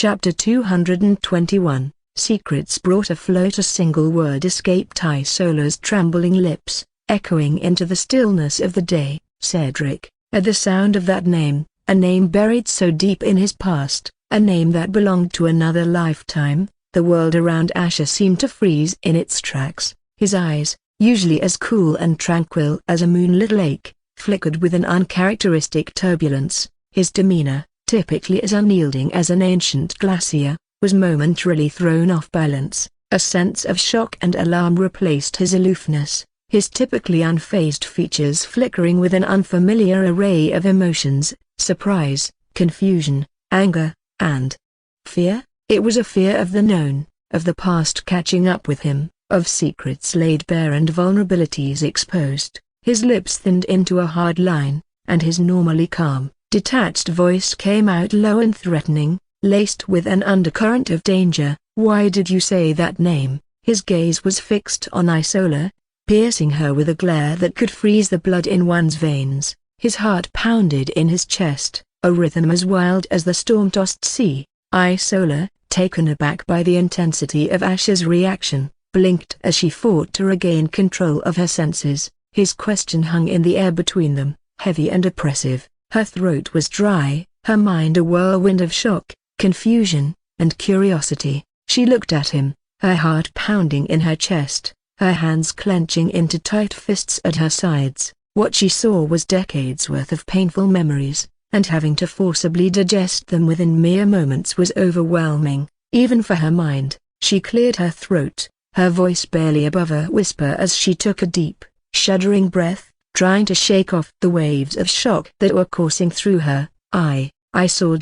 Chapter 221, Secrets brought afloat. A single word escaped Isola's trembling lips, echoing into the stillness of the day: Cedric. At the sound of that name, a name buried so deep in his past, a name that belonged to another lifetime, the world around Asher seemed to freeze in its tracks. His eyes, usually as cool and tranquil as a moonlit lake, flickered with an uncharacteristic turbulence. His demeanor, typically as unyielding as an ancient glacier, was momentarily thrown off balance. A sense of shock and alarm replaced his aloofness, his typically unfazed features flickering with an unfamiliar array of emotions: surprise, confusion, anger, and fear. It was a fear of the known, of the past catching up with him, of secrets laid bare and vulnerabilities exposed. His lips thinned into a hard line, and his normally calm, detached voice came out low and threatening, laced with an undercurrent of danger. "Why did you say that name?" His gaze was fixed on Isola, piercing her with a glare that could freeze the blood in one's veins. His heart pounded in his chest, a rhythm as wild as the storm-tossed sea. Isola, taken aback by the intensity of Asher's reaction, blinked as she fought to regain control of her senses. His question hung in the air between them, heavy and oppressive. Her throat was dry, her mind a whirlwind of shock, confusion, and curiosity. She looked at him, her heart pounding in her chest, her hands clenching into tight fists at her sides. What she saw was decades worth of painful memories, and having to forcibly digest them within mere moments was overwhelming, even for her mind. She cleared her throat, her voice barely above a whisper as she took a deep, shuddering breath, trying to shake off the waves of shock that were coursing through her. I saw ...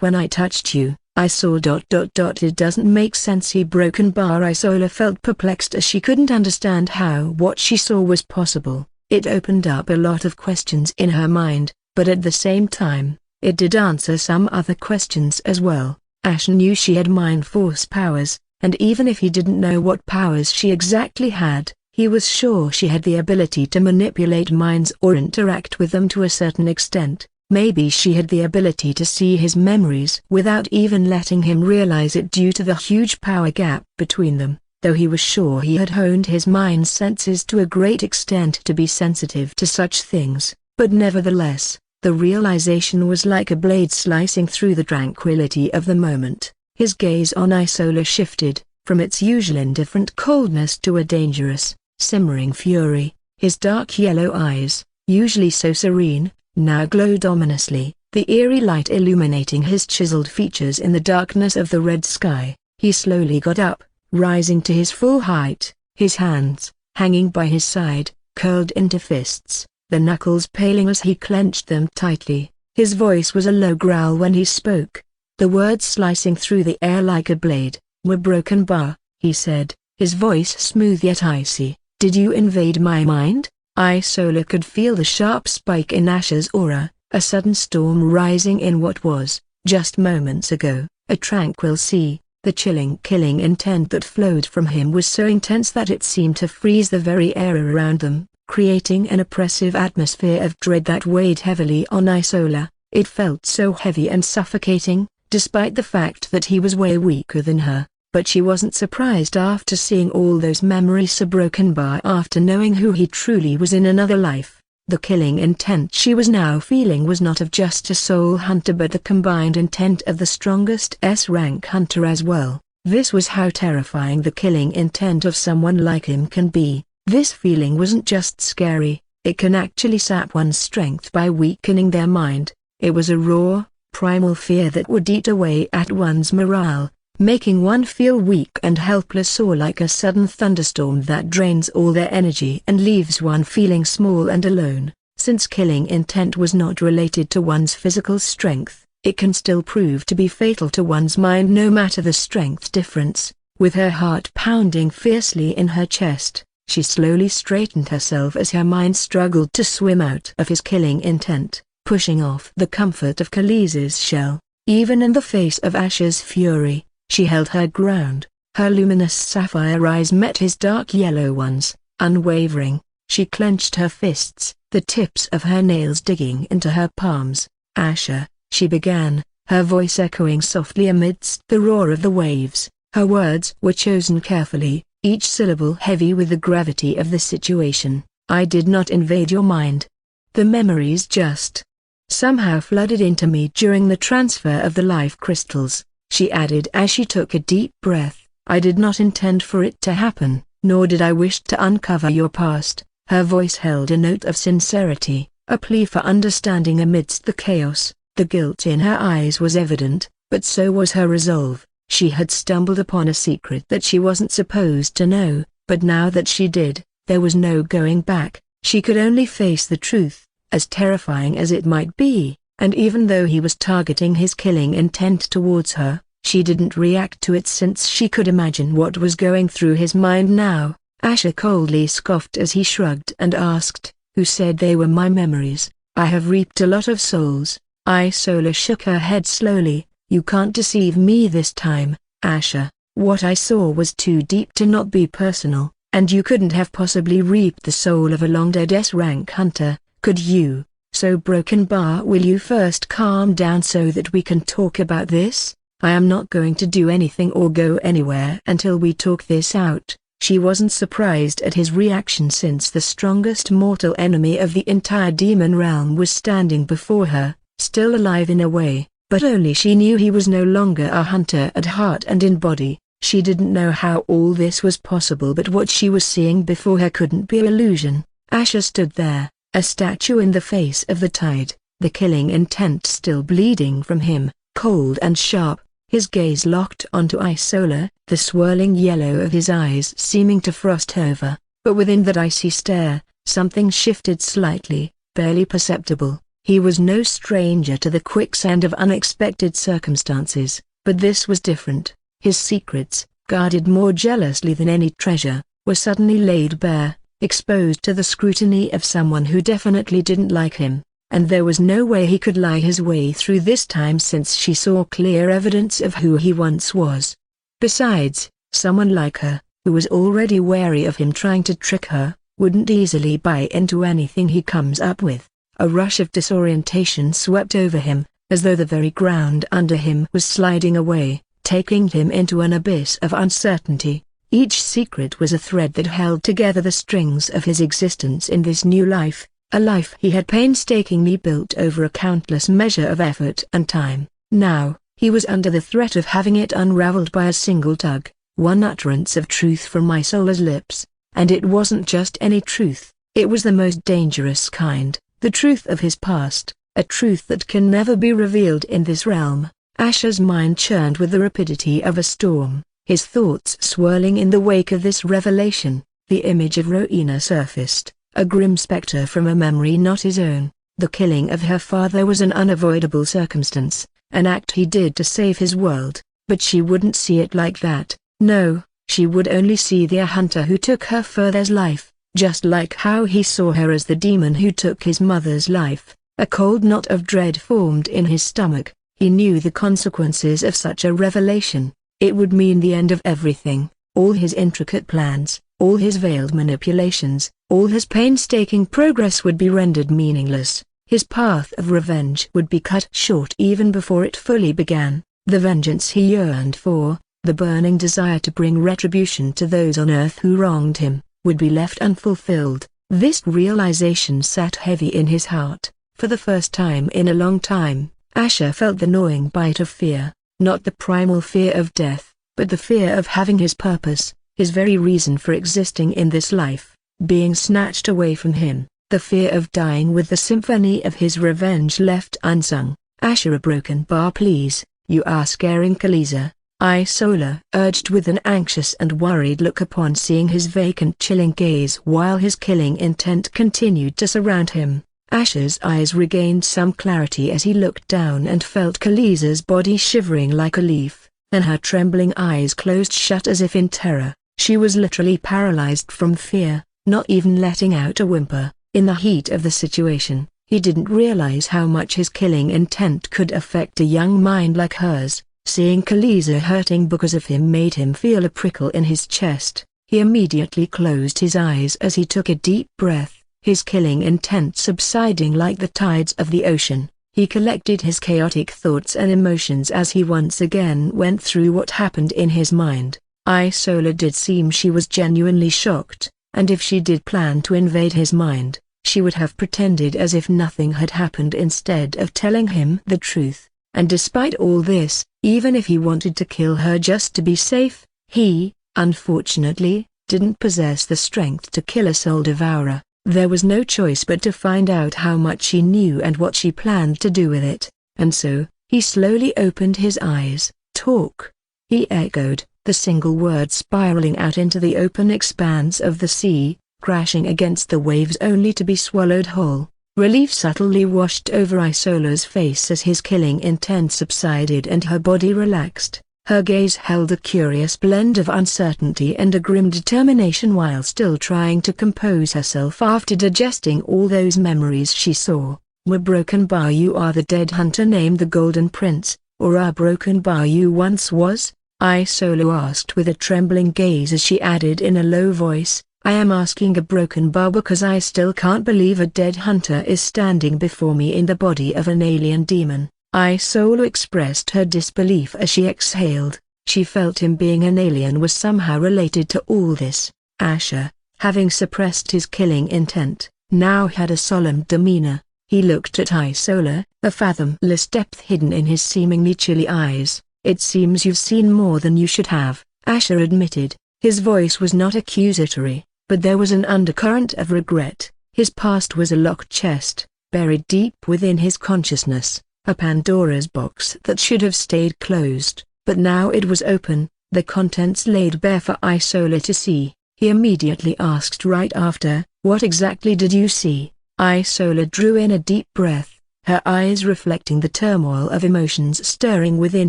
when I touched you, I saw ... It doesn't make sense." He broken bar. Isola felt perplexed as she couldn't understand how what she saw was possible. It opened up a lot of questions in her mind, but at the same time, it did answer some other questions as well. Ash knew she had mind force powers, and even if he didn't know what powers she exactly had, he was sure she had the ability to manipulate minds or interact with them to a certain extent. Maybe she had the ability to see his memories without even letting him realize it due to the huge power gap between them, though he was sure he had honed his mind's senses to a great extent to be sensitive to such things. But nevertheless, the realization was like a blade slicing through the tranquility of the moment. His gaze on Isola shifted, from its usual indifferent coldness to a dangerous, simmering fury. His dark yellow eyes, usually so serene, now glowed ominously, the eerie light illuminating his chiseled features in the darkness of the red sky. He slowly got up, rising to his full height, his hands, hanging by his side, curled into fists, the knuckles paling as he clenched them tightly. His voice was a low growl when he spoke, the words slicing through the air like a blade. "We're broken bar," he said, his voice smooth yet icy. "Did you invade my mind?" Isola could feel the sharp spike in Asher's aura, a sudden storm rising in what was, just moments ago, a tranquil sea. The chilling killing intent that flowed from him was so intense that it seemed to freeze the very air around them, creating an oppressive atmosphere of dread that weighed heavily on Isola. It felt so heavy and suffocating, despite the fact that he was way weaker than her. But she wasn't surprised after seeing all those memories so broken by, after knowing who he truly was in another life. The killing intent she was now feeling was not of just a soul hunter but the combined intent of the strongest S-rank hunter as well. This was how terrifying the killing intent of someone like him can be. This feeling wasn't just scary, it can actually sap one's strength by weakening their mind. It was a raw, primal fear that would eat away at one's morale, making one feel weak and helpless, or like a sudden thunderstorm that drains all their energy and leaves one feeling small and alone. Since killing intent was not related to one's physical strength, it can still prove to be fatal to one's mind no matter the strength difference. With her heart pounding fiercely in her chest, she slowly straightened herself as her mind struggled to swim out of his killing intent, pushing off the comfort of Khaleesi's shell. Even in the face of Asher's fury, she held her ground. Her luminous sapphire eyes met his dark yellow ones, unwavering. She clenched her fists, the tips of her nails digging into her palms. "Asher," she began, her voice echoing softly amidst the roar of the waves. Her words were chosen carefully, each syllable heavy with the gravity of the situation. "I did not invade your mind. The memories just somehow flooded into me during the transfer of the life crystals," she added as she took a deep breath. "I did not intend for it to happen, nor did I wish to uncover your past." Her voice held a note of sincerity, a plea for understanding amidst the chaos. The guilt in her eyes was evident, but so was her resolve. She had stumbled upon a secret that she wasn't supposed to know, but now that she did, there was no going back. She could only face the truth, as terrifying as it might be, and even though he was targeting his killing intent towards her, she didn't react to it since she could imagine what was going through his mind now. Asher coldly scoffed as he shrugged and asked, "Who said they were my memories? I have reaped a lot of souls." Isola shook her head slowly. "You can't deceive me this time, Asher. What I saw was too deep to not be personal, and you couldn't have possibly reaped the soul of a long-dead S-rank hunter, could you? So Broken Bar, will you first calm down so that we can talk about this? I am not going to do anything or go anywhere until we talk this out." She wasn't surprised at his reaction since the strongest mortal enemy of the entire demon realm was standing before her, still alive in a way, but only she knew he was no longer a hunter at heart and in body. She didn't know how all this was possible, but what she was seeing before her couldn't be illusion. Asher stood there, a statue in the face of the tide, the killing intent still bleeding from him, cold and sharp, his gaze locked onto Isola, the swirling yellow of his eyes seeming to frost over. But within that icy stare, something shifted slightly, barely perceptible. He was no stranger to the quicksand of unexpected circumstances, but this was different. His secrets, guarded more jealously than any treasure, were suddenly laid bare, exposed to the scrutiny of someone who definitely didn't like him. And there was no way he could lie his way through this time since she saw clear evidence of who he once was. Besides, someone like her, who was already wary of him trying to trick her, wouldn't easily buy into anything he comes up with. A rush of disorientation swept over him, as though the very ground under him was sliding away, taking him into an abyss of uncertainty. Each secret was a thread that held together the strings of his existence in this new life. A life he had painstakingly built over a countless measure of effort and time. Now, he was under the threat of having it unraveled by a single tug, one utterance of truth from Isola's lips. And it wasn't just any truth, it was the most dangerous kind, the truth of his past, a truth that can never be revealed in this realm. Asher's mind churned with the rapidity of a storm, his thoughts swirling in the wake of this revelation. The image of Rowena surfaced. A grim specter from a memory not his own. The killing of her father was an unavoidable circumstance, an act he did to save his world, but she wouldn't see it like that. No, she would only see the hunter who took her father's life, just like how he saw her as the demon who took his mother's life. A cold knot of dread formed in his stomach. He knew the consequences of such a revelation. It would mean the end of everything, all his intricate plans, all his veiled manipulations, all his painstaking progress would be rendered meaningless. His path of revenge would be cut short even before it fully began. The vengeance he yearned for, the burning desire to bring retribution to those on earth who wronged him, would be left unfulfilled. This realization sat heavy in his heart. For the first time in a long time, Asher felt the gnawing bite of fear, not the primal fear of death, but the fear of having his purpose, his very reason for existing in this life, being snatched away from him, the fear of dying with the symphony of his revenge left unsung. "Asher, a Broken Bar, please, you are scaring Khaleesi," Isola urged with an anxious and worried look upon seeing his vacant chilling gaze while his killing intent continued to surround him. Asher's eyes regained some clarity as he looked down and felt Khaleesi's body shivering like a leaf, and her trembling eyes closed shut as if in terror. She was literally paralyzed from fear, not even letting out a whimper. In the heat of the situation, he didn't realize how much his killing intent could affect a young mind like hers. Seeing Khaleesi hurting because of him made him feel a prickle in his chest. He immediately closed his eyes as he took a deep breath, his killing intent subsiding like the tides of the ocean. He collected his chaotic thoughts and emotions as he once again went through what happened in his mind. Isola did seem she was genuinely shocked, and if she did plan to invade his mind, she would have pretended as if nothing had happened instead of telling him the truth. And despite all this, even if he wanted to kill her just to be safe, he, unfortunately, didn't possess the strength to kill a soul devourer. There was no choice but to find out how much she knew and what she planned to do with it, and so, he slowly opened his eyes. Talk, he echoed, the single word spiraling out into the open expanse of the sea, crashing against the waves only to be swallowed whole. Relief subtly washed over Isola's face as his killing intent subsided and her body relaxed. Her gaze held a curious blend of uncertainty and a grim determination while still trying to compose herself after digesting all those memories she saw. Were Broken Bar you are the dead hunter named the Golden Prince, or are Broken Bar you once was? Isola asked with a trembling gaze as she added in a low voice, I am asking a broken bar because I still can't believe a dead hunter is standing before me in the body of an alien demon. Isola expressed her disbelief as she exhaled. She felt him being an alien was somehow related to all this. Asher, having suppressed his killing intent, now had a solemn demeanor. He looked at Isola, a fathomless depth hidden in his seemingly chilly eyes. It seems you've seen more than you should have, Asher admitted. His voice was not accusatory, but there was an undercurrent of regret. His past was a locked chest, buried deep within his consciousness. A Pandora's box that should have stayed closed, but now it was open, the contents laid bare for Isola to see. He immediately asked right after, what exactly did you see? Isola drew in a deep breath, her eyes reflecting the turmoil of emotions stirring within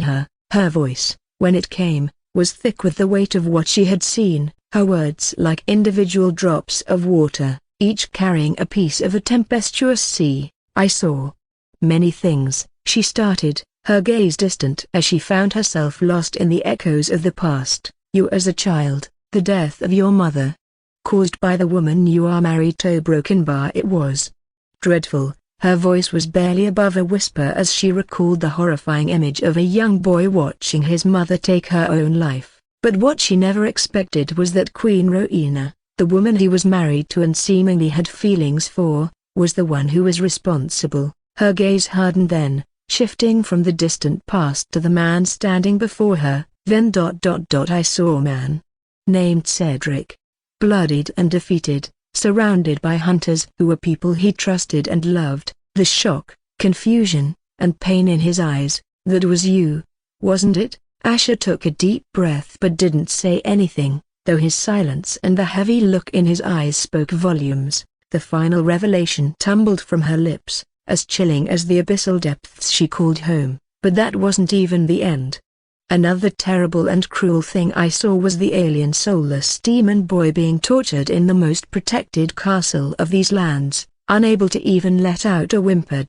her. Her voice, when it came, was thick with the weight of what she had seen, her words like individual drops of water, each carrying a piece of a tempestuous sea. I saw many things, she started, her gaze distant as she found herself lost in the echoes of the past. You as a child, the death of your mother, caused by the woman you are married to. Broken Bar it was. Dreadful, her voice was barely above a whisper as she recalled the horrifying image of a young boy watching his mother take her own life. But what she never expected was that Queen Rowena, the woman he was married to and seemingly had feelings for, was the one who was responsible. Her gaze hardened then, shifting from the distant past to the man standing before her. Then I saw a man named Cedric, bloodied and defeated, surrounded by hunters who were people he trusted and loved. The shock, confusion, and pain in his eyes, that was you, wasn't it? Asher took a deep breath but didn't say anything, though his silence and the heavy look in his eyes spoke volumes. The final revelation tumbled from her lips, as chilling as the abyssal depths she called home, but that wasn't even the end. Another terrible and cruel thing I saw was the alien soulless demon boy being tortured in the most protected castle of these lands, unable to even let out a whimper.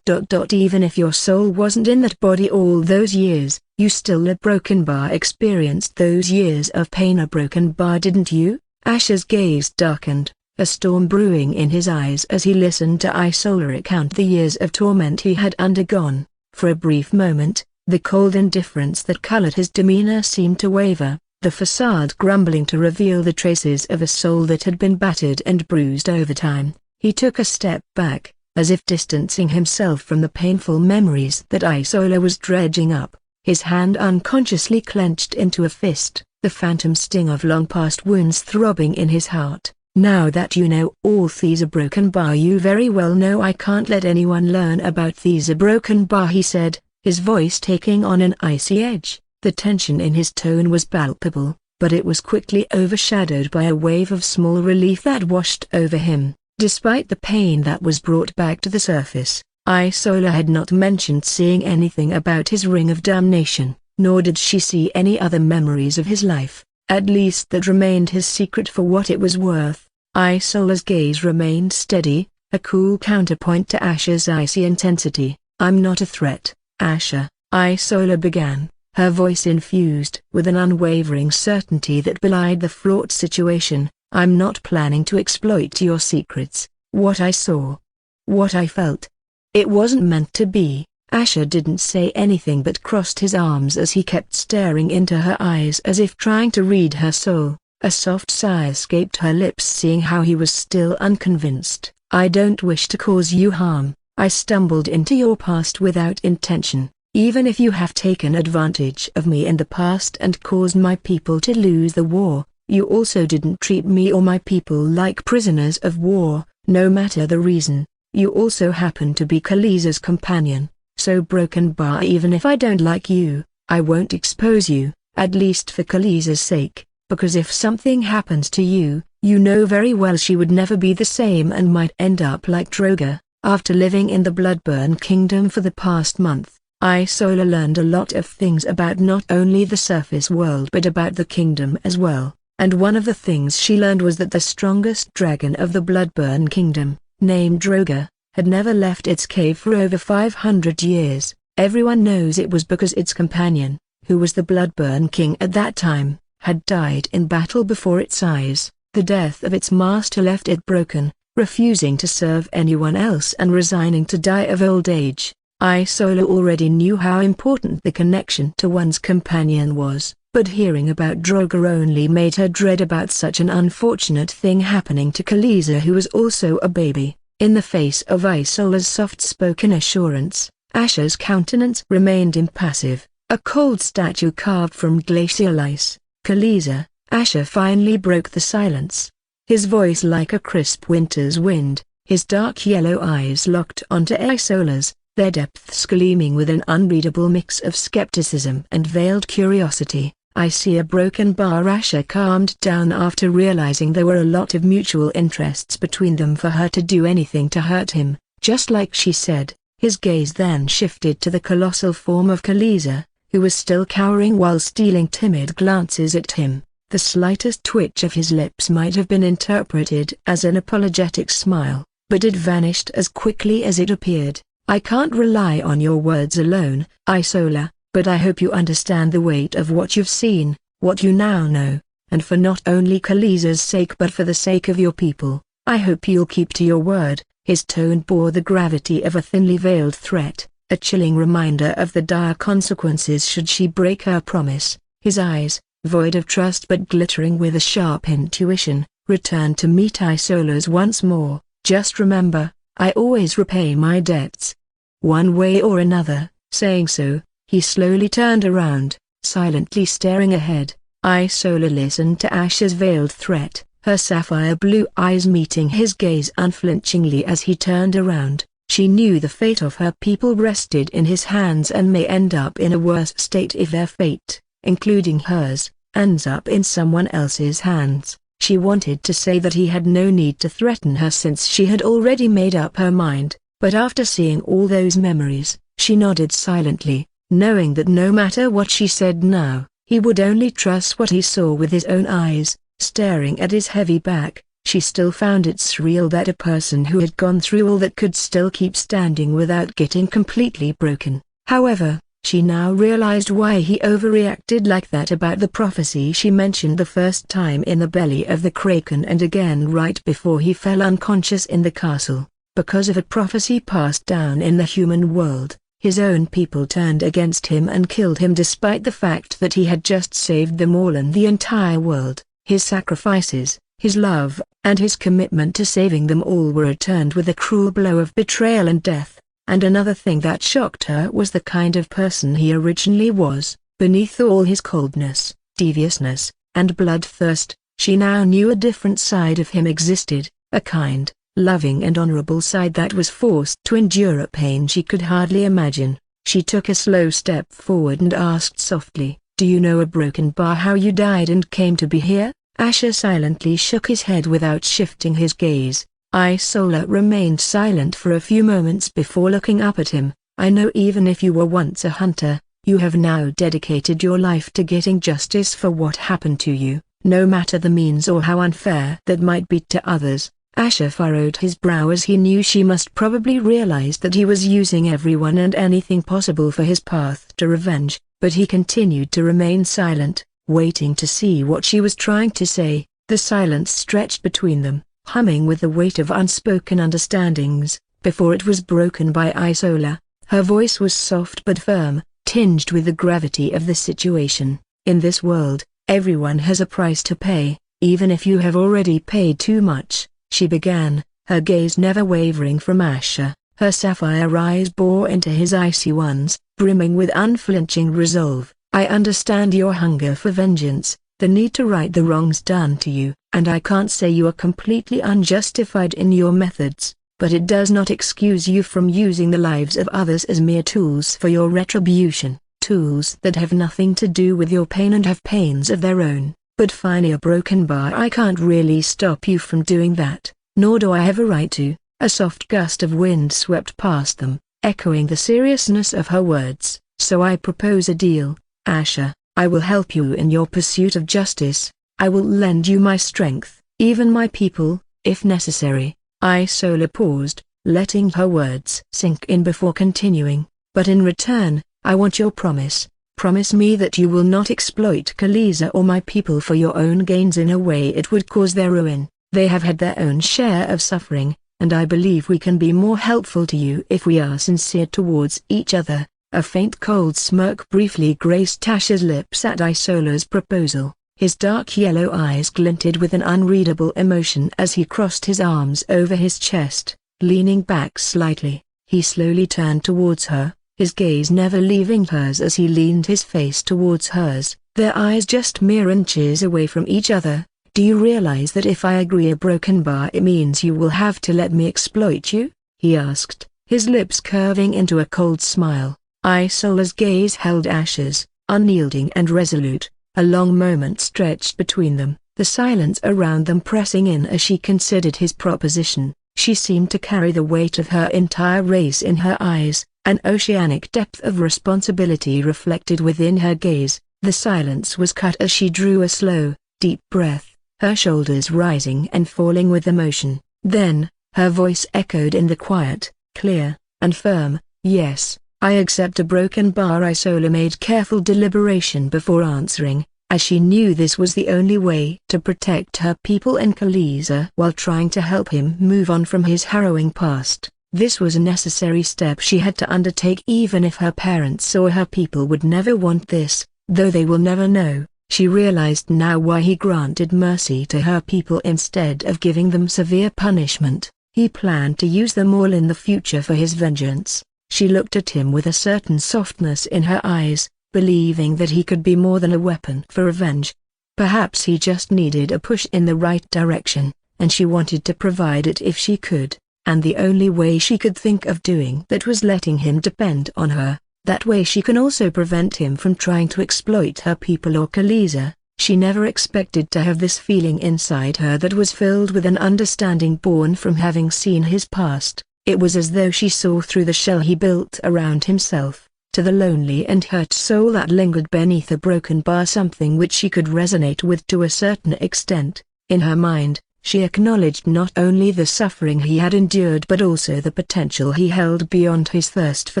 Even if your soul wasn't in that body all those years, you still a Broken Bar experienced those years of pain. A Broken Bar didn't you? Asher's gaze darkened, a storm brewing in his eyes as he listened to Isola recount the years of torment he had undergone. For a brief moment, the cold indifference that colored his demeanor seemed to waver, the facade crumbling to reveal the traces of a soul that had been battered and bruised over time. He took a step back, as if distancing himself from the painful memories that Isola was dredging up, his hand unconsciously clenched into a fist, the phantom sting of long-past wounds throbbing in his heart. Now that you know all these a Broken Bar, you very well know I can't let anyone learn about these a Broken Bar, he said, his voice taking on an icy edge. The tension in his tone was palpable, but it was quickly overshadowed by a wave of small relief that washed over him. Despite the pain that was brought back to the surface, Isola had not mentioned seeing anything about his ring of damnation, nor did she see any other memories of his life, at least that remained his secret for what it was worth. Isola's gaze remained steady, a cool counterpoint to Asher's icy intensity. I'm not a threat, Asher, Isola began, her voice infused with an unwavering certainty that belied the fraught situation. I'm not planning to exploit your secrets. What I saw, what I felt, It wasn't meant to be. Asher didn't say anything but crossed his arms as he kept staring into her eyes as if trying to read her soul. A soft sigh escaped her lips seeing how he was still unconvinced. I don't wish to cause you harm. I stumbled into your past without intention. Even if you have taken advantage of me in the past and caused my people to lose the war, you also didn't treat me or my people like prisoners of war, no matter the reason. You also happen to be Khaleesi's companion. So Broken Bar, even if I don't like you, I won't expose you, at least for Khaleesi's sake, because if something happens to you, you know very well she would never be the same and might end up like Drogo. After living in the Bloodburn Kingdom for the past month, Isola learned a lot of things about not only the surface world but about the kingdom as well, and one of the things she learned was that the strongest dragon of the Bloodburn Kingdom, named Drogo, had never left its cave for over 500 years. Everyone knows it was because its companion, who was the Bloodburn King at that time, had died in battle before its eyes. The death of its master left it broken, refusing to serve anyone else and resigning to die of old age. Isola already knew how important the connection to one's companion was, but hearing about Drogo only made her dread about such an unfortunate thing happening to Khaleesi, who was also a baby. In the face of Isola's soft-spoken assurance, Asher's countenance remained impassive, a cold statue carved from glacial ice. Khaleesi, Asher finally broke the silence. His voice like a crisp winter's wind, his dark yellow eyes locked onto Isola's, their depths gleaming with an unreadable mix of skepticism and veiled curiosity. I see a broken bar. Asher calmed down after realizing there were a lot of mutual interests between them for her to do anything to hurt him, just like she said. His gaze then shifted to the colossal form of Khaleesi, who was still cowering while stealing timid glances at him. The slightest twitch of his lips might have been interpreted as an apologetic smile, but it vanished as quickly as it appeared. I can't rely on your words alone, Isola, but I hope you understand the weight of what you've seen, what you now know, and for not only Khaleesi's sake but for the sake of your people, I hope you'll keep to your word. His tone bore the gravity of a thinly veiled threat, a chilling reminder of the dire consequences should she break her promise. His eyes, void of trust but glittering with a sharp intuition, returned to meet Isola's once more. Just remember, I always repay my debts, one way or another. Saying so, he slowly turned around, silently staring ahead. Isola listened to Asher's veiled threat, her sapphire blue eyes meeting his gaze unflinchingly as he turned around. She knew the fate of her people rested in his hands and may end up in a worse state if their fate, including hers, ends up in someone else's hands. She wanted to say that he had no need to threaten her since she had already made up her mind, but after seeing all those memories, she nodded silently, knowing that no matter what she said now, he would only trust what he saw with his own eyes. Staring at his heavy back, she still found it surreal that a person who had gone through all that could still keep standing without getting completely broken. However, she now realized why he overreacted like that about the prophecy she mentioned the first time in the belly of the kraken and again right before he fell unconscious in the castle. Because of a prophecy passed down in the human world, his own people turned against him and killed him despite the fact that he had just saved them all and the entire world. His sacrifices, his love, and his commitment to saving them all were returned with a cruel blow of betrayal and death. And another thing that shocked her was the kind of person he originally was. Beneath all his coldness, deviousness, and bloodthirst, she now knew a different side of him existed, a kind, loving and honorable side that was forced to endure a pain she could hardly imagine. She took a slow step forward and asked softly, "Do you know a broken bar how you died and came to be here?" Asher silently shook his head without shifting his gaze. Isola remained silent for a few moments before looking up at him. "I know even if you were once a hunter, you have now dedicated your life to getting justice for what happened to you, no matter the means or how unfair that might be to others." Asher furrowed his brow as he knew she must probably realize that he was using everyone and anything possible for his path to revenge, but he continued to remain silent, waiting to see what she was trying to say. The silence stretched between them, humming with the weight of unspoken understandings, before it was broken by Isola. Her voice was soft but firm, tinged with the gravity of the situation. In this world, everyone has a price to pay, even if you have already paid too much, she began, her gaze never wavering from Asher. Her sapphire eyes bore into his icy ones, brimming with unflinching resolve. I understand your hunger for vengeance, the need to right the wrongs done to you, and I can't say you are completely unjustified in your methods, but it does not excuse you from using the lives of others as mere tools for your retribution, tools that have nothing to do with your pain and have pains of their own. But finally, a broken bar, I can't really stop you from doing that, nor do I have a right to. A soft gust of wind swept past them, echoing the seriousness of her words. So I propose a deal, Asher. I will help you in your pursuit of justice. I will lend you my strength, even my people, if necessary. Isola paused, letting her words sink in before continuing. But in return, I want your promise. Promise me that you will not exploit Khaleesi or my people for your own gains in a way it would cause their ruin. They have had their own share of suffering, and I believe we can be more helpful to you if we are sincere towards each other. A faint cold smirk briefly graced Asher's lips at Isola's proposal. His dark yellow eyes glinted with an unreadable emotion as he crossed his arms over his chest. Leaning back slightly, he slowly turned towards her, his gaze never leaving hers as he leaned his face towards hers, their eyes just mere inches away from each other. Do you realize that if I agree a broken bar it means you will have to let me exploit you? He asked, his lips curving into a cold smile. Isola's gaze held Asher's, unyielding and resolute. A long moment stretched between them, the silence around them pressing in as she considered his proposition. She seemed to carry the weight of her entire race in her eyes, an oceanic depth of responsibility reflected within her gaze. The silence was cut as she drew a slow, deep breath, her shoulders rising and falling with emotion. Then, her voice echoed in the quiet, clear, and firm, "Yes, I accept a broken bar." Isola made careful deliberation before answering, as she knew this was the only way to protect her people and Khaleesi while trying to help him move on from his harrowing past. This was a necessary step she had to undertake even if her parents or her people would never want this, though they will never know. She realized now why he granted mercy to her people instead of giving them severe punishment. He planned to use them all in the future for his vengeance. She looked at him with a certain softness in her eyes, believing that he could be more than a weapon for revenge. Perhaps he just needed a push in the right direction, and she wanted to provide it if she could, and the only way she could think of doing that was letting him depend on her. That way she can also prevent him from trying to exploit her people or Khaleesi. She never expected to have this feeling inside her that was filled with an understanding born from having seen his past. It was as though she saw through the shell he built around himself, to the lonely and hurt soul that lingered beneath a broken bar, something which she could resonate with to a certain extent. In her mind, she acknowledged not only the suffering he had endured but also the potential he held beyond his thirst for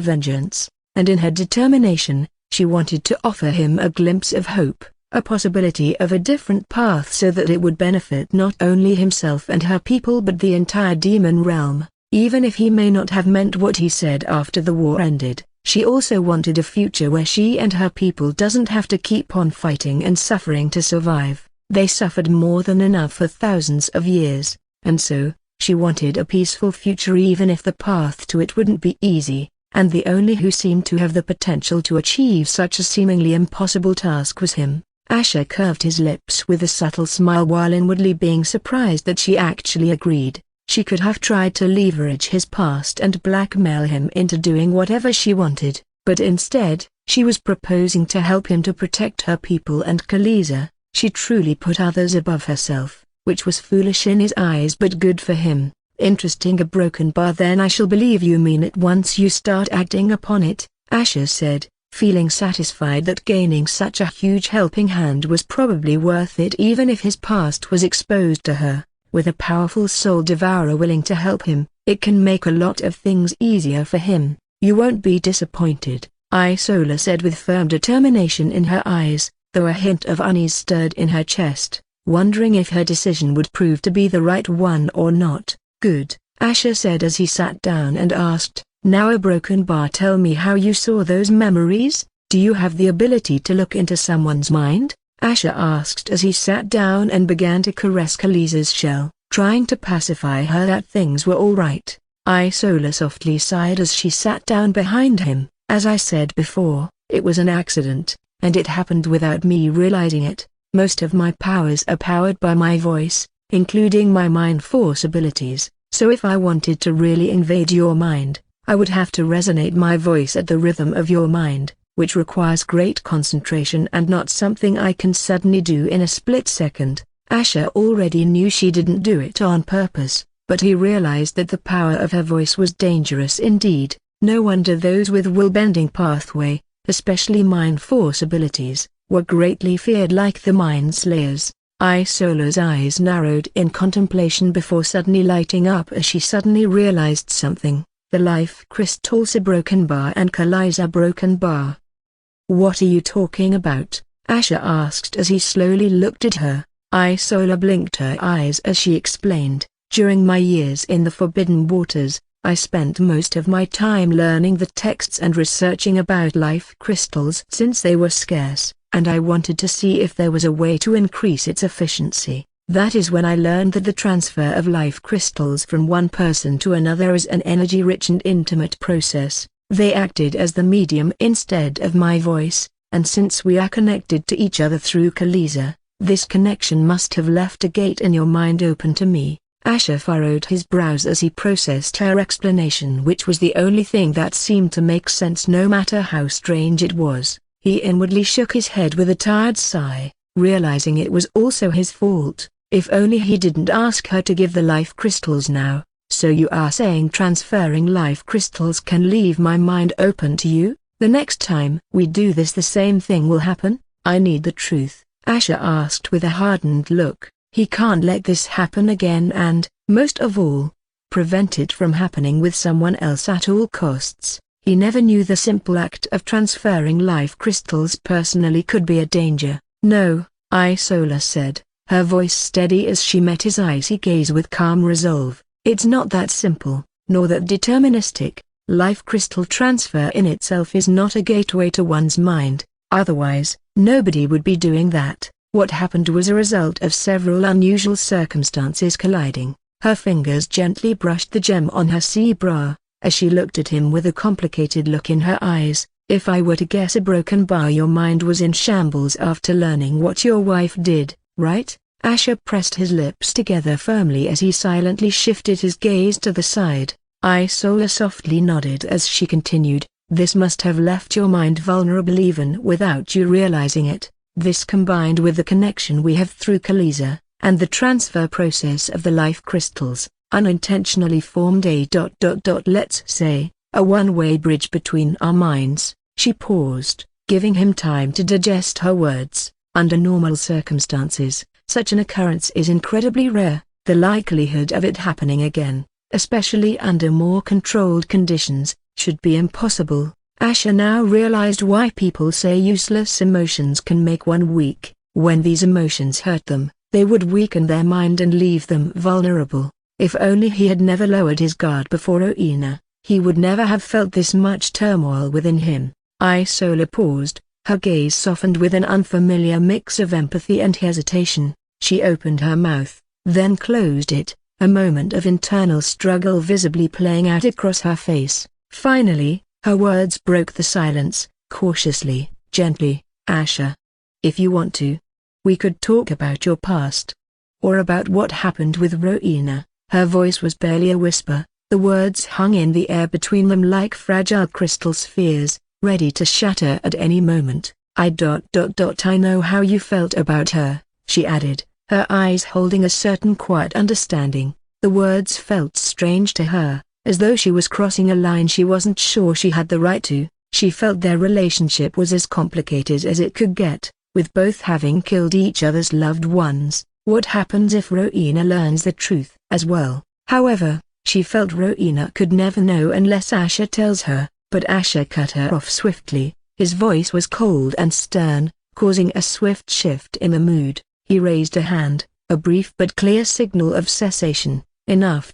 vengeance. And in her determination, she wanted to offer him a glimpse of hope, a possibility of a different path so that it would benefit not only himself and her people but the entire demon realm. Even if he may not have meant what he said after the war ended, she also wanted a future where she and her people doesn't have to keep on fighting and suffering to survive. They suffered more than enough for thousands of years, and so, she wanted a peaceful future even if the path to it wouldn't be easy. And the only who seemed to have the potential to achieve such a seemingly impossible task was him. Asher curved his lips with a subtle smile while inwardly being surprised that she actually agreed. She could have tried to leverage his past and blackmail him into doing whatever she wanted, but instead, she was proposing to help him to protect her people and Khaleesi. She truly put others above herself, which was foolish in his eyes but good for him. Interesting. A broken bar. Then I shall believe you mean it once you start acting upon it, Asher said, feeling satisfied that gaining such a huge helping hand was probably worth it even if his past was exposed to her. With a powerful soul devourer willing to help him, it can make a lot of things easier for him. You won't be disappointed, Isola said with firm determination in her eyes, though a hint of unease stirred in her chest, wondering if her decision would prove to be the right one or not. Good, Asher said as he sat down and asked, "Now a broken bar, tell me how you saw those memories. Do you have the ability to look into someone's mind?" Asher asked as he sat down and began to caress Khaleesi's shell, trying to pacify her that things were all right. Isola softly sighed as she sat down behind him. "As I said before, it was an accident, and it happened without me realizing it. Most of my powers are powered by my voice, including my mind force abilities, so if I wanted to really invade your mind, I would have to resonate my voice at the rhythm of your mind, which requires great concentration and not something I can suddenly do in a split second." Asher already knew she didn't do it on purpose, but he realized that the power of her voice was dangerous indeed. No wonder those with will-bending pathway, especially mind force abilities, were greatly feared like the Mind Slayers. Isola's eyes narrowed in contemplation before suddenly lighting up as she suddenly realized something: the life crystals, a broken bar and Khaleesi broken bar. "What are you talking about?" Asher asked as he slowly looked at her. Isola blinked her eyes as she explained, "During my years in the Forbidden Waters, I spent most of my time learning the texts and researching about life crystals since they were scarce, and I wanted to see if there was a way to increase its efficiency. That is when I learned that the transfer of life crystals from one person to another is an energy-rich and intimate process. They acted as the medium instead of my voice, and since we are connected to each other through Khaleesi, this connection must have left a gate in your mind open to me." Asher furrowed his brows as he processed her explanation, which was the only thing that seemed to make sense no matter how strange it was. He inwardly shook his head with a tired sigh, realizing it was also his fault. If only he didn't ask her to give the life crystals now. "So you are saying transferring life crystals can leave my mind open to you? The next time we do this the same thing will happen?" "I need the truth," Asher asked with a hardened look. He can't let this happen again and, most of all, prevent it from happening with someone else at all costs. He never knew the simple act of transferring life crystals personally could be a danger. "No," Isola said, her voice steady as she met his icy gaze with calm resolve. "It's not that simple, nor that deterministic. Life crystal transfer in itself is not a gateway to one's mind, otherwise, nobody would be doing that. What happened was a result of several unusual circumstances colliding." Her fingers gently brushed the gem on her sea bra, as she looked at him with a complicated look in her eyes. "If I were to guess, a broken bar, your mind was in shambles after learning what your wife did, right?" Asher pressed his lips together firmly as he silently shifted his gaze to the side. Isola softly nodded as she continued, "This must have left your mind vulnerable even without you realizing it. This combined with the connection we have through Khaleesi, and the transfer process of the life crystals, unintentionally formed a let's say, a one-way bridge between our minds." She paused, giving him time to digest her words. "Under normal circumstances, such an occurrence is incredibly rare. The likelihood of it happening again, especially under more controlled conditions, should be impossible." Asher now realized why people say useless emotions can make one weak. When these emotions hurt them, they would weaken their mind and leave them vulnerable. If only he had never lowered his guard before Rowena, he would never have felt this much turmoil within him. Isola paused, her gaze softened with an unfamiliar mix of empathy and hesitation. She opened her mouth, then closed it, a moment of internal struggle visibly playing out across her face. Finally, her words broke the silence, cautiously, gently. "Asher, if you want to, we could talk about your past. Or about what happened with Rowena." Her voice was barely a whisper, the words hung in the air between them like fragile crystal spheres, ready to shatter at any moment. I know how you felt about her," she added, her eyes holding a certain quiet understanding. The words felt strange to her, as though she was crossing a line she wasn't sure she had the right to. She felt their relationship was as complicated as it could get, with both having killed each other's loved ones. What happens if Rowena learns the truth as well? However, she felt Rowena could never know unless Asher tells her, but Asher cut her off swiftly. His voice was cold and stern, causing a swift shift in the mood. He raised a hand, a brief but clear signal of cessation. enough.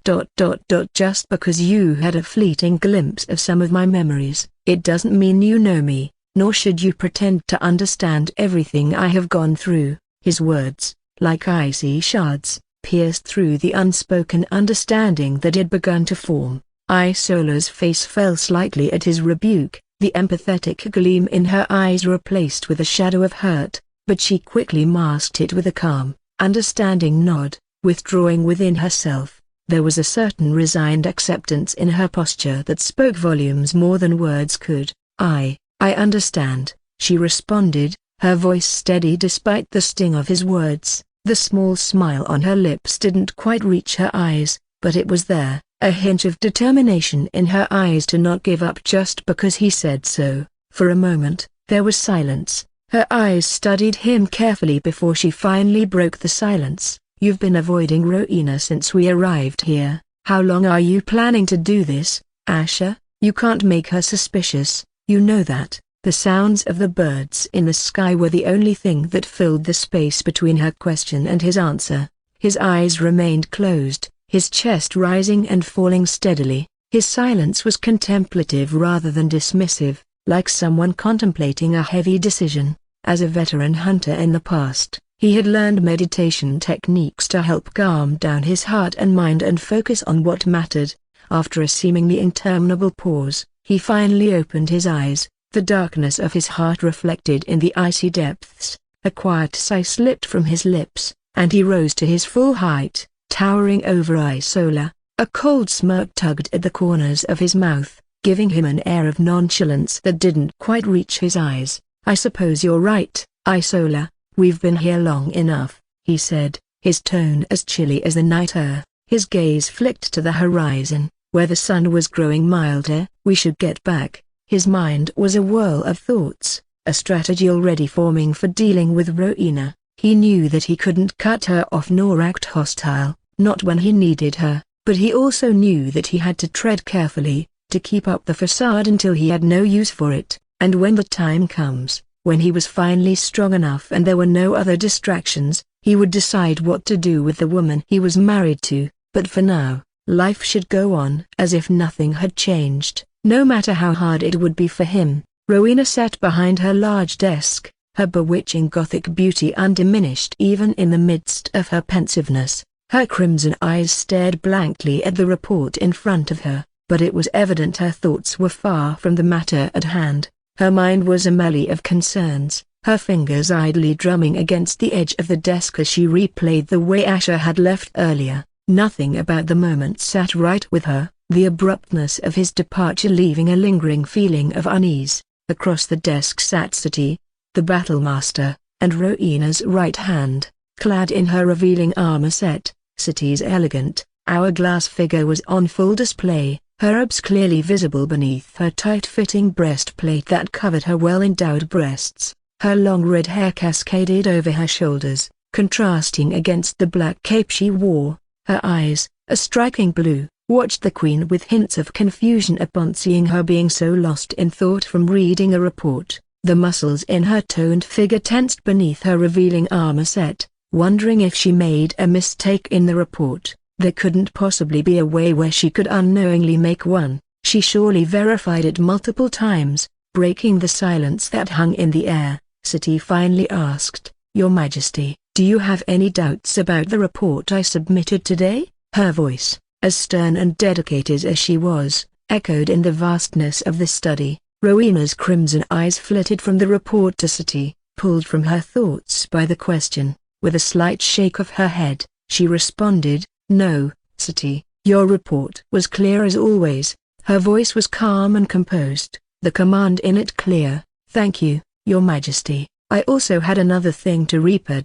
Just because you had a fleeting glimpse of some of my memories, it doesn't mean you know me, nor should you pretend to understand everything I have gone through." His words, like icy shards, pierced through the unspoken understanding that had begun to form. Isola's face fell slightly at his rebuke, the empathetic gleam in her eyes replaced with a shadow of hurt, but she quickly masked it with a calm, understanding nod, withdrawing within herself. There was a certain resigned acceptance in her posture that spoke volumes more than words could. I understand," she responded, her voice steady despite the sting of his words. The small smile on her lips didn't quite reach her eyes, but it was there, a hint of determination in her eyes to not give up just because he said so. For a moment, there was silence. Her eyes studied him carefully before she finally broke the silence. "You've been avoiding Rowena since we arrived here. How long are you planning to do this, Asher? You can't make her suspicious, you know that." The sounds of the birds in the sky were the only thing that filled the space between her question and his answer. His eyes remained closed, his chest rising and falling steadily. His silence was contemplative rather than dismissive, like someone contemplating a heavy decision. As a veteran hunter in the past, he had learned meditation techniques to help calm down his heart and mind and focus on what mattered. After a seemingly interminable pause, he finally opened his eyes, the darkness of his heart reflected in the icy depths. A quiet sigh slipped from his lips, and he rose to his full height, towering over Isola. A cold smirk tugged at the corners of his mouth, giving him an air of nonchalance that didn't quite reach his eyes. "I suppose you're right, Isola, we've been here long enough," he said, his tone as chilly as the night air. His gaze flicked to the horizon, where the sun was growing milder. "We should get back." His mind was a whirl of thoughts, a strategy already forming for dealing with Rowena. He knew that he couldn't cut her off nor act hostile, not when he needed her, but he also knew that he had to tread carefully, to keep up the facade until he had no use for it, and when the time comes, when he was finally strong enough and there were no other distractions, he would decide what to do with the woman he was married to. But for now, life should go on as if nothing had changed, no matter how hard it would be for him. Rowena sat behind her large desk, her bewitching Gothic beauty undiminished even in the midst of her pensiveness. Her crimson eyes stared blankly at the report in front of her, but it was evident her thoughts were far from the matter at hand. Her mind was a melee of concerns, her fingers idly drumming against the edge of the desk as she replayed the way Asher had left earlier. Nothing about the moment sat right with her, the abruptness of his departure leaving a lingering feeling of unease. Across the desk sat Sati, the battlemaster, and Rowena's right hand, clad in her revealing armor set. Sati's elegant, hourglass figure was on full display, her abs clearly visible beneath her tight-fitting breastplate that covered her well-endowed breasts. Her long red hair cascaded over her shoulders, contrasting against the black cape she wore. Her eyes, a striking blue, watched the queen with hints of confusion upon seeing her being so lost in thought from reading a report. The muscles in her toned figure tensed beneath her revealing armor set, wondering if she made a mistake in the report. There couldn't possibly be a way where she could unknowingly make one. She surely verified it multiple times. Breaking the silence that hung in the air, Sati finally asked, "Your Majesty, do you have any doubts about the report I submitted today?" Her voice, as stern and dedicated as she was, echoed in the vastness of the study. Rowena's crimson eyes flitted from the report to Sati, pulled from her thoughts by the question. With a slight shake of her head, she responded, "No, Sati, your report was clear as always." Her voice was calm and composed, the command in it clear. "Thank you, Your Majesty. I also had another thing to report.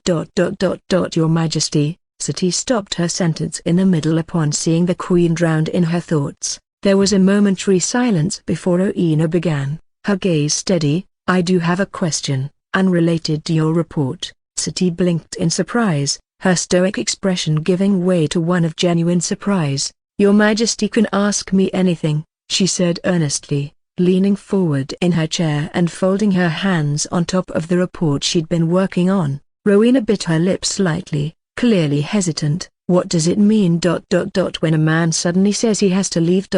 Your Majesty." Sati stopped her sentence in the middle upon seeing the queen drowned in her thoughts. There was a momentary silence before Rowena began, her gaze steady. "I do have a question, unrelated to your report." Sati blinked in surprise, her stoic expression giving way to one of genuine surprise. "Your Majesty can ask me anything," she said earnestly, leaning forward in her chair and folding her hands on top of the report she'd been working on. Rowena bit her lips slightly, clearly hesitant. What does it mean when a man suddenly says he has to leave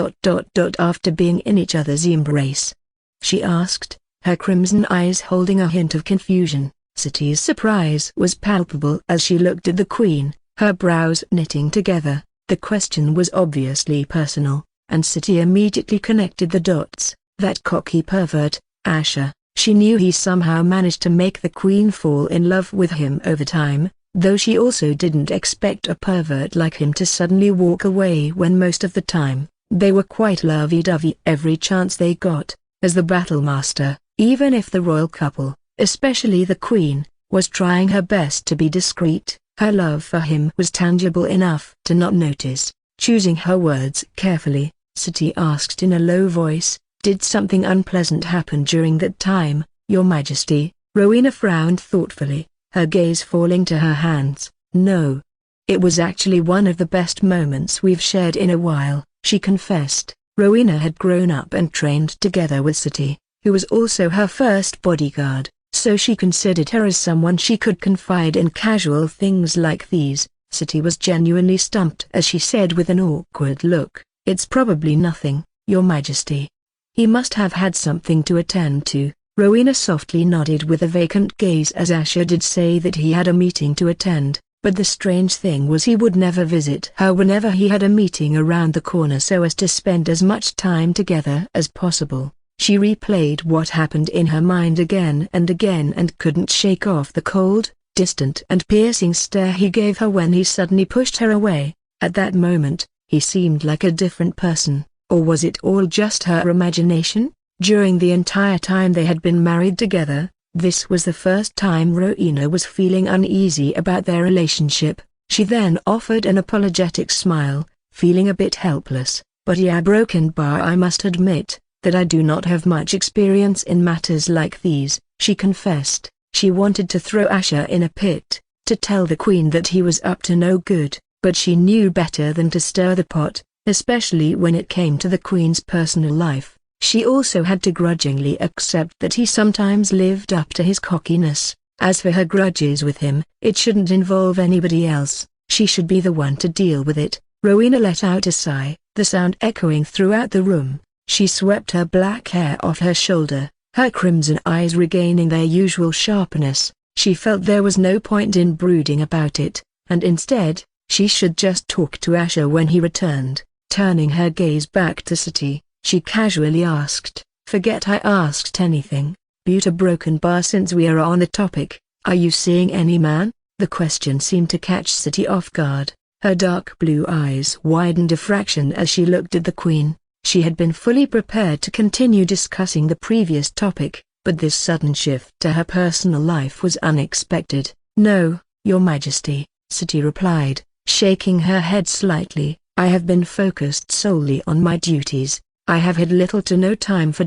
after being in each other's embrace? She asked, her crimson eyes holding a hint of confusion. Sati's surprise was palpable as she looked at the queen, her brows knitting together. The question was obviously personal, and Sati immediately connected the dots. That cocky pervert, Asher. She knew he somehow managed to make the queen fall in love with him over time, though she also didn't expect a pervert like him to suddenly walk away when most of the time, they were quite lovey-dovey every chance they got. As the battle master, even if the royal couple, especially the queen, was trying her best to be discreet, her love for him was tangible enough to not notice. Choosing her words carefully, Sati asked in a low voice, "Did something unpleasant happen during that time, Your Majesty?" Rowena frowned thoughtfully, her gaze falling to her hands. "No. It was actually one of the best moments we've shared in a while," she confessed. Rowena had grown up and trained together with Sati, who was also her first bodyguard, so she considered her as someone she could confide in casual things like these. Sati was genuinely stumped as she said with an awkward look, "It's probably nothing, Your Majesty." "He must have had something to attend to." Rowena softly nodded with a vacant gaze as Asher did say that he had a meeting to attend, but the strange thing was he would never visit her whenever he had a meeting around the corner so as to spend as much time together as possible. She replayed what happened in her mind again and couldn't shake off the cold, distant and piercing stare he gave her when he suddenly pushed her away. At that moment, he seemed like a different person, or was it all just her imagination? During the entire time they had been married together, this was the first time Rowena was feeling uneasy about their relationship. She then offered an apologetic smile, feeling a bit helpless. "But yeah, I must admit that I do not have much experience in matters like these," she confessed. She wanted to throw Asher in a pit, to tell the queen that he was up to no good, but she knew better than to stir the pot, especially when it came to the queen's personal life. She also had to grudgingly accept that he sometimes lived up to his cockiness. As for her grudges with him, it shouldn't involve anybody else. She should be the one to deal with it. Rowena let out a sigh, the sound echoing throughout the room. She swept her black hair off her shoulder, her crimson eyes regaining their usual sharpness. She felt there was no point in brooding about it, and instead, she should just talk to Asher when he returned. Turning her gaze back to Sati, she casually asked, "Forget I asked anything. Since we are on the topic, are you seeing any man?" The question seemed to catch Sati off guard. Her dark blue eyes widened a fraction as she looked at the queen. She had been fully prepared to continue discussing the previous topic, but this sudden shift to her personal life was unexpected. "No, Your Majesty," Sati replied, shaking her head slightly. "I have been focused solely on my duties. I have had little to no time for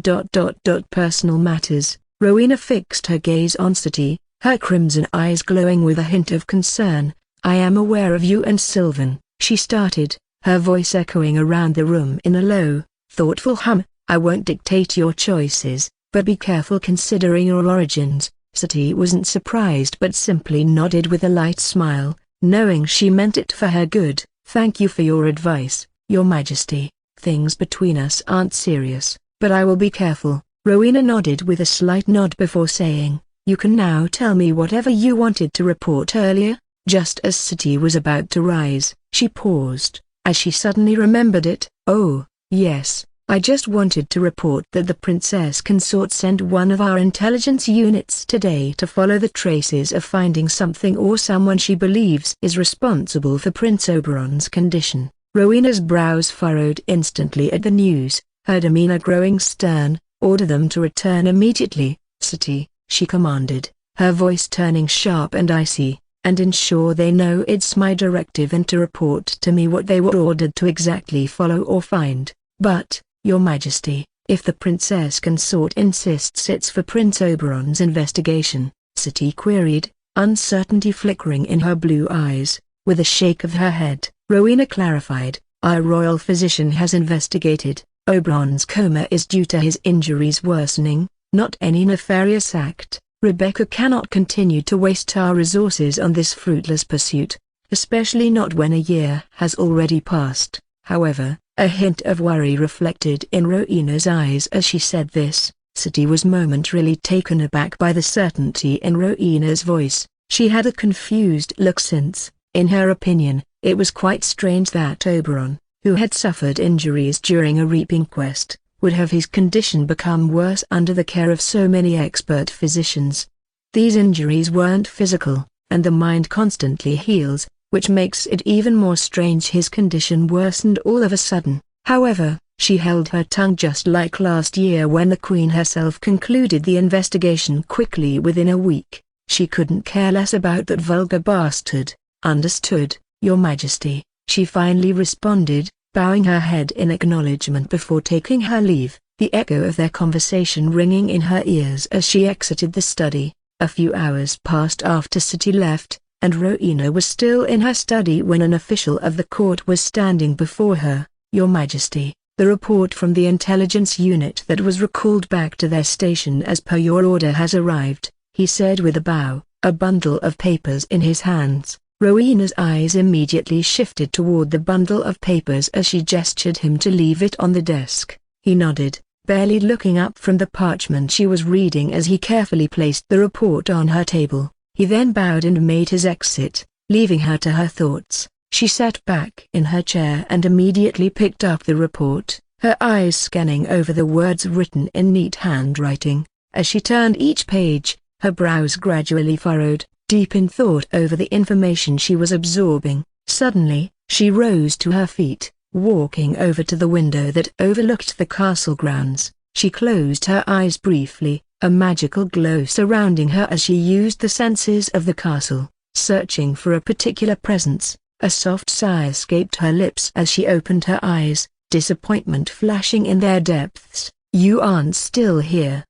personal matters." Rowena fixed her gaze on Sati, her crimson eyes glowing with a hint of concern. "I am aware of you and Sylvan," she started, her voice echoing around the room in a low, thoughtful hum. "I won't dictate your choices, but be careful considering your origins." Sati wasn't surprised but simply nodded with a light smile, knowing she meant it for her good. "Thank you for your advice, Your Majesty. Things between us aren't serious, but I will be careful." Rowena nodded with a slight nod before saying, "You can now tell me whatever you wanted to report earlier." Just as Sati was about to rise, she paused, as she suddenly remembered it. "Oh, yes, I just wanted to report that the princess consort sent one of our intelligence units today to follow the traces of finding something or someone she believes is responsible for Prince Oberon's condition." Rowena's brows furrowed instantly at the news, her demeanor growing stern. "Order them to return immediately, Sati," she commanded, her voice turning sharp and icy, "and ensure they know it's my directive and to report to me what they were ordered to exactly follow or find." "But, Your Majesty, if the princess consort insists it's for Prince Oberon's investigation," Sati queried, uncertainty flickering in her blue eyes. With a shake of her head, Rowena clarified, "Our royal physician has investigated. Oberon's coma is due to his injuries worsening, not any nefarious act. Rebecca cannot continue to waste our resources on this fruitless pursuit. especially not when a year has already passed. However, a hint of worry reflected in Rowena's eyes as she said this. Siti was momentarily taken aback by the certainty in Rowena's voice. She had a confused look since, in her opinion, it was quite strange that Oberon, who had suffered injuries during a reaping quest, would have his condition become worse under the care of so many expert physicians. These injuries weren't physical, and the mind constantly heals, which makes it even more strange his condition worsened all of a sudden. However, she held her tongue just like last year when the Queen herself concluded the investigation quickly within a week. She couldn't care less about that vulgar bastard. Understood, Your Majesty, she finally responded, bowing her head in acknowledgement before taking her leave, the echo of their conversation ringing in her ears as she exited the study. A few hours passed after Siti left, and Rowena was still in her study when an official of the court was standing before her. Your Majesty, the report from the intelligence unit that was recalled back to their station as per your order has arrived, he said with a bow, a bundle of papers in his hands. Rowena's eyes immediately shifted toward the bundle of papers as she gestured him to leave it on the desk. He nodded, barely looking up from the parchment she was reading as he carefully placed the report on her table. He then bowed and made his exit, leaving her to her thoughts. She sat back in her chair and immediately picked up the report, her eyes scanning over the words written in neat handwriting. As she turned each page, her brows gradually furrowed, deep in thought over the information she was absorbing. Suddenly, she rose to her feet, walking over to the window that overlooked the castle grounds. She closed her eyes briefly, a magical glow surrounding her as she used the senses of the castle, searching for a particular presence. A soft sigh escaped her lips as she opened her eyes, disappointment flashing in their depths. You aren't still here,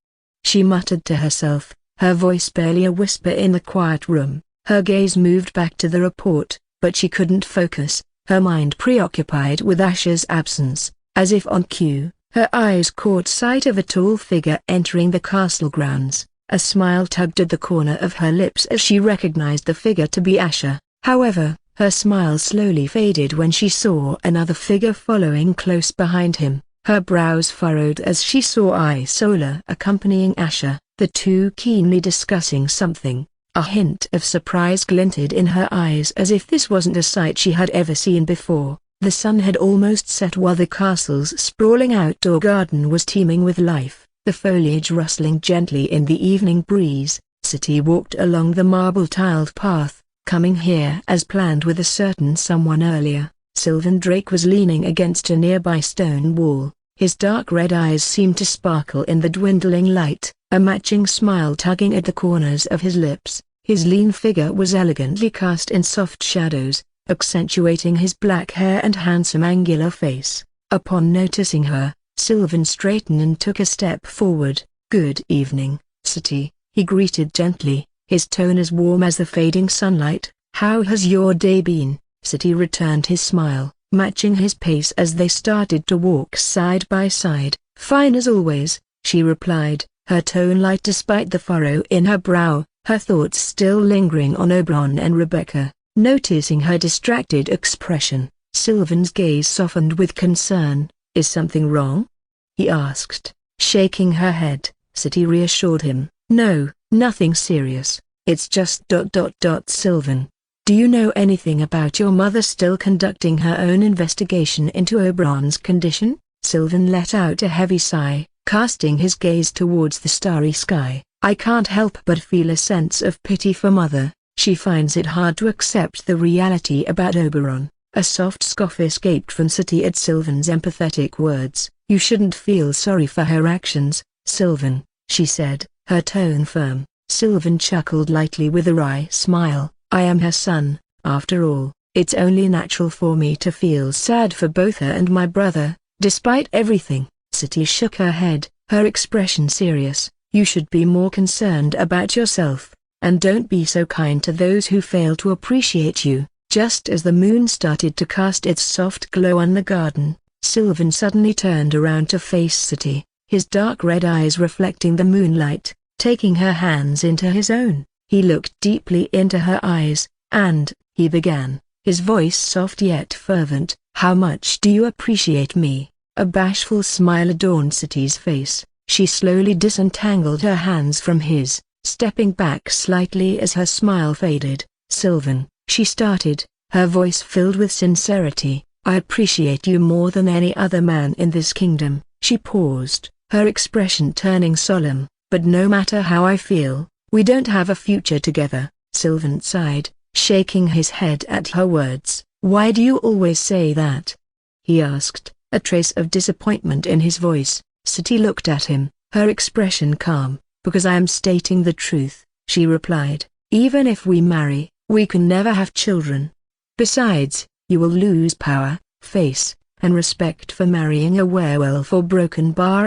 she muttered to herself, her voice barely a whisper in the quiet room. Her gaze moved back to the report, but she couldn't focus, her mind preoccupied with Asher's absence. As if on cue, her eyes caught sight of a tall figure entering the castle grounds. A smile tugged at the corner of her lips as she recognized the figure to be Asher. However, her smile slowly faded when she saw another figure following close behind him. Her brows furrowed as she saw Isola accompanying Asher, the two keenly discussing something. A hint of surprise glinted in her eyes as if this wasn't a sight she had ever seen before. The sun had almost set while the castle's sprawling outdoor garden was teeming with life, the foliage rustling gently in the evening breeze. Siti walked along the marble-tiled path, coming here as planned with a certain someone earlier. Sylvan Drake was leaning against a nearby stone wall. His dark red eyes seemed to sparkle in the dwindling light, a matching smile tugging at the corners of his lips. His lean figure was elegantly cast in soft shadows, accentuating his black hair and handsome angular face. Upon noticing her, Sylvan straightened and took a step forward. Good evening, Siti, he greeted gently, his tone as warm as the fading sunlight. How has your day been? Siti returned his smile, matching his pace as they started to walk side by side. Fine as always, she replied, her tone light despite the furrow in her brow, her thoughts still lingering on Oberon and Rebecca. Noticing her distracted expression, Sylvan's gaze softened with concern. Is something wrong? He asked, shaking her head. Siti reassured him. No, nothing serious, it's just ... Sylvan, do you know anything about your mother still conducting her own investigation into Oberon's condition? Sylvan let out a heavy sigh, casting his gaze towards the starry sky. I can't help but feel a sense of pity for Mother. She finds it hard to accept the reality about Oberon. A soft scoff escaped from Siti at Sylvan's empathetic words. You shouldn't feel sorry for her actions, Sylvan, she said, her tone firm. Sylvan chuckled lightly with a wry smile. I am her son, after all. It's only natural for me to feel sad for both her and my brother, despite everything. Siti shook her head, her expression serious. You should be more concerned about yourself, and don't be so kind to those who fail to appreciate you. Just as the moon started to cast its soft glow on the garden, Sylvan suddenly turned around to face Siti, his dark red eyes reflecting the moonlight. Taking her hands into his own, he looked deeply into her eyes, and, he began, his voice soft yet fervent. "How much do you appreciate me?" A bashful smile adorned Siti's face. She slowly disentangled her hands from his, stepping back slightly as her smile faded. "Sylvan," she started, her voice filled with sincerity, "I appreciate you more than any other man in this kingdom." She paused, her expression turning solemn. "But no matter how I feel, we don't have a future together." Sylvan sighed, shaking his head at her words. "Why do you always say that?" he asked, a trace of disappointment in his voice. Siti looked at him, her expression calm. "Because I am stating the truth," she replied. "Even if we marry, we can never have children. Besides, you will lose power, face, and respect for marrying a werewolf or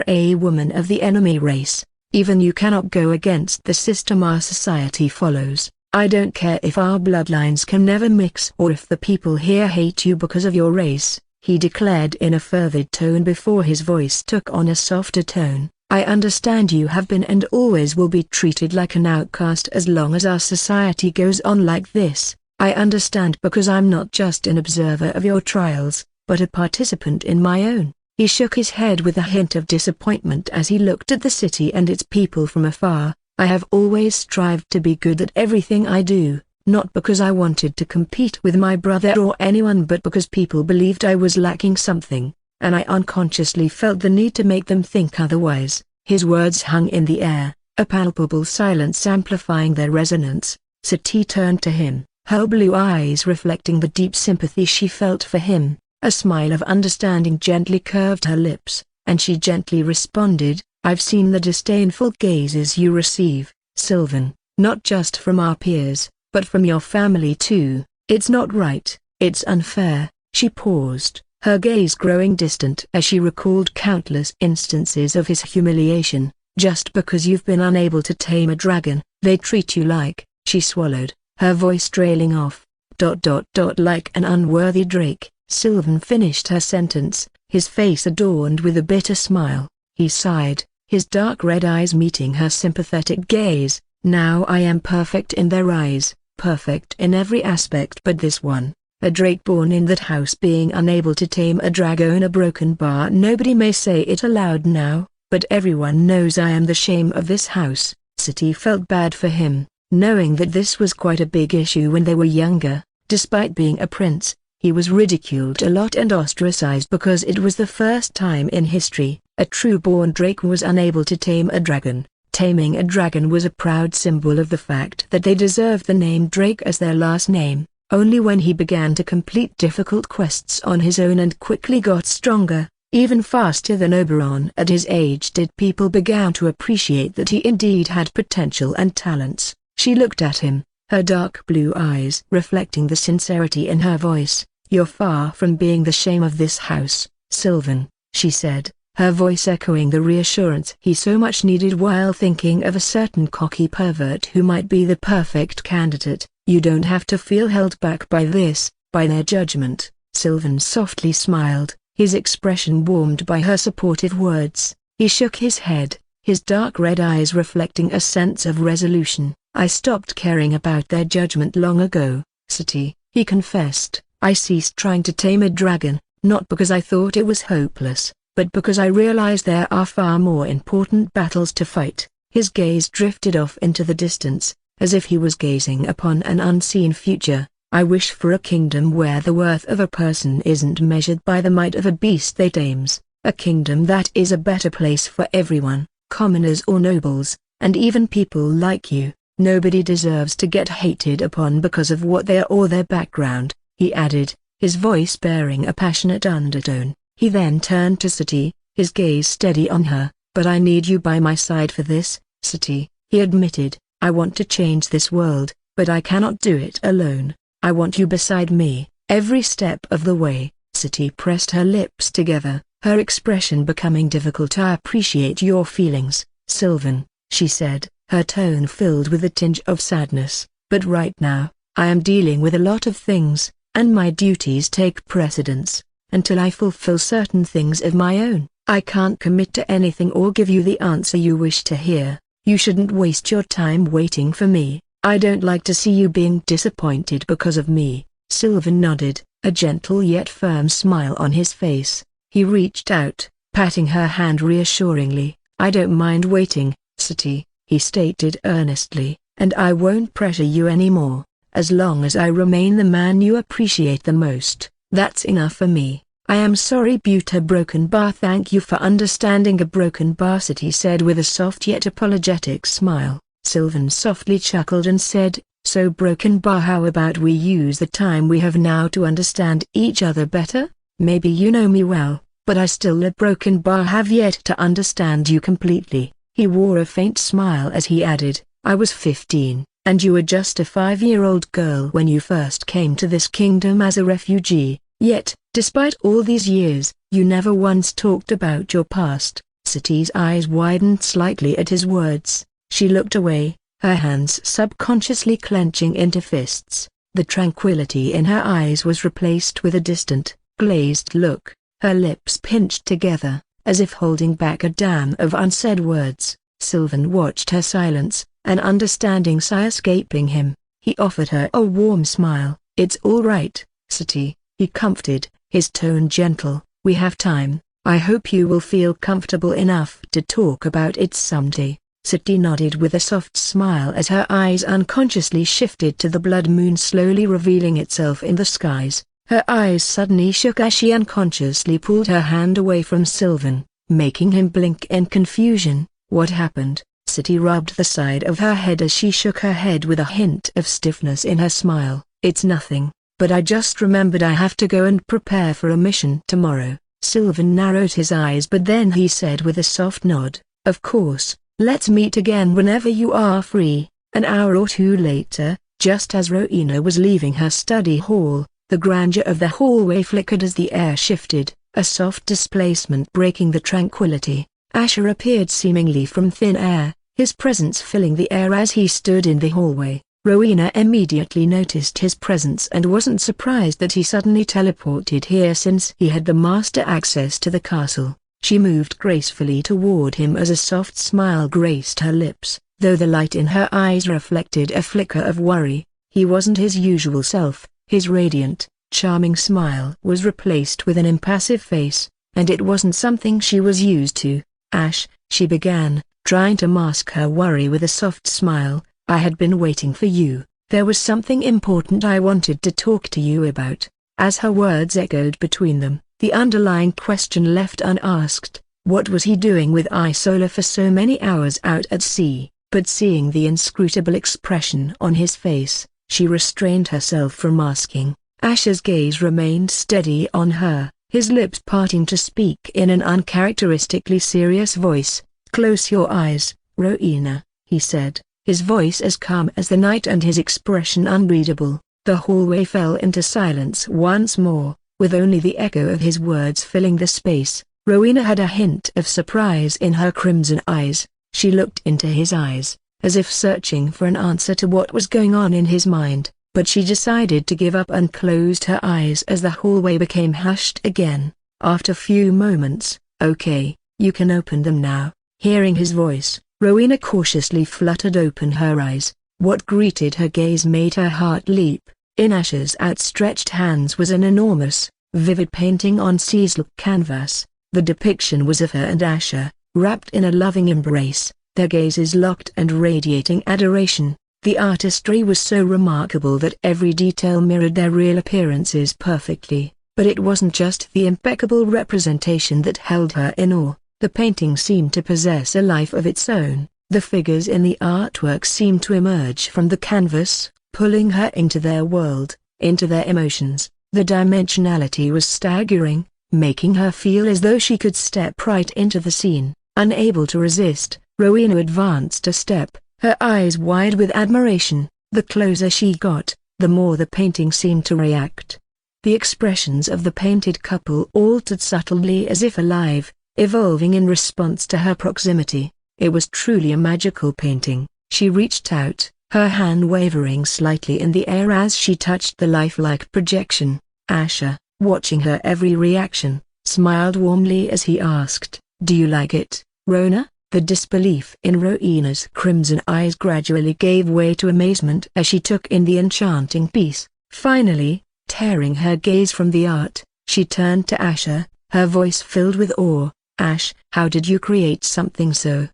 a woman of the enemy race. Even you cannot go against the system our society follows. I don't care if our bloodlines can never mix or if the people here hate you because of your race," he declared in a fervid tone before his voice took on a softer tone. "I understand you have been and always will be treated like an outcast as long as our society goes on like this. I understand because I'm not just an observer of your trials, but a participant in my own." He shook his head with a hint of disappointment as he looked at the city and its people from afar. "I have always strived to be good at everything I do, not because I wanted to compete with my brother or anyone but because people believed I was lacking something, and I unconsciously felt the need to make them think otherwise." His words hung in the air, a palpable silence amplifying their resonance. Siti turned to him, her blue eyes reflecting the deep sympathy she felt for him. A smile of understanding gently curved her lips, and she gently responded, "I've seen the disdainful gazes you receive, Sylvan, not just from our peers, but from your family too. It's not right, it's unfair." She paused, her gaze growing distant as she recalled countless instances of his humiliation. "Just because you've been unable to tame a dragon, they treat you like," she swallowed, her voice trailing off, "like an unworthy drake." Sylvan finished her sentence, his face adorned with a bitter smile. He sighed, his dark red eyes meeting her sympathetic gaze. "Now I am perfect in their eyes, perfect in every aspect but this one, a drake born in that house being unable to tame a dragon, a broken bar. Nobody may say it aloud now, but everyone knows I am the shame of this house." Siti felt bad for him, knowing that this was quite a big issue when they were younger. Despite being a prince, he was ridiculed a lot and ostracized because it was the first time in history a true-born drake was unable to tame a dragon. Taming a dragon was a proud symbol of the fact that they deserved the name Drake as their last name. Only when he began to complete difficult quests on his own and quickly got stronger, even faster than Oberon at his age, did people begin to appreciate that he indeed had potential and talents. She looked at him, her dark blue eyes reflecting the sincerity in her voice. "You're far from being the shame of this house, Sylvan," she said, her voice echoing the reassurance he so much needed while thinking of a certain cocky pervert who might be the perfect candidate. "You don't have to feel held back by their judgment." Sylvan softly smiled, his expression warmed by her supportive words. He shook his head, his dark red eyes reflecting a sense of resolution. "I stopped caring about their judgment long ago, Siti," he confessed. "I ceased trying to tame a dragon, not because I thought it was hopeless, but because I realized there are far more important battles to fight." His gaze drifted off into the distance, as if he was gazing upon an unseen future. "I wish for a kingdom where the worth of a person isn't measured by the might of a beast they tames, a kingdom that is a better place for everyone, commoners or nobles, and even people like you. Nobody deserves to get hated upon because of what they are or their background," he added, his voice bearing a passionate undertone. He then turned to Siti, his gaze steady on her. "But I need you by my side for this, Siti," he admitted. "I want to change this world, but I cannot do it alone. I want you beside me, every step of the way." Siti pressed her lips together, her expression becoming difficult. "I appreciate your feelings, Sylvan," she said, her tone filled with a tinge of sadness, "but right now, I am dealing with a lot of things, and my duties take precedence. Until I fulfill certain things of my own, I can't commit to anything or give you the answer you wish to hear. You shouldn't waste your time waiting for me. I don't like to see you being disappointed because of me." Sylvan nodded, a gentle yet firm smile on his face. He reached out, patting her hand reassuringly. "I don't mind waiting, Sati," he stated earnestly, "and I won't pressure you anymore. As long as I remain the man you appreciate the most, that's enough for me." "I am sorry Buta Broken Bar." "Thank you for understanding a broken bar," Sati said with a soft yet apologetic smile. Sylvan softly chuckled and said, "So Broken Bar, how about we use the time we have now to understand each other better? Maybe you know me well, but I still a Broken Bar have yet to understand you completely." He wore a faint smile as he added, "I was 15, and you were just a 5-year-old girl when you first came to this kingdom as a refugee. Yet, despite all these years, you never once talked about your past." Sati's eyes widened slightly at his words. She looked away, her hands subconsciously clenching into fists. The tranquility in her eyes was replaced with a distant, glazed look. Her lips pinched together, as if holding back a dam of unsaid words. Sylvan watched her silence, an understanding sigh escaping him. He offered her a warm smile. "It's all right, Sati," he comforted, his tone gentle. "We have time. I hope you will feel comfortable enough to talk about it someday." Sati nodded with a soft smile as her eyes unconsciously shifted to the blood moon slowly revealing itself in the skies. Her eyes suddenly shook as she unconsciously pulled her hand away from Sylvan, making him blink in confusion. "What happened?" Sati rubbed the side of her head as she shook her head with a hint of stiffness in her smile. "It's nothing, but I just remembered I have to go and prepare for a mission tomorrow." Sylvan narrowed his eyes, but then he said with a soft nod, "Of course, let's meet again whenever you are free." An hour or two later, just as Rowena was leaving her study hall, the grandeur of the hallway flickered as the air shifted, a soft displacement breaking the tranquility. Asher appeared seemingly from thin air, his presence filling the air as he stood in the hallway. Rowena immediately noticed his presence and wasn't surprised that he suddenly teleported here since he had the master access to the castle. She moved gracefully toward him as a soft smile graced her lips, though the light in her eyes reflected a flicker of worry. He wasn't his usual self. His radiant, charming smile was replaced with an impassive face, and it wasn't something she was used to. "Ash," she began, trying to mask her worry with a soft smile, "I had been waiting for you. There was something important I wanted to talk to you about." As her words echoed between them, the underlying question left unasked, what was he doing with Isola for so many hours out at sea? But seeing the inscrutable expression on his face, she restrained herself from asking. Asher's gaze remained steady on her, his lips parting to speak in an uncharacteristically serious voice. "Close your eyes, Rowena," he said, his voice as calm as the night and his expression unreadable. The hallway fell into silence once more, with only the echo of his words filling the space. Rowena had a hint of surprise in her crimson eyes. She looked into his eyes, as if searching for an answer to what was going on in his mind, but she decided to give up and closed her eyes as the hallway became hushed again. After few moments, "Okay, you can open them now." Hearing his voice, Rowena cautiously fluttered open her eyes. What greeted her gaze made her heart leap. In Asher's outstretched hands was an enormous, vivid painting on silk canvas. The depiction was of her and Asher, wrapped in a loving embrace, their gazes locked and radiating adoration. The artistry was so remarkable that every detail mirrored their real appearances perfectly, but it wasn't just the impeccable representation that held her in awe. The painting seemed to possess a life of its own. The figures in the artwork seemed to emerge from the canvas, pulling her into their world, into their emotions. The dimensionality was staggering, making her feel as though she could step right into the scene. Unable to resist, Rowena advanced a step, her eyes wide with admiration. The closer she got, the more the painting seemed to react. The expressions of the painted couple altered subtly as if alive, evolving in response to her proximity. It was truly a magical painting. She reached out, her hand wavering slightly in the air as she touched the lifelike projection. Asher, watching her every reaction, smiled warmly as he asked, "Do you like it, Rona?" The disbelief in Rowena's crimson eyes gradually gave way to amazement as she took in the enchanting piece. Finally, Tearing her gaze from the art, she turned to Asher, her voice filled with awe. Ash, how did you create something so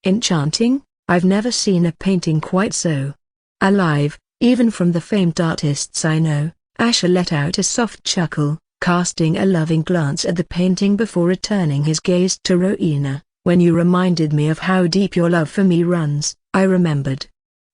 enchanting? I've never seen a painting quite so alive, even from the famed artists I know. Asher let out a soft chuckle, casting a loving glance at the painting before returning his gaze to Rowena. When you reminded me of how deep your love for me runs, I remembered.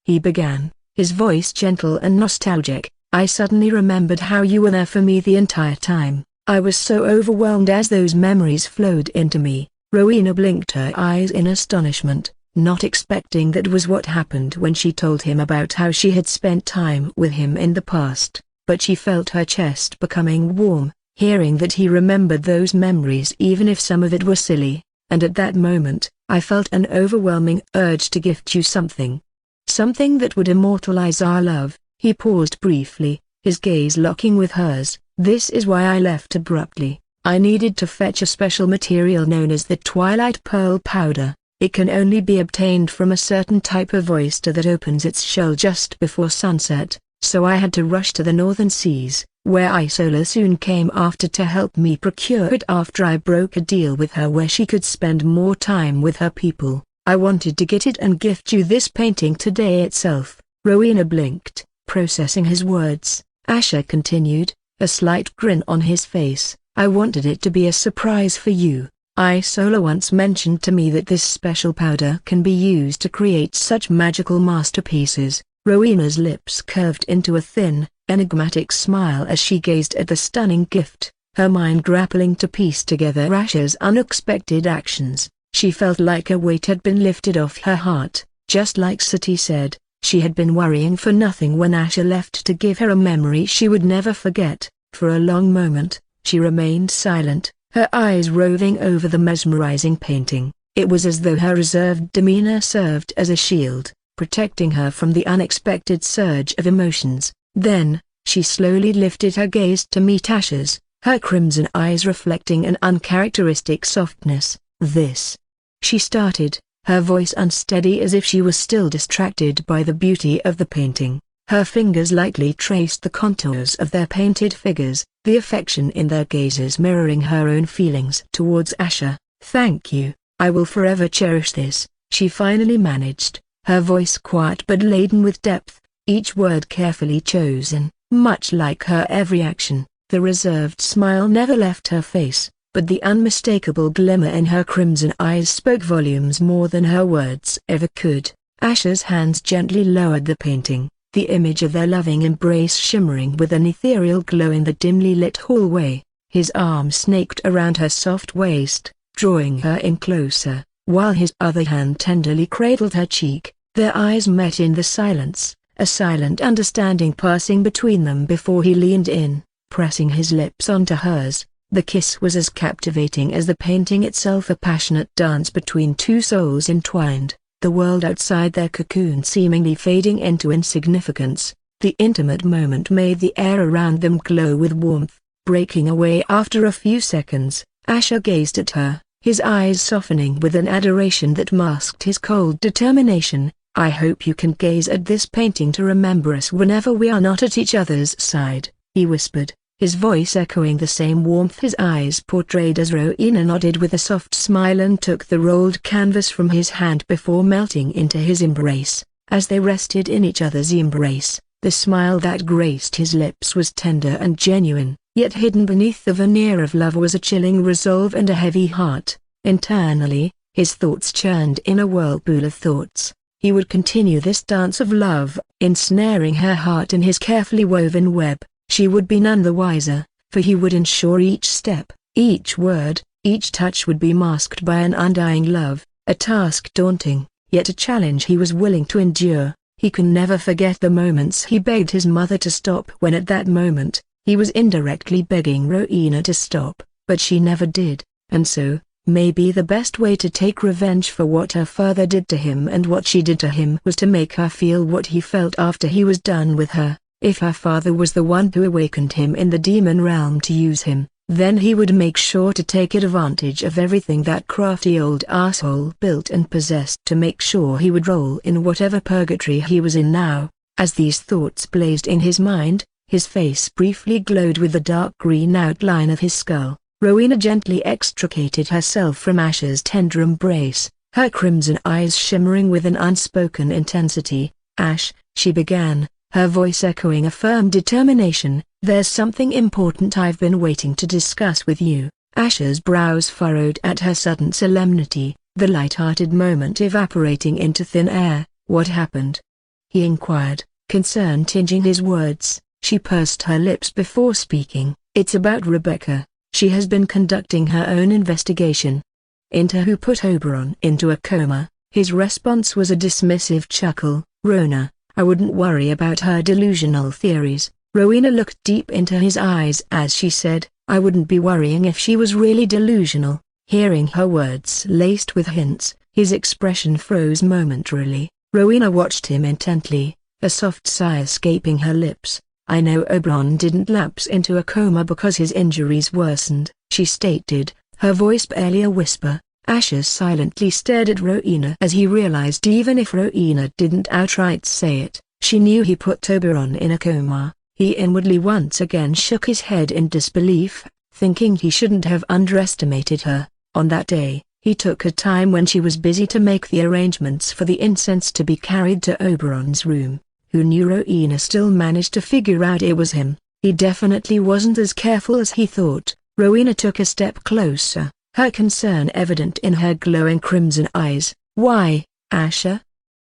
He began, his voice gentle and nostalgic. I suddenly remembered how you were there for me the entire time. I was so overwhelmed as those memories flowed into me. Rowena blinked her eyes in astonishment, not expecting that was what happened when she told him about how she had spent time with him in the past, but she felt her chest becoming warm, hearing that he remembered those memories even if some of it were silly, and at that moment, I felt an overwhelming urge to gift you something. Something that would immortalize our love. He paused briefly, his gaze locking with hers. This is why I left abruptly. I needed to fetch a special material known as the Twilight Pearl Powder. It can only be obtained from a certain type of oyster that opens its shell just before sunset, so I had to rush to the northern seas, where Isola soon came after to help me procure it after I broke a deal with her where she could spend more time with her people. I wanted to get it and gift you this painting today itself. Rowena blinked, processing his words. Asher continued, a slight grin on his face. I wanted it to be a surprise for you. Isola once mentioned to me that this special powder can be used to create such magical masterpieces. Rowena's lips curved into a thin, enigmatic smile as she gazed at the stunning gift, her mind grappling to piece together Asher's unexpected actions. She felt like a weight had been lifted off her heart. Just like Sati said, she had been worrying for nothing when Asher left to give her a memory she would never forget. For a long moment, she remained silent, her eyes roving over the mesmerizing painting. It was as though her reserved demeanor served as a shield, protecting her from the unexpected surge of emotions. Then, she slowly lifted her gaze to meet Asher's, her crimson eyes reflecting an uncharacteristic softness. This. She started, her voice unsteady as if she was still distracted by the beauty of the painting. Her fingers lightly traced the contours of their painted figures, the affection in their gazes mirroring her own feelings towards Asher. Thank you, I will forever cherish this, she finally managed, her voice quiet but laden with depth, each word carefully chosen. Much like her every action, the reserved smile never left her face, but the unmistakable glimmer in her crimson eyes spoke volumes more than her words ever could. Asher's hands gently lowered the painting, the image of their loving embrace shimmering with an ethereal glow in the dimly lit hallway. His arm snaked around her soft waist, drawing her in closer, while his other hand tenderly cradled her cheek. Their eyes met in the silence, a silent understanding passing between them before he leaned in, pressing his lips onto hers. The kiss was as captivating as the painting itself, a passionate dance between two souls entwined, the world outside their cocoon seemingly fading into insignificance. The intimate moment made the air around them glow with warmth, breaking away after a few seconds. Asher gazed at her, his eyes softening with an adoration that masked his cold determination. I hope you can gaze at this painting to remember us whenever we are not at each other's side, he whispered, his voice echoing the same warmth his eyes portrayed as Rowena nodded with a soft smile and took the rolled canvas from his hand before melting into his embrace. As they rested in each other's embrace, the smile that graced his lips was tender and genuine, yet hidden beneath the veneer of love was a chilling resolve and a heavy heart. Internally, his thoughts churned in a whirlpool of thoughts. He would continue this dance of love, ensnaring her heart in his carefully woven web. She would be none the wiser, for he would ensure each step, each word, each touch would be masked by an undying love, a task daunting, yet a challenge he was willing to endure. He can never forget the moments he begged his mother to stop when at that moment, he was indirectly begging Rowena to stop, but she never did, and so, maybe the best way to take revenge for what her father did to him and what she did to him was to make her feel what he felt after he was done with her. If her father was the one who awakened him in the demon realm to use him, then he would make sure to take advantage of everything that crafty old asshole built and possessed to make sure he would roll in whatever purgatory he was in now. As these thoughts blazed in his mind, His face briefly glowed with the dark green outline of his skull. Rowena gently extricated herself from Ash's tender embrace, her crimson eyes shimmering with an unspoken intensity. "Ash," she began, her voice echoing a firm determination, "there's something important I've been waiting to discuss with you." Ash's brows furrowed at her sudden solemnity, the light-hearted moment evaporating into thin air. "What happened?" he inquired, concern tinging his words. She pursed her lips before speaking. "It's about Rebecca. She has been conducting her own investigation into who put Oberon into a coma." His response was a dismissive chuckle. "Rona, I wouldn't worry about her delusional theories." Rowena looked deep into his eyes as she said, "I wouldn't be worrying if she was really delusional." Hearing her words laced with hints, his expression froze momentarily. Rowena watched him intently, a soft sigh escaping her lips. "I know Oberon didn't lapse into a coma because his injuries worsened," she stated, her voice barely a whisper. Asher silently stared at Rowena as he realized even if Rowena didn't outright say it, she knew he put Oberon in a coma. He inwardly once again shook his head in disbelief, thinking he shouldn't have underestimated her. On that day, he took a time when she was busy to make the arrangements for the incense to be carried to Oberon's room. Who knew Rowena still managed to figure out it was him. He definitely wasn't as careful as he thought. Rowena took a step closer, her concern evident in her glowing crimson eyes. "Why, Asher?"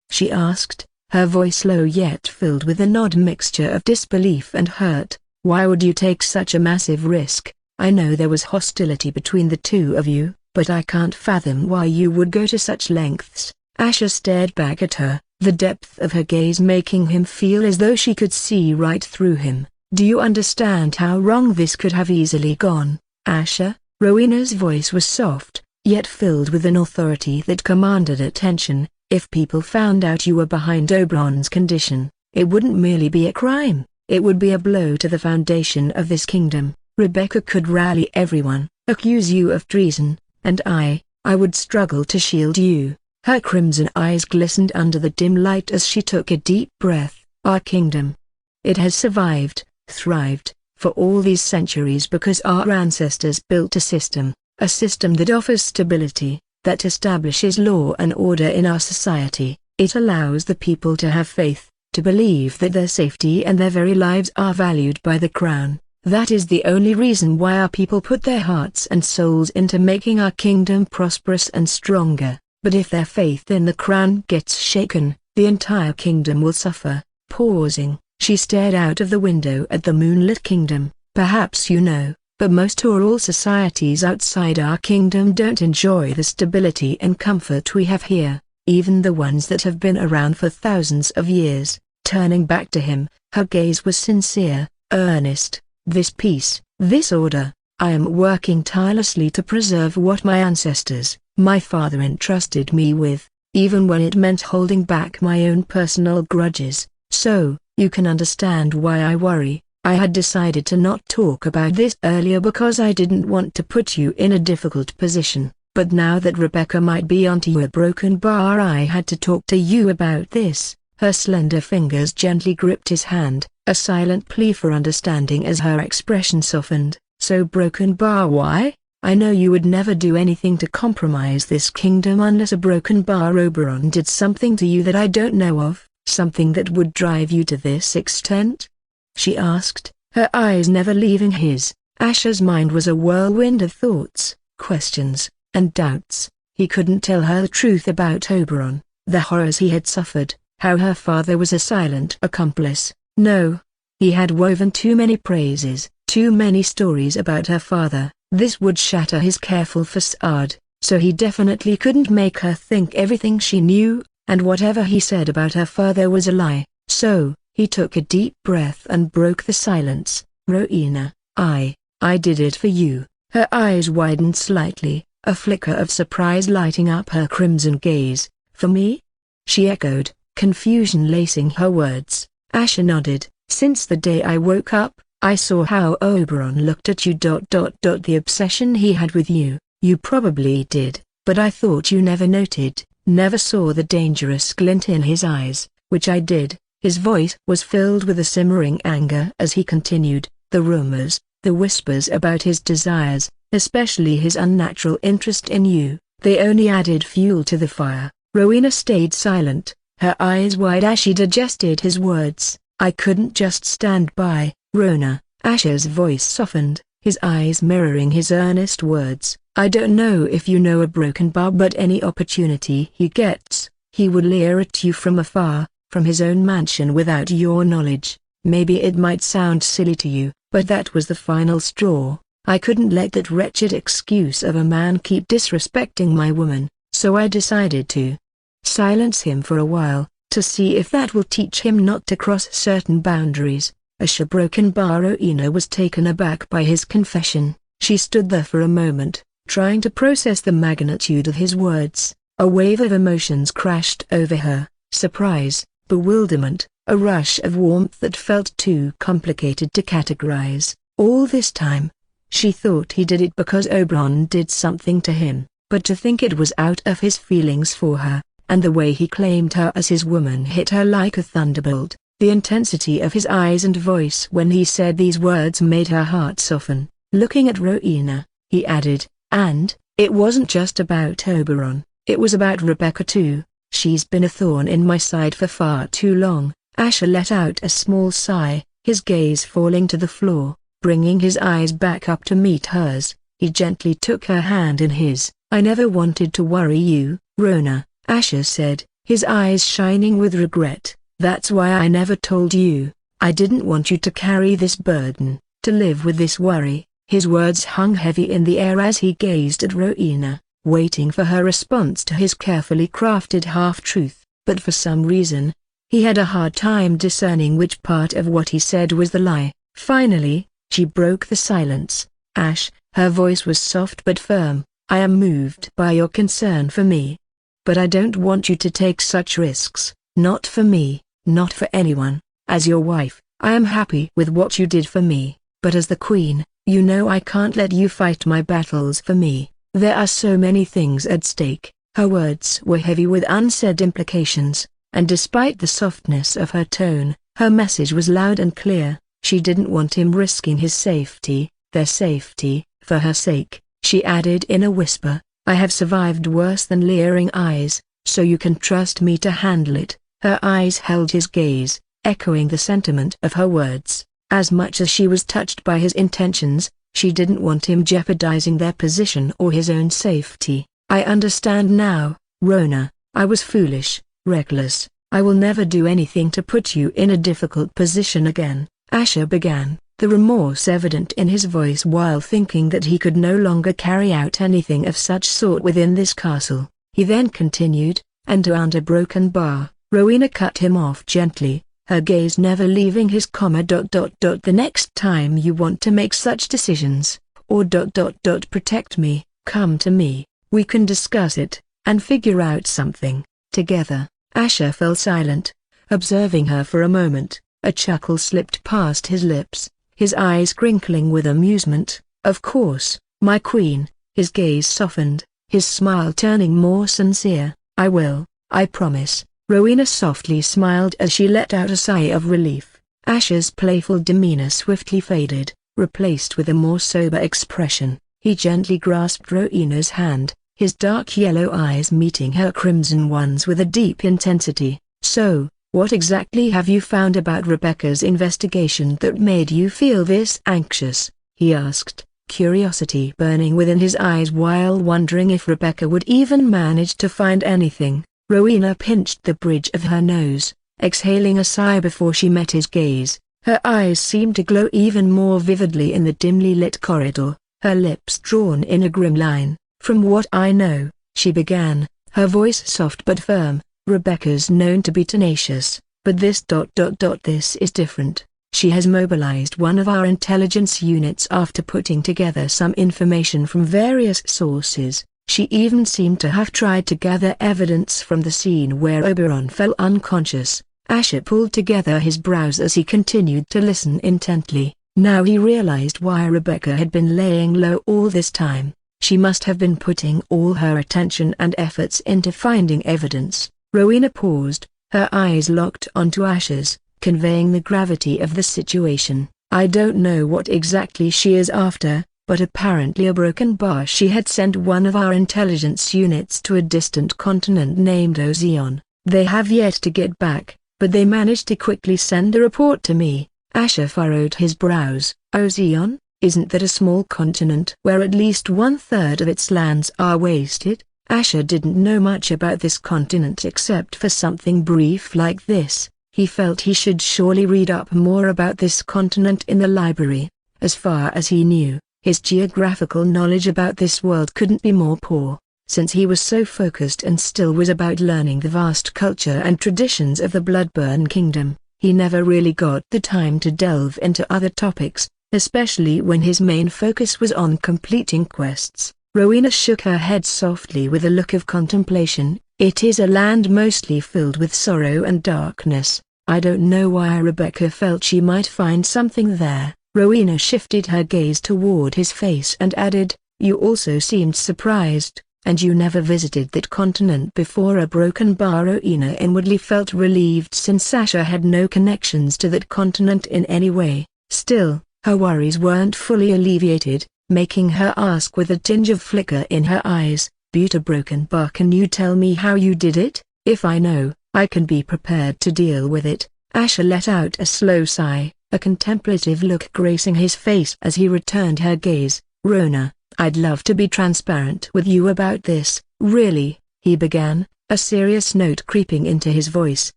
she asked, her voice low yet filled with an odd mixture of disbelief and hurt. "Why would you take such a massive risk? I know there was hostility between the two of you, but I can't fathom why you would go to such lengths." Asher stared back at her, the depth of her gaze making him feel as though she could see right through him. "Do you understand how wrong this could have easily gone, Asher?" Rowena's voice was soft, yet filled with an authority that commanded attention. "If people found out you were behind Oberon's condition, it wouldn't merely be a crime, it would be a blow to the foundation of this kingdom. Rebecca could rally everyone, accuse you of treason, and I would struggle to shield you." Her crimson eyes glistened under the dim light as she took a deep breath. "Our kingdom. It has survived, thrived, for all these centuries because our ancestors built a system that offers stability, that establishes law and order in our society. It allows the people to have faith, to believe that their safety and their very lives are valued by the crown. That is the only reason why our people put their hearts and souls into making our kingdom prosperous and stronger. But if their faith in the crown gets shaken, the entire kingdom will suffer." Pausing, she stared out of the window at the moonlit kingdom. "Perhaps you know, but most or all societies outside our kingdom don't enjoy the stability and comfort we have here, even the ones that have been around for thousands of years." Turning back to him, her gaze was sincere, earnest. "This peace, this order, I am working tirelessly to preserve what my ancestors, my father entrusted me with, even when it meant holding back my own personal grudges. So, you can understand why I worry. I had decided to not talk about this earlier because I didn't want to put you in a difficult position, but now that Rebecca might be onto your broken bar I had to talk to you about this." Her slender fingers gently gripped his hand, a silent plea for understanding as her expression softened. "So broken bar why? I know you would never do anything to compromise this kingdom unless a broken bar Oberon did something to you that I don't know of, something that would drive you to this extent?" she asked, her eyes never leaving his. Asher's mind was a whirlwind of thoughts, questions, and doubts. He couldn't tell her the truth about Oberon, the horrors he had suffered, how her father was a silent accomplice. No. He had woven too many praises, too many stories about her father. This would shatter his careful facade, so he definitely couldn't make her think everything she knew, and whatever he said about her father was a lie. So, he took a deep breath and broke the silence. "Rowena, I did it for you." Her eyes widened slightly, a flicker of surprise lighting up her crimson gaze. "For me?" she echoed, confusion lacing her words. Asher nodded. "Since the day I woke up, I saw how Oberon looked at you. The obsession he had with you, you probably did, but I thought you never noted, never saw the dangerous glint in his eyes, which I did. His voice was filled with a simmering anger as he continued, "The rumors, the whispers about his desires, especially his unnatural interest in you, they only added fuel to the fire." Rowena stayed silent, her eyes wide as she digested his words. "I couldn't just stand by, Rona." Asher's voice softened, his eyes mirroring his earnest words. "I don't know if you know a broken bar, but any opportunity he gets, he would leer at you from afar, from his own mansion without your knowledge. Maybe it might sound silly to you, but that was the final straw. I couldn't let that wretched excuse of a man keep disrespecting my woman, so I decided to silence him for a while, to see if that will teach him not to cross certain boundaries." Asher broken bar. Rowena was taken aback by his confession. She stood there for a moment, trying to process the magnitude of his words. A wave of emotions crashed over her: surprise, bewilderment, a rush of warmth that felt too complicated to categorize. All this time, she thought he did it because Oberon did something to him, but to think it was out of his feelings for her, and the way he claimed her as his woman hit her like a thunderbolt. The intensity of his eyes and voice when he said these words made her heart soften. Looking at Rowena, he added, "And, it wasn't just about Oberon, it was about Rebecca too. She's been a thorn in my side for far too long." Asher let out a small sigh, his gaze falling to the floor. Bringing his eyes back up to meet hers, he gently took her hand in his. "I never wanted to worry you, Rona," Asher said, his eyes shining with regret. "That's why I never told you. I didn't want you to carry this burden, to live with this worry." His words hung heavy in the air as he gazed at Rowena, waiting for her response to his carefully crafted half-truth, but for some reason, he had a hard time discerning which part of what he said was the lie. Finally, she broke the silence. "Ash," her voice was soft but firm, "I am moved by your concern for me. But I don't want you to take such risks, not for me, not for anyone. As your wife, I am happy with what you did for me, but as the queen, you know I can't let you fight my battles for me. There are so many things at stake." Her words were heavy with unsaid implications, and despite the softness of her tone, her message was loud and clear. She didn't want him risking his safety, their safety, for her sake. She added in a whisper, "I have survived worse than leering eyes, so you can trust me to handle it." Her eyes held his gaze, echoing the sentiment of her words. As much as she was touched by his intentions, she didn't want him jeopardizing their position or his own safety. "I understand now, Rona. I was foolish, reckless. I will never do anything to put you in a difficult position again." Asher began, the remorse evident in his voice while thinking that he could no longer carry out anything of such sort within this castle. He then continued, "And to a broken bar." Rowena cut him off gently, her gaze never leaving his. "The next time you want to make such decisions, or protect me, come to me. We can discuss it, and figure out something, together." Asher fell silent, observing her for a moment. A chuckle slipped past his lips, his eyes crinkling with amusement. "Of course, my queen." His gaze softened, his smile turning more sincere. "I will, I promise." Rowena softly smiled as she let out a sigh of relief. Asher's playful demeanor swiftly faded, replaced with a more sober expression. He gently grasped Rowena's hand, his dark yellow eyes meeting her crimson ones with a deep intensity. "So, what exactly have you found about Rebecca's investigation that made you feel this anxious?" he asked, curiosity burning within his eyes while wondering if Rebecca would even manage to find anything. Rowena pinched the bridge of her nose, exhaling a sigh before she met his gaze. Her eyes seemed to glow even more vividly in the dimly lit corridor, her lips drawn in a grim line. "From what I know," she began, her voice soft but firm, "Rebecca's known to be tenacious, but this is different. She has mobilized one of our intelligence units after putting together some information from various sources. She even seemed to have tried to gather evidence from the scene where Oberon fell unconscious." Asher pulled together his brows as he continued to listen intently. Now he realized why Rebecca had been laying low all this time. She must have been putting all her attention and efforts into finding evidence. Rowena paused, Her eyes locked onto Asher's, conveying the gravity of the situation. "I don't know what exactly she is after, but apparently a broken bar. She had sent one of our intelligence units to a distant continent named Ozeon. They have yet to get back, but they managed to quickly send a report to me." Asher furrowed his brows. "Ozeon? Isn't that a small continent where at least 1/3 of its lands are wasted?" Asher didn't know much about this continent except for something brief like this. He felt he should surely read up more about this continent in the library. As far as he knew, his geographical knowledge about this world couldn't be more poor, since he was so focused and still was about learning the vast culture and traditions of the Bloodburn Kingdom. He never really got the time to delve into other topics, especially when his main focus was on completing quests. Rowena shook her head softly with a look of contemplation. "It is a land mostly filled with sorrow and darkness. I don't know why Rebecca felt she might find something there." Rowena shifted her gaze toward his face and added, "You also seemed surprised, and you never visited that continent before." A broken bar. Rowena inwardly felt relieved since Asher had no connections to that continent in any way. Still, her worries weren't fully alleviated, making her ask with a tinge of flicker in her eyes, "Buta broken bar, can you tell me how you did it? If I know, I can be prepared to deal with it." Asher let out a slow sigh, a contemplative look gracing his face as he returned her gaze. "Rona, I'd love to be transparent with you about this, really," he began, a serious note creeping into his voice,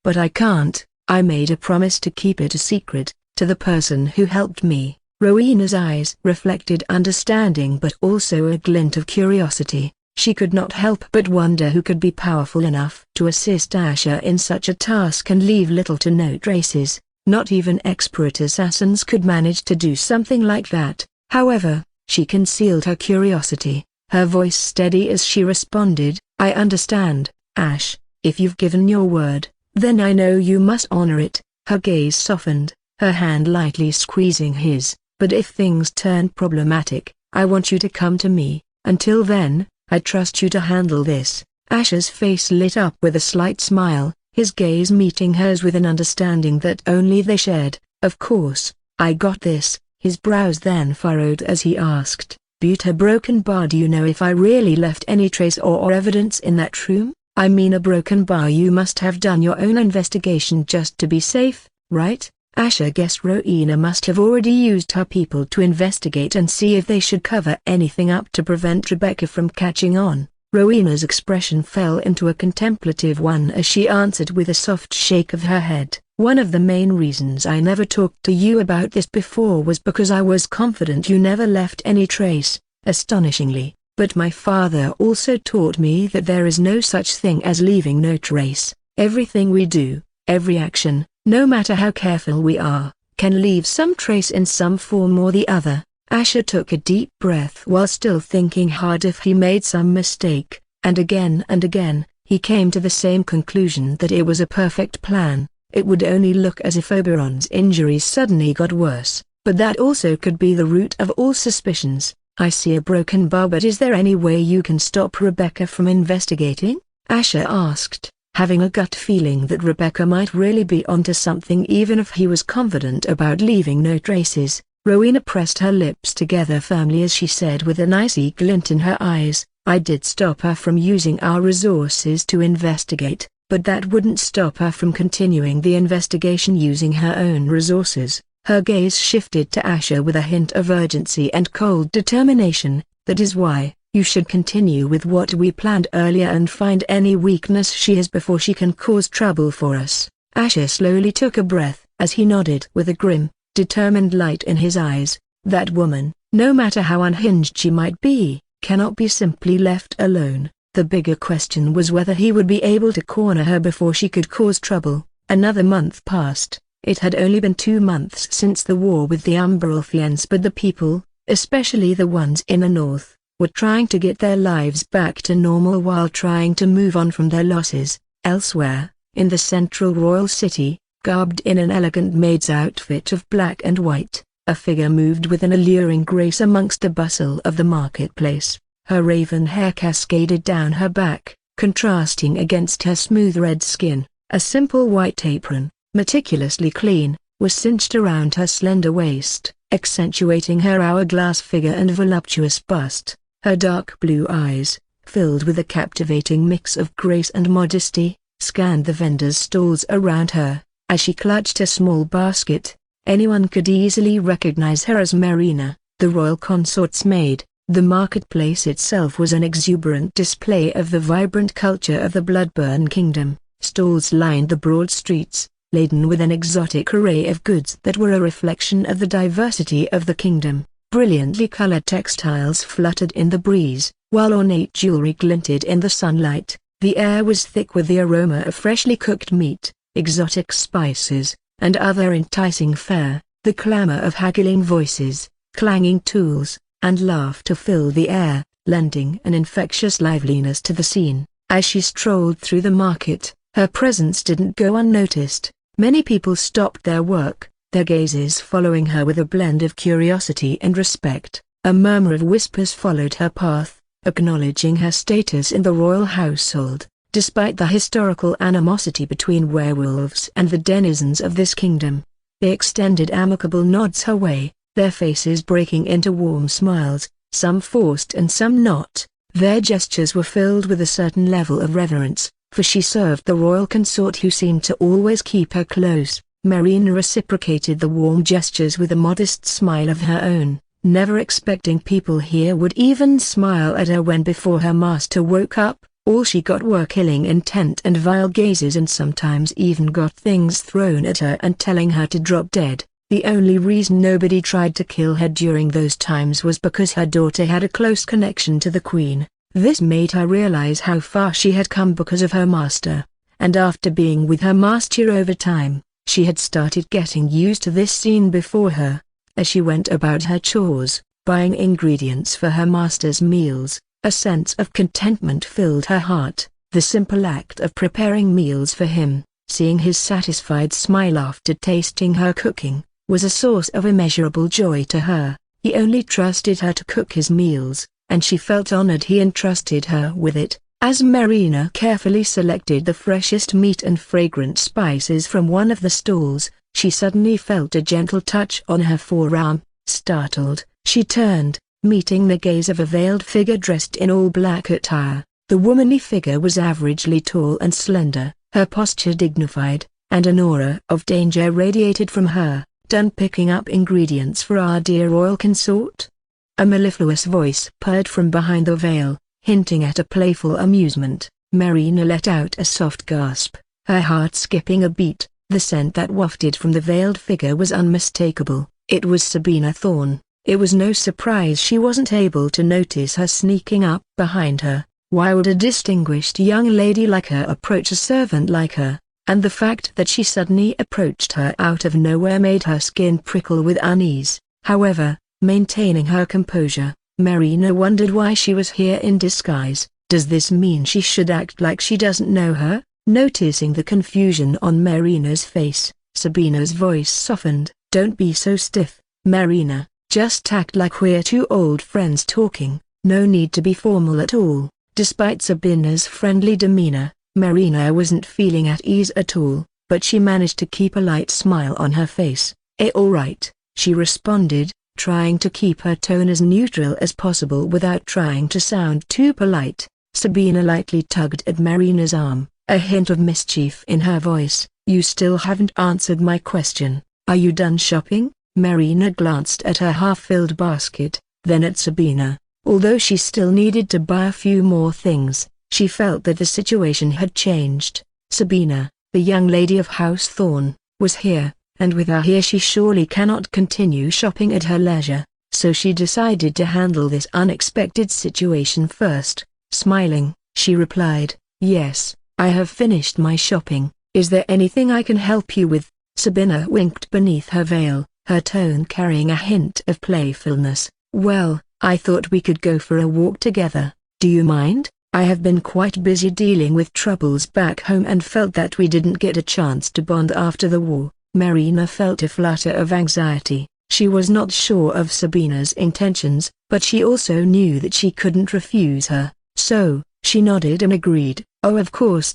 "but I can't. I made a promise to keep it a secret, to the person who helped me." Rowena's eyes reflected understanding but also a glint of curiosity. She could not help but wonder who could be powerful enough to assist Asher in such a task and leave little to no traces. Not even expert assassins could manage to do something like that. However, she concealed her curiosity, her voice steady as she responded, "I understand, Ash. If you've given your word, then I know you must honor it." Her gaze softened, her hand lightly squeezing his. "But if things turn problematic, I want you to come to me. Until then, I trust you to handle this." Asher's face lit up with a slight smile, his gaze meeting hers with an understanding that only they shared. "Of course, I got this." His brows then furrowed as he asked, "Buta broken bar, do you know if I really left any trace or evidence in that room? I mean a broken bar, you must have done your own investigation just to be safe, right?" Asher guessed Rowena must have already used her people to investigate and see if they should cover anything up to prevent Rebecca from catching on. Rowena's expression fell into a contemplative one as she answered with a soft shake of her head. "One of the main reasons I never talked to you about this before was because I was confident you never left any trace, astonishingly, but my father also taught me that there is no such thing as leaving no trace. Everything we do, every action, no matter how careful we are, can leave some trace in some form or the other." Asher took a deep breath while still thinking hard if he made some mistake, and again, he came to the same conclusion that it was a perfect plan. It would only look as if Oberon's injuries suddenly got worse, but that also could be the root of all suspicions. "I see a broken bar, but is there any way you can stop Rebecca from investigating?" Asher asked, having a gut feeling that Rebecca might really be onto something even if he was confident about leaving no traces. Rowena pressed her lips together firmly as she said with an icy glint in her eyes, "I did stop her from using our resources to investigate, but that wouldn't stop her from continuing the investigation using her own resources." Her gaze shifted to Asher with a hint of urgency and cold determination. "That is why, you should continue with what we planned earlier and find any weakness she has before she can cause trouble for us." Asher slowly took a breath as he nodded with a grim, determined light in his eyes. That woman, no matter how unhinged she might be, cannot be simply left alone. The bigger question was whether he would be able to corner her before she could cause trouble. Another month passed. It had only been 2 months since the war with the Umberalfians, but the people, especially the ones in the north, were trying to get their lives back to normal while trying to move on from their losses. Elsewhere, in the central royal city, garbed in an elegant maid's outfit of black and white, a figure moved with an alluring grace amongst the bustle of the marketplace. Her raven hair cascaded down her back, contrasting against her smooth red skin. A simple white apron, meticulously clean, was cinched around her slender waist, accentuating her hourglass figure and voluptuous bust. Her dark blue eyes, filled with a captivating mix of grace and modesty, scanned the vendors' stalls around her. As she clutched a small basket, anyone could easily recognize her as Marina, the royal consort's maid. The marketplace itself was an exuberant display of the vibrant culture of the Bloodburn Kingdom. Stalls lined the broad streets, laden with an exotic array of goods that were a reflection of the diversity of the kingdom. Brilliantly colored textiles fluttered in the breeze, while ornate jewelry glinted in the sunlight. The air was thick with the aroma of freshly cooked meat, exotic spices, and other enticing fare. The clamor of haggling voices, clanging tools, and laughter filled the air, lending an infectious liveliness to the scene. As she strolled through the market, her presence didn't go unnoticed. Many people stopped their work, their gazes following her with a blend of curiosity and respect. A murmur of whispers followed her path, acknowledging her status in the royal household. Despite the historical animosity between werewolves and the denizens of this kingdom, they extended amicable nods her way, their faces breaking into warm smiles, some forced and some not. Their gestures were filled with a certain level of reverence, for she served the royal consort who seemed to always keep her close. Marina reciprocated the warm gestures with a modest smile of her own, never expecting people here would even smile at her when before her master woke up. All she got were killing intent and vile gazes, and sometimes even got things thrown at her and telling her to drop dead. The only reason nobody tried to kill her during those times was because her daughter had a close connection to the queen. This made her realize how far she had come because of her master, and after being with her master over time, she had started getting used to this scene before her. As she went about her chores, buying ingredients for her master's meals, a sense of contentment filled her heart. The simple act of preparing meals for him, seeing his satisfied smile after tasting her cooking, was a source of immeasurable joy to her. He only trusted her to cook his meals, and she felt honored he entrusted her with it. As Marina carefully selected the freshest meat and fragrant spices from one of the stalls, she suddenly felt a gentle touch on her forearm. Startled, she turned, meeting the gaze of a veiled figure dressed in all black attire. The womanly figure was averagely tall and slender, her posture dignified, and an aura of danger radiated from her. "Done picking up ingredients for our dear royal consort?" A mellifluous voice purred from behind the veil, hinting at a playful amusement. Marina let out a soft gasp, her heart skipping a beat. The scent that wafted from the veiled figure was unmistakable. It was Sabina Thorne. It was no surprise she wasn't able to notice her sneaking up behind her. Why would a distinguished young lady like her approach a servant like her? And the fact that she suddenly approached her out of nowhere made her skin prickle with unease. However, maintaining her composure, Marina wondered why she was here in disguise. Does this mean she should act like she doesn't know her? Noticing the confusion on Marina's face, Sabina's voice softened. "Don't be so stiff, Marina, just act like we're two old friends talking, no need to be formal at all." Despite Sabina's friendly demeanor, Marina wasn't feeling at ease at all, but she managed to keep a light smile on her face. All right," she responded, trying to keep her tone as neutral as possible without trying to sound too polite. Sabina lightly tugged at Marina's arm, a hint of mischief in her voice. "You still haven't answered my question. Are you done shopping?" Marina glanced at her half-filled basket, then at Sabina. Although she still needed to buy a few more things, she felt that the situation had changed. Sabina, the young lady of House Thorne, was here, and with her here she surely cannot continue shopping at her leisure, so she decided to handle this unexpected situation first. Smiling, she replied, "Yes, I have finished my shopping. Is there anything I can help you with?" Sabina winked beneath her veil, her tone carrying a hint of playfulness. "Well, I thought we could go for a walk together. Do you mind? I have been quite busy dealing with troubles back home and felt that we didn't get a chance to bond after the war." Marina felt a flutter of anxiety. She was not sure of Sabina's intentions, but she also knew that she couldn't refuse her. So, she nodded and agreed. "Oh, of course.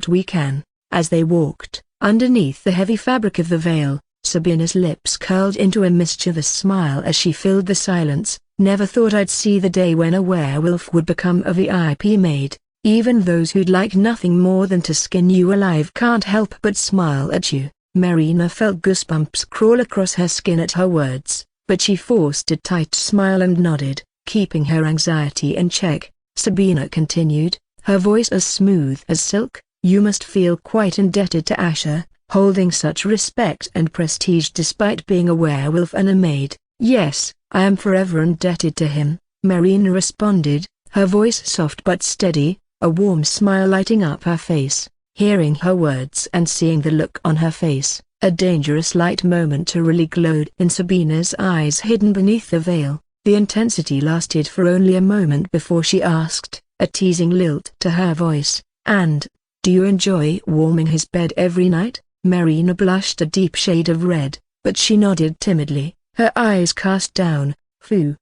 We can." As they walked, underneath the heavy fabric of the veil, Sabina's lips curled into a mischievous smile as she filled the silence. Never thought I'd see the day when a werewolf would become a VIP maid. Even those who'd like nothing more than to skin you alive can't help but smile at you. Marina felt goosebumps crawl across her skin at her words, but she forced a tight smile and nodded, keeping her anxiety in check. Sabina continued, her voice as smooth as silk, you must feel quite indebted to Asher, holding such respect and prestige despite being a werewolf and a maid. Yes, I am forever indebted to him, Marina responded, her voice soft but steady, a warm smile lighting up her face. Hearing her words and seeing the look on her face, a dangerous light momentarily glowed in Sabina's eyes hidden beneath the veil. The intensity lasted for only a moment before she asked, a teasing lilt to her voice, and, do you enjoy warming his bed every night? Marina blushed a deep shade of red, but she nodded timidly, her eyes cast down. Phew,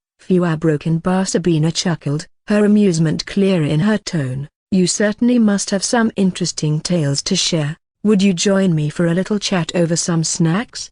broken bar. Sabina chuckled, her amusement clear in her tone. You certainly must have some interesting tales to share. Would you join me for a little chat over some snacks?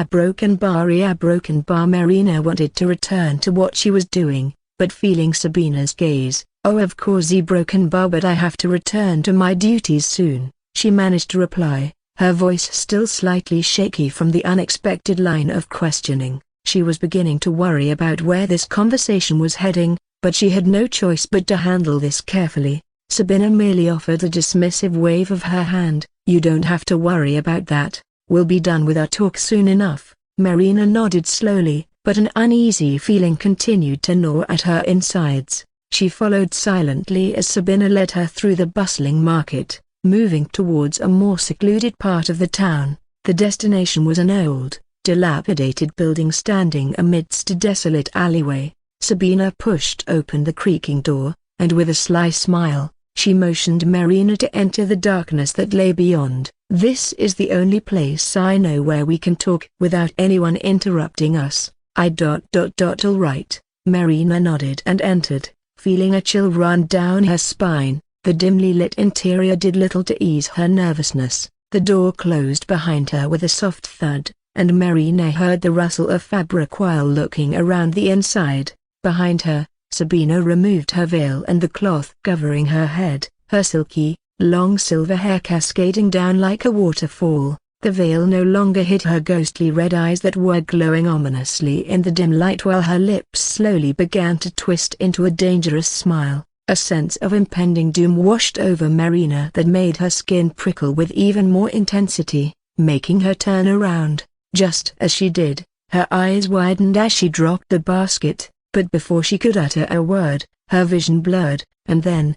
Broken bar. Marina wanted to return to what she was doing, but feeling Sabina's gaze, oh of course broken bar, but I have to return to my duties soon, she managed to reply, her voice still slightly shaky from the unexpected line of questioning. She was beginning to worry about where this conversation was heading, but she had no choice but to handle this carefully. Sabina merely offered a dismissive wave of her hand. You don't have to worry about that, we'll be done with our talk soon enough. Marina nodded slowly, but an uneasy feeling continued to gnaw at her insides. She followed silently as Sabina led her through the bustling market, moving towards a more secluded part of the town. The destination was an old, dilapidated building standing amidst a desolate alleyway. Sabina pushed open the creaking door, and with a sly smile, she motioned Marina to enter the darkness that lay beyond. This is the only place I know where we can talk without anyone interrupting us. All right. Marina nodded and entered, feeling a chill run down her spine. The dimly lit interior did little to ease her nervousness. The door closed behind her with a soft thud, and Marina heard the rustle of fabric while looking around the inside. Behind her, Sabina removed her veil and the cloth covering her head, her silky, long silver hair cascading down like a waterfall. The veil no longer hid her ghostly red eyes that were glowing ominously in the dim light, while her lips slowly began to twist into a dangerous smile. A sense of impending doom washed over Marina that made her skin prickle with even more intensity, making her turn around. Just as she did, her eyes widened as she dropped the basket. But before she could utter a word, her vision blurred, and then,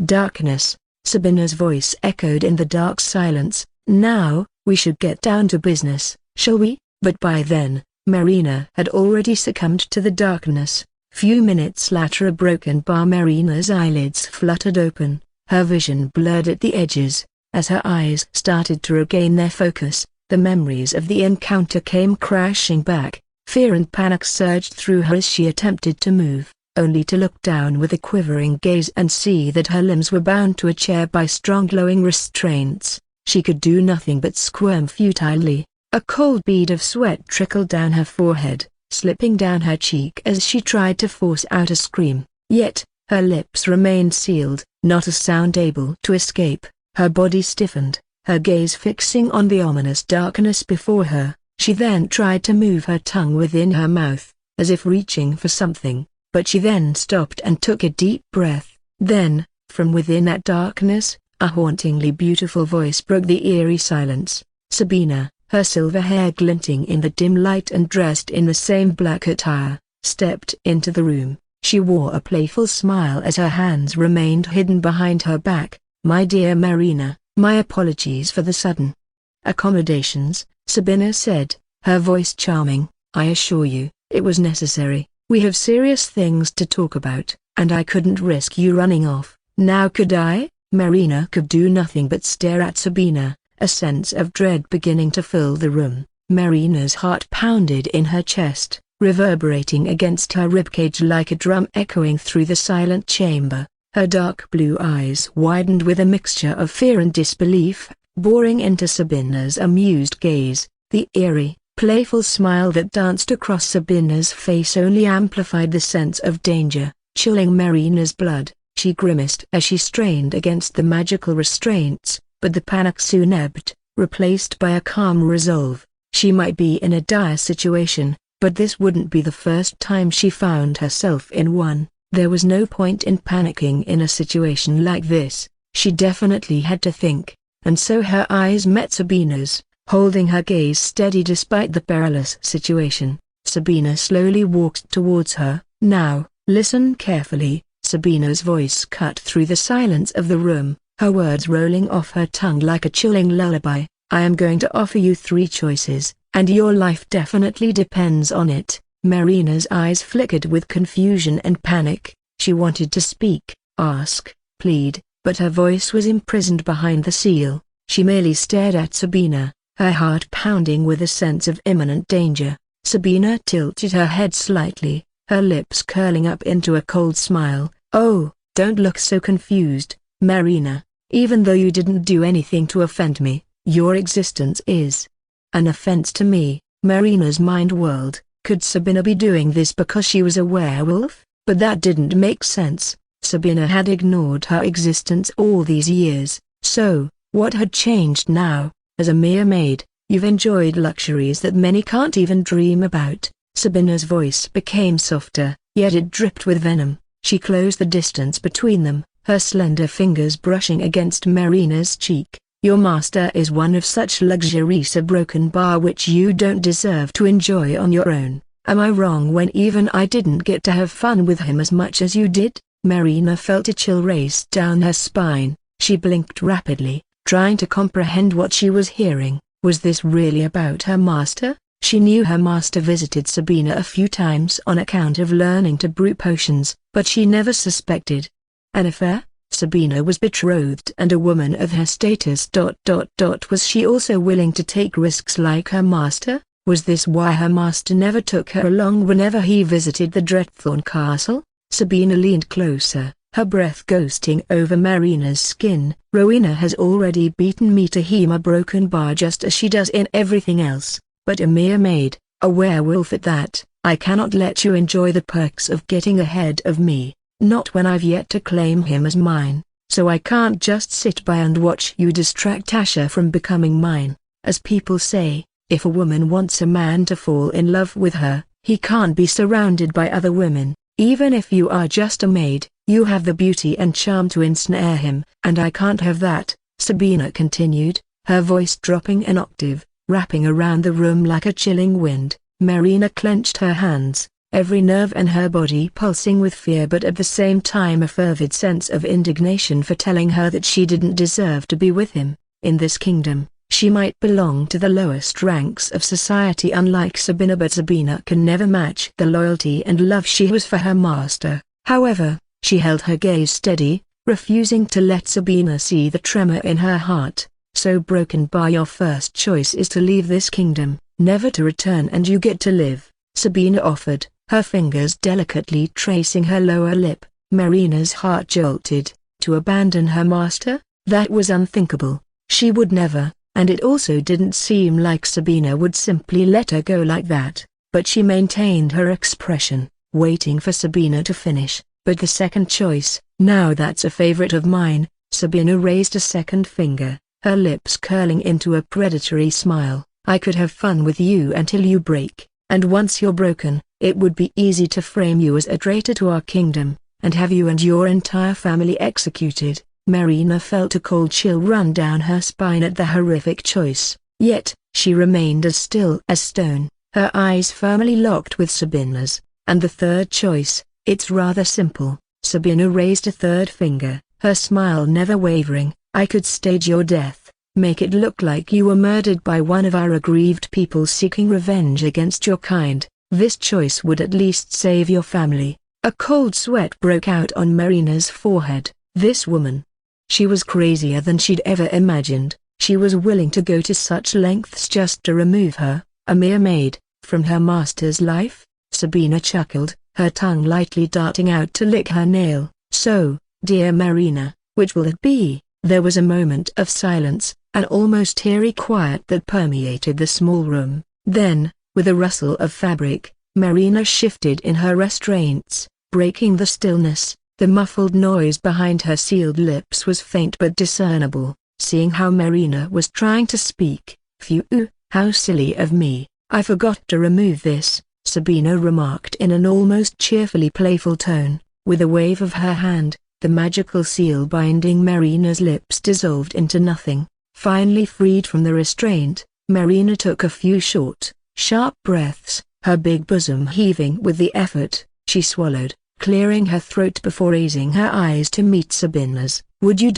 darkness. Sabina's voice echoed in the dark silence. Now, we should get down to business, shall we? But by then, Marina had already succumbed to the darkness. Few minutes later, a broken bar. Marina's eyelids fluttered open, her vision blurred at the edges. As her eyes started to regain their focus, the memories of the encounter came crashing back. Fear and panic surged through her as she attempted to move, only to look down with a quivering gaze and see that her limbs were bound to a chair by strong glowing restraints. She could do nothing but squirm futilely. A cold bead of sweat trickled down her forehead, slipping down her cheek as she tried to force out a scream. Yet, her lips remained sealed, not a sound able to escape. Her body stiffened, her gaze fixing on the ominous darkness before her. She then tried to move her tongue within her mouth, as if reaching for something, but she then stopped and took a deep breath. Then, from within that darkness, a hauntingly beautiful voice broke the eerie silence. Sabina, her silver hair glinting in the dim light and dressed in the same black attire, stepped into the room. She wore a playful smile as her hands remained hidden behind her back. My dear Marina, my apologies for the sudden accommodations, Sabina said, her voice charming. I assure you, it was necessary. We have serious things to talk about, and I couldn't risk you running off. Now could I? Marina could do nothing but stare at Sabina, a sense of dread beginning to fill the room. Marina's heart pounded in her chest, reverberating against her ribcage like a drum echoing through the silent chamber. Her dark blue eyes widened with a mixture of fear and disbelief. boring into Sabina's amused gaze. The eerie, playful smile that danced across Sabina's face only amplified the sense of danger, chilling Marina's blood. She grimaced as she strained against the magical restraints, but the panic soon ebbed, replaced by a calm resolve. She might be in a dire situation, but this wouldn't be the first time she found herself in one. There was no point in panicking in a situation like this. She definitely had to think, and so her eyes met Sabina's, holding her gaze steady despite the perilous situation. Sabina slowly walked towards her. "Now, listen carefully." Sabina's voice cut through the silence of the room, her words rolling off her tongue like a chilling lullaby. "I am going to offer you 3 choices, and your life definitely depends on it." Marina's eyes flickered with confusion and panic. She wanted to speak, ask, plead, but her voice was imprisoned behind the seal. She merely stared at Sabina, her heart pounding with a sense of imminent danger. Sabina tilted her head slightly, her lips curling up into a cold smile. "Oh, don't look so confused, Marina. Even though you didn't do anything to offend me, your existence is an offense to me." Marina's mind whirled. Could Sabina be doing this because she was a werewolf? But that didn't make sense. Sabina had ignored her existence all these years, so, what had changed now? As a mere maid, you've enjoyed luxuries that many can't even dream about. Sabina's voice became softer, yet it dripped with venom. She closed the distance between them, her slender fingers brushing against Marina's cheek. "Your master is one of such luxuries, a broken bar which you don't deserve to enjoy on your own. Am I wrong when even I didn't get to have fun with him as much as you did?" Marina felt a chill race down her spine. She blinked rapidly, trying to comprehend what she was hearing. Was this really about her master? She knew her master visited Sabina a few times on account of learning to brew potions, but she never suspected an affair. Sabina was betrothed and a woman of her status. Was she also willing to take risks like her master? Was this why her master never took her along whenever he visited the Dreadthorn castle? Sabina leaned closer, her breath ghosting over Marina's skin. "Rowena has already beaten me to hem a broken bar just as she does in everything else, but a mere maid, a werewolf at that. I cannot let you enjoy the perks of getting ahead of me. Not when I've yet to claim him as mine, so I can't just sit by and watch you distract Asher from becoming mine. As people say, if a woman wants a man to fall in love with her, he can't be surrounded by other women. Even if you are just a maid, you have the beauty and charm to ensnare him, and I can't have that," Sabina continued, her voice dropping an octave, wrapping around the room like a chilling wind. Marina clenched her hands, every nerve in her body pulsing with fear but at the same time a fervid sense of indignation for telling her that she didn't deserve to be with him. In this kingdom, she might belong to the lowest ranks of society unlike Sabina, but Sabina can never match the loyalty and love she has for her master. However, she held her gaze steady, refusing to let Sabina see the tremor in her heart. "So broken bar, your first choice is to leave this kingdom, never to return, and you get to live," Sabina offered, her fingers delicately tracing her lower lip. Marina's heart jolted. To abandon her master? That was unthinkable. She would never, and it also didn't seem like Sabina would simply let her go like that. But she maintained her expression, waiting for Sabina to finish. "But the second choice, now that's a favorite of mine." Sabina raised a second finger, her lips curling into a predatory smile. "I could have fun with you until you break, and once you're broken, it would be easy to frame you as a traitor to our kingdom, and have you and your entire family executed." Marina felt a cold chill run down her spine at the horrific choice, yet, she remained as still as stone, her eyes firmly locked with Sabina's. "And the third choice, it's rather simple." Sabina raised a third finger, her smile never wavering. "I could stage your death, make it look like you were murdered by one of our aggrieved people seeking revenge against your kind. This choice would at least save your family." A cold sweat broke out on Marina's forehead. This woman. She was crazier than she'd ever imagined. She was willing to go to such lengths just to remove her, a mere maid, from her master's life. Sabina chuckled, her tongue lightly darting out to lick her nail. "So, dear Marina, which will it be?" There was a moment of silence, an almost eerie quiet that permeated the small room. Then, with a rustle of fabric, Marina shifted in her restraints, breaking the stillness. The muffled noise behind her sealed lips was faint but discernible. Seeing how Marina was trying to speak, "Phew, how silly of me, I forgot to remove this," Sabina remarked in an almost cheerfully playful tone. With a wave of her hand, the magical seal binding Marina's lips dissolved into nothing. Finally freed from the restraint, Marina took a few short, sharp breaths, her big bosom heaving with the effort. She swallowed, clearing her throat before raising her eyes to meet Sabina's. Would you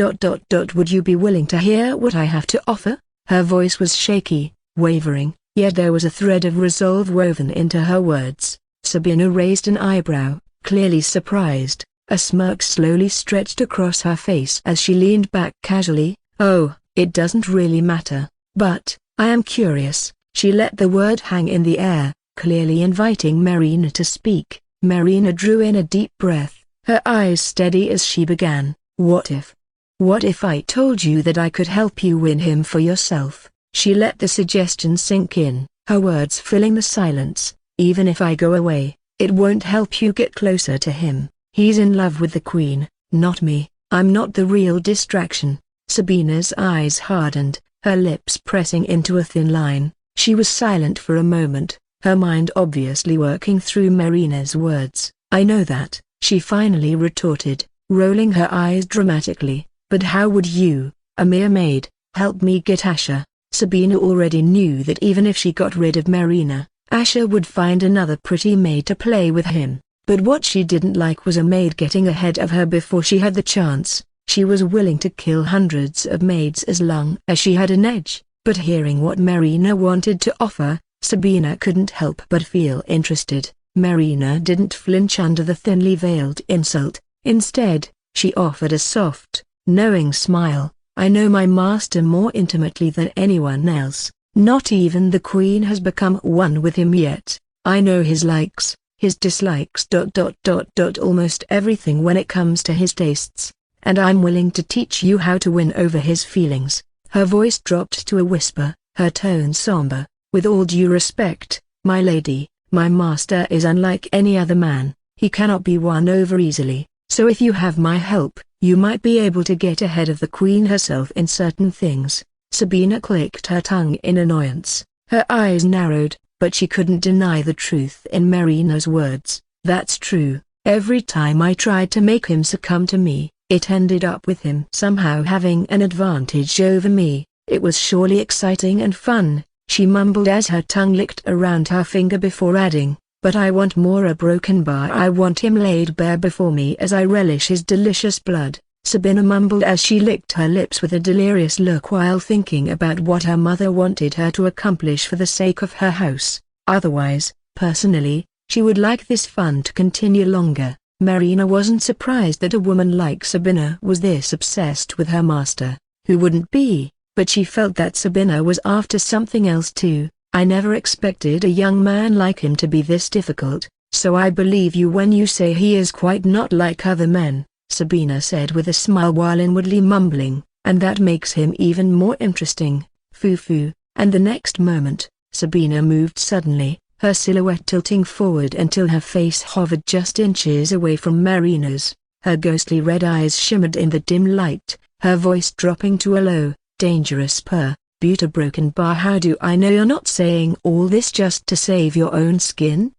be willing to hear what I have to offer?" Her voice was shaky, wavering, yet there was a thread of resolve woven into her words. Sabina raised an eyebrow, clearly surprised. A smirk slowly stretched across her face as she leaned back casually. "Oh, it doesn't really matter, but I am curious." She let the word hang in the air, clearly inviting Marina to speak. Marina drew in a deep breath, her eyes steady as she began. What if I told you that I could help you win him for yourself?" She let the suggestion sink in, her words filling the silence. "Even if I go away, it won't help you get closer to him. He's in love with the queen, not me. I'm not the real distraction." Sabina's eyes hardened, her lips pressing into a thin line. She was silent for a moment, her mind obviously working through Marina's words. "I know that," she finally retorted, rolling her eyes dramatically. "But how would you, a mere maid, help me get Asher?" Sabina already knew that even if she got rid of Marina, Asher would find another pretty maid to play with him. But what she didn't like was a maid getting ahead of her before she had the chance. She was willing to kill hundreds of maids as long as she had an edge. But hearing what Marina wanted to offer, Sabina couldn't help but feel interested. Marina didn't flinch under the thinly veiled insult. Instead, she offered a soft, knowing smile. "I know my master more intimately than anyone else. Not even the queen has become one with him yet. I know his likes, his dislikes, almost everything when it comes to his tastes. And I'm willing to teach you how to win over his feelings." Her voice dropped to a whisper, her tone somber. "With all due respect, my lady, my master is unlike any other man. He cannot be won over easily. So if you have my help, you might be able to get ahead of the queen herself in certain things." Sabina clicked her tongue in annoyance. Her eyes narrowed, but she couldn't deny the truth in Marina's words. "That's true. Every time I tried to make him succumb to me, it ended up with him somehow having an advantage over me. It was surely exciting and fun," she mumbled as her tongue licked around her finger before adding, "but I want more a broken bar. I want him laid bare before me as I relish his delicious blood." Sabina mumbled as she licked her lips with a delirious look while thinking about what her mother wanted her to accomplish for the sake of her house. Otherwise, personally, she would like this fun to continue longer. Marina wasn't surprised that a woman like Sabina was this obsessed with her master. Who wouldn't be? But she felt that Sabina was after something else too. "I never expected a young man like him to be this difficult, so I believe you when you say he is quite not like other men," Sabina said with a smile while inwardly mumbling, "and that makes him even more interesting. Foo-foo." And the next moment, Sabina moved suddenly, her silhouette tilting forward until her face hovered just inches away from Marina's. Her ghostly red eyes shimmered in the dim light, her voice dropping to a low, dangerous purr. "Beauty broken bar. How do I know you're not saying all this just to save your own skin?"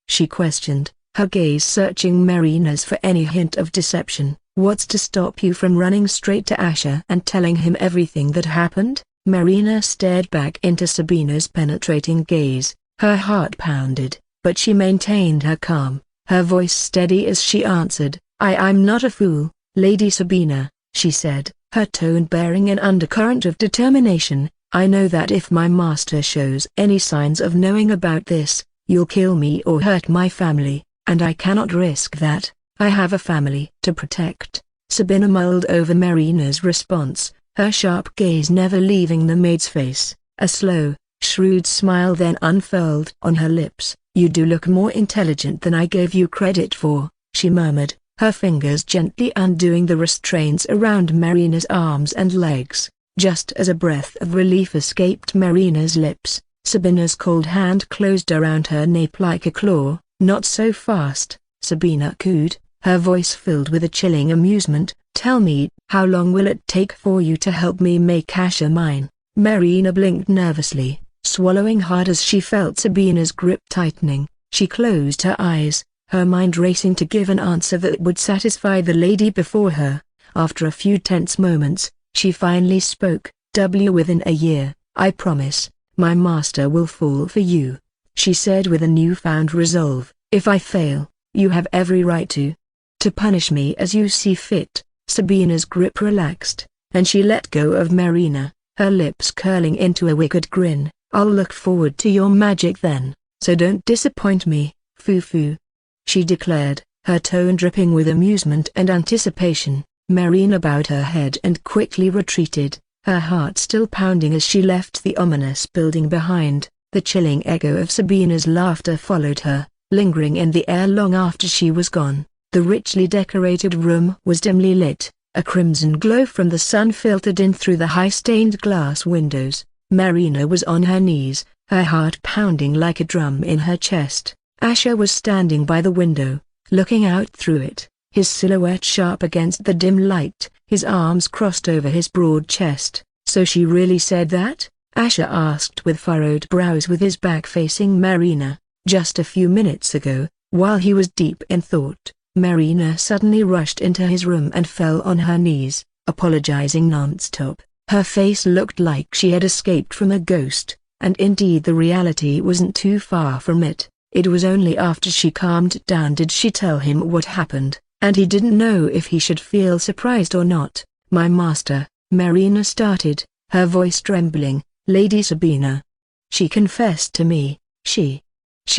she questioned, her gaze searching Marina's for any hint of deception. "What's to stop you from running straight to Asher and telling him everything that happened?" Marina stared back into Sabina's penetrating gaze. Her heart pounded, but she maintained her calm, her voice steady as she answered. I'm not a fool, Lady Sabina," she said, her tone bearing an undercurrent of determination. "I know that if my master shows any signs of knowing about this, you'll kill me or hurt my family, and I cannot risk that. I have a family to protect." Sabina mulled over Marina's response, her sharp gaze never leaving the maid's face. A slow, shrewd smile then unfurled on her lips. "You do look more intelligent than I gave you credit for," she murmured, her fingers gently undoing the restraints around Marina's arms and legs. Just as a breath of relief escaped Marina's lips, Sabina's cold hand closed around her nape like a claw. "Not so fast," Sabina cooed, her voice filled with a chilling amusement. "Tell me, how long will it take for you to help me make Asha mine?" Marina blinked nervously, swallowing hard as she felt Sabina's grip tightening. She closed her eyes, her mind racing to give an answer that would satisfy the lady before her. After a few tense moments, she finally spoke. "Within a year, I promise, my master will fall for you," she said with a newfound resolve. "If I fail, you have every right to punish me as you see fit." Sabina's grip relaxed, and she let go of Marina, her lips curling into a wicked grin. "I'll look forward to your magic then, so don't disappoint me, Fufu," she declared, her tone dripping with amusement and anticipation. Marina bowed her head and quickly retreated, her heart still pounding as she left the ominous building behind. The chilling echo of Sabina's laughter followed her, lingering in the air long after she was gone. The richly decorated room was dimly lit, a crimson glow from the sun filtered in through the high-stained glass windows. Marina was on her knees, her heart pounding like a drum in her chest. Asha was standing by the window, looking out through it, his silhouette sharp against the dim light, his arms crossed over his broad chest. "So she really said that?" Asha asked with furrowed brows with his back facing Marina. Just a few minutes ago, while he was deep in thought, Marina suddenly rushed into his room and fell on her knees, apologizing non-stop. Her face looked like she had escaped from a ghost, and indeed the reality wasn't too far from it. It was only after she calmed down did she tell him what happened, and he didn't know if he should feel surprised or not. "My master," Marina started, her voice trembling, "Lady Sabina. She confessed to me, she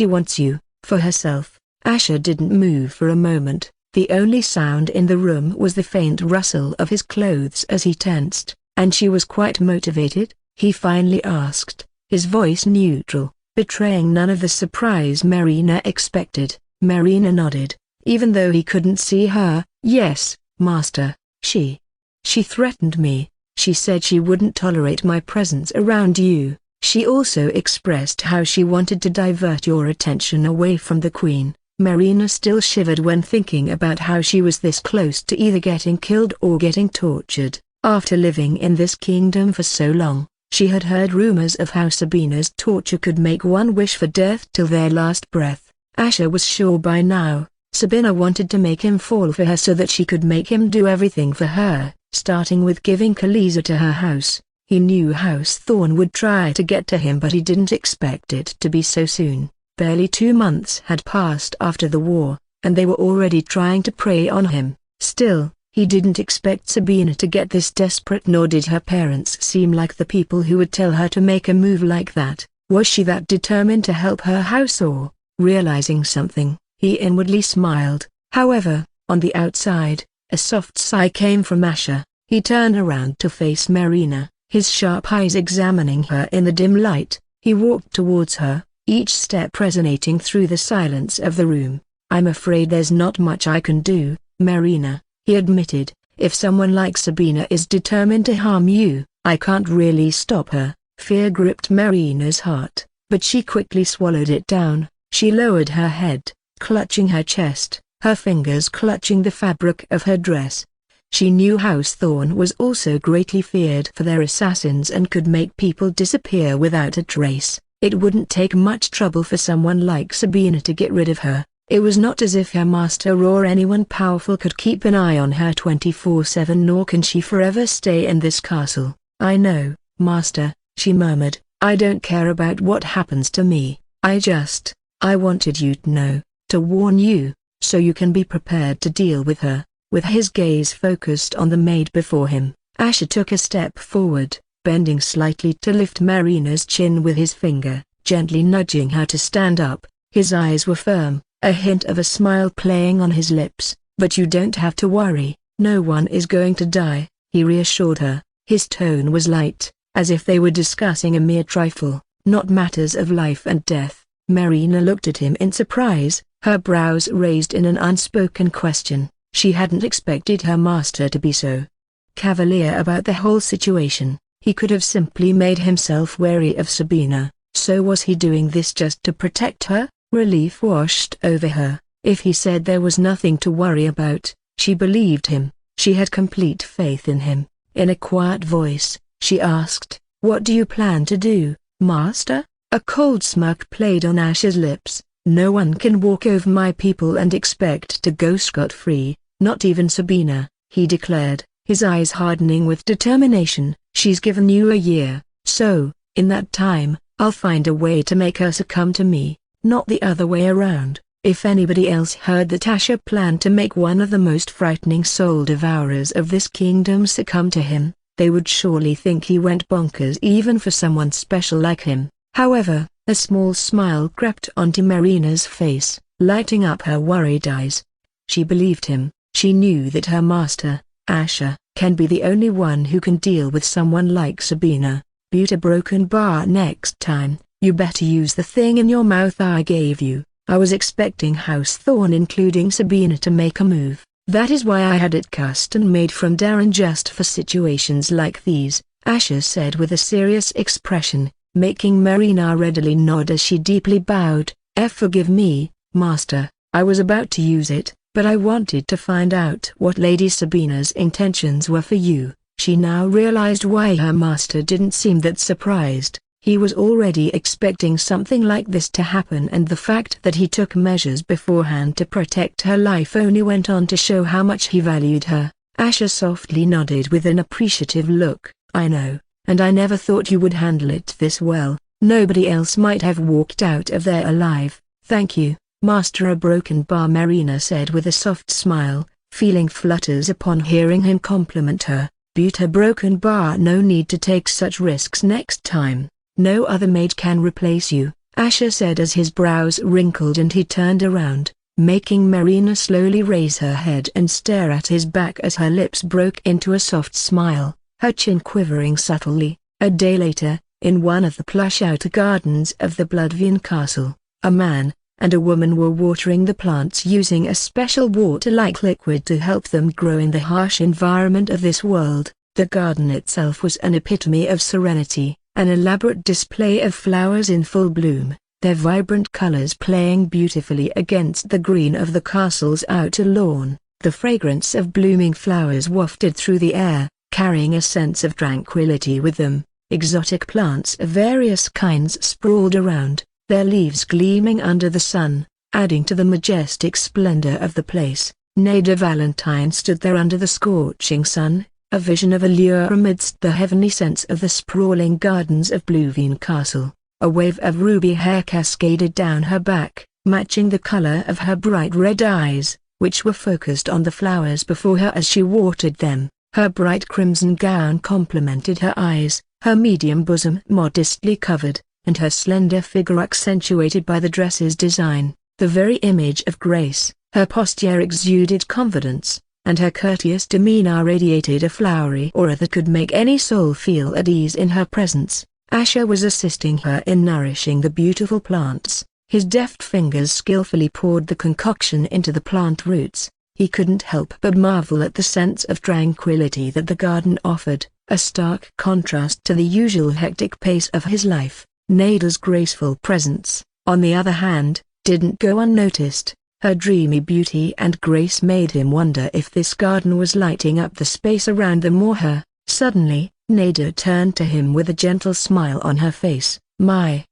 wants you, for herself." Asha didn't move for a moment. The only sound in the room was the faint rustle of his clothes as he tensed. "And she was quite motivated?" he finally asked, his voice neutral, betraying none of the surprise Marina expected. Marina nodded, even though he couldn't see her. "Yes, master, she threatened me. She said she wouldn't tolerate my presence around you. She also expressed how she wanted to divert your attention away from the queen." Marina still shivered when thinking about how she was this close to either getting killed or getting tortured. After living in this kingdom for so long, she had heard rumors of how Sabina's torture could make one wish for death till their last breath. Asha was sure by now, Sabina wanted to make him fall for her so that she could make him do everything for her, starting with giving Khaleesa to her house. He knew House Thorn would try to get to him, but he didn't expect it to be so soon. Barely 2 months had passed after the war, and they were already trying to prey on him. Still, he didn't expect Sabina to get this desperate, nor did her parents seem like the people who would tell her to make a move like that. Was she that determined to help her house, or, realizing something, he inwardly smiled. However, on the outside, a soft sigh came from Asha. He turned around to face Marina, his sharp eyes examining her in the dim light. He walked towards her, each step resonating through the silence of the room. "I'm afraid there's not much I can do, Marina," he admitted. "If someone like Sabina is determined to harm you, I can't really stop her." Fear gripped Marina's heart, but she quickly swallowed it down. She lowered her head, clutching her chest, her fingers clutching the fabric of her dress. She knew House Thorn was also greatly feared for their assassins and could make people disappear without a trace. It wouldn't take much trouble for someone like Sabina to get rid of her. It was not as if her master or anyone powerful could keep an eye on her 24/7, nor can she forever stay in this castle. "I know, master," she murmured. "I don't care about what happens to me. I wanted you to know, to warn you, so you can be prepared to deal with her." With his gaze focused on the maid before him, Asha took a step forward, bending slightly to lift Marina's chin with his finger, gently nudging her to stand up. His eyes were firm, a hint of a smile playing on his lips. "But you don't have to worry, no one is going to die," he reassured her. His tone was light, as if they were discussing a mere trifle, not matters of life and death. Marina looked at him in surprise, her brows raised in an unspoken question. She hadn't expected her master to be so cavalier about the whole situation. He could have simply made himself wary of Sabina. So was he doing this just to protect her? Relief washed over her. If he said there was nothing to worry about, she believed him. She had complete faith in him. In a quiet voice, she asked, "What do you plan to do, Master?" A cold smirk played on Ash's lips. "No one can walk over my people and expect to go scot-free, not even Sabina," he declared, his eyes hardening with determination. "She's given you a year, so, in that time, I'll find a way to make her succumb to me, not the other way around." If anybody else heard that Asher planned to make one of the most frightening soul devourers of this kingdom succumb to him, they would surely think he went bonkers even for someone special like him. However, a small smile crept onto Marina's face, lighting up her worried eyes. She believed him. She knew that her master, Asher, can be the only one who can deal with someone like Sabina. "Butte a broken bar next time. You better use the thing in your mouth I gave you. I was expecting House Thorn including Sabina to make a move. That is why I had it custom made from Darren just for situations like these," Asher said with a serious expression, making Marina readily nod as she deeply bowed. "Forgive me, Master, I was about to use it, but I wanted to find out what Lady Sabina's intentions were for you." She now realized why her master didn't seem that surprised. He was already expecting something like this to happen, and the fact that he took measures beforehand to protect her life only went on to show how much he valued her. Asher softly nodded with an appreciative look. "I know, and I never thought you would handle it this well. Nobody else might have walked out of there alive." "Thank you, Master." A broken bar, Marina said with a soft smile, feeling flutters upon hearing him compliment her. "Butte a broken bar. No need to take such risks next time. No other maid can replace you," Asher said as his brows wrinkled and he turned around, making Marina slowly raise her head and stare at his back as her lips broke into a soft smile, her chin quivering subtly. A day later, in one of the plush outer gardens of the Bloodvein castle, a man and a woman were watering the plants using a special water-like liquid to help them grow in the harsh environment of this world. The garden itself was an epitome of serenity. An elaborate display of flowers in full bloom, their vibrant colors playing beautifully against the green of the castle's outer lawn. The fragrance of blooming flowers wafted through the air, carrying a sense of tranquility with them. Exotic plants of various kinds sprawled around, their leaves gleaming under the sun, adding to the majestic splendor of the place. Nada Valentine stood there under the scorching sun, a vision of allure amidst the heavenly scents of the sprawling gardens of Bloodvein Castle. A wave of ruby hair cascaded down her back, matching the color of her bright red eyes, which were focused on the flowers before her as she watered them. Her bright crimson gown complemented her eyes, her medium bosom modestly covered, and her slender figure accentuated by the dress's design. The very image of grace, her posture exuded confidence, and her courteous demeanor radiated a flowery aura that could make any soul feel at ease in her presence. Asher was assisting her in nourishing the beautiful plants. His deft fingers skillfully poured the concoction into the plant roots. He couldn't help but marvel at the sense of tranquility that the garden offered, a stark contrast to the usual hectic pace of his life. Nada's graceful presence, on the other hand, didn't go unnoticed. Her dreamy beauty and grace made him wonder if this garden was lighting up the space around them or her. Suddenly, Nada turned to him with a gentle smile on her face. My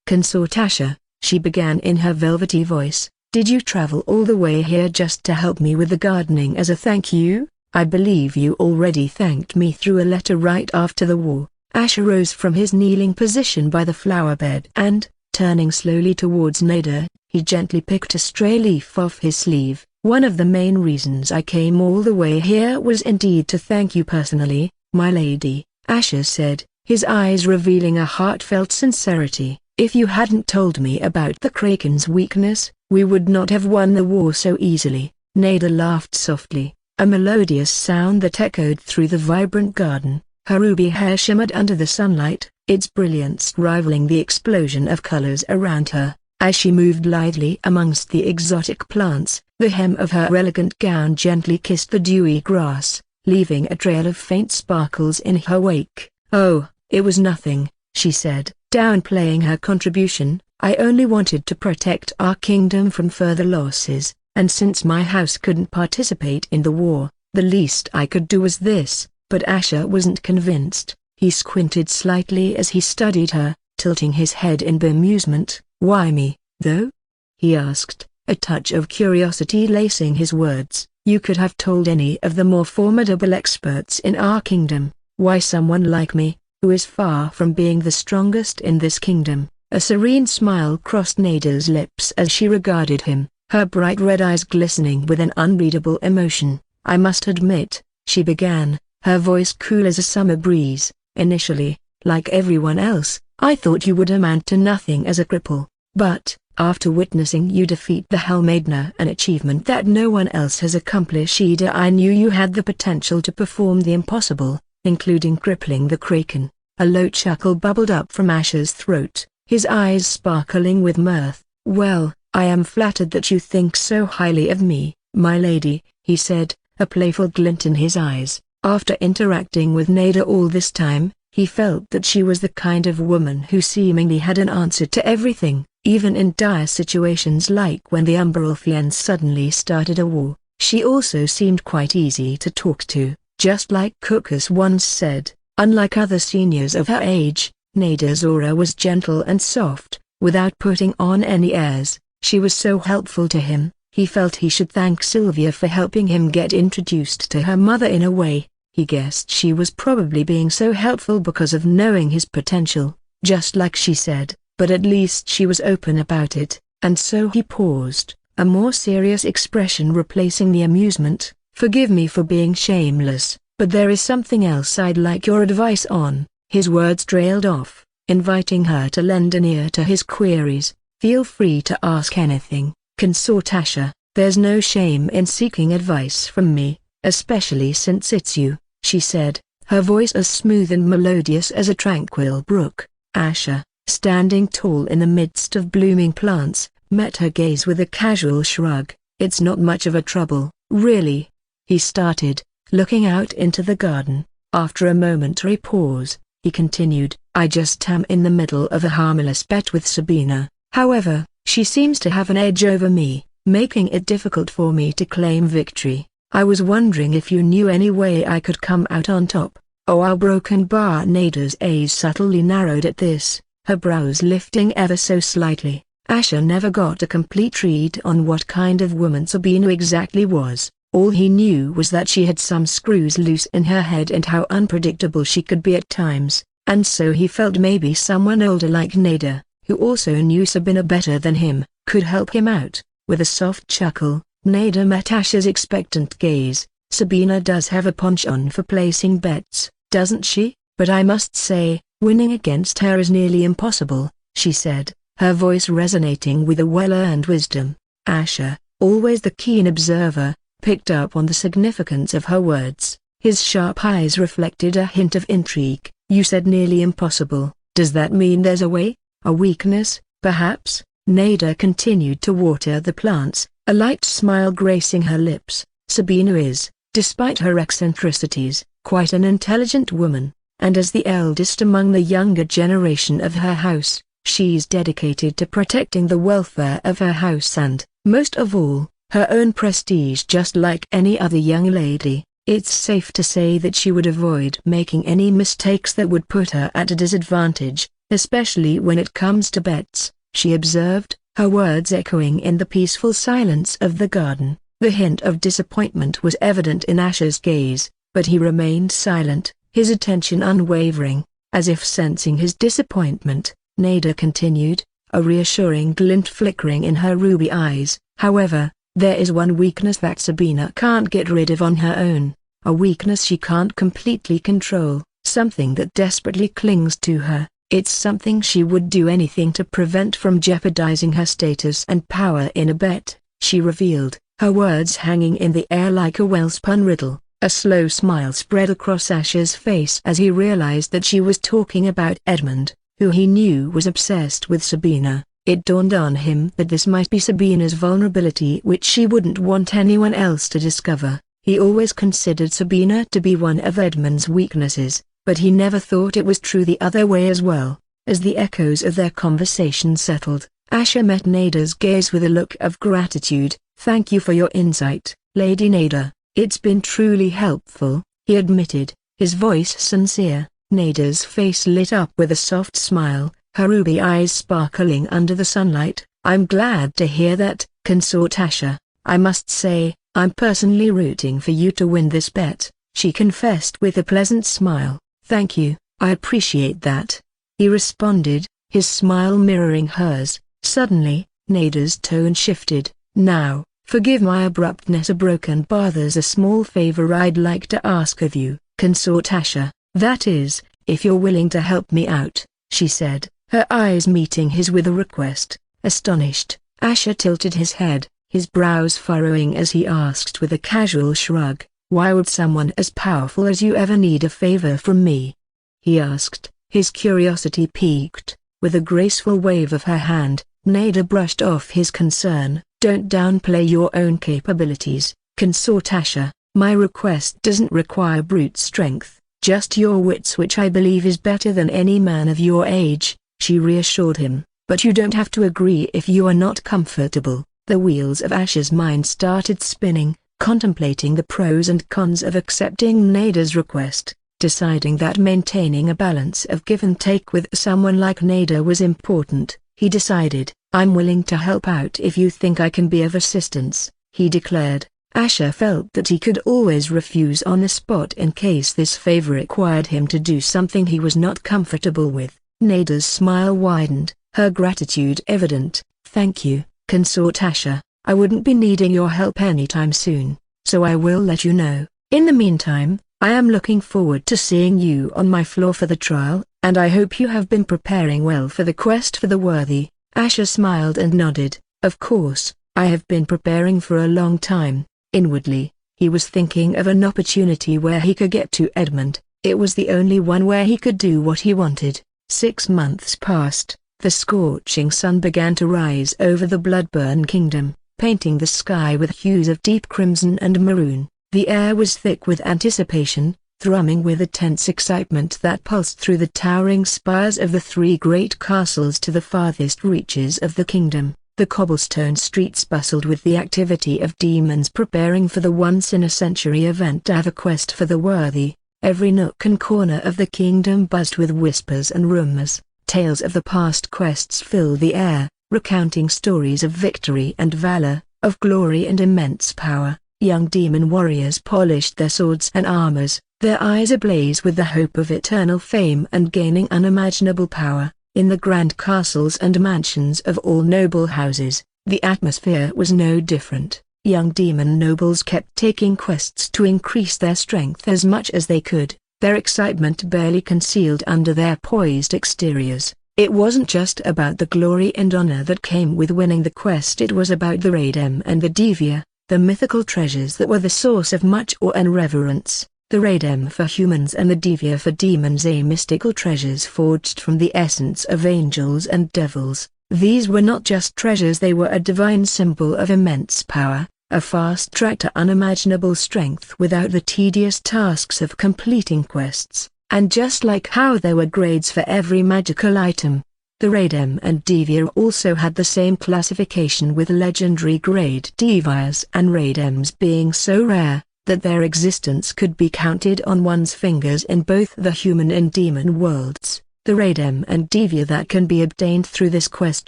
consort Asher," she began in her velvety voice, "did you travel all the way here just to help me with the gardening as a thank you? I believe you already thanked me through a letter right after the war." Asher rose from his kneeling position by the flower bed and, turning slowly towards Nada, he gently picked a stray leaf off his sleeve. "One of the main reasons I came all the way here was indeed to thank you personally, my lady," Asher said, his eyes revealing a heartfelt sincerity. "If you hadn't told me about the Kraken's weakness, we would not have won the war so easily." Nada laughed softly, a melodious sound that echoed through the vibrant garden. Her ruby hair shimmered under the sunlight, its brilliance rivaling the explosion of colors around her. As she moved lithely amongst the exotic plants, the hem of her elegant gown gently kissed the dewy grass, leaving a trail of faint sparkles in her wake. "Oh, it was nothing," she said, downplaying her contribution. "I only wanted to protect our kingdom from further losses, and since my house couldn't participate in the war, the least I could do was this." But Asher wasn't convinced. He squinted slightly as he studied her, tilting his head in bemusement. "Why me, though?" he asked, a touch of curiosity lacing his words. "You could have told any of the more formidable experts in our kingdom. Why someone like me, who is far from being the strongest in this kingdom?" A serene smile crossed Nada's lips as she regarded him, her bright red eyes glistening with an unreadable emotion. "I must admit," she began, her voice cool as a summer breeze, "initially, like everyone else, I thought you would amount to nothing as a cripple. But, after witnessing you defeat the Hellmaidner, an achievement that no one else has accomplished, I knew you had the potential to perform the impossible, including crippling the Kraken." A low chuckle bubbled up from Asher's throat, his eyes sparkling with mirth. "Well, I am flattered that you think so highly of me, my lady," he said, a playful glint in his eyes. After interacting with Nada all this time, he felt that she was the kind of woman who seemingly had an answer to everything, even in dire situations like when the Umberolfians suddenly started a war. She also seemed quite easy to talk to, just like Cookus once said. Unlike other seniors of her age, Nada's aura was gentle and soft, without putting on any airs. She was so helpful to him, he felt he should thank Sylvia for helping him get introduced to her mother. In a way, he guessed she was probably being so helpful because of knowing his potential, just like she said, but at least she was open about it, and so he paused, a more serious expression replacing the amusement. "Forgive me for being shameless, but there is something else I'd like your advice on." His words trailed off, inviting her to lend an ear to his queries. "Feel free to ask anything, Consort Asher. There's no shame in seeking advice from me, especially since it's you," she said, her voice as smooth and melodious as a tranquil brook. Asher, standing tall in the midst of blooming plants, met her gaze with a casual shrug. "It's not much of a trouble, really," he started, looking out into the garden. After a momentary pause, he continued, "I just am in the middle of a harmless bet with Sabina. However, she seems to have an edge over me, making it difficult for me to claim victory. I was wondering if you knew any way I could come out on top." "Oh, our broken bar." Nada's eyes subtly narrowed at this, her brows lifting ever so slightly. Asher never got a complete read on what kind of woman Sabina exactly was. All he knew was that she had some screws loose in her head and how unpredictable she could be at times, and so he felt maybe someone older like Nada, who also knew Sabina better than him, could help him out. With a soft chuckle, Nada met Asher's expectant gaze. "Sabina does have a penchant for placing bets, doesn't she? But I must say, winning against her is nearly impossible," she said, her voice resonating with a well-earned wisdom. Asher, always the keen observer, picked up on the significance of her words. His sharp eyes reflected a hint of intrigue. "You said nearly impossible. Does that mean there's a way? A weakness, perhaps?" Nada continued to water the plants, a light smile gracing her lips. "Sabina is, despite her eccentricities, quite an intelligent woman, and as the eldest among the younger generation of her house, she's dedicated to protecting the welfare of her house and, most of all, her own prestige just like any other young lady. It's safe to say that she would avoid making any mistakes that would put her at a disadvantage, especially when it comes to bets," she observed, her words echoing in the peaceful silence of the garden. The hint of disappointment was evident in Asher's gaze, but he remained silent, his attention unwavering. As if sensing his disappointment, Nada continued, a reassuring glint flickering in her ruby eyes. "However, there is one weakness that Sabina can't get rid of on her own, a weakness she can't completely control, something that desperately clings to her. It's something she would do anything to prevent from jeopardizing her status and power in a bet," she revealed, her words hanging in the air like a well-spun riddle. A slow smile spread across Asher's face as he realized that she was talking about Edmund, who he knew was obsessed with Sabina. It dawned on him that this might be Sabina's vulnerability which she wouldn't want anyone else to discover. He always considered Sabina to be one of Edmund's weaknesses, but he never thought it was true the other way as well. As the echoes of their conversation settled, Asher met Nada's gaze with a look of gratitude. "Thank you for your insight, Lady Nada. It's been truly helpful," he admitted, his voice sincere. Nada's face lit up with a soft smile, her ruby eyes sparkling under the sunlight. "I'm glad to hear that, Consort Asher. I must say, I'm personally rooting for you to win this bet," she confessed with a pleasant smile. "Thank you, I appreciate that," he responded, his smile mirroring hers. Suddenly, Nada's tone shifted. "Now, forgive my abruptness. A broken bar. There's a small favor I'd like to ask of you, Consort Asher. That is, if you're willing to help me out," she said, her eyes meeting his with a request. Astonished, Asher tilted his head, his brows furrowing as he asked with a casual shrug, "Why would someone as powerful as you ever need a favor from me?" he asked, his curiosity piqued. With a graceful wave of her hand, Nada brushed off his concern. "Don't downplay your own capabilities, Consort Asher. My request doesn't require brute strength, just your wits, which I believe is better than any man of your age," she reassured him. "But you don't have to agree if you are not comfortable." The wheels of Asher's mind started spinning, contemplating the pros and cons of accepting Nada's request, deciding that maintaining a balance of give and take with someone like Nada was important. He decided, "I'm willing to help out if you think I can be of assistance," he declared. Asher felt that he could always refuse on the spot in case this favor required him to do something he was not comfortable with. Nada's smile widened, her gratitude evident. "Thank you, Consort Asher. I wouldn't be needing your help anytime soon, so I will let you know. In the meantime, I am looking forward to seeing you on my floor for the trial, and I hope you have been preparing well for the quest for the worthy." Asher smiled and nodded. "Of course, I have been preparing for a long time." Inwardly, he was thinking of an opportunity where he could get to Edmund. It was the only one where he could do what he wanted. 6 months passed. The scorching sun began to rise over the Bloodburn Kingdom, painting the sky with hues of deep crimson and maroon. The air was thick with anticipation, thrumming with a tense excitement that pulsed through the towering spires of the 3 great castles to the farthest reaches of the kingdom. The cobblestone streets bustled with the activity of demons preparing for the once-in-a-century event of a quest for the worthy. Every nook and corner of the kingdom buzzed with whispers and rumors. Tales of the past quests filled the air, recounting stories of victory and valor, of glory and immense power. Young demon warriors polished their swords and armors, their eyes ablaze with the hope of eternal fame and gaining unimaginable power. In the grand castles and mansions of all noble houses, the atmosphere was no different. Young demon nobles kept taking quests to increase their strength as much as they could, their excitement barely concealed under their poised exteriors. It wasn't just about the glory and honor that came with winning the quest, it was about the Reborn and the Devia, the mythical treasures that were the source of much awe and reverence. The Reborn for humans and the Devia for demons, a mystical treasures forged from the essence of angels and devils. These were not just treasures, they were a divine symbol of immense power, a fast track to unimaginable strength without the tedious tasks of completing quests. And just like how there were grades for every magical item, the Reborn and Devia also had the same classification, with legendary grade Devias and Reborns being so rare that their existence could be counted on one's fingers in both the human and demon worlds. The Reborn and Devia that can be obtained through this quest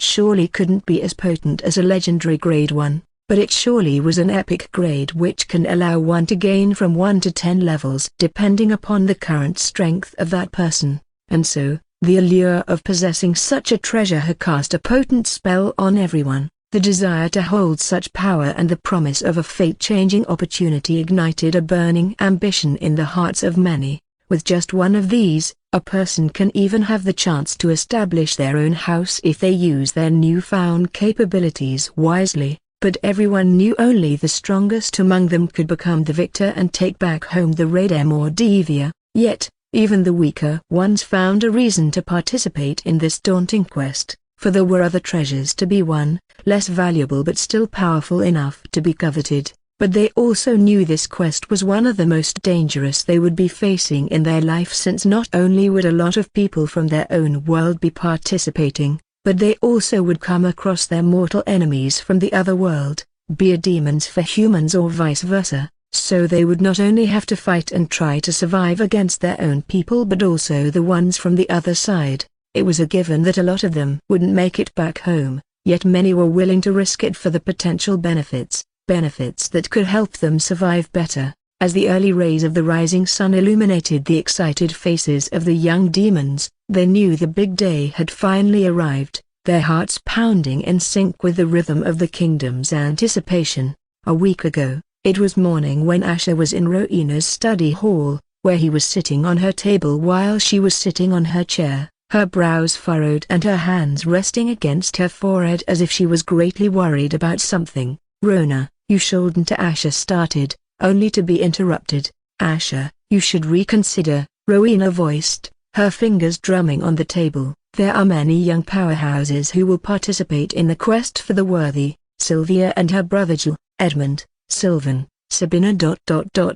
surely couldn't be as potent as a legendary grade 1, but it surely was an epic grade which can allow one to gain from 1 to 10 levels depending upon the current strength of that person. And so, the allure of possessing such a treasure had cast a potent spell on everyone. The desire to hold such power and the promise of a fate-changing opportunity ignited a burning ambition in the hearts of many. With just one of these, a person can even have the chance to establish their own house if they use their newfound capabilities wisely. But everyone knew only the strongest among them could become the victor and take back home the Reborn or Devia. Yet, even the weaker ones found a reason to participate in this daunting quest. For there were other treasures to be won, less valuable but still powerful enough to be coveted. but they also knew this quest was one of the most dangerous they would be facing in their life, since not only would a lot of people from their own world be participating, but they also would come across their mortal enemies from the other world, be it demons for humans or vice versa. So they would not only have to fight and try to survive against their own people but also the ones from the other side. It was a given that a lot of them wouldn't make it back home, yet many were willing to risk it for the potential benefits that could help them survive better. As the early rays of the rising sun illuminated the excited faces of the young demons, they knew the big day had finally arrived, their hearts pounding in sync with the rhythm of the kingdom's anticipation. A week ago, it was morning when Asher was in Rowena's study hall, where he was sitting on her table while she was sitting on her chair, her brows furrowed and her hands resting against her forehead as if she was greatly worried about something. "Rona, you shouldn't," Asher started, only to be interrupted. "Asher, you should reconsider," Rowena voiced, her fingers drumming on the table. "There are many young powerhouses who will participate in the quest for the worthy, Sylvia and her brother Jill, Edmund, Sylvan, Sabina ...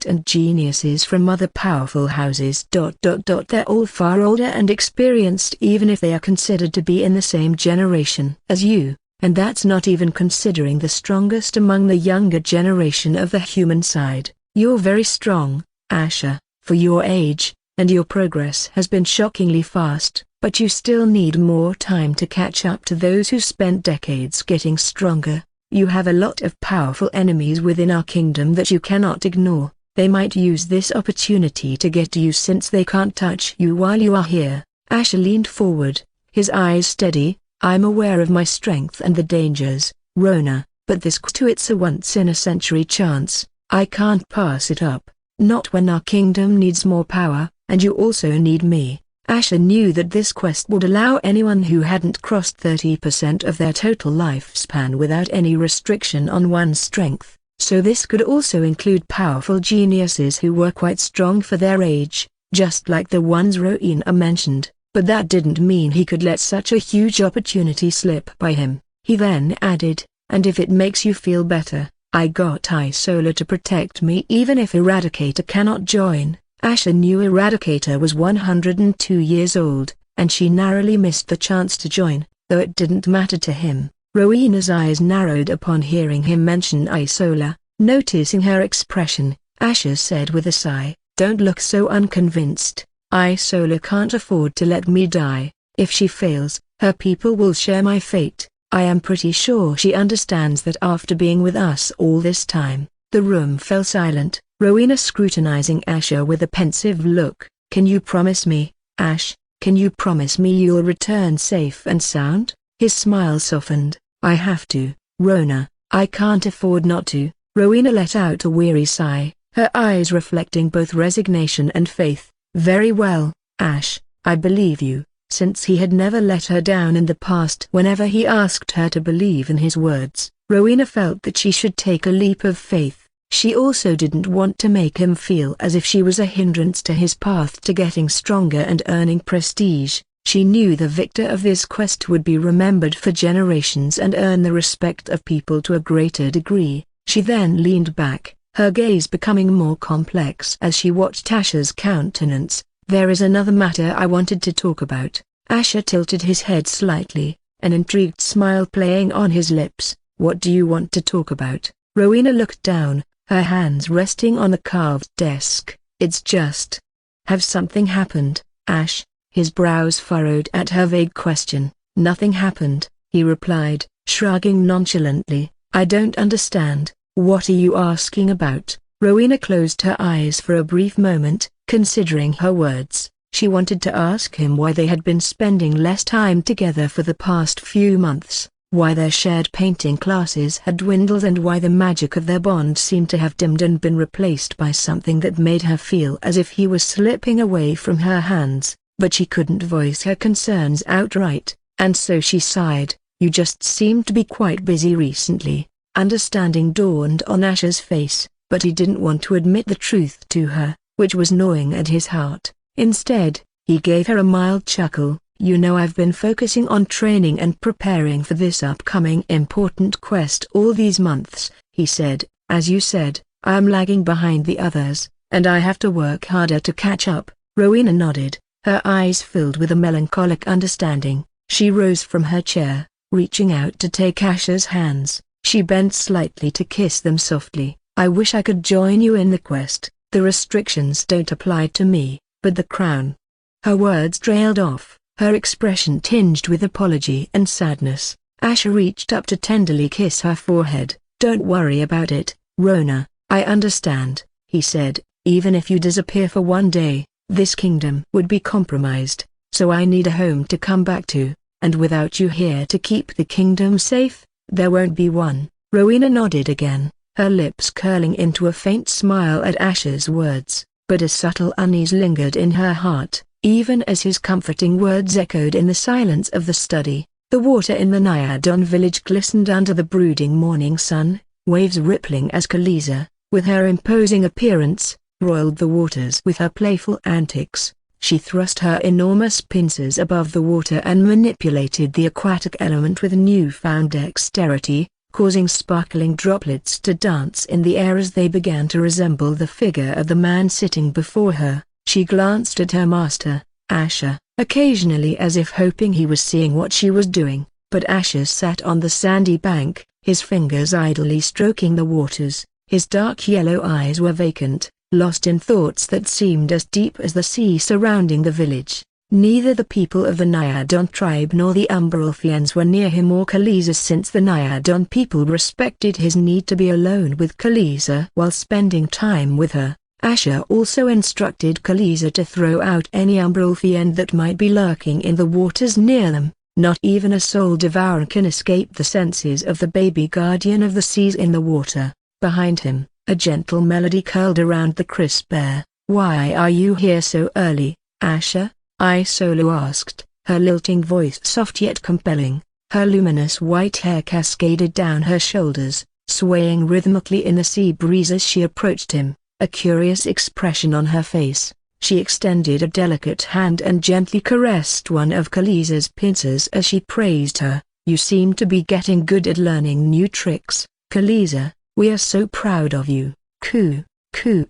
and geniuses from other powerful houses ... They're all far older and experienced, even if they are considered to be in the same generation as you, and that's not even considering the strongest among the younger generation of the human side. You're very strong, Asher, for your age, and your progress has been shockingly fast, but you still need more time to catch up to those who spent decades getting stronger. You have a lot of powerful enemies within our kingdom that you cannot ignore. They might use this opportunity to get to you since they can't touch you while you are here." Asher leaned forward, his eyes steady. "I'm aware of my strength and the dangers, Rona, but this it's a once-in-a-century chance. I can't pass it up, not when our kingdom needs more power, and you also need me." Asher knew that this quest would allow anyone who hadn't crossed 30% of their total lifespan without any restriction on one's strength, so this could also include powerful geniuses who were quite strong for their age, just like the ones Rowena mentioned, but that didn't mean he could let such a huge opportunity slip by him. He then added, "And if it makes you feel better, I got Isola to protect me even if Eradicator cannot join." Asher knew Eradicator was 102 years old, and she narrowly missed the chance to join, though it didn't matter to him. Rowena's eyes narrowed upon hearing him mention Isola. Noticing her expression, Asher said with a sigh, "Don't look so unconvinced. Isola can't afford to let me die. If she fails, her people will share my fate. I am pretty sure she understands that after being with us all this time." The room fell silent, Rowena scrutinizing Asher with a pensive look. "Can you promise me, Ash, can you promise me you'll return safe and sound?" His smile softened. "I have to, Rona, I can't afford not to." Rowena let out a weary sigh, her eyes reflecting both resignation and faith. "Very well, Ash, I believe you." Since he had never let her down in the past whenever he asked her to believe in his words, Rowena felt that she should take a leap of faith. She also didn't want to make him feel as if she was a hindrance to his path to getting stronger and earning prestige. She knew the victor of this quest would be remembered for generations and earn the respect of people to a greater degree. She then leaned back, her gaze becoming more complex as she watched Asher's countenance. "There is another matter I wanted to talk about." Asher tilted his head slightly, an intrigued smile playing on his lips. "What do you want to talk about?" Rowena looked down, her hands resting on the carved desk. "It's just... have something happened, Ash?" His brows furrowed at her vague question. "Nothing happened," he replied, shrugging nonchalantly. "I don't understand. What are you asking about?" Rowena closed her eyes for a brief moment, considering her words. She wanted to ask him why they had been spending less time together for the past few months, why their shared painting classes had dwindled and why the magic of their bond seemed to have dimmed and been replaced by something that made her feel as if he was slipping away from her hands, but she couldn't voice her concerns outright, and so she sighed. "You just seem to be quite busy recently." Understanding dawned on Asher's face, but he didn't want to admit the truth to her, which was gnawing at his heart. Instead, he gave her a mild chuckle. "You know, I've been focusing on training and preparing for this upcoming important quest all these months," he said. As you said, I am lagging behind the others, and I have to work harder to catch up. Rowena nodded, her eyes filled with a melancholic understanding. She rose from her chair, reaching out to take Asher's hands. She bent slightly to kiss them softly. I wish I could join you in the quest. The restrictions don't apply to me, but the crown. Her words trailed off, her expression tinged with apology and sadness. Asher reached up to tenderly kiss her forehead. Don't worry about it, Rona, I understand, he said. Even if you disappear for one day, this kingdom would be compromised, so I need a home to come back to, and without you here to keep the kingdom safe, there won't be one. Rowena nodded again, her lips curling into a faint smile at Asher's words, but a subtle unease lingered in her heart, even as his comforting words echoed in the silence of the study. The water in the Nyadon village glistened under the brooding morning sun, waves rippling as Khaleesi, with her imposing appearance, roiled the waters with her playful antics. She thrust her enormous pincers above the water and manipulated the aquatic element with newfound dexterity, causing sparkling droplets to dance in the air as they began to resemble the figure of the man sitting before her. She glanced at her master, Asher, occasionally as if hoping he was seeing what she was doing, but Asher sat on the sandy bank, his fingers idly stroking the waters. His dark yellow eyes were vacant, lost in thoughts that seemed as deep as the sea surrounding the village. Neither the people of the Nyadon tribe nor the Umberolfians were near him or Khaleesi, since the Nyadon people respected his need to be alone with Khaleesi while spending time with her. Asher also instructed Khaleesi to throw out any Umberolfian that might be lurking in the waters near them. Not even a soul devourer can escape the senses of the baby guardian of the seas in the water. Behind him, a gentle melody curled around the crisp air. Why are you here so early, Asher? Isolo asked, her lilting voice soft yet compelling. Her luminous white hair cascaded down her shoulders, swaying rhythmically in the sea breeze as she approached him, a curious expression on her face. She extended a delicate hand and gently caressed one of Khaleesi's pincers as she praised her. You seem to be getting good at learning new tricks, Khaleesi. We are so proud of you. Coo, coo.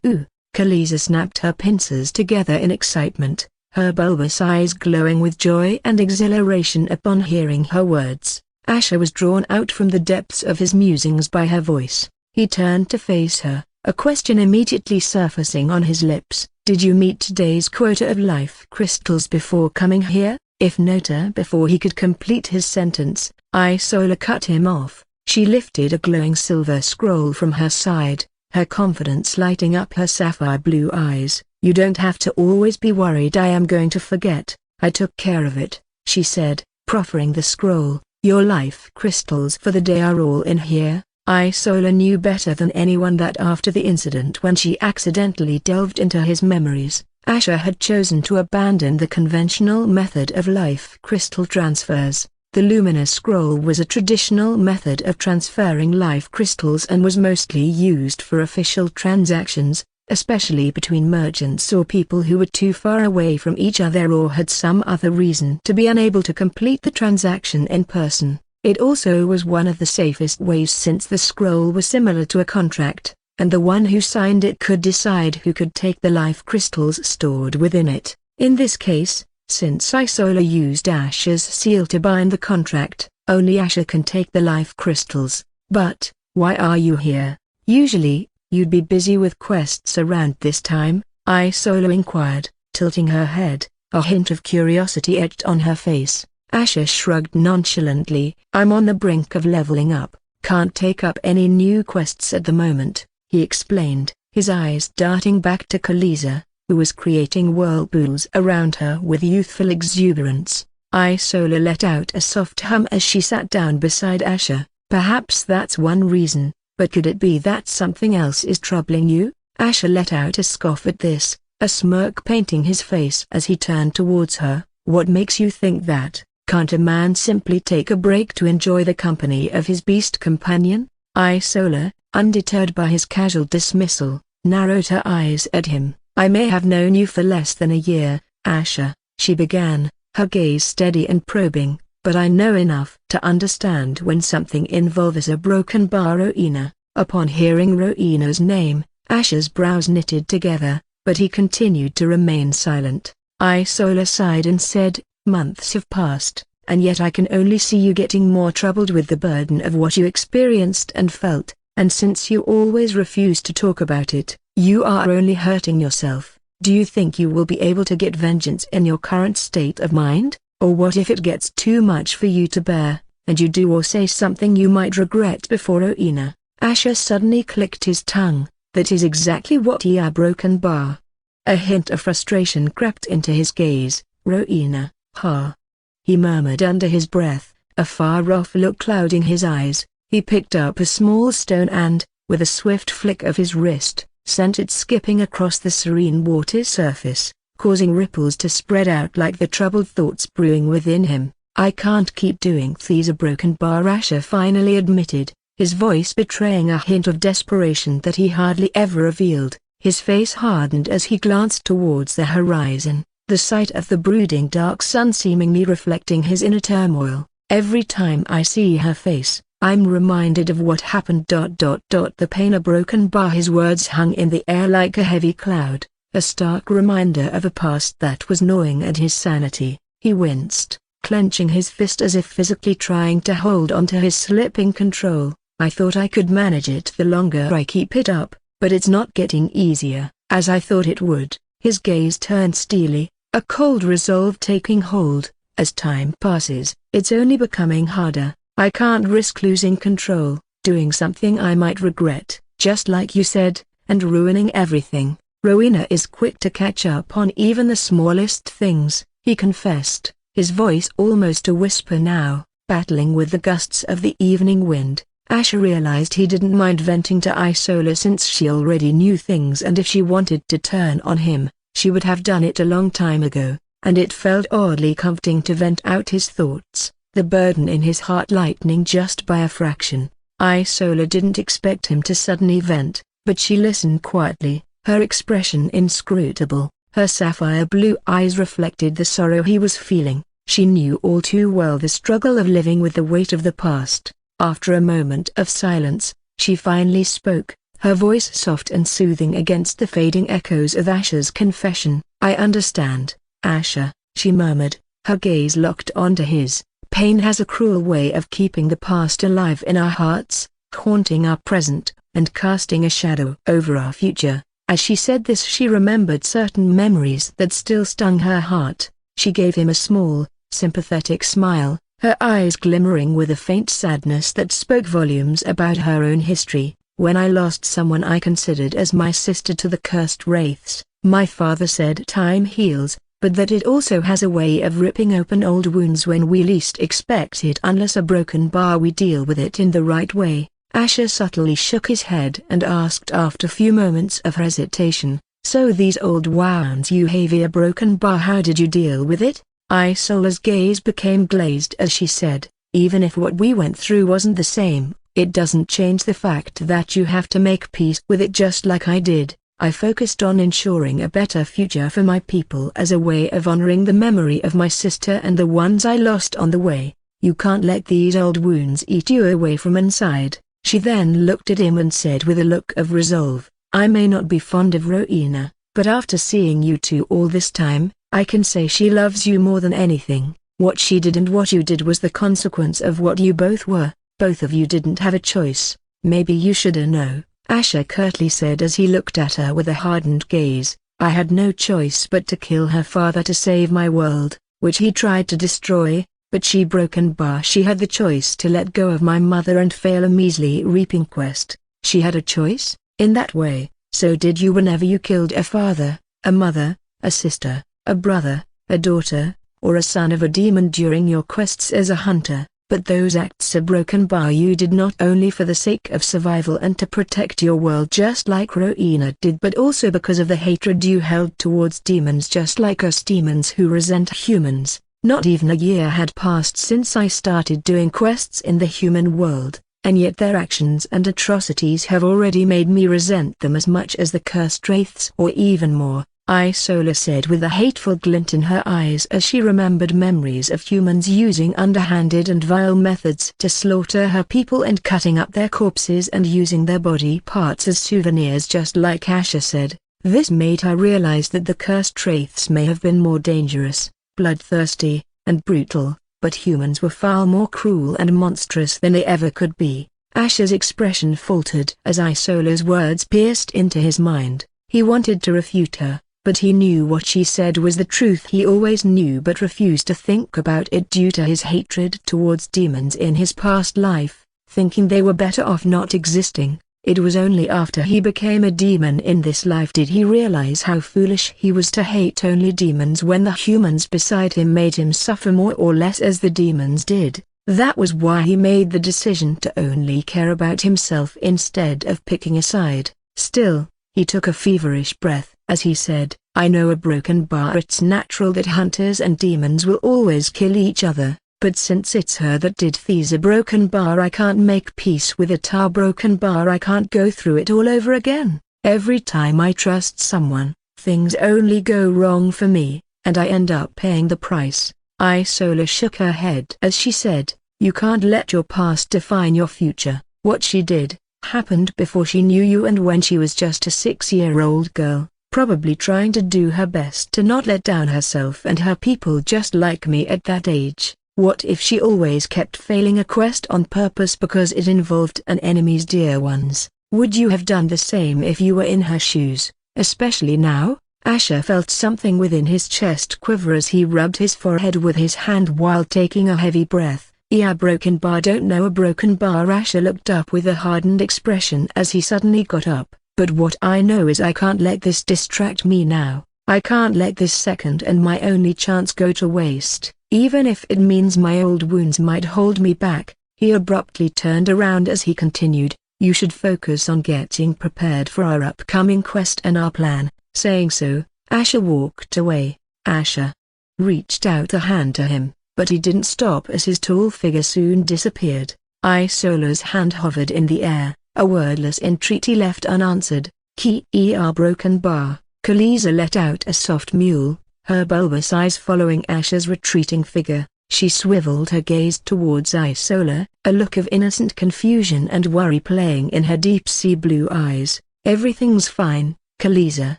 Khaleesi snapped her pincers together in excitement, her bulbous eyes glowing with joy and exhilaration upon hearing her words. Asher was drawn out from the depths of his musings by her voice. He turned to face her, a question immediately surfacing on his lips. Did you meet today's quota of life crystals before coming here? If not, before he could complete his sentence, Isola cut him off. She lifted a glowing silver scroll from her side, her confidence lighting up her sapphire blue eyes. You don't have to always be worried I am going to forget. I took care of it, she said, proffering the scroll. Your life crystals for the day are all in here. Isola knew better than anyone that after the incident when she accidentally delved into his memories, Asher had chosen to abandon the conventional method of life crystal transfers. The luminous scroll was a traditional method of transferring life crystals and was mostly used for official transactions, especially between merchants or people who were too far away from each other or had some other reason to be unable to complete the transaction in person. It also was one of the safest ways since the scroll was similar to a contract, and the one who signed it could decide who could take the life crystals stored within it. In this case, since Isola used Asher's seal to bind the contract, only Asher can take the life crystals. But, why are you here? Usually, you'd be busy with quests around this time, Isola inquired, tilting her head, a hint of curiosity etched on her face. Asher shrugged nonchalantly. I'm on the brink of leveling up, can't take up any new quests at the moment, he explained, his eyes darting back to Khaleesi, who was creating whirlpools around her with youthful exuberance. Isola let out a soft hum as she sat down beside Asher. Perhaps that's one reason, but could it be that something else is troubling you? Asher let out a scoff at this, a smirk painting his face as he turned towards her. What makes you think that? Can't a man simply take a break to enjoy the company of his beast companion? Isola, undeterred by his casual dismissal, narrowed her eyes at him. I may have known you for less than a year, Asher, she began, her gaze steady and probing, but I know enough to understand when something involves a broken Baroina. Upon hearing Rowena's name, Asher's brows knitted together, but he continued to remain silent. Isola sighed and said, "Months have passed, and yet I can only see you getting more troubled with the burden of what you experienced and felt, and since you always refuse to talk about it, you are only hurting yourself. Do you think you will be able to get vengeance in your current state of mind, or what if it gets too much for you to bear, and you do or say something you might regret before Rowena?" Asher suddenly clicked his tongue. That is exactly what he a broken bar. A hint of frustration crept into his gaze. "Rowena, ha!" he murmured under his breath, a far-off look clouding his eyes. He picked up a small stone and, with a swift flick of his wrist, sent it skipping across the serene water's surface, causing ripples to spread out like the troubled thoughts brewing within him. "I can't keep doing these a broken bar," Asher finally admitted, his voice betraying a hint of desperation that he hardly ever revealed. His face hardened as he glanced towards the horizon, the sight of the brooding dark sun seemingly reflecting his inner turmoil. "Every time I see her face, I'm reminded of what happened. The pain a broken bar." His words hung in the air like a heavy cloud, a stark reminder of a past that was gnawing at his sanity. He winced, clenching his fist as if physically trying to hold onto his slipping control. "I thought I could manage it the longer I keep it up, but it's not getting easier, as I thought it would." His gaze turned steely, a cold resolve taking hold. "As time passes, it's only becoming harder. I can't risk losing control, doing something I might regret, just like you said, and ruining everything." Rowena is quick to catch up on even the smallest things, he confessed, his voice almost a whisper now, battling with the gusts of the evening wind. Asher realized he didn't mind venting to Isola since she already knew things, and if she wanted to turn on him, she would have done it a long time ago, and it felt oddly comforting to vent out his thoughts, the burden in his heart lightening just by a fraction. Isola didn't expect him to suddenly vent, but she listened quietly, her expression inscrutable. Her sapphire blue eyes reflected the sorrow he was feeling. She knew all too well the struggle of living with the weight of the past. After a moment of silence, she finally spoke, her voice soft and soothing against the fading echoes of Asher's confession. "I understand, Asher," she murmured, her gaze locked onto his. "Pain has a cruel way of keeping the past alive in our hearts, haunting our present, and casting a shadow over our future." As she said this, she remembered certain memories that still stung her heart. She gave him a small, sympathetic smile, her eyes glimmering with a faint sadness that spoke volumes about her own history. "When I lost someone I considered as my sister to the cursed wraiths, my father said time heals, but that it also has a way of ripping open old wounds when we least expect it. Unless a broken bar, we deal with it in the right way." Asher subtly shook his head and asked after a few moments of hesitation, "So these old wounds you have a broken bar, how did you deal with it?" Isola's gaze became glazed as she said, "Even if what we went through wasn't the same, it doesn't change the fact that you have to make peace with it just like I did. I focused on ensuring a better future for my people as a way of honoring the memory of my sister and the ones I lost on the way. You can't let these old wounds eat you away from inside." She then looked at him and said with a look of resolve, "I may not be fond of Rowena, but after seeing you two all this time, I can say she loves you more than anything. What she did and what you did was the consequence of what you both were. Both of you didn't have a choice. Maybe you shoulda know," Asher curtly said as he looked at her with a hardened gaze. "I had no choice but to kill her father to save my world, which he tried to destroy. But she broken bar, she had the choice to let go of my mother and fail a measly reaping quest. She had a choice, in that way. So did you whenever you killed a father, a mother, a sister, a brother, a daughter, or a son of a demon during your quests as a hunter. But those acts are broken bar you did not only for the sake of survival and to protect your world just like Rowena did, but also because of the hatred you held towards demons just like us demons who resent humans. Not even a year had passed since I started doing quests in the human world, and yet their actions and atrocities have already made me resent them as much as the cursed wraiths or even more." Isola said with a hateful glint in her eyes as she remembered memories of humans using underhanded and vile methods to slaughter her people and cutting up their corpses and using their body parts as souvenirs, just like Asha said. This made her realize that the cursed wraiths may have been more dangerous, bloodthirsty, and brutal, but humans were far more cruel and monstrous than they ever could be. Asha's expression faltered as Isola's words pierced into his mind. He wanted to refute her, but he knew what she said was the truth. He always knew but refused to think about it due to his hatred towards demons in his past life, thinking they were better off not existing. It was only after he became a demon in this life did he realize how foolish he was to hate only demons when the humans beside him made him suffer more or less as the demons did. That was why he made the decision to only care about himself instead of picking a side. Still, he took a feverish breath as he said, "I know a broken bar. It's natural that hunters and demons will always kill each other, but since it's her that did these a broken bar, I can't make peace with it. A broken bar, I can't go through it all over again. Every time I trust someone, things only go wrong for me, and I end up paying the price." Isola shook her head as she said, "You can't let your past define your future. What she did happened before she knew you and when she was just a 6-year-old girl, probably trying to do her best to not let down herself and her people, just like me at that age. What if she always kept failing a quest on purpose because it involved an enemy's dear ones? Would you have done the same if you were in her shoes, especially now?" Asha felt something within his chest quiver as he rubbed his forehead with his hand while taking a heavy breath. "Yeah, broken bar, don't know a broken bar." Asha looked up with a hardened expression as he suddenly got up. "But what I know is I can't let this distract me now. I can't let this second and my only chance go to waste, even if it means my old wounds might hold me back." He abruptly turned around as he continued, "You should focus on getting prepared for our upcoming quest and our plan." Saying so, Asha walked away. Asha reached out a hand to him, but he didn't stop as his tall figure soon disappeared. Isola's hand hovered in the air, a wordless entreaty left unanswered. "Ki-er broken bar." Khaleesa let out a soft mewl, her bulbous eyes following Asha's retreating figure. She swiveled her gaze towards Isola, a look of innocent confusion and worry playing in her deep-sea blue eyes. "Everything's fine, Khaleesa,"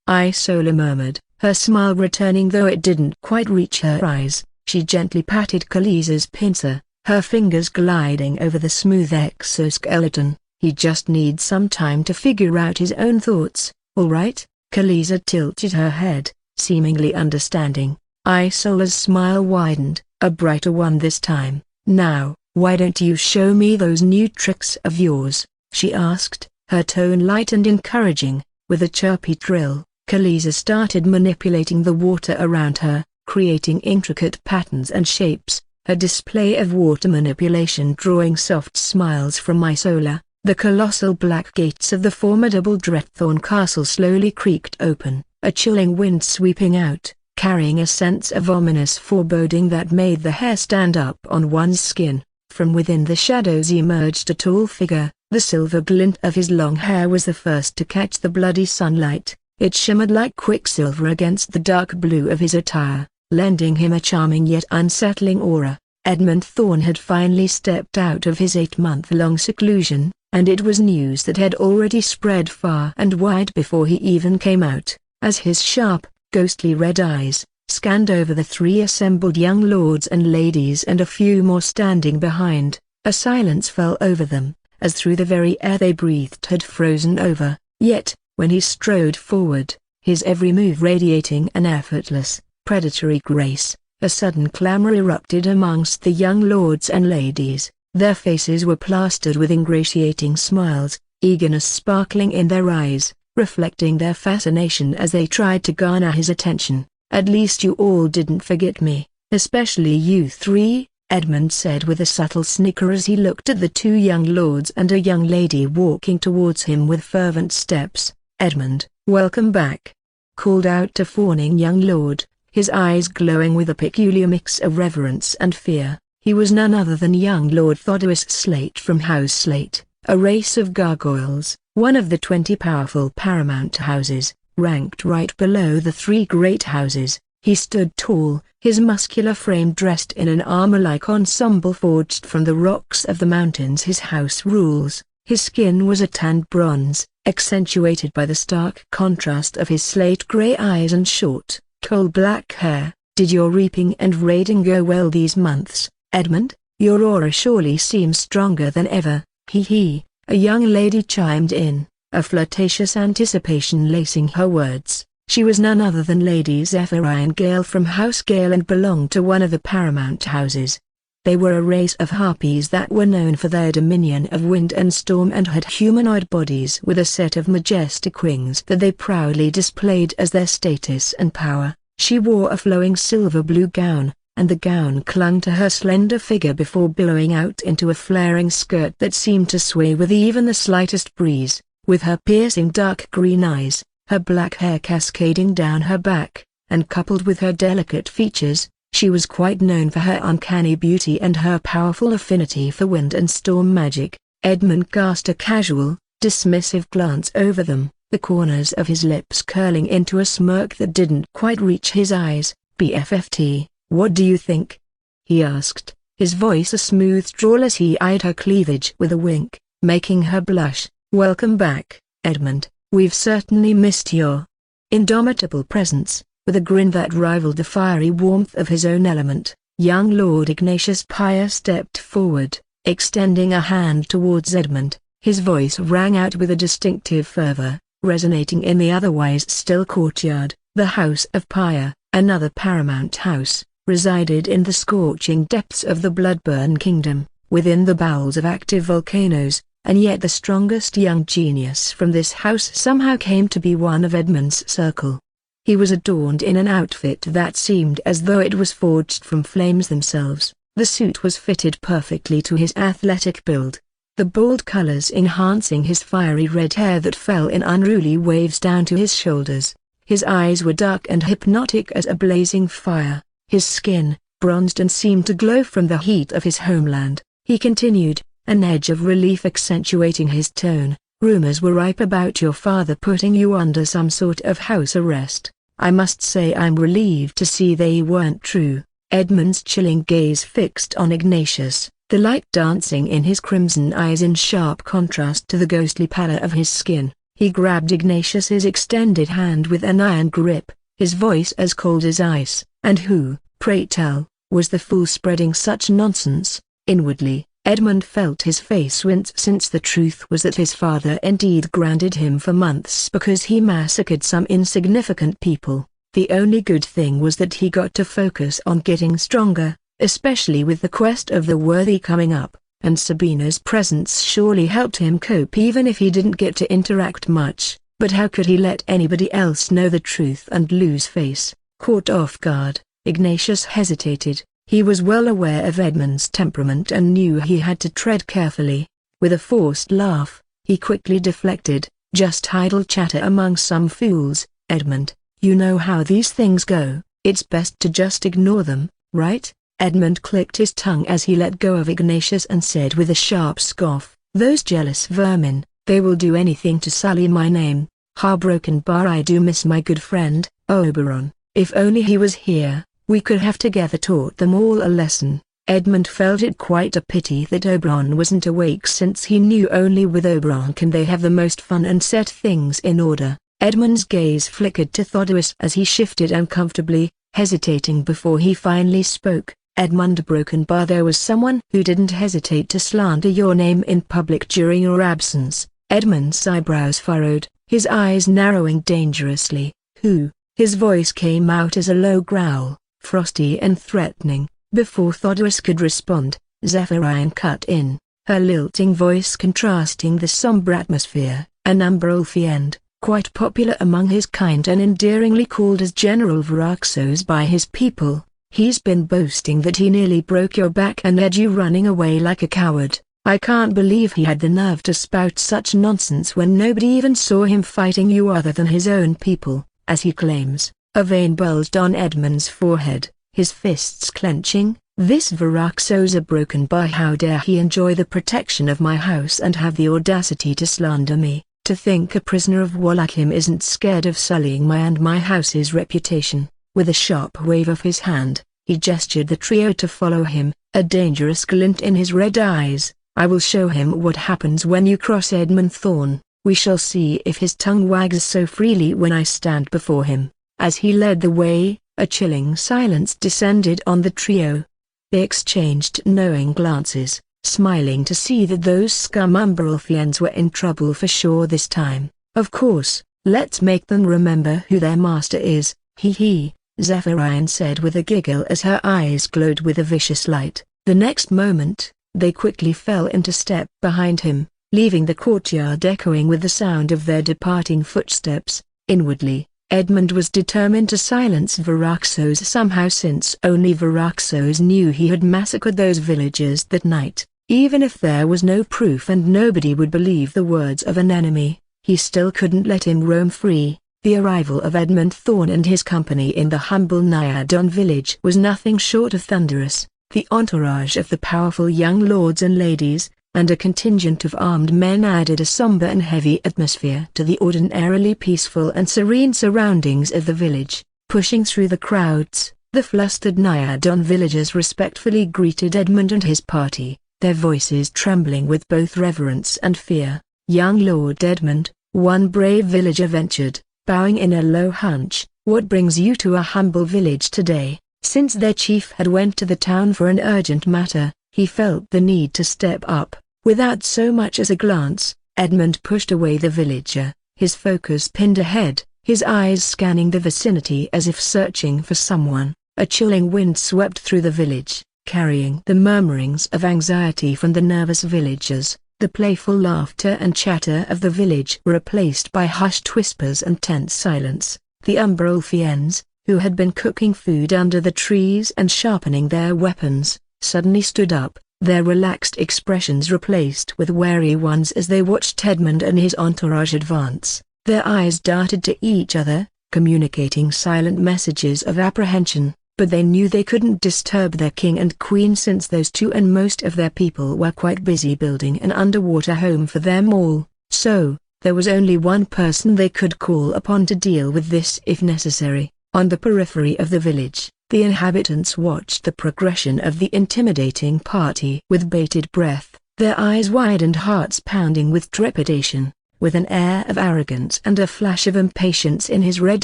Isola murmured, her smile returning though it didn't quite reach her eyes. She gently patted Khaleesa's pincer, her fingers gliding over the smooth exoskeleton. "He just needs some time to figure out his own thoughts, all right?" Khaleesa tilted her head, seemingly understanding. Isola's smile widened, a brighter one this time. "Now, why don't you show me those new tricks of yours?" she asked, her tone light and encouraging. With a chirpy trill, Khaleesa started manipulating the water around her, creating intricate patterns and shapes, her display of water manipulation drawing soft smiles from Isola. The colossal black gates of the formidable Dreadthorn Castle slowly creaked open, a chilling wind sweeping out, carrying a sense of ominous foreboding that made the hair stand up on one's skin. From within the shadows emerged a tall figure. The silver glint of his long hair was the first to catch the bloody sunlight. It shimmered like quicksilver against the dark blue of his attire, lending him a charming yet unsettling aura. Edmund Thorne had finally stepped out of his 8-month-long seclusion, and it was news that had already spread far and wide before he even came out. As his sharp, ghostly red eyes scanned over the 3 assembled young lords and ladies and a few more standing behind, a silence fell over them, as through the very air they breathed had frozen over. Yet, when he strode forward, his every move radiating an effortless, predatory grace, a sudden clamor erupted amongst the young lords and ladies. Their faces were plastered with ingratiating smiles, eagerness sparkling in their eyes, reflecting their fascination as they tried to garner his attention. "At least you all didn't forget me, especially you 3, Edmund said with a subtle snicker as he looked at the 2 young lords and a young lady walking towards him with fervent steps. "Edmund, welcome back," called out a fawning young lord, his eyes glowing with a peculiar mix of reverence and fear. He was none other than young Lord Thodois Slate from House Slate, a race of gargoyles, one of the 20 powerful paramount houses. ranked right below the three great houses. He stood tall, his muscular frame dressed in an armor-like ensemble forged from the rocks of the mountains his house rules. His skin was a tanned bronze, accentuated by the stark contrast of his slate-gray eyes and short, coal-black hair. "Did your reaping and raiding go well these months, Edmund? Your aura surely seems stronger than ever." "Hee," a young lady chimed in, a flirtatious anticipation lacing her words. She was none other than Lady Zephyrian Gale from House Gale and belonged to one of the paramount houses. They were a race of harpies that were known for their dominion of wind and storm and had humanoid bodies with a set of majestic wings that they proudly displayed as their status and power. She wore a flowing silver-blue gown, and the gown clung to her slender figure before billowing out into a flaring skirt that seemed to sway with even the slightest breeze. With her piercing dark green eyes, her black hair cascading down her back, and coupled with her delicate features, she was quite known for her uncanny beauty and her powerful affinity for wind and storm magic. Edmund cast a casual, dismissive glance over them, the corners of his lips curling into a smirk that didn't quite reach his eyes. "BFFT, what do you think?" he asked, his voice a smooth drawl as he eyed her cleavage with a wink, making her blush. "Welcome back, Edmund. We've certainly missed your indomitable presence." With a grin that rivaled the fiery warmth of his own element, young Lord Ignatius Pyre stepped forward, extending a hand towards Edmund. His voice rang out with a distinctive fervor, resonating in the otherwise still courtyard. The House of Pyre, another paramount house, resided in the scorching depths of the Bloodburn Kingdom, within the bowels of active volcanoes, and yet the strongest young genius from this house somehow came to be one of Edmund's circle. He was adorned in an outfit that seemed as though it was forged from flames themselves. The suit was fitted perfectly to his athletic build, the bold colors enhancing his fiery red hair that fell in unruly waves down to his shoulders. His eyes were dark and hypnotic as a blazing fire, his skin, bronzed and seemed to glow from the heat of his homeland. He continued, an edge of relief accentuating his tone. "Rumors were ripe about your father putting you under some sort of house arrest. I must say I'm relieved to see they weren't true." Edmund's chilling gaze fixed on Ignatius, the light dancing in his crimson eyes in sharp contrast to the ghostly pallor of his skin. He grabbed Ignatius's extended hand with an iron grip, his voice as cold as ice. "And who, pray tell, was the fool spreading such nonsense?" Inwardly, Edmund felt his face wince, since the truth was that his father indeed grounded him for months because he massacred some insignificant people. The only good thing was that he got to focus on getting stronger, especially with the quest of the worthy coming up, and Sabina's presence surely helped him cope even if he didn't get to interact much. But how could he let anybody else know the truth and lose face? Caught off guard, Ignatius hesitated. He was well aware of Edmund's temperament and knew he had to tread carefully. With a forced laugh, he quickly deflected, "Just idle chatter among some fools, Edmund. You know how these things go. It's best to just ignore them, right?" Edmund clicked his tongue as he let go of Ignatius and said with a sharp scoff, "Those jealous vermin, they will do anything to sully my name. Heartbroken bar, I do miss my good friend, Oberon. If only he was here, we could have together taught them all a lesson." Edmund felt it quite a pity that Oberon wasn't awake, since he knew only with Oberon can they have the most fun and set things in order. Edmund's gaze flickered to Thodois as he shifted uncomfortably, hesitating before he finally spoke. "Edmund Broken Bar, there was someone who didn't hesitate to slander your name in public during your absence." Edmund's eyebrows furrowed, his eyes narrowing dangerously. "Who?" His voice came out as a low growl, frosty and threatening. Before Thodois could respond, Zephyrian cut in, her lilting voice contrasting the somber atmosphere. "An Umbrolfiend, quite popular among his kind and endearingly called as General Varaxos by his people. He's been boasting that he nearly broke your back and had you running away like a coward. I can't believe he had the nerve to spout such nonsense when nobody even saw him fighting you other than his own people, as he claims." A vein bulged on Edmund's forehead, his fists clenching. "This Varaxos a Broken Bar, how dare he enjoy the protection of my house and have the audacity to slander me?" To think a prisoner of war like him isn't scared of sullying my and my house's reputation." With a sharp wave of his hand, he gestured the trio to follow him, a dangerous glint in his red eyes. "I will show him what happens when you cross Edmund Thorne. We shall see if his tongue wags so freely when I stand before him." As he led the way, a chilling silence descended on the trio. They exchanged knowing glances, smiling to see that those scum Umberolfians were in trouble for sure this time. "Of course, let's make them remember who their master is, he," Zephyrian said with a giggle as her eyes glowed with a vicious light. The next moment, they quickly fell into step behind him, leaving the courtyard echoing with the sound of their departing footsteps. Inwardly, Edmund was determined to silence Varaxos somehow, since only Varaxos knew he had massacred those villagers that night. Even if there was no proof and nobody would believe the words of an enemy, he still couldn't let him roam free. The arrival of Edmund Thorne and his company in the humble Nyadon village was nothing short of thunderous. The entourage of the powerful young lords and ladies, and a contingent of armed men added a somber and heavy atmosphere to the ordinarily peaceful and serene surroundings of the village. Pushing through the crowds, the flustered Nyadon villagers respectfully greeted Edmund and his party, their voices trembling with both reverence and fear. "Young Lord Edmund," one brave villager ventured, bowing in a low hunch, "what brings you to a humble village today?" Since their chief had went to the town for an urgent matter, he felt the need to step up. Without so much as a glance, Edmund pushed away the villager, his focus pinned ahead, his eyes scanning the vicinity as if searching for someone. A chilling wind swept through the village, carrying the murmurings of anxiety from the nervous villagers. The playful laughter and chatter of the village were replaced by hushed whispers and tense silence. The Umberolfians, who had been cooking food under the trees and sharpening their weapons, suddenly stood up, their relaxed expressions replaced with wary ones as they watched Edmund and his entourage advance. Their eyes darted to each other, communicating silent messages of apprehension, but they knew they couldn't disturb their king and queen since those two and most of their people were quite busy building an underwater home for them all. So, there was only one person they could call upon to deal with this if necessary. On the periphery of the village, the inhabitants watched the progression of the intimidating party with bated breath, their eyes wide and hearts pounding with trepidation. With an air of arrogance and a flash of impatience in his red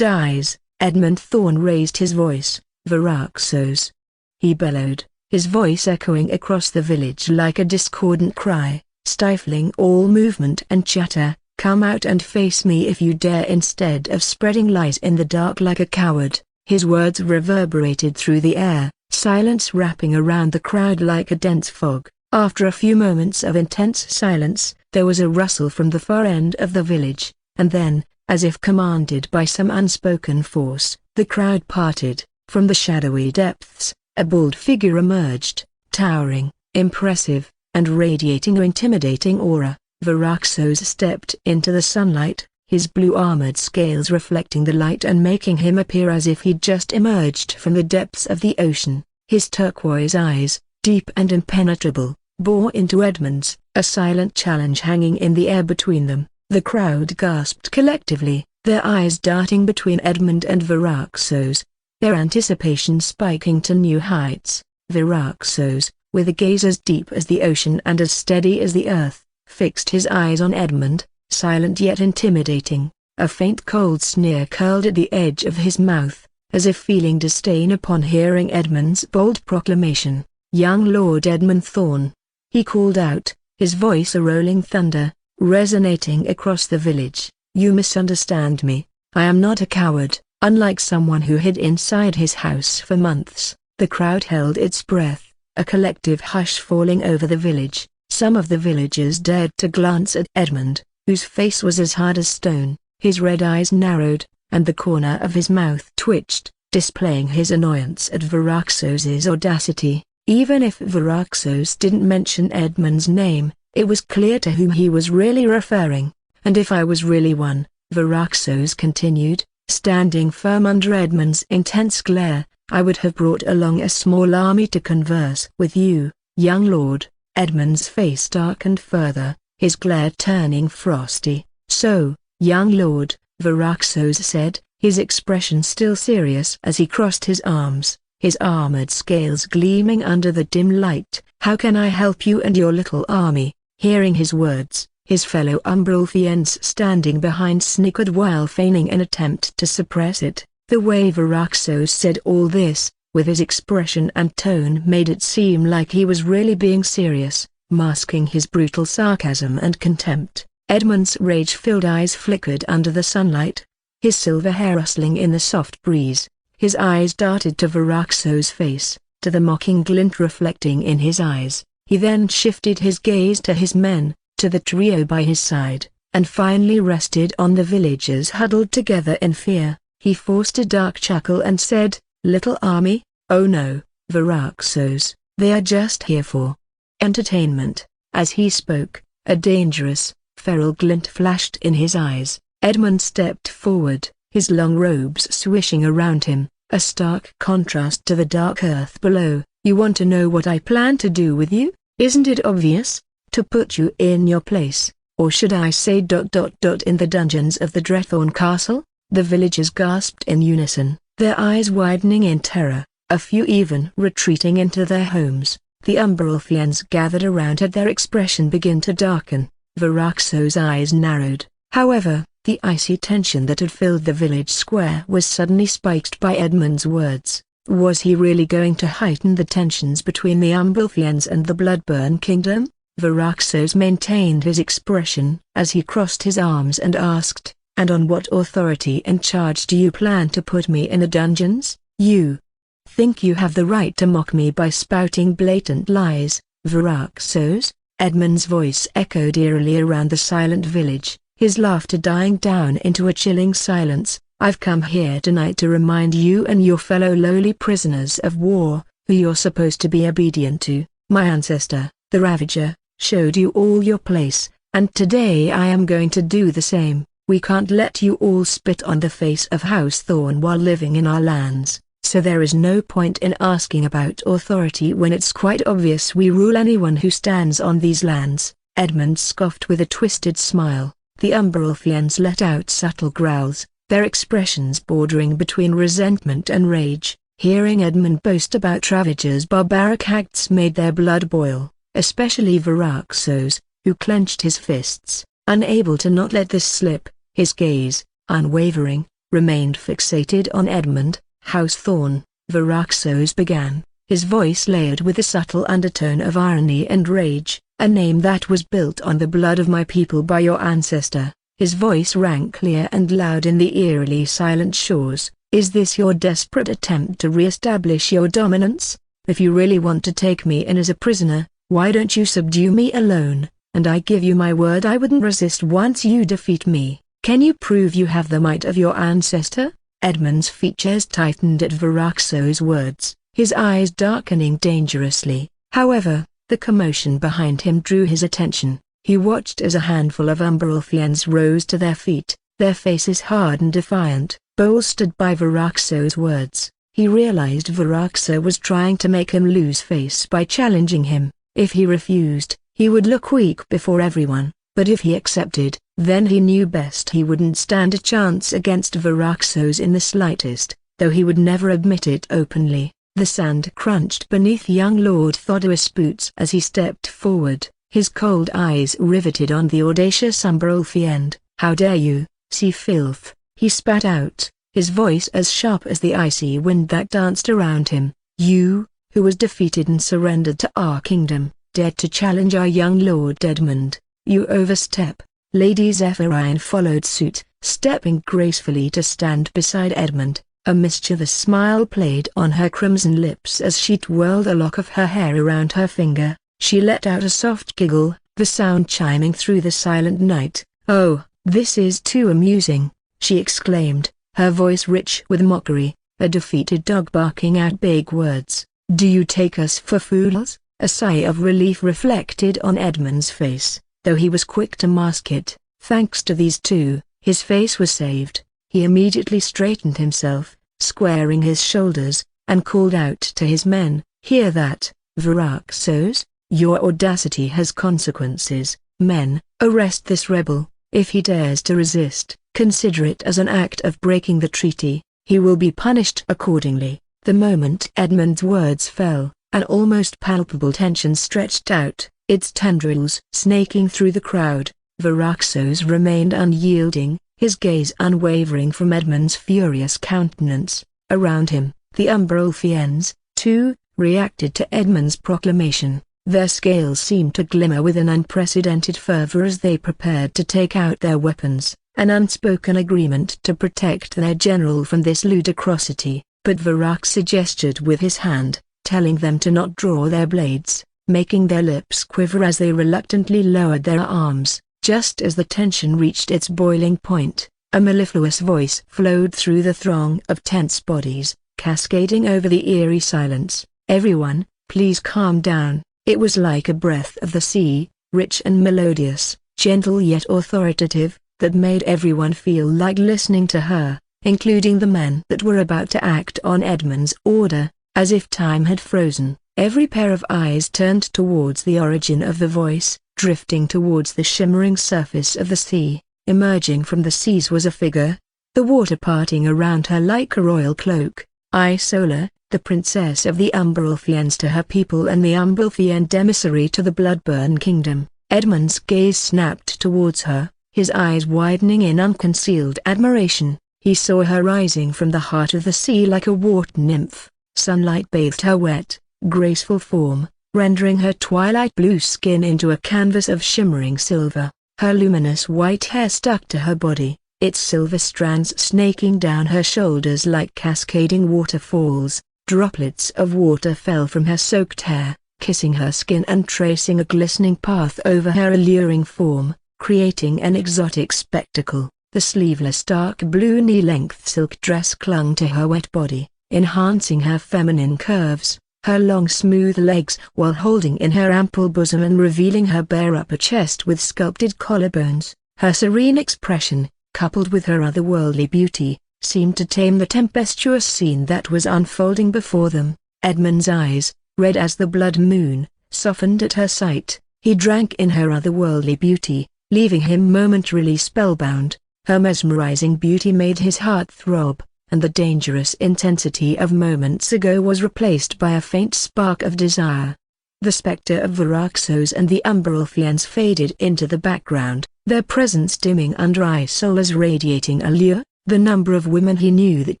eyes, Edmund Thorne raised his voice. "Varaxos," he bellowed, his voice echoing across the village like a discordant cry, stifling all movement and chatter, "come out and face me if you dare, instead of spreading lies in the dark like a coward." His words reverberated through the air, silence wrapping around the crowd like a dense fog. After a few moments of intense silence, there was a rustle from the far end of the village, and then, as if commanded by some unspoken force, the crowd parted. From the shadowy depths, a bald figure emerged, towering, impressive, and radiating an intimidating aura. Varaxos stepped into the sunlight, his blue armored scales reflecting the light and making him appear as if he'd just emerged from the depths of the ocean. His turquoise eyes, deep and impenetrable, bore into Edmund's, a silent challenge hanging in the air between them. The crowd gasped collectively, their eyes darting between Edmund and Varaxos, their anticipation spiking to new heights. Varaxos, with a gaze as deep as the ocean and as steady as the earth, fixed his eyes on Edmund, silent yet intimidating. A faint cold sneer curled at the edge of his mouth, as if feeling disdain upon hearing Edmund's bold proclamation. "Young Lord Edmund Thorne," he called out, his voice a rolling thunder, resonating across the village, "you misunderstand me. I am not a coward." Unlike someone who hid inside his house for months, the crowd held its breath, a collective hush falling over the village. Some of the villagers dared to glance at Edmund, whose face was as hard as stone. His red eyes narrowed, and the corner of his mouth twitched, displaying his annoyance at Varaxos's audacity. Even if Varaxos didn't mention Edmund's name, it was clear to whom he was really referring. "And if I was really one," Varaxos continued, standing firm under Edmund's intense glare, "I would have brought along a small army to converse with you, young lord." Edmund's face darkened further, his glare turning frosty. "So, young lord," Varaxos said, his expression still serious as he crossed his arms, his armored scales gleaming under the dim light. "How can I help you and your little army?" Hearing his words, his fellow Umbralthians standing behind snickered while feigning an attempt to suppress it. The way Varaxos said all this, with his expression and tone, made it seem like he was really being serious, masking his brutal sarcasm and contempt. Edmund's rage-filled eyes flickered under the sunlight, his silver hair rustling in the soft breeze. His eyes darted to Varaxos' face, to the mocking glint reflecting in his eyes. He then shifted his gaze to his men, to the trio by his side, and finally rested on the villagers huddled together in fear. He forced a dark chuckle and said, "Little army? Oh no, Varaxos, they are just here for entertainment." As he spoke, a dangerous, feral glint flashed in his eyes. Edmund stepped forward, his long robes swishing around him, a stark contrast to the dark earth below. "You want to know what I plan to do with you? Isn't it obvious? To put you in your place, or should I say ... in the dungeons of the Drethorn Castle?" The villagers gasped in unison, their eyes widening in terror, a few even retreating into their homes. The Umbralthians gathered around had their expression begin to darken. Varaxos' eyes narrowed. However, the icy tension that had filled the village square was suddenly spiked by Edmund's words. Was he really going to heighten the tensions between the Umbralthians and the Bloodburn Kingdom? Varaxos maintained his expression as he crossed his arms and asked, "And on what authority and charge do you plan to put me in the dungeons? You think you have the right to mock me by spouting blatant lies, Varaxos?" Edmund's voice echoed eerily around the silent village, his laughter dying down into a chilling silence. "I've come here tonight to remind you and your fellow lowly prisoners of war, who you're supposed to be obedient to. My ancestor, the Ravager, showed you all your place, and today I am going to do the same. We can't let you all spit on the face of House Thorn while living in our lands, so there is no point in asking about authority when it's quite obvious we rule anyone who stands on these lands." Edmund scoffed with a twisted smile. The Umbralthians let out subtle growls, their expressions bordering between resentment and rage. Hearing Edmund boast about Ravager's barbaric acts made their blood boil, especially Varaxos, who clenched his fists, unable to not let this slip. His gaze, unwavering, remained fixated on Edmund. "House Thorn," Varaxos began, his voice layered with a subtle undertone of irony and rage, "a name that was built on the blood of my people by your ancestor." His voice rang clear and loud in the eerily silent shores. "Is this your desperate attempt to re-establish your dominance? If you really want to take me in as a prisoner, why don't you subdue me alone, and I give you my word I wouldn't resist once you defeat me. Can you prove you have the might of your ancestor?" Edmund's features tightened at Varaxos' words, his eyes darkening dangerously. However, the commotion behind him drew his attention. He watched as a handful of Umbralthians rose to their feet, their faces hard and defiant. Bolstered by Varaxos' words, he realized Varaxos was trying to make him lose face by challenging him. If he refused, he would look weak before everyone, but if he accepted, then he knew best he wouldn't stand a chance against Varaxos in the slightest, though he would never admit it openly. The sand crunched beneath young Lord Thodoris' boots as he stepped forward, his cold eyes riveted on the audacious Umbralthian. "How dare you, sea filth!" he spat out, his voice as sharp as the icy wind that danced around him. "You, who was defeated and surrendered to our kingdom, dared to challenge our young Lord Edmund. You overstep." Lady Zephyrian followed suit, stepping gracefully to stand beside Edmund. A mischievous smile played on her crimson lips as she twirled a lock of her hair around her finger. She let out a soft giggle, the sound chiming through the silent night. "Oh, this is too amusing," she exclaimed, her voice rich with mockery, a defeated dog barking out big words. "Do you take us for fools?" A sigh of relief reflected on Edmund's face, though he was quick to mask it. Thanks to these two, his face was saved. He immediately straightened himself, squaring his shoulders, and called out to his men, "Hear that, Varaxos? Your audacity has consequences. Men, arrest this rebel." If he dares to resist, consider it as an act of breaking the treaty. He will be punished accordingly." The moment Edmund's words fell, an almost palpable tension stretched out, its tendrils snaking through the crowd. Varaxos remained unyielding, his gaze unwavering from Edmund's furious countenance. Around him, the Umbralfians, too, reacted to Edmund's proclamation. Their scales seemed to glimmer with an unprecedented fervor as they prepared to take out their weapons, an unspoken agreement to protect their general from this ludicrosity. But Varaxos gestured with his hand, telling them to not draw their blades, making their lips quiver as they reluctantly lowered their arms. Just as the tension reached its boiling point, a mellifluous voice flowed through the throng of tense bodies, cascading over the eerie silence. "Everyone, please calm down." It was like a breath of the sea, rich and melodious, gentle yet authoritative, that made everyone feel like listening to her, including the men that were about to act on Edmund's order. As if time had frozen, every pair of eyes turned towards the origin of the voice. Drifting towards the shimmering surface of the sea, emerging from the seas was a figure, the water parting around her like a royal cloak. Isola, the princess of the Umbralfians to her people and the Umbralfian emissary to the Bloodburn kingdom. Edmund's gaze snapped towards her, his eyes widening in unconcealed admiration. He saw her rising from the heart of the sea like a water nymph. Sunlight bathed her wet, graceful form, rendering her twilight blue skin into a canvas of shimmering silver. Her luminous white hair stuck to her body, its silver strands snaking down her shoulders like cascading waterfalls. Droplets of water fell from her soaked hair, kissing her skin and tracing a glistening path over her alluring form, creating an exotic spectacle. The sleeveless dark blue knee-length silk dress clung to her wet body, enhancing her feminine curves. Her long smooth legs while holding in her ample bosom and revealing her bare upper chest with sculpted collarbones. Her serene expression, coupled with her otherworldly beauty, seemed to tame the tempestuous scene that was unfolding before them. Edmund's eyes, red as the blood moon, softened at her sight. He drank in her otherworldly beauty, leaving him momentarily spellbound. Her mesmerizing beauty made his heart throb, and the dangerous intensity of moments ago was replaced by a faint spark of desire. The specter of Varaxos and the Umbralfians faded into the background, their presence dimming under Isola's radiating allure. The number of women he knew that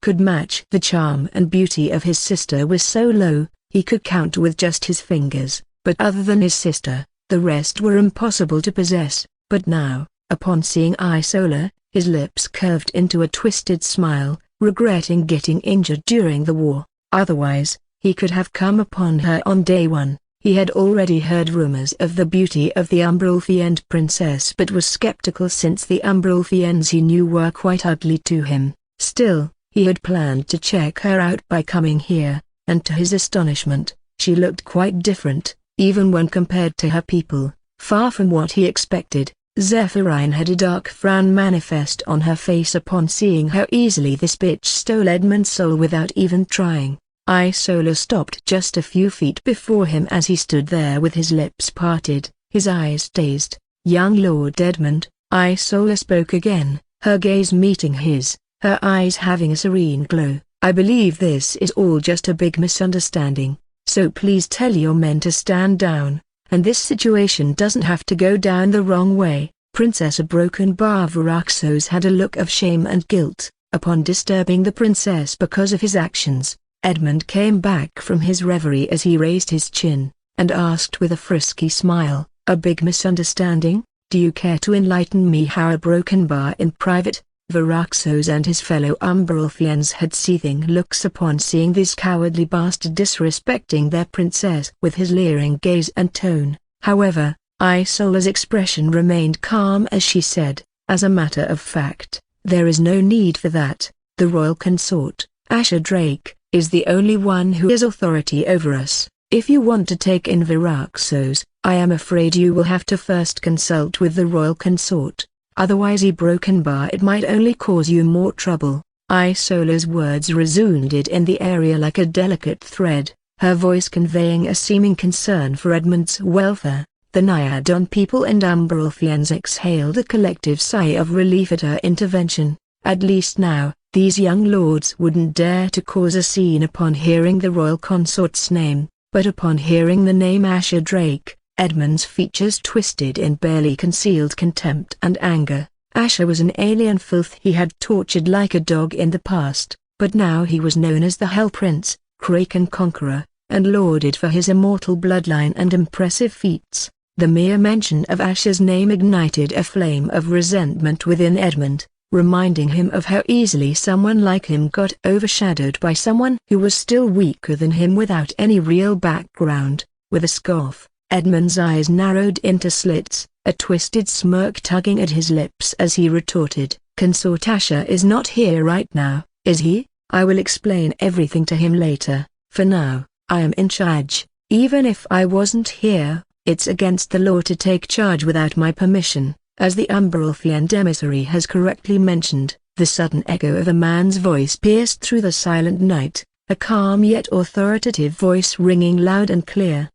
could match the charm and beauty of his sister was so low, he could count with just his fingers, but other than his sister, the rest were impossible to possess. But now, upon seeing Isola, his lips curved into a twisted smile, regretting getting injured during the war. Otherwise, he could have come upon her on day one. He had already heard rumors of the beauty of the Umbralfian princess but was skeptical since the Umbralfians he knew were quite ugly to him. Still, he had planned to check her out by coming here, and to his astonishment, she looked quite different, even when compared to her people. Far from what he expected, Zephyrine had a dark frown manifest on her face upon seeing how easily this bitch stole Edmund's soul without even trying. Isola stopped just a few feet before him as he stood there with his lips parted, his eyes dazed. "Young Lord Edmund," Isola spoke again, her gaze meeting his, her eyes having a serene glow. "I believe this is all just a big misunderstanding, so please tell your men to stand down, and this situation doesn't have to go down the wrong way." Princess Broken Bar Varaxos had a look of shame and guilt, upon disturbing the princess because of his actions. Edmund came back from his reverie as he raised his chin, and asked with a frisky smile, "A big misunderstanding? Do you care to enlighten me how a broken bar in private?" Varaxos and his fellow Umbralfians had seething looks upon seeing this cowardly bastard disrespecting their princess with his leering gaze and tone. However, Isola's expression remained calm as she said, "As a matter of fact, there is no need for that. The royal consort, Asher Drake, is the only one who has authority over us. If you want to take in Varaxos, I am afraid you will have to first consult with the royal consort. Otherwise Broken Bar it might only cause you more trouble." Isola's words resounded in the area like a delicate thread, her voice conveying a seeming concern for Edmund's welfare. The Nyadon people and Umbrelfians exhaled a collective sigh of relief at her intervention. At least now, these young lords wouldn't dare to cause a scene upon hearing the royal consort's name, but upon hearing the name Asher Drake, Edmund's features twisted in barely concealed contempt and anger. Asher was an alien filth he had tortured like a dog in the past, but now he was known as the Hell Prince, Kraken Conqueror, and lauded for his immortal bloodline and impressive feats. The mere mention of Asher's name ignited a flame of resentment within Edmund, reminding him of how easily someone like him got overshadowed by someone who was still weaker than him without any real background. With a scoff, Edmund's eyes narrowed into slits, a twisted smirk tugging at his lips as he retorted, "Consort Asher is not here right now, is he? I will explain everything to him later. For now, I am in charge. Even if I wasn't here, it's against the law to take charge without my permission." As the Umbrelfian emissary has correctly mentioned, the sudden echo of a man's voice pierced through the silent night, a calm yet authoritative voice ringing loud and clear.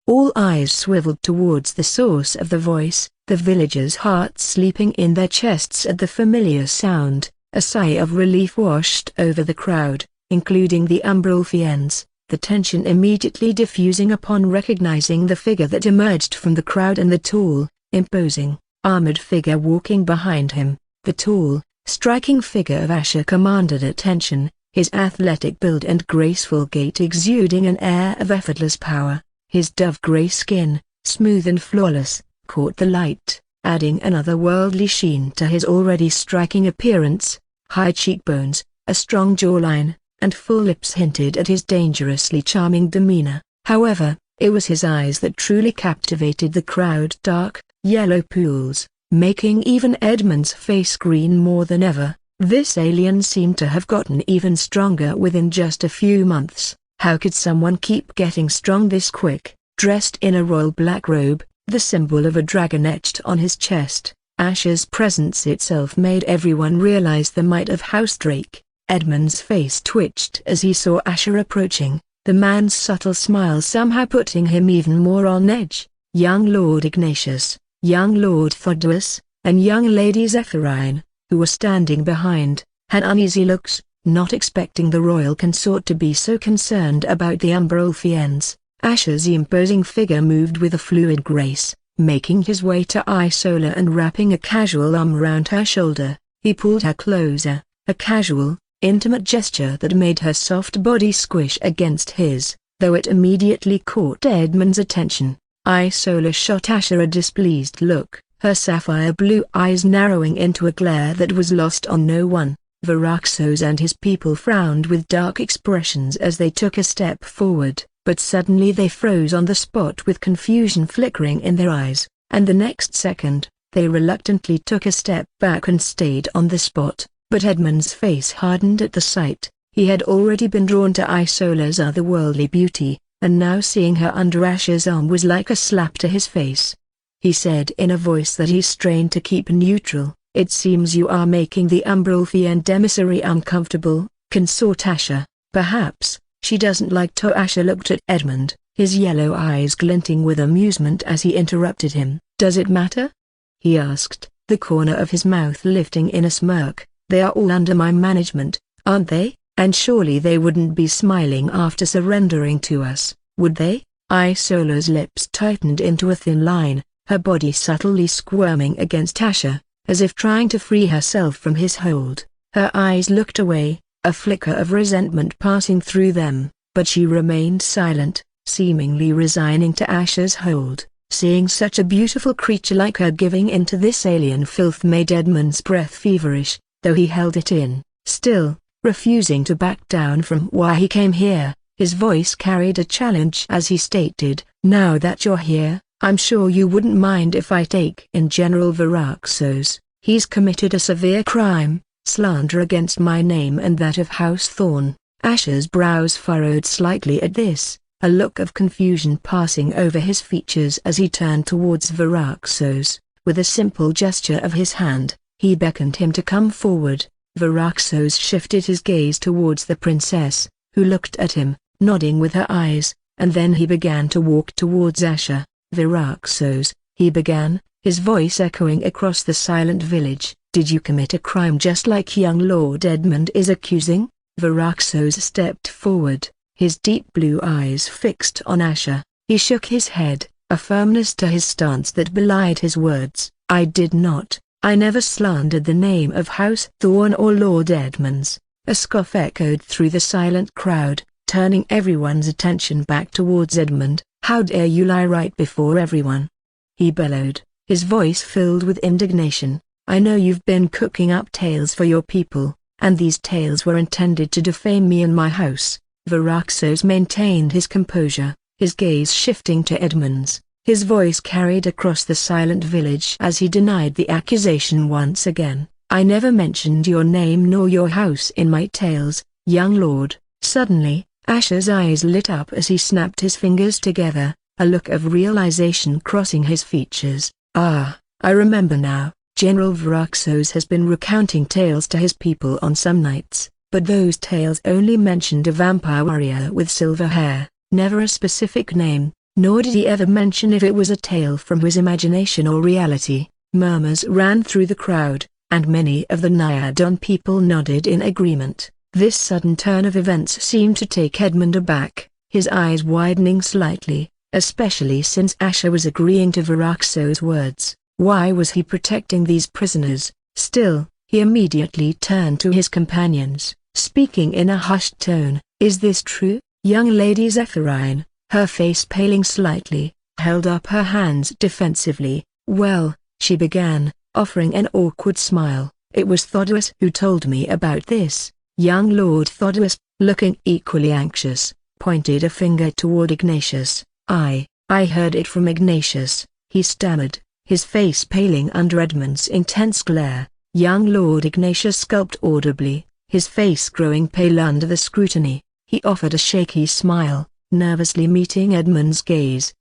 All eyes swiveled towards the source of the voice, the villagers' hearts leaping in their chests at the familiar sound. A sigh of relief washed over the crowd, including the Umbrelfians, the tension immediately diffusing upon recognizing the figure that emerged from the crowd and the tall, imposing, armored figure walking behind him. The tall, striking figure of Asher commanded attention, his athletic build and graceful gait exuding an air of effortless power. His dove-gray skin, smooth and flawless, caught the light, adding another worldly sheen to his already striking appearance. High cheekbones, a strong jawline, and full lips hinted at his dangerously charming demeanor. However, it was his eyes that truly captivated the crowd. Dark, yellow pools, making even Edmund's face green more than ever. This alien seemed to have gotten even stronger within just a few months. How could someone keep getting strong this quick? Dressed in a royal black robe, the symbol of a dragon etched on his chest, Asher's presence itself made everyone realize the might of House Drake. Edmund's face twitched as he saw Asher approaching, the man's subtle smile somehow putting him even more on edge. Young Lord Ignatius, young Lord Thodoas, and young Lady Zephyrine, who were standing behind, had uneasy looks, not expecting the royal consort to be so concerned about the Umbrelfians. Asher's imposing figure moved with a fluid grace, making his way to Isola and wrapping a casual arm around her shoulder. He pulled her closer, a casual, intimate gesture that made her soft body squish against his, though it immediately caught Edmund's attention. Isola shot Asher a displeased look, her sapphire blue eyes narrowing into a glare that was lost on no one. Varaxos and his people frowned with dark expressions as they took a step forward, but suddenly they froze on the spot with confusion flickering in their eyes, and the next second, they reluctantly took a step back and stayed on the spot. But Edmund's face hardened at the sight. He had already been drawn to Isola's otherworldly beauty, and now seeing her under Asher's arm was like a slap to his face. He said in a voice that he strained to keep neutral, "It seems you are making the Umbrelfian emissary uncomfortable, Consort Asher, perhaps." "She doesn't like to." Asher looked at Edmund, his yellow eyes glinting with amusement as he interrupted him. "Does it matter?" he asked, the corner of his mouth lifting in a smirk. "They are all under my management, aren't they? And surely they wouldn't be smiling after surrendering to us, would they?" Isola's lips tightened into a thin line, her body subtly squirming against Asher, as if trying to free herself from his hold. Her eyes looked away, a flicker of resentment passing through them, but she remained silent, seemingly resigning to Asher's hold. Seeing such a beautiful creature like her giving in to this alien filth made Edmund's breath feverish, though he held it in. Still, refusing to back down from why he came here, his voice carried a challenge as he stated, "Now that you're here, I'm sure you wouldn't mind if I take in General Varaxos. He's committed a severe crime, slander against my name and that of House Thorn." Asher's brows furrowed slightly at this, a look of confusion passing over his features as he turned towards Varaxos. With a simple gesture of his hand, he beckoned him to come forward. Varaxos shifted his gaze towards the princess, who looked at him, nodding with her eyes, and then he began to walk towards Asher. Viraxos, he began, his voice echoing across the silent village. Did you commit a crime just like young Lord Edmund is accusing? Viraxos stepped forward, his deep blue eyes fixed on Asher. He shook his head, a firmness to his stance that belied his words. I did not. I never slandered the name of House Thorn or Lord Edmunds. A scoff echoed through the silent crowd, turning everyone's attention back towards Edmund. How dare you lie right before everyone? He bellowed, his voice filled with indignation. I know you've been cooking up tales for your people, and these tales were intended to defame me and my house. Viraxos maintained his composure, his gaze shifting to Edmund's. His voice carried across the silent village as he denied the accusation once again. I never mentioned your name nor your house in my tales, young lord. Suddenly, Asher's eyes lit up as he snapped his fingers together, a look of realization crossing his features. Ah, I remember now. General Viraxos has been recounting tales to his people on some nights, but those tales only mentioned a vampire warrior with silver hair, never a specific name, nor did he ever mention if it was a tale from his imagination or reality. Murmurs ran through the crowd, and many of the Nyadon people nodded in agreement. This sudden turn of events seemed to take Edmund aback, his eyes widening slightly, especially since Asher was agreeing to Viraxos' words. Why was he protecting these prisoners? Still, he immediately turned to his companions, speaking in a hushed tone. Is this true? Young Lady Zephyrian, her face paling slightly, held up her hands defensively. Well, she began, offering an awkward smile. It was Thodeus who told me about this. Young Lord Thodeus, looking equally anxious, pointed a finger toward Ignatius. I heard it from Ignatius, he stammered, his face paling under Edmund's intense glare. Young Lord Ignatius gulped audibly, his face growing pale under the scrutiny. He offered a shaky smile, nervously meeting Edmund's gaze.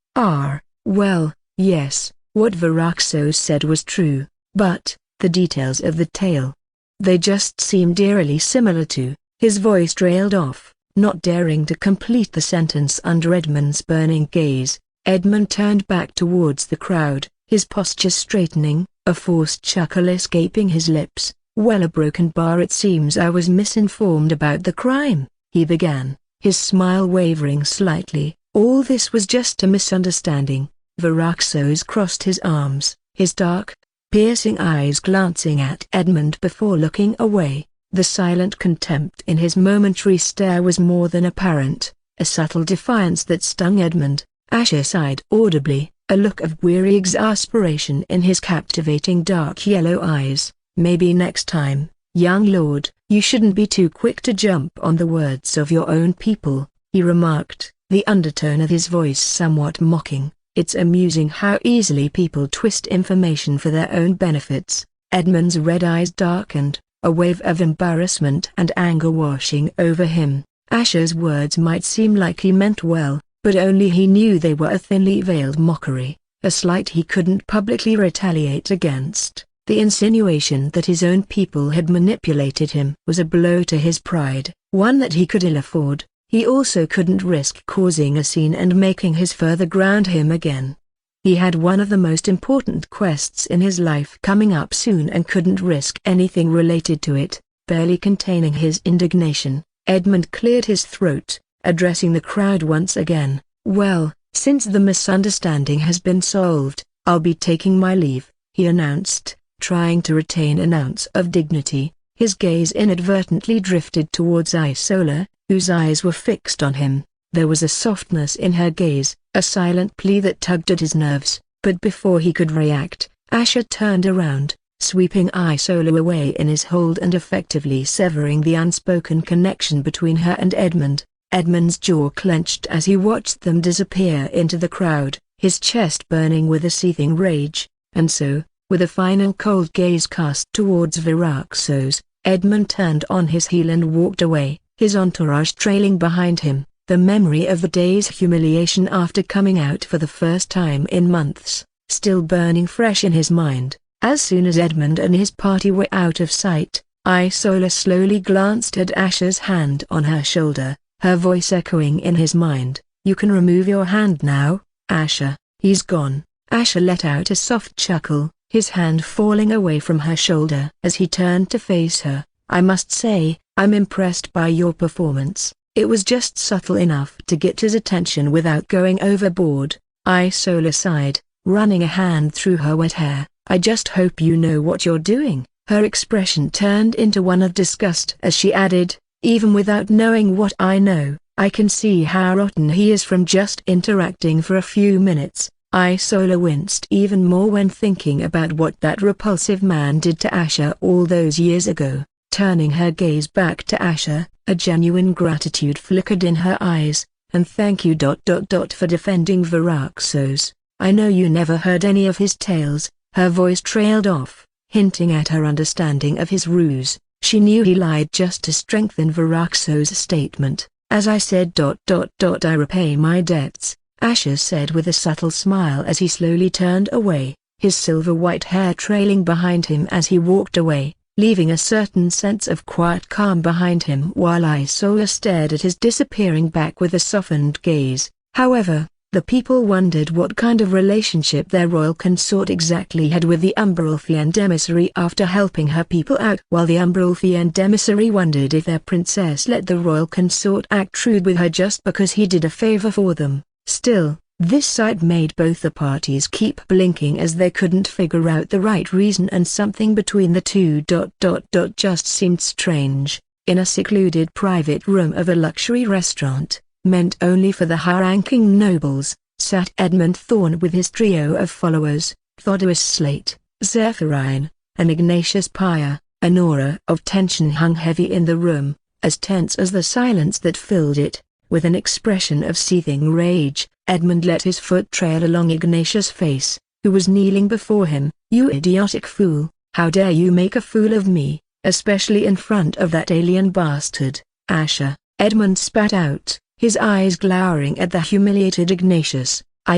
Well, yes, what Viraxos said was true, but the details of the tale, they just seemed eerily similar to. His voice trailed off, not daring to complete the sentence under Edmund's burning gaze. Edmund turned back towards the crowd, his posture straightening, a forced chuckle escaping his lips. Well, a broken bar. It seems I was misinformed about the crime, he began, his smile wavering slightly. All this was just a misunderstanding. Viraxos crossed his arms, his dark, piercing eyes glancing at Edmund before looking away. The silent contempt in his momentary stare was more than apparent, a subtle defiance that stung Edmund. Asher sighed audibly, a look of weary exasperation in his captivating dark yellow eyes. Maybe next time, young lord, you shouldn't be too quick to jump on the words of your own people, he remarked, the undertone of his voice somewhat mocking. It's amusing how easily people twist information for their own benefits. Edmund's red eyes darkened, a wave of embarrassment and anger washing over him. Asher's words might seem like he meant well, but only he knew they were a thinly veiled mockery, a slight he couldn't publicly retaliate against. The insinuation that his own people had manipulated him was a blow to his pride, one that he could ill afford. He also couldn't risk causing a scene and making his further ground him again. He had one of the most important quests in his life coming up soon and couldn't risk anything related to it. Barely containing his indignation, Edmund cleared his throat, addressing the crowd once again. Well, since the misunderstanding has been solved, I'll be taking my leave, he announced, trying to retain an ounce of dignity. His gaze inadvertently drifted towards Isola, whose eyes were fixed on him. There was a softness in her gaze, a silent plea that tugged at his nerves, but before he could react, Asher turned around, sweeping Isola away in his hold and effectively severing the unspoken connection between her and Edmund. Edmund's jaw clenched as he watched them disappear into the crowd, his chest burning with a seething rage, and so, with a final cold gaze cast towards Viraxos, Edmund turned on his heel and walked away, his entourage trailing behind him, the memory of the day's humiliation after coming out for the first time in months, still burning fresh in his mind. As soon as Edmund and his party were out of sight, Isola slowly glanced at Asher's hand on her shoulder, her voice echoing in his mind. You can remove your hand now, Asher. He's gone. Asher let out a soft chuckle, his hand falling away from her shoulder as he turned to face her. I must say, I'm impressed by your performance. It was just subtle enough to get his attention without going overboard. Isola sighed, running a hand through her wet hair. I just hope you know what you're doing. Her expression turned into one of disgust as she added, even without knowing what I know, I can see how rotten he is from just interacting for a few minutes. Isola winced even more when thinking about what that repulsive man did to Asher all those years ago. Turning her gaze back to Asher, a genuine gratitude flickered in her eyes. And thank you for defending Varaxos. I know you never heard any of his tales. Her voice trailed off, hinting at her understanding of his ruse. She knew he lied just to strengthen Varaxos' statement. As I said I repay my debts, Asher said with a subtle smile as he slowly turned away, his silver white hair trailing behind him as he walked away, leaving a certain sense of quiet calm behind him while Isola stared at his disappearing back with a softened gaze. However, the people wondered what kind of relationship their royal consort exactly had with the Umbralfiend emissary after helping her people out, while the Umbralfiend emissary wondered if their princess let the royal consort act rude with her just because he did a favor for them. Still, this sight made both the parties keep blinking as they couldn't figure out the right reason, and something between the two just seemed strange. In a secluded private room of a luxury restaurant, meant only for the high-ranking nobles, sat Edmund Thorne with his trio of followers, Thodorus Slate, Zephyrine, and Ignatius Pyre. An aura of tension hung heavy in the room, as tense as the silence that filled it. With an expression of seething rage, Edmund let his foot trail along Ignatius' face, who was kneeling before him. You idiotic fool, how dare you make a fool of me, especially in front of that alien bastard, Asher. Edmund spat out, his eyes glowering at the humiliated Ignatius. I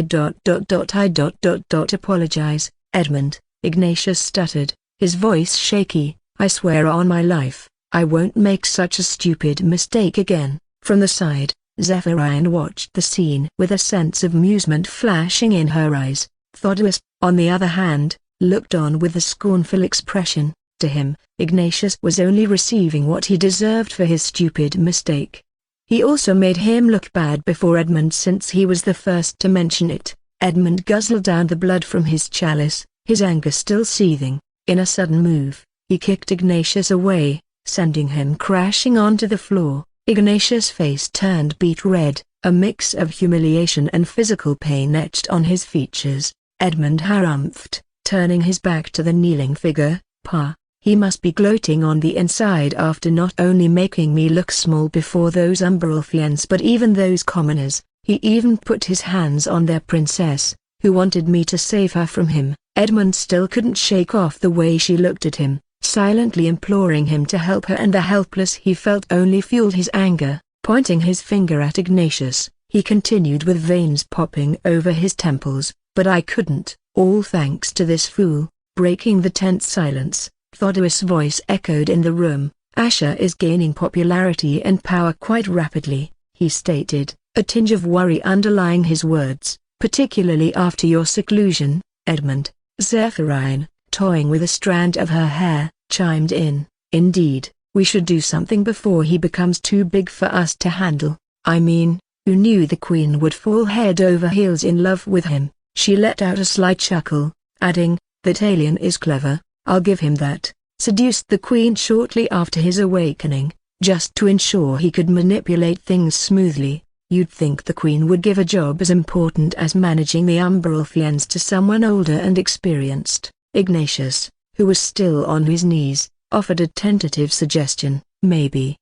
apologize, Edmund, Ignatius stuttered, his voice shaky. I swear on my life, I won't make such a stupid mistake again. From the side, Zephyrine watched the scene with a sense of amusement flashing in her eyes. Thodorus, on the other hand, looked on with a scornful expression. To him, Ignatius was only receiving what he deserved for his stupid mistake. He also made him look bad before Edmund since he was the first to mention it. Edmund guzzled down the blood from his chalice, his anger still seething. In a sudden move, he kicked Ignatius away, sending him crashing onto the floor. Ignatius' face turned beet red, a mix of humiliation and physical pain etched on his features. Edmund harumphed, turning his back to the kneeling figure. Pa, he must be gloating on the inside after not only making me look small before those Umbralfiends but even those commoners. He even put his hands on their princess, who wanted me to save her from him. Edmund still couldn't shake off the way she looked at him, silently imploring him to help her, and the helpless he felt only fueled his anger. Pointing his finger at Ignatius, he continued with veins popping over his temples, but I couldn't, all thanks to this fool. Breaking the tense silence, Thodorus' voice echoed in the room. Asher is gaining popularity and power quite rapidly, he stated, a tinge of worry underlying his words, particularly after your seclusion, Edmund. Zephyrine, toying with a strand of her hair, chimed in. Indeed, we should do something before he becomes too big for us to handle. I mean, who knew the queen would fall head over heels in love with him? She let out a slight chuckle, adding, that alien is clever, I'll give him that. Seduced the queen shortly after his awakening, just to ensure he could manipulate things smoothly. You'd think the queen would give a job as important as managing the Umbralfiends to someone older and experienced. Ignatius, who was still on his knees, offered a tentative suggestion. Maybe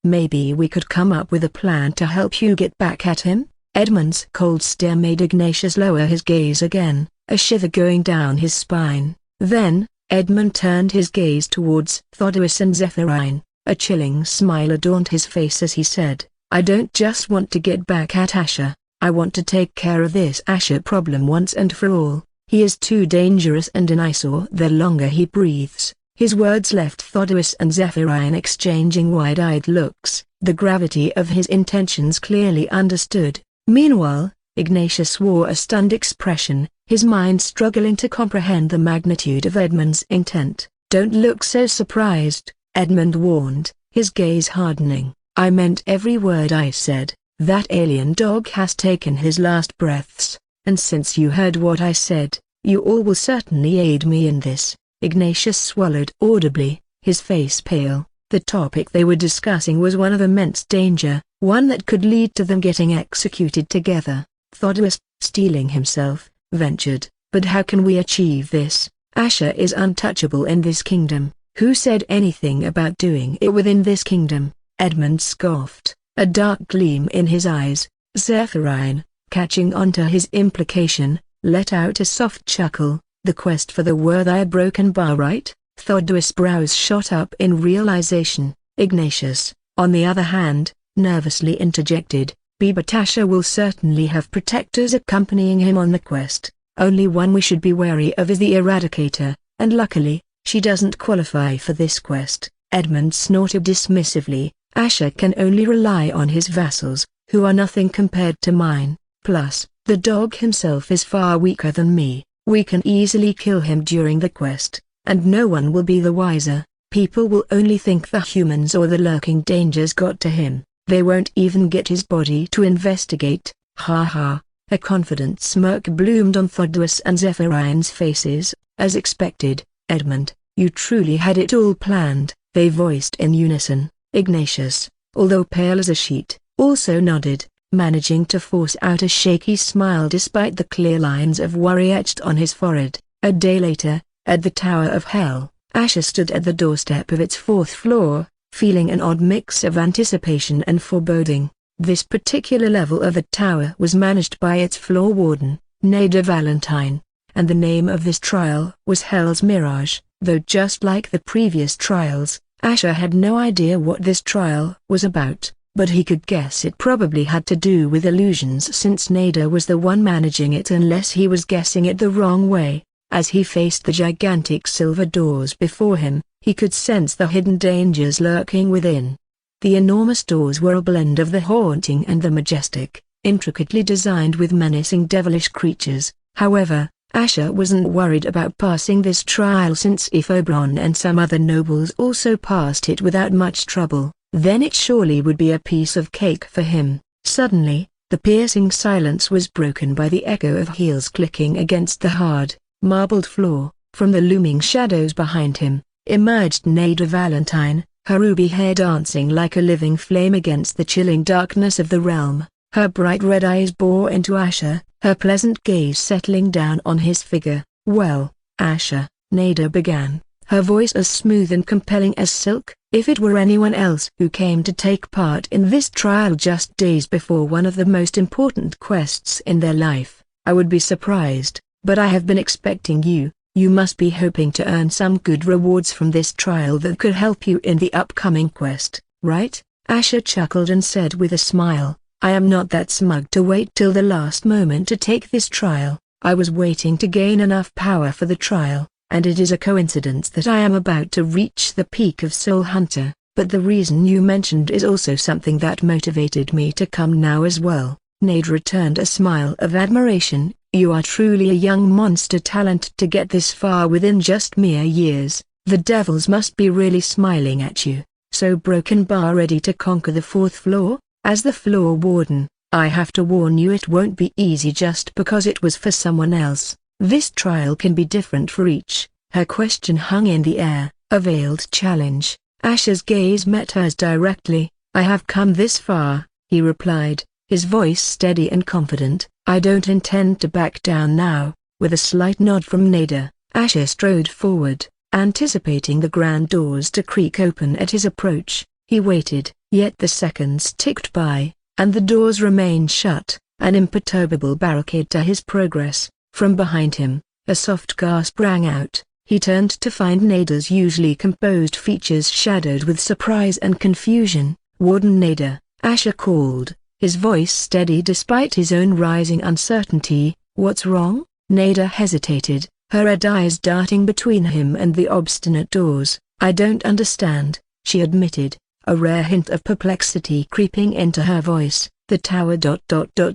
we could come up with a plan to help you get back at him? Edmund's cold stare made Ignatius lower his gaze again, a shiver going down his spine. Then, Edmund turned his gaze towards Thodorus and Zephyrine. A chilling smile adorned his face as he said, I don't just want to get back at Asher, I want to take care of this Asher problem once and for all. He is too dangerous and an eyesore the longer he breathes. His words left Thodorus and Zephyrine exchanging wide-eyed looks, the gravity of his intentions clearly understood. Meanwhile, Ignatius wore a stunned expression, his mind struggling to comprehend the magnitude of Edmund's intent. "Don't look so surprised," Edmund warned, his gaze hardening. "I meant every word I said. That alien dog has taken his last breaths, and since you heard what I said, you all will certainly aid me in this." Ignatius swallowed audibly, his face pale. The topic they were discussing was one of immense danger, one that could lead to them getting executed together. Thodeus, steeling himself, ventured, "But how can we achieve this? Asher is untouchable in this kingdom." "Who said anything about doing it within this kingdom?" Edmund scoffed, a dark gleam in his eyes. Zephyrian, catching onto his implication, let out a soft chuckle. "The quest for the worthy broken bar, right?" Thodeus' brows shot up in realization. Ignatius, on the other hand, nervously interjected, "But Asher will certainly have protectors accompanying him on the quest. Only one we should be wary of is the Eradicator, and luckily, she doesn't qualify for this quest." Edmund snorted dismissively. "Asher can only rely on his vassals, who are nothing compared to mine. Plus, the dog himself is far weaker than me. We can easily kill him during the quest, and no one will be the wiser. People will only think the humans or the lurking dangers got to him. They won't even get his body to investigate." "Ha ha." A confident smirk bloomed on Thodeus and Zephyrian's faces. "As expected, Edmund, you truly had it all planned," they voiced in unison. Ignatius, although pale as a sheet, also nodded, managing to force out a shaky smile despite the clear lines of worry etched on his forehead. A day later, at the Tower of Hell, Asher stood at the doorstep of its 4th floor, feeling an odd mix of anticipation and foreboding. This particular level of the tower was managed by its floor warden, Nader Valentine, and the name of this trial was Hell's Mirage. Though just like the previous trials, Asher had no idea what this trial was about, but he could guess it probably had to do with illusions since Nader was the one managing it, unless he was guessing it the wrong way. As he faced the gigantic silver doors before him, he could sense the hidden dangers lurking within. The enormous doors were a blend of the haunting and the majestic, intricately designed with menacing devilish creatures. However, Asher wasn't worried about passing this trial since if Oberon and some other nobles also passed it without much trouble, then it surely would be a piece of cake for him. Suddenly, the piercing silence was broken by the echo of heels clicking against the hard, marbled floor. From the looming shadows behind him, emerged Nader Valentine, her ruby hair dancing like a living flame against the chilling darkness of the realm. Her bright red eyes bore into Asher, her pleasant gaze settling down on his figure. "Well, Asher," Nader began, her voice as smooth and compelling as silk, "if it were anyone else who came to take part in this trial just days before one of the most important quests in their life, I would be surprised, but I have been expecting you. You must be hoping to earn some good rewards from this trial that could help you in the upcoming quest, right?" Asher chuckled and said with a smile, "I am not that smug to wait till the last moment to take this trial. I was waiting to gain enough power for the trial, and it is a coincidence that I am about to reach the peak of Soul Hunter, but the reason you mentioned is also something that motivated me to come now as well." Nade returned a smile of admiration. "You are truly a young monster talent to get this far within just mere years. The devils must be really smiling at you. So broken bar ready to conquer the 4th floor?" As the floor warden, I have to warn you, it won't be easy just because it was for someone else. This trial can be different for each. Her question hung in the air, a veiled challenge. Asher's gaze met hers directly. "I have come this far," he replied, his voice steady and confident. "I don't intend to back down now." With a slight nod from Nader, Asher strode forward, anticipating the grand doors to creak open at his approach. He waited, yet the seconds ticked by, and the doors remained shut, an imperturbable barricade to his progress. From behind him, a soft gasp rang out. He turned to find Nader's usually composed features shadowed with surprise and confusion. "Warden Nader," Asher called, his voice steady despite his own rising uncertainty. "What's wrong?" Nader hesitated, her red eyes darting between him and the obstinate doors. "I don't understand," she admitted, a rare hint of perplexity creeping into her voice. The tower.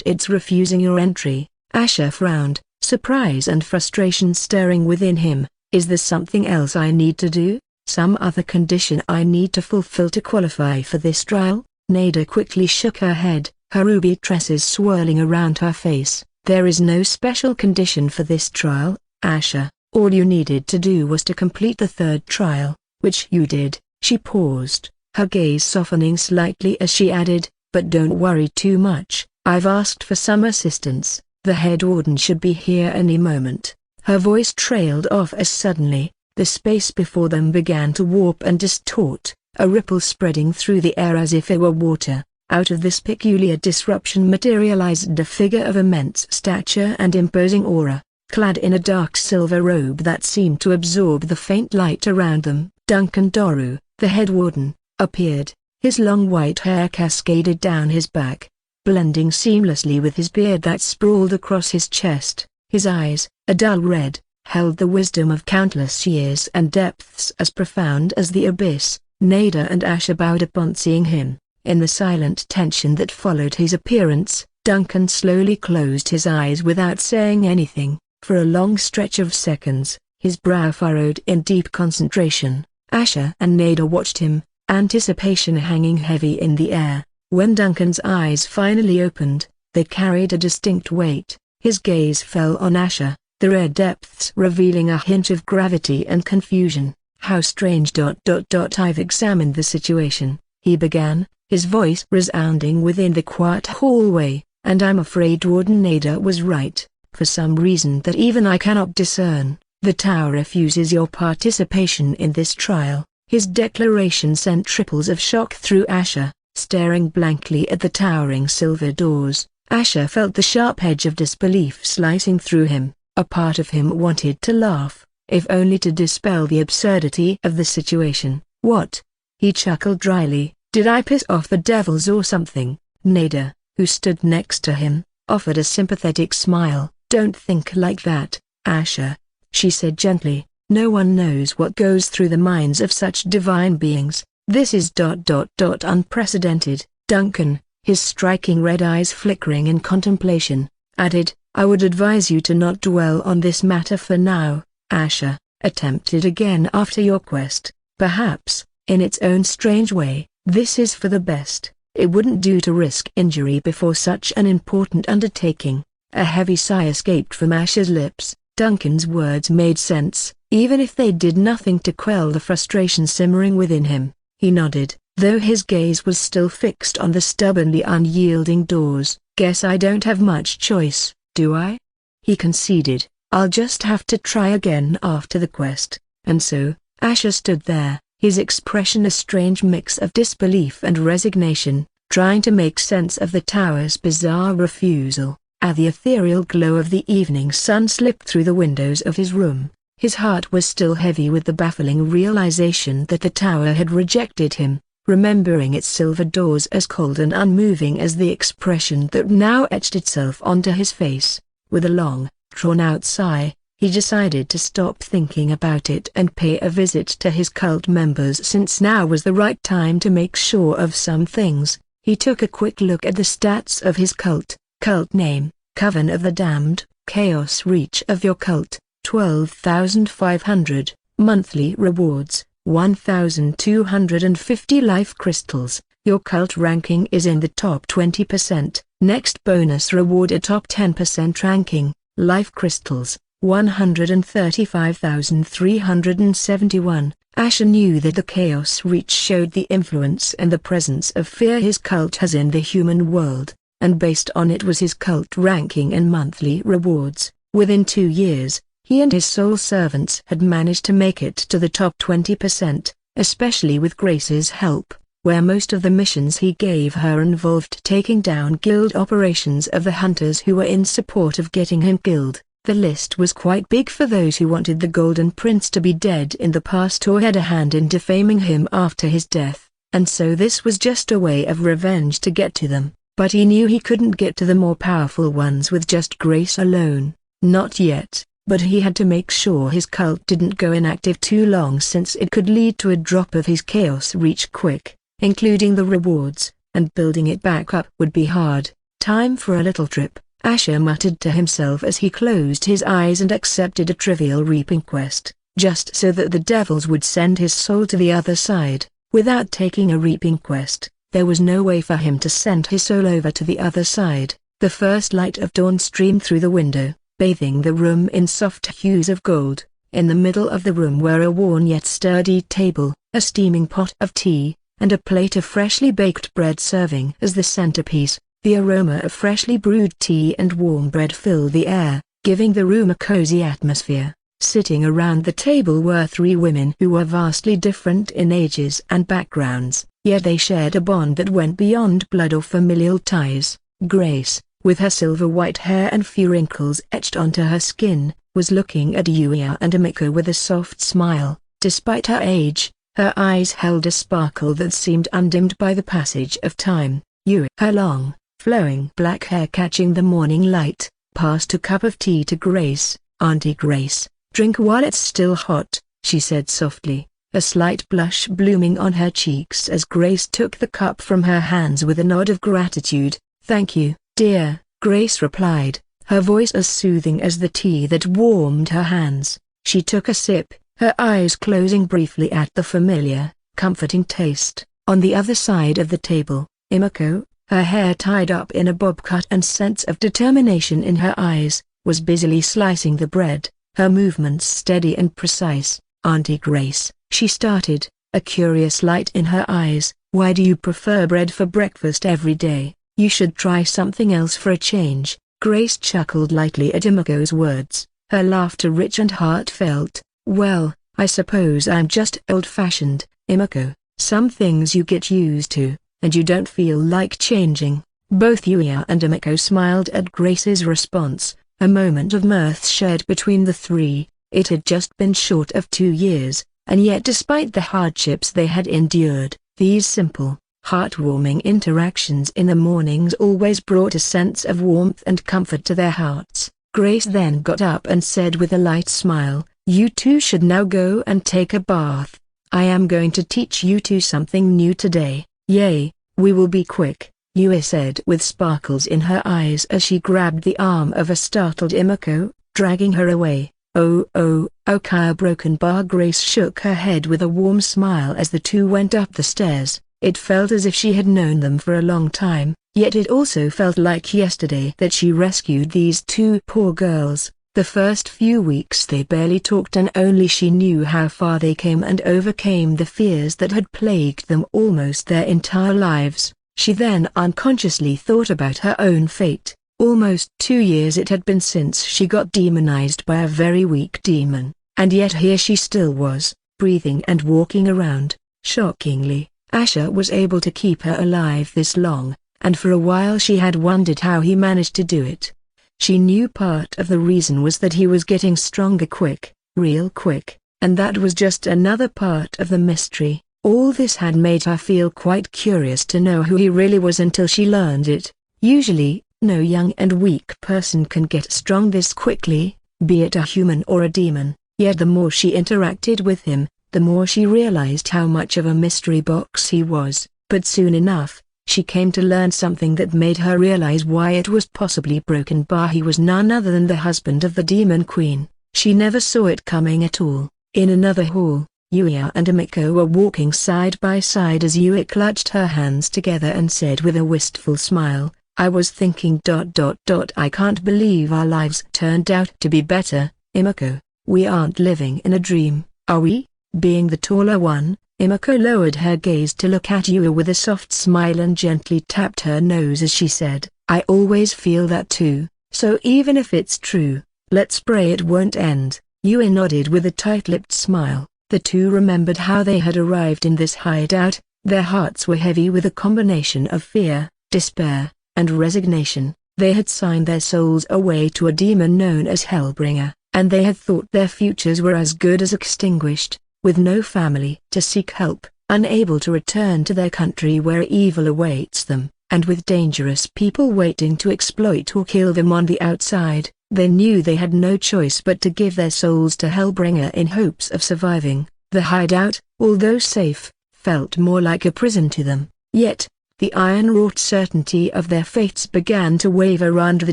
It's refusing your entry. Asher frowned, surprise and frustration stirring within him. Is there something else I need to do? Some other condition I need to fulfill to qualify for this trial? Nada quickly shook her head, her ruby tresses swirling around her face. There is no special condition for this trial, Asher. All you needed to do was to complete the third trial, which you did. She paused, her gaze softening slightly as she added, but don't worry too much. I've asked for some assistance. The head warden should be here any moment. Her voice trailed off as suddenly, the space before them began to warp and distort, a ripple spreading through the air as if it were water. Out of this peculiar disruption materialized a figure of immense stature and imposing aura, clad in a dark silver robe that seemed to absorb the faint light around them. Duncan Doru, the head warden, appeared. His long white hair cascaded down his back, blending seamlessly with his beard that sprawled across his chest. His eyes, a dull red, held the wisdom of countless years and depths as profound as the abyss. Nada and Asher bowed upon seeing him. In the silent tension that followed his appearance, Duncan slowly closed his eyes without saying anything. For a long stretch of seconds, his brow furrowed in deep concentration. Asher and Nada watched him, anticipation hanging heavy in the air. When Duncan's eyes finally opened, they carried a distinct weight. His gaze fell on Asher, the red depths revealing a hint of gravity and confusion. How strange. I've examined the situation, he began, his voice resounding within the quiet hallway, and I'm afraid Warden Nada was right. For some reason that even I cannot discern, the tower refuses your participation in this trial. His declaration sent ripples of shock through Asher. Staring blankly at the towering silver doors, Asher felt the sharp edge of disbelief slicing through him. A part of him wanted to laugh, if only to dispel the absurdity of the situation. What? He chuckled dryly. Did I piss off the devils or something? Nada, who stood next to him, offered a sympathetic smile. Don't think like that, Asher, she said gently. No one knows what goes through the minds of such divine beings. This is unprecedented. Duncan, his striking red eyes flickering in contemplation, added, I would advise you to not dwell on this matter for now. Asher, attempt it again after your quest. Perhaps, in its own strange way, this is for the best. It wouldn't do to risk injury before such an important undertaking. A heavy sigh escaped from Asher's lips. Duncan's words made sense, even if they did nothing to quell the frustration simmering within him. He nodded, though his gaze was still fixed on the stubbornly unyielding doors. Guess I don't have much choice, do I? He conceded. I'll just have to try again after the quest. And so, Asher stood there, his expression a strange mix of disbelief and resignation, trying to make sense of the tower's bizarre refusal. As the ethereal glow of the evening sun slipped through the windows of his room, his heart was still heavy with the baffling realization that the tower had rejected him, remembering its silver doors as cold and unmoving as the expression that now etched itself onto his face. With a long, drawn-out sigh, he decided to stop thinking about it and pay a visit to his cult members since now was the right time to make sure of some things. He took a quick look at the stats of his cult. Cult name, Coven of the Damned. Chaos reach of your cult, 12,500. Monthly rewards, 1,250 life crystals. Your cult ranking is in the top 20%. Next bonus reward a top 10% ranking, life crystals, 135,371. Asher knew that the Chaos Reach showed the influence and the presence of fear his cult has in the human world, and based on it was his cult ranking and monthly rewards. Within 2 years, he and his soul servants had managed to make it to the top 20%, especially with Grace's help, where most of the missions he gave her involved taking down guild operations of the hunters who were in support of getting him killed. The list was quite big for those who wanted the Golden Prince to be dead in the past or had a hand in defaming him after his death, and so this was just a way of revenge to get to them. But he knew he couldn't get to the more powerful ones with just Grace alone. Not yet, but he had to make sure his cult didn't go inactive too long since it could lead to a drop of his Chaos Reach quick, including the rewards. and building it back up would be hard. Time for a little trip, Asher muttered to himself as he closed his eyes and accepted a trivial reaping quest, just so that the devils would send his soul to the other side. Without taking a reaping quest, there was no way for him to send his soul over to the other side. The first light of dawn streamed through the window, bathing the room in soft hues of gold. In the middle of the room were a worn yet sturdy table, a steaming pot of tea, and a plate of freshly baked bread serving as the centerpiece. The aroma of freshly brewed tea and warm bread filled the air, giving the room a cozy atmosphere. Sitting around the table were three women who were vastly different in ages and backgrounds, yet they shared a bond that went beyond blood or familial ties. Grace, with her silver white hair and few wrinkles etched onto her skin, was looking at Yuya and Emiko with a soft smile. Despite her age, her eyes held a sparkle that seemed undimmed by the passage of time. Yuya, her long, flowing black hair catching the morning light, passed a cup of tea to Grace. "Auntie Grace, drink while it's still hot," she said softly, a slight blush blooming on her cheeks as Grace took the cup from her hands with a nod of gratitude. "Thank you, dear," Grace replied, her voice as soothing as the tea that warmed her hands. She took a sip, her eyes closing briefly at the familiar, comforting taste. On the other side of the table, Emiko, her hair tied up in a bob cut and sense of determination in her eyes, was busily slicing the bread, her movements steady and precise. "Auntie Grace," she started, a curious light in her eyes, "why do you prefer bread for breakfast every day? You should try something else for a change." Grace chuckled lightly at Emiko's words, her laughter rich and heartfelt. "Well, I suppose I'm just old-fashioned, Emiko. Some things you get used to, and you don't feel like changing." Both Yuya and Emiko smiled at Grace's response, a moment of mirth shared between the three. It had just been short of 2 years, and yet despite the hardships they had endured, these simple, heartwarming interactions in the mornings always brought a sense of warmth and comfort to their hearts. Grace then got up and said with a light smile, "You two should now go and take a bath. I am going to teach you two something new today." "Yay, we will be quick," Yui said with sparkles in her eyes as she grabbed the arm of a startled Emiko, dragging her away. Okay, a broken bar." Grace shook her head with a warm smile as the two went up the stairs. It felt as if she had known them for a long time, yet it also felt like yesterday that she rescued these two poor girls. The first few weeks they barely talked and only she knew how far they came and overcame the fears that had plagued them almost their entire lives. She then unconsciously thought about her own fate. Almost 2 years it had been since she got demonized by a very weak demon, and yet here she still was, breathing and walking around. Shockingly, Asher was able to keep her alive this long, and for a while she had wondered how he managed to do it. She knew part of the reason was that he was getting stronger quick, real quick, and that was just another part of the mystery. All this had made her feel quite curious to know who he really was until she learned it. Usually, no young and weak person can get strong this quickly, be it a human or a demon, yet the more she interacted with him, the more she realized how much of a mystery box he was. But soon enough, she came to learn something that made her realize why it was possibly broken bar. He was none other than the husband of the Demon Queen. She never saw it coming at all. In another hall, Yuya and Emiko were walking side by side as Yuya clutched her hands together and said with a wistful smile, "I was thinking ... I can't believe our lives turned out to be better, Emiko. We aren't living in a dream, are we?" Being the taller one, Emiko lowered her gaze to look at Yuya with a soft smile and gently tapped her nose as she said, "I always feel that too, so even if it's true, let's pray it won't end." Yuya nodded with a tight-lipped smile. The two remembered how they had arrived in this hideout. Their hearts were heavy with a combination of fear, despair, and resignation. They had signed their souls away to a demon known as Hellbringer, and they had thought their futures were as good as extinguished. With no family to seek help, unable to return to their country where evil awaits them, and with dangerous people waiting to exploit or kill them on the outside, they knew they had no choice but to give their souls to Hellbringer in hopes of surviving. The hideout, although safe, felt more like a prison to them. Yet, The iron-wrought certainty of their fates began to waver under the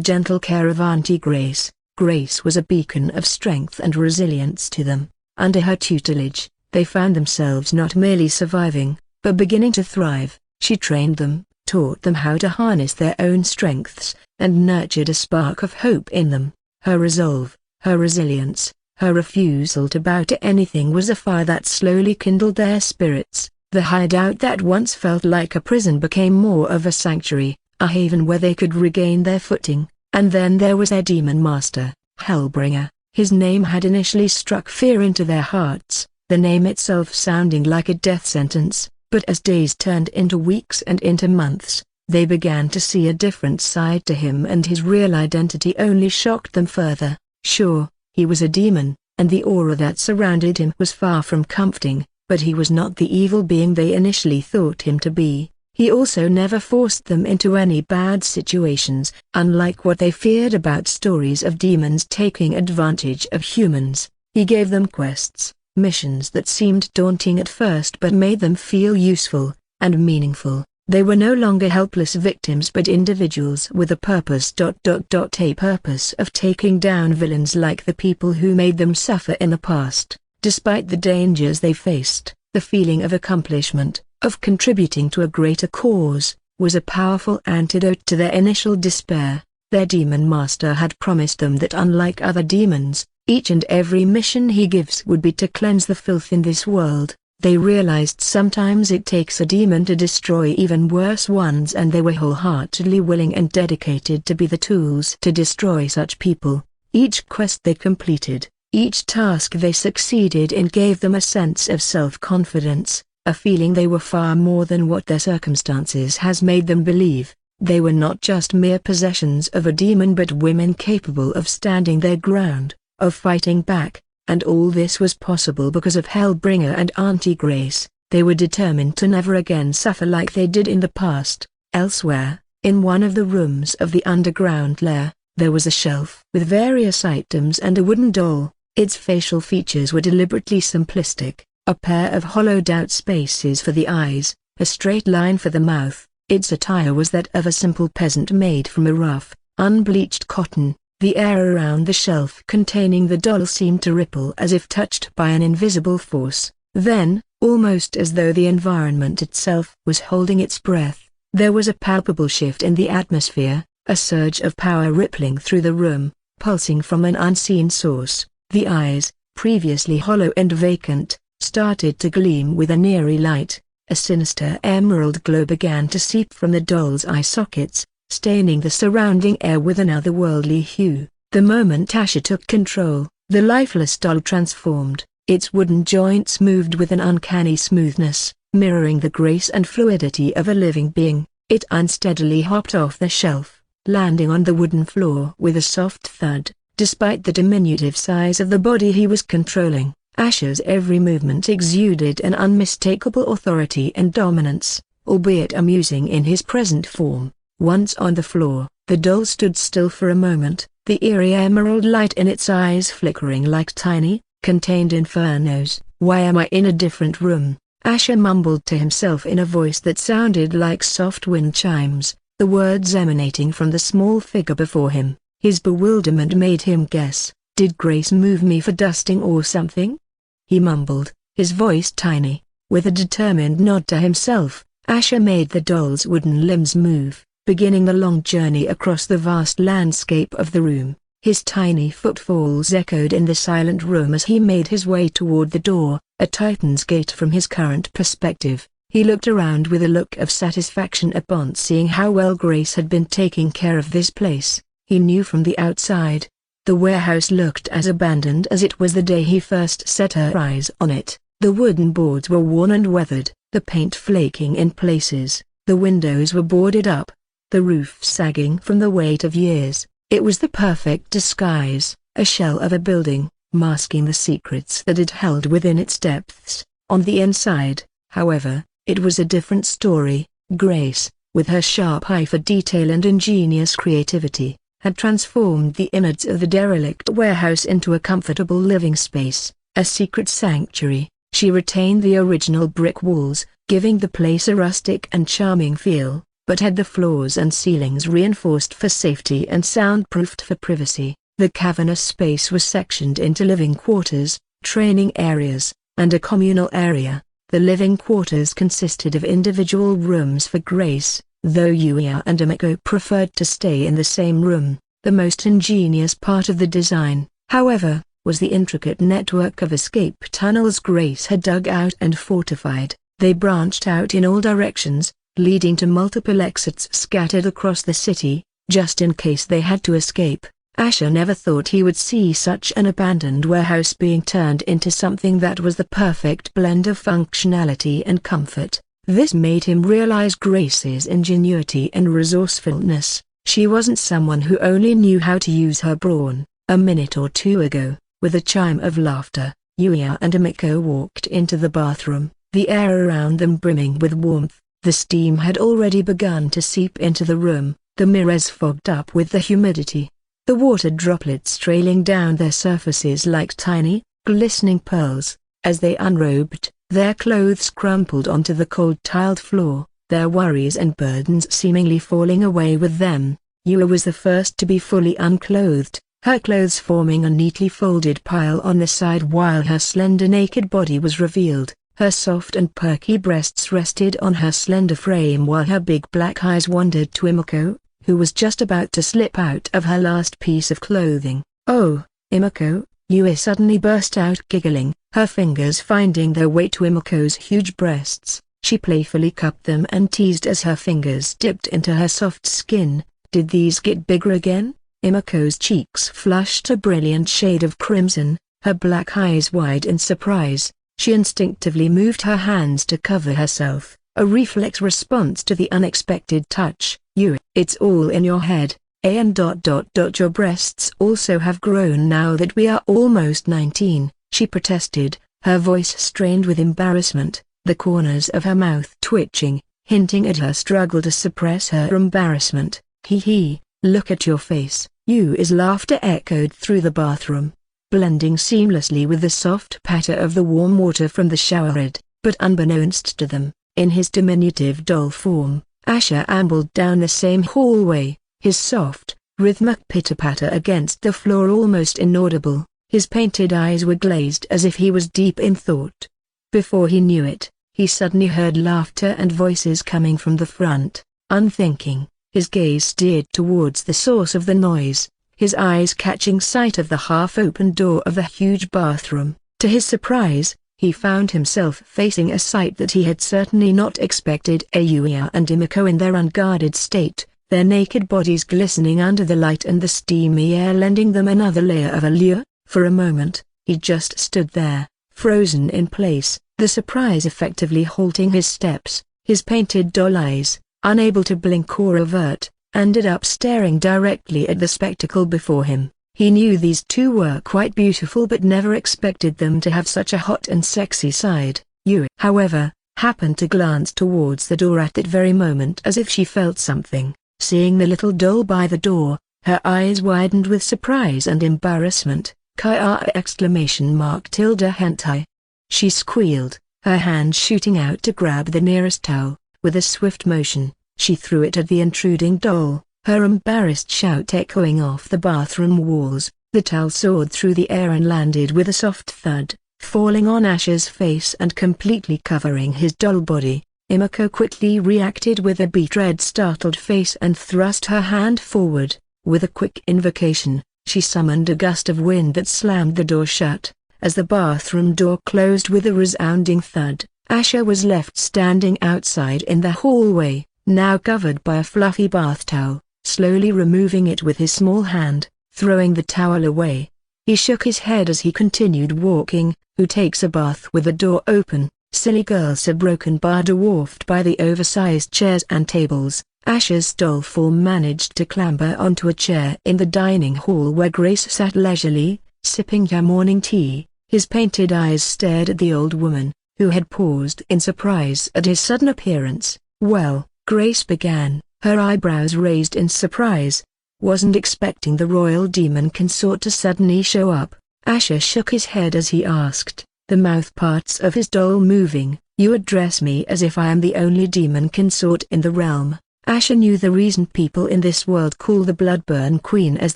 gentle care of Auntie Grace. Grace was a beacon of strength and resilience to them. Under her tutelage, they found themselves not merely surviving, but beginning to thrive. She trained them, taught them how to harness their own strengths, and nurtured a spark of hope in them. Her resolve, her resilience, her refusal to bow to anything was a fire that slowly kindled their spirits. The hideout that once felt like a prison became more of a sanctuary, a haven where they could regain their footing. And then there was their demon master, Hellbringer. His name had initially struck fear into their hearts, the name itself sounding like a death sentence, but as days turned into weeks and into months, they began to see a different side to him, and his real identity only shocked them further. Sure, he was a demon, and the aura that surrounded him was far from comforting, but he was not the evil being they initially thought him to be. He also never forced them into any bad situations, unlike what they feared about stories of demons taking advantage of humans. He gave them quests, missions that seemed daunting at first but made them feel useful and meaningful. They were no longer helpless victims but individuals with a purpose. A purpose of taking down villains like the people who made them suffer in the past. Despite the dangers they faced, the feeling of accomplishment, of contributing to a greater cause, was a powerful antidote to their initial despair. Their demon master had promised them that unlike other demons, each and every mission he gives would be to cleanse the filth in this world. They realized sometimes it takes a demon to destroy even worse ones, and they were wholeheartedly willing and dedicated to be the tools to destroy such people. Each quest they completed, each task they succeeded in gave them a sense of self-confidence, a feeling they were far more than what their circumstances has made them believe. They were not just mere possessions of a demon but women capable of standing their ground, of fighting back, and all this was possible because of Hellbringer and Auntie Grace. They were determined to never again suffer like they did in the past. Elsewhere, in one of the rooms of the underground lair, there was a shelf with various items and a wooden doll. Its facial features were deliberately simplistic, a pair of hollowed-out spaces for the eyes, a straight line for the mouth. Its attire was that of a simple peasant made from a rough, unbleached cotton. The air around the shelf containing the doll seemed to ripple as if touched by an invisible force. Then, almost as though the environment itself was holding its breath, there was a palpable shift in the atmosphere, a surge of power rippling through the room, pulsing from an unseen source. The eyes, previously hollow and vacant, started to gleam with an eerie light. A sinister emerald glow began to seep from the doll's eye sockets, staining the surrounding air with an otherworldly hue. The moment Asher took control, the lifeless doll transformed. Its wooden joints moved with an uncanny smoothness, mirroring the grace and fluidity of a living being. It unsteadily hopped off the shelf, landing on the wooden floor with a soft thud. Despite the diminutive size of the body he was controlling, Asher's every movement exuded an unmistakable authority and dominance, albeit amusing in his present form. Once on the floor, the doll stood still for a moment, the eerie emerald light in its eyes flickering like tiny, contained infernos. "Why am I in a different room?" Asher mumbled to himself in a voice that sounded like soft wind chimes, the words emanating from the small figure before him. His bewilderment made him guess, "Did Grace move me for dusting or something?" He mumbled, his voice tiny. With a determined nod to himself, Asher made the doll's wooden limbs move, beginning the long journey across the vast landscape of the room. His tiny footfalls echoed in the silent room as he made his way toward the door, a Titan's gate from his current perspective. He looked around with a look of satisfaction upon seeing how well Grace had been taking care of this place. He knew from the outside, the warehouse looked as abandoned as it was the day he first set her eyes on it. The wooden boards were worn and weathered, the paint flaking in places, the windows were boarded up, the roof sagging from the weight of years. It was the perfect disguise, a shell of a building, masking the secrets that it held within its depths. On the inside, however, it was a different story. Grace, with her sharp eye for detail and ingenious creativity, had transformed the innards of the derelict warehouse into a comfortable living space, a secret sanctuary. She retained the original brick walls, giving the place a rustic and charming feel, but had the floors and ceilings reinforced for safety and soundproofed for privacy. The cavernous space was sectioned into living quarters, training areas, and a communal area. The living quarters consisted of individual rooms for Grace, though Yuya and Emiko preferred to stay in the same room. The most ingenious part of the design, however, was the intricate network of escape tunnels Grace had dug out and fortified. They branched out in all directions, leading to multiple exits scattered across the city, just in case they had to escape. Asher never thought he would see such an abandoned warehouse being turned into something that was the perfect blend of functionality and comfort. This made him realize Grace's ingenuity and resourcefulness. She wasn't someone who only knew how to use her brawn. A minute or two ago, with a chime of laughter, Yuya and Emiko walked into the bathroom, the air around them brimming with warmth. The steam had already begun to seep into the room, the mirrors fogged up with the humidity. The water droplets trailing down their surfaces like tiny, glistening pearls. As they unrobed, their clothes crumpled onto the cold tiled floor, their worries and burdens seemingly falling away with them. Yua was the first to be fully unclothed, her clothes forming a neatly folded pile on the side while her slender naked body was revealed. Her soft and perky breasts rested on her slender frame while her big black eyes wandered to Emiko, who was just about to slip out of her last piece of clothing. "Oh, Emiko," Yua suddenly burst out giggling, her fingers finding their way to Emiko's huge breasts. She playfully cupped them and teased as her fingers dipped into her soft skin. "Did these get bigger again?" Emiko's cheeks flushed a brilliant shade of crimson, her black eyes wide in surprise. She instinctively moved her hands to cover herself, a reflex response to the unexpected touch. "You, it's all in your head, and your breasts also have grown now that we are almost 19, she protested, her voice strained with embarrassment, the corners of her mouth twitching, hinting at her struggle to suppress her embarrassment. "Hee, look at your face." Yu's laughter echoed through the bathroom, blending seamlessly with the soft patter of the warm water from the showerhead. But unbeknownst to them, in his diminutive doll form, Asher ambled down the same hallway, his soft, rhythmic pitter-patter against the floor almost inaudible. His painted eyes were glazed as if he was deep in thought. Before he knew it, he suddenly heard laughter and voices coming from the front. Unthinking, his gaze steered towards the source of the noise, his eyes catching sight of the half-open door of the huge bathroom. To his surprise, he found himself facing a sight that he had certainly not expected. Yuya and Emiko in their unguarded state, their naked bodies glistening under the light and the steamy air lending them another layer of allure. For a moment, he just stood there, frozen in place, the surprise effectively halting his steps. His painted doll eyes, unable to blink or avert, ended up staring directly at the spectacle before him. He knew these two were quite beautiful but never expected them to have such a hot and sexy side. Yui, however, happened to glance towards the door at that very moment as if she felt something. Seeing the little doll by the door, her eyes widened with surprise and embarrassment. Kia! Tilde hentai. She squealed, her hand shooting out to grab the nearest towel. With a swift motion, she threw it at the intruding doll, her embarrassed shout echoing off the bathroom walls. The towel soared through the air and landed with a soft thud, falling on Asher's face and completely covering his doll body. Emiko quickly reacted with a beat-red startled face and thrust her hand forward. With a quick invocation, she summoned a gust of wind that slammed the door shut. As the bathroom door closed with a resounding thud, Asher was left standing outside in the hallway, now covered by a fluffy bath towel, slowly removing it with his small hand, throwing the towel away. He shook his head as he continued walking. Who takes a bath with the door open? Silly girl, said broken bar dwarfed by the oversized chairs and tables. Asher's doll form managed to clamber onto a chair in the dining hall where Grace sat leisurely, sipping her morning tea. His painted eyes stared at the old woman, who had paused in surprise at his sudden appearance. "Well," Grace began, her eyebrows raised in surprise. "Wasn't expecting the royal demon consort to suddenly show up." Asher shook his head as he asked, the mouth parts of his doll moving. You address me as if I am the only demon consort in the realm. Asher knew the reason people in this world call the Bloodburn Queen as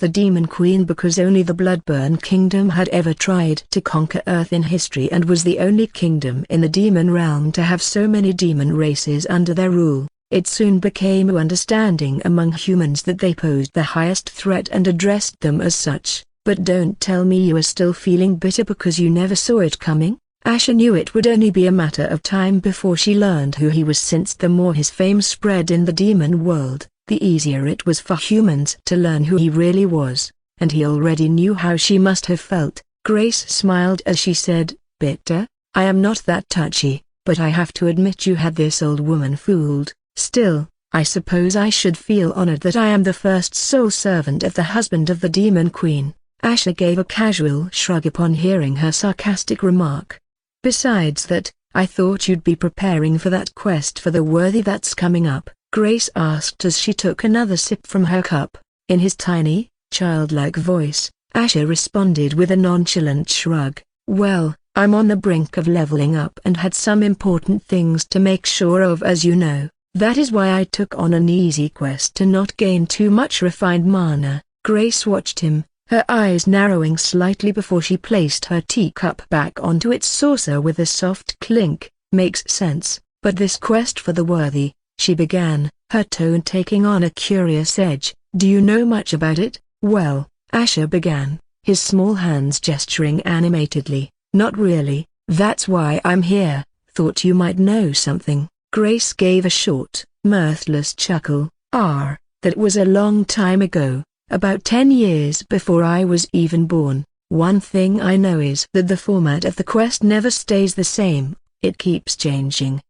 the Demon Queen because only the Bloodburn Kingdom had ever tried to conquer Earth in history and was the only kingdom in the demon realm to have so many demon races under their rule. It soon became a understanding among humans that they posed the highest threat and addressed them as such. But don't tell me you are still feeling bitter because you never saw it coming? Asher knew it would only be a matter of time before she learned who he was, since the more his fame spread in the demon world, the easier it was for humans to learn who he really was, and he already knew how she must have felt. Grace smiled as she said, "Bitter? I am not that touchy, but I have to admit you had this old woman fooled. Still, I suppose I should feel honored that I am the first sole servant of the husband of the Demon Queen." Asher gave a casual shrug upon hearing her sarcastic remark. "Besides that, I thought you'd be preparing for that quest for the worthy that's coming up," Grace asked as she took another sip from her cup. In his tiny, childlike voice, Asher responded with a nonchalant shrug. "Well, I'm on the brink of leveling up and had some important things to make sure of, as you know. That is why I took on an easy quest to not gain too much refined mana." Grace watched him, her eyes narrowing slightly before she placed her teacup back onto its saucer with a soft clink. "Makes sense, but this quest for the worthy," she began, her tone taking on a curious edge. "Do you know much about it?" "Well," Asher began, his small hands gesturing animatedly, "not really. That's why I'm here. Thought you might know something." Grace gave a short, mirthless chuckle. That was a long time ago. About 10 years before I was even born. One thing I know is that the format of the quest never stays the same, it keeps changing."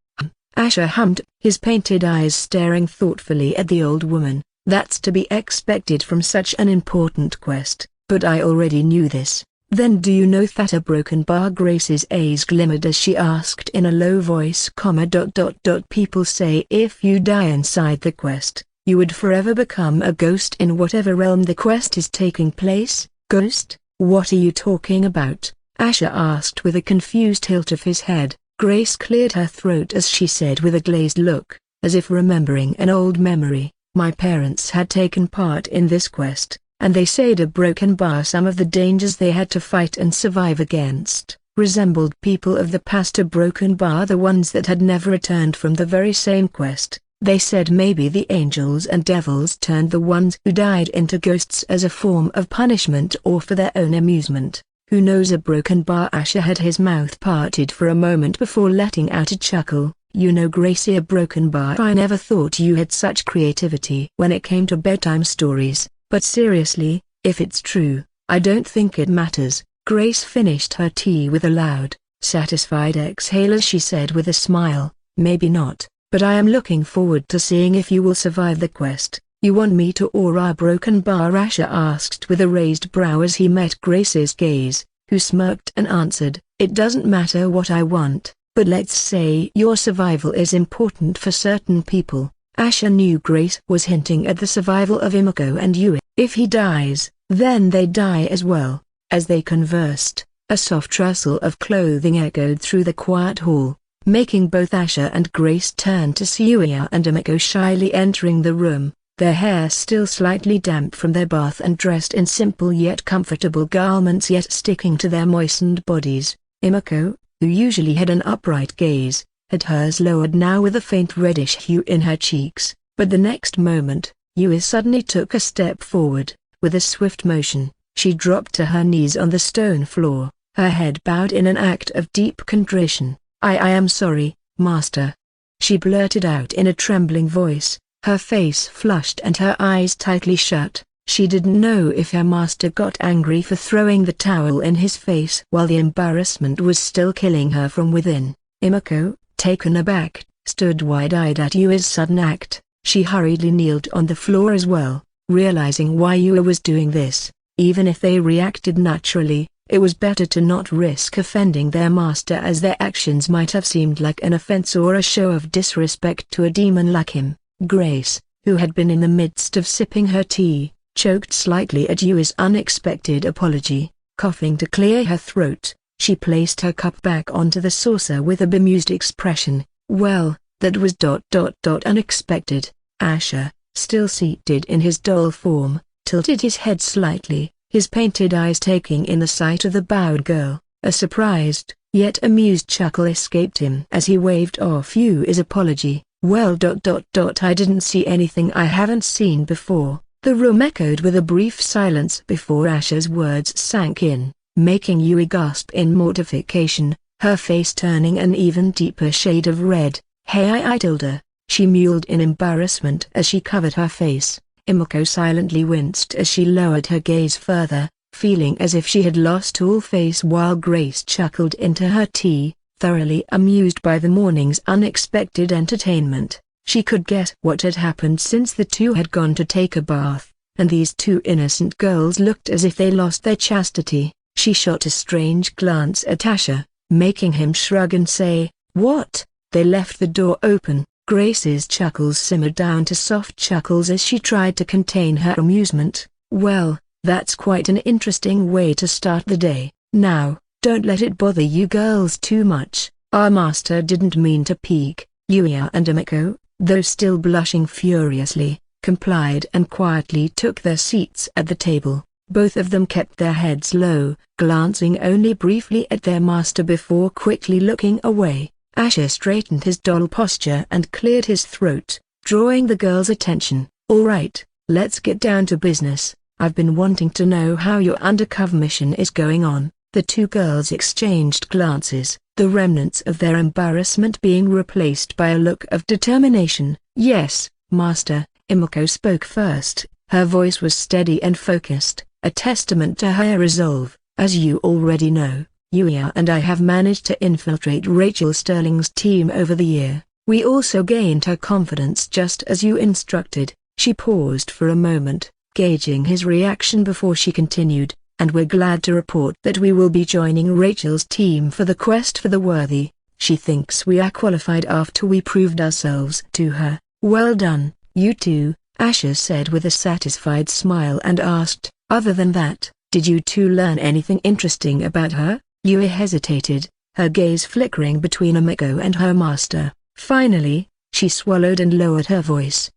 Asher hummed, his painted eyes staring thoughtfully at the old woman. "That's to be expected from such an important quest, but I already knew this." "Then do you know that a broken bar?" Grace's eyes glimmered as she asked in a low voice, "People say if you die inside the quest, you would forever become a ghost in whatever realm the quest is taking place." "Ghost? What are you talking about?" Asher asked with a confused tilt of his head. Grace cleared her throat as she said with a glazed look, as if remembering an old memory, "My parents had taken part in this quest, and they said a broken bar, some of the dangers they had to fight and survive against, resembled people of the past. A broken bar, the ones that had never returned from the very same quest. They said maybe the angels and devils turned the ones who died into ghosts as a form of punishment or for their own amusement. Who knows?" A broken bar. Asher had his mouth parted for a moment before letting out a chuckle. "You know, Gracie, a broken bar. I never thought you had such creativity when it came to bedtime stories, but seriously, if it's true, I don't think it matters." Grace finished her tea with a loud, satisfied exhale as she said with a smile, "Maybe not. But I am looking forward to seeing if you will survive the quest." "You want me to or a broken bar?" Asher asked with a raised brow as he met Grace's gaze, who smirked and answered, "It doesn't matter what I want, but let's say your survival is important for certain people." Asher knew Grace was hinting at the survival of Imako and Yui. If he dies, then they die as well. As they conversed, a soft rustle of clothing echoed through the quiet hall, making both Asher and Grace turn to see Yuya and Imako shyly entering the room, their hair still slightly damp from their bath and dressed in simple yet comfortable garments yet sticking to their moistened bodies. Imako, who usually had an upright gaze, had hers lowered now with a faint reddish hue in her cheeks, but the next moment, Yui suddenly took a step forward. With a swift motion, she dropped to her knees on the stone floor, her head bowed in an act of deep contrition. I am sorry, Master," she blurted out in a trembling voice, her face flushed and her eyes tightly shut. She didn't know if her master got angry for throwing the towel in his face while the embarrassment was still killing her from within. Imako, taken aback, stood wide-eyed at Yui's sudden act. She hurriedly kneeled on the floor as well, realizing why Yui was doing this. Even if they reacted naturally, it was better to not risk offending their master, as their actions might have seemed like an offense or a show of disrespect to a demon like him. Grace, who had been in the midst of sipping her tea, choked slightly at Yui's unexpected apology. Coughing to clear her throat, She placed her cup back onto the saucer with a bemused expression. Well, that was unexpected. Asher, still seated in his doll form, tilted his head slightly, his painted eyes taking in the sight of the bowed girl. A surprised, yet amused chuckle escaped him as he waved off Yui's apology. Well, I didn't see anything I haven't seen before. The room echoed with a brief silence before Asher's words sank in, making Yui gasp in mortification, her face turning an even deeper shade of red. Hey, I told her, she mewed in embarrassment as she covered her face. Imiko silently winced as she lowered her gaze further, feeling as if she had lost all face while Grace chuckled into her tea, thoroughly amused by the morning's unexpected entertainment. She could guess what had happened since the two had gone to take a bath, and these two innocent girls looked as if they lost their chastity. She shot a strange glance at Asher, making him shrug and say, "What?" They left the door open. Grace's chuckles simmered down to soft chuckles as she tried to contain her amusement. "Well, that's quite an interesting way to start the day. Now, don't let it bother you girls too much. Our master didn't mean to peek." Yui and Imiko, though still blushing furiously, complied and quietly took their seats at the table. Both of them kept their heads low, glancing only briefly at their master before quickly looking away. Asher straightened his doll posture and cleared his throat, drawing the girls' attention. "All right, let's get down to business. I've been wanting to know how your undercover mission is going on." The two girls exchanged glances, the remnants of their embarrassment being replaced by a look of determination. "Yes, Master," Imiko spoke first. Her voice was steady and focused, a testament to her resolve. "As you already know, Yui and I have managed to infiltrate Rachel Sterling's team over the year. We also gained her confidence just as you instructed." She paused for a moment, gauging his reaction before she continued, "And we're glad to report that we will be joining Rachel's team for the quest for the worthy. She thinks we are qualified after we proved ourselves to her." "Well done, you two," Asher said with a satisfied smile and asked, "Other than that, did you two learn anything interesting about her?" Yui hesitated, her gaze flickering between Imiko and her master. Finally, she swallowed and lowered her voice.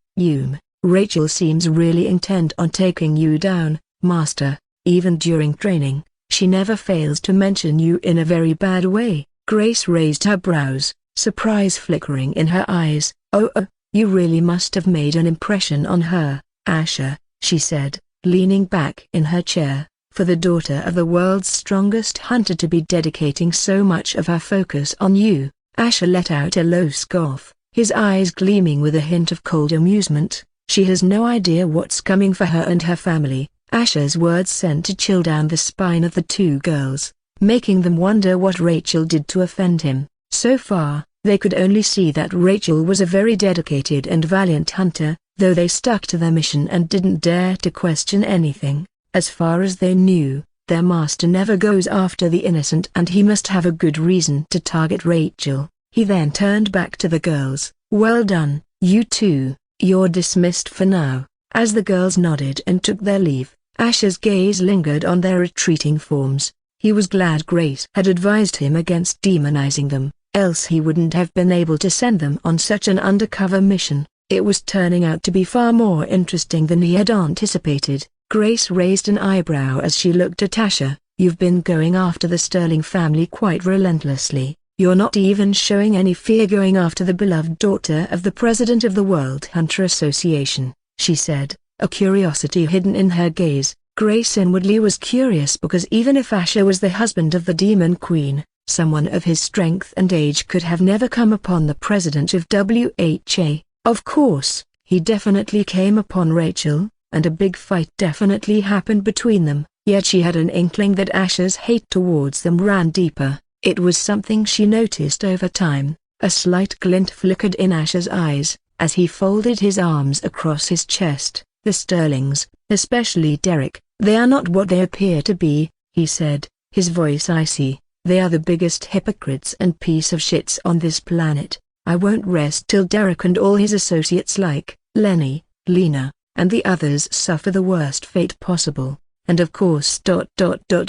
Rachel seems really intent on taking you down, Master. Even during training, she never fails to mention you in a very bad way." Grace raised her brows, surprise flickering in her eyes. Oh, you really must have made an impression on her, Asher," she said, leaning back in her chair. "For the daughter of the world's strongest hunter to be dedicating so much of her focus on you." Asher let out a low scoff, his eyes gleaming with a hint of cold amusement. "She has no idea what's coming for her and her family." Asher's words sent a chill down the spine of the two girls, making them wonder what Rachel did to offend him. So far, they could only see that Rachel was a very dedicated and valiant hunter, though they stuck to their mission and didn't dare to question anything. As far as they knew, their master never goes after the innocent and he must have a good reason to target Rachel. He then turned back to the girls. "Well done, you two, you're dismissed for now." As the girls nodded and took their leave, Asher's gaze lingered on their retreating forms. He was glad Grace had advised him against demonizing them, else he wouldn't have been able to send them on such an undercover mission. It was turning out to be far more interesting than he had anticipated. Grace raised an eyebrow as she looked at Asher. "You've been going after the Sterling family quite relentlessly. You're not even showing any fear going after the beloved daughter of the president of the World Hunter Association," she said, a curiosity hidden in her gaze. Grace inwardly was curious because even if Asher was the husband of the Demon Queen, someone of his strength and age could have never come upon the president of WHA. Of course, he definitely came upon Rachel, and a big fight definitely happened between them, yet she had an inkling that Asher's hate towards them ran deeper. It was something she noticed over time. A slight glint flickered in Asher's eyes, as he folded his arms across his chest. "The Sterlings, especially Derek, they are not what they appear to be," he said, his voice icy. "They are the biggest hypocrites and piece of shits on this planet. I won't rest till Derek and all his associates like Lenny, Lena, and the others suffer the worst fate possible, and of course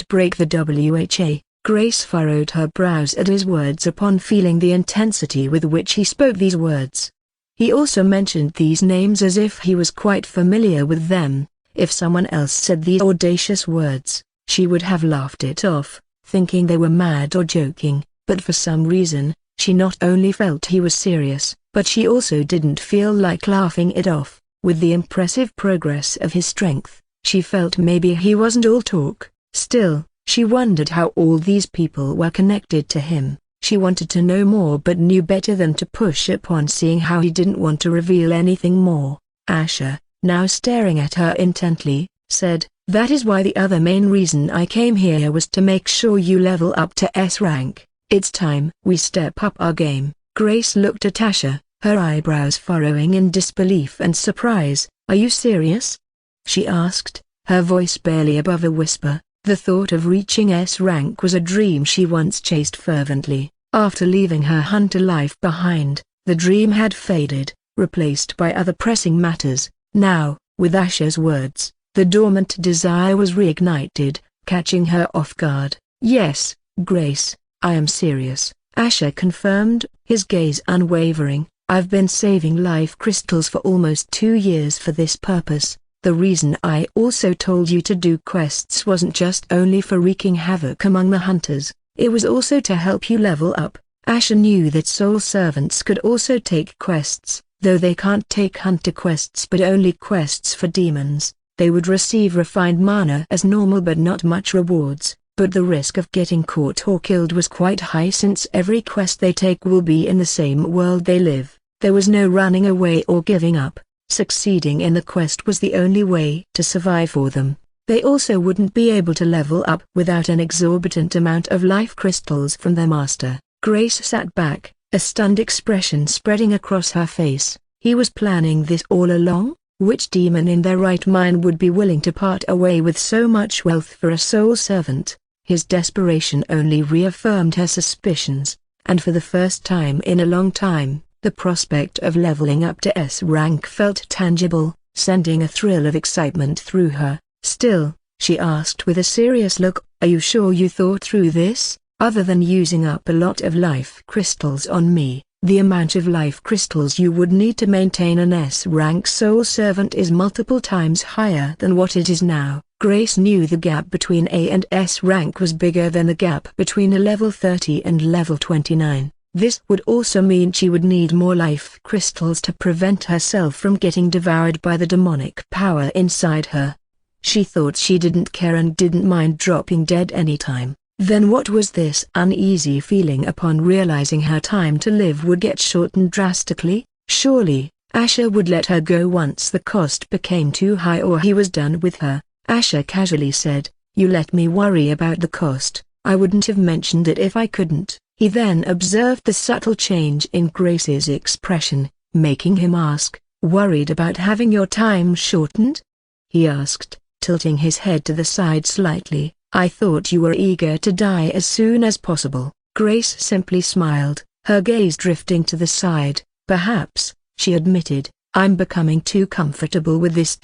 break the WHA." Grace furrowed her brows at his words upon feeling the intensity with which he spoke these words. He also mentioned these names as if he was quite familiar with them. If someone else said these audacious words, she would have laughed it off, thinking they were mad or joking, but for some reason, she not only felt he was serious, but she also didn't feel like laughing it off. With the impressive progress of his strength, she felt maybe he wasn't all talk. Still, she wondered how all these people were connected to him. She wanted to know more but knew better than to push upon seeing how he didn't want to reveal anything more. Asher, now staring at her intently, said, "That is why the other main reason I came here was to make sure you level up to S rank. It's time we step up our game." Grace looked at Asher, her eyebrows furrowing in disbelief and surprise. "Are you serious?" she asked, her voice barely above a whisper. The thought of reaching S rank was a dream she once chased fervently. After leaving her hunter life behind, the dream had faded, replaced by other pressing matters. Now, with Asher's words, the dormant desire was reignited, catching her off guard. "Yes, Grace, I am serious," Asher confirmed, his gaze unwavering. "I've been saving life crystals for almost 2 years for this purpose. The reason I also told you to do quests wasn't just only for wreaking havoc among the hunters, it was also to help you level up." Asher knew that soul servants could also take quests, though they can't take hunter quests but only quests for demons. They would receive refined mana as normal but not much rewards, but the risk of getting caught or killed was quite high since every quest they take will be in the same world they live. There was no running away or giving up. Succeeding in the quest was the only way to survive for them. They also wouldn't be able to level up without an exorbitant amount of life crystals from their master. Grace sat back, a stunned expression spreading across her face. He was planning this all along? Which demon in their right mind would be willing to part away with so much wealth for a soul servant? His desperation only reaffirmed her suspicions, and for the first time in a long time, the prospect of leveling up to S rank felt tangible, sending a thrill of excitement through her. "Still," she asked with a serious look, "are you sure you thought through this? Other than using up a lot of life crystals on me, the amount of life crystals you would need to maintain an S rank soul servant is multiple times higher than what it is now." Grace knew the gap between A and S rank was bigger than the gap between a level 30 and level 29. This would also mean she would need more life crystals to prevent herself from getting devoured by the demonic power inside her. She thought she didn't care and didn't mind dropping dead anytime. Then what was this uneasy feeling upon realizing her time to live would get shortened drastically? Surely, Asher would let her go once the cost became too high or he was done with her. Asher casually said, "You let me worry about the cost. I wouldn't have mentioned it if I couldn't." He then observed the subtle change in Grace's expression, making him ask, "Worried about having your time shortened?" he asked, tilting his head to the side slightly. "I thought you were eager to die as soon as possible." Grace simply smiled, her gaze drifting to the side. "Perhaps," she admitted, "I'm becoming too comfortable with this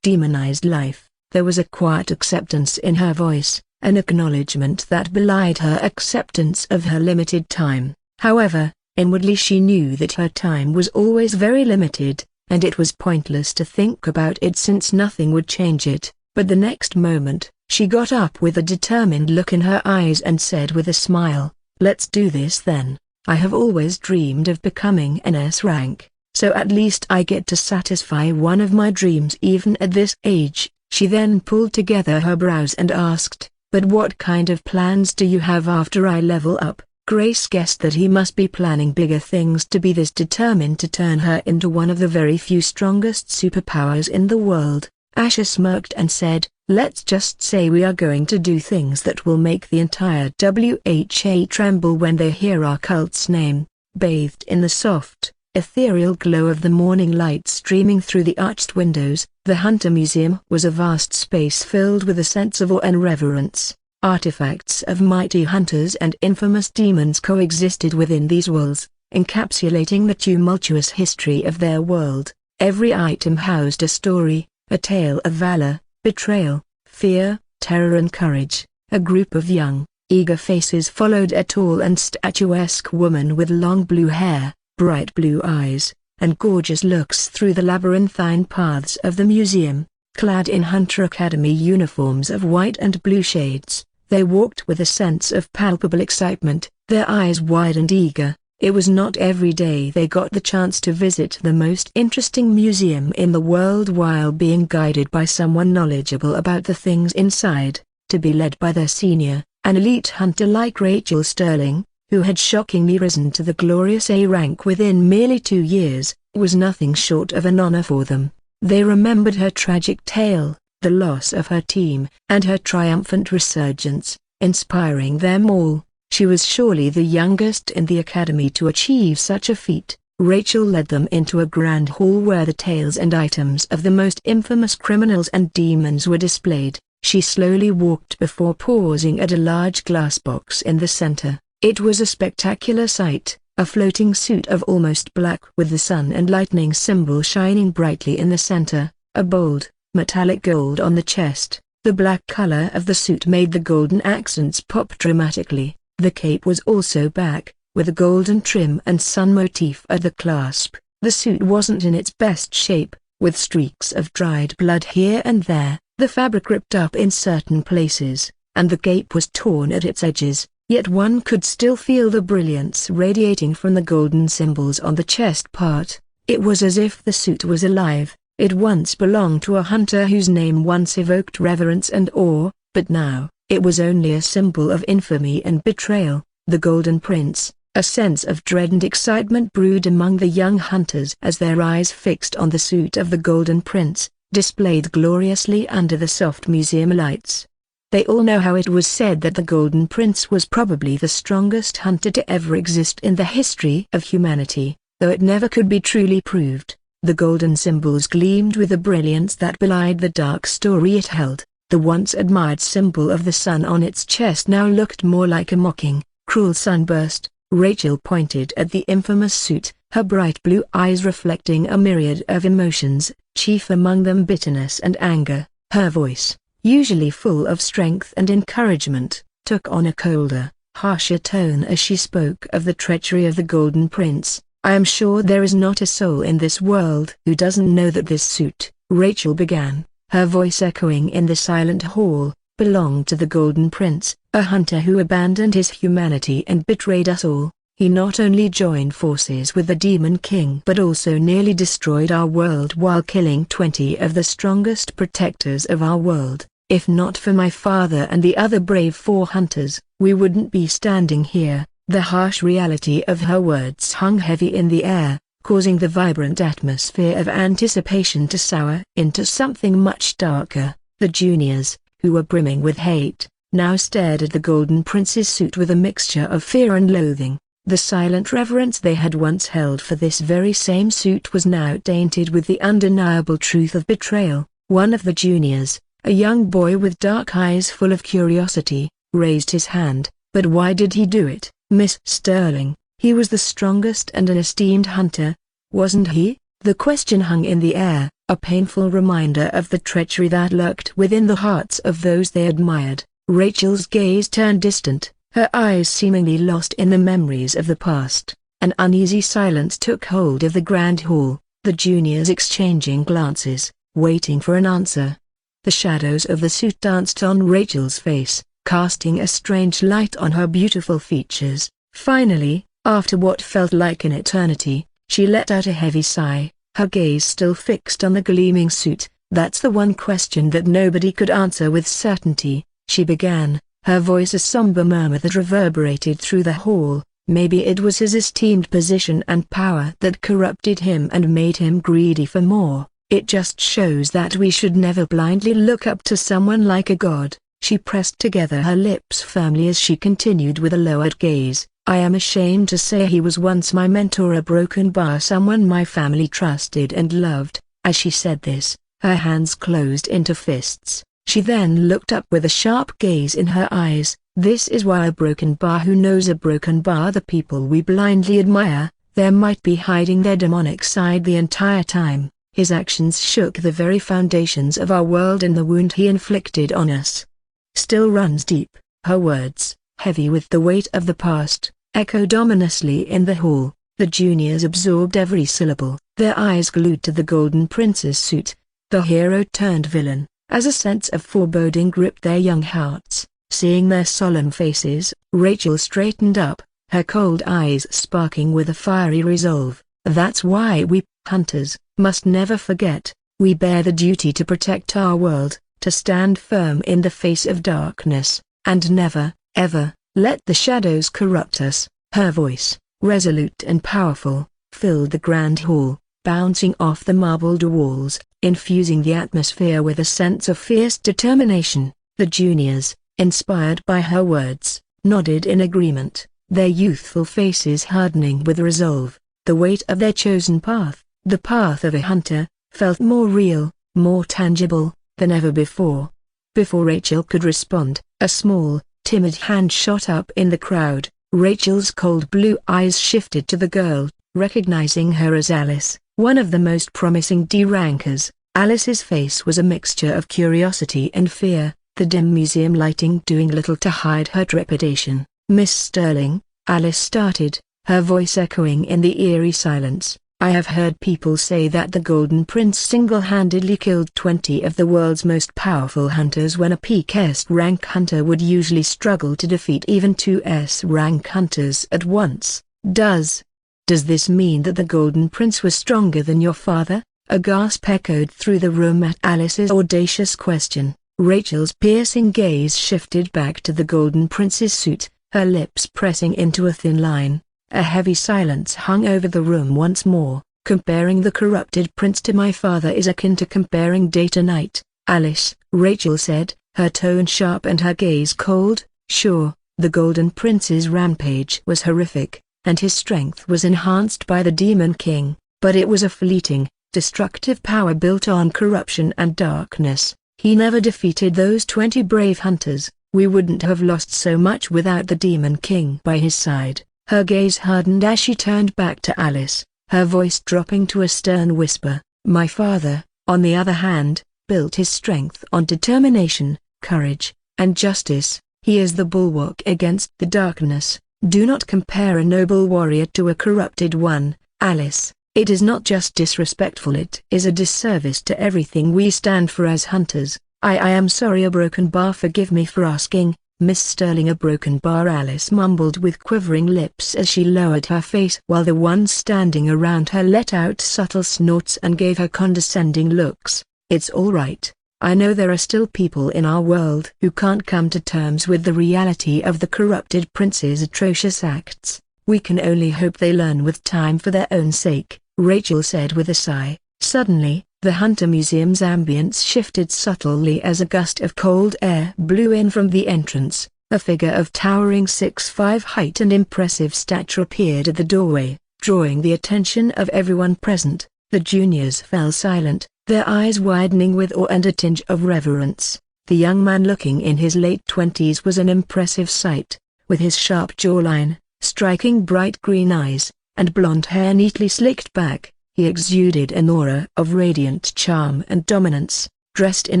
demonized life." There was a quiet acceptance in her voice, an acknowledgement that belied her acceptance of her limited time. However, inwardly she knew that her time was always very limited, and it was pointless to think about it since nothing would change it. But the next moment, she got up with a determined look in her eyes and said with a smile, "Let's do this then. I have always dreamed of becoming an S rank, so at least I get to satisfy one of my dreams even at this age." She then pulled together her brows and asked, "But what kind of plans do you have after I level up?" Grace guessed that he must be planning bigger things to be this determined to turn her into one of the very few strongest superpowers in the world. Asher smirked and said, "Let's just say we are going to do things that will make the entire WHA tremble when they hear our cult's name." Bathed in the soft, ethereal glow of the morning light streaming through the arched windows, the Hunter Museum was a vast space filled with a sense of awe and reverence. Artifacts of mighty hunters and infamous demons coexisted within these walls, encapsulating the tumultuous history of their world. Every item housed a story, a tale of valor, betrayal, fear, terror and courage. A group of young, Eager faces followed a tall and statuesque woman with long blue hair, bright blue eyes, and gorgeous looks through the labyrinthine paths of the museum. Clad in Hunter Academy uniforms of white and blue shades, they walked with a sense of palpable excitement, their eyes wide and eager. It was not every day they got the chance to visit the most interesting museum in the world while being guided by someone knowledgeable about the things inside, to be led by their senior, an elite hunter like Rachel Sterling, who had shockingly risen to the glorious A rank within merely 2 years, was nothing short of an honor for them. They remembered her tragic tale, the loss of her team, and her triumphant resurgence, inspiring them all. She was surely the youngest in the academy to achieve such a feat. Rachel led them into a grand hall where the tales and items of the most infamous criminals and demons were displayed. She slowly walked before pausing at a large glass box in the center. It was a spectacular sight, a floating suit of almost black with the sun and lightning symbol shining brightly in the center, a bold, metallic gold on the chest. The black color of the suit made the golden accents pop dramatically. The cape was also black, with a golden trim and sun motif at the clasp. The suit wasn't in its best shape, with streaks of dried blood here and there, the fabric ripped up in certain places, and the cape was torn at its edges. Yet one could still feel the brilliance radiating from the golden symbols on the chest part. It was as if the suit was alive. It once belonged to a hunter whose name once evoked reverence and awe, but now, it was only a symbol of infamy and betrayal. The Golden Prince. A sense of dread and excitement brewed among the young hunters as their eyes fixed on the suit of the Golden Prince, displayed gloriously under the soft museum lights. They all know how it was said that the Golden Prince was probably the strongest hunter to ever exist in the history of humanity, though it never could be truly proved. The golden symbols gleamed with a brilliance that belied the dark story it held. The once admired symbol of the sun on its chest now looked more like a mocking, cruel sunburst. Rachel pointed at the infamous suit, her bright blue eyes reflecting a myriad of emotions, chief among them bitterness and anger. Her voice, usually full of strength and encouragement, took on a colder, harsher tone as she spoke of the treachery of the Golden Prince. I am sure there is not a soul in this world who doesn't know that this suit, Rachel began, her voice echoing in the silent hall, belonged to the Golden Prince, a hunter who abandoned his humanity and betrayed us all. He not only joined forces with the Demon King but also nearly destroyed our world while killing 20 of the strongest protectors of our world. If not for my father and the other brave 4 hunters, we wouldn't be standing here. The harsh reality of her words hung heavy in the air, causing the vibrant atmosphere of anticipation to sour into something much darker. The juniors, who were brimming with hate, now stared at the Golden Prince's suit with a mixture of fear and loathing. The silent reverence they had once held for this very same suit was now tainted with the undeniable truth of betrayal. One of the juniors, a young boy with dark eyes full of curiosity, raised his hand. But why did he do it, Miss Sterling? He was the strongest and an esteemed hunter, wasn't he? The question hung in the air, a painful reminder of the treachery that lurked within the hearts of those they admired. Rachel's gaze turned distant, her eyes seemingly lost in the memories of the past. An uneasy silence took hold of the grand hall, the juniors exchanging glances, waiting for an answer. The shadows of the suit danced on Rachel's face, casting a strange light on her beautiful features. Finally, after what felt like an eternity, she let out a heavy sigh, her gaze still fixed on the gleaming suit. That's the one question that nobody could answer with certainty, she began, her voice a somber murmur that reverberated through the hall. Maybe it was his esteemed position and power that corrupted him and made him greedy for more. It just shows that we should never blindly look up to someone like a god. She pressed together her lips firmly as she continued with a lowered gaze. I am ashamed to say he was once my mentor, a broken bar, someone my family trusted and loved. As she said this, her hands closed into fists. She then looked up with a sharp gaze in her eyes. This is why a broken bar, who knows a broken bar, the people we blindly admire, there might be hiding their demonic side the entire time. His actions shook the very foundations of our world, and the wound he inflicted on us still runs deep. Her words, heavy with the weight of the past, echoed ominously in the hall. The juniors absorbed every syllable, their eyes glued to the Golden Prince's suit. The hero turned villain, as a sense of foreboding gripped their young hearts. Seeing their solemn faces, Rachel straightened up, her cold eyes sparking with a fiery resolve. That's why we, hunters, must never forget, we bear the duty to protect our world, to stand firm in the face of darkness, and never, ever, let the shadows corrupt us. Her voice, resolute and powerful, filled the grand hall, bouncing off the marbled walls, infusing the atmosphere with a sense of fierce determination. The juniors, inspired by her words, nodded in agreement, their youthful faces hardening with resolve. The weight of their chosen path, the path of a hunter, felt more real, more tangible, than ever before. Before Rachel could respond, a small, timid hand shot up in the crowd. Rachel's cold blue eyes shifted to the girl, recognizing her as Alice, one of the most promising D-rankers. Alice's face was a mixture of curiosity and fear, the dim museum lighting doing little to hide her trepidation. "Miss Sterling," Alice started, her voice echoing in the eerie silence, "I have heard people say that the Golden Prince single-handedly killed 20 of the world's most powerful hunters when a PK-rank hunter would usually struggle to defeat even 2S-rank hunters at once. Does this mean that the Golden Prince was stronger than your father?" A gasp echoed through the room at Alice's audacious question. Rachel's piercing gaze shifted back to the Golden Prince's suit, her lips pressing into a thin line. A heavy silence hung over the room once more. "Comparing the corrupted prince to my father is akin to comparing day to night, Alice," Rachel said, her tone sharp and her gaze cold. "Sure, the Golden Prince's rampage was horrific, and his strength was enhanced by the Demon King, but it was a fleeting, destructive power built on corruption and darkness. He never defeated those 20 brave hunters. We wouldn't have lost so much without the Demon King by his side." Her gaze hardened as she turned back to Alice, her voice dropping to a stern whisper. "My father, on the other hand, built his strength on determination, courage, and justice. He is the bulwark against the darkness. Do not compare a noble warrior to a corrupted one, Alice. It is not just disrespectful, it is a disservice to everything we stand for as hunters. I am sorry." "A broken bar. Forgive me for asking, Miss Sterling." "A broken bar," Alice mumbled with quivering lips as she lowered her face while the ones standing around her let out subtle snorts and gave her condescending looks. "It's all right. I know there are still people in our world who can't come to terms with the reality of the corrupted prince's atrocious acts. We can only hope they learn with time for their own sake," Rachel said with a sigh. Suddenly, the Hunter Museum's ambience shifted subtly as a gust of cold air blew in from the entrance. A figure of towering 6'5" height and impressive stature appeared at the doorway, drawing the attention of everyone present. The juniors fell silent, their eyes widening with awe and a tinge of reverence. The young man looking in his late 20s was an impressive sight, with his sharp jawline, striking bright green eyes, and blonde hair neatly slicked back. He exuded an aura of radiant charm and dominance. Dressed in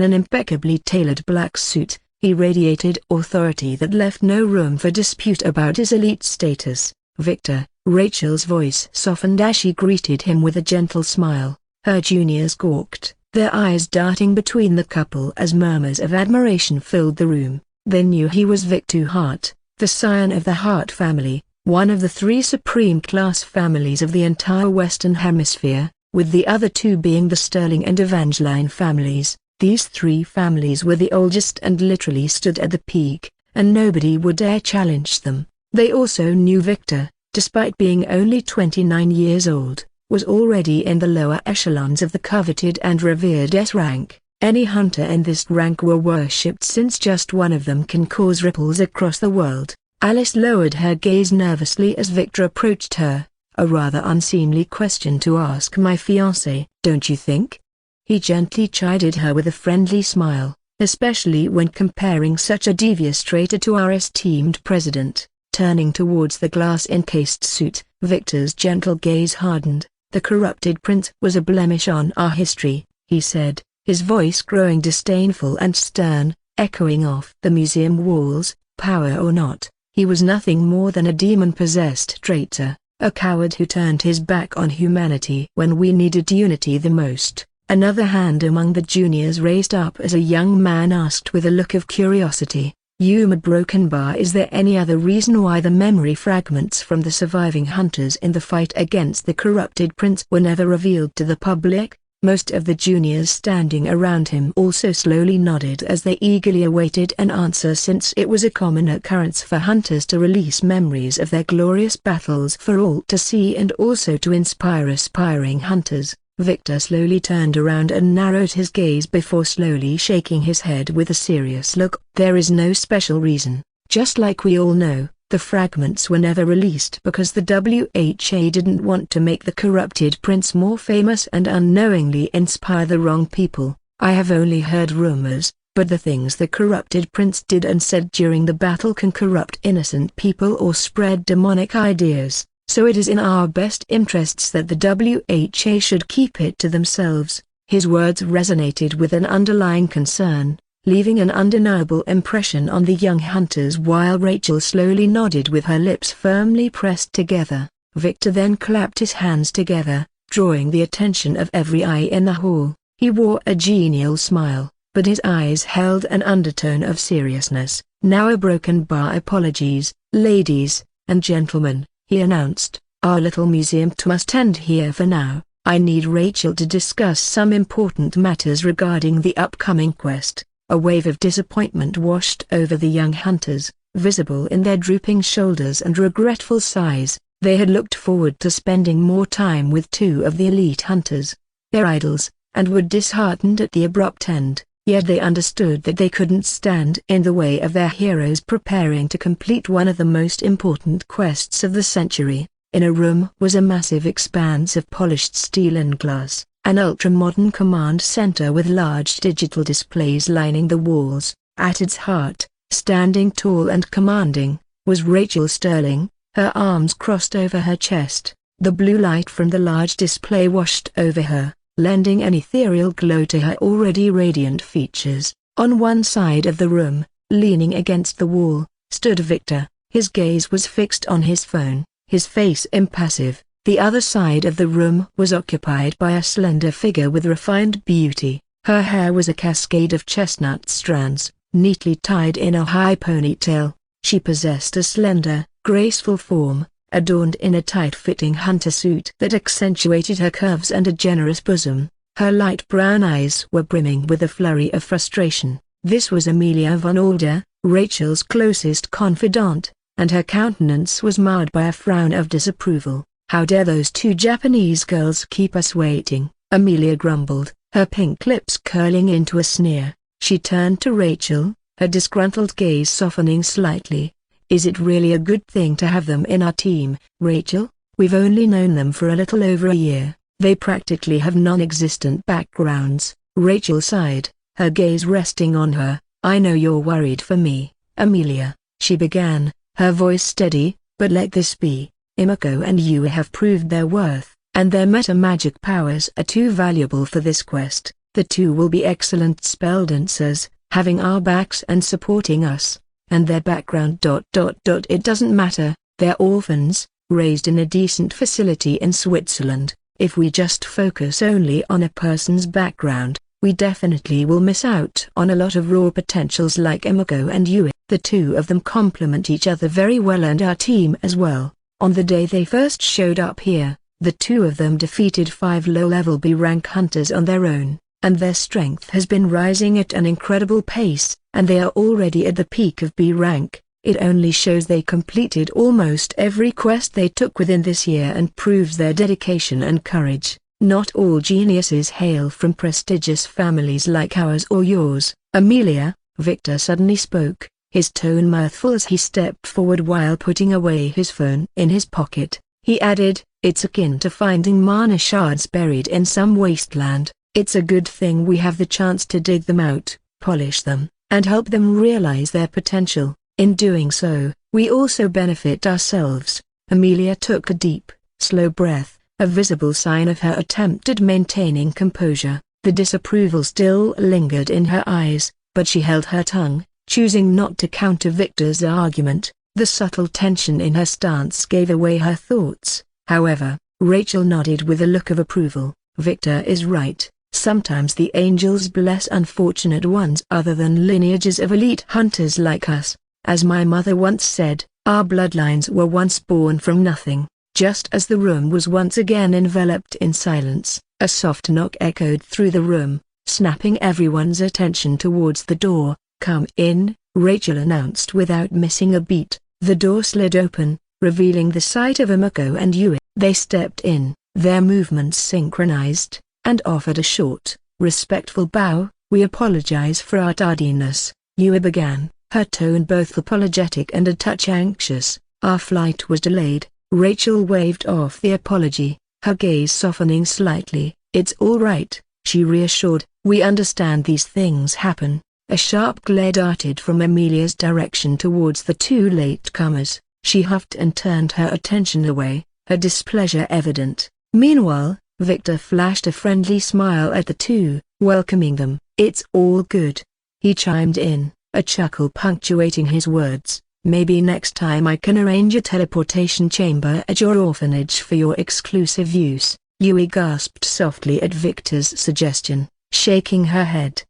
an impeccably tailored black suit, he radiated authority that left no room for dispute about his elite status. "Victor," Rachel's voice softened as she greeted him with a gentle smile. Her juniors gawked, their eyes darting between the couple as murmurs of admiration filled the room. They knew he was Victor Hart, the scion of the Hart family, one of the 3 supreme-class families of the entire Western Hemisphere, with the other 2 being the Sterling and Evangeline families. These 3 families were the oldest and literally stood at the peak, and nobody would dare challenge them. They also knew Victor, despite being only 29 years old, was already in the lower echelons of the coveted and revered S-rank. Any hunter in this rank were worshipped, since just one of them can cause ripples across the world. Alice lowered her gaze nervously as Victor approached her, a rather unseemly question to ask. "My fiancé, don't you think?" He gently chided her with a friendly smile, "especially when comparing such a devious traitor to our esteemed president." Turning towards the glass-encased suit, Victor's gentle gaze hardened. "The corrupted prince was a blemish on our history," he said, his voice growing disdainful and stern, echoing off the museum walls. "Power or not, He was nothing more than a demon-possessed traitor, a coward who turned his back on humanity when we needed unity the most. Another hand among the juniors raised up as a young man asked with a look of curiosity, "Yuma Broken Bar, is there any other reason why the memory fragments from the surviving hunters in the fight against the corrupted prince were never revealed to the public?" Most of the juniors standing around him also slowly nodded as they eagerly awaited an answer, since it was a common occurrence for hunters to release memories of their glorious battles for all to see and also to inspire aspiring hunters. Victor slowly turned around and narrowed his gaze before slowly shaking his head with a serious look. "There is no special reason. Just like we all know, the fragments were never released because the WHA didn't want to make the corrupted prince more famous and unknowingly inspire the wrong people. I have only heard rumors, but the things the corrupted prince did and said during the battle can corrupt innocent people or spread demonic ideas. So it is in our best interests that the WHA should keep it to themselves." His words resonated with an underlying concern, leaving an undeniable impression on the young hunters while Rachel slowly nodded with her lips firmly pressed together. Victor then clapped his hands together, drawing the attention of every eye in the hall. He wore a genial smile, but his eyes held an undertone of seriousness. "Now a broken bar apologies, ladies and gentlemen," he announced. "Our little museum must end here for now. I need Rachel to discuss some important matters regarding the upcoming quest." A wave of disappointment washed over the young hunters, visible in their drooping shoulders and regretful sighs. They had looked forward to spending more time with two of the elite hunters, their idols, and were disheartened at the abrupt end. Yet they understood that they couldn't stand in the way of their heroes preparing to complete one of the most important quests of the century. In a room was a massive expanse of polished steel and glass, an ultra-modern command center with large digital displays lining the walls. At its heart, standing tall and commanding, was Rachel Sterling, her arms crossed over her chest. The blue light from the large display washed over her, lending an ethereal glow to her already radiant features. On one side of the room, leaning against the wall, stood Victor. His gaze was fixed on his phone, his face impassive. The other side of the room was occupied by a slender figure with refined beauty. Her hair was a cascade of chestnut strands, neatly tied in a high ponytail. She possessed a slender, graceful form, adorned in a tight-fitting hunter suit that accentuated her curves and a generous bosom. Her light brown eyes were brimming with a flurry of frustration. This was Amelia von Alder, Rachel's closest confidant, and her countenance was marred by a frown of disapproval. "How dare those two Japanese girls keep us waiting," Amelia grumbled, her pink lips curling into a sneer. She turned to Rachel, her disgruntled gaze softening slightly. "Is it really a good thing to have them in our team, Rachel? We've only known them for a little over a year. They practically have non-existent backgrounds." Rachel sighed, her gaze resting on her. "I know you're worried for me, Amelia," she began, her voice steady, "but let this be. Imako and you have proved their worth, and their meta-magic powers are too valuable for this quest. The two will be excellent spelldancers, having our backs and supporting us. And their background ... It doesn't matter, they're orphans, raised in a decent facility in Switzerland. If we just focus only on a person's background, we definitely will miss out on a lot of raw potentials like Imako and Yui. The two of them complement each other very well and our team as well. On the day they first showed up here, the two of them defeated 5 low-level B-rank hunters on their own, and their strength has been rising at an incredible pace, and they are already at the peak of B rank. It only shows they completed almost every quest they took within this year and proves their dedication and courage. Not all geniuses hail from prestigious families like ours or yours, Amelia," Victor suddenly spoke, his tone mirthful as he stepped forward while putting away his phone in his pocket. He added, "It's akin to finding mana shards buried in some wasteland. It's a good thing we have the chance to dig them out, polish them, and help them realize their potential. In doing so, we also benefit ourselves." Amelia took a deep, slow breath, a visible sign of her attempt at maintaining composure. The disapproval still lingered in her eyes, but she held her tongue, choosing not to counter Victor's argument. The subtle tension in her stance gave away her thoughts. However, Rachel nodded with a look of approval. Victor is right. Sometimes the angels bless unfortunate ones other than lineages of elite hunters like us. As my mother once said, our bloodlines were once born from nothing. Just as the room was once again enveloped in silence, a soft knock echoed through the room, snapping everyone's attention towards the door. "Come in," Rachel announced without missing a beat. The door slid open, revealing the sight of Emiko and Yui. They stepped in, their movements synchronized, and offered a short, respectful bow. "We apologize for our tardiness," Yui began, her tone both apologetic and a touch anxious. "Our flight was delayed." Rachel waved off the apology, her gaze softening slightly. "It's all right," she reassured. "We understand these things happen." A sharp glare darted from Amelia's direction towards the two latecomers. She huffed and turned her attention away, her displeasure evident. Meanwhile, Victor flashed a friendly smile at the two, welcoming them. "It's all good," he chimed in, a chuckle punctuating his words. "Maybe next time I can arrange a teleportation chamber at your orphanage for your exclusive use." Yui gasped softly at Victor's suggestion, shaking her head.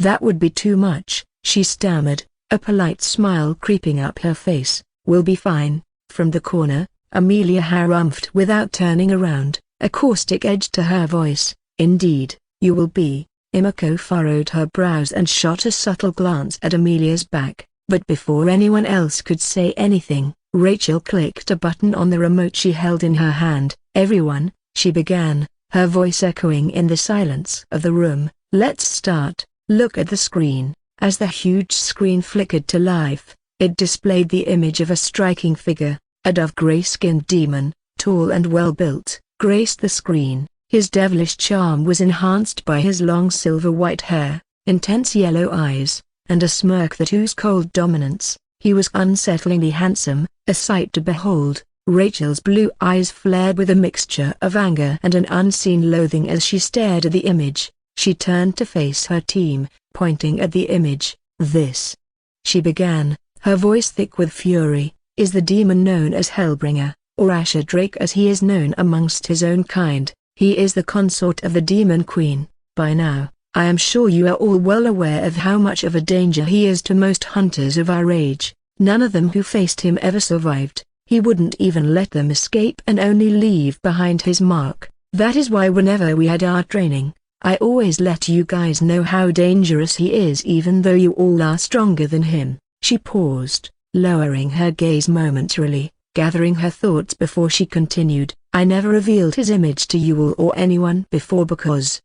That would be too much," she stammered, a polite smile creeping up her face. "We'll be fine." From the corner, Amelia harumphed without turning around, a caustic edge to her voice. "Indeed, you will be." Emiko furrowed her brows and shot a subtle glance at Amelia's back, but before anyone else could say anything, Rachel clicked a button on the remote she held in her hand. "Everyone," she began, her voice echoing in the silence of the room, "let's start." Look at the screen. As the huge screen flickered to life, it displayed the image of a striking figure. A dove-gray-skinned demon, tall and well-built, graced the screen. His devilish charm was enhanced by his long silver-white hair, intense yellow eyes, and a smirk that oozed cold dominance. He was unsettlingly handsome, a sight to behold. Rachel's blue eyes flared with a mixture of anger and an unseen loathing as she stared at the image. She turned to face her team, pointing at the image. "This," she began, her voice thick with fury, "is the demon known as Hellbringer, or Asher Drake as he is known amongst his own kind. He is the consort of the Demon Queen. By now, I am sure you are all well aware of how much of a danger he is to most hunters of our age. None of them who faced him ever survived. He wouldn't even let them escape and only leave behind his mark. That is why whenever we had our training, I always let you guys know how dangerous he is even though you all are stronger than him." She paused, lowering her gaze momentarily, gathering her thoughts before she continued. "I never revealed his image to you all or anyone before because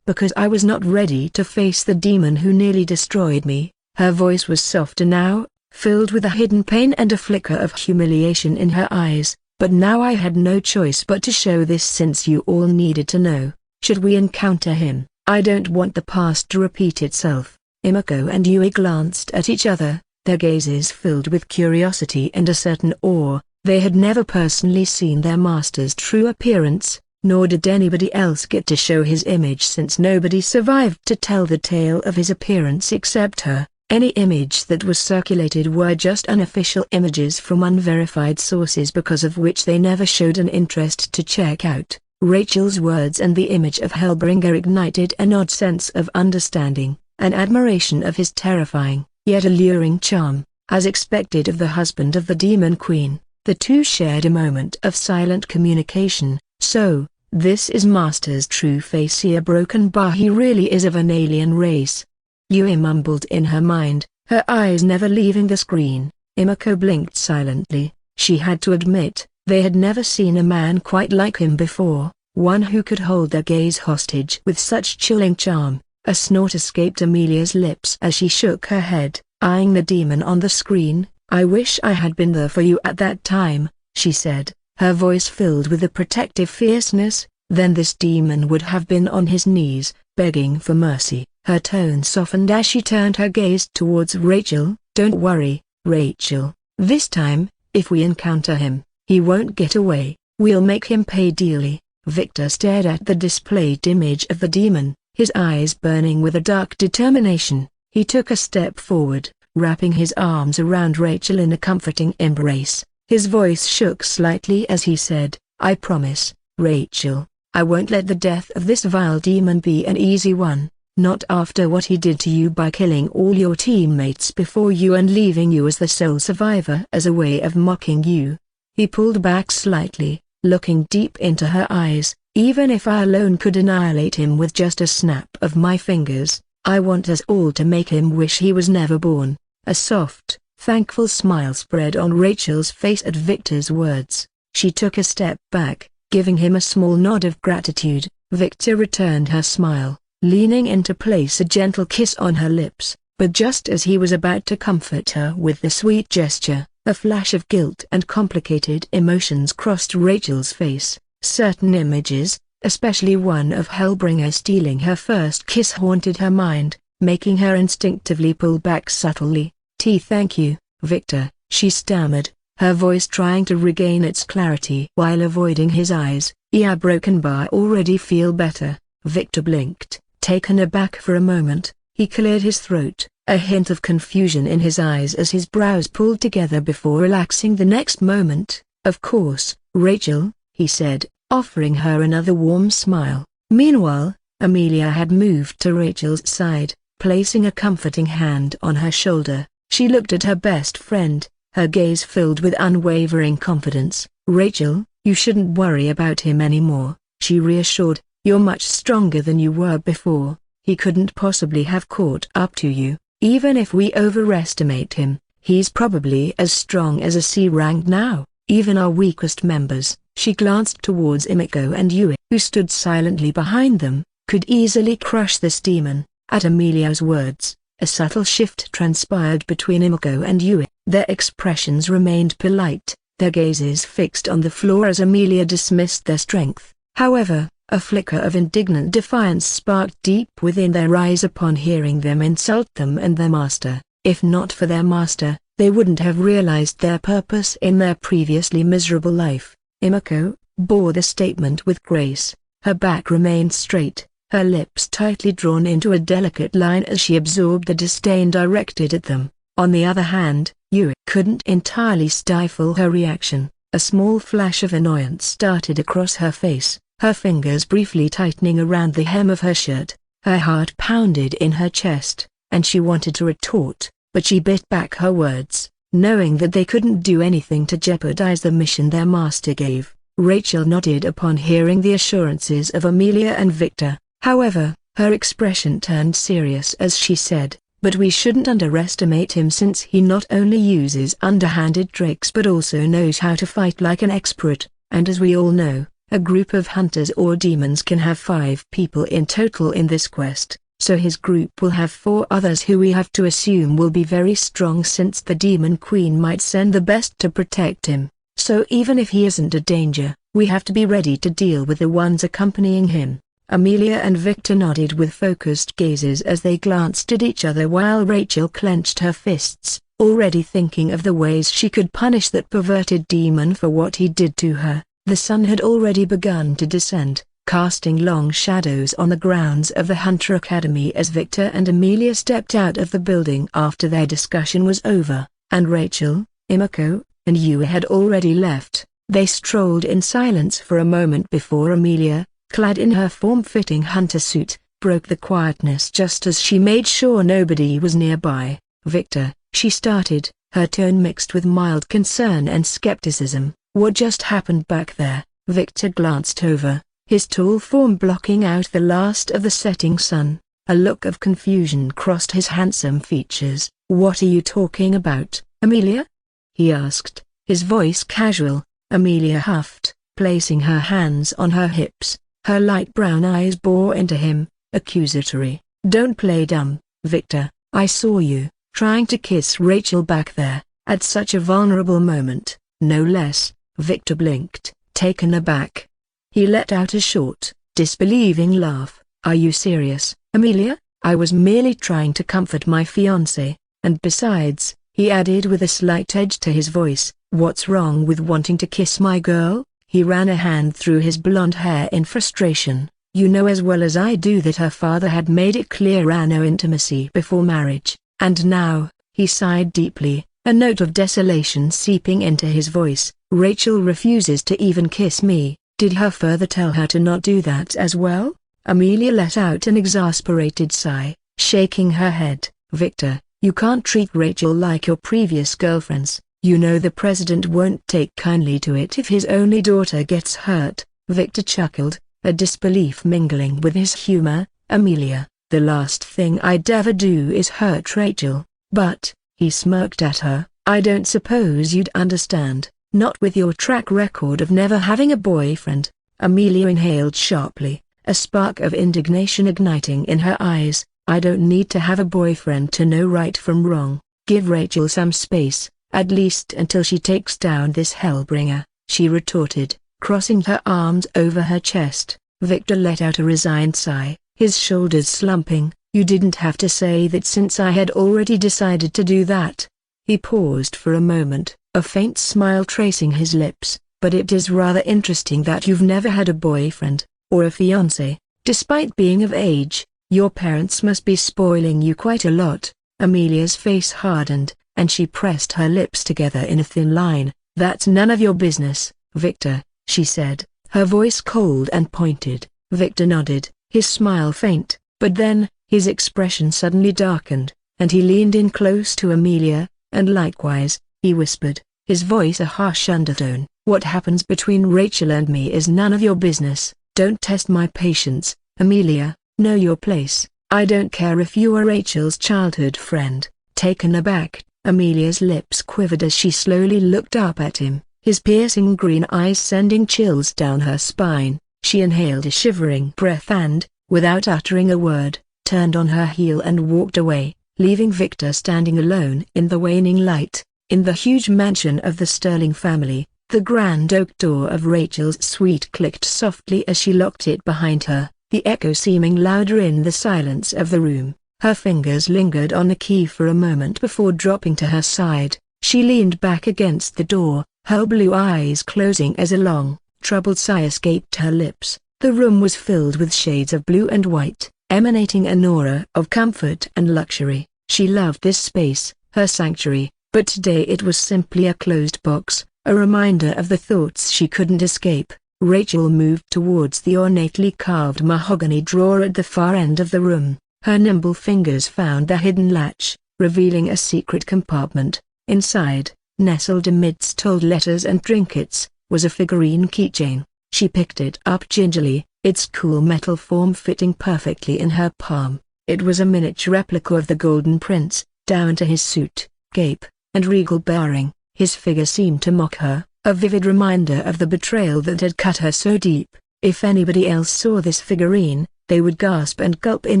I was not ready to face the demon who nearly destroyed me." Her voice was softer now, filled with a hidden pain and a flicker of humiliation in her eyes. "But now I had no choice but to show this since you all needed to know. Should we encounter him, I don't want the past to repeat itself." Emiko and Yui glanced at each other, their gazes filled with curiosity and a certain awe. They had never personally seen their master's true appearance, nor did anybody else get to show his image since nobody survived to tell the tale of his appearance except her. Any image that was circulated were just unofficial images from unverified sources because of which they never showed an interest to check out. Rachel's words and the image of Hellbringer ignited an odd sense of understanding, an admiration of his terrifying, yet alluring charm. As expected of the husband of the Demon Queen, the two shared a moment of silent communication. "So, this is Master's true face. He a broken bar. He really is of an alien race," Yui mumbled in her mind, her eyes never leaving the screen. Emiko blinked silently. She had to admit, they had never seen a man quite like him before, one who could hold their gaze hostage with such chilling charm. A snort escaped Amelia's lips as she shook her head, eyeing the demon on the screen. "I wish I had been there for you at that time," she said, her voice filled with a protective fierceness. "Then this demon would have been on his knees, begging for mercy." Her tone softened as she turned her gaze towards Rachel. "Don't worry, Rachel. This time, if we encounter him, he won't get away. We'll make him pay dearly." Victor stared at the displayed image of the demon, his eyes burning with a dark determination. He took a step forward, wrapping his arms around Rachel in a comforting embrace. His voice shook slightly as he said, "I promise, Rachel, I won't let the death of this vile demon be an easy one, not after what he did to you by killing all your teammates before you and leaving you as the sole survivor as a way of mocking you." He pulled back slightly, looking deep into her eyes. "Even if I alone could annihilate him with just a snap of my fingers, I want us all to make him wish he was never born." A soft, thankful smile spread on Rachel's face at Victor's words. She took a step back, giving him a small nod of gratitude. Victor returned her smile, leaning in to place a gentle kiss on her lips, but just as he was about to comfort her with the sweet gesture, a flash of guilt and complicated emotions crossed Rachel's face. Certain images, especially one of Hellbringer stealing her first kiss, haunted her mind, making her instinctively pull back subtly. "Thank you, Victor," she stammered, her voice trying to regain its clarity while avoiding his eyes. "Yeah, broken bar, already feel better." Victor blinked, taken aback for a moment. He cleared his throat, a hint of confusion in his eyes as his brows pulled together before relaxing the next moment. "Of course, Rachel," he said, offering her another warm smile. Meanwhile, Amelia had moved to Rachel's side, placing a comforting hand on her shoulder. She looked at her best friend, her gaze filled with unwavering confidence. "Rachel, you shouldn't worry about him anymore," she reassured. "You're much stronger than you were before. He couldn't possibly have caught up to you. Even if we overestimate him, he's probably as strong as a C rank now. Even our weakest members," she glanced towards Emiko and Yue, who stood silently behind them, "could easily crush this demon." At Amelia's words, a subtle shift transpired between Emiko and Yue. Their expressions remained polite, their gazes fixed on the floor as Amelia dismissed their strength. However, a flicker of indignant defiance sparked deep within their eyes upon hearing them insult them and their master. If not for their master, they wouldn't have realized their purpose in their previously miserable life. Emiko bore the statement with grace. Her back remained straight, her lips tightly drawn into a delicate line as she absorbed the disdain directed at them. On the other hand, Yue couldn't entirely stifle her reaction. A small flash of annoyance started across her face, her fingers briefly tightening around the hem of her shirt. Her heart pounded in her chest, and she wanted to retort, but she bit back her words, knowing that they couldn't do anything to jeopardize the mission their master gave. Rachel nodded upon hearing the assurances of Amelia and Victor. However, her expression turned serious as she said, "But we shouldn't underestimate him, since he not only uses underhanded tricks but also knows how to fight like an expert, and as we all know, a group of hunters or demons can have 5 people in total in this quest, so his group will have 4 others who we have to assume will be very strong, since the Demon Queen might send the best to protect him. So even if he isn't a danger, we have to be ready to deal with the ones accompanying him." Amelia and Victor nodded with focused gazes as they glanced at each other, while Rachel clenched her fists, already thinking of the ways she could punish that perverted demon for what he did to her. The sun had already begun to descend, casting long shadows on the grounds of the Hunter Academy as Victor and Amelia stepped out of the building after their discussion was over, and Rachel, Emiko, and Yue had already left. They strolled in silence for a moment before Amelia, clad in her form-fitting hunter suit, broke the quietness just as she made sure nobody was nearby. "Victor," she started, her tone mixed with mild concern and skepticism, "what just happened back there?" Victor glanced over, his tall form blocking out the last of the setting sun. A look of confusion crossed his handsome features. "What are you talking about, Amelia?" he asked, his voice casual. Amelia huffed, placing her hands on her hips. Her light brown eyes bore into him, accusatory. "Don't play dumb, Victor. I saw you, trying to kiss Rachel back there, at such a vulnerable moment, no less." Victor blinked, taken aback. He let out a short, disbelieving laugh. "Are you serious, Amelia? I was merely trying to comfort my fiancé, and besides," he added with a slight edge to his voice, "what's wrong with wanting to kiss my girl?" He ran a hand through his blonde hair in frustration. "You know as well as I do that her father had made it clear no intimacy before marriage, and now," He sighed deeply, a note of desolation seeping into his voice. Rachel refuses to even kiss me. Did her father tell her to not do that as well? Amelia let out an exasperated sigh, shaking her head. Victor, you can't treat Rachel like your previous girlfriends. You know the president won't take kindly to it if his only daughter gets hurt. Victor chuckled, a disbelief mingling with his humor. Amelia, the last thing I'd ever do is hurt Rachel. But, he smirked at her, I don't suppose you'd understand, not with your track record of never having a boyfriend. Amelia inhaled sharply, a spark of indignation igniting in her eyes. I don't need to have a boyfriend to know right from wrong. Give Rachel some space, at least until she takes down this hellbringer, she retorted, crossing her arms over her chest. Victor let out a resigned sigh, his shoulders slumping. You didn't have to say that since I had already decided to do that. He paused for a moment, a faint smile tracing his lips. But it is rather interesting that you've never had a boyfriend, or a fiancé, despite being of age. Your parents must be spoiling you quite a lot. Amelia's face hardened, and she pressed her lips together in a thin line. That's none of your business, Victor, she said, her voice cold and pointed. Victor nodded, his smile faint, but then, his expression suddenly darkened, and he leaned in close to Amelia, and likewise, he whispered, his voice a harsh undertone, what happens between Rachel and me is none of your business. Don't test my patience, Amelia, know your place. I don't care if you are Rachel's childhood friend. Taken aback, Amelia's lips quivered as she slowly looked up at him, his piercing green eyes sending chills down her spine. She inhaled a shivering breath and, without uttering a word, turned on her heel and walked away, leaving Victor standing alone in the waning light. In the huge mansion of the Sterling family, the grand oak door of Rachel's suite clicked softly as she locked it behind her, the echo seeming louder in the silence of the room. Her fingers lingered on the key for a moment before dropping to her side. She leaned back against the door, her blue eyes closing as a long, troubled sigh escaped her lips. The room was filled with shades of blue and white, emanating an aura of comfort and luxury. She loved this space, her sanctuary, but today it was simply a closed box, a reminder of the thoughts she couldn't escape. Rachel moved towards the ornately carved mahogany drawer at the far end of the room. Her nimble fingers found the hidden latch, revealing a secret compartment. Inside, nestled amidst old letters and trinkets, was a figurine keychain. She picked it up gingerly, its cool metal form fitting perfectly in her palm. It was a miniature replica of the Golden Prince, down to his suit, cape, and regal bearing. His figure seemed to mock her, a vivid reminder of the betrayal that had cut her so deep. If anybody else saw this figurine, they would gasp and gulp in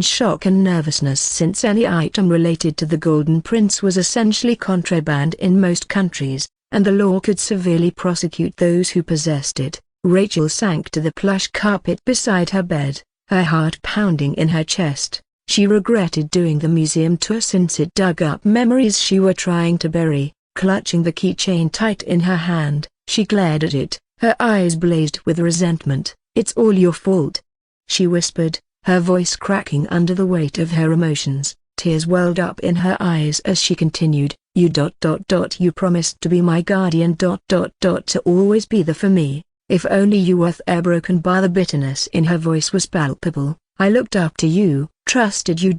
shock and nervousness, since any item related to the Golden Prince was essentially contraband in most countries, and the law could severely prosecute those who possessed it. Rachel sank to the plush carpet beside her bed, her heart pounding in her chest. She regretted doing the museum tour since it dug up memories she were trying to bury. Clutching the keychain tight in her hand, she glared at it, her eyes blazed with resentment. It's all your fault, she whispered, her voice cracking under the weight of her emotions. Tears welled up in her eyes as she continued, You promised to be my guardian to always be there for me. If only you were broken by the bitterness in her voice was palpable. I looked up to you, trusted you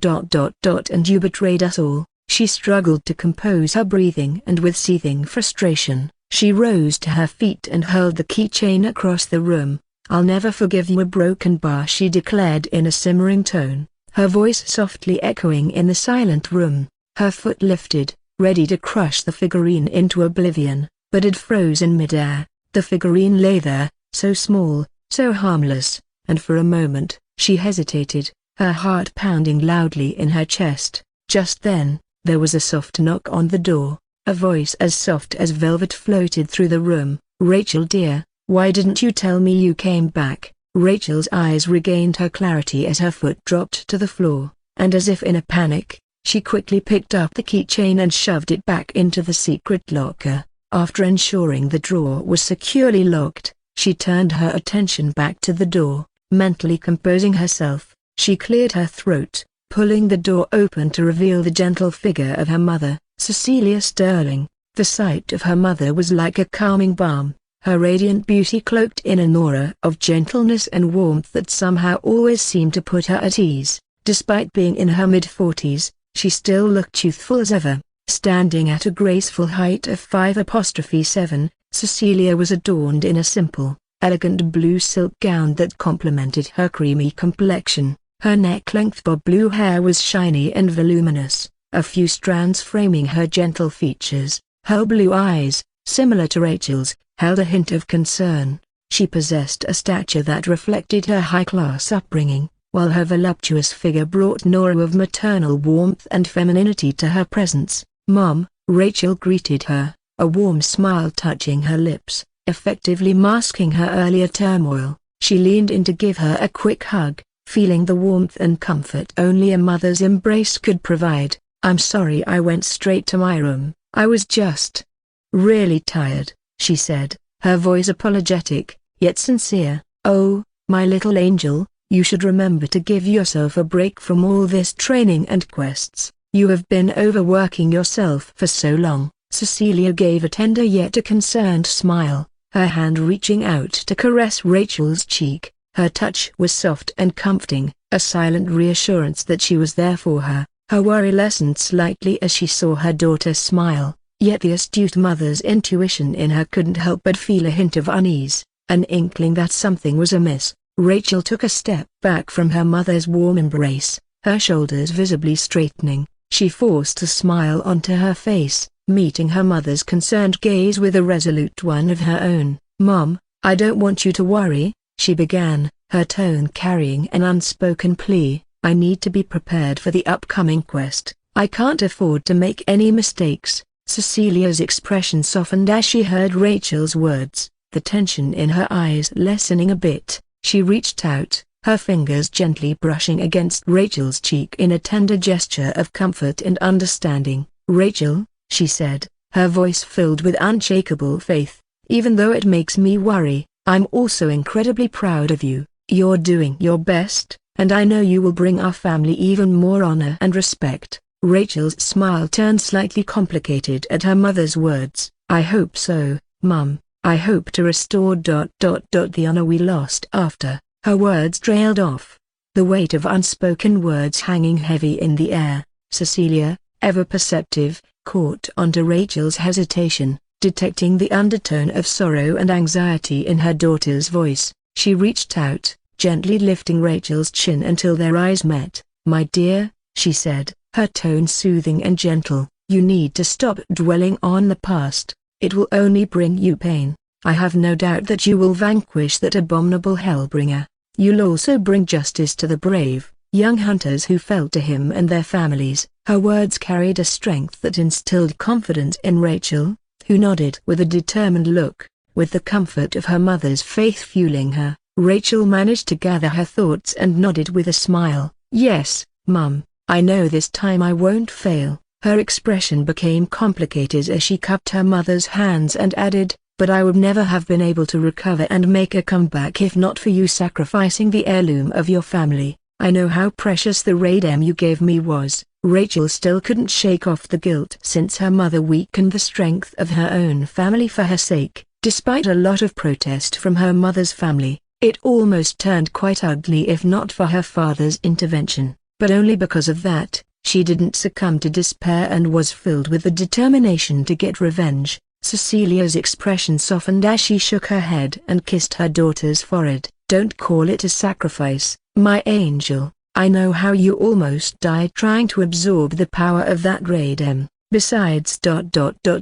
and you betrayed us all. She struggled to compose her breathing, and with seething frustration, she rose to her feet and hurled the keychain across the room. I'll never forgive you, a broken bar, she declared in a simmering tone, her voice softly echoing in the silent room. Her foot lifted, ready to crush the figurine into oblivion, but it froze in midair. The figurine lay there, so small, so harmless, and for a moment, she hesitated, her heart pounding loudly in her chest. Just then, there was a soft knock on the door. A voice as soft as velvet floated through the room. Rachel dear, why didn't you tell me you came back? Rachel's eyes regained her clarity as her foot dropped to the floor, and as if in a panic, she quickly picked up the keychain and shoved it back into the secret locker. After ensuring the drawer was securely locked, she turned her attention back to the door. Mentally composing herself, she cleared her throat, pulling the door open to reveal the gentle figure of her mother, Cecilia Sterling. The sight of her mother was like a calming balm, her radiant beauty cloaked in an aura of gentleness and warmth that somehow always seemed to put her at ease. Despite being in her mid-40s, she still looked youthful as ever. Standing at a graceful height of 5'7", Cecilia was adorned in a simple, elegant blue silk gown that complemented her creamy complexion. Her neck-length bob blue hair was shiny and voluminous, a few strands framing her gentle features. Her blue eyes, similar to Rachel's, held a hint of concern. She possessed a stature that reflected her high-class upbringing, while her voluptuous figure brought an aura of maternal warmth and femininity to her presence. "Mom," Rachel greeted her, a warm smile touching her lips, effectively masking her earlier turmoil. She leaned in to give her a quick hug, feeling the warmth and comfort only a mother's embrace could provide. "I'm sorry I went straight to my room. I was just really tired," she said, her voice apologetic, yet sincere. "Oh, my little angel, you should remember to give yourself a break from all this training and quests. You have been overworking yourself for so long." Cecilia gave a tender yet a concerned smile, her hand reaching out to caress Rachel's cheek. Her touch was soft and comforting, a silent reassurance that she was there for her. Her worry lessened slightly as she saw her daughter smile, yet the astute mother's intuition in her couldn't help but feel a hint of unease, an inkling that something was amiss. Rachel took a step back from her mother's warm embrace, her shoulders visibly straightening. She forced a smile onto her face, meeting her mother's concerned gaze with a resolute one of her own. "Mom, I don't want you to worry," she began, her tone carrying an unspoken plea. "I need to be prepared for the upcoming quest. I can't afford to make any mistakes." Cecilia's expression softened as she heard Rachel's words, the tension in her eyes lessening a bit. She reached out, her fingers gently brushing against Rachel's cheek in a tender gesture of comfort and understanding. "Rachel," she said, her voice filled with unshakable faith, "even though it makes me worry, I'm also incredibly proud of you. You're doing your best, and I know you will bring our family even more honor and respect." Rachel's smile turned slightly complicated at her mother's words. "I hope so, Mum. I hope to restore the honor we lost after." Her words trailed off, the weight of unspoken words hanging heavy in the air. Cecilia, ever perceptive, caught onto Rachel's hesitation, detecting the undertone of sorrow and anxiety in her daughter's voice. She reached out, gently lifting Rachel's chin until their eyes met. "My dear," she said, her tone soothing and gentle, "you need to stop dwelling on the past. It will only bring you pain. I have no doubt that you will vanquish that abominable Hellbringer. You'll also bring justice to the brave, young hunters who fell to him and their families." Her words carried a strength that instilled confidence in Rachel, who nodded with a determined look. With the comfort of her mother's faith fueling her, Rachel managed to gather her thoughts and nodded with a smile. "Yes, Mum, I know this time I won't fail." Her expression became complicated as she cupped her mother's hands and added, "But I would never have been able to recover and make a comeback if not for you sacrificing the heirloom of your family. I know how precious the radem you gave me was." Rachel still couldn't shake off the guilt since her mother weakened the strength of her own family for her sake. Despite a lot of protest from her mother's family, it almost turned quite ugly if not for her father's intervention. But only because of that, she didn't succumb to despair and was filled with the determination to get revenge. Cecilia's expression softened as she shook her head and kissed her daughter's forehead. "Don't call it a sacrifice, my angel. I know how you almost died trying to absorb the power of that radem. Besides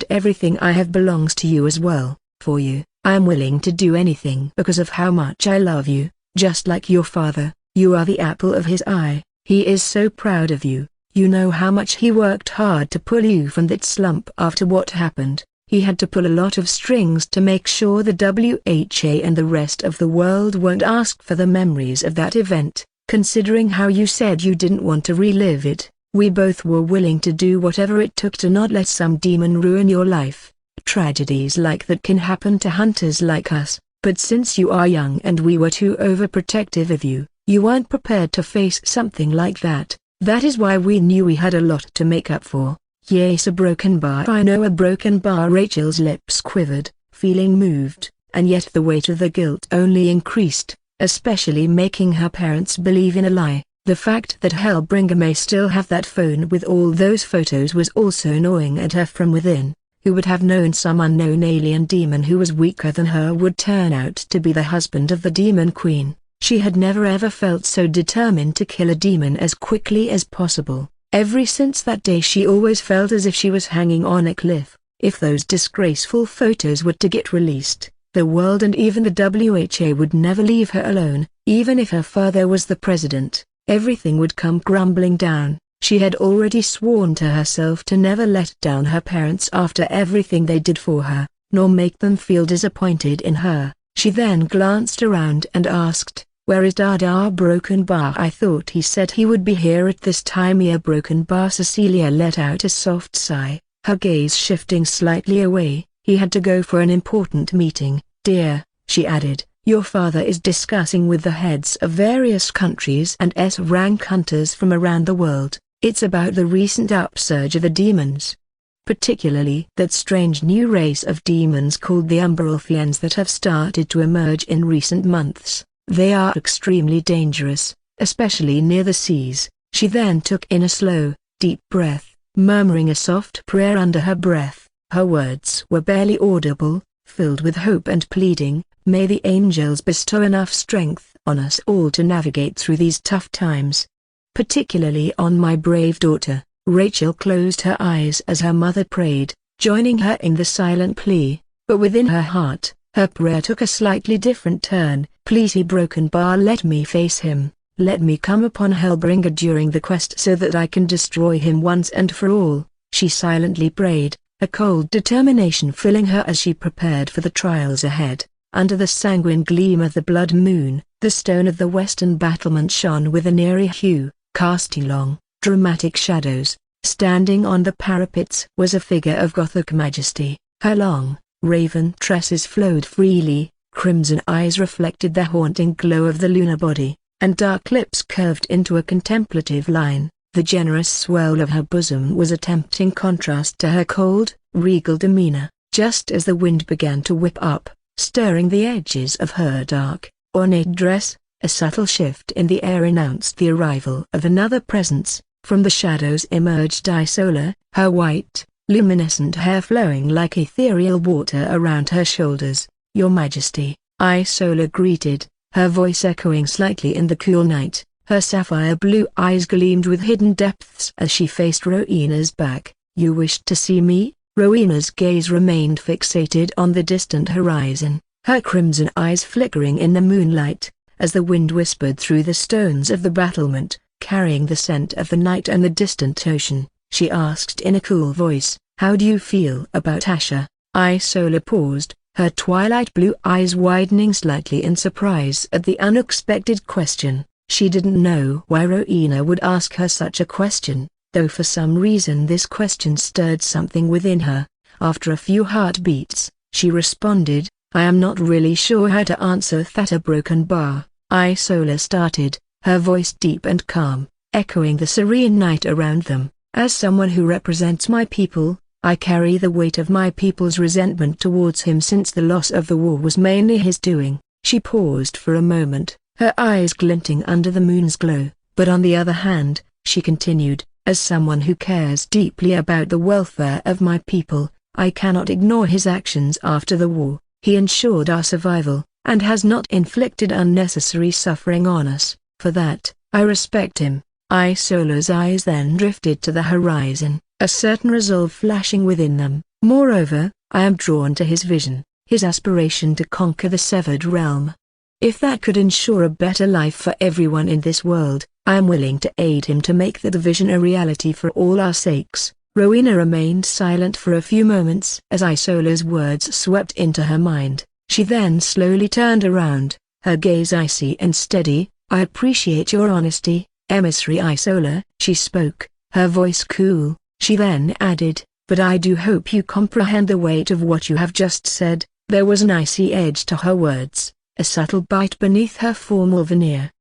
everything I have belongs to you as well. For you, I am willing to do anything because of how much I love you. Just like your father, you are the apple of his eye. He is so proud of you. You know how much he worked hard to pull you from that slump after what happened. He had to pull a lot of strings to make sure the WHA and the rest of the world won't ask for the memories of that event. Considering how you said you didn't want to relive it, we both were willing to do whatever it took to not let some demon ruin your life. Tragedies like that can happen to hunters like us, but since you are young and we were too overprotective of you, you weren't prepared to face something like that. That is why we knew we had a lot to make up for. Yes, a broken bar. I know, a broken bar. Rachel's lips quivered, feeling moved, and yet the weight of the guilt only increased, especially making her parents believe in a lie. The fact that Hellbringer may still have that phone with all those photos was also gnawing at her from within. Who would have known some unknown alien demon who was weaker than her would turn out to be the husband of the demon queen? She had never ever felt so determined to kill a demon as quickly as possible. Ever since that day she always felt as if she was hanging on a cliff. If those disgraceful photos were to get released, the world and even the WHO would never leave her alone. Even if her father was the president, everything would come crumbling down. She had already sworn to herself to never let down her parents after everything they did for her, nor make them feel disappointed in her. She then glanced around and asked, "Where is Dada Broken Bar? I thought he said he would be here at this time." "Yeah, Broken Bar." Cecilia let out a soft sigh, her gaze shifting slightly away. "He had to go for an important meeting, dear," she added. "Your father is discussing with the heads of various countries and S-rank hunters from around the world. It's about the recent upsurge of the demons. Particularly that strange new race of demons called the Umbrelfians that have started to emerge in recent months. They are extremely dangerous, especially near the seas." She then took in a slow, deep breath, murmuring a soft prayer under her breath. Her words were barely audible, filled with hope and pleading. "May the angels bestow enough strength on us all to navigate through these tough times. Particularly on my brave daughter." Rachel closed her eyes as her mother prayed, joining her in the silent plea, but within her heart, her prayer took a slightly different turn. "Please, he Broken Bar, let me face him. Let me come upon Hellbringer during the quest so that I can destroy him once and for all," she silently prayed, a cold determination filling her as she prepared for the trials ahead. Under the sanguine gleam of the blood moon, the stone of the western battlement shone with an eerie hue, casting long, dramatic shadows. Standing on the parapets was a figure of Gothic majesty. Her long, raven tresses flowed freely, crimson eyes reflected the haunting glow of the lunar body, and dark lips curved into a contemplative line. The generous swell of her bosom was a tempting contrast to her cold, regal demeanor. Just as the wind began to whip up, stirring the edges of her dark, ornate dress, a subtle shift in the air announced the arrival of another presence. From the shadows emerged Isola, her white, luminescent hair flowing like ethereal water around her shoulders. "Your Majesty," Isola greeted, her voice echoing slightly in the cool night. Her sapphire blue eyes gleamed with hidden depths as she faced Rowena's back. "You wished to see me?" Rowena's gaze remained fixated on the distant horizon, her crimson eyes flickering in the moonlight, as the wind whispered through the stones of the battlement, carrying the scent of the night and the distant ocean. She asked in a cool voice, "How do you feel about Asha?" Isola paused, her twilight blue eyes widening slightly in surprise at the unexpected question. She didn't know why Rowena would ask her such a question, though for some reason this question stirred something within her. After a few heartbeats, she responded, "I am not really sure how to answer that. A Broken Bar." Isola started, her voice deep and calm, echoing the serene night around them. "As someone who represents my people, I carry the weight of my people's resentment towards him since the loss of the war was mainly his doing." She paused for a moment, her eyes glinting under the moon's glow. "But on the other hand," she continued, "as someone who cares deeply about the welfare of my people, I cannot ignore his actions after the war. He ensured our survival, and has not inflicted unnecessary suffering on us. For that, I respect him." Isola's eyes then drifted to the horizon, a certain resolve flashing within them. "Moreover, I am drawn to his vision, his aspiration to conquer the severed realm. If that could ensure a better life for everyone in this world, I am willing to aid him to make that vision a reality for all our sakes." Rowena remained silent for a few moments as Isola's words swept into her mind. She then slowly turned around, her gaze icy and steady. "I appreciate your honesty, Emissary Isola," she spoke, her voice cool. She then added, "But I do hope you comprehend the weight of what you have just said." There was an icy edge to her words, a subtle bite beneath her formal veneer.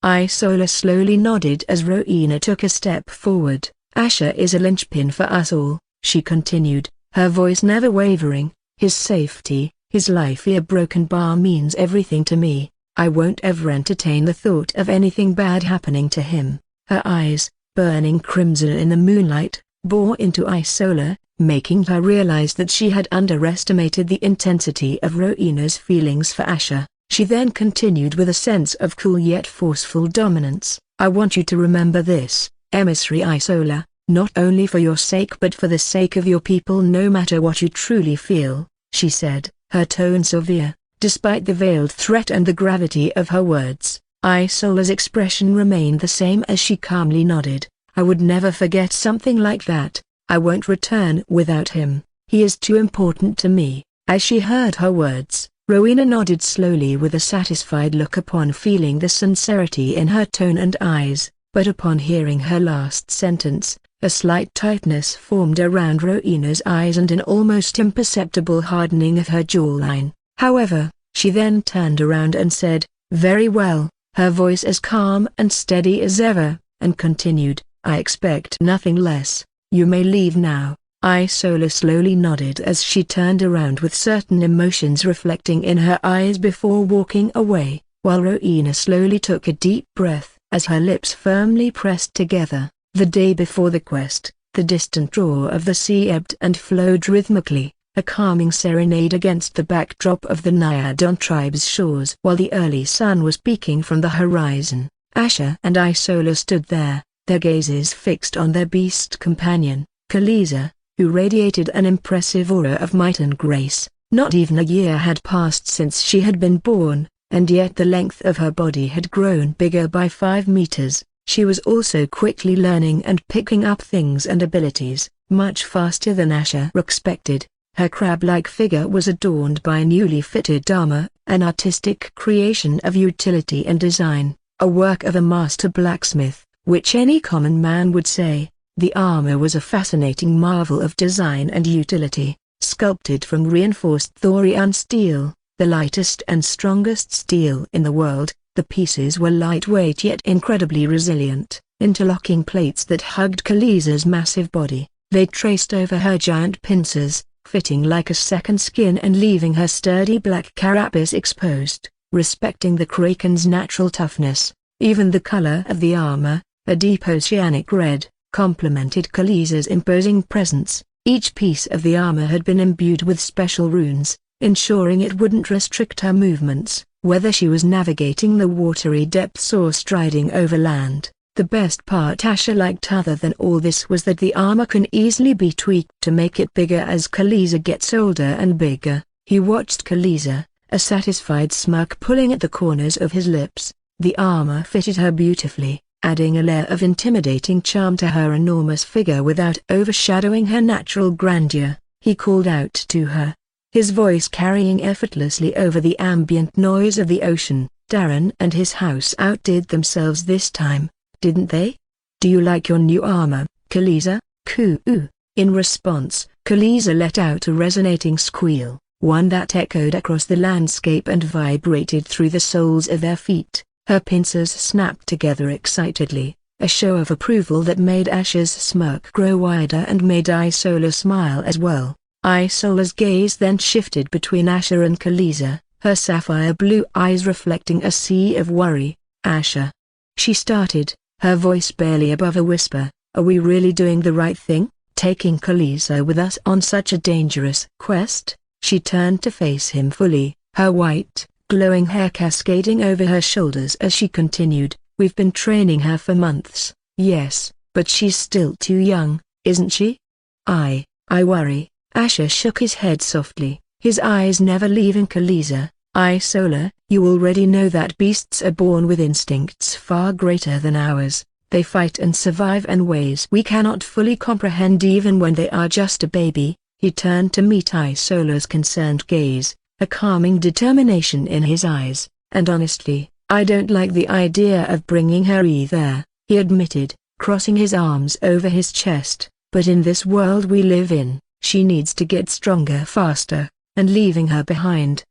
Isola slowly nodded as Rowena took a step forward, Asher is a linchpin for us all, she continued, her voice never wavering. His safety, his life. A broken bar means everything to me. I won't ever entertain the thought of anything bad happening to him. Her eyes, burning crimson in the moonlight, bore into Isola, making her realize that she had underestimated the intensity of Rowena's feelings for Asher. She then continued with a sense of cool yet forceful dominance. I want you to remember this, emissary Isola, not only for your sake but for the sake of your people. No matter what you truly feel, she said, her tone severe, despite the veiled threat and the gravity of her words. Isola's expression remained the same as she calmly nodded. I would never forget something like that. I won't return without him. He is too important to me. As she heard her words, Rowena nodded slowly with a satisfied look upon feeling the sincerity in her tone and eyes, but upon hearing her last sentence, a slight tightness formed around Rowena's eyes and an almost imperceptible hardening of her jawline. However, she then turned around and said, "Very well," her voice as calm and steady as ever, and continued, "I expect nothing less. You may leave now." Isola slowly nodded as she turned around with certain emotions reflecting in her eyes before walking away, while Rowena slowly took a deep breath as her lips firmly pressed together. The day before the quest, the distant roar of the sea ebbed and flowed rhythmically, a calming serenade against the backdrop of the Nyadon tribe's shores. While the early sun was peeking from the horizon, Asher and Isola stood there, their gazes fixed on their beast companion, Khaleesa, who radiated an impressive aura of might and grace. Not even a year had passed since she had been born, and yet the length of her body had grown bigger by 5 meters. She was also quickly learning and picking up things and abilities, much faster than Asher expected. Her crab-like figure was adorned by newly fitted armor, an artistic creation of utility and design, a work of a master blacksmith, which any common man would say. The armor was a fascinating marvel of design and utility, sculpted from reinforced thorium steel, the lightest and strongest steel in the world. The pieces were lightweight yet incredibly resilient, interlocking plates that hugged Khaleesa's massive body. They traced over her giant pincers, fitting like a second skin and leaving her sturdy black carapace exposed, respecting the kraken's natural toughness. Even the color of the armor, a deep oceanic red, complemented Khaleesa's imposing presence. Each piece of the armor had been imbued with special runes, ensuring it wouldn't restrict her movements, whether she was navigating the watery depths or striding over land. The best part Asher liked other than all this was that the armor can easily be tweaked to make it bigger as Khaleesa gets older and bigger. He watched Khaleesa, a satisfied smirk pulling at the corners of his lips. The armor fitted her beautifully, adding a layer of intimidating charm to her enormous figure without overshadowing her natural grandeur. He called out to her, his voice carrying effortlessly over the ambient noise of the ocean. "Darren and his house outdid themselves this time, didn't they? Do you like your new armor, Khaleesa?" "Coo." In response, Khaleesa let out a resonating squeal, one that echoed across the landscape and vibrated through the soles of their feet. Her pincers snapped together excitedly, a show of approval that made Asher's smirk grow wider and made Isola smile as well. Isola's gaze then shifted between Asher and Khaleesa, her sapphire blue eyes reflecting a sea of worry. "Asher," she started, her voice barely above a whisper, "are we really doing the right thing, taking Khaleesa with us on such a dangerous quest?" She turned to face him fully, her white, glowing hair cascading over her shoulders as she continued, "We've been training her for months, yes, but she's still too young, isn't she? I worry." Asher shook his head softly, his eyes never leaving Khaleesa. "Isola, you already know that beasts are born with instincts far greater than ours. They fight and survive in ways we cannot fully comprehend even when they are just a baby." He turned to meet Isola's concerned gaze, a calming determination in his eyes, "And honestly, I don't like the idea of bringing her either," he admitted, crossing his arms over his chest. "But in this world we live in, she needs to get stronger faster, and leaving her behind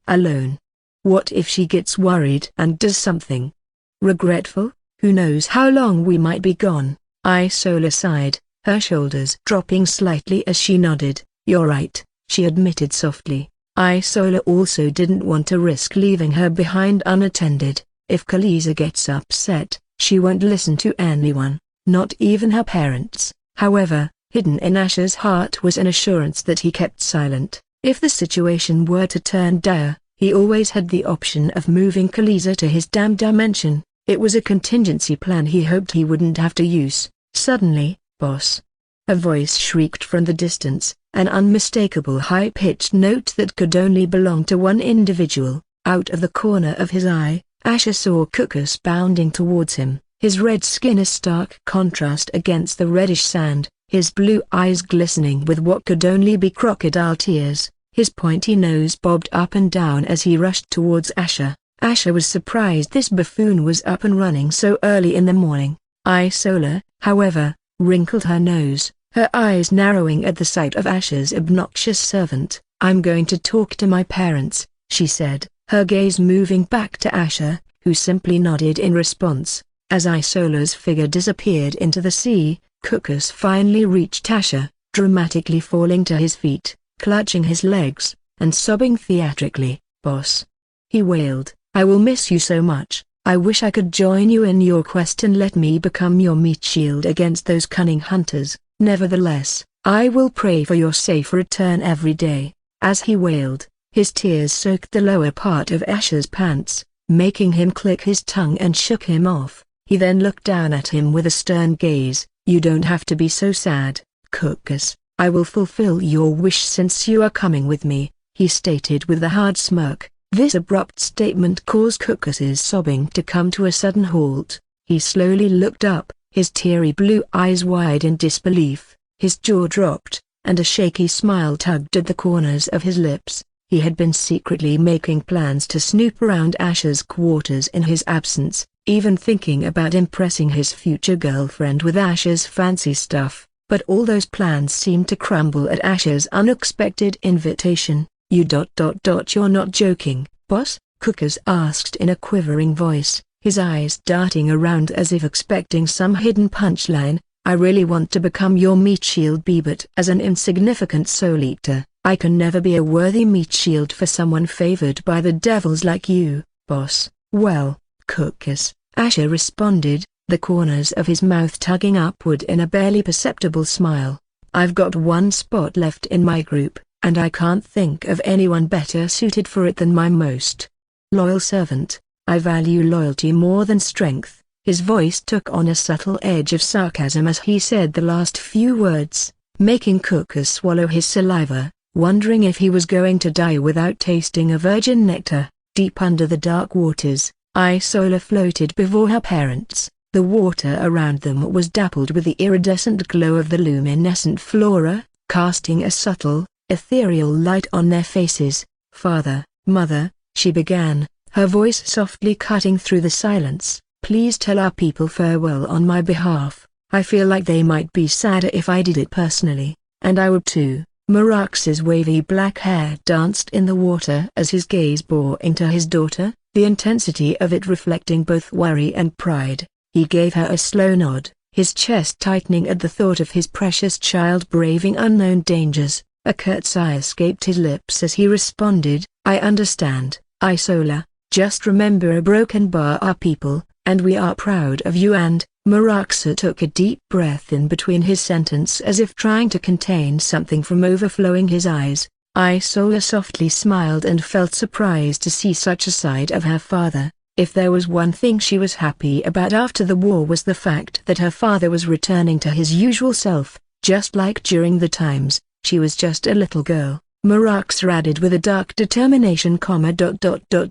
alone. What if she gets worried and does something regretful? Who knows how long we might be gone?" Isola sighed, her shoulders dropping slightly as she nodded. "You're right," she admitted softly. Isola also didn't want to risk leaving her behind unattended. If Khaleesi gets upset, she won't listen to anyone, not even her parents. However, hidden in Asher's heart was an assurance that he kept silent. If the situation were to turn dire, he always had the option of moving Khaleesi to his damned dimension. It was a contingency plan he hoped he wouldn't have to use. Suddenly, "Boss!" a voice shrieked from the distance, an unmistakable high-pitched note that could only belong to one individual. Out of the corner of his eye, Asher saw Cucus bounding towards him, his red skin a stark contrast against the reddish sand, his blue eyes glistening with what could only be crocodile tears. His pointy nose bobbed up and down as he rushed towards Asher. Asher was surprised this buffoon was up and running so early in the morning. Isola, however, wrinkled her nose, her eyes narrowing at the sight of Asher's obnoxious servant. "I'm going to talk to my parents," she said, her gaze moving back to Asher, who simply nodded in response. As Isola's figure disappeared into the sea, Cucus finally reached Asher, dramatically falling to his feet, clutching his legs, and sobbing theatrically. "Boss," he wailed, "I will miss you so much. I wish I could join you in your quest and let me become your meat shield against those cunning hunters. Nevertheless, I will pray for your safe return every day." As he wailed, his tears soaked the lower part of Asher's pants, making him click his tongue and shook him off. He then looked down at him with a stern gaze. "You don't have to be so sad, Cucus. I will fulfill your wish since you are coming with me," he stated with a hard smirk. This abrupt statement caused Cucus's sobbing to come to a sudden halt. He slowly looked up, his teary blue eyes wide in disbelief, his jaw dropped, and a shaky smile tugged at the corners of his lips. He had been secretly making plans to snoop around Asher's quarters in his absence, even thinking about impressing his future girlfriend with Asher's fancy stuff, but all those plans seemed to crumble at Asher's unexpected invitation. You're not joking, boss?" Cucus asked in a quivering voice, his eyes darting around as if expecting some hidden punchline. "I really want to become your meat shield, but as an insignificant soul eater, I can never be a worthy meat shield for someone favored by the devils like you, boss." "Well, Cucus," Asher responded, the corners of his mouth tugging upward in a barely perceptible smile, "I've got one spot left in my group, and I can't think of anyone better suited for it than my most loyal servant. I value loyalty more than strength." His voice took on a subtle edge of sarcasm as he said the last few words, making Cucus swallow his saliva, wondering if he was going to die without tasting a virgin nectar. Deep under the dark waters, Isola floated before her parents. The water around them was dappled with the iridescent glow of the luminescent flora, casting a subtle, ethereal light on their faces. "Father, Mother," she began, her voice softly cutting through the silence, "please tell our people farewell on my behalf. I feel like they might be sadder if I did it personally, and I would too." Mirax's wavy black hair danced in the water as his gaze bore into his daughter, the intensity of it reflecting both worry and pride. He gave her a slow nod, his chest tightening at the thought of his precious child braving unknown dangers. A curt sigh escaped his lips as he responded, "I understand, Isola. Just remember a broken bar are people, and we are proud of you." And Miraxa took a deep breath in between his sentence as if trying to contain something from overflowing his eyes. Isola softly smiled and felt surprised to see such a side of her father. If there was one thing she was happy about after the war was the fact that her father was returning to his usual self, just like during the times she was just a little girl. Mirax added with a dark determination,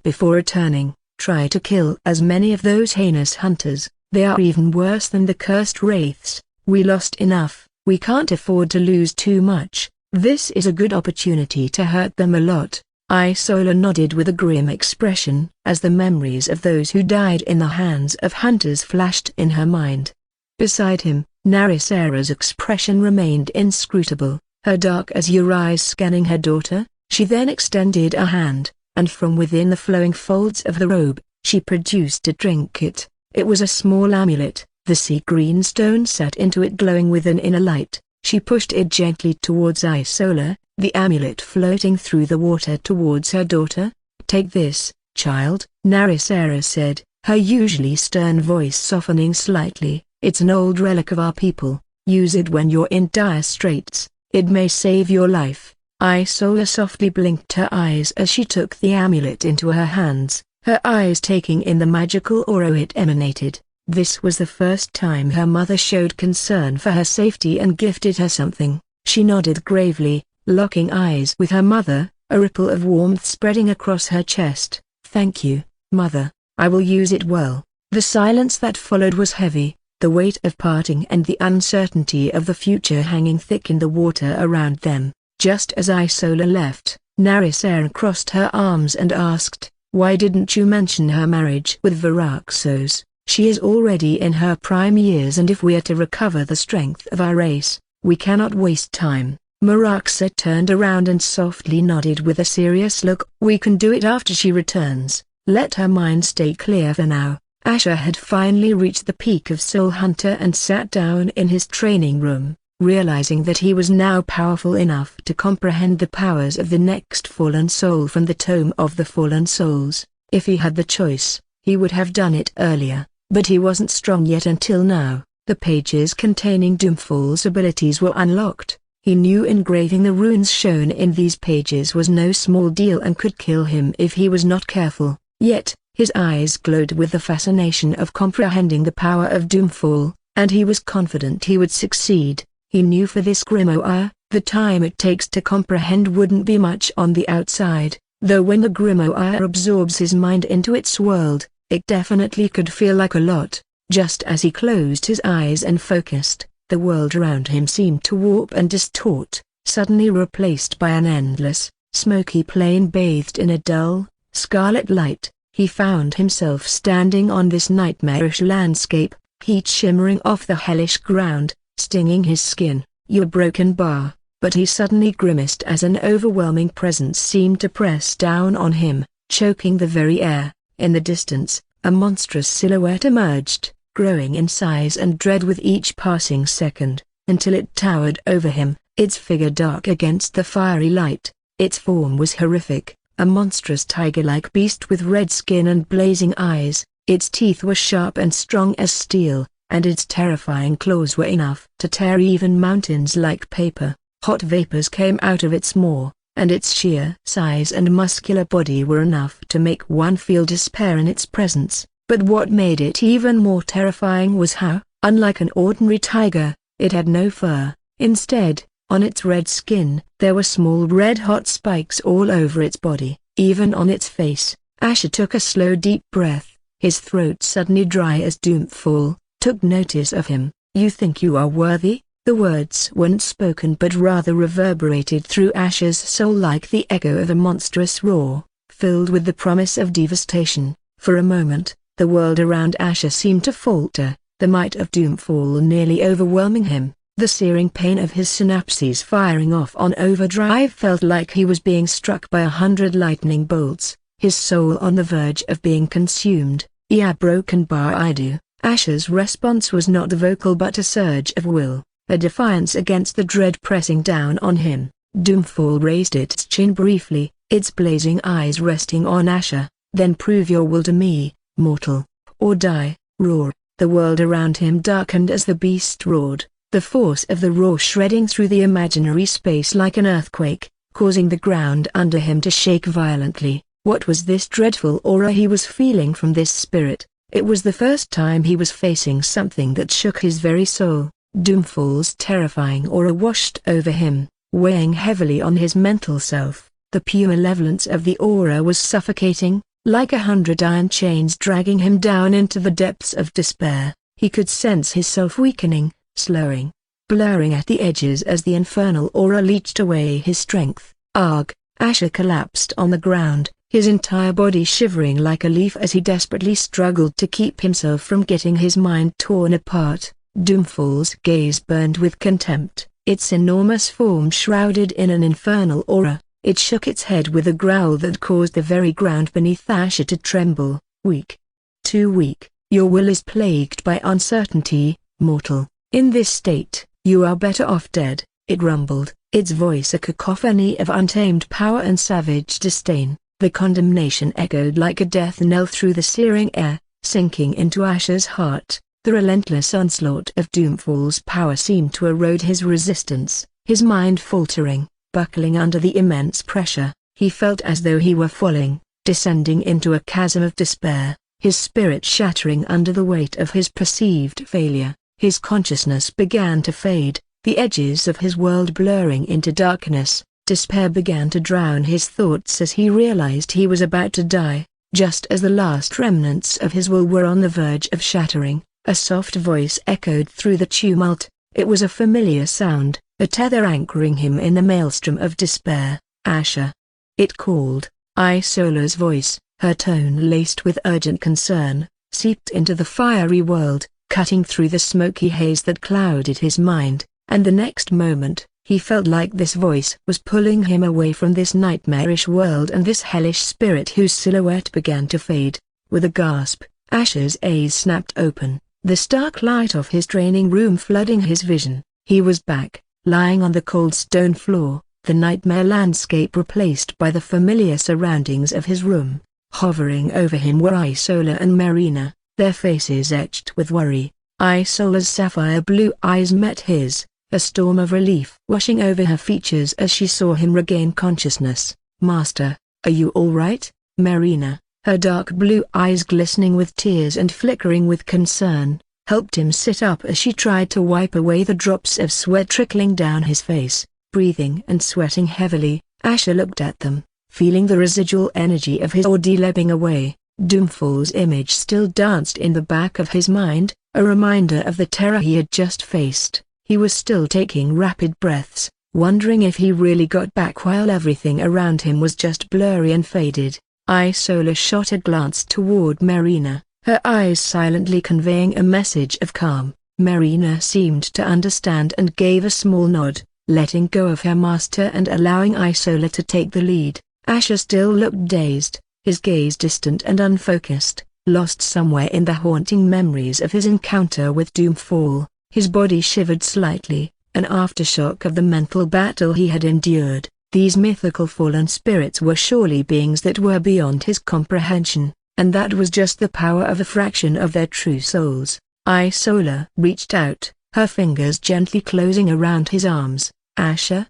before returning, "Try to kill as many of those heinous hunters. They are even worse than the cursed wraiths. We lost enough, we can't afford to lose too much. This is a good opportunity to hurt them a lot." Isola nodded with a grim expression as the memories of those who died in the hands of hunters flashed in her mind. Beside him, Narisara's expression remained inscrutable, her dark azure eyes scanning her daughter. She then extended a hand, and from within the flowing folds of the robe, she produced a trinket. It was a small amulet, The sea green stone set into it glowing with an inner light. She pushed it gently towards Isola, the amulet floating through the water towards her daughter. "Take this, child," Narissara said, her usually stern voice softening slightly. "It's an old relic of our people. Use it when you're in dire straits. It may save your life." Isola softly blinked her eyes as she took the amulet into her hands, her eyes taking in the magical aura it emanated. This was the first time her mother showed concern for her safety and gifted her something. She nodded gravely, locking eyes with her mother, a ripple of warmth spreading across her chest. "Thank you, Mother. I will use it well." The silence that followed was heavy, the weight of parting and the uncertainty of the future hanging thick in the water around them. Just as Isola left, Narissara crossed her arms and asked, "Why didn't you mention her marriage with Viraxos? She is already in her prime years, and if we are to recover the strength of our race, we cannot waste time." Miraxa turned around and softly nodded with a serious look. "We can do it after she returns. Let her mind stay clear for now." Asher had finally reached the peak of Soul Hunter and sat down in his training room, realizing that he was now powerful enough to comprehend the powers of the next fallen soul from the Tome of the Fallen Souls. If he had the choice, he would have done it earlier, but he wasn't strong yet until now. The pages containing Doomfall's abilities were unlocked. He knew engraving the runes shown in these pages was no small deal and could kill him if he was not careful. Yet, his eyes glowed with the fascination of comprehending the power of Doomfall, and he was confident he would succeed. He knew for this grimoire, the time it takes to comprehend wouldn't be much on the outside, though when the grimoire absorbs his mind into its world, it definitely could feel like a lot. Just as he closed his eyes and focused, the world around him seemed to warp and distort, suddenly replaced by an endless, smoky plain bathed in a dull, scarlet light. He found himself standing on this nightmarish landscape, heat shimmering off the hellish ground, stinging his skin. "You broken bar," but he suddenly grimaced as an overwhelming presence seemed to press down on him, choking the very air. In the distance, a monstrous silhouette emerged, growing in size and dread with each passing second, until it towered over him, its figure dark against the fiery light. Its form was horrific, a monstrous tiger-like beast with red skin and blazing eyes. Its teeth were sharp and strong as steel, and its terrifying claws were enough to tear even mountains like paper. Hot vapors came out of its maw, and its sheer size and muscular body were enough to make one feel despair in its presence. But what made it even more terrifying was how, unlike an ordinary tiger, it had no fur. Instead, on its red skin, there were small red-hot spikes all over its body, even on its face. Asher took a slow deep breath, his throat suddenly dry as Doomfall took notice of him. "You think you are worthy?" The words weren't spoken but rather reverberated through Asher's soul like the echo of a monstrous roar, filled with the promise of devastation. For a moment, the world around Asher seemed to falter, the might of Doomfall nearly overwhelming him. The searing pain of his synapses firing off on overdrive felt like he was being struck by 100 lightning bolts, his soul on the verge of being consumed. "Yeah, broken bar I do." Asher's response was not vocal but a surge of will, a defiance against the dread pressing down on him. Doomfall raised its chin briefly, its blazing eyes resting on Asher. "Then prove your will to me, mortal, or die." Roar. The world around him darkened as the beast roared, the force of the roar shredding through the imaginary space like an earthquake, causing the ground under him to shake violently. What was this dreadful aura he was feeling from this spirit? It was the first time he was facing something that shook his very soul. Doomfall's terrifying aura washed over him, weighing heavily on his mental self. The pure malevolence of the aura was suffocating, like 100 iron chains dragging him down into the depths of despair. He could sense his self weakening, slowing, blurring at the edges as the infernal aura leached away his strength. Arg! Asher collapsed on the ground, his entire body shivering like a leaf as he desperately struggled to keep himself from getting his mind torn apart. Doomfall's gaze burned with contempt, its enormous form shrouded in an infernal aura. It shook its head with a growl that caused the very ground beneath Asher to tremble. "Weak. Too weak. Your will is plagued by uncertainty, mortal. In this state, you are better off dead, it rumbled, its voice a cacophony of untamed power and savage disdain. The condemnation echoed like a death knell through the searing air, sinking into Asher's heart. The relentless onslaught of Doomfall's power seemed to erode his resistance, his mind faltering, buckling under the immense pressure. He felt as though he were falling, descending into a chasm of despair, his spirit shattering under the weight of his perceived failure. His consciousness began to fade, the edges of his world blurring into darkness. Despair began to drown his thoughts as he realized he was about to die. Just as the last remnants of his will were on the verge of shattering, a soft voice echoed through the tumult. It was a familiar sound, a tether anchoring him in the maelstrom of despair. Asher. It called. Isola's voice, her tone laced with urgent concern, seeped into the fiery world, cutting through the smoky haze that clouded his mind, and the next moment, he felt like this voice was pulling him away from this nightmarish world and this hellish spirit whose silhouette began to fade. With a gasp, Asher's eyes snapped open, the stark light of his training room flooding his vision. He was back, lying on the cold stone floor, the nightmare landscape replaced by the familiar surroundings of his room. Hovering over him were Isola and Marina, their faces etched with worry. Isola's sapphire blue eyes met his, a storm of relief washing over her features as she saw him regain consciousness. "Master, are you all right?" Marina, her dark blue eyes glistening with tears and flickering with concern, helped him sit up as she tried to wipe away the drops of sweat trickling down his face. Breathing and sweating heavily, Asher looked at them, feeling the residual energy of his ordeal ebbing away. Doomfall's image still danced in the back of his mind, a reminder of the terror he had just faced. He was still taking rapid breaths, wondering if he really got back while everything around him was just blurry and faded. Isola shot a glance toward Marina, her eyes silently conveying a message of calm. Marina seemed to understand and gave a small nod, letting go of her master and allowing Isola to take the lead. Asher still looked dazed, his gaze distant and unfocused, lost somewhere in the haunting memories of his encounter with Doomfall. His body shivered slightly, an aftershock of the mental battle he had endured. These mythical fallen spirits were surely beings that were beyond his comprehension, and that was just the power of a fraction of their true souls. Isola reached out, her fingers gently closing around his arms. "Asher?"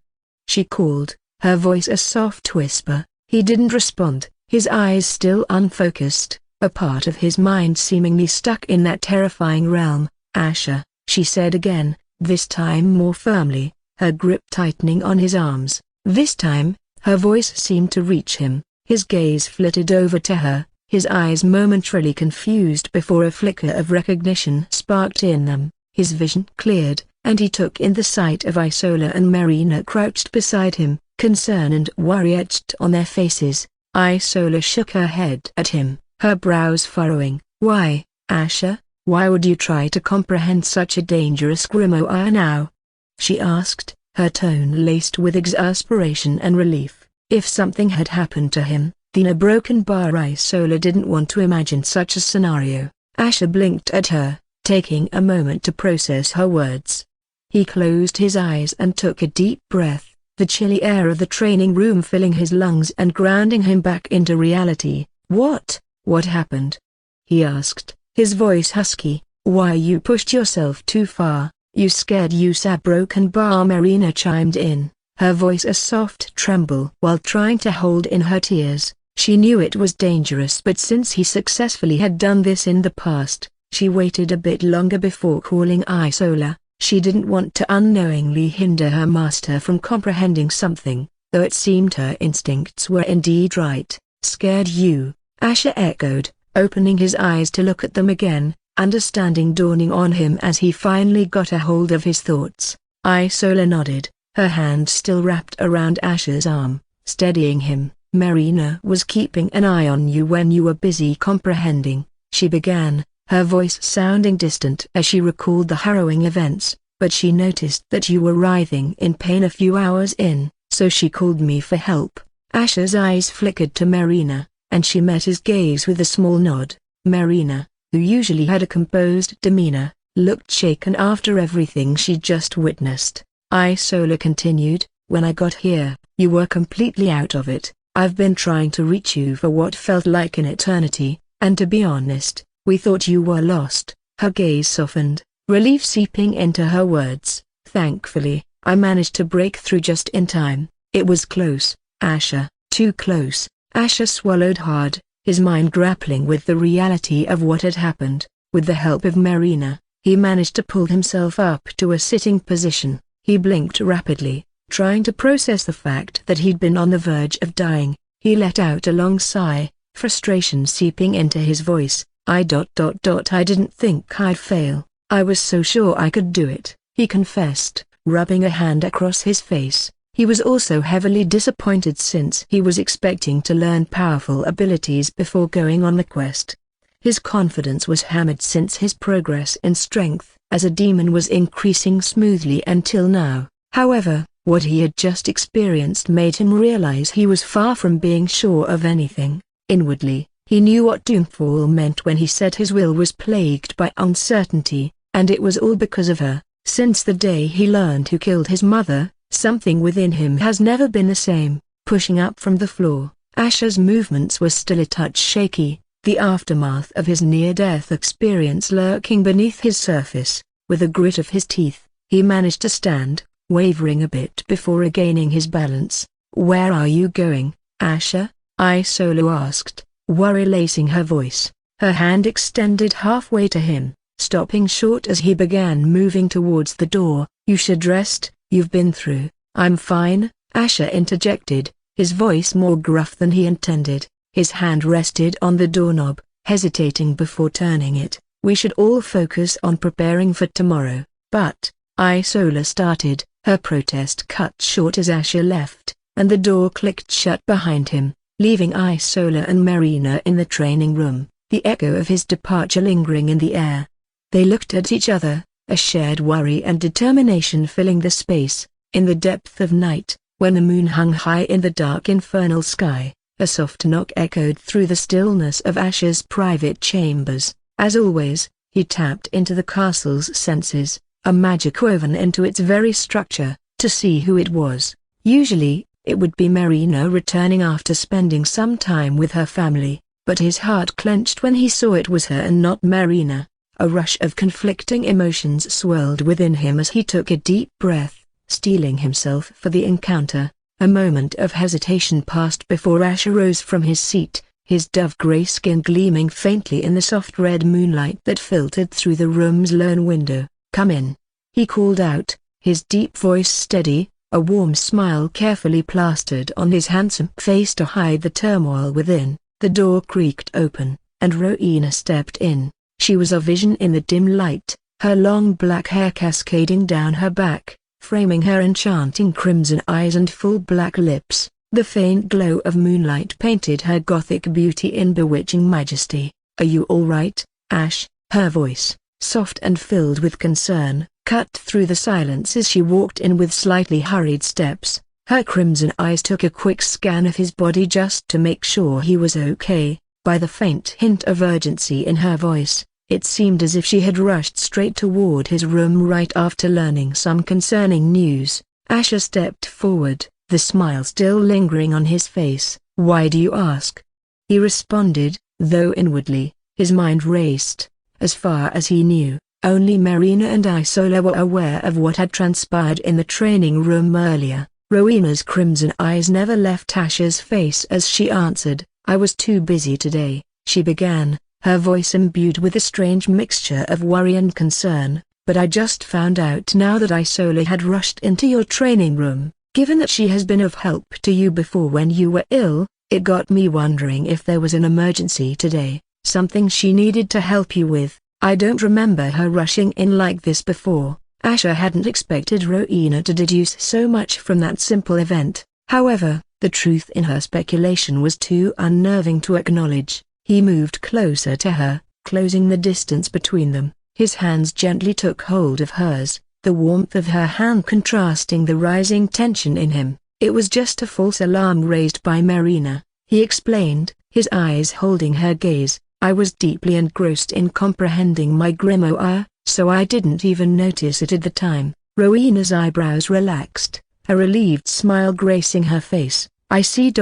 she called, her voice a soft whisper. He didn't respond, his eyes still unfocused, a part of his mind seemingly stuck in that terrifying realm. "Asher," she said again, this time more firmly, her grip tightening on his arms. This time, her voice seemed to reach him. His gaze flitted over to her, his eyes momentarily confused before a flicker of recognition sparked in them. His vision cleared, and he took in the sight of Isola and Marina crouched beside him, concern and worry etched on their faces. Isola shook her head at him, her brows furrowing. "Why, Asher? Why would you try to comprehend such a dangerous grimoire now?" she asked, her tone laced with exasperation and relief. If something had happened to him, then a broken bar. Isola didn't want to imagine such a scenario. Asher blinked at her, taking a moment to process her words. He closed his eyes and took a deep breath, the chilly air of the training room filling his lungs and grounding him back into reality. What happened?" he asked, his voice husky. "Why you pushed yourself too far, you scared use a broken bar." Marina chimed in, her voice a soft tremble while trying to hold in her tears. She knew it was dangerous, but since he successfully had done this in the past, she waited a bit longer before calling Isola. She didn't want to unknowingly hinder her master from comprehending something, though it seemed her instincts were indeed right. "Scared you?" Asher echoed, opening his eyes to look at them again, understanding dawning on him as he finally got a hold of his thoughts. Isola nodded, her hand still wrapped around Asher's arm, steadying him. "Marina was keeping an eye on you when you were busy comprehending," she began, her voice sounding distant as she recalled the harrowing events, "but she noticed that you were writhing in pain a few hours in, so she called me for help." Asher's eyes flickered to Marina, and she met his gaze with a small nod. "Marina, who usually had a composed demeanor, looked shaken after everything she'd just witnessed. Isola continued, "When I got here, you were completely out of it. I've been trying to reach you for what felt like an eternity, and to be honest, we thought you were lost." Her gaze softened, relief seeping into her words. "Thankfully, I managed to break through just in time. It was close, Asher, too close." Asher swallowed hard, his mind grappling with the reality of what had happened. With the help of Marina, he managed to pull himself up to a sitting position. He blinked rapidly, trying to process the fact that he'd been on the verge of dying. He let out a long sigh, frustration seeping into his voice. I didn't think I'd fail. I was so sure I could do it," he confessed, rubbing a hand across his face. He was also heavily disappointed since he was expecting to learn powerful abilities before going on the quest. His confidence was hammered since his progress in strength as a demon was increasing smoothly until now. However, what he had just experienced made him realize he was far from being sure of anything. Inwardly, he knew what doomfall meant when he said his will was plagued by uncertainty, and it was all because of her. Since the day he learned who killed his mother, something within him has never been the same. Pushing up from the floor, Asher's movements were still a touch shaky, the aftermath of his near-death experience lurking beneath his surface. With a grit of his teeth, he managed to stand, wavering a bit before regaining his balance. "Where are you going, Asher?" Isola asked, worry lacing her voice. Her hand extended halfway to him, stopping short as he began moving towards the door. "You should rest, you've been through." "I'm fine," Asher interjected, his voice more gruff than he intended. His hand rested on the doorknob, hesitating before turning it. "We should all focus on preparing for tomorrow." "But," Isola started, her protest cut short as Asher left, and the door clicked shut behind him, leaving Isola and Marina in the training room, the echo of his departure lingering in the air. They looked at each other, a shared worry and determination filling the space. In the depth of night, when the moon hung high in the dark infernal sky, a soft knock echoed through the stillness of Asher's private chambers. As always, he tapped into the castle's senses, a magic woven into its very structure, to see who it was. Usually, it would be Marina returning after spending some time with her family, but his heart clenched when he saw it was her and not Marina. A rush of conflicting emotions swirled within him as he took a deep breath, steeling himself for the encounter. A moment of hesitation passed before Asher rose from his seat, his dove-gray skin gleaming faintly in the soft red moonlight that filtered through the room's lone window. "Come in," he called out, his deep voice steady, a warm smile carefully plastered on his handsome face to hide the turmoil within. The door creaked open, and Rowena stepped in. She was a vision in the dim light, her long black hair cascading down her back, framing her enchanting crimson eyes and full black lips. The faint glow of moonlight painted her gothic beauty in bewitching majesty. "Are you all right, Ash?" Her voice, soft and filled with concern, cut through the silence as she walked in with slightly hurried steps. Her crimson eyes took a quick scan of his body just to make sure he was okay. By the faint hint of urgency in her voice, it seemed as if she had rushed straight toward his room right after learning some concerning news. Asher stepped forward, the smile still lingering on his face. "Why do you ask?" he responded, though inwardly, his mind raced. As far as he knew, only Marina and Isola were aware of what had transpired in the training room earlier. Rowena's crimson eyes never left Asher's face as she answered. "I was too busy today," she began, her voice imbued with a strange mixture of worry and concern, "but I just found out now that Isola had rushed into your training room. Given that she has been of help to you before when you were ill, it got me wondering if there was an emergency today, something she needed to help you with. I don't remember her rushing in like this before." Asher hadn't expected Rowena to deduce so much from that simple event. However, the truth in her speculation was too unnerving to acknowledge. He moved closer to her, closing the distance between them. His hands gently took hold of hers, the warmth of her hand contrasting the rising tension in him. "It was just a false alarm raised by Marina," he explained, his eyes holding her gaze. I was deeply engrossed in comprehending my grimoire, so I didn't even notice it at the time. Rowena's eyebrows relaxed, a relieved smile gracing her face. I see.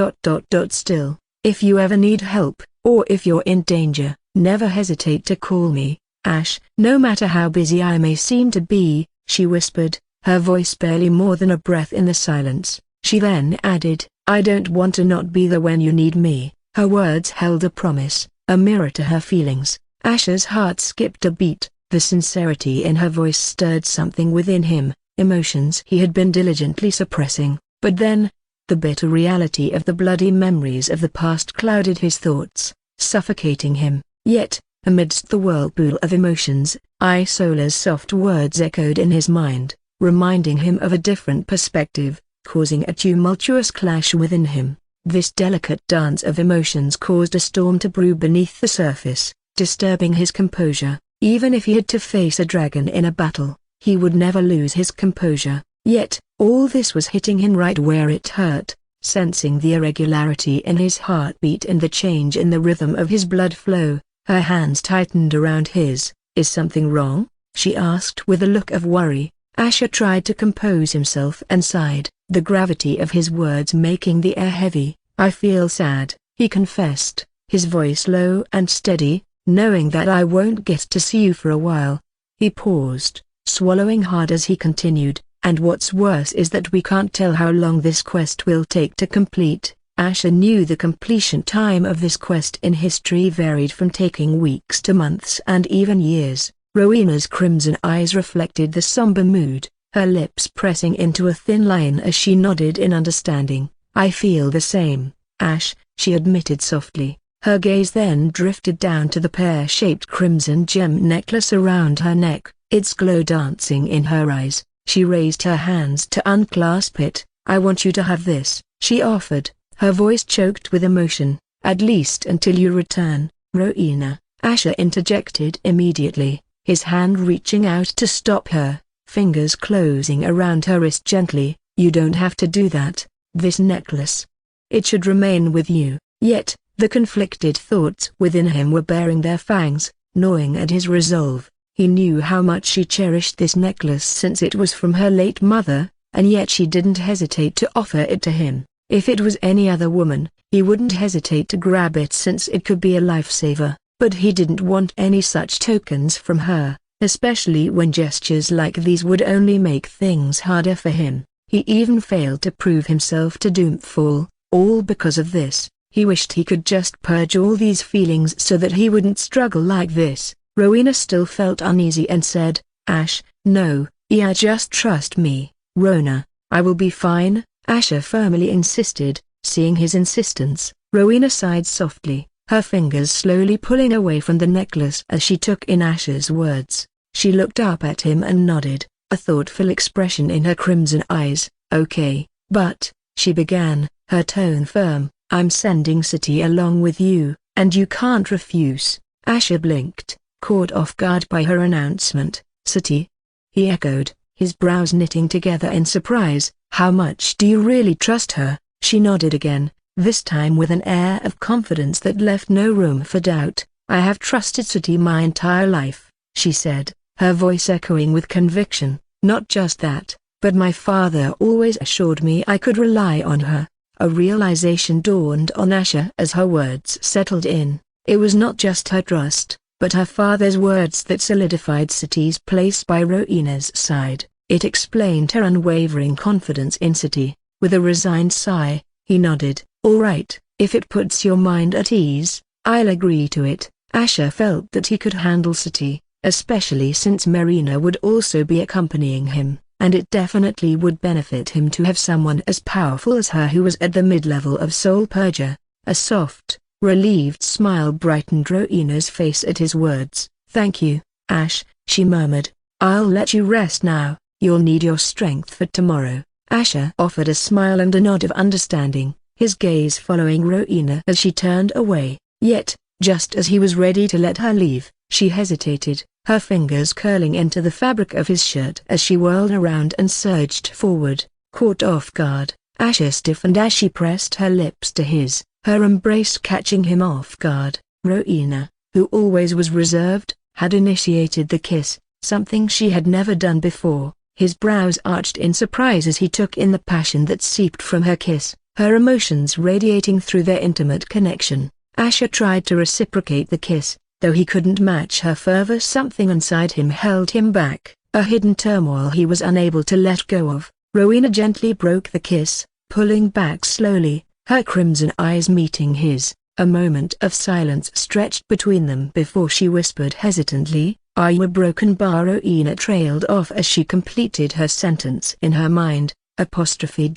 Still, if you ever need help, or if you're in danger, never hesitate to call me, Ash. No matter how busy I may seem to be, she whispered, her voice barely more than a breath in the silence. She then added, I don't want to not be there when you need me. Her words held a promise, a mirror to her feelings. Ash's heart skipped a beat. The sincerity in her voice stirred something within him, emotions he had been diligently suppressing. But then, the bitter reality of the bloody memories of the past clouded his thoughts, suffocating him. Yet, amidst the whirlpool of emotions, Isola's soft words echoed in his mind, reminding him of a different perspective, causing a tumultuous clash within him. This delicate dance of emotions caused a storm to brew beneath the surface, disturbing his composure. Even if he had to face a dragon in a battle, he would never lose his composure. Yet, all this was hitting him right where it hurt. Sensing the irregularity in his heartbeat and the change in the rhythm of his blood flow, her hands tightened around his. Is something wrong? She asked with a look of worry. Asher tried to compose himself and sighed, the gravity of his words making the air heavy. I feel sad, he confessed, his voice low and steady. Knowing that I won't get to see you for a while. He paused, swallowing hard as he continued, and what's worse is that we can't tell how long this quest will take to complete. Asher knew the completion time of this quest in history varied from taking weeks to months and even years. Rowena's crimson eyes reflected the somber mood, her lips pressing into a thin line as she nodded in understanding. I feel the same, Ash, she admitted softly. Her gaze then drifted down to the pear-shaped crimson gem necklace around her neck, its glow dancing in her eyes. She raised her hands to unclasp it. I want you to have this, she offered, her voice choked with emotion, at least until you return, Rowena. Asher interjected immediately, his hand reaching out to stop her, fingers closing around her wrist gently. You don't have to do that, this necklace. It should remain with you. Yet, the conflicted thoughts within him were bearing their fangs, gnawing at his resolve. He knew how much she cherished this necklace since it was from her late mother, and yet she didn't hesitate to offer it to him. If it was any other woman, he wouldn't hesitate to grab it since it could be a lifesaver, but he didn't want any such tokens from her, especially when gestures like these would only make things harder for him. He even failed to prove himself to Doomfall, all because of this. He wished he could just purge all these feelings so that he wouldn't struggle like this. Rowena still felt uneasy and said, Ash, no, just trust me, Rona, I will be fine, Asher firmly insisted. Seeing his insistence, Rowena sighed softly, her fingers slowly pulling away from the necklace as she took in Asher's words. She looked up at him and nodded, a thoughtful expression in her crimson eyes. Okay, but, she began, her tone firm. I'm sending City along with you, and you can't refuse. Asher blinked, caught off guard by her announcement. City? He echoed, his brows knitting together in surprise. How much do you really trust her? She nodded again, this time with an air of confidence that left no room for doubt. I have trusted City my entire life, she said, her voice echoing with conviction. Not just that, but my father always assured me I could rely on her. A realization dawned on Asher as her words settled in. It was not just her trust, but her father's words that solidified City's place by Rowena's side. It explained her unwavering confidence in City. With a resigned sigh, he nodded. All right, if it puts your mind at ease, I'll agree to it. Asher felt that he could handle City, especially since Marina would also be accompanying him. And it definitely would benefit him to have someone as powerful as her who was at the mid-level of soul purger. A soft, relieved smile brightened Rowena's face at his words. Thank you, Ash, she murmured. I'll let you rest now, you'll need your strength for tomorrow. Asher offered a smile and a nod of understanding, his gaze following Rowena as she turned away. Yet, just as he was ready to let her leave, she hesitated, her fingers curling into the fabric of his shirt as she whirled around and surged forward. Caught off guard, Asher stiffened as she pressed her lips to his, her embrace catching him off guard. Rowena, who always was reserved, had initiated the kiss, something she had never done before. His brows arched in surprise as he took in the passion that seeped from her kiss, her emotions radiating through their intimate connection. Asher tried to reciprocate the kiss, though he couldn't match her fervor. Something inside him held him back, a hidden turmoil he was unable to let go of. Rowena gently broke the kiss, pulling back slowly, her crimson eyes meeting his. A moment of silence stretched between them before she whispered hesitantly, "Are you a broken bar?" Rowena trailed off as she completed her sentence in her mind, "Unhappy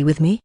with me?"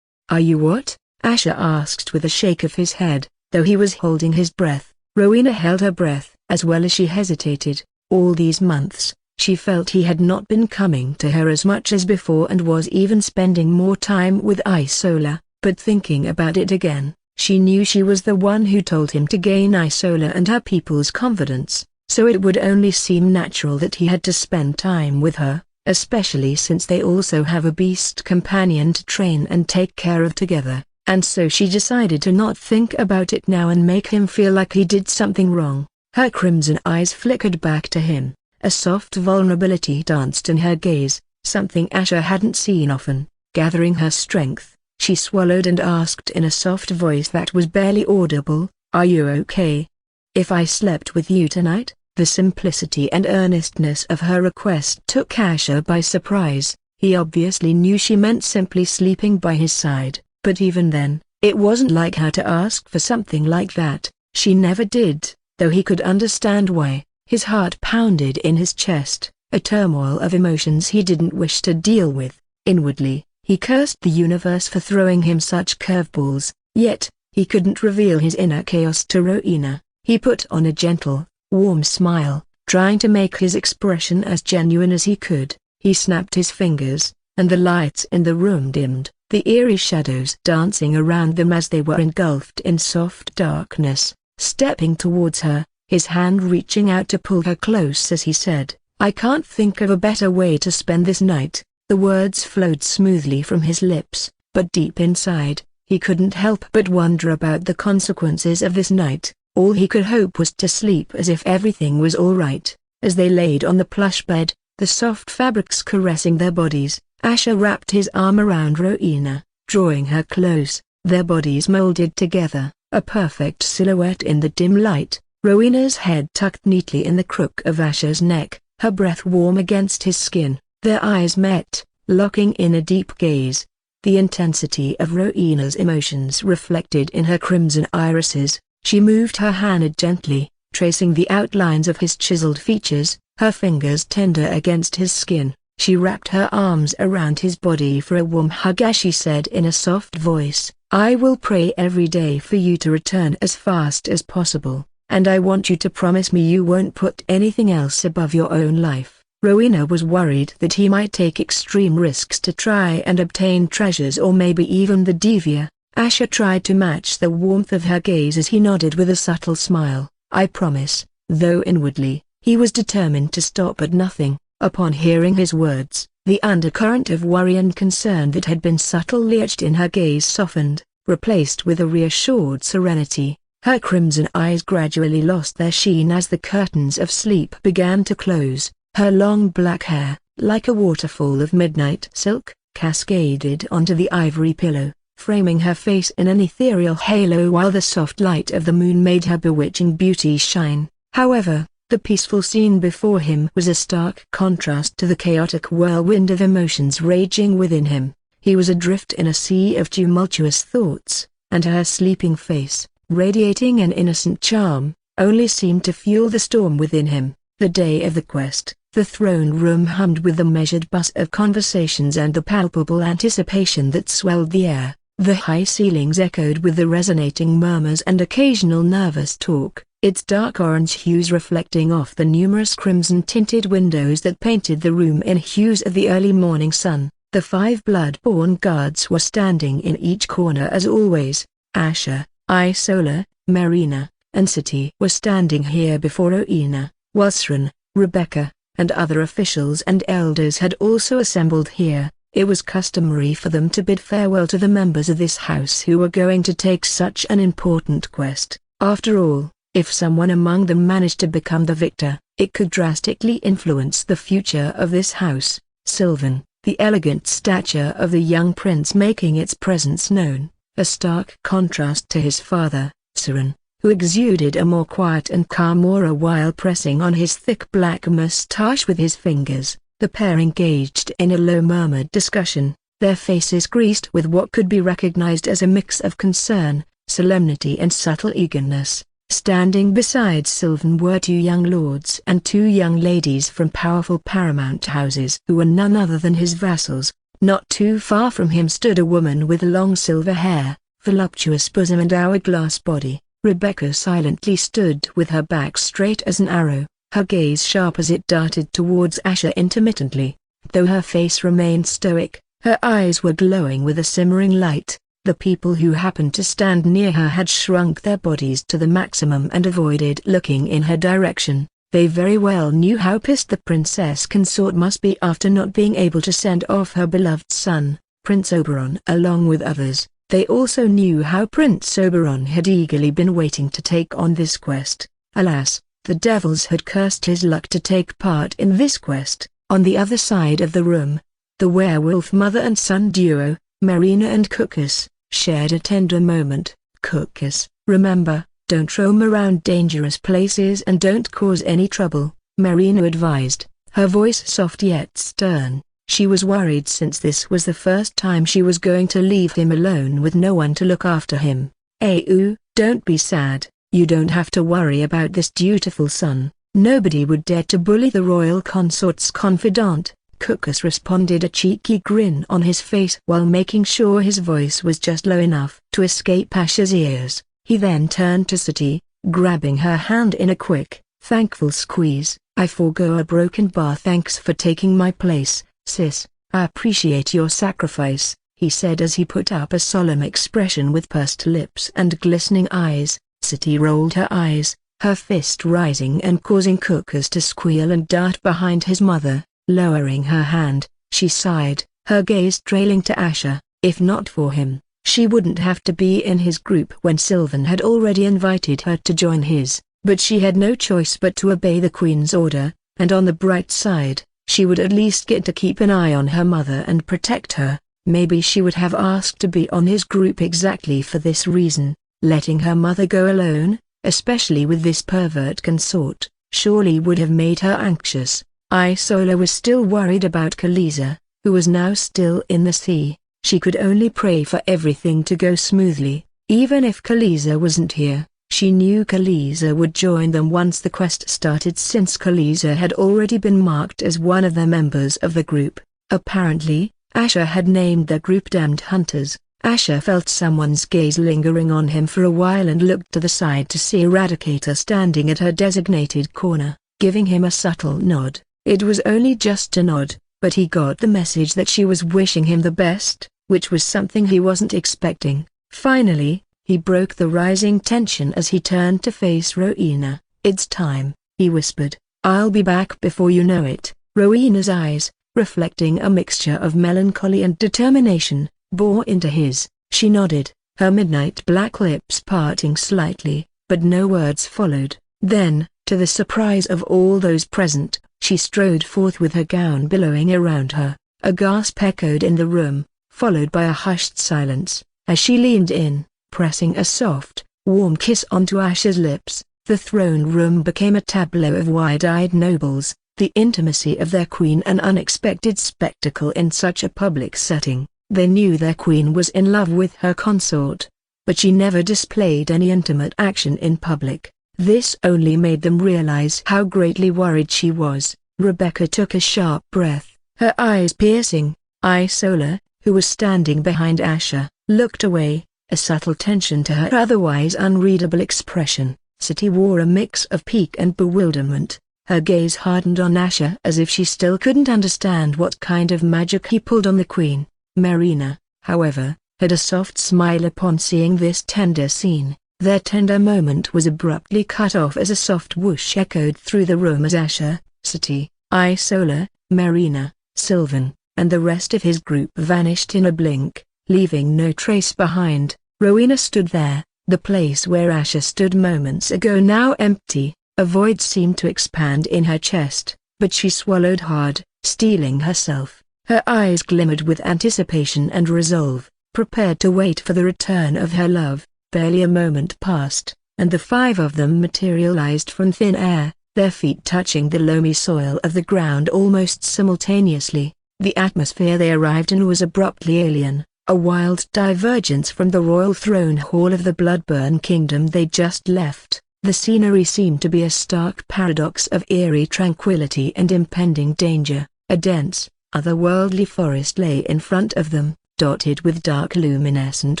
"Are you what?" Asher asked with a shake of his head, though he was holding his breath. Rowena held her breath, as well as she hesitated. All these months, she felt he had not been coming to her as much as before and was even spending more time with Isola, but thinking about it again, she knew she was the one who told him to gain Isola and her people's confidence, so it would only seem natural that he had to spend time with her, especially since they also have a beast companion to train and take care of together. And so she decided to not think about it now and make him feel like he did something wrong. Her crimson eyes flickered back to him, a soft vulnerability danced in her gaze, something Asher hadn't seen often. Gathering her strength, she swallowed and asked in a soft voice that was barely audible, "Are you okay? If I slept with you tonight?" The simplicity and earnestness of her request took Asher by surprise. He obviously knew she meant simply sleeping by his side. But even then, it wasn't like her to ask for something like that. She never did, though he could understand why. His heart pounded in his chest, a turmoil of emotions he didn't wish to deal with. Inwardly, he cursed the universe for throwing him such curveballs, yet, he couldn't reveal his inner chaos to Rowena. He put on a gentle, warm smile, trying to make his expression as genuine as he could. He snapped his fingers, and the lights in the room dimmed, the eerie shadows dancing around them as they were engulfed in soft darkness. Stepping towards her, his hand reaching out to pull her close as he said, "I can't think of a better way to spend this night." The words flowed smoothly from his lips, but deep inside, he couldn't help but wonder about the consequences of this night. All he could hope was to sleep as if everything was all right. As they laid on the plush bed, the soft fabrics caressing their bodies, Asher wrapped his arm around Rowena, drawing her close. Their bodies molded together, a perfect silhouette in the dim light. Rowena's head tucked neatly in the crook of Asher's neck, her breath warm against his skin. Their eyes met, locking in a deep gaze. The intensity of Rowena's emotions reflected in her crimson irises. She moved her hand gently, tracing the outlines of his chiseled features, her fingers tender against his skin. She wrapped her arms around his body for a warm hug as she said in a soft voice, "I will pray every day for you to return as fast as possible, and I want you to promise me you won't put anything else above your own life." Rowena was worried that he might take extreme risks to try and obtain treasures or maybe even the Devia. Asher tried to match the warmth of her gaze as he nodded with a subtle smile, "I promise," though inwardly, he was determined to stop at nothing. Upon hearing his words, the undercurrent of worry and concern that had been subtly etched in her gaze softened, replaced with a reassured serenity. Her crimson eyes gradually lost their sheen as the curtains of sleep began to close. Her long black hair, like a waterfall of midnight silk, cascaded onto the ivory pillow, framing her face in an ethereal halo while the soft light of the moon made her bewitching beauty shine. However, the peaceful scene before him was a stark contrast to the chaotic whirlwind of emotions raging within him. He was adrift in a sea of tumultuous thoughts, and her sleeping face, radiating an innocent charm, only seemed to fuel the storm within him. The day of the quest, the throne room hummed with the measured buzz of conversations and the palpable anticipation that swelled the air. The high ceilings echoed with the resonating murmurs and occasional nervous talk, its dark orange hues reflecting off the numerous crimson-tinted windows that painted the room in hues of the early morning sun. The 5 blood-born guards were standing in each corner as always. Asher, Isola, Marina, and Sati were standing here before Rowena. Wasran, Rebecca, and other officials and elders had also assembled here. It was customary for them to bid farewell to the members of this house who were going to take such an important quest. After all, if someone among them managed to become the victor, it could drastically influence the future of this house. Sylvan, the elegant stature of the young prince making its presence known, a stark contrast to his father, Siren, who exuded a more quiet and calm aura while pressing on his thick black moustache with his fingers. The pair engaged in a low murmured discussion, their faces creased with what could be recognized as a mix of concern, solemnity and subtle eagerness. Standing beside Sylvan were two young lords and two young ladies from powerful paramount houses who were none other than his vassals. Not too far from him stood a woman with long silver hair, voluptuous bosom and hourglass body. Rebecca silently stood with her back straight as an arrow, her gaze sharp as it darted towards Asher intermittently. Though her face remained stoic, her eyes were glowing with a simmering light. The people who happened to stand near her had shrunk their bodies to the maximum and avoided looking in her direction. They very well knew how pissed the princess consort must be after not being able to send off her beloved son, Prince Oberon, along with others. They also knew how Prince Oberon had eagerly been waiting to take on this quest. Alas, the devils had cursed his luck to take part in this quest. On the other side of the room, the werewolf mother and son duo, Marina and Cucus, shared a tender moment. Cucus, remember, don't roam around dangerous places and don't cause any trouble, Marina advised, her voice soft yet stern. She was worried since this was the first time she was going to leave him alone with no one to look after him. Don't be sad, you don't have to worry about this dutiful son. Nobody would dare to bully the royal consort's confidant. Cucus responded, a cheeky grin on his face while making sure his voice was just low enough to escape Asher's ears. He then turned to Sati, grabbing her hand in a quick, thankful squeeze. I forego a broken bar. Thanks for taking my place, sis. I appreciate your sacrifice, he said as he put up a solemn expression with pursed lips and glistening eyes. Sati rolled her eyes, her fist rising and causing Cucus to squeal and dart behind his mother. Lowering her hand, she sighed, her gaze trailing to Asher. If not for him, she wouldn't have to be in his group when Sylvan had already invited her to join his. But she had no choice but to obey the Queen's order, and on the bright side, she would at least get to keep an eye on her mother and protect her. Maybe she would have asked to be on his group exactly for this reason. Letting her mother go alone, especially with this pervert consort, surely would have made her anxious. Isola was still worried about Khaleesi, who was now still in the sea. She could only pray for everything to go smoothly. Even if Khaleesi wasn't here, she knew Khaleesi would join them once the quest started, since Khaleesi had already been marked as one of the members of the group. Apparently, Asher had named their group Damned Hunters. Asher felt someone's gaze lingering on him for a while and looked to the side to see Eradicator standing at her designated corner, giving him a subtle nod. It was only just a nod, but he got the message that she was wishing him the best, which was something he wasn't expecting. Finally, he broke the rising tension as he turned to face Rowena. It's time, he whispered. I'll be back before you know it. Rowena's eyes, reflecting a mixture of melancholy and determination, bore into his. She nodded, her midnight black lips parting slightly, but no words followed. Then, to the surprise of all those present, she strode forth with her gown billowing around her. A gasp echoed in the room, followed by a hushed silence, as she leaned in, pressing a soft, warm kiss onto Asher's lips. The throne room became a tableau of wide-eyed nobles, the intimacy of their queen an unexpected spectacle in such a public setting. They knew their queen was in love with her consort, but she never displayed any intimate action in public. This only made them realize how greatly worried she was. Rebecca took a sharp breath, her eyes piercing. Isola, who was standing behind Asher, looked away, a subtle tension to her otherwise unreadable expression. Sati wore a mix of pique and bewilderment. Her gaze hardened on Asher as if she still couldn't understand what kind of magic he pulled on the queen. Marina, however, had a soft smile upon seeing this tender scene. Their tender moment was abruptly cut off as a soft whoosh echoed through the room as Asher, Sati, Isola, Marina, Sylvan, and the rest of his group vanished in a blink, leaving no trace behind. Rowena stood there, The place where Asher stood moments ago now empty. A void seemed to expand in her chest, but she swallowed hard, steeling herself. Her eyes glimmered with anticipation and resolve, prepared to wait for the return of her love. Barely a moment passed, and the five of them materialized from thin air, their feet touching the loamy soil of the ground almost simultaneously. The atmosphere they arrived in was abruptly alien, a wild divergence from the royal throne hall of the Bloodburn kingdom they just left. The scenery seemed to be a stark paradox of eerie tranquility and impending danger. A dense, otherworldly forest lay in front of them, dotted with dark luminescent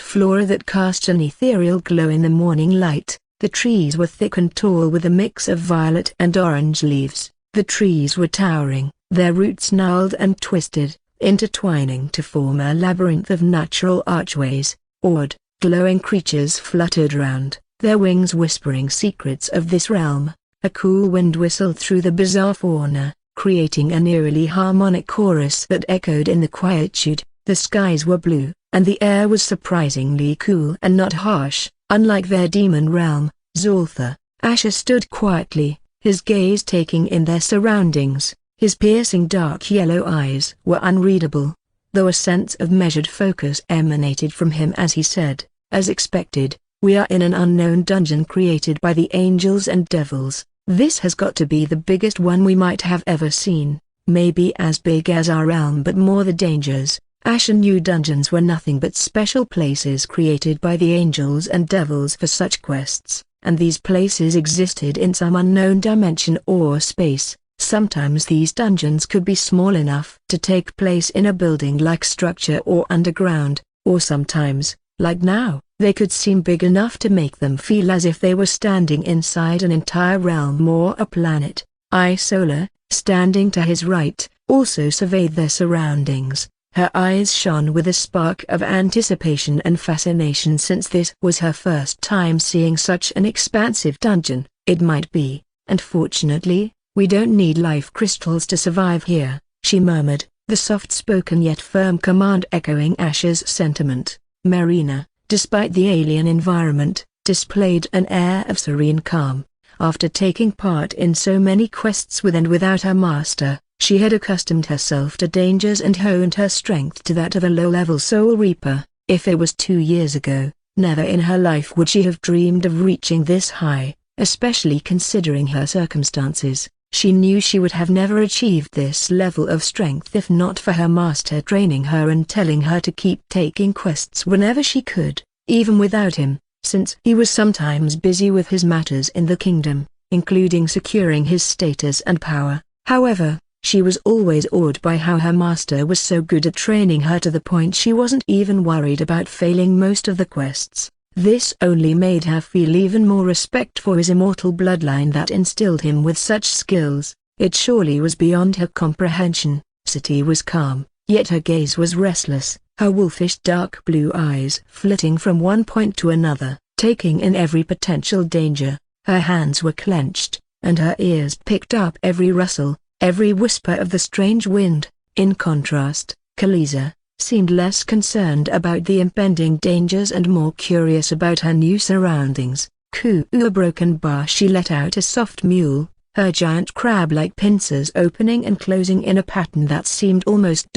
flora that cast an ethereal glow in the morning light. The trees were thick and tall with a mix of violet and orange leaves. The trees were towering, their roots gnarled and twisted, intertwining to form a labyrinth of natural archways. Awed, glowing creatures fluttered round, their wings whispering secrets of this realm. A cool wind whistled through the bizarre fauna, creating an eerily harmonic chorus that echoed in the quietude. The skies were blue, and the air was surprisingly cool and not harsh, unlike their demon realm. Zoltha. Asher stood quietly, his gaze taking in their surroundings. His piercing dark yellow eyes were unreadable, though a sense of measured focus emanated from him as he said, as expected, "We are in an unknown dungeon created by the angels and devils. This has got to be the biggest one we might have ever seen, maybe as big as our realm but more the dangers." Asher knew dungeons were nothing but special places created by the angels and devils for such quests, and these places existed in some unknown dimension or space. Sometimes these dungeons could be small enough to take place in a building-like structure or underground, or sometimes, like now, they could seem big enough to make them feel as if they were standing inside an entire realm or a planet. Isola, standing to his right, also surveyed their surroundings. Her eyes shone with a spark of anticipation and fascination since this was her first time seeing such an expansive dungeon. "It might be, and fortunately, we don't need life crystals to survive here," she murmured, the soft-spoken yet firm command echoing Asher's sentiment. Marina, despite the alien environment, displayed an air of serene calm. After taking part in so many quests with and without her master, she had accustomed herself to dangers and honed her strength to that of a low-level soul reaper. If it was 2 years ago, never in her life would she have dreamed of reaching this high, especially considering her circumstances. She knew she would have never achieved this level of strength if not for her master training her and telling her to keep taking quests whenever she could, even without him, since he was sometimes busy with his matters in the kingdom, including securing his status and power. However, she was always awed by how her master was so good at training her to the point she wasn't even worried about failing most of the quests. This only made her feel even more respect for his immortal bloodline that instilled him with such skills. It surely was beyond her comprehension. City was calm, yet her gaze was restless, her wolfish dark blue eyes flitting from one point to another, taking in every potential danger. Her hands were clenched, and her ears picked up every rustle, every whisper of the strange wind. In contrast, Khaleesa seemed less concerned about the impending dangers and more curious about her new surroundings. A broken bar. She let out a soft mewl, her giant crab-like pincers opening and closing in a pattern that seemed almost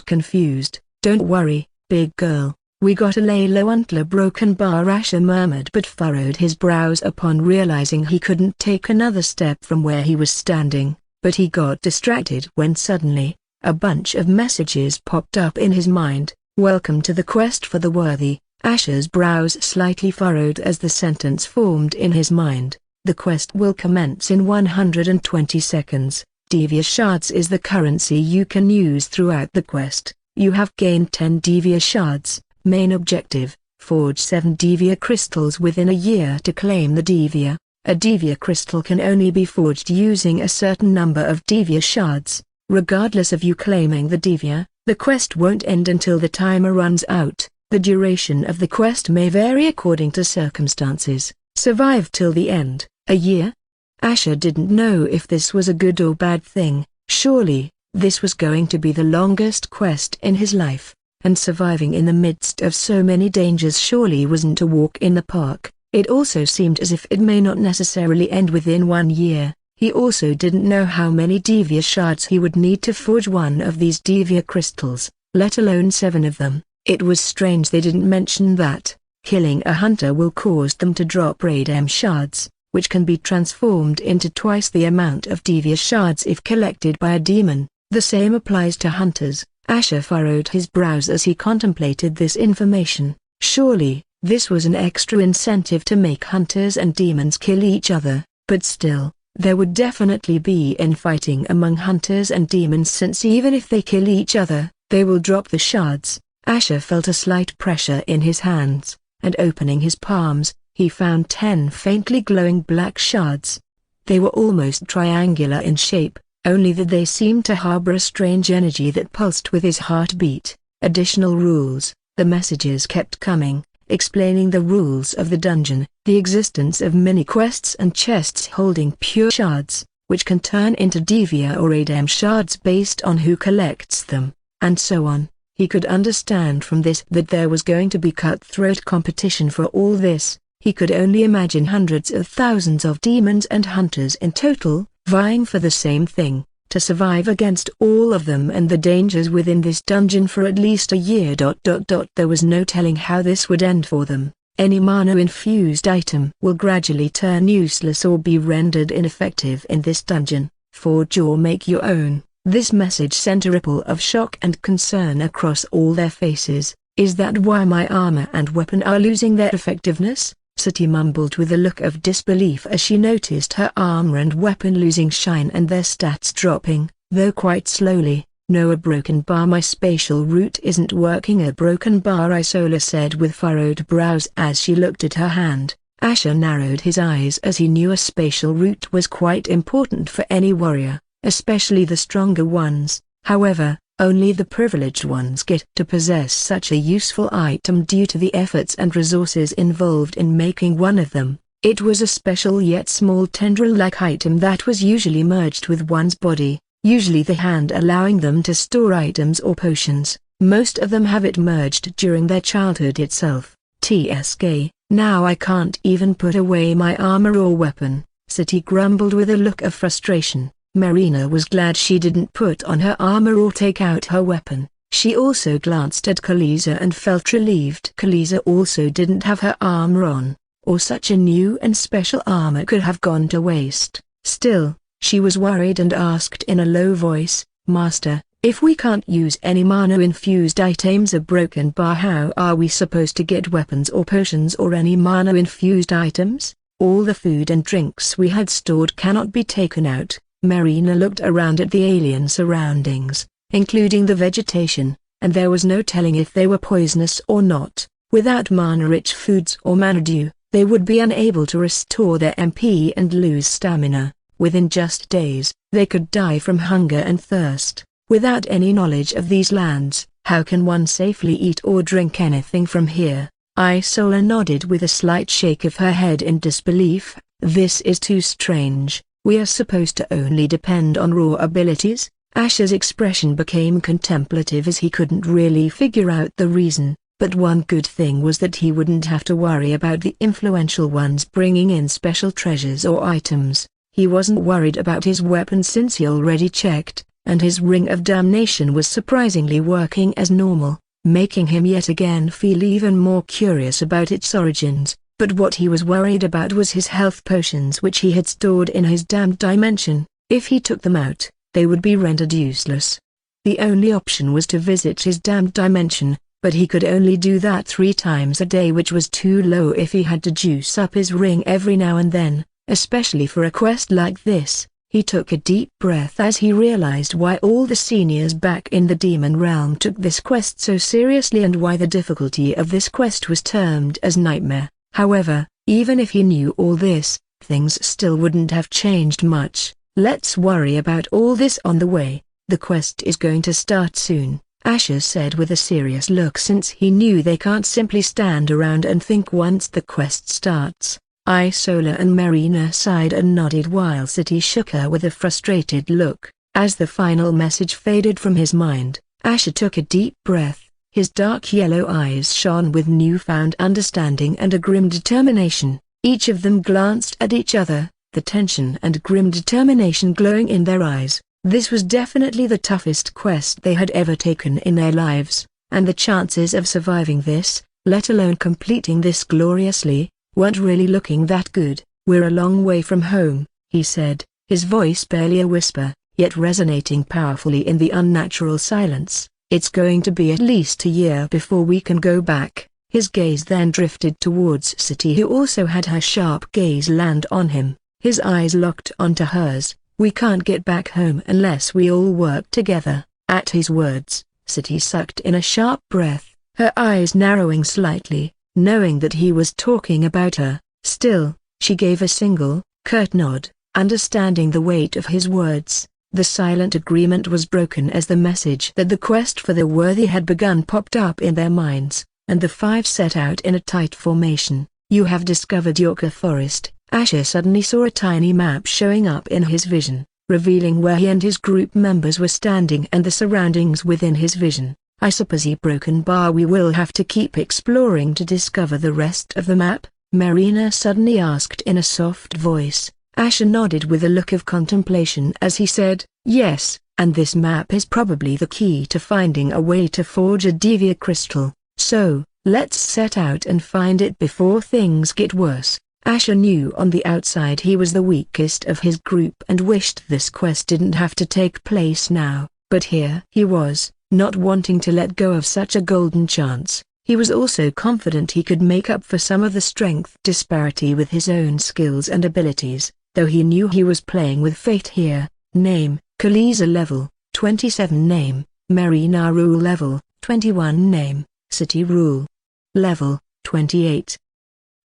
confused. "Don't worry, big girl, we gotta lay low until a broken bar," Asher murmured but furrowed his brows upon realizing he couldn't take another step from where he was standing. But he got distracted when suddenly, a bunch of messages popped up in his mind. "Welcome to the quest for the worthy." Asher's brows slightly furrowed as the sentence formed in his mind. "The quest will commence in 120 seconds. Divya shards is the currency you can use throughout the quest. You have gained 10 Divya shards. Main objective, forge 7 Divya crystals within a year to claim the Divya. A Divya crystal can only be forged using a certain number of Divya shards. Regardless of you claiming the Divya, the quest won't end until the timer runs out. The duration of the quest may vary according to circumstances. Survive till the end. A year?" Asher didn't know if this was a good or bad thing. Surely, this was going to be the longest quest in his life. and surviving in the midst of so many dangers surely wasn't a walk in the park. It also seemed as if it may not necessarily end within 1 year. He also didn't know how many Divya shards he would need to forge one of these Divya crystals, let alone 7 of them. It was strange they didn't mention that killing a hunter will cause them to drop Radem shards, which can be transformed into twice the amount of Divya shards if collected by a demon. The same applies to hunters. Asher furrowed his brows as he contemplated this information. Surely, this was an extra incentive to make hunters and demons kill each other, but still, there would definitely be infighting among hunters and demons, since even if they kill each other, they will drop the shards. Asher felt a slight pressure in his hands, and opening his palms, he found 10 faintly glowing black shards. They were almost triangular in shape, only that they seemed to harbor a strange energy that pulsed with his heartbeat. Additional rules. The messages kept coming, explaining the rules of the dungeon, the existence of mini-quests and chests holding pure shards, which can turn into Divya or Radem shards based on who collects them, and so on. He could understand from this that there was going to be cutthroat competition for all this. He could only imagine hundreds of thousands of demons and hunters in total, vying for the same thing, to survive against all of them and the dangers within this dungeon for at least a year. There was no telling how this would end for them. Any mana-infused item will gradually turn useless or be rendered ineffective in this dungeon. Forge or make your own. This message sent a ripple of shock and concern across all their faces. Is that why my armor and weapon are losing their effectiveness? Sati mumbled with a look of disbelief as she noticed her armor and weapon losing shine and their stats dropping, though quite slowly. No, a broken bar. My spatial route isn't working. A broken bar, Isola said with furrowed brows as she looked at her hand. Asher narrowed his eyes as he knew a spatial route was quite important for any warrior, especially the stronger ones. However, only the privileged ones get to possess such a useful item due to the efforts and resources involved in making one of them. It was a special yet small tendril-like item that was usually merged with one's body, usually the hand, allowing them to store items or potions. Most of them have it merged during their childhood itself. TSK, now I can't even put away my armor or weapon, Sati grumbled with a look of frustration. Marina was glad she didn't put on her armor or take out her weapon. She also glanced at Khaleesa and felt relieved. Khaleesa also didn't have her armor on, or such a new and special armor could have gone to waste. Still, she was worried and asked in a low voice, Master, if we can't use any mana-infused items, a broken bar, how are we supposed to get weapons or potions or any mana-infused items? All the food and drinks we had stored cannot be taken out. Marina looked around at the alien surroundings, including the vegetation, and there was no telling if they were poisonous or not. Without mana-rich foods or mana dew, they would be unable to restore their MP and lose stamina. Within just days, they could die from hunger and thirst. Without any knowledge of these lands, how can one safely eat or drink anything from here? Isola nodded with a slight shake of her head in disbelief. This is too strange. We are supposed to only depend on raw abilities? Asher's expression became contemplative as he couldn't really figure out the reason, but one good thing was that he wouldn't have to worry about the influential ones bringing in special treasures or items. He wasn't worried about his weapon since he already checked, and his ring of damnation was surprisingly working as normal, making him yet again feel even more curious about its origins. But what he was worried about was his health potions, which he had stored in his damned dimension. If he took them out, they would be rendered useless. The only option was to visit his damned dimension, but he could only do that 3 times a day, which was too low if he had to juice up his ring every now and then, especially for a quest like this. He took a deep breath as he realized why all the seniors back in the demon realm took this quest so seriously and why the difficulty of this quest was termed as nightmare. However, even if he knew all this, things still wouldn't have changed much. Let's worry about all this on the way. The quest is going to start soon, Asher said with a serious look, since he knew they can't simply stand around and think once the quest starts. Isola and Marina sighed and nodded while Sati shook her with a frustrated look. As the final message faded from his mind, Asher took a deep breath. His dark yellow eyes shone with newfound understanding and a grim determination. Each of them glanced at each other, the tension and grim determination glowing in their eyes. This was definitely the toughest quest they had ever taken in their lives, and the chances of surviving this, let alone completing this gloriously, weren't really looking that good. "We're a long way from home," he said, his voice barely a whisper, yet resonating powerfully in the unnatural silence. "It's going to be at least a year before we can go back." His gaze then drifted towards City, who also had her sharp gaze land on him. His eyes locked onto hers. "We can't get back home unless we all work together." At his words, City sucked in a sharp breath, her eyes narrowing slightly, knowing that he was talking about her. Still, she gave a single, curt nod, understanding the weight of his words. The silent agreement was broken as the message that the quest for the worthy had begun popped up in their minds, and the five set out in a tight formation. "You have discovered Yorka Forest." Asher suddenly saw a tiny map showing up in his vision, revealing where he and his group members were standing and the surroundings within his vision. "I suppose we will have to keep exploring to discover the rest of the map?" Marina suddenly asked in a soft voice. Asher nodded with a look of contemplation as he said, "Yes, and this map is probably the key to finding a way to forge a Divya crystal. So, let's set out and find it before things get worse." Asher knew on the outside he was the weakest of his group and wished this quest didn't have to take place now, but here he was, not wanting to let go of such a golden chance. He was also confident he could make up for some of the strength disparity with his own skills and abilities, though he knew he was playing with fate here. Name, Khaleesa level, 27. Name, Marina rule level, 21. Name, City rule level, 28.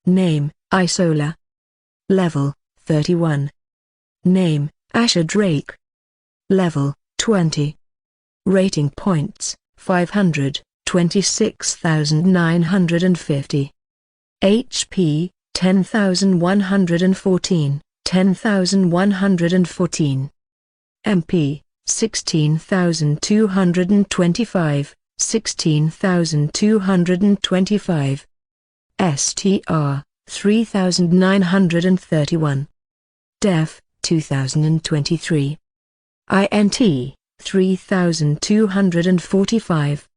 Name, Isola level, 31. Name, Asher Drake level, 20. Rating points, 500, 26,950. HP, 10,114, 10,114. MP, 16,225, 16,225. STR, 3,931. Def, 2023. INT, 3,245.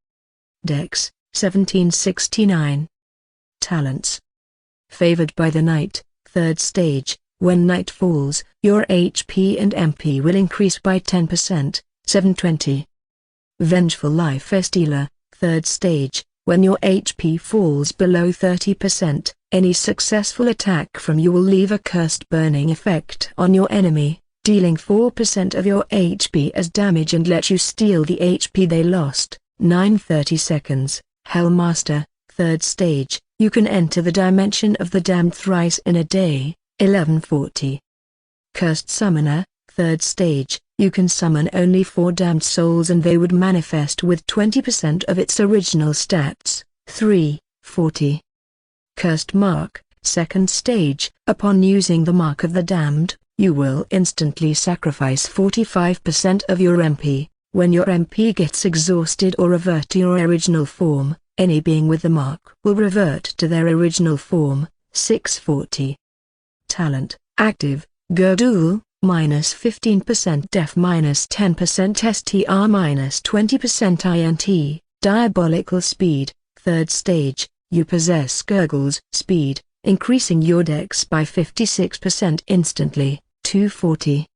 Dex, 1769. Talents. Favored by the night, 3rd stage. When night falls, your HP and MP will increase by 10%, 720. Vengeful Life Stealer, 3rd stage. When your HP falls below 30%, any successful attack from you will leave a cursed burning effect on your enemy, dealing 4% of your HP as damage and let you steal the HP they lost. 930 seconds. Hellmaster, 3rd stage. You can enter the dimension of the damned thrice in a day, 1140. Cursed Summoner, 3rd stage. You can summon only 4 damned souls and they would manifest with 20% of its original stats, 340. Cursed Mark, 2nd stage. Upon using the Mark of the Damned, you will instantly sacrifice 45% of your MP. When your MP gets exhausted or revert to your original form, any being with the mark will revert to their original form, 640. Talent, active, Gurdul, minus 15% Def, minus 10% STR, minus 20% INT, Diabolical Speed, 3rd stage. You possess Gurgle's speed, increasing your dex by 56% instantly, 240.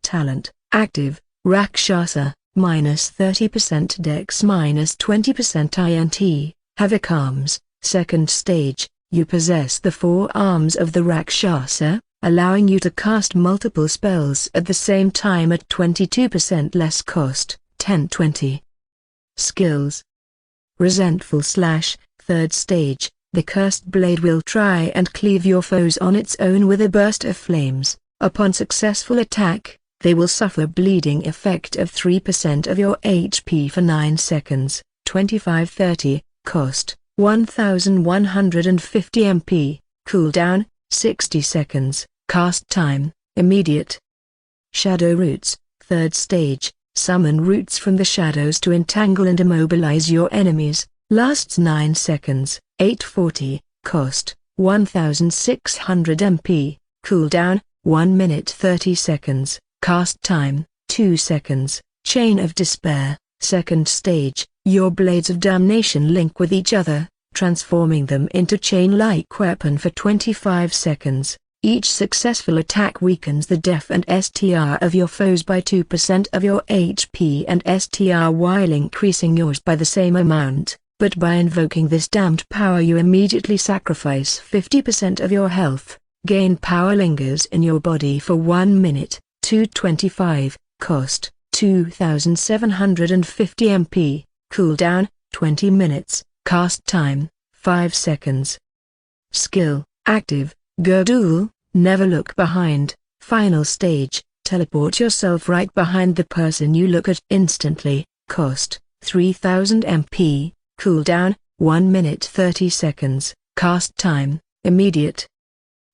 Talent, active, Rakshasa, minus 30% dex, minus 20% INT, Havoc Arms, 2nd stage. You possess the 4 arms of the Rakshasa, allowing you to cast multiple spells at the same time at 22% less cost, 1020. Skills. Resentful Slash, 3rd stage. The cursed blade will try and cleave your foes on its own with a burst of flames. Upon successful attack, they will suffer bleeding effect of 3% of your HP for 9 seconds, 2530, cost, 1150 MP, cooldown, 60 seconds, cast time, immediate. Shadow Roots, 3rd stage. Summon roots from the shadows to entangle and immobilize your enemies. Lasts 9 seconds. 840. Cost 1600 MP. Cooldown 1 minute 30 seconds. Cast time 2 seconds. Chain of Despair. Second stage. Your blades of damnation link with each other, transforming them into chain-like weapon for 25 seconds. Each successful attack weakens the def and STR of your foes by 2% of your HP and STR while increasing yours by the same amount, but by invoking this damned power you immediately sacrifice 50% of your health. Gain power lingers in your body for 1 minute. 225. Cost 2750 MP. Cooldown 20 minutes. Cast time 5 seconds. Skill active. Gurdual, never look behind. Final stage, teleport yourself right behind the person you look at instantly. Cost 3000 MP. Cooldown 1 minute 30 seconds. Cast time immediate.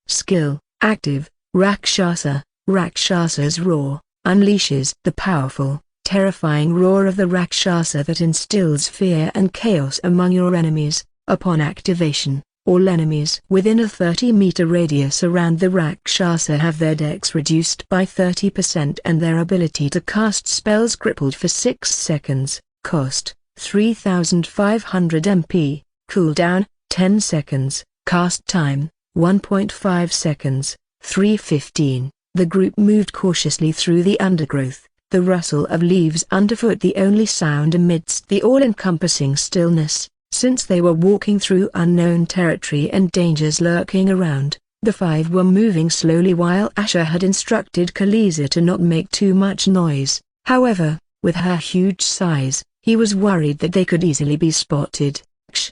Skill active. Rakshasa. Rakshasa's roar unleashes the powerful, terrifying roar of the Rakshasa that instills fear and chaos among your enemies. Upon activation, all enemies within a 30-meter radius around the Rakshasa have their dex reduced by 30% and their ability to cast spells crippled for 6 seconds. Cost 3500 MP. Cooldown 10 seconds. Cast time 1.5 seconds. 3:15. The group moved cautiously through the undergrowth, the rustle of leaves underfoot the only sound amidst the all-encompassing stillness. Since they were walking through unknown territory and dangers lurking around, the five were moving slowly while Asher had instructed Khaleesi to not make too much noise. However, with her huge size, he was worried that they could easily be spotted.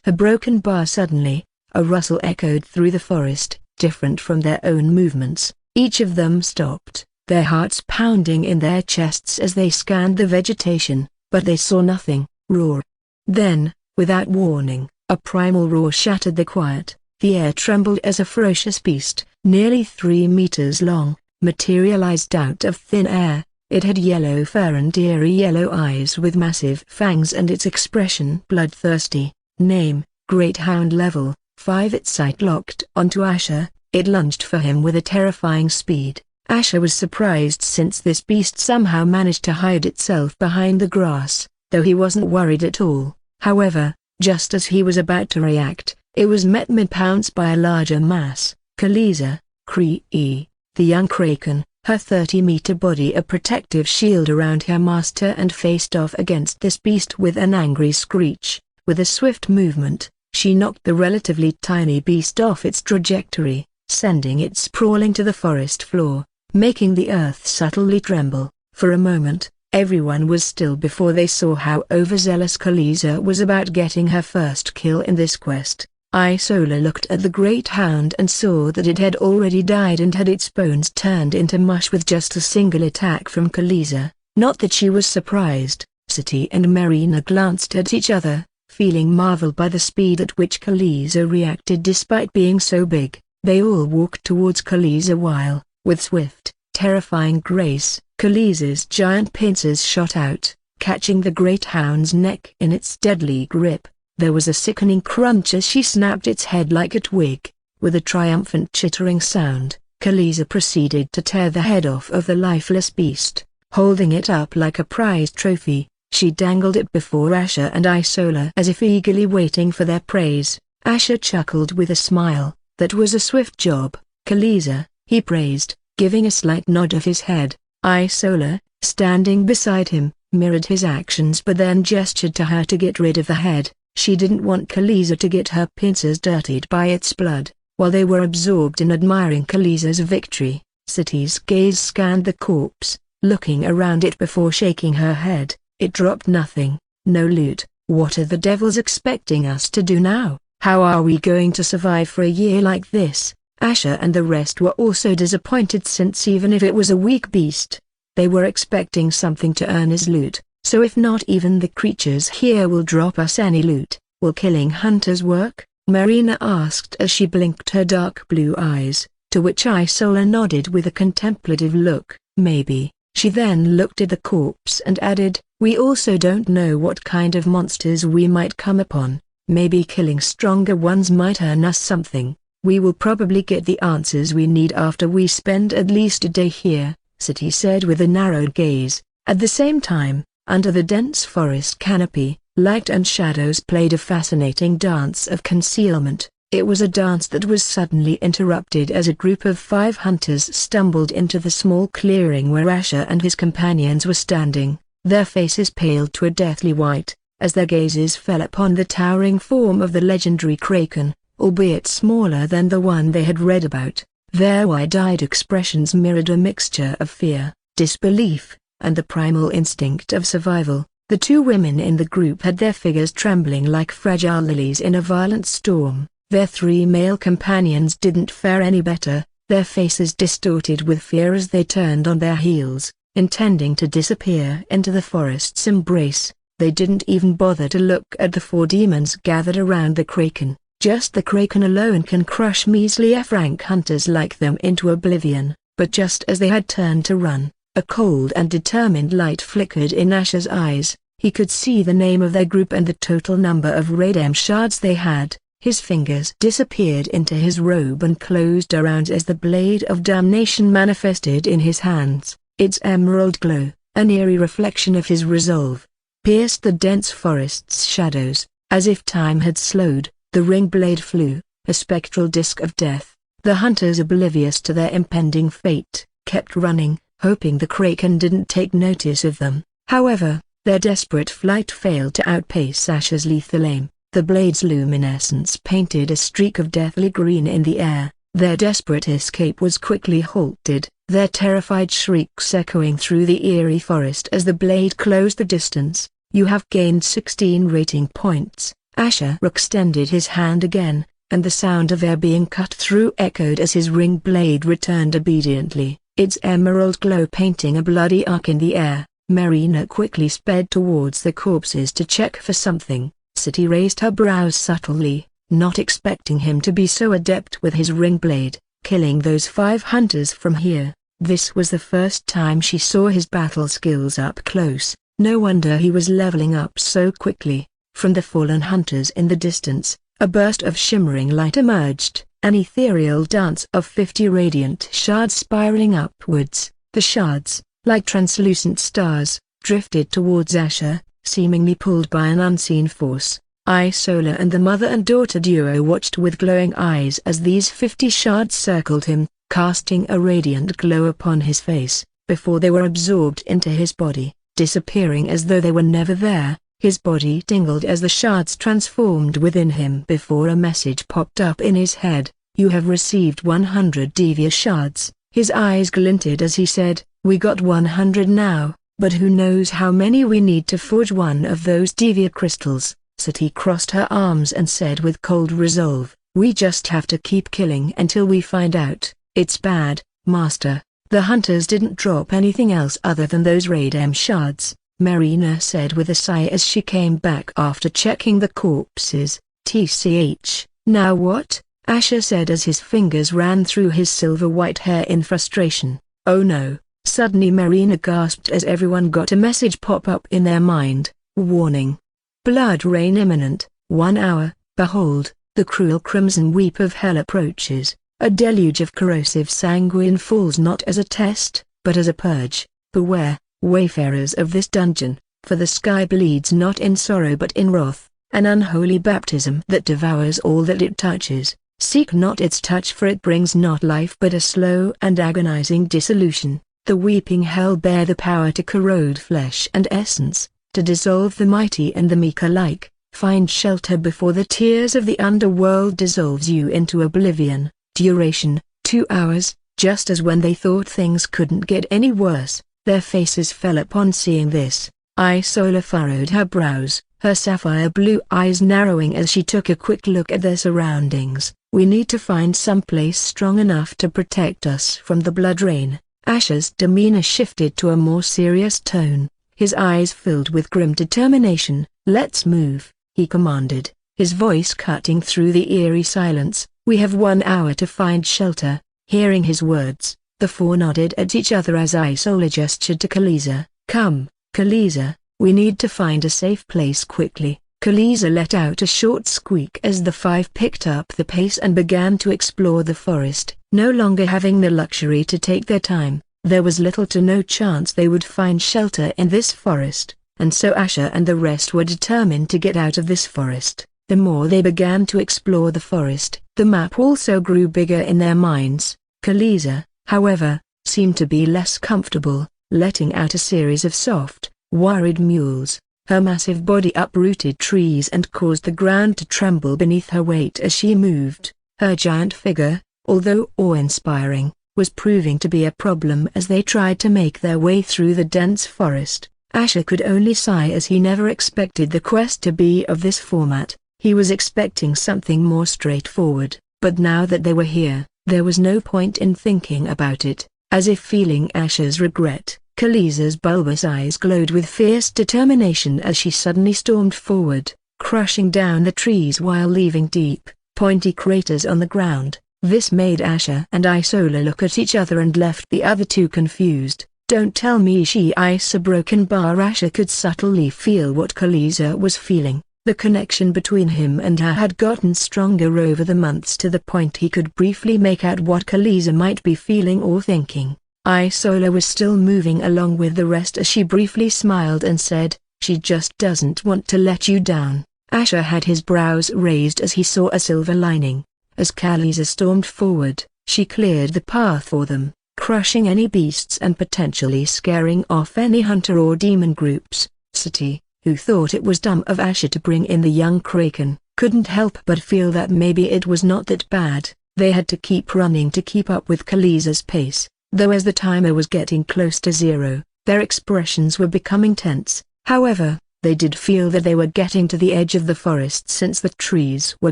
A broken bar suddenly, a rustle echoed through the forest, different from their own movements. Each of them stopped, their hearts pounding in their chests as they scanned the vegetation, but they saw nothing. Roar. Then, without warning, a primal roar shattered the quiet. The air trembled as a ferocious beast, nearly 3 meters long, materialized out of thin air. It had yellow fur and eerie yellow eyes with massive fangs, and its expression bloodthirsty. Name, Great Hound level 5. Its sight locked onto Asher. It lunged for him with a terrifying speed. Asher was surprised since this beast somehow managed to hide itself behind the grass, though he wasn't worried at all. However, just as he was about to react, it was met mid-pounce by a larger mass. Khaleesi, Cree, the young kraken, her 30-meter body a protective shield around her master, and faced off against this beast with an angry screech. With a swift movement, she knocked the relatively tiny beast off its trajectory, sending it sprawling to the forest floor, making the earth subtly tremble. For a moment, everyone was still before they saw how overzealous Khaleesi was about getting her first kill in this quest. Isola looked at the great hound and saw that it had already died and had its bones turned into mush with just a single attack from Khaleesi. Not that she was surprised. Sati and Marina glanced at each other, feeling marvel by the speed at which Khaleesi reacted despite being so big. They all walked towards Khaleesi while, with swift, terrifying grace, Khaleesi's giant pincers shot out, catching the great hound's neck in its deadly grip. There was a sickening crunch as she snapped its head like a twig. With a triumphant chittering sound, Khaleesi proceeded to tear the head off of the lifeless beast. Holding it up like a prized trophy, she dangled it before Asher and Isola as if eagerly waiting for their praise. Asher chuckled with a smile. That was a swift job, Khaleesi, he praised, giving a slight nod of his head. Isola, standing beside him, mirrored his actions but then gestured to her to get rid of the head. She didn't want Khaleesi to get her pincers dirtied by its blood. While they were absorbed in admiring Khaleesi's victory, Sati's gaze scanned the corpse, looking around it before shaking her head. It dropped nothing, no loot. What are the devils expecting us to do now? How are we going to survive for a year like this? Asher and the rest were also disappointed, since even if it was a weak beast, they were expecting something to earn as loot. So if not even the creatures here will drop us any loot, will killing hunters work? Marina asked as she blinked her dark blue eyes, to which Isola nodded with a contemplative look. Maybe, She then looked at the corpse and added, "We also don't know what kind of monsters we might come upon. Maybe killing stronger ones might earn us something. We will probably get the answers we need after we spend at least a day here," Sati said with a narrowed gaze. At the same time, under the dense forest canopy, light and shadows played a fascinating dance of concealment. It was a dance that was suddenly interrupted as a group of 5 hunters stumbled into the small clearing where Asher and his companions were standing. Their faces paled to a deathly white, as their gazes fell upon the towering form of the legendary kraken, albeit smaller than the one they had read about. Their wide-eyed expressions mirrored a mixture of fear, disbelief, and the primal instinct of survival. The 2 women in the group had their figures trembling like fragile lilies in a violent storm. Their 3 male companions didn't fare any better, their faces distorted with fear as they turned on their heels, intending to disappear into the forest's embrace. They didn't even bother to look at the 4 demons gathered around the kraken. Just the kraken alone can crush measly F-rank hunters like them into oblivion. But just as they had turned to run, a cold and determined light flickered in Asher's eyes. He could see the name of their group and the total number of Reborn shards they had. His fingers disappeared into his robe and closed around as the blade of damnation manifested in his hands. Its emerald glow, an eerie reflection of his resolve, pierced the dense forest's shadows. As if time had slowed, the ring blade flew, a spectral disk of death. The hunters, oblivious to their impending fate, kept running, hoping the kraken didn't take notice of them. However, their desperate flight failed to outpace Asher's lethal aim. The blade's luminescence painted a streak of deathly green in the air. Their desperate escape was quickly halted, their terrified shrieks echoing through the eerie forest as the blade closed the distance. "You have gained 16 rating points." Asher extended his hand again, and the sound of air being cut through echoed as his ring blade returned obediently, its emerald glow painting a bloody arc in the air. Marina quickly sped towards the corpses to check for something. Sati raised her brows subtly, not expecting him to be so adept with his ring blade, killing those 5 hunters from here. This was the first time she saw his battle skills up close. No wonder he was leveling up so quickly. From the fallen hunters in the distance, a burst of shimmering light emerged, an ethereal dance of 50 radiant shards spiraling upwards. The shards, like translucent stars, drifted towards Asher, seemingly pulled by an unseen force. Isola and the mother and daughter duo watched with glowing eyes as these 50 shards circled him, casting a radiant glow upon his face, before they were absorbed into his body, disappearing as though they were never there. His body tingled as the shards transformed within him before a message popped up in his head. "You have received 100 Divya shards." His eyes glinted as he said, "We got 100 now, but who knows how many we need to forge one of those Divya crystals." Sati crossed her arms and said with cold resolve, "We just have to keep killing until we find out." "It's bad, Master." The hunters didn't drop anything else other than those Radem shards, Marina said with a sigh as she came back after checking the corpses. "Tch, now what?" Asher said as his fingers ran through his silver-white hair in frustration. "Oh no." Suddenly Marina gasped as everyone got a message pop up in their mind. "Warning. Blood rain imminent, 1 hour, behold, the cruel crimson weep of hell approaches. A deluge of corrosive sanguine falls not as a test, but as a purge. Beware, wayfarers of this dungeon, for the sky bleeds not in sorrow but in wrath, an unholy baptism that devours all that it touches. Seek not its touch for it brings not life but a slow and agonizing dissolution. The weeping hell bear the power to corrode flesh and essence, to dissolve the mighty and the meek alike. Find shelter before the tears of the underworld dissolves you into oblivion. Duration, 2 hours." Just as when they thought things couldn't get any worse, their faces fell upon seeing this. Isola furrowed her brows, her sapphire blue eyes narrowing as she took a quick look at their surroundings. "We need to find some place strong enough to protect us from the blood rain." Asher's demeanor shifted to a more serious tone, his eyes filled with grim determination. "Let's move," he commanded, his voice cutting through the eerie silence. "We have 1 hour to find shelter." Hearing his words, The four nodded at each other as Isola gestured to Khaleesi. "Come, Khaleesi, we need to find a safe place quickly." Khaleesi let out a short squeak as the five picked up the pace and began to explore the forest. No longer having the luxury to take their time, there was little to no chance they would find shelter in this forest, and so Asher and the rest were determined to get out of this forest. The more they began to explore the forest, the map also grew bigger in their minds. Khaleesi, however, seemed to be less comfortable, letting out a series of soft, worried mewls. Her massive body uprooted trees and caused the ground to tremble beneath her weight as she moved. Her giant figure, although awe-inspiring, was proving to be a problem as they tried to make their way through the dense forest. Asher could only sigh as he never expected the quest to be of this format. He was expecting something more straightforward, but now that they were here, there was no point in thinking about it. As if feeling Asher's regret, Khaleesi's bulbous eyes glowed with fierce determination as she suddenly stormed forward, crushing down the trees while leaving deep, pointy craters on the ground. This made Asher and Isola look at each other and left the other two confused. "Don't tell me she is a broken bar." Asher could subtly feel what Khaleesi was feeling. The connection between him and her had gotten stronger over the months to the point he could briefly make out what Khaleesi might be feeling or thinking. Isola was still moving along with the rest as she briefly smiled and said, "She just doesn't want to let you down." Asher had his brows raised as he saw a silver lining. As Khaleesi stormed forward, she cleared the path for them, crushing any beasts and potentially scaring off any hunter or demon groups. Sati, who thought it was dumb of Asher to bring in the young kraken, couldn't help but feel that maybe it was not that bad. They had to keep running to keep up with Khaleesi's pace, though as the timer was getting close to zero, their expressions were becoming tense. However, they did feel that they were getting to the edge of the forest since the trees were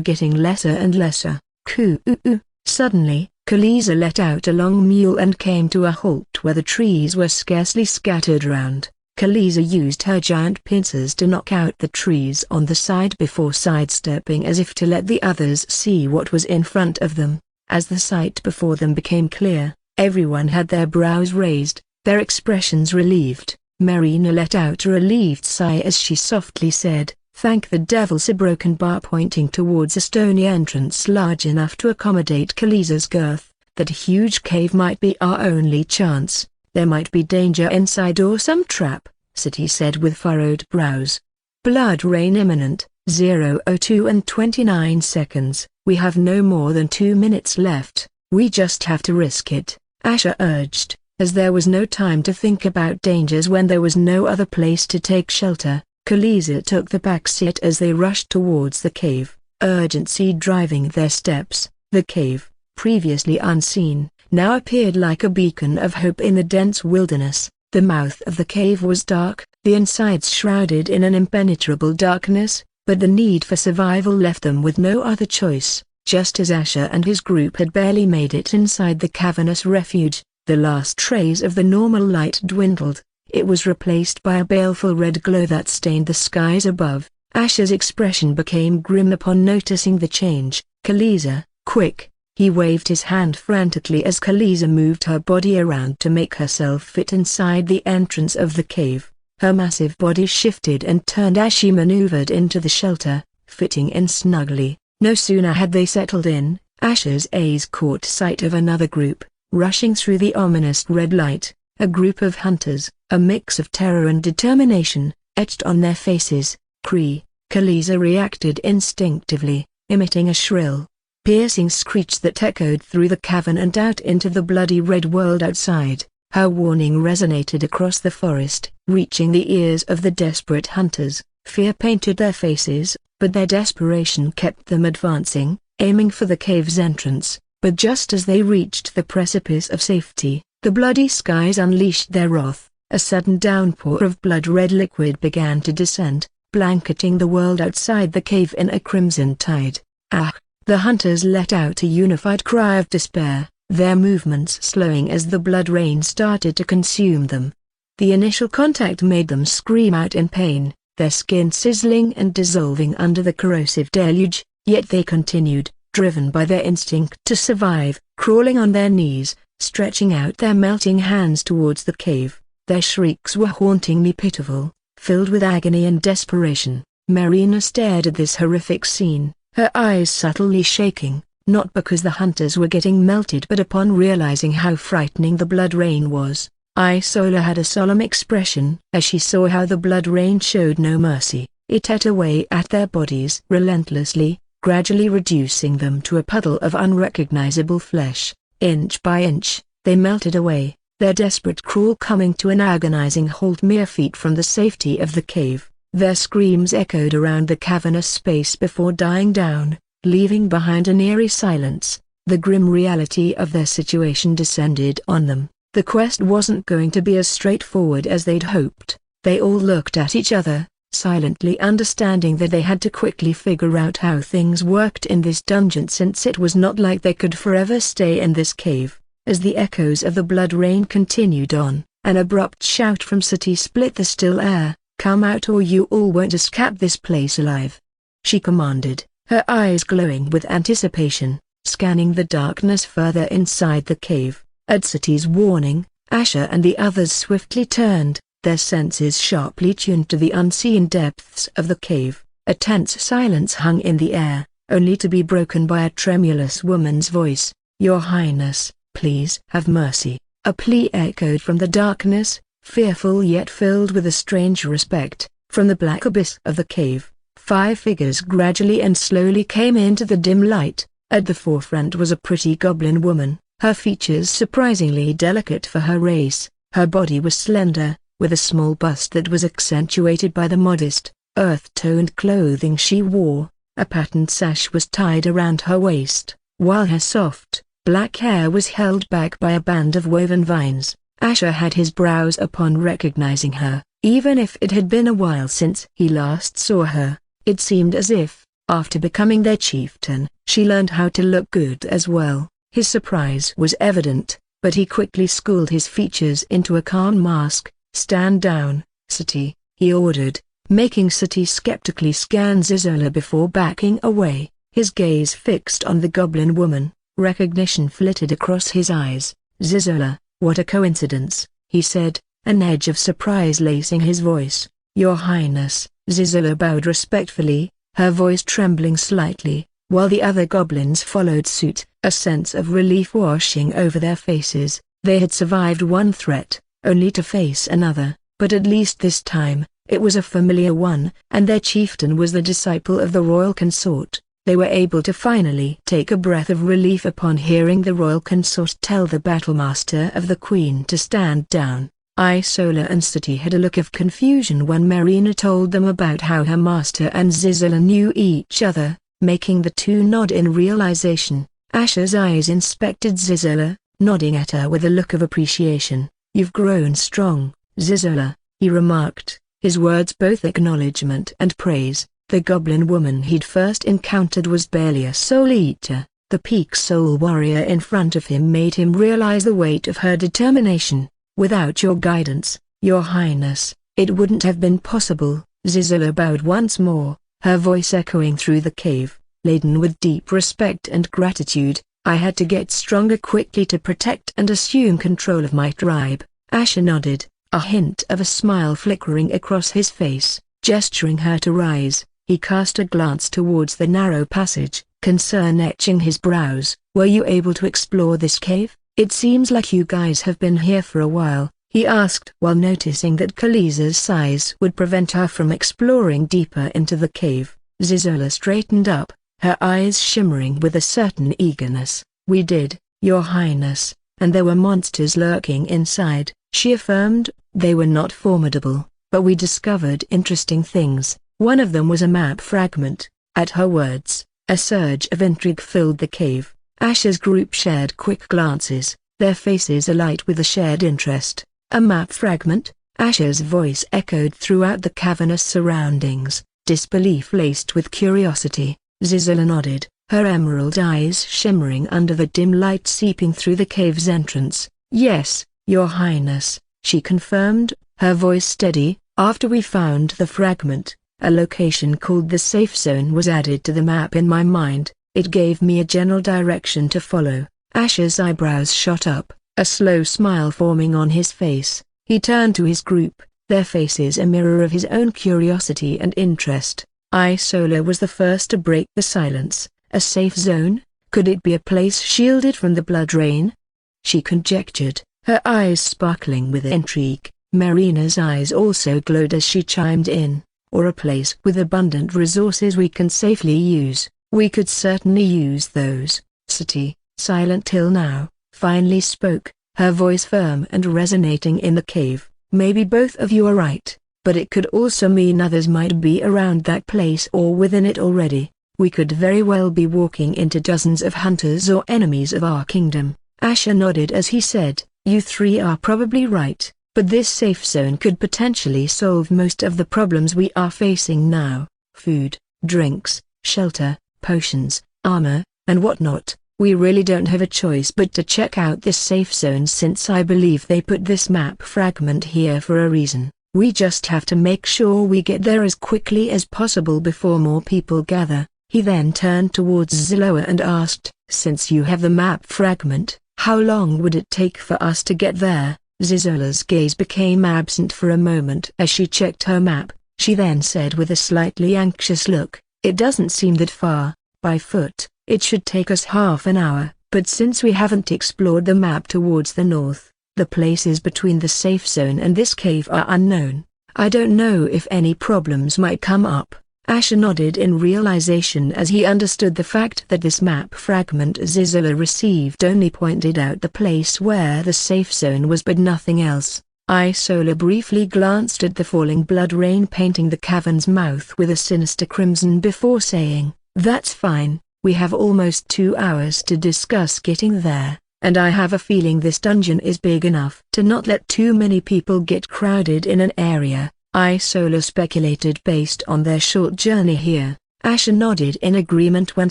getting lesser and lesser. Coo-oo-oo. Suddenly, Khaleesi let out a long mewl and came to a halt where the trees were scarcely scattered round. Khaleesi used her giant pincers to knock out the trees on the side before sidestepping as if to let the others see what was in front of them. As the sight before them became clear, everyone had their brows raised, their expressions relieved. Marina let out a relieved sigh as she softly said, "Thank the devils," a broken bar pointing towards a stony entrance large enough to accommodate Khaleesi's girth. That huge cave might be our only chance. There might be danger inside or some trap, Sati said with furrowed brows. "Blood rain imminent, 0:02 and 29 seconds. We have no more than 2 minutes left. We just have to risk it," Asher urged, as there was no time to think about dangers when there was no other place to take shelter. Khaleesi took the back seat as they rushed towards the cave, urgency driving their steps. The cave, previously unseen, now appeared like a beacon of hope in the dense wilderness. The mouth of the cave was dark, the insides shrouded in an impenetrable darkness, but the need for survival left them with no other choice. Just as Asher and his group had barely made it inside the cavernous refuge, the last trace of the normal light dwindled. It was replaced by a baleful red glow that stained the skies above. Asher's expression became grim upon noticing the change. "Khaleesi, quick!" He waved his hand frantically as Khaleesi moved her body around to make herself fit inside the entrance of the cave. Her massive body shifted and turned as she maneuvered into the shelter, fitting in snugly. No sooner had they settled in, Asher's eyes caught sight of another group, rushing through the ominous red light. A group of hunters, a mix of terror and determination, etched on their faces. Khaleesi reacted instinctively, emitting a shrill, piercing screech that echoed through the cavern and out into the bloody red world outside. Her warning resonated across the forest, reaching the ears of the desperate hunters. Fear painted their faces, but their desperation kept them advancing, aiming for the cave's entrance. But just as they reached the precipice of safety, the bloody skies unleashed their wrath. A sudden downpour of blood-red liquid began to descend, blanketing the world outside the cave in a crimson tide. Ah! The hunters let out a unified cry of despair, their movements slowing as the blood rain started to consume them. The initial contact made them scream out in pain, their skin sizzling and dissolving under the corrosive deluge, yet they continued, driven by their instinct to survive, crawling on their knees, stretching out their melting hands towards the cave. Their shrieks were hauntingly pitiful, filled with agony and desperation. Marina stared at this horrific scene, her eyes subtly shaking, not because the hunters were getting melted but upon realizing how frightening the blood rain was. Isola had a solemn expression as she saw how the blood rain showed no mercy. It ate away at their bodies relentlessly, gradually reducing them to a puddle of unrecognizable flesh. Inch by inch, they melted away, their desperate crawl coming to an agonizing halt mere feet from the safety of the cave. Their screams echoed around the cavernous space before dying down, leaving behind an eerie silence. The grim reality of their situation descended on them. The quest wasn't going to be as straightforward as they'd hoped. They all looked at each other, silently understanding that they had to quickly figure out how things worked in this dungeon, since it was not like they could forever stay in this cave. As the echoes of the blood rain continued on, an abrupt shout from Sati split the still air. "Come out or you all won't escape this place alive," she commanded, her eyes glowing with anticipation, scanning the darkness further inside the cave. At Sati's warning, Asher and the others swiftly turned, their senses sharply tuned to the unseen depths of the cave. A tense silence hung in the air, only to be broken by a tremulous woman's voice. "Your Highness, please have mercy." A plea echoed from the darkness, fearful yet filled with a strange respect. From the black abyss of the cave, 5 figures gradually and slowly came into the dim light. At the forefront was a pretty goblin woman, her features surprisingly delicate for her race. Her body was slender, with a small bust that was accentuated by the modest, earth-toned clothing she wore. A patterned sash was tied around her waist, while her soft, black hair was held back by a band of woven vines. Asher had his brows up on recognizing her. Even if it had been a while since he last saw her, it seemed as if, after becoming their chieftain, she learned how to look good as well. His surprise was evident, but he quickly schooled his features into a calm mask. "Stand down, Sati," he ordered, making Sati skeptically scan Zizola before backing away. His gaze fixed on the goblin woman, recognition flitted across his eyes. "Zizola, what a coincidence," he said, an edge of surprise lacing his voice. "Your Highness." Zizola bowed respectfully, her voice trembling slightly, while the other goblins followed suit, a sense of relief washing over their faces. They had survived one threat, only to face another, but at least this time, it was a familiar one, and their chieftain was the disciple of the royal consort. They were able to finally take a breath of relief upon hearing the royal consort tell the battlemaster of the queen to stand down. Isola and Sati had a look of confusion when Marina told them about how her master and Zizola knew each other, making the two nod in realization. Asher's eyes inspected Zizola, nodding at her with a look of appreciation. "You've grown strong, Zizola," he remarked, his words both acknowledgement and praise. The goblin woman he'd first encountered was barely a soul eater. The peak soul warrior in front of him made him realize the weight of her determination. "Without your guidance, Your Highness, it wouldn't have been possible." Zizola bowed once more, her voice echoing through the cave, laden with deep respect and gratitude. "I had to get stronger quickly to protect and assume control of my tribe." Asher nodded, a hint of a smile flickering across his face. Gesturing her to rise, he cast a glance towards the narrow passage, concern etching his brows. "Were you able to explore this cave? It seems like you guys have been here for a while," he asked while noticing that Kaliza's size would prevent her from exploring deeper into the cave. Zizola straightened up, her eyes shimmering with a certain eagerness. "We did, Your Highness, and there were monsters lurking inside," she affirmed. "They were not formidable, but we discovered interesting things. One of them was a map fragment." At her words, a surge of intrigue filled the cave. Asher's group shared quick glances, their faces alight with a shared interest. "A map fragment?" Asher's voice echoed throughout the cavernous surroundings, disbelief laced with curiosity. Zizola nodded, her emerald eyes shimmering under the dim light seeping through the cave's entrance. "Yes, Your Highness," she confirmed, her voice steady. "After we found the fragment, a location called the Safe Zone was added to the map in my mind. It gave me a general direction to follow." Asher's eyebrows shot up, a slow smile forming on his face. He turned to his group, their faces a mirror of his own curiosity and interest. Isola was the first to break the silence. A safe zone? Could it be a place shielded from the blood rain? She conjectured, her eyes sparkling with intrigue. Marina's eyes also glowed as she chimed in. Or a place with abundant resources we can safely use. We could certainly use those. Sati, silent till now, finally spoke, her voice firm and resonating in the cave. Maybe both of you are right, but it could also mean others might be around that place or within it already. We could very well be walking into dozens of hunters or enemies of our kingdom. Asher nodded as he said, you three are probably right, but this safe zone could potentially solve most of the problems we are facing now. Food, drinks, shelter, potions, armor, and whatnot. We really don't have a choice but to check out this safe zone since I believe they put this map fragment here for a reason. We just have to make sure we get there as quickly as possible before more people gather. He then turned towards Ziloa and asked, since you have the map fragment, how long would it take for us to get there? Zizola's gaze became absent for a moment as she checked her map. She then said with a slightly anxious look, it doesn't seem that far. By foot, it should take us half an hour, but since we haven't explored the map towards the north, the places between the safe zone and this cave are unknown. I don't know if any problems might come up. Asher nodded in realization as he understood the fact that this map fragment Zizola received only pointed out the place where the safe zone was but nothing else. Isola briefly glanced at the falling blood rain painting the cavern's mouth with a sinister crimson before saying, that's fine, we have almost 2 hours to discuss getting there, and I have a feeling this dungeon is big enough to not let too many people get crowded in an area. Isola speculated based on their short journey here. Asher nodded in agreement when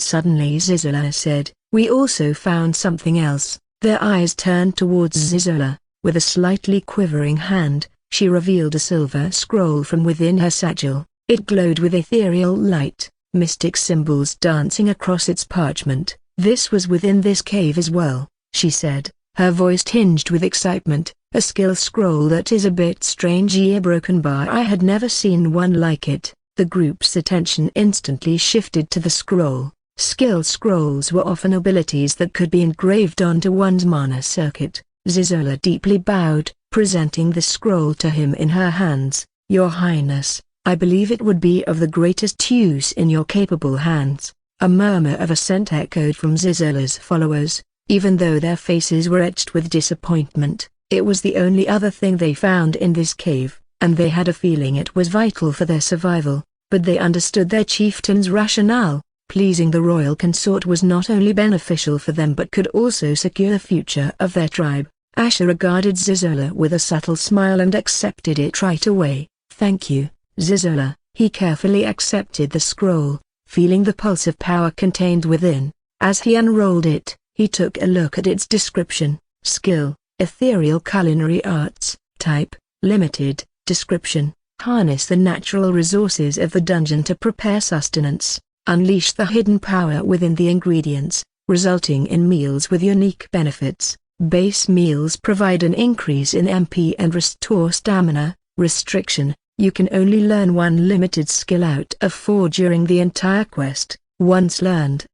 suddenly Zizola said, we also found something else. Their eyes turned towards Zizola. With a slightly quivering hand, she revealed a silver scroll from within her satchel. It glowed with ethereal light, mystic symbols dancing across its parchment. This was within this cave as well, she said, her voice tinged with excitement. A skill scroll that is a bit strange yet broken by I had never seen one like it. The group's attention instantly shifted to the scroll. Skill scrolls were often abilities that could be engraved onto one's mana circuit. Zizola deeply bowed, presenting the scroll to him in her hands. Your Highness, I believe it would be of the greatest use in your capable hands. A murmur of assent echoed from Zizola's followers, even though their faces were etched with disappointment. It was the only other thing they found in this cave, and they had a feeling it was vital for their survival, but they understood their chieftain's rationale. Pleasing the royal consort was not only beneficial for them but could also secure the future of their tribe. Asher regarded Zizola with a subtle smile and accepted it right away. Thank you, Zizola. He carefully accepted the scroll, feeling the pulse of power contained within. As he unrolled it, he took a look at its description. Skill, ethereal culinary arts, type, limited, description, harness the natural resources of the dungeon to prepare sustenance, unleash the hidden power within the ingredients, resulting in meals with unique benefits. Base meals provide an increase in MP and restore stamina. Restriction, you can only learn one limited skill out of 4 during the entire quest. Once learned,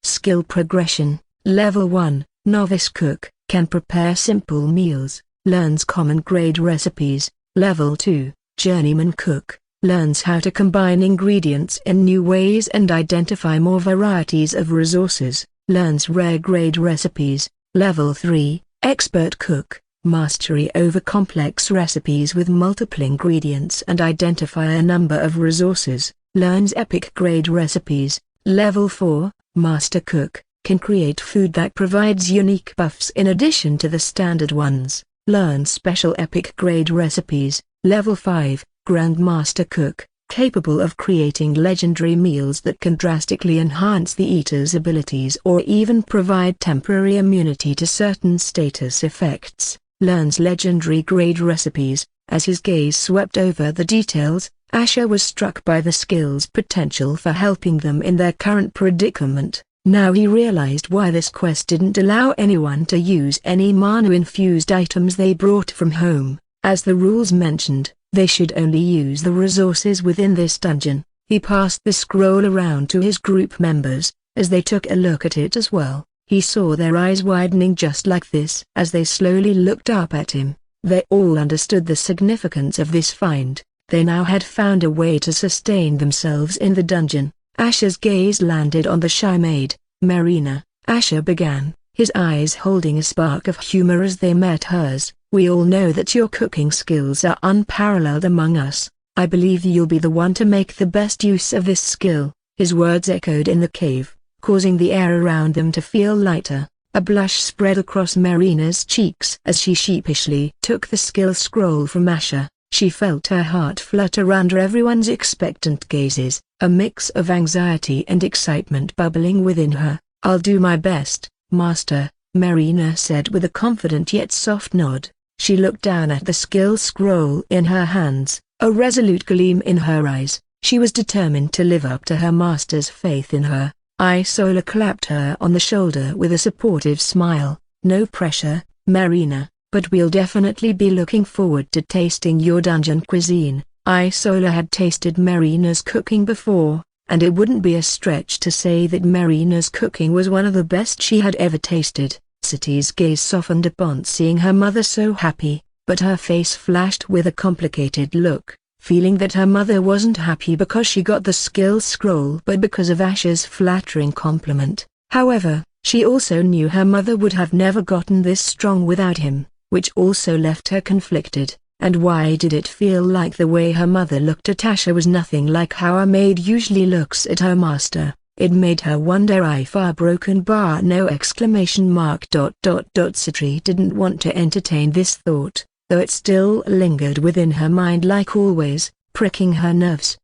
skill progression, level 1, novice cook. Can prepare simple meals, learns common grade recipes. Level 2, journeyman cook, learns how to combine ingredients in new ways and identify more varieties of resources, learns rare grade recipes. Level 3, expert cook, mastery over complex recipes with multiple ingredients and identify a number of resources, learns epic grade recipes. Level 4, master cook, can create food that provides unique buffs in addition to the standard ones. Learn special epic grade recipes. Level 5, Grandmaster Cook, capable of creating legendary meals that can drastically enhance the eater's abilities or even provide temporary immunity to certain status effects. Learns legendary grade recipes. As his gaze swept over the details, Asher was struck by the skill's potential for helping them in their current predicament. Now he realized why this quest didn't allow anyone to use any mana-infused items they brought from home. As the rules mentioned, they should only use the resources within this dungeon. He passed the scroll around to his group members. As they took a look at it as well, he saw their eyes widening just like this. As they slowly looked up at him, they all understood the significance of this find. They now had found a way to sustain themselves in the dungeon. Asher's gaze landed on the shy maid, Marina. Asher began, his eyes holding a spark of humor as they met hers. "We all know that your cooking skills are unparalleled among us. I believe you'll be the one to make the best use of this skill." His words echoed in the cave, causing the air around them to feel lighter. A blush spread across Marina's cheeks as she sheepishly took the skill scroll from Asher. She felt her heart flutter under everyone's expectant gazes, a mix of anxiety and excitement bubbling within her. "I'll do my best, Master," Marina said with a confident yet soft nod. She looked down at the skill scroll in her hands, a resolute gleam in her eyes. She was determined to live up to her master's faith in her. Isola clapped her on the shoulder with a supportive smile. "No pressure, Marina, but we'll definitely be looking forward to tasting your dungeon cuisine." Isola had tasted Marina's cooking before, and it wouldn't be a stretch to say that Marina's cooking was one of the best she had ever tasted. City's gaze softened upon seeing her mother so happy, but her face flashed with a complicated look, feeling that her mother wasn't happy because she got the skill scroll but because of Asher's flattering compliment. However, she also knew her mother would have never gotten this strong without him, which also left her conflicted. And why did it feel like the way her mother looked at Asher was nothing like how a maid usually looks at her master? It made her wonder if our broken bar no exclamation mark. Citri didn't want to entertain this thought, though it still lingered within her mind like always, pricking her nerves.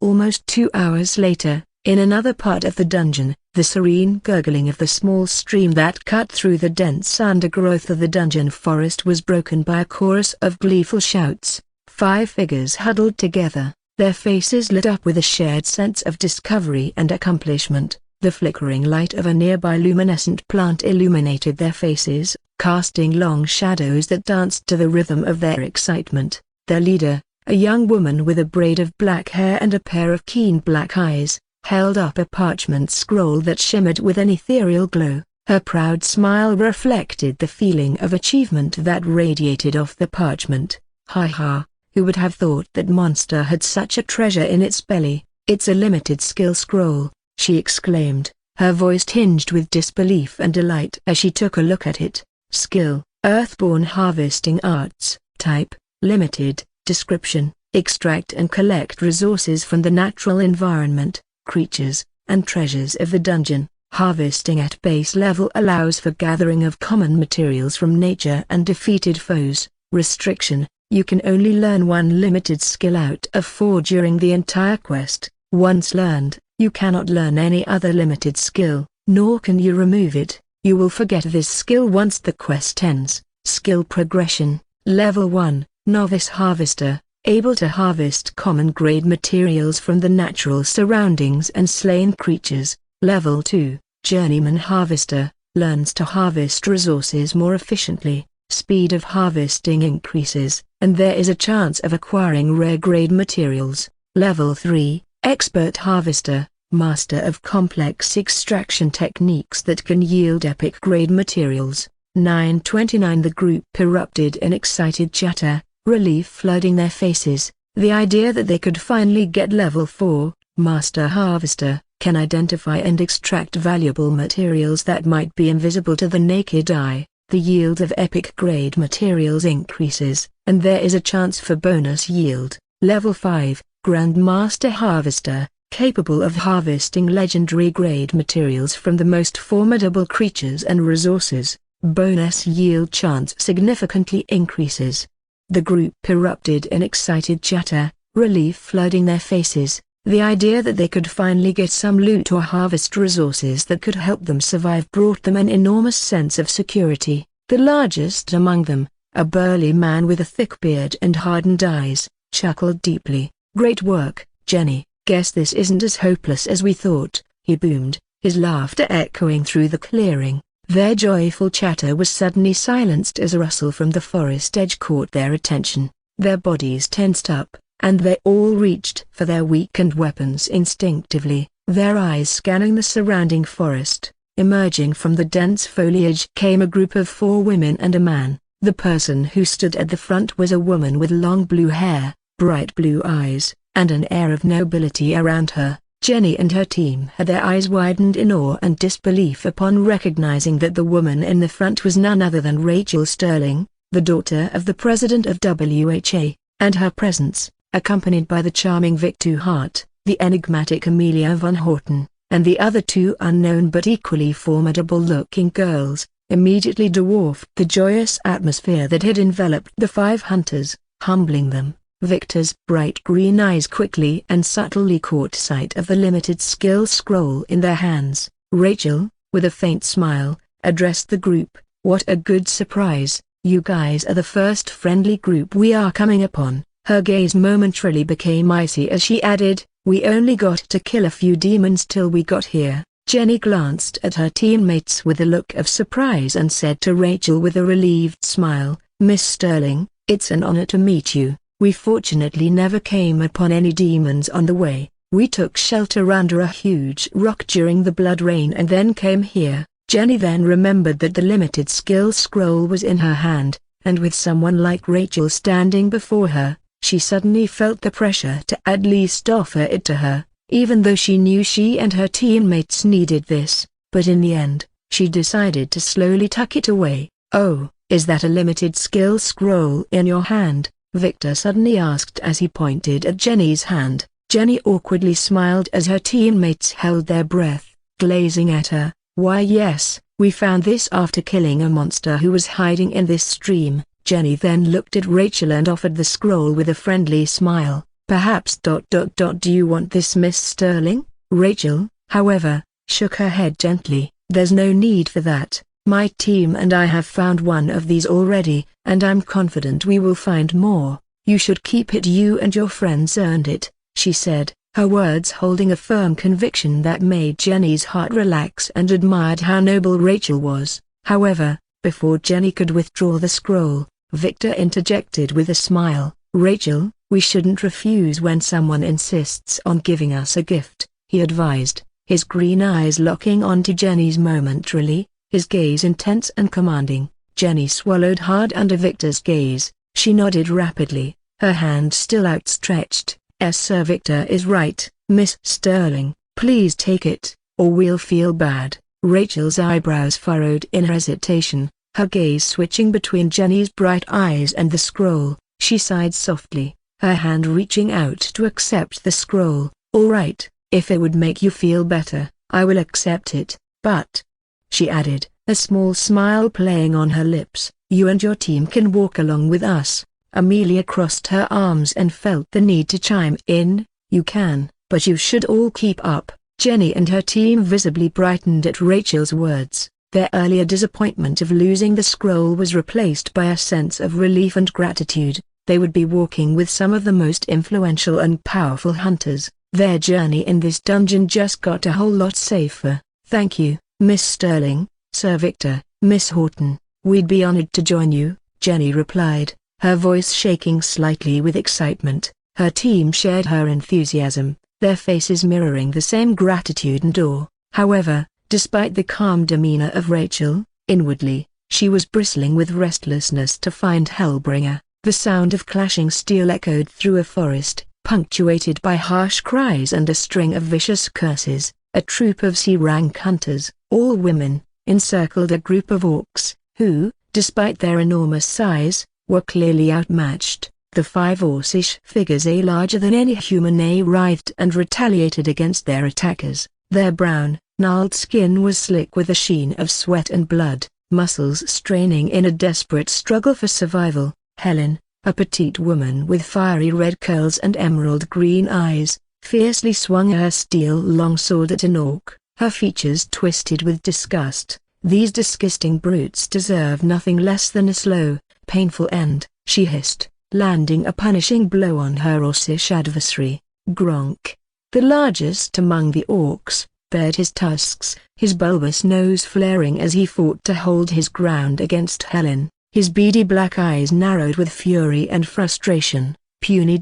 Almost 2 hours later, in another part of the dungeon, the serene gurgling of the small stream that cut through the dense undergrowth of the dungeon forest was broken by a chorus of gleeful shouts. 5 figures huddled together, their faces lit up with a shared sense of discovery and accomplishment. The flickering light of a nearby luminescent plant illuminated their faces, casting long shadows that danced to the rhythm of their excitement. Their leader, a young woman with a braid of black hair and a pair of keen black eyes, held up a parchment scroll that shimmered with an ethereal glow. Her proud smile reflected the feeling of achievement that radiated off the parchment. "Ha ha, who would have thought that monster had such a treasure in its belly? It's a limited skill scroll," she exclaimed, her voice tinged with disbelief and delight as she took a look at it. "Skill, Earthborn Harvesting Arts, Type, Limited, Description, Extract and collect resources from the natural environment, creatures, and treasures of the dungeon. Harvesting at base level allows for gathering of common materials from nature and defeated foes. Restriction, you can only learn 1 limited skill out of 4 during the entire quest. Once learned, you cannot learn any other limited skill, nor can you remove it. You will forget this skill once the quest ends." Skill progression, Level 1, Novice Harvester, able to harvest common grade materials from the natural surroundings and slain creatures. Level 2, Journeyman Harvester, learns to harvest resources more efficiently. Speed of harvesting increases, and there is a chance of acquiring rare grade materials. Level 3, Expert Harvester, master of complex extraction techniques that can yield epic grade materials. 9:29 The group erupted in excited chatter, relief flooding their faces. The idea that they could finally get level 4, Master Harvester, can identify and extract valuable materials that might be invisible to the naked eye. The yield of epic grade materials increases, and there is a chance for bonus yield. Level 5, Grandmaster Harvester, capable of harvesting legendary grade materials from the most formidable creatures and resources. Bonus yield chance significantly increases. The group erupted in excited chatter, relief flooding their faces. The idea that they could finally get some loot or harvest resources that could help them survive brought them an enormous sense of security. The largest among them, a burly man with a thick beard and hardened eyes, chuckled deeply. "Great work, Jenny. Guess this isn't as hopeless as we thought," he boomed, his laughter echoing through the clearing. Their joyful chatter was suddenly silenced as a rustle from the forest edge caught their attention. Their bodies tensed up, and they all reached for their weakened weapons instinctively, their eyes scanning the surrounding forest. Emerging from the dense foliage came a group of 4 women and a man. The person who stood at the front was a woman with long blue hair, bright blue eyes, and an air of nobility around her. Jenny and her team had their eyes widened in awe and disbelief upon recognizing that the woman in the front was none other than Rachel Sterling, the daughter of the president of WHA, and her presence, accompanied by the charming Victor Hart, the enigmatic Amelia von Horten, and the other 2 unknown but equally formidable-looking girls, immediately dwarfed the joyous atmosphere that had enveloped the 5 hunters, humbling them. Victor's bright green eyes quickly and subtly caught sight of the limited skill scroll in their hands. Rachel, with a faint smile, addressed the group. "What a good surprise, you guys are the first friendly group we are coming upon." Her gaze momentarily became icy as she added, "We only got to kill a few demons till we got here." Jenny glanced at her teammates with a look of surprise and said to Rachel with a relieved smile, "Miss Sterling, it's an honor to meet you. We fortunately never came upon any demons on the way. We took shelter under a huge rock during the blood rain and then came here." Jenny then remembered that the limited skill scroll was in her hand, and with someone like Rachel standing before her, she suddenly felt the pressure to at least offer it to her, even though she knew she and her teammates needed this. But in the end, she decided to slowly tuck it away. "Oh, is that a limited skill scroll in your hand?" Victor suddenly asked as he pointed at Jenny's hand. Jenny awkwardly smiled as her teammates held their breath, glazing at her. "Why yes, we found this after killing a monster who was hiding in this stream." Jenny then looked at Rachel and offered the scroll with a friendly smile. "Perhaps ... do you want this, Miss Sterling?" Rachel, however, shook her head gently. "There's no need for that. My team and I have found one of these already, and I'm confident we will find more. You should keep it. You and your friends earned it," she said, her words holding a firm conviction that made Jenny's heart relax and admired how noble Rachel was. However, before Jenny could withdraw the scroll, Victor interjected with a smile. "Rachel, we shouldn't refuse when someone insists on giving us a gift," he advised, his green eyes locking onto Jenny's momentarily, his gaze intense and commanding. Jenny swallowed hard under Victor's gaze. She nodded rapidly, her hand still outstretched. "Sir, Victor is right, Miss Sterling. Please take it, or we'll feel bad." Rachel's eyebrows furrowed in hesitation, her gaze switching between Jenny's bright eyes and the scroll. She sighed softly, her hand reaching out to accept the scroll. "All right, if it would make you feel better, I will accept it, but," she added, a small smile playing on her lips, "you and your team can walk along with us." Amelia crossed her arms and felt the need to chime in, "You can, but you should all keep up." Jenny and her team visibly brightened at Rachel's words. Their earlier disappointment of losing the scroll was replaced by a sense of relief and gratitude. They would be walking with some of the most influential and powerful hunters. Their journey in this dungeon just got a whole lot safer. "Thank you, Miss Sterling, Sir Victor, Miss Horten. We'd be honored to join you," Jenny replied, her voice shaking slightly with excitement. Her team shared her enthusiasm, their faces mirroring the same gratitude and awe. However, despite the calm demeanor of Rachel, inwardly, she was bristling with restlessness to find Hellbringer. The sound of clashing steel echoed through a forest, punctuated by harsh cries and a string of vicious curses. A troop of C-rank hunters, all women, encircled a group of orcs, who, despite their enormous size, were clearly outmatched. The 5 orcish figures, larger than any human, writhed and retaliated against their attackers. Their brown, gnarled skin was slick with a sheen of sweat and blood, muscles straining in a desperate struggle for survival. Helen, a petite woman with fiery red curls and emerald green eyes, fiercely swung her steel longsword at an orc, her features twisted with disgust. "These disgusting brutes deserve nothing less than a slow, painful end," she hissed, landing a punishing blow on her orcish adversary. Gronk. The largest among the orcs, bared his tusks, his bulbous nose flaring as he fought to hold his ground against Helen, his beady black eyes narrowed with fury and frustration. Puny ...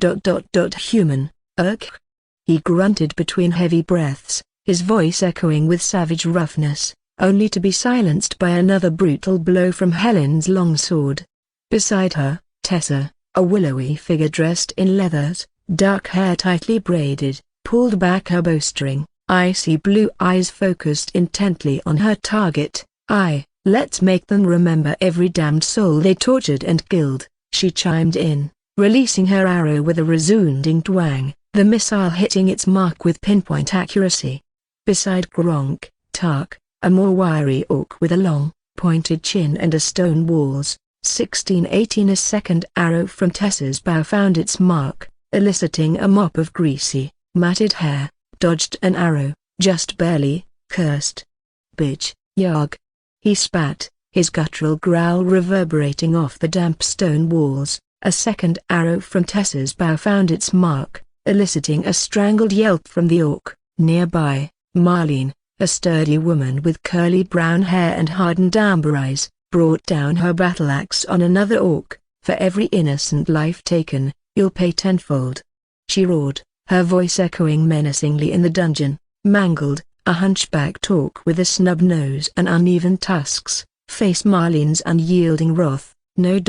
human, ugh. He grunted between heavy breaths, his voice echoing with savage roughness, only to be silenced by another brutal blow from Helen's long sword. Beside her, Tessa, a willowy figure dressed in leathers, dark hair tightly braided, pulled back her bowstring, icy blue eyes focused intently on her target. Let's make them remember every damned soul they tortured and killed, she chimed in, releasing her arrow with a resounding twang, the missile hitting its mark with pinpoint accuracy. Beside Gronk, Tark, a more wiry orc with a long, pointed chin and a stone walls, 1618. A second arrow from Tessa's bow found its mark, eliciting a mop of greasy, matted hair, dodged an arrow, just barely, cursed. Bitch, Yarg. He spat, his guttural growl reverberating off the damp stone walls. A second arrow from Tessa's bow found its mark, eliciting a strangled yelp from the orc. Nearby, Marlene, a sturdy woman with curly brown hair and hardened amber eyes, brought down her battle axe on another orc. For every innocent life taken, you'll pay tenfold. She roared, her voice echoing menacingly in the dungeon. Mangled, a hunchbacked orc with a snub nose and uneven tusks, faced Marlene's unyielding wrath. No ...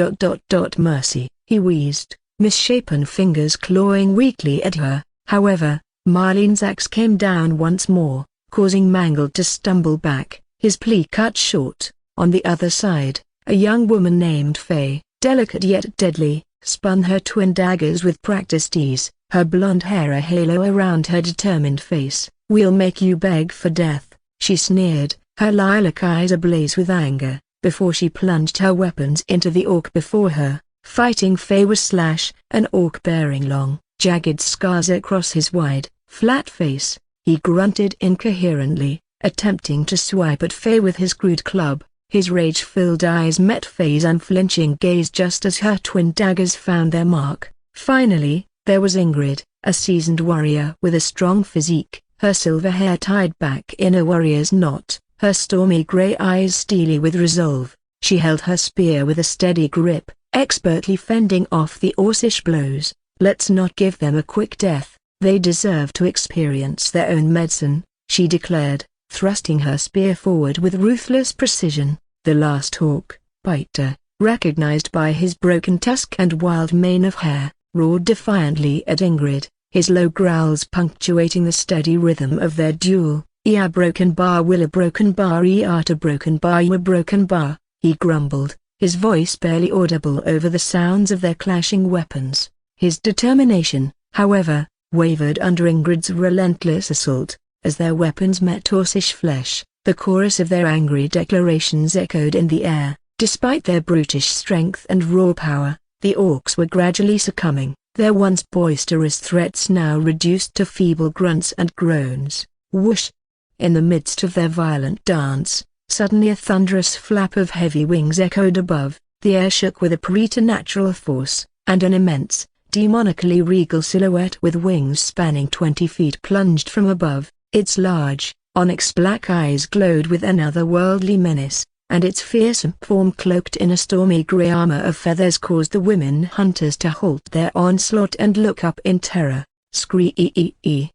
mercy, he wheezed, misshapen fingers clawing weakly at her. However, Marlene's axe came down once more, causing Mangled to stumble back, his plea cut short. On the other side, a young woman named Faye, delicate yet deadly, spun her twin daggers with practiced ease, her blonde hair a halo around her determined face. We'll make you beg for death, she sneered, her lilac eyes ablaze with anger, before she plunged her weapons into the orc before her. Fighting Faye was Slash, an orc bearing long, jagged scars across his wide, flat face. He grunted incoherently, attempting to swipe at Faye with his crude club. His rage-filled eyes met Faye's unflinching gaze just as her twin daggers found their mark. Finally, there was Ingrid, a seasoned warrior with a strong physique, her silver hair tied back in a warrior's knot, her stormy gray eyes steely with resolve. She held her spear with a steady grip, expertly fending off the Orcish blows. Let's not give them a quick death, they deserve to experience their own medicine, she declared, thrusting her spear forward with ruthless precision. The last orc, Biter, recognized by his broken tusk and wild mane of hair, roared defiantly at Ingrid, his low growls punctuating the steady rhythm of their duel. "Ea broken bar willa broken bar eata broken bar you a broken bar," he grumbled, his voice barely audible over the sounds of their clashing weapons. His determination, however, wavered under Ingrid's relentless assault. As their weapons met Orcish flesh, the chorus of their angry declarations echoed in the air. Despite their brutish strength and raw power, the orcs were gradually succumbing, their once boisterous threats now reduced to feeble grunts and groans. Whoosh! In the midst of their violent dance, suddenly a thunderous flap of heavy wings echoed above. The air shook with a preternatural force, and an immense, demonically regal silhouette with wings spanning 20 feet plunged from above. Its large, onyx black eyes glowed with an otherworldly menace, and its fearsome form cloaked in a stormy gray armor of feathers caused the women hunters to halt their onslaught and look up in terror. Scree-ee-ee.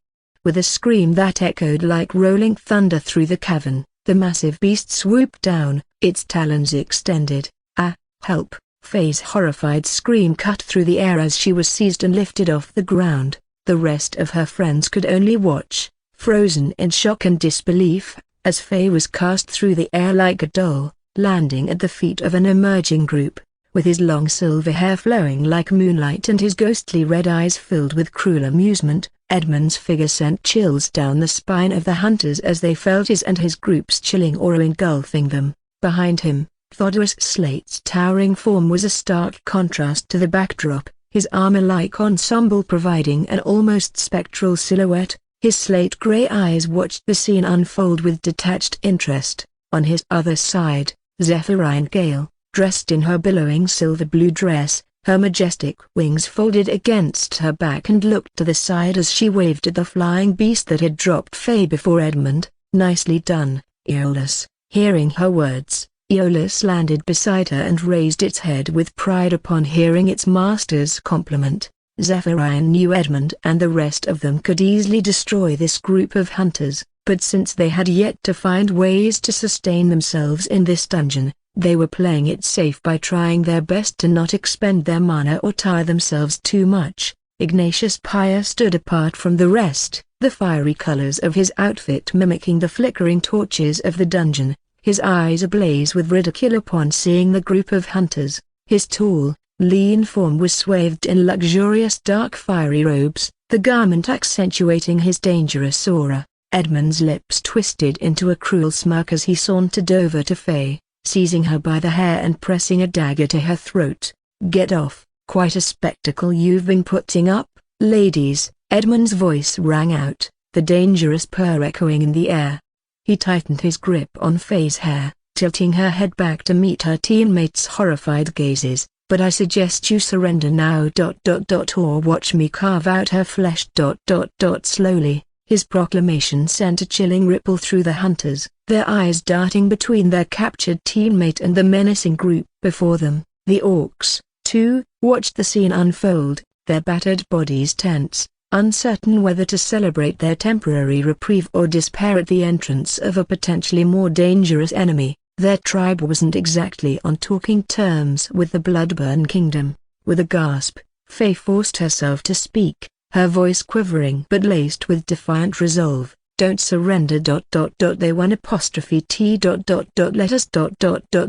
With a scream that echoed like rolling thunder through the cavern, the massive beast swooped down, its talons extended. "Ah, help!" Faye's horrified scream cut through the air as she was seized and lifted off the ground. The rest of her friends could only watch, frozen in shock and disbelief, as Faye was cast through the air like a doll, landing at the feet of an emerging group. With his long silver hair flowing like moonlight and his ghostly red eyes filled with cruel amusement, Edmund's figure sent chills down the spine of the hunters as they felt his and his group's chilling aura engulfing them. Behind him, Thodorus Slate's towering form was a stark contrast to the backdrop, his armor-like ensemble providing an almost spectral silhouette. His slate-gray eyes watched the scene unfold with detached interest. On his other side, Zephyrine Gale, dressed in her billowing silver-blue dress, her majestic wings folded against her back and looked to the side as she waved at the flying beast that had dropped Faye before Edmund. Nicely done, Aeolus." Hearing her words, Aeolus landed beside her and raised its head with pride upon hearing its master's compliment. Zephyrine knew Edmund and the rest of them could easily destroy this group of hunters, but since they had yet to find ways to sustain themselves in this dungeon, they were playing it safe by trying their best to not expend their mana or tire themselves too much. Ignatius Pyre stood apart from the rest, the fiery colors of his outfit mimicking the flickering torches of the dungeon, his eyes ablaze with ridicule upon seeing the group of hunters. His tall, lean form was swathed in luxurious dark fiery robes, the garment accentuating his dangerous aura. Edmund's lips twisted into a cruel smirk as he sauntered over to Faye, seizing her by the hair and pressing a dagger to her throat. "Get off, quite a spectacle you've been putting up, ladies," Edmund's voice rang out, the dangerous purr echoing in the air. He tightened his grip on Faye's hair, tilting her head back to meet her teammates' horrified gazes. "But I suggest you surrender now. Or watch me carve out her flesh. Slowly, his proclamation sent a chilling ripple through the hunters, their eyes darting between their captured teammate and the menacing group before them. The orcs, too, watched the scene unfold, their battered bodies tense, uncertain whether to celebrate their temporary reprieve or despair at the entrance of a potentially more dangerous enemy. Their tribe wasn't exactly on talking terms with the Bloodburn Kingdom. With a gasp, Faye forced herself to speak, her voice quivering but laced with defiant resolve. "Don't surrender. They won ''T. Let us.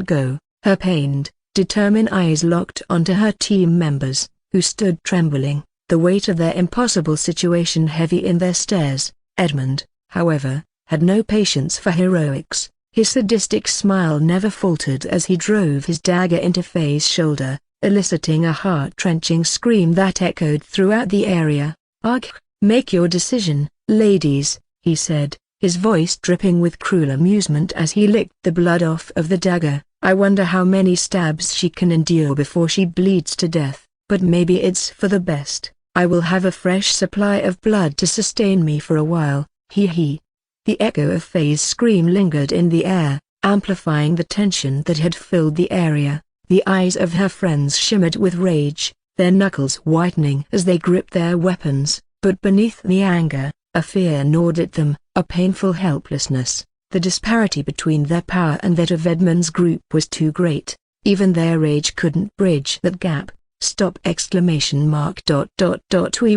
Go." Her pained, determined eyes locked onto her team members, who stood trembling, the weight of their impossible situation heavy in their stares. Edmund, however, had no patience for heroics. His sadistic smile never faltered as he drove his dagger into Faye's shoulder, eliciting a heart-wrenching scream that echoed throughout the area. "Ugh, make your decision, ladies," he said, his voice dripping with cruel amusement as he licked the blood off of the dagger. "I wonder how many stabs she can endure before she bleeds to death, but maybe it's for the best. I will have a fresh supply of blood to sustain me for a while, hee." The echo of Faye's scream lingered in the air, amplifying the tension that had filled the area. The eyes of her friends shimmered with rage, their knuckles whitening as they gripped their weapons, but beneath the anger, a fear gnawed at them, a painful helplessness. The disparity between their power and that of Edmund's group was too great. Even their rage couldn't bridge that gap. "Stop!" "We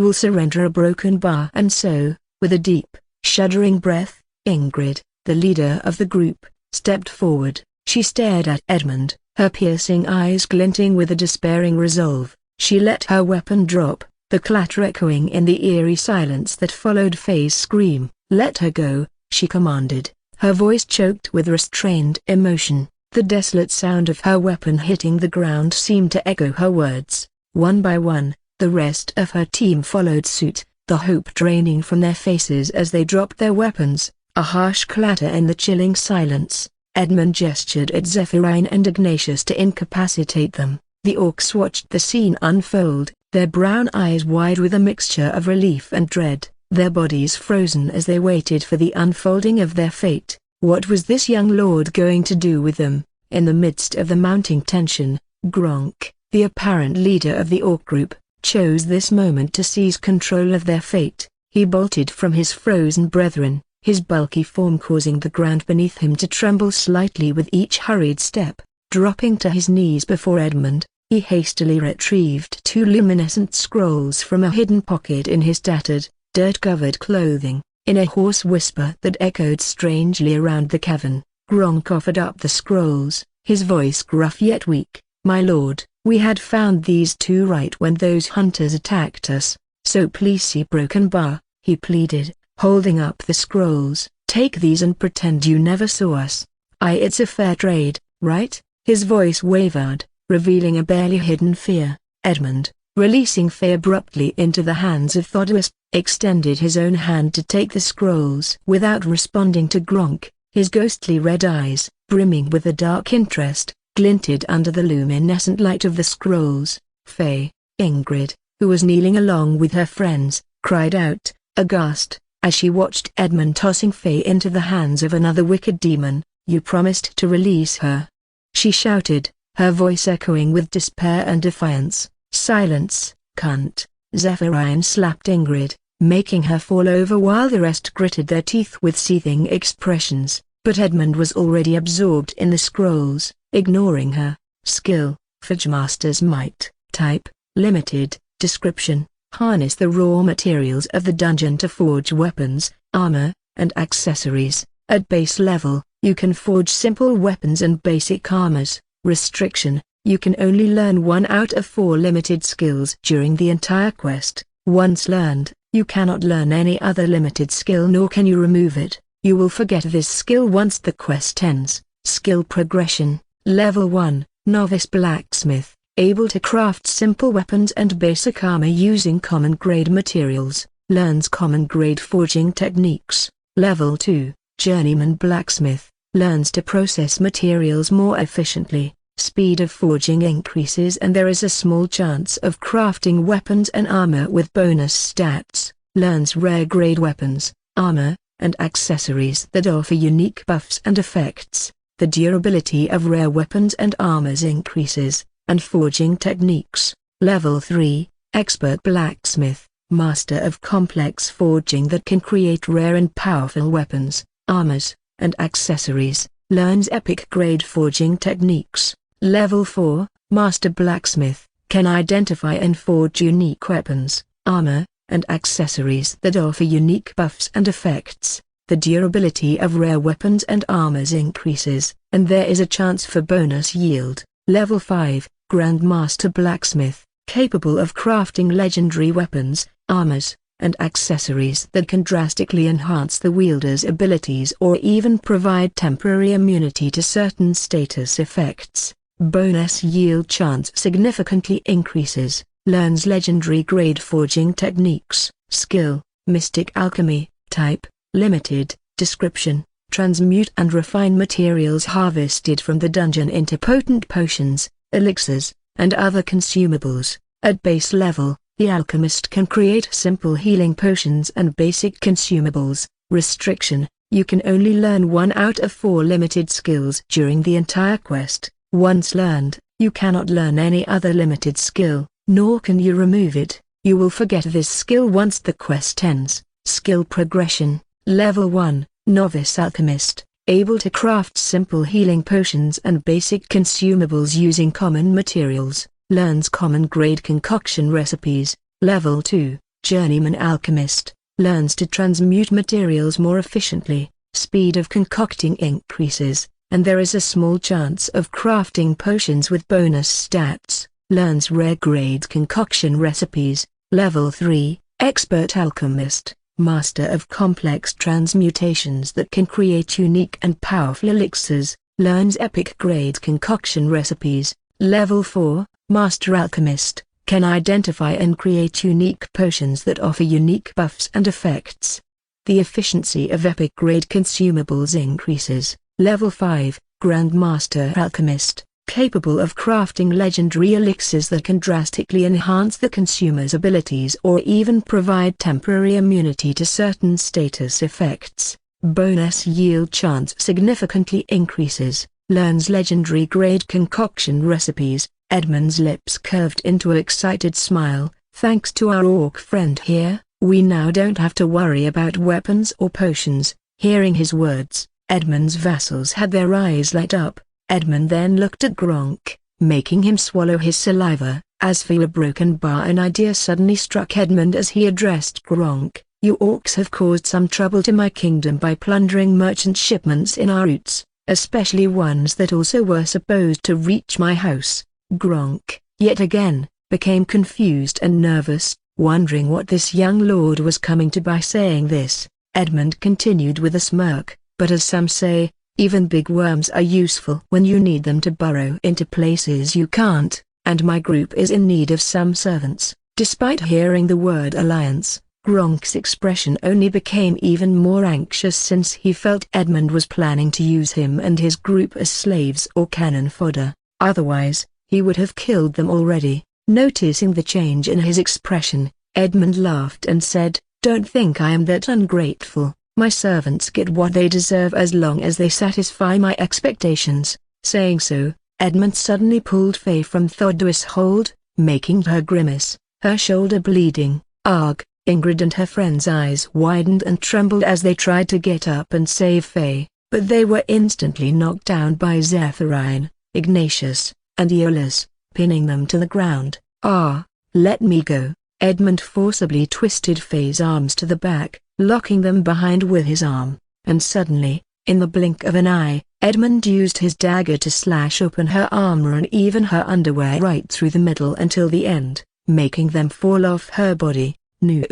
will surrender." A broken bar. And so, with a deep, shuddering breath, Ingrid, the leader of the group, stepped forward. She stared at Edmund, her piercing eyes glinting with a despairing resolve. She let her weapon drop, the clatter echoing in the eerie silence that followed Faye's scream. "Let her go," she commanded, her voice choked with restrained emotion. The desolate sound of her weapon hitting the ground seemed to echo her words. One by one, the rest of her team followed suit, the hope draining from their faces as they dropped their weapons. A harsh clatter in the chilling silence. Edmund gestured at Zephyrine and Ignatius to incapacitate them. The orcs watched the scene unfold, their brown eyes wide with a mixture of relief and dread, their bodies frozen as they waited for the unfolding of their fate. What was this young lord going to do with them? In the midst of the mounting tension, Gronk, the apparent leader of the orc group, chose this moment to seize control of their fate. He bolted from his frozen brethren, his bulky form causing the ground beneath him to tremble slightly with each hurried step. Dropping to his knees before Edmund, he hastily retrieved two luminescent scrolls from a hidden pocket in his tattered, dirt-covered clothing. In a hoarse whisper that echoed strangely around the cavern, Gronk offered up the scrolls, his voice gruff yet weak. "My lord, we had found these two right when those hunters attacked us, so please see broken bar," he pleaded, holding up the scrolls. "Take these and pretend you never saw us. It's a fair trade, right?" His voice wavered, revealing a barely hidden fear. Edmund, releasing Faye abruptly into the hands of Thodoas, extended his own hand to take the scrolls. Without responding to Gronk, his ghostly red eyes, brimming with a dark interest, glinted under the luminescent light of the scrolls. Faye, Ingrid, who was kneeling along with her friends, cried out, aghast, As she watched Edmund tossing Faye into the hands of another wicked demon, "You promised to release her," she shouted, her voice echoing with despair and defiance. "Silence, cunt!" Zephyrian slapped Ingrid, making her fall over while the rest gritted their teeth with seething expressions, but Edmund was already absorbed in the scrolls, ignoring her. Skill, Forge Master's Might, Type, Limited, Description, harness the raw materials of the dungeon to forge weapons, armor, and accessories. At base level, you can forge simple weapons and basic armors. Restriction, you can only learn 1 out of 4 limited skills during the entire quest. Once learned, you cannot learn any other limited skill nor can you remove it. You will forget this skill once the quest ends. Skill progression, Level 1, Novice Blacksmith, able to craft simple weapons and basic armor using common grade materials, learns common grade forging techniques. Level 2, Journeyman Blacksmith, learns to process materials more efficiently. Speed of forging increases and there is a small chance of crafting weapons and armor with bonus stats. Learns rare grade weapons, armor, and accessories that offer unique buffs and effects. The durability of rare weapons and armors increases, and forging techniques. Level 3, Expert Blacksmith, master of complex forging that can create rare and powerful weapons, armors, and accessories. Learns epic grade forging techniques. Level 4, Master Blacksmith, can identify and forge unique weapons, armor, and accessories that offer unique buffs and effects. The durability of rare weapons and armors increases, and there is a chance for bonus yield. Level 5, Grandmaster Blacksmith, capable of crafting legendary weapons, armors, and accessories that can drastically enhance the wielder's abilities or even provide temporary immunity to certain status effects. Bonus yield chance significantly increases. Learns legendary grade forging techniques. Skill, Mystic Alchemy, Type, Limited, Description, transmute and refine materials harvested from the dungeon into potent potions, elixirs, and other consumables. At base level, the alchemist can create simple healing potions and basic consumables. Restriction, you can only learn 1 out of 4 limited skills during the entire quest. Once learned, you cannot learn any other limited skill, nor can you remove it. You will forget this skill once the quest ends. Skill progression, Level 1, Novice Alchemist, able to craft simple healing potions and basic consumables using common materials. Learns common grade concoction recipes. Level 2, Journeyman Alchemist, learns to transmute materials more efficiently. Speed of concocting increases, and there is a small chance of crafting potions with bonus stats. Learns rare grade concoction recipes. Level 3, Expert Alchemist, master of complex transmutations that can create unique and powerful elixirs. Learns epic grade concoction recipes. Level 4, Master Alchemist, can identify and create unique potions that offer unique buffs and effects. The efficiency of epic grade consumables increases. Level 5, Grandmaster Alchemist, capable of crafting legendary elixirs that can drastically enhance the consumer's abilities or even provide temporary immunity to certain status effects. Bonus yield chance significantly increases. Learns legendary grade concoction recipes. Edmund's lips curved into an excited smile. Thanks to our orc friend here, we now don't have to worry about weapons or potions. Hearing his words, Edmund's vassals had their eyes light up. Edmund then looked at Gronk, making him swallow his saliva. As for a broken bar, an idea suddenly struck Edmund as he addressed Gronk. You orcs have caused some trouble to my kingdom by plundering merchant shipments in our routes, especially ones that also were supposed to reach my house. Gronk, yet again, became confused and nervous, wondering what this young lord was coming to by saying this. Edmund continued with a smirk, but as some say, even big worms are useful when you need them to burrow into places you can't, and my group is in need of some servants. Despite hearing the word alliance, Gronk's expression only became even more anxious since he felt Edmund was planning to use him and his group as slaves or cannon fodder. Otherwise, he would have killed them already. Noticing the change in his expression, Edmund laughed and said, Don't think I am that ungrateful. My servants get what they deserve as long as they satisfy my expectations." Saying so, Edmund suddenly pulled Faye from Thodw's hold, making her grimace, her shoulder bleeding. "Arg!" Ingrid and her friend's eyes widened and trembled as they tried to get up and save Faye, but they were instantly knocked down by Zephyrin, Ignatius, and Aeolus, pinning them to the ground. "Ah, let me go." Edmund forcibly twisted Faye's arms to the back, locking them behind with his arm, and suddenly, in the blink of an eye, Edmund used his dagger to slash open her armor and even her underwear right through the middle until the end, making them fall off her body. "No!"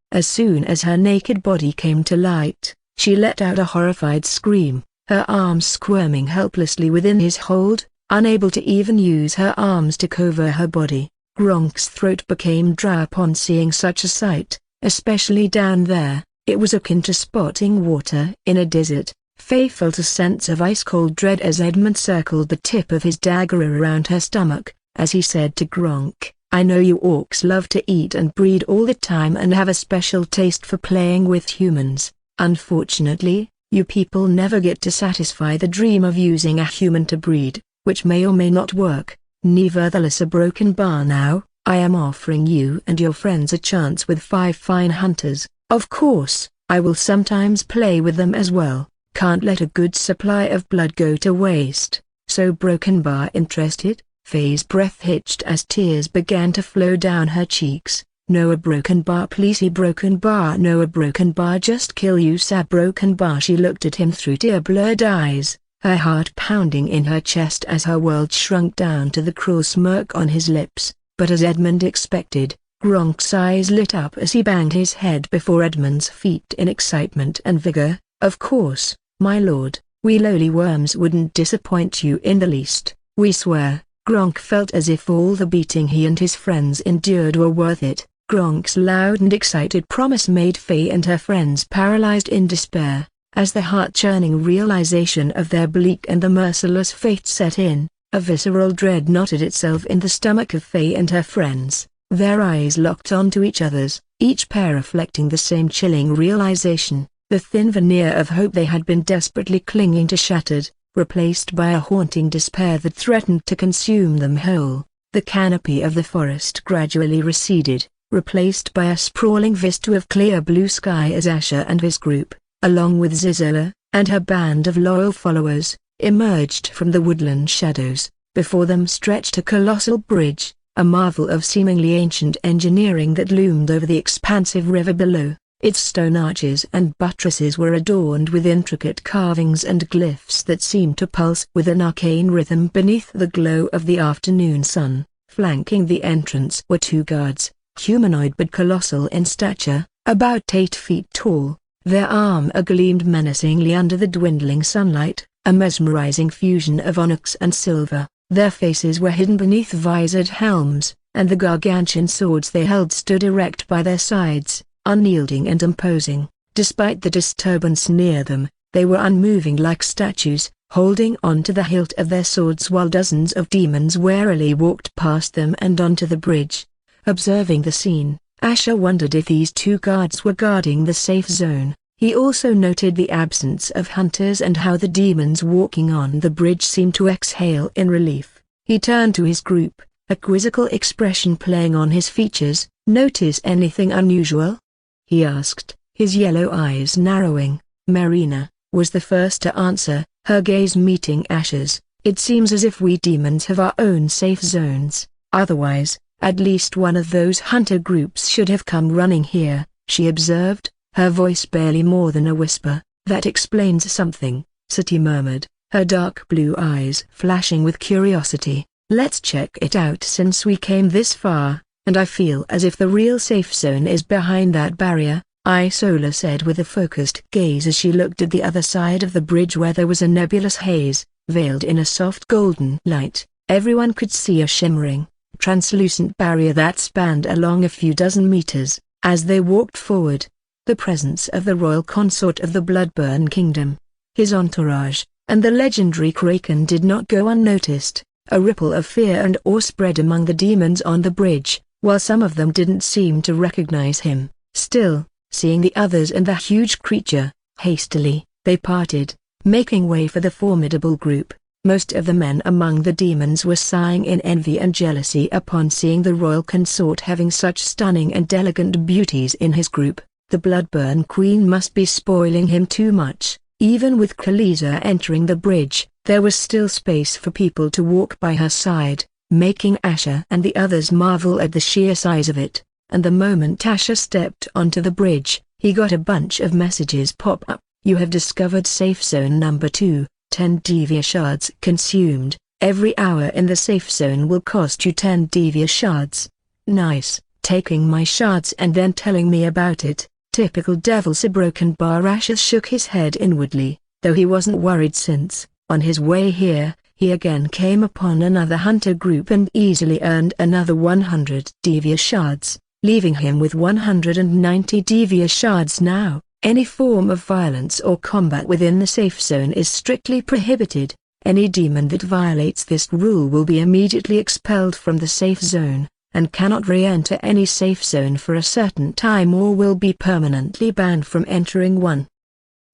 As soon as her naked body came to light, she let out a horrified scream, her arms squirming helplessly within his hold, unable to even use her arms to cover her body. Gronk's throat became dry upon seeing such a sight, especially down there. It was akin to spotting water in a desert. Faye felt a sense of ice-cold dread as Edmund circled the tip of his dagger around her stomach, as he said to Gronk, "I know you orcs love to eat and breed all the time and have a special taste for playing with humans. Unfortunately, you people never get to satisfy the dream of using a human to breed, which may or may not work. Nevertheless, a broken bar now. I am offering you and your friends a chance with 5 fine hunters. Of course, I will sometimes play with them as well. Can't let a good supply of blood go to waste. So Broken Bar interested?" Faye's breath hitched as tears began to flow down her cheeks. "No, a Broken Bar, please. A Broken Bar, no, a Broken Bar, just kill you, sir." Broken Bar. She looked at him through tear-blurred eyes, her heart pounding in her chest as her world shrunk down to the cruel smirk on his lips. But as Edmund expected, Gronk's eyes lit up as he banged his head before Edmund's feet in excitement and vigor. "Of course, my lord, we lowly worms wouldn't disappoint you in the least, we swear." Gronk felt as if all the beating he and his friends endured were worth it. Gronk's loud and excited promise made Faye and her friends paralyzed in despair, as the heart-churning realization of their bleak and the merciless fate set in. A visceral dread knotted itself in the stomach of Faye and her friends. Their eyes locked onto each other's, each pair reflecting the same chilling realization. The thin veneer of hope they had been desperately clinging to shattered, replaced by a haunting despair that threatened to consume them whole. The canopy of the forest gradually receded, replaced by a sprawling vista of clear blue sky as Asher and his group, along with Zizella, and her band of loyal followers, emerged from the woodland shadows. Before them stretched a colossal bridge, a marvel of seemingly ancient engineering that loomed over the expansive river below. Its stone arches and buttresses were adorned with intricate carvings and glyphs that seemed to pulse with an arcane rhythm beneath the glow of the afternoon sun. Flanking the entrance were 2 guards, humanoid but colossal in stature, about 8 feet tall. Their armor gleamed menacingly under the dwindling sunlight, a mesmerizing fusion of onyx and silver. Their faces were hidden beneath visored helms, and the gargantuan swords they held stood erect by their sides, unyielding and imposing. Despite the disturbance near them, they were unmoving like statues, holding on to the hilt of their swords while dozens of demons warily walked past them and onto the bridge. Observing the scene, Asher wondered if these 2 guards were guarding the safe zone. He also noted the absence of hunters and how the demons walking on the bridge seemed to exhale in relief. He turned to his group, a quizzical expression playing on his features. "Notice anything unusual?" he asked, his yellow eyes narrowing. Marina was the first to answer, her gaze meeting Asher's. "It seems as if we demons have our own safe zones. Otherwise, at least one of those hunter groups should have come running here," she observed, her voice barely more than a whisper. "That explains something," Sati murmured, her dark blue eyes flashing with curiosity. "Let's check it out since we came this far, and I feel as if the real safe zone is behind that barrier," Isola said with a focused gaze as she looked at the other side of the bridge where there was a nebulous haze, veiled in a soft golden light. Everyone could see a shimmering, translucent barrier that spanned along a few dozen meters. As they walked forward, the presence of the royal consort of the Bloodburn Kingdom, his entourage, and the legendary Kraken did not go unnoticed. A ripple of fear and awe spread among the demons on the bridge, while some of them didn't seem to recognize him. Still, Seeing the others and the huge creature, hastily, they parted, making way for the formidable group. Most of the men among the demons were sighing in envy and jealousy upon seeing the royal consort having such stunning and elegant beauties in his group. The Bloodburn Queen must be spoiling him too much. Even with Khaleesa entering the bridge, there was still space for people to walk by her side, making Asher and the others marvel at the sheer size of it. And the moment Asher stepped onto the bridge, he got a bunch of messages pop up. You have discovered safe zone number 2, 10 Devia shards consumed. Every hour in the safe zone will cost you 10 Devia shards. Nice, taking my shards and then telling me about it. Typical Devil's a broken bar. Asher shook his head inwardly, though he wasn't worried since, on his way here, he again came upon another hunter group and easily earned another 100 Devia shards, leaving him with 190 Devia shards now. Any form of violence or combat within the safe zone is strictly prohibited. Any demon that violates this rule will be immediately expelled from the safe zone, and cannot re-enter any safe zone for a certain time or will be permanently banned from entering one.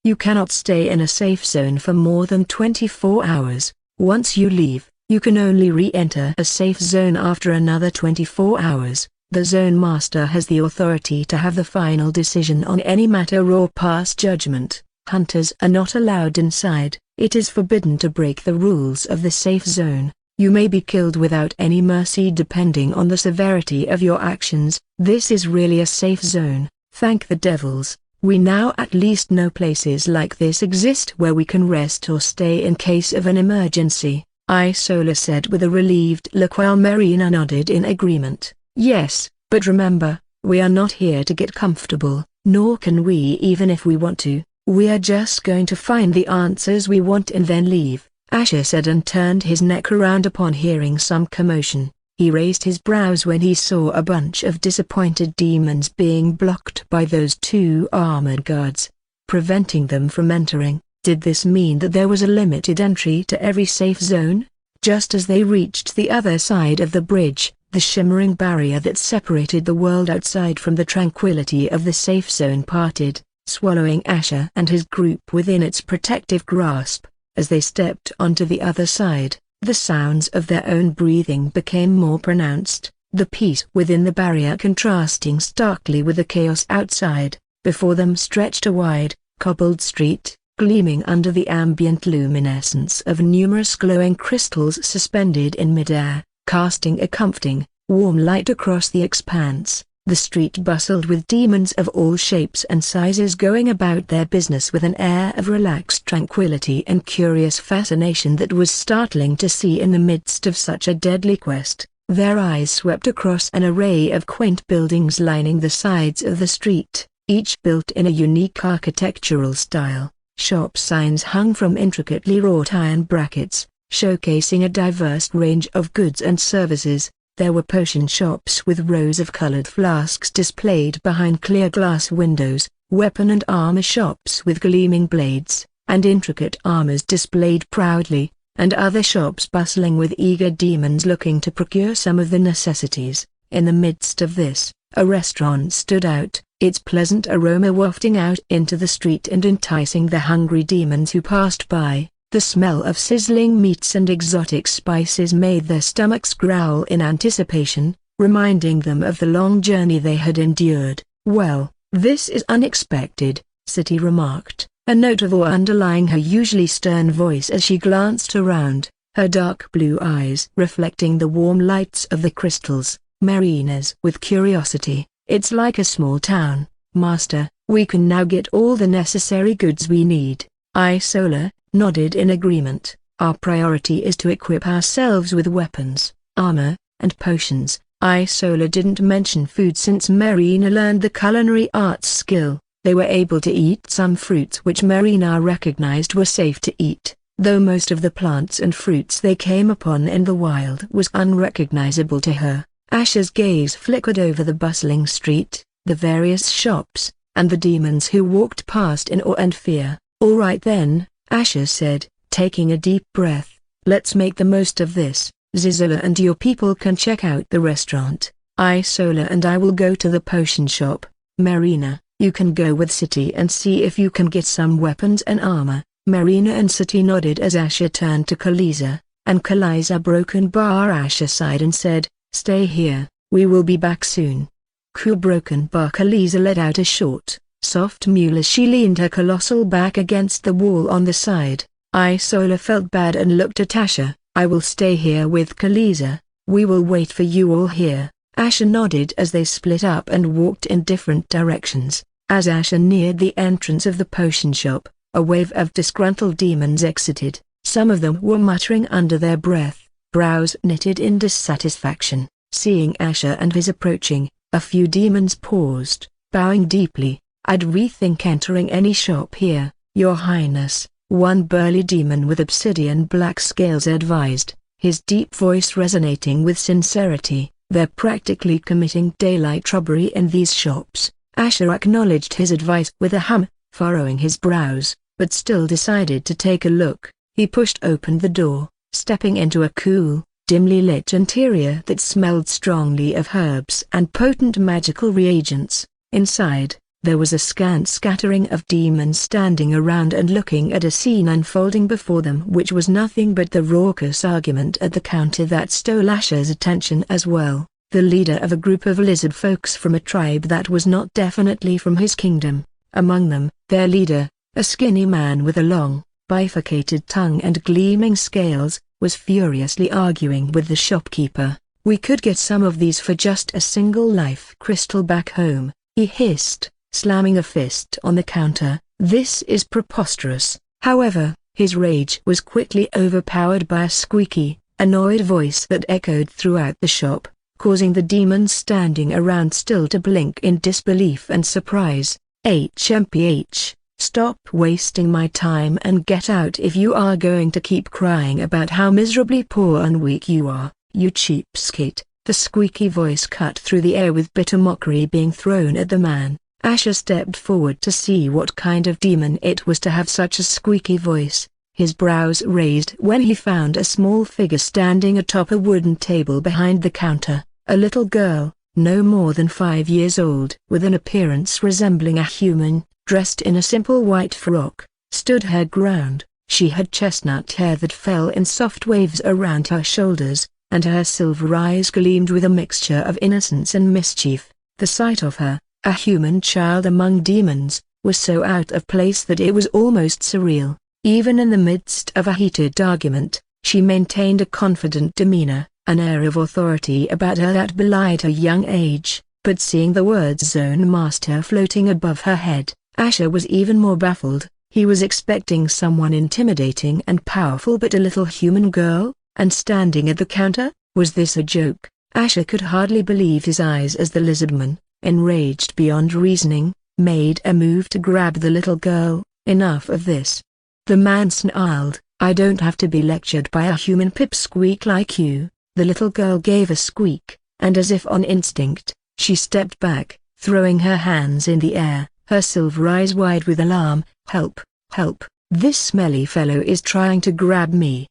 You cannot stay in a safe zone for more than 24 hours. Once you leave, you can only re-enter a safe zone after another 24 hours. The zone master has the authority to have the final decision on any matter or pass judgment. Hunters are not allowed inside. It is forbidden to break the rules of the safe zone. You may be killed without any mercy depending on the severity of your actions. This is really a safe zone. Thank the devils, we now at least know places like this exist where we can rest or stay in case of an emergency, Isola said with a relieved look while Marina nodded in agreement. Yes, but remember, we are not here to get comfortable, nor can we even if we want to. We are just going to find the answers we want and then leave, Asher said and turned his neck around upon hearing some commotion. He raised his brows when he saw a bunch of disappointed demons being blocked by those 2 armored guards, preventing them from entering. Did this mean that there was a limited entry to every safe zone? Just as they reached the other side of the bridge, the shimmering barrier that separated the world outside from the tranquility of the safe zone parted, swallowing Asher and his group within its protective grasp. As they stepped onto the other side, the sounds of their own breathing became more pronounced, the peace within the barrier contrasting starkly with the chaos outside. Before them stretched a wide, cobbled street, gleaming under the ambient luminescence of numerous glowing crystals suspended in midair, casting a comforting, warm light across the expanse. The street bustled with demons of all shapes and sizes going about their business with an air of relaxed tranquility and curious fascination that was startling to see in the midst of such a deadly quest. Their eyes swept across an array of quaint buildings lining the sides of the street, each built in a unique architectural style. Shop signs hung from intricately wrought iron brackets, showcasing a diverse range of goods and services. There were potion shops with rows of colored flasks displayed behind clear glass windows, weapon and armor shops with gleaming blades, and intricate armors displayed proudly, and other shops bustling with eager demons looking to procure some of the necessities. In the midst of this, a restaurant stood out, its pleasant aroma wafting out into the street and enticing the hungry demons who passed by. The smell of sizzling meats and exotic spices made their stomachs growl in anticipation, reminding them of the long journey they had endured. Well, this is unexpected, City remarked, a note of awe underlying her usually stern voice as she glanced around, her dark blue eyes reflecting the warm lights of the crystals. Marina's with curiosity. It's like a small town, Master. We can now get all the necessary goods we need. Isola nodded in agreement. Our priority is to equip ourselves with weapons, armor, and potions. Isola didn't mention food since Marina learned the culinary arts skill. They were able to eat some fruits which Marina recognized were safe to eat, though most of the plants and fruits they came upon in the wild was unrecognizable to her. Asher's gaze flickered over the bustling street, the various shops, and the demons who walked past in awe and fear. All right then, Asher said, taking a deep breath, let's make the most of this. Zizola and your people can check out the restaurant. Isola and I will go to the potion shop. Marina, You can go with City and see if you can get some weapons and armor." Marina and City nodded as Asher turned to Kaliza, and Kaliza broken bar Asher sighed and said, "Stay here, we will be back soon." Cool broken bar Kaliza let out a short, soft mewl as she leaned her colossal back against the wall on the side. Isola felt bad and looked at Asher. "I will stay here with Kaliza, we will wait for you all here." Asher nodded as they split up and walked in different directions. As Asher neared the entrance of the potion shop, a wave of disgruntled demons exited. Some of them were muttering under their breath, brows knitted in dissatisfaction. Seeing Asher and his approaching, a few demons paused, bowing deeply. "I'd rethink entering any shop here, Your Highness," one burly demon with obsidian black scales advised, his deep voice resonating with sincerity. "They're practically committing daylight robbery in these shops." Asher acknowledged his advice with a hum, furrowing his brows, but still decided to take a look. He pushed open the door, stepping into a cool, dimly lit interior that smelled strongly of herbs and potent magical reagents. Inside, there was a scant scattering of demons standing around and looking at a scene unfolding before them which was nothing but the raucous argument at the counter that stole Asher's attention as well. The leader of a group of lizard folks from a tribe that was not definitely from his kingdom. Among them, their leader, a skinny man with a long, bifurcated tongue and gleaming scales, was furiously arguing with the shopkeeper. "We could get some of these for just a single life crystal back home," he hissed, slamming a fist on the counter. "This is preposterous." However, his rage was quickly overpowered by a squeaky, annoyed voice that echoed throughout the shop, causing the demons standing around still to blink in disbelief and surprise. "HMPH, stop wasting my time and get out if you are going to keep crying about how miserably poor and weak you are, you cheapskate." The squeaky voice cut through the air with bitter mockery being thrown at the man. Asher stepped forward to see what kind of demon it was to have such a squeaky voice. His brows raised when he found a small figure standing atop a wooden table behind the counter. A little girl, no more than 5 years old, with an appearance resembling a human, dressed in a simple white frock, stood her ground. She had chestnut hair that fell in soft waves around her shoulders, and her silver eyes gleamed with a mixture of innocence and mischief. The sight of her, a human child among demons, was so out of place that it was almost surreal. Even in the midst of a heated argument, she maintained a confident demeanor, an air of authority about her that belied her young age. But seeing the words Zone Master floating above her head, Asher was even more baffled. He was expecting someone intimidating and powerful, but a little human girl, and standing at the counter. Was this a joke? Asher could hardly believe his eyes as the lizardman, enraged beyond reasoning, made a move to grab the little girl. "Enough of this." The man snarled, "I don't have to be lectured by a human pipsqueak like you." The little girl gave a squeak, and as if on instinct, she stepped back, throwing her hands in the air, her silver eyes wide with alarm. "Help, help, this smelly fellow is trying to grab me,"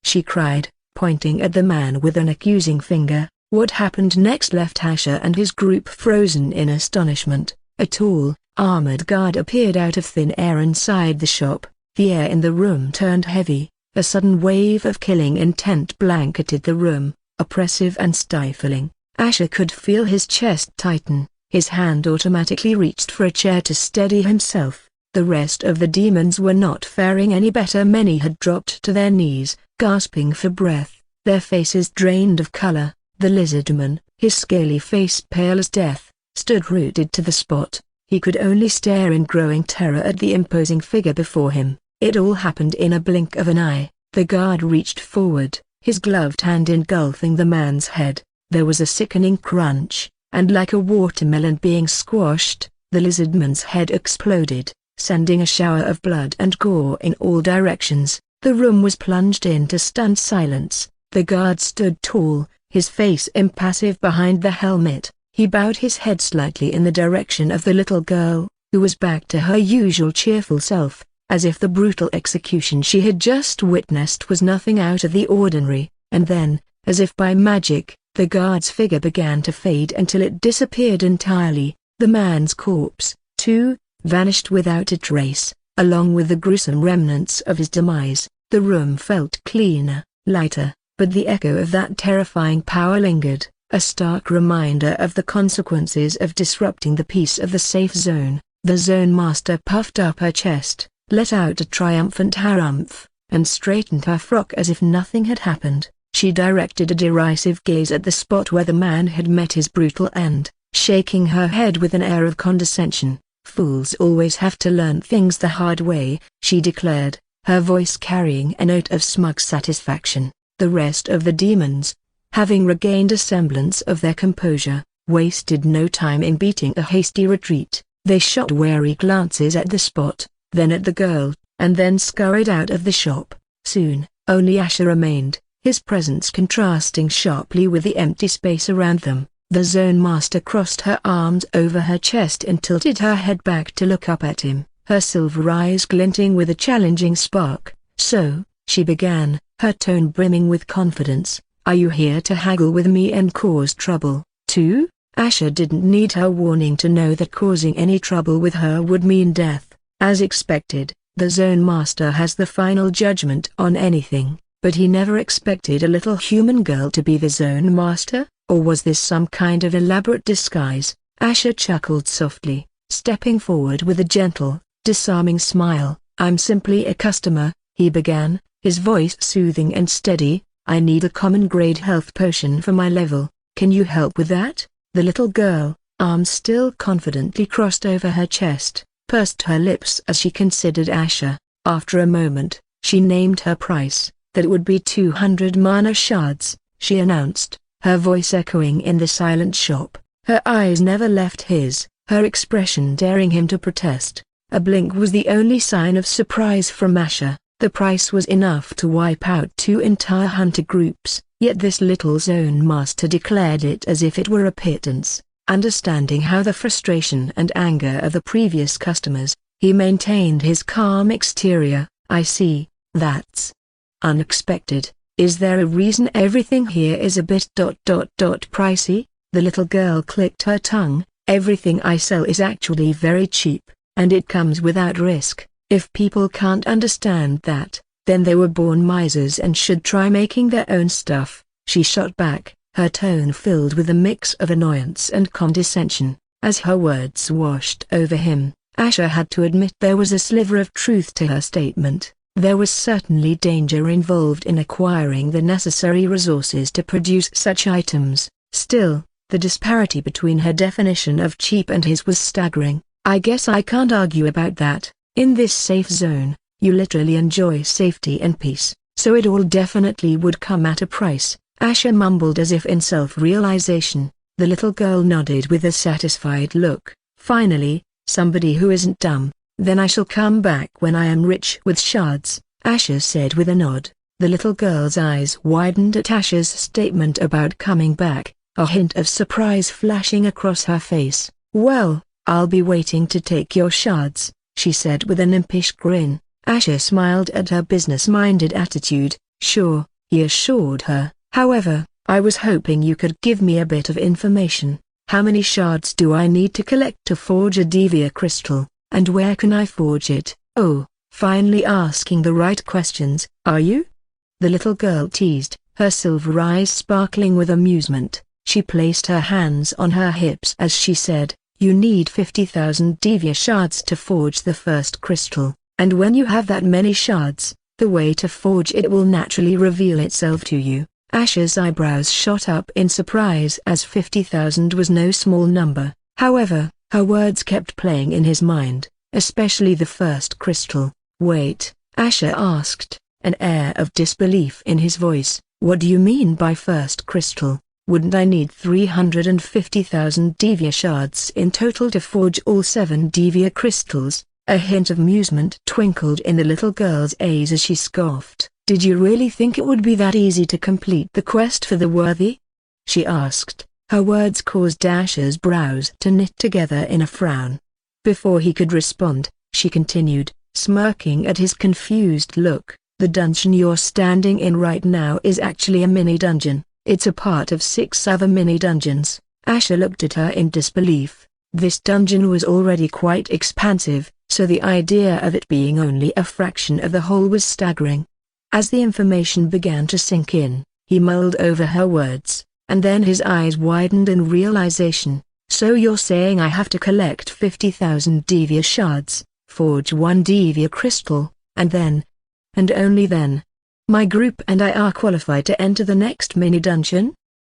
she cried, pointing at the man with an accusing finger. What happened next left Asher and his group frozen in astonishment. A tall, armored guard appeared out of thin air inside the shop. The air in the room turned heavy. A sudden wave of killing intent blanketed the room, oppressive and stifling. Asher could feel his chest tighten. His hand automatically reached for a chair to steady himself. The rest of the demons were not faring any better. Many had dropped to their knees, gasping for breath, their faces drained of color. The lizardman, his scaly face pale as death, stood rooted to the spot. He could only stare in growing terror at the imposing figure before him. It all happened in a blink of an eye. The guard reached forward, his gloved hand engulfing the man's head. There was a sickening crunch, and like a watermelon being squashed, the lizardman's head exploded, sending a shower of blood and gore in all directions. The room was plunged into stunned silence. The guard stood tall, his face impassive behind the helmet. He bowed his head slightly in the direction of the little girl, who was back to her usual cheerful self, as if the brutal execution she had just witnessed was nothing out of the ordinary. And then, as if by magic, the guard's figure began to fade until it disappeared entirely. The man's corpse, too, vanished without a trace, along with the gruesome remnants of his demise. The room felt cleaner, lighter, but the echo of that terrifying power lingered, a stark reminder of the consequences of disrupting the peace of the safe zone. The zone master puffed up her chest, let out a triumphant harumph, and straightened her frock as if nothing had happened. She directed a derisive gaze at the spot where the man had met his brutal end, shaking her head with an air of condescension. "Fools always have to learn things the hard way," she declared, her voice carrying a note of smug satisfaction. The rest of the demons, having regained a semblance of their composure, wasted no time in beating a hasty retreat. They shot wary glances at the spot, then at the girl, and then scurried out of the shop. Soon, only Asher remained, his presence contrasting sharply with the empty space around them. The zone master crossed her arms over her chest and tilted her head back to look up at him, her silver eyes glinting with a challenging spark. "So," she began, her tone brimming with confidence, "are you here to haggle with me and cause trouble, too?" Asher didn't need her warning to know that causing any trouble with her would mean death. As expected, the zone master has the final judgment on anything, but he never expected a little human girl to be the zone master, or was this some kind of elaborate disguise? Asher chuckled softly, stepping forward with a gentle, disarming smile. "I'm simply a customer," he began, his voice soothing and steady. "I need a common-grade health potion for my level. Can you help with that?" The little girl, arms still confidently crossed over her chest, pursed her lips as she considered Asher. After a moment, she named her price. "That would be 200 mana shards," she announced, her voice echoing in the silent shop. Her eyes never left his, her expression daring him to protest. A blink was the only sign of surprise from Asher. The price was enough to wipe out 2 entire hunter groups, yet this little zone master declared it as if it were a pittance. Understanding how the frustration and anger of the previous customers, he maintained his calm exterior. "I see, that's unexpected. Is there a reason everything here is a bit pricey?" The little girl clicked her tongue. "Everything I sell is actually very cheap, and it comes without risk. If people can't understand that, then they were born misers and should try making their own stuff." She shot back, her tone filled with a mix of annoyance and condescension. As her words washed over him, Asher had to admit there was a sliver of truth to her statement. There was certainly danger involved in acquiring the necessary resources to produce such items. Still, the disparity between her definition of cheap and his was staggering. "I guess I can't argue about that. In this safe zone, you literally enjoy safety and peace, so it all definitely would come at a price," Asher mumbled as if in self-realization. The little girl nodded with a satisfied look. "Finally, somebody who isn't dumb. Then I shall come back when I am rich with shards," Asher said with a nod. The little girl's eyes widened at Asher's statement about coming back, a hint of surprise flashing across her face. "Well, I'll be waiting to take your shards," she said with an impish grin. Asher smiled at her business-minded attitude. "Sure," he assured her. "However, I was hoping you could give me a bit of information. How many shards do I need to collect to forge a Divya crystal, and where can I forge it?" "Oh, finally asking the right questions, are you?" the little girl teased, her silver eyes sparkling with amusement. She placed her hands on her hips as she said, "You need 50,000 Divya shards to forge the first crystal, and when you have that many shards, the way to forge it will naturally reveal itself to you." Asher's eyebrows shot up in surprise as 50,000 was no small number. However, her words kept playing in his mind, especially the first crystal. "Wait," Asher asked, an air of disbelief in his voice. "What do you mean by first crystal? Wouldn't I need 350,000 Divya shards in total to forge all 7 Divya crystals?" A hint of amusement twinkled in the little girl's eyes as she scoffed. "Did you really think it would be that easy to complete the quest for the worthy?" she asked. Her words caused Asher's brows to knit together in a frown. Before he could respond, she continued, smirking at his confused look. "The dungeon you're standing in right now is actually a mini-dungeon. It's a part of 6 other mini-dungeons." Asher looked at her in disbelief. This dungeon was already quite expansive, so the idea of it being only a fraction of the whole was staggering. As the information began to sink in, he mulled over her words, and then his eyes widened in realization. So you're saying I have to collect 50,000 Divya shards, forge one Divya crystal, and then, and only then, my group and I are qualified to enter the next mini-dungeon?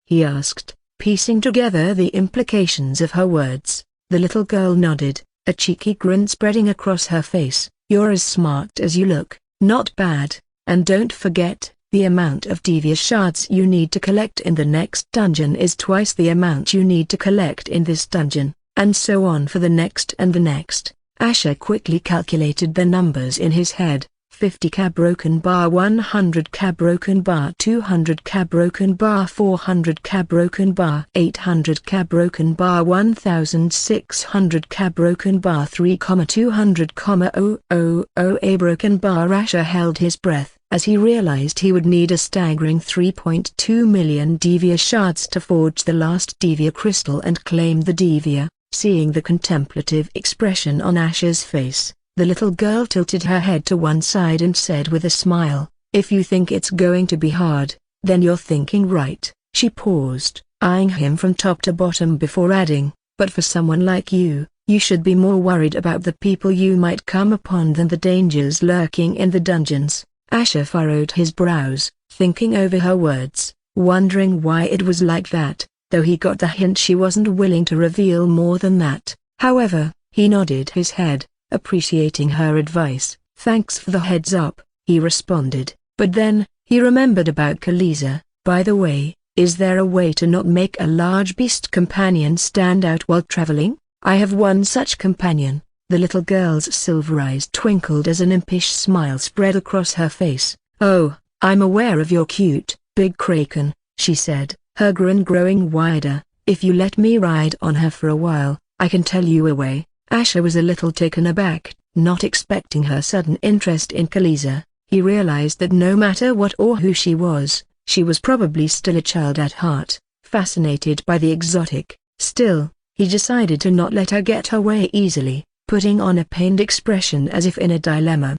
He asked, piecing together the implications of her words. The little girl nodded, a cheeky grin spreading across her face. You're as smart as you look, not bad. And don't forget, the amount of Divya shards you need to collect in the next dungeon is twice the amount you need to collect in this dungeon, and so on for the next and the next. Asher quickly calculated the numbers in his head. 50k broken bar 100k broken bar 200k broken bar 400k broken bar 800k broken bar 1600k broken bar 3,200,000 a broken bar. Asher held his breath as he realized he would need a staggering 3.2 million Divya shards to forge the last Divya crystal and claim the Divya. Seeing the contemplative expression on Asher's face, the little girl tilted her head to one side and said with a smile, if you think it's going to be hard, then you're thinking right. She paused, eyeing him from top to bottom before adding, but for someone like you, you should be more worried about the people you might come upon than the dangers lurking in the dungeons. Asher furrowed his brows, thinking over her words, wondering why it was like that, though he got the hint she wasn't willing to reveal more than that. However, he nodded his head, appreciating her advice. Thanks for the heads up, he responded, but then, he remembered about Khaleesa. By the way, is there a way to not make a large beast companion stand out while traveling? I have one such companion. The little girl's silver eyes twinkled as an impish smile spread across her face. Oh, I'm aware of your cute, big kraken, she said, her grin growing wider. If you let me ride on her for a while, I can tell you a way. Asher was a little taken aback, not expecting her sudden interest in Khaleesa. He realized that no matter what or who she was probably still a child at heart, fascinated by the exotic. Still, he decided to not let her get her way easily, putting on a pained expression as if in a dilemma.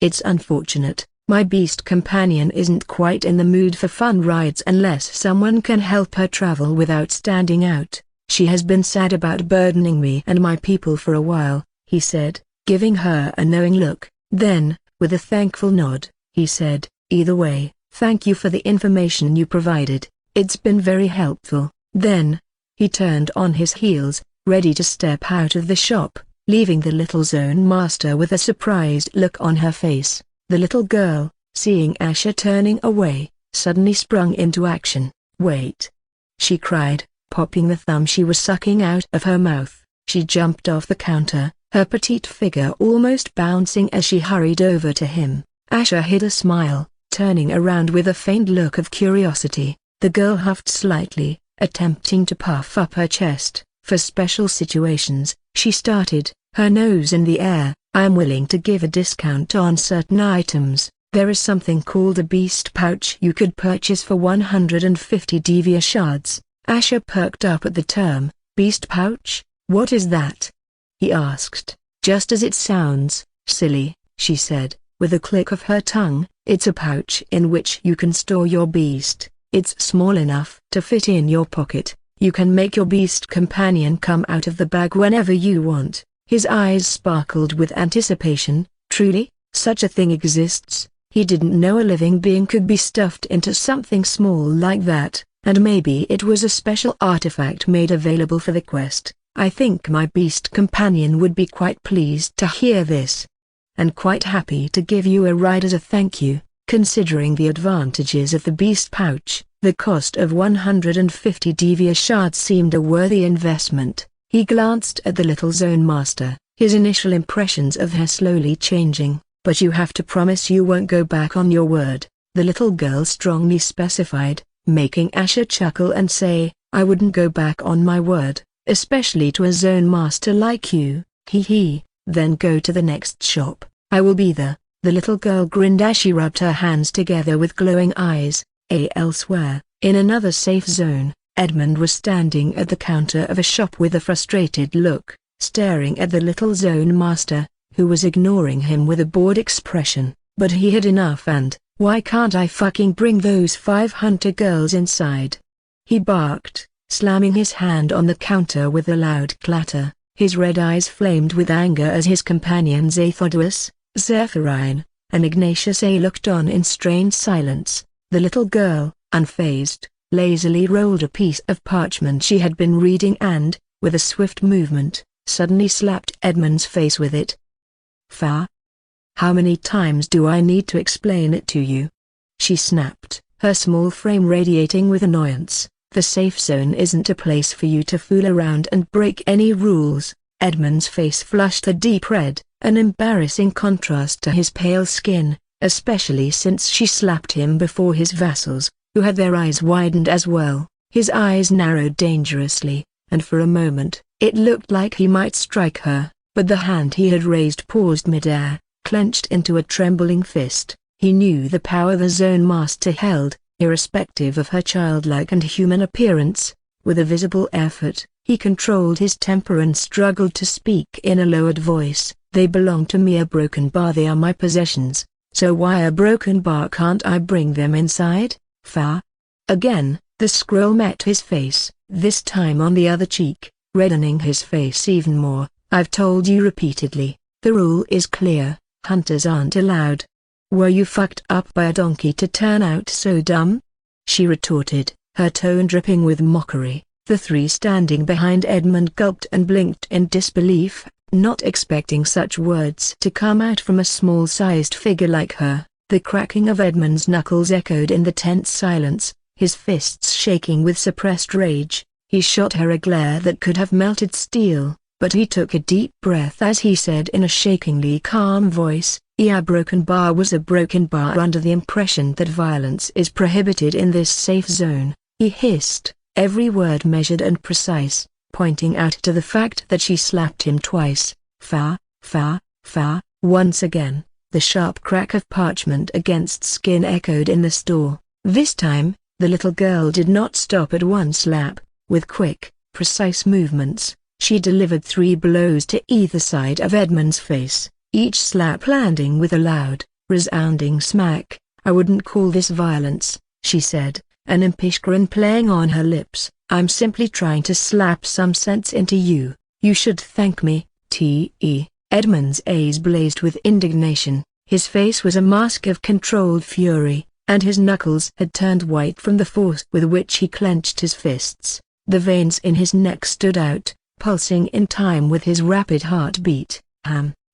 It's unfortunate, my beast companion isn't quite in the mood for fun rides unless someone can help her travel without standing out. She has been sad about burdening me and my people for a while, he said, giving her a knowing look. Then, with a thankful nod, he said, either way, thank you for the information you provided, it's been very helpful. Then, he turned on his heels, ready to step out of the shop, leaving the little zone master with a surprised look on her face. The little girl, seeing Asher turning away, suddenly sprung into action. Wait! She cried, popping the thumb she was sucking out of her mouth. She jumped off the counter, her petite figure almost bouncing as she hurried over to him. Asher hid a smile, turning around with a faint look of curiosity. The girl huffed slightly, attempting to puff up her chest. For special situations, she started, her nose in the air. I'm willing to give a discount on certain items. There is something called a beast pouch you could purchase for 150 Divya shards. Asher perked up at the term. Beast pouch? What is that? He asked. Just as it sounds, silly, she said, with a click of her tongue. It's a pouch in which you can store your beast. It's small enough to fit in your pocket. You can make your beast companion come out of the bag whenever you want. His eyes sparkled with anticipation. Truly, such a thing exists? He didn't know a living being could be stuffed into something small like that, and maybe it was a special artifact made available for the quest. I think my beast companion would be quite pleased to hear this, and quite happy to give you a ride as a thank you. Considering the advantages of the beast pouch, the cost of 150 Divya shards seemed a worthy investment. He glanced at the little zone master, his initial impressions of her slowly changing. But you have to promise you won't go back on your word, the little girl strongly specified, making Asher chuckle and say, I wouldn't go back on my word, especially to a zone master like you. Hee. Then go to the next shop. I will be there. The little girl grinned as she rubbed her hands together with glowing eyes. Elsewhere, in another safe zone, Edmund was standing at the counter of a shop with a frustrated look, staring at the little zone master, who was ignoring him with a bored expression. But he had enough and, "Why can't I fucking bring those 5 hunter girls inside?" he barked, slamming his hand on the counter with a loud clatter. His red eyes flamed with anger as his companions Aethodorus, Zephyrine, and Ignatius A looked on in strained silence. The little girl, unfazed, lazily rolled a piece of parchment she had been reading and, with a swift movement, suddenly slapped Edmund's face with it. "Fa? How many times do I need to explain it to you?" she snapped, her small frame radiating with annoyance. "The safe zone isn't a place for you to fool around and break any rules." Edmund's face flushed a deep red, an embarrassing contrast to his pale skin, especially since she slapped him before his vassals, who had their eyes widened as well. His eyes narrowed dangerously, and for a moment, it looked like he might strike her, but the hand he had raised paused midair, clenched into a trembling fist. He knew the power the zone master held, irrespective of her childlike and human appearance. With a visible effort, he controlled his temper and struggled to speak in a lowered voice. "They belong to me, a broken bar. They are my possessions, so why a broken bar can't I bring them inside, Fa?" Again, the scroll met his face, this time on the other cheek, reddening his face even more. "I've told you repeatedly, the rule is clear, hunters aren't allowed." "Were you fucked up by a donkey to turn out so dumb?" she retorted, her tone dripping with mockery. The three standing behind Edmund gulped and blinked in disbelief, not expecting such words to come out from a small-sized figure like her. The cracking of Edmund's knuckles echoed in the tense silence, his fists shaking with suppressed rage. He shot her a glare that could have melted steel, but he took a deep breath as he said in a shakingly calm voice, "Yeah, broken bar was a broken bar under the impression that violence is prohibited in this safe zone," he hissed, every word measured and precise, pointing out to the fact that she slapped him twice. "Fa, fa, fa." Once again, the sharp crack of parchment against skin echoed in the store. This time, the little girl did not stop at one slap. With quick, precise movements, she delivered 3 blows to either side of Edmund's face, each slap landing with a loud, resounding smack. "I wouldn't call this violence," she said, an impish grin playing on her lips. "I'm simply trying to slap some sense into you. You should thank me, T.E." Edmund's eyes blazed with indignation, his face was a mask of controlled fury, and his knuckles had turned white from the force with which he clenched his fists. The veins in his neck stood out, pulsing in time with his rapid heartbeat.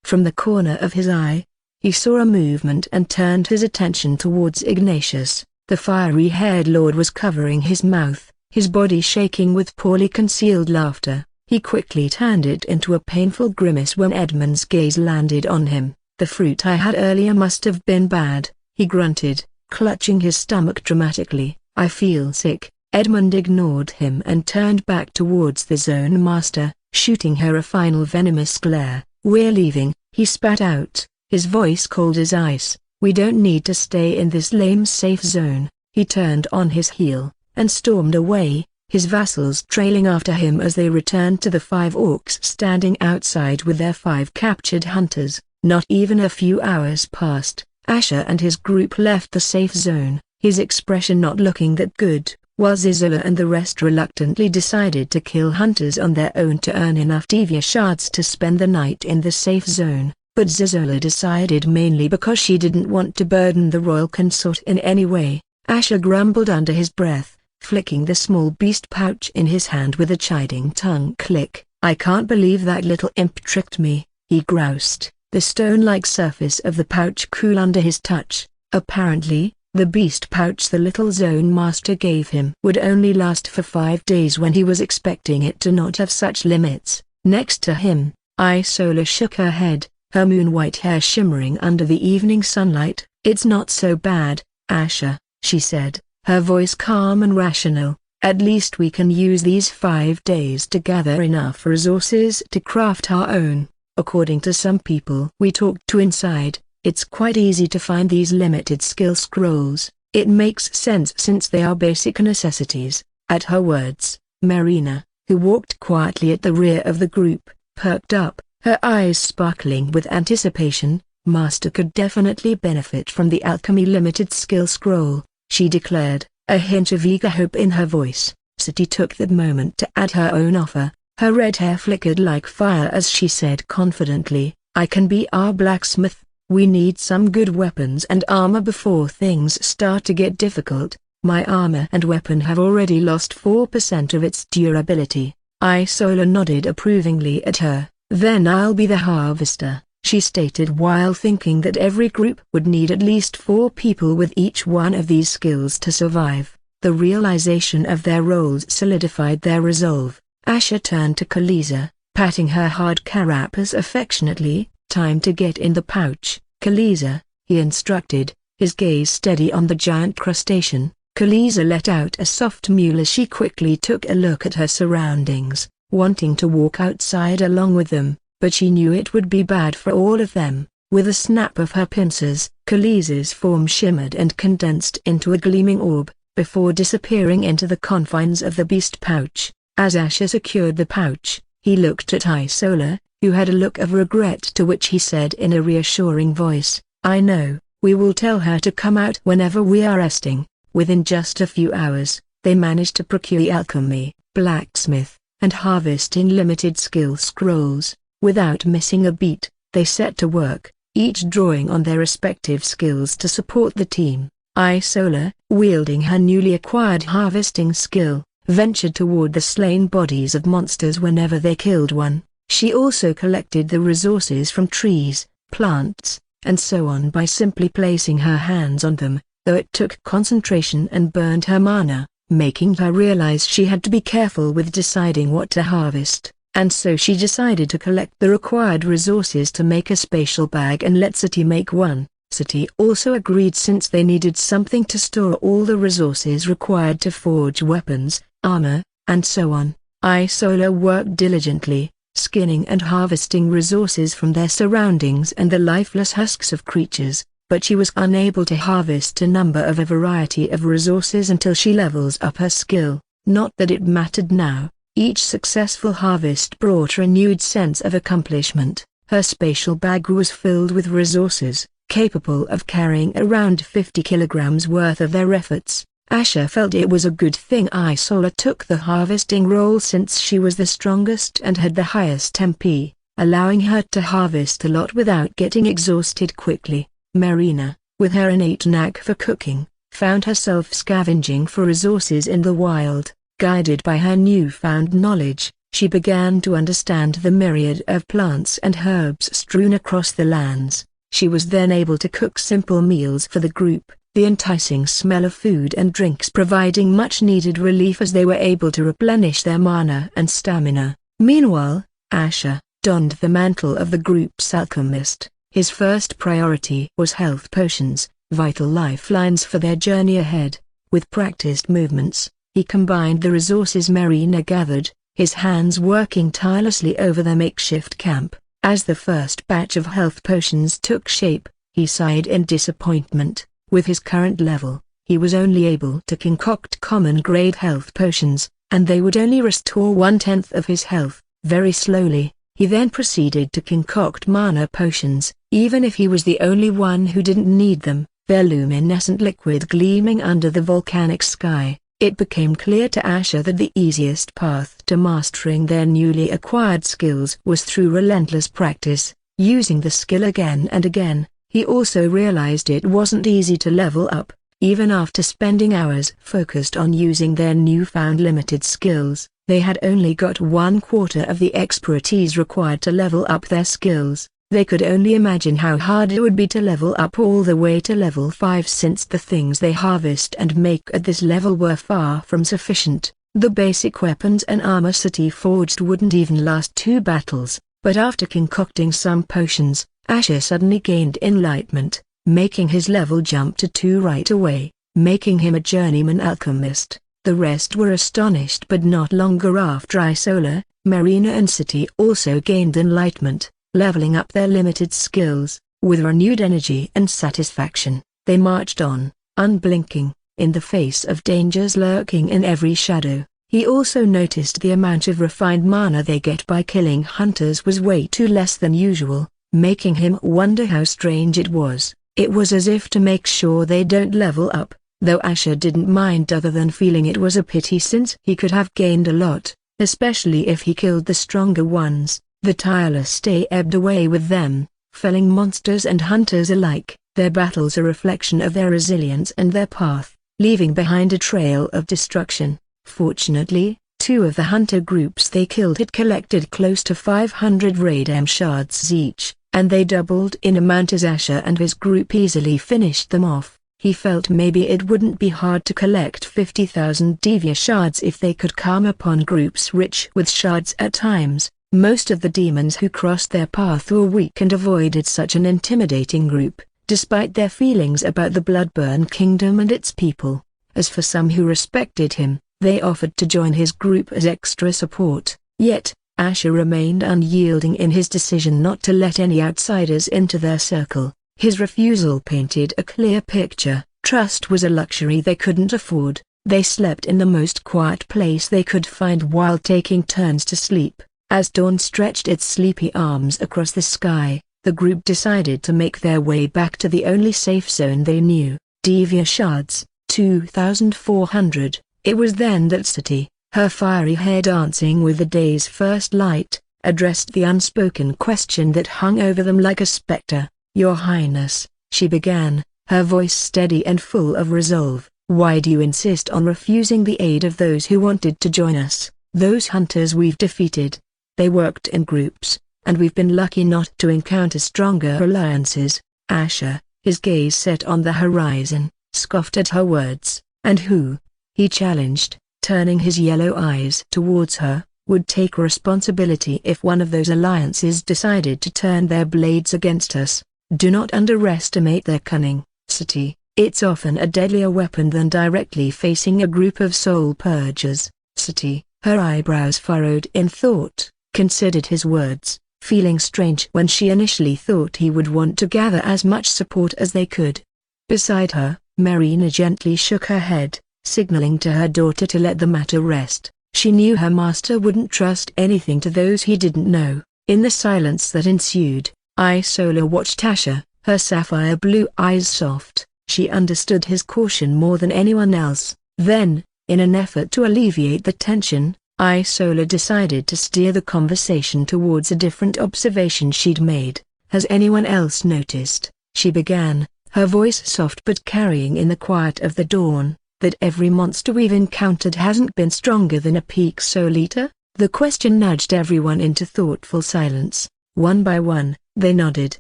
From the corner of his eye, he saw a movement and turned his attention towards Ignatius. The fiery-haired lord was covering his mouth, his body shaking with poorly concealed laughter. He quickly turned it into a painful grimace when Edmund's gaze landed on him. "The fruit I had earlier must have been bad," he grunted, clutching his stomach dramatically. "I feel sick." Edmund ignored him and turned back towards the zone master, shooting her a final venomous glare. "We're leaving," he spat out, his voice cold as ice. "We don't need to stay in this lame safe zone." He turned on his heel, and stormed away, his vassals trailing after him as they returned to the 5 orcs standing outside with their 5 captured hunters. Not even a few hours passed, Asher and his group left the safe zone, his expression not looking that good, while Zizula and the rest reluctantly decided to kill hunters on their own to earn enough Divya shards to spend the night in the safe zone. But Zizula decided mainly because she didn't want to burden the royal consort in any way. Asher grumbled under his breath, flicking the small beast pouch in his hand with a chiding tongue click. "I can't believe that little imp tricked me," he groused, the stone-like surface of the pouch cool under his touch. Apparently, the beast pouch the little zone master gave him would only last for 5 days when he was expecting it to not have such limits. Next to him, Isola shook her head, her moon-white hair shimmering under the evening sunlight. "It's not so bad, Asher," she said, her voice calm and rational. "At least we can use these 5 days to gather enough resources to craft our own. According to some people we talked to inside, it's quite easy to find these limited skill scrolls. It makes sense since they are basic necessities. At her words, Marina, who walked quietly at the rear of the group, perked up, her eyes sparkling with anticipation. Master could definitely benefit from the alchemy limited skill scroll, she declared, a hint of eager hope in her voice. Sati took the moment to add her own offer. Her red hair flickered like fire as she said confidently, I can be our blacksmith. We need some good weapons and armor before things start to get difficult. My armor and weapon have already lost 4% of its durability. Isola nodded approvingly at her. Then I'll be the harvester, she stated while thinking that every group would need at least 4 people with each one of these skills to survive. The realization of their roles solidified their resolve. Asher turned to Khaleesi, patting her hard carapace affectionately. Time to get in the pouch, Khaleesi, he instructed, his gaze steady on the giant crustacean. Khaleesi let out a soft mew as she quickly took a look at her surroundings, wanting to walk outside along with them, but she knew it would be bad for all of them. With a snap of her pincers, Khaleesi's form shimmered and condensed into a gleaming orb, before disappearing into the confines of the beast pouch. As Asher secured the pouch, he looked at Isola, who had a look of regret, to which he said in a reassuring voice, I know, we will tell her to come out whenever we are resting. Within just a few hours, they managed to procure alchemy, blacksmith, and harvesting limited skill scrolls. Without missing a beat, they set to work, each drawing on their respective skills to support the team. Isola, wielding her newly acquired harvesting skill, ventured toward the slain bodies of monsters whenever they killed one. She also collected the resources from trees, plants, and so on by simply placing her hands on them, though it took concentration and burned her mana, making her realize she had to be careful with deciding what to harvest, and so she decided to collect the required resources to make a spatial bag and let Sati make one. Sati also agreed since they needed something to store all the resources required to forge weapons, armor, and so on. Isola worked diligently, skinning and harvesting resources from their surroundings and the lifeless husks of creatures, but she was unable to harvest a number of a variety of resources until she levels up her skill. Not that it mattered now, each successful harvest brought a renewed sense of accomplishment. Her spatial bag was filled with resources, capable of carrying around 50 kilograms worth of their efforts. Asher felt it was a good thing Isola took the harvesting role since she was the strongest and had the highest MP, allowing her to harvest a lot without getting exhausted quickly. Marina, with her innate knack for cooking, found herself scavenging for resources in the wild. Guided by her newfound knowledge, she began to understand the myriad of plants and herbs strewn across the lands. She was then able to cook simple meals for the group, the enticing smell of food and drinks providing much-needed relief as they were able to replenish their mana and stamina. Meanwhile, Asher donned the mantle of the group's alchemist. His first priority was health potions, vital lifelines for their journey ahead. With practiced movements, he combined the resources Marina gathered, his hands working tirelessly over the makeshift camp. As the first batch of health potions took shape, he sighed in disappointment. With his current level, he was only able to concoct common-grade health potions, and they would only restore 1/10 of his health. Very slowly, he then proceeded to concoct mana potions, even if he was the only one who didn't need them, their luminescent liquid gleaming under the volcanic sky. It became clear to Asher that the easiest path to mastering their newly acquired skills was through relentless practice, using the skill again and again. He also realized it wasn't easy to level up, even after spending hours focused on using their newfound limited skills. They had only got 1/4 of the expertise required to level up their skills. They could only imagine how hard it would be to level up all the way to level 5 since the things they harvest and make at this level were far from sufficient. The basic weapons and armor Sati forged wouldn't even last 2 battles, but after concocting some potions, Asher suddenly gained enlightenment, making his level jump to 2 right away, making him a journeyman alchemist. The rest were astonished, but not longer after Isola, Marina and Sati also gained enlightenment, leveling up their limited skills. With renewed energy and satisfaction, they marched on, unblinking, in the face of dangers lurking in every shadow. He also noticed the amount of refined mana they get by killing hunters was way too less than usual, making him wonder how strange it was. It was as if to make sure they don't level up, though Asher didn't mind other than feeling it was a pity since he could have gained a lot, especially if he killed the stronger ones. The tireless day ebbed away with them, felling monsters and hunters alike. Their battles a reflection of their resilience and their path, leaving behind a trail of destruction. Fortunately, two of the hunter groups they killed had collected close to 500 Radam shards each, and they doubled in amount as Asher and his group easily finished them off. He felt maybe it wouldn't be hard to collect 50,000 Divya shards if they could come upon groups rich with shards at times. Most of the demons who crossed their path were weak and avoided such an intimidating group, despite their feelings about the Bloodburn Kingdom and its people. As for some who respected him, they offered to join his group as extra support. Yet, Asher remained unyielding in his decision not to let any outsiders into their circle. His refusal painted a clear picture. Trust was a luxury they couldn't afford. They slept in the most quiet place they could find while taking turns to sleep. As dawn stretched its sleepy arms across the sky, the group decided to make their way back to the only safe zone they knew. Divya shards, 2,400. It was then that Sati, her fiery hair dancing with the day's first light, addressed the unspoken question that hung over them like a specter. "Your Highness," she began, her voice steady and full of resolve, "why do you insist on refusing the aid of those who wanted to join us? Those hunters we've defeated. They worked in groups, and we've been lucky not to encounter stronger alliances." Asher, his gaze set on the horizon, scoffed at her words. "And who," he challenged, turning his yellow eyes towards her, "would take responsibility if one of those alliances decided to turn their blades against us? Do not underestimate their cunning, Sati. It's often a deadlier weapon than directly facing a group of soul purgers." Sati, her eyebrows furrowed in thought, considered his words, feeling strange when she initially thought he would want to gather as much support as they could. Beside her, Marina gently shook her head, signaling to her daughter to let the matter rest. She knew her master wouldn't trust anything to those he didn't know. In the silence that ensued, Isola watched Asher, her sapphire blue eyes soft. She understood his caution more than anyone else. Then, in an effort to alleviate the tension, Isola decided to steer the conversation towards a different observation she'd made. "Has anyone else noticed," she began, her voice soft but carrying in the quiet of the dawn, "that every monster we've encountered hasn't been stronger than a peak soul eater?" The question nudged everyone into thoughtful silence. One by one, they nodded,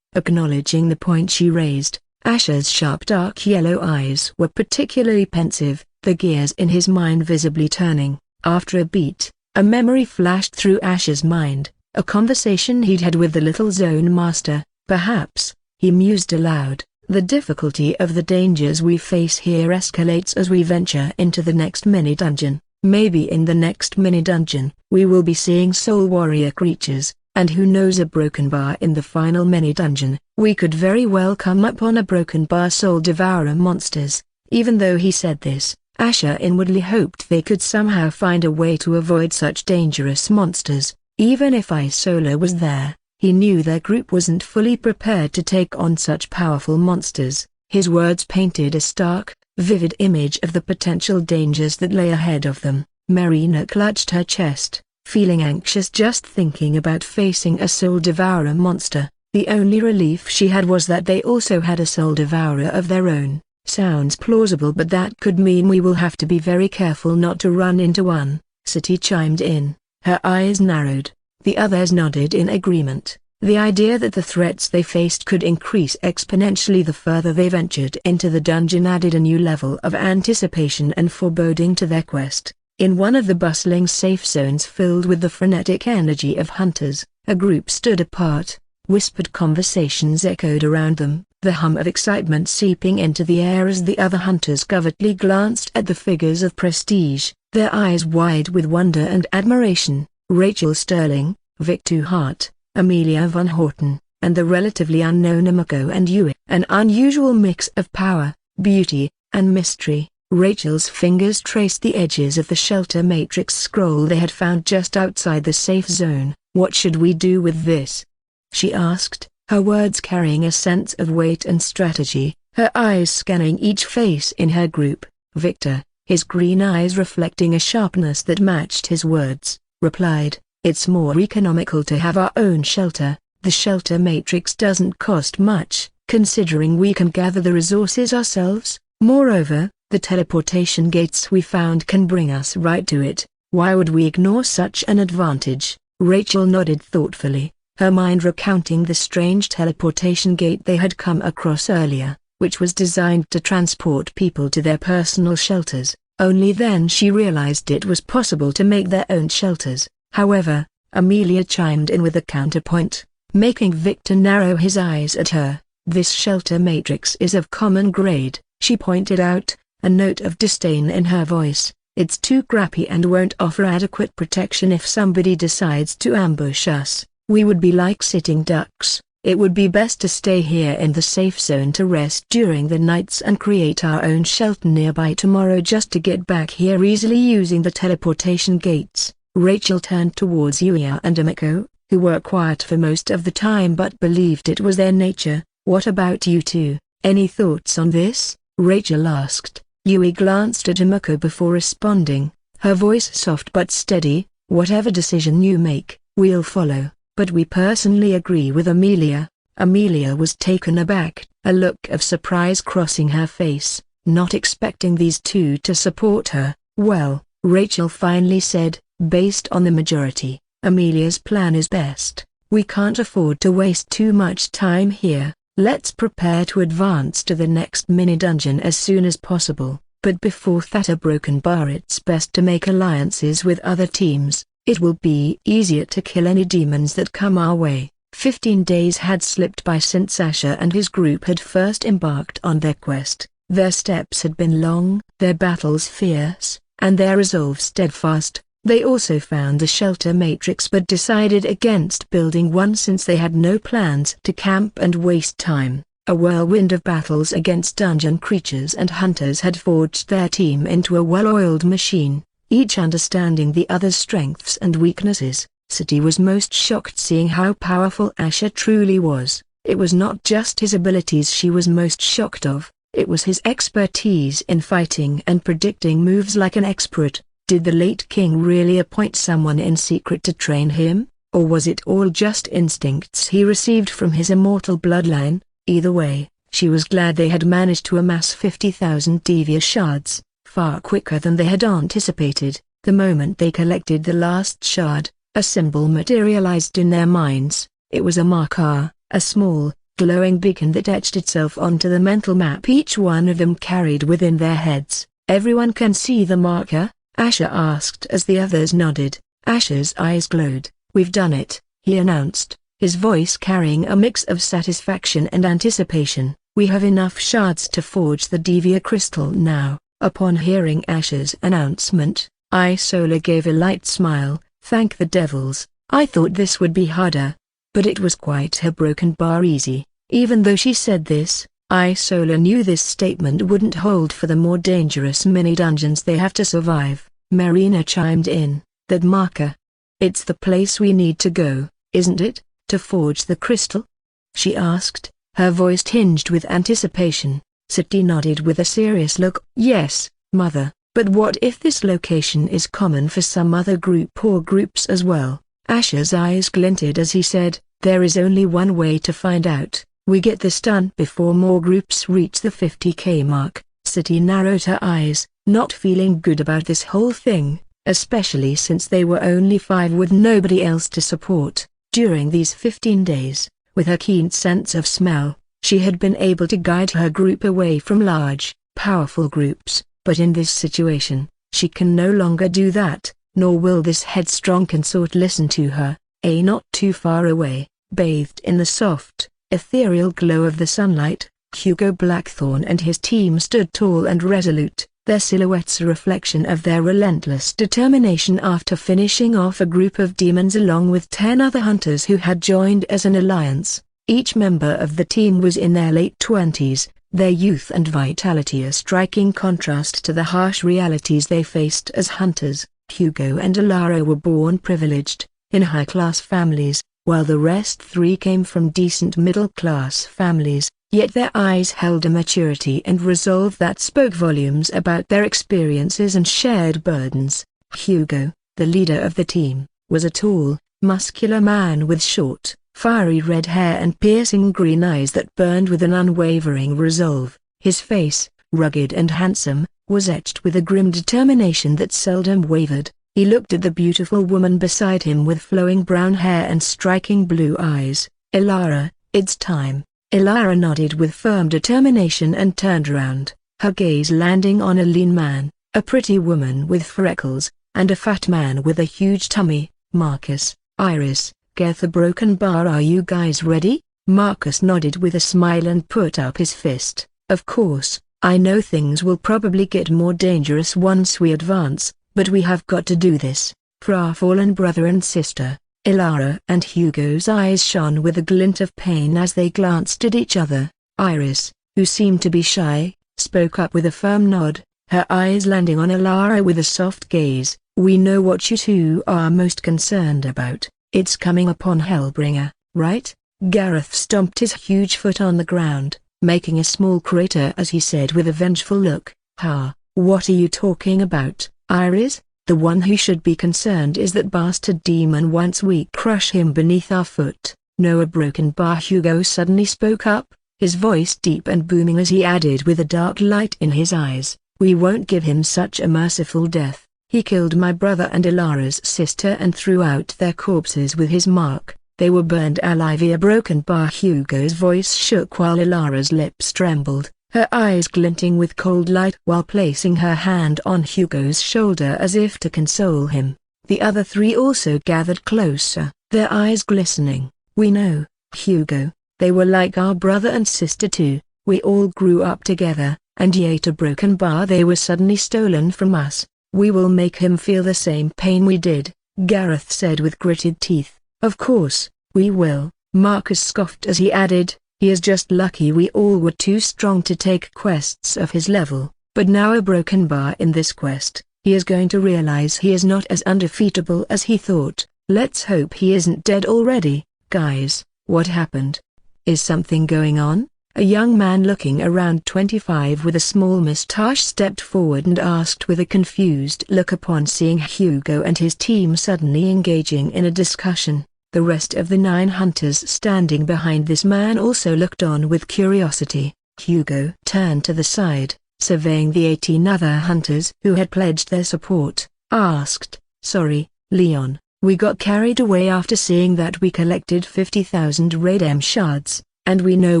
acknowledging the point she raised. Asher's sharp dark yellow eyes were particularly pensive, the gears in his mind visibly turning. After a beat, a memory flashed through Asher's mind, a conversation he'd had with the little zone master. "Perhaps," he mused aloud, "the difficulty of the dangers we face here escalates as we venture into the next mini-dungeon. Maybe in the next mini-dungeon, we will be seeing soul warrior creatures, and who knows, a broken bar in the final mini-dungeon. We could very well come upon a broken bar soul devourer monsters." Even though he said this, Asher inwardly hoped they could somehow find a way to avoid such dangerous monsters. Even if Isola was there, he knew their group wasn't fully prepared to take on such powerful monsters. His words painted a stark, vivid image of the potential dangers that lay ahead of them. Marina clutched her chest, feeling anxious just thinking about facing a soul devourer monster. The only relief she had was that they also had a soul devourer of their own. "Sounds plausible, but that could mean we will have to be very careful not to run into one," Sati chimed in. Her eyes narrowed. The others nodded in agreement. The idea that the threats they faced could increase exponentially the further they ventured into the dungeon added a new level of anticipation and foreboding to their quest. In one of the bustling safe zones filled with the frenetic energy of hunters, a group stood apart. Whispered conversations echoed around them, the hum of excitement seeping into the air as the other hunters covertly glanced at the figures of prestige, their eyes wide with wonder and admiration. Rachel Sterling, Victor Hart, Amelia Van Horten, and the relatively unknown Amako and Yui. An unusual mix of power, beauty, and mystery. Rachel's fingers traced the edges of the shelter matrix scroll they had found just outside the safe zone. "What should we do with this?" she asked, her words carrying a sense of weight and strategy, her eyes scanning each face in her group. Victor, his green eyes reflecting a sharpness that matched his words, replied, "It's more economical to have our own shelter. The shelter matrix doesn't cost much, considering we can gather the resources ourselves. Moreover, the teleportation gates we found can bring us right to it. Why would we ignore such an advantage?" Rachel nodded thoughtfully, her mind recounting the strange teleportation gate they had come across earlier, which was designed to transport people to their personal shelters. Only then she realized it was possible to make their own shelters. However, Amelia chimed in with a counterpoint, making Victor narrow his eyes at her. "This shelter matrix is of common grade," she pointed out, a note of disdain in her voice. "It's too crappy and won't offer adequate protection if somebody decides to ambush us. We would be like sitting ducks. It would be best to stay here in the safe zone to rest during the nights and create our own shelter nearby tomorrow just to get back here easily using the teleportation gates." Rachel turned towards Yuya and Amiko, who were quiet for most of the time but believed it was their nature. "What about you two? Any thoughts on this?" Rachel asked. Yui glanced at Amiko before responding, her voice soft but steady. "Whatever decision you make, we'll follow, but we personally agree with Amelia." Amelia was taken aback, a look of surprise crossing her face, not expecting these two to support her. "Well," Rachel finally said, "based on the majority, Amelia's plan is best. We can't afford to waste too much time here. Let's prepare to advance to the next mini-dungeon as soon as possible. But before that broken bar, it's best to make alliances with other teams. It will be easier to kill any demons that come our way." 15 days had slipped by since Asher and his group had first embarked on their quest. Their steps had been long, their battles fierce, and their resolve steadfast. They also found the shelter matrix but decided against building one since they had no plans to camp and waste time. A whirlwind of battles against dungeon creatures and hunters had forged their team into a well-oiled machine, each understanding the other's strengths and weaknesses. City was most shocked seeing how powerful Asher truly was. It was not just his abilities she was most shocked of, it was his expertise in fighting and predicting moves like an expert. Did the late king really appoint someone in secret to train him, or was it all just instincts he received from his immortal bloodline? Either way, she was glad they had managed to amass 50,000 Devia shards, far quicker than they had anticipated. The moment they collected the last shard, a symbol materialized in their minds. It was a marker, a small, glowing beacon that etched itself onto the mental map each one of them carried within their heads. "Everyone can see the marker?" Asher asked as the others nodded. Asher's eyes glowed. "We've done it," he announced, his voice carrying a mix of satisfaction and anticipation. "We have enough shards to forge the Devia crystal now." Upon hearing Asher's announcement, Isola gave a light smile. "Thank the devils, I thought this would be harder." But it was quite her broken bar easy. Even though she said this, Isola knew this statement wouldn't hold for the more dangerous mini-dungeons they have to survive. Marina chimed in, "That marker. It's the place we need to go, isn't it, to forge the crystal?" she asked, her voice tinged with anticipation. Sati nodded with a serious look. "Yes, Mother, but what if this location is common for some other group or groups as well?" Asher's eyes glinted as he said, "There is only one way to find out. We get this done before more groups reach the 50k mark." Sati narrowed her eyes, not feeling good about this whole thing, especially since they were only 5 with nobody else to support. During these 15 days, with her keen sense of smell, she had been able to guide her group away from large, powerful groups, but in this situation, she can no longer do that, nor will this headstrong consort listen to her. Not too far away, bathed in the soft, ethereal glow of the sunlight, Hugo Blackthorne and his team stood tall and resolute, their silhouettes a reflection of their relentless determination after finishing off a group of demons along with 10 other hunters who had joined as an alliance. Each member of the team was in their late 20s, their youth and vitality a striking contrast to the harsh realities they faced as hunters. Hugo and Alara were born privileged, in high-class families, while the rest three came from decent middle-class families, yet their eyes held a maturity and resolve that spoke volumes about their experiences and shared burdens. Hugo, the leader of the team, was a tall, muscular man with short, fiery red hair and piercing green eyes that burned with an unwavering resolve. His face, rugged and handsome, was etched with a grim determination that seldom wavered. He looked at the beautiful woman beside him with flowing brown hair and striking blue eyes. "Alara, it's time." Alara nodded with firm determination and turned around, her gaze landing on a lean man, a pretty woman with freckles, and a fat man with a huge tummy. "Marcus, Iris, Gertha Broken Bar, are you guys ready?" Marcus nodded with a smile and put up his fist. "Of course, I know things will probably get more dangerous once we advance, but we have got to do this, for our fallen brother and sister." Alara and Hugo's eyes shone with a glint of pain as they glanced at each other. Iris, who seemed to be shy, spoke up with a firm nod, her eyes landing on Alara with a soft gaze. "We know what you two are most concerned about. It's coming upon Hellbringer, right?" Gareth stomped his huge foot on the ground, making a small crater as he said with a vengeful look, "Ha, what are you talking about, Iris? The one who should be concerned is that bastard demon once we crush him beneath our foot." "Noah Broken Bar," Hugo suddenly spoke up, his voice deep and booming as he added with a dark light in his eyes, "We won't give him such a merciful death. He killed my brother and Alara's sister and threw out their corpses with his mark. They were burned alive." A Broken Bar. Hugo's voice shook while Alara's lips trembled, her eyes glinting with cold light while placing her hand on Hugo's shoulder as if to console him. The other three also gathered closer, their eyes glistening. "We know, Hugo, they were like our brother and sister too. We all grew up together, and yet a Broken Bar, they were suddenly stolen from us. We will make him feel the same pain we did," Gareth said with gritted teeth. "Of course, we will," Marcus scoffed as he added, "He is just lucky we all were too strong to take quests of his level, but now a Broken Bar in this quest, he is going to realize he is not as undefeatable as he thought. Let's hope he isn't dead already." "Guys, what happened? Is something going on?" A young man looking around 25 with a small mustache stepped forward and asked with a confused look upon seeing Hugo and his team suddenly engaging in a discussion. The rest of the 9 hunters standing behind this man also looked on with curiosity. Hugo turned to the side, surveying the 18 other hunters who had pledged their support, asked, "Sorry, Leon, we got carried away after seeing that we collected 50,000 Radem shards, and we know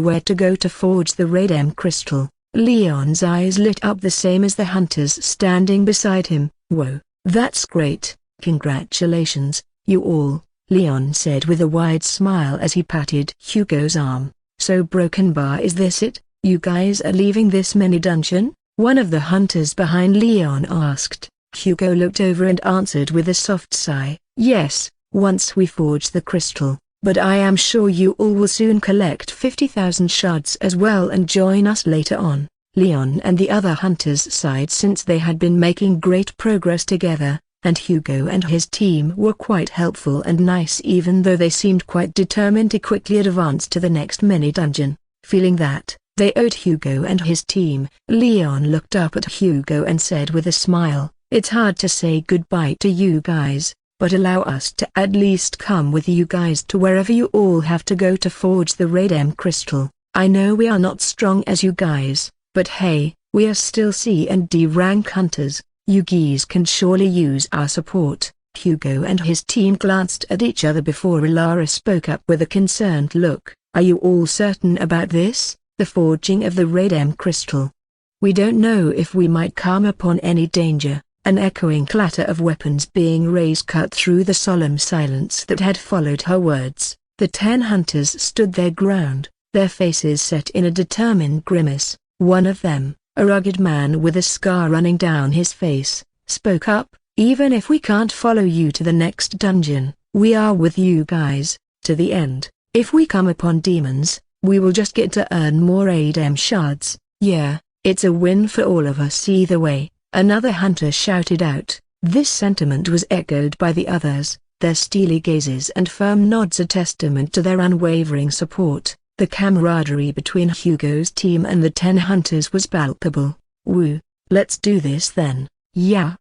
where to go to forge the Radem crystal." Leon's eyes lit up the same as the hunters standing beside him. "Whoa, that's great, congratulations, you all," Leon said with a wide smile as he patted Hugo's arm. "So Broken Bar, is this it? You guys are leaving this mini dungeon?" one of the hunters behind Leon asked. Hugo looked over and answered with a soft sigh, "Yes, once we forge the crystal. But I am sure you all will soon collect 50,000 shards as well and join us later on." Leon and the other hunters sighed since they had been making great progress together, and Hugo and his team were quite helpful and nice even though they seemed quite determined to quickly advance to the next mini-dungeon. Feeling that they owed Hugo and his team, Leon looked up at Hugo and said with a smile, "It's hard to say goodbye to you guys, but allow us to at least come with you guys to wherever you all have to go to forge the Radem crystal. I know we are not strong as you guys, but hey, we are still C and D rank hunters. You guys can surely use our support." Hugo and his team glanced at each other before Alara spoke up with a concerned look. "Are you all certain about this, the forging of the Radem crystal? We don't know if we might come upon any danger." An echoing clatter of weapons being raised cut through the solemn silence that had followed her words. The 10 hunters stood their ground, their faces set in a determined grimace. One of them, a rugged man with a scar running down his face, spoke up, "Even if we can't follow you to the next dungeon, we are with you guys, to the end. If we come upon demons, we will just get to earn more Radem shards. Yeah, it's a win for all of us either way, another hunter shouted out. This sentiment was echoed by the others, their steely gazes and firm nods a testament to their unwavering support. The camaraderie between Hugo's team and the 10 hunters was palpable. Woo, let's do this then. Yeah.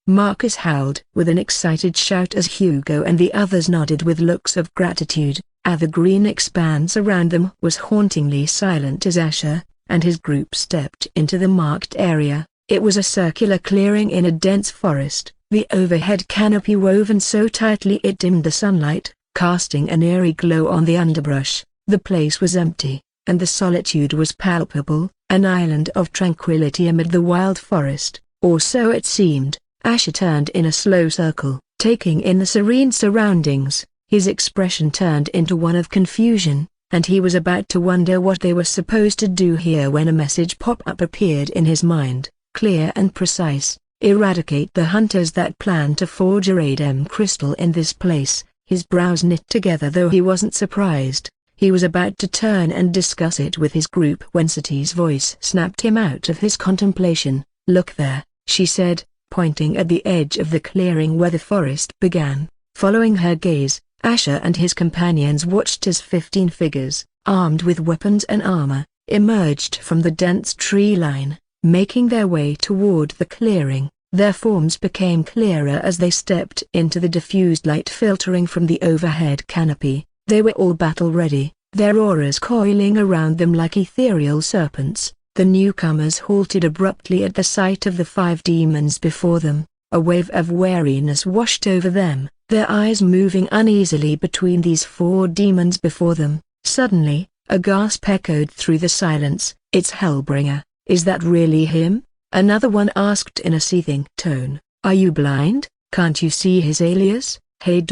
Marcus howled with an excited shout as Hugo and the others nodded with looks of gratitude. The green expanse around them was hauntingly silent as Asher and his group stepped into the marked area. It was a circular clearing in a dense forest, the overhead canopy woven so tightly it dimmed the sunlight, casting an eerie glow on the underbrush. The place was empty, and the solitude was palpable, an island of tranquility amid the wild forest, or so it seemed. Asher turned in a slow circle, taking in the serene surroundings. His expression turned into one of confusion, and he was about to wonder what they were supposed to do here when a message pop-up appeared in his mind, clear and precise: eradicate the hunters that plan to forge a raid crystal in this place. His brows knit together though he wasn't surprised. He was about to turn and discuss it with his group when Sati's voice snapped him out of his contemplation. Look there, she said, pointing at the edge of the clearing where the forest began. Following her gaze, Asher and his companions watched as 15 figures, armed with weapons and armor, emerged from the dense tree line, making their way toward the clearing. Their forms became clearer as they stepped into the diffused light filtering from the overhead canopy. They were all battle-ready, their auras coiling around them like ethereal serpents. The newcomers halted abruptly at the sight of the 5 demons before them. A wave of wariness washed over them, their eyes moving uneasily between these 4 demons before them. Suddenly, a gasp echoed through the silence. It's Hellbringer. Is that really him? Another one asked in a seething tone. Are you blind? Can't you see his alias? Hey.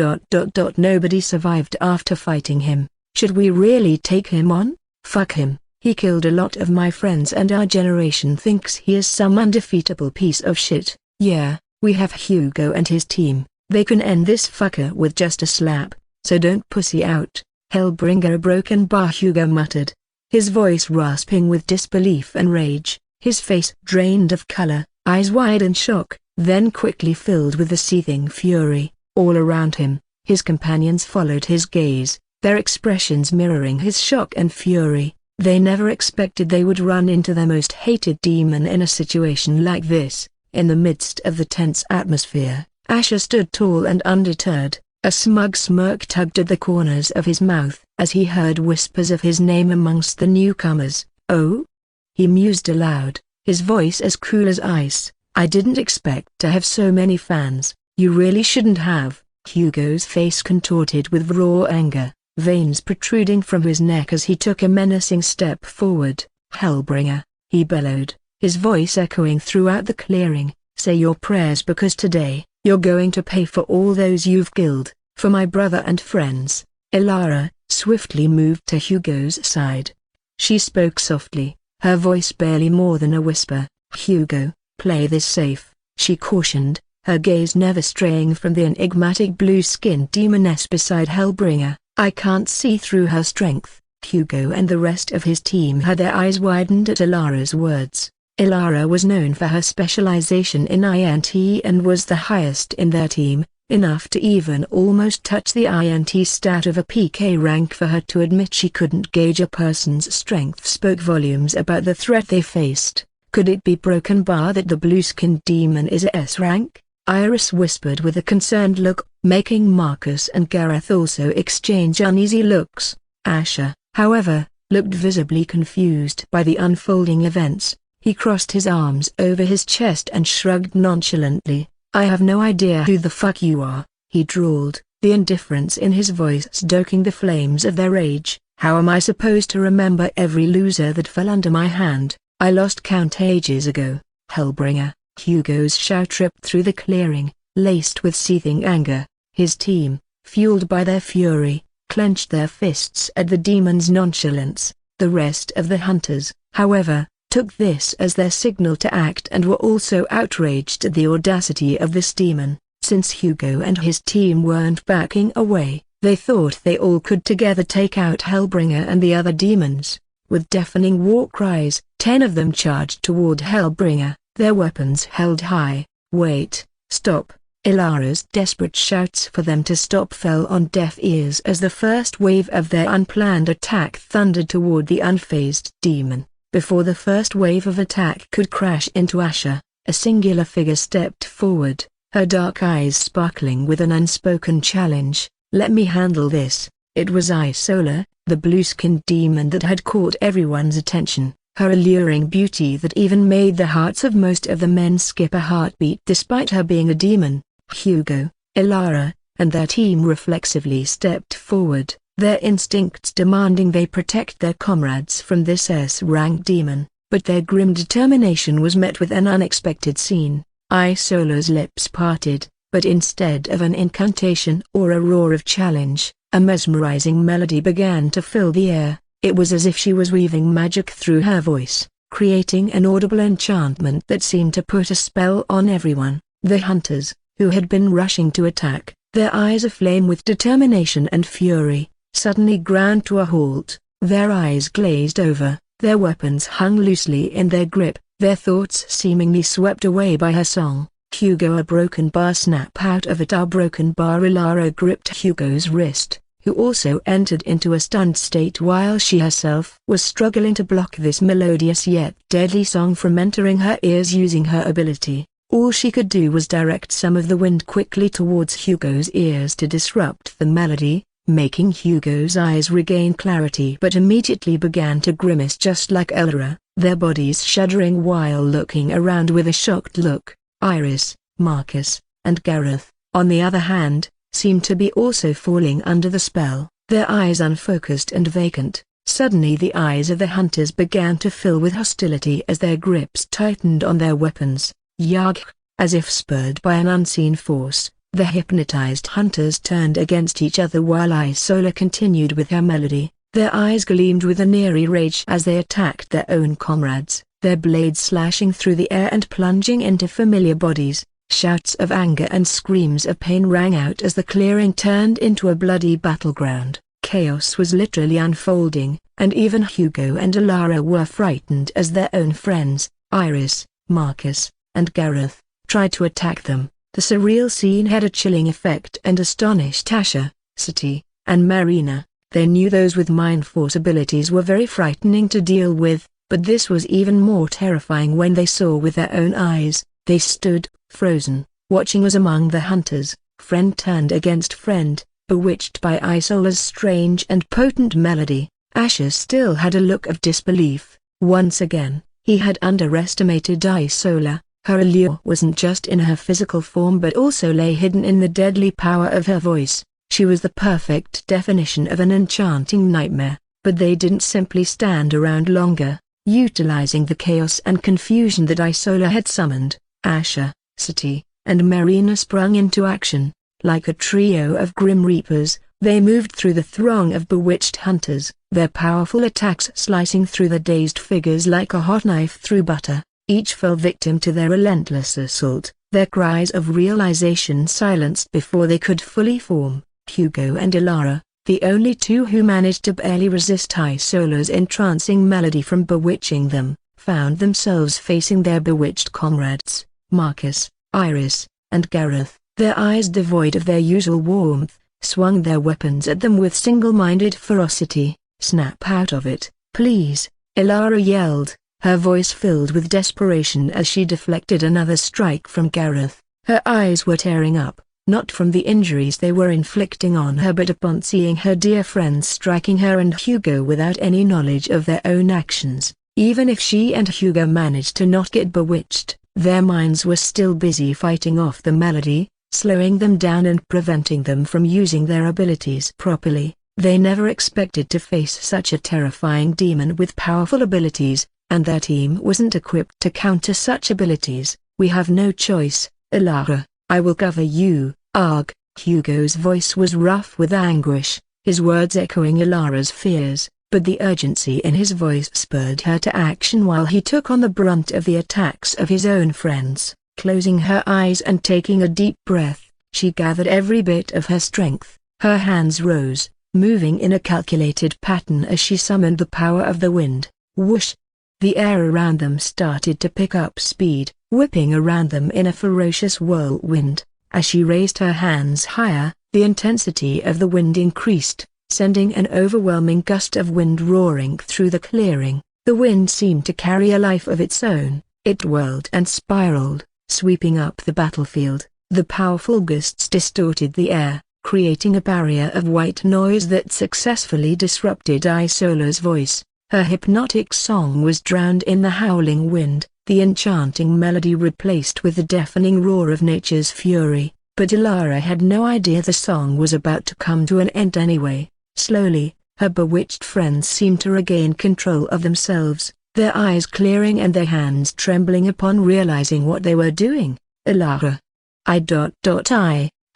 Nobody survived after fighting him. Should we really take him on? Fuck him. He killed a lot of my friends and our generation thinks he is some undefeatable piece of shit. Yeah, we have Hugo and his team. They can end this fucker with just a slap, so don't pussy out. Hellbringer, a broken bar, Hugo muttered, his voice rasping with disbelief and rage, his face drained of color, eyes wide in shock, then quickly filled with the seething fury. All around him, his companions followed his gaze, their expressions mirroring his shock and fury. They never expected they would run into their most hated demon in a situation like this. In the midst of the tense atmosphere, Asher stood tall and undeterred. A smug smirk tugged at the corners of his mouth as he heard whispers of his name amongst the newcomers. Oh? He mused aloud, his voice as cool as ice. I didn't expect to have so many fans. You really shouldn't have. Hugo's face contorted with raw anger, veins protruding from his neck as he took a menacing step forward. Hellbringer, he bellowed, his voice echoing throughout the clearing. Say your prayers because today, you're going to pay for all those you've killed, for my brother and friends. Elara swiftly moved to Hugo's side. She spoke softly, her voice barely more than a whisper. Hugo, play this safe, she cautioned, her gaze never straying from the enigmatic blue-skinned demoness beside Hellbringer. I can't see through her strength. Hugo and the rest of his team had their eyes widened at Elara's words. Elara was known for her specialization in INT and was the highest in their team, enough to even almost touch the INT stat of a PK rank. For her to admit she couldn't gauge a person's strength spoke volumes about the threat they faced. Could it be broken bar that the blue-skinned demon is a S rank? Iris whispered with a concerned look, making Marcus and Gareth also exchange uneasy looks. Asher, however, looked visibly confused by the unfolding events. He crossed his arms over his chest and shrugged nonchalantly. I have no idea who the fuck you are, he drawled, the indifference in his voice stoking the flames of their rage. How am I supposed to remember every loser that fell under my hand? I lost count ages ago. Hellbringer. Hugo's shout ripped through the clearing, laced with seething anger. His team, fueled by their fury, clenched their fists at the demon's nonchalance. The rest of the hunters, however, took this as their signal to act and were also outraged at the audacity of this demon. Since Hugo and his team weren't backing away, they thought they all could together take out Hellbringer and the other demons. With deafening war cries, 10 of them charged toward Hellbringer, their weapons held high. "Wait, stop!" Ilara's desperate shouts for them to stop fell on deaf ears as the first wave of their unplanned attack thundered toward the unfazed demon. Before the first wave of attack could crash into Asher, a singular figure stepped forward, her dark eyes sparkling with an unspoken challenge. "Let me handle this." It was Isola, the blue-skinned demon that had caught everyone's attention, her alluring beauty that even made the hearts of most of the men skip a heartbeat despite her being a demon. Hugo, Ilara, and their team reflexively stepped forward, their instincts demanding they protect their comrades from this S-rank demon, but their grim determination was met with an unexpected scene. Isola's lips parted, but instead of an incantation or a roar of challenge, a mesmerizing melody began to fill the air. It was as if she was weaving magic through her voice, creating an audible enchantment that seemed to put a spell on everyone. The hunters, who had been rushing to attack, their eyes aflame with determination and fury, suddenly ground to a halt, their eyes glazed over, their weapons hung loosely in their grip, their thoughts seemingly swept away by her song. "Hugo!" A broken bar snap out of it. A broken bar. Ilara gripped Hugo's wrist, who also entered into a stunned state while she herself was struggling to block this melodious yet deadly song from entering her ears using her ability. All she could do was direct some of the wind quickly towards Hugo's ears to disrupt the melody, making Hugo's eyes regain clarity but immediately began to grimace just like Ilara, their bodies shuddering while looking around with a shocked look. Iris, Marcus, and Gareth, on the other hand, seemed to be also falling under the spell, their eyes unfocused and vacant. Suddenly the eyes of the hunters began to fill with hostility as their grips tightened on their weapons. Yagh! As if spurred by an unseen force, the hypnotized hunters turned against each other while Isola continued with her melody. Their eyes gleamed with an eerie rage as they attacked their own comrades, their blades slashing through the air and plunging into familiar bodies. Shouts of anger and screams of pain rang out as the clearing turned into a bloody battleground. Chaos was literally unfolding, and even Hugo and Ilara were frightened as their own friends, Iris, Marcus, and Gareth, tried to attack them. The surreal scene had a chilling effect and astonished Asher, Sati, and Marina. They knew those with Mind Force abilities were very frightening to deal with, but this was even more terrifying when they saw with their own eyes. They stood, frozen, watching as among the hunters, friend turned against friend, bewitched by Isola's strange and potent melody. Asher still had a look of disbelief. Once again, he had underestimated Isola. Her allure wasn't just in her physical form but also lay hidden in the deadly power of her voice. She was the perfect definition of an enchanting nightmare, but they didn't simply stand around longer, utilizing the chaos and confusion that Isola had summoned. Asher, Sati, and Marina sprung into action. Like a trio of grim reapers, they moved through the throng of bewitched hunters, their powerful attacks slicing through the dazed figures like a hot knife through butter. Each fell victim to their relentless assault, their cries of realization silenced before they could fully form. Hugo and Ilara, the only two who managed to barely resist Isola's entrancing melody from bewitching them, found themselves facing their bewitched comrades, Marcus, Iris, and Gareth. Their eyes devoid of their usual warmth, swung their weapons at them with single-minded ferocity. "Snap out of it, please," Ilara yelled, her voice filled with desperation as she deflected another strike from Gareth. Her eyes were tearing up, not from the injuries they were inflicting on her but upon seeing her dear friends striking her and Hugo without any knowledge of their own actions. Even if she and Hugo managed to not get bewitched, their minds were still busy fighting off the melody, slowing them down and preventing them from using their abilities properly. They never expected to face such a terrifying demon with powerful abilities, and their team wasn't equipped to counter such abilities. "We have no choice, Ilara, I will cover you." "Arg!" Hugo's voice was rough with anguish, his words echoing Ilara's fears, but the urgency in his voice spurred her to action while he took on the brunt of the attacks of his own friends. Closing her eyes and taking a deep breath, she gathered every bit of her strength. Her hands rose, moving in a calculated pattern as she summoned the power of the wind. Whoosh! The air around them started to pick up speed, whipping around them in a ferocious whirlwind. As she raised her hands higher, the intensity of the wind increased, sending an overwhelming gust of wind roaring through the clearing. The wind seemed to carry a life of its own. It whirled and spiraled, sweeping up the battlefield. The powerful gusts distorted the air, creating a barrier of white noise that successfully disrupted Isola's voice. Her hypnotic song was drowned in the howling wind, the enchanting melody replaced with the deafening roar of nature's fury. But Elara had no idea the song was about to come to an end anyway. Slowly, her bewitched friends seemed to regain control of themselves, their eyes clearing and their hands trembling upon realizing what they were doing. Elara!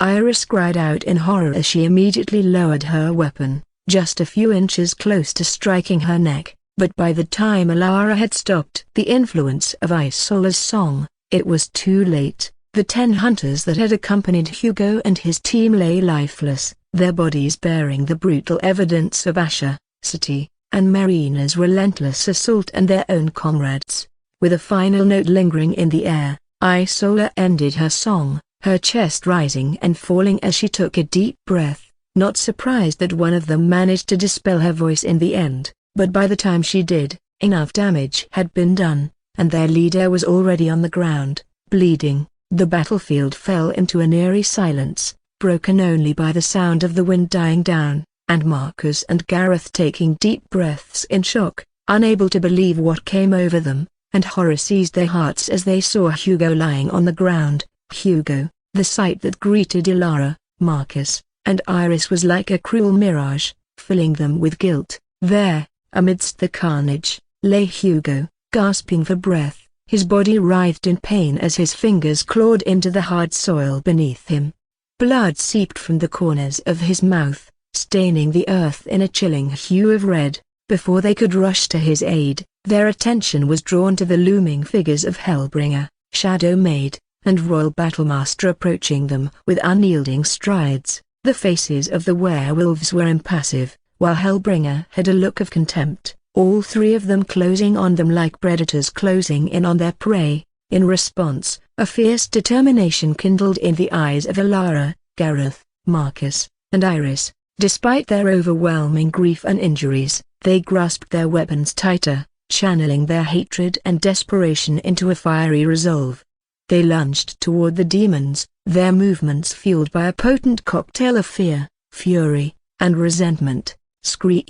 Iris cried out in horror as she immediately lowered her weapon, just a few inches close to striking her neck. But by the time Elara had stopped the influence of Isola's song, it was too late. The 10 hunters that had accompanied Hugo and his team lay lifeless, their bodies bearing the brutal evidence of Asher, Sati, and Marina's relentless assault and their own comrades. With a final note lingering in the air, Isola ended her song, her chest rising and falling as she took a deep breath, not surprised that one of them managed to dispel her voice in the end. But by the time she did, enough damage had been done, and their leader was already on the ground, bleeding. The battlefield fell into an eerie silence, broken only by the sound of the wind dying down, and Marcus and Gareth taking deep breaths in shock, unable to believe what came over them, and horror seized their hearts as they saw Hugo lying on the ground. Hugo, the sight that greeted Elara, Marcus, and Iris was like a cruel mirage, filling them with guilt. There, amidst the carnage, lay Hugo, gasping for breath. His body writhed in pain as his fingers clawed into the hard soil beneath him. Blood seeped from the corners of his mouth, staining the earth in a chilling hue of red. Before they could rush to his aid, their attention was drawn to the looming figures of Hellbringer, Shadow Maid, and Royal Battlemaster approaching them with unyielding strides. The faces of the werewolves were impassive, while Hellbringer had a look of contempt, all 3 of them closing on them like predators closing in on their prey. In response, a fierce determination kindled in the eyes of Elara, Gareth, Marcus, and Iris. Despite their overwhelming grief and injuries, they grasped their weapons tighter, channeling their hatred and desperation into a fiery resolve. They lunged toward the demons, their movements fueled by a potent cocktail of fear, fury, and resentment. Scream!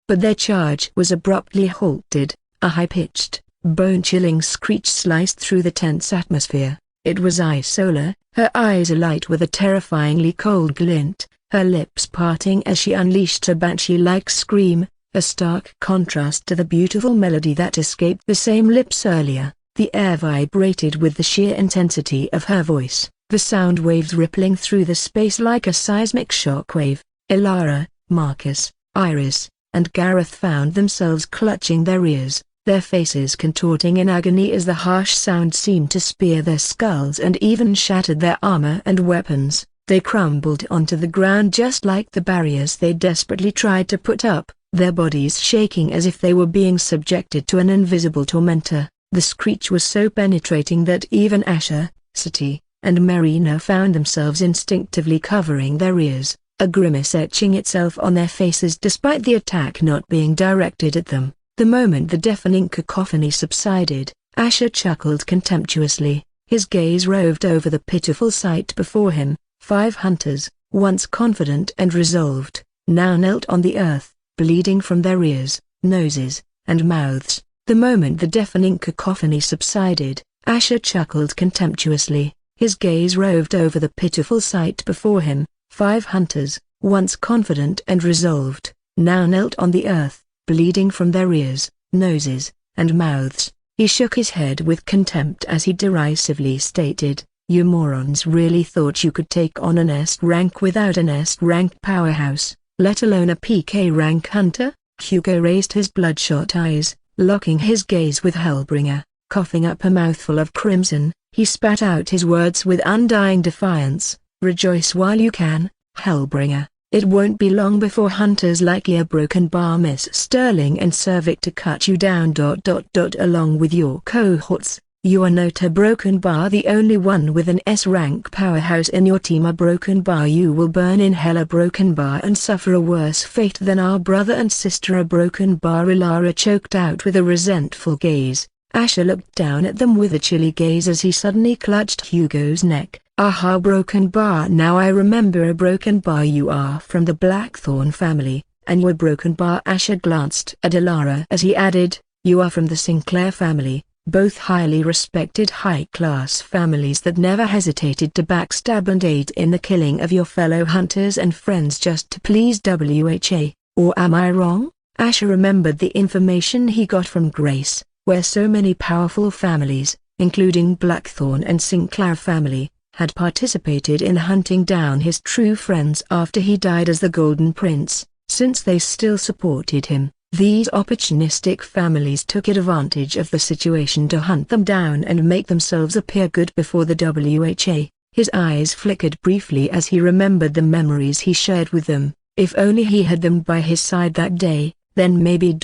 But their charge was abruptly halted. A high-pitched, bone-chilling screech sliced through the tense atmosphere. It was Isola, her eyes alight with a terrifyingly cold glint, her lips parting as she unleashed a banshee-like scream, a stark contrast to the beautiful melody that escaped the same lips earlier. The air vibrated with the sheer intensity of her voice, the sound waves rippling through the space like a seismic shockwave. Elara, Marcus, Iris, and Gareth found themselves clutching their ears, their faces contorting in agony as the harsh sound seemed to spear their skulls and even shattered their armor and weapons. They crumbled onto the ground just like the barriers they desperately tried to put up, their bodies shaking as if they were being subjected to an invisible tormentor. The screech was so penetrating that even Asher, Sati, and Marina found themselves instinctively covering their ears, a grimace etching itself on their faces despite the attack not being directed at them. The moment the deafening cacophony subsided, Asher chuckled contemptuously. His gaze roved over the pitiful sight before him. 5 hunters, once confident and resolved, now knelt on the earth, bleeding from their ears, noses, and mouths. The moment the deafening cacophony subsided, Asher chuckled contemptuously. His gaze roved over the pitiful sight before him. 5 hunters, once confident and resolved, now knelt on the earth, bleeding from their ears, noses, and mouths. He shook his head with contempt as he derisively stated, "You morons really thought you could take on an S rank without an S rank powerhouse, let alone a PK rank hunter?" Hugo raised his bloodshot eyes, locking his gaze with Hellbringer. Coughing up a mouthful of crimson, he spat out his words with undying defiance. "Rejoice while you can, Hellbringer. It won't be long before hunters like your Broken Bar, Miss Sterling and Sir Victor cut you down. Along with your cohorts. You are not a Broken Bar, the only one with an S-rank powerhouse in your team. A Broken Bar, you will burn in hell. A Broken Bar and suffer a worse fate than our brother and sister. A Broken Bar, Ilara choked out with a resentful gaze. Asher looked down at them with a chilly gaze as he suddenly clutched Hugo's neck. Aha, Broken Bar, now I remember. A Broken Bar, you are from the Blackthorn family, and you're Broken Bar. Asher glanced at Ilara as he added, you are from the Sinclair family, both highly respected high-class families that never hesitated to backstab and aid in the killing of your fellow hunters and friends just to please WHA, or am I wrong? Asher remembered the information he got from Grace, where so many powerful families, including Blackthorn and Sinclair family, had participated in hunting down his true friends after he died as the Golden Prince. Since they still supported him, these opportunistic families took advantage of the situation to hunt them down and make themselves appear good before the WHA. His eyes flickered briefly as he remembered the memories he shared with them. If only he had them by his side that day, then maybe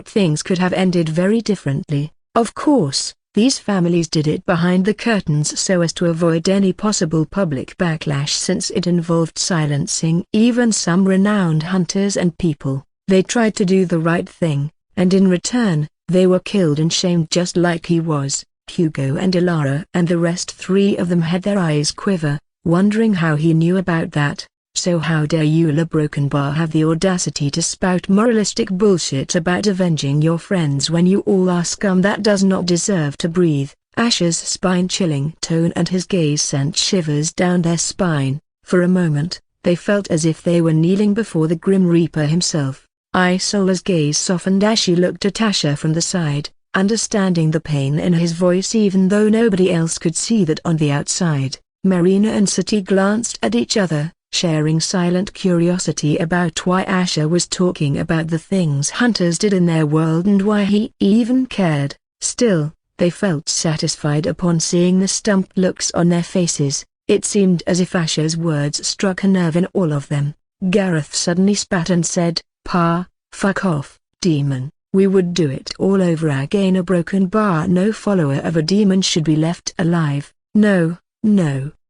things could have ended very differently. Of course, these families did it behind the curtains so as to avoid any possible public backlash, since it involved silencing even some renowned hunters and people. They tried to do the right thing, and in return, they were killed and shamed just like he was. Hugo and Ilara and the rest three of them had their eyes quiver, wondering how he knew about that. So how dare you, La Broken Bar, have the audacity to spout moralistic bullshit about avenging your friends when you all are scum that does not deserve to breathe? Asher's spine-chilling tone and his gaze sent shivers down their spine. For a moment, they felt as if they were kneeling before the Grim Reaper himself. Isola's gaze softened as she looked at Asher from the side, understanding the pain in his voice even though nobody else could see that on the outside. Marina and Sati glanced at each other, sharing silent curiosity about why Asher was talking about the things hunters did in their world and why he even cared. Still, they felt satisfied upon seeing the stumped looks on their faces. It seemed as if Asher's words struck a nerve in all of them. Gareth suddenly spat and said, "Pa, fuck off, demon. We would do it all over again." A Broken Bar, no follower of a demon should be left alive. No,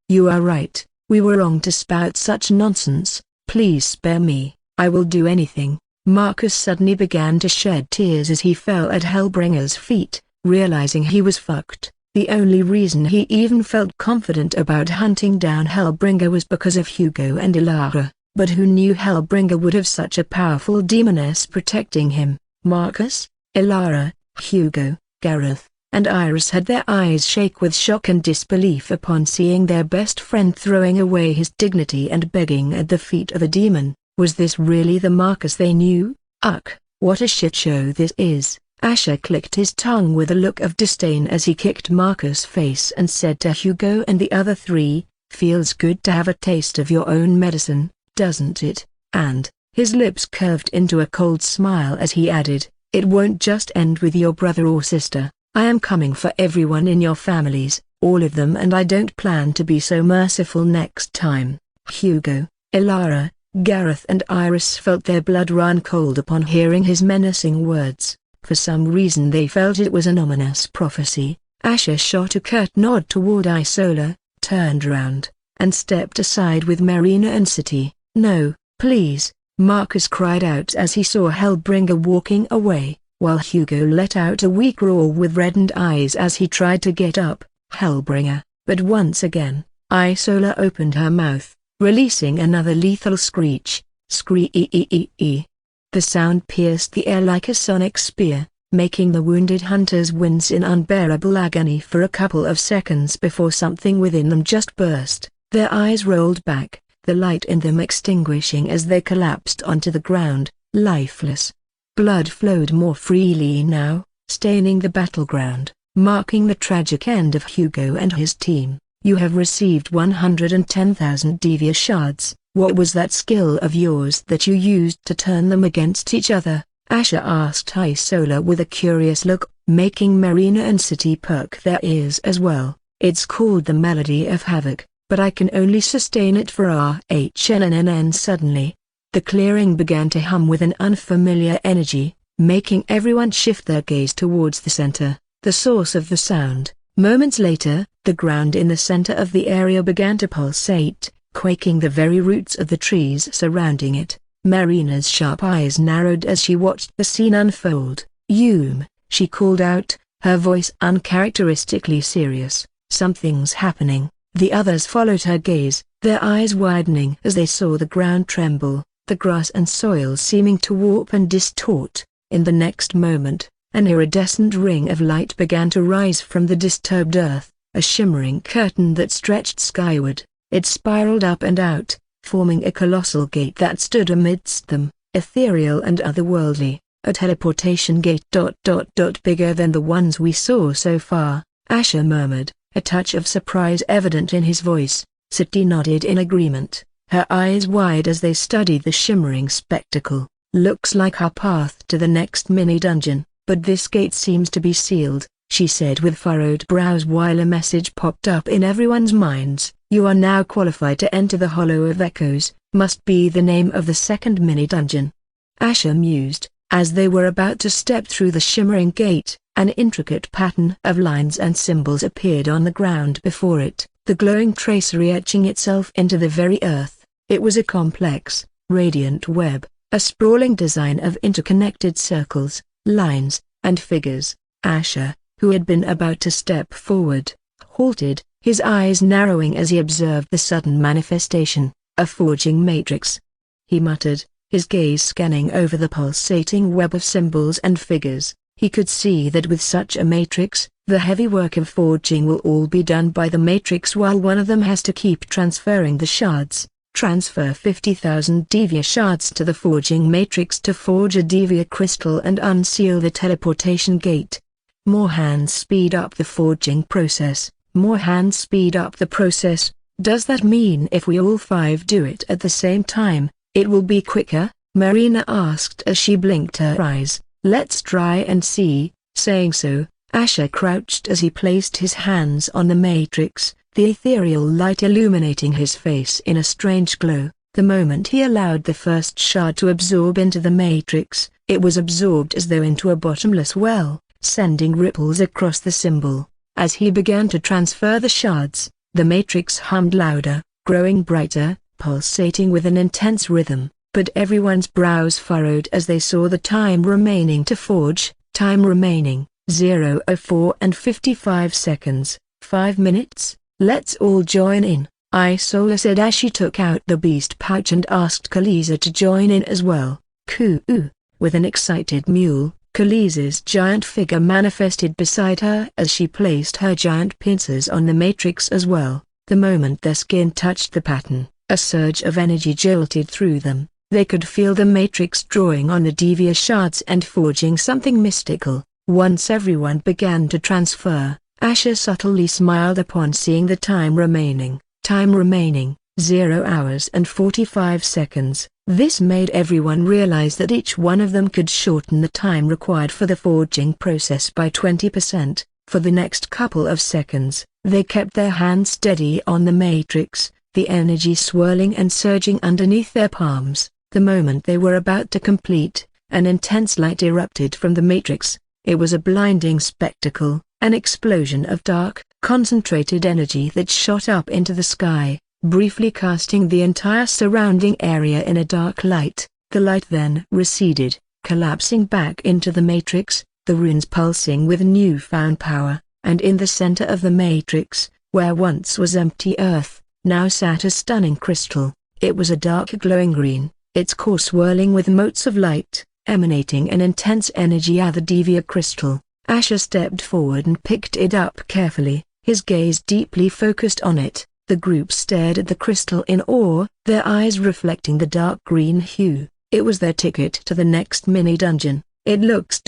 you are right. We were wrong to spout such nonsense. Please spare me. I will do anything. Marcus suddenly began to shed tears as he fell at Hellbringer's feet, realizing he was fucked. The only reason he even felt confident about hunting down Hellbringer was because of Hugo and Ilara, but who knew Hellbringer would have such a powerful demoness protecting him? Marcus, Ilara, Hugo, Gareth, and Iris had their eyes shake with shock and disbelief upon seeing their best friend throwing away his dignity and begging at the feet of a demon. Was this really the Marcus they knew? Ugh, what a shit show this is. Asher clicked his tongue with a look of disdain as he kicked Marcus' face and said to Hugo and the other three, "Feels good to have a taste of your own medicine, doesn't it?" And, his lips curved into a cold smile as he added, "It won't just end with your brother or sister. I am coming for everyone in your families, all of them, and I don't plan to be so merciful next time." Hugo, Ilara, Gareth and Iris felt their blood run cold upon hearing his menacing words. For some reason they felt it was an ominous prophecy. Asher shot a curt nod toward Isola, turned around, and stepped aside with Marina and Sati. "No, please," Marcus cried out as he saw Hellbringer walking away, while Hugo let out a weak roar with reddened eyes as he tried to get up. Hellbringer, but once again, Isola opened her mouth, releasing another lethal screech. Scree-ee-ee-ee. The sound pierced the air like a sonic spear, making the wounded hunters wince in unbearable agony for a couple of seconds before something within them just burst. Their eyes rolled back, the light in them extinguishing as they collapsed onto the ground, lifeless. Blood flowed more freely now, staining the battleground, marking the tragic end of Hugo and his team. "You have received 110,000 Devia shards. What was that skill of yours that you used to turn them against each other?" Asher asked Isola with a curious look, making Marina and Sati perk their ears as well. "It's called the Melody of Havoc, but I can only sustain it for RHNNN. Suddenly, the clearing began to hum with an unfamiliar energy, making everyone shift their gaze towards the center, the source of the sound. Moments later, the ground in the center of the area began to pulsate, quaking the very roots of the trees surrounding it. Marina's sharp eyes narrowed as she watched the scene unfold. "Yume," she called out, her voice uncharacteristically serious. "Something's happening." The others followed her gaze, their eyes widening as they saw the ground tremble, the grass and soil seeming to warp and distort. In the next moment, an iridescent ring of light began to rise from the disturbed earth, a shimmering curtain that stretched skyward. It spiraled up and out, forming a colossal gate that stood amidst them, ethereal and otherworldly, a teleportation gate. Bigger than the ones we saw so far, Asher murmured, a touch of surprise evident in his voice. Sati nodded in agreement, her eyes wide as they studied the shimmering spectacle. "Looks like our path to the next mini-dungeon, but this gate seems to be sealed," she said with furrowed brows while a message popped up in everyone's minds. "You are now qualified to enter the Hollow of Echoes," must be the name of the second mini-dungeon. Asher mused, as they were about to step through the shimmering gate. An intricate pattern of lines and symbols appeared on the ground before it, the glowing tracery etching itself into the very earth. It was a complex, radiant web, a sprawling design of interconnected circles, lines, and figures. Asher, who had been about to step forward, halted, his eyes narrowing as he observed the sudden manifestation, a forging matrix. He muttered, his gaze scanning over the pulsating web of symbols and figures. He could see that with such a matrix, the heavy work of forging will all be done by the matrix while one of them has to keep transferring the shards. Transfer 50,000 Divya shards to the forging matrix to forge a Divya crystal and unseal the teleportation gate. More hands speed up the forging process, more hands speed up the process. Does that mean if we all 5 do it at the same time, it will be quicker? Marina asked as she blinked her eyes. "Let's try and see." Saying so, Asher crouched as he placed his hands on the matrix, the ethereal light illuminating his face in a strange glow. The moment he allowed the first shard to absorb into the matrix, it was absorbed as though into a bottomless well, sending ripples across the symbol. As he began to transfer the shards, the matrix hummed louder, growing brighter, pulsating with an intense rhythm. But everyone's brows furrowed as they saw the time remaining to forge. Time remaining, 0:04 and 55 seconds, 5 minutes. "Let's all join in," Isola said as she took out the beast pouch and asked Khaleesi to join in as well. "Coo!" With an excited mewl, Khaleesi's giant figure manifested beside her as she placed her giant pincers on the matrix as well. The moment their skin touched the pattern, a surge of energy jolted through them. They could feel the matrix drawing on the Divya shards and forging something mystical. Once everyone began to transfer, Asher subtly smiled upon seeing the time remaining. Time remaining, 0 hours and 45 seconds. This made everyone realize that each one of them could shorten the time required for the forging process by 20%. For the next couple of seconds, they kept their hands steady on the matrix, the energy swirling and surging underneath their palms. The moment they were about to complete, an intense light erupted from the matrix. It was a blinding spectacle, an explosion of dark, concentrated energy that shot up into the sky, briefly casting the entire surrounding area in a dark light. The light then receded, collapsing back into the matrix, the runes pulsing with newfound power, and in the center of the matrix, where once was empty earth, now sat a stunning crystal. It was a dark glowing green, its core swirling with motes of light, emanating an intense energy out of the Divya crystal. Asher stepped forward and picked it up carefully, his gaze deeply focused on it. The group stared at the crystal in awe, their eyes reflecting the dark green hue. It was their ticket to the next mini-dungeon. "It looks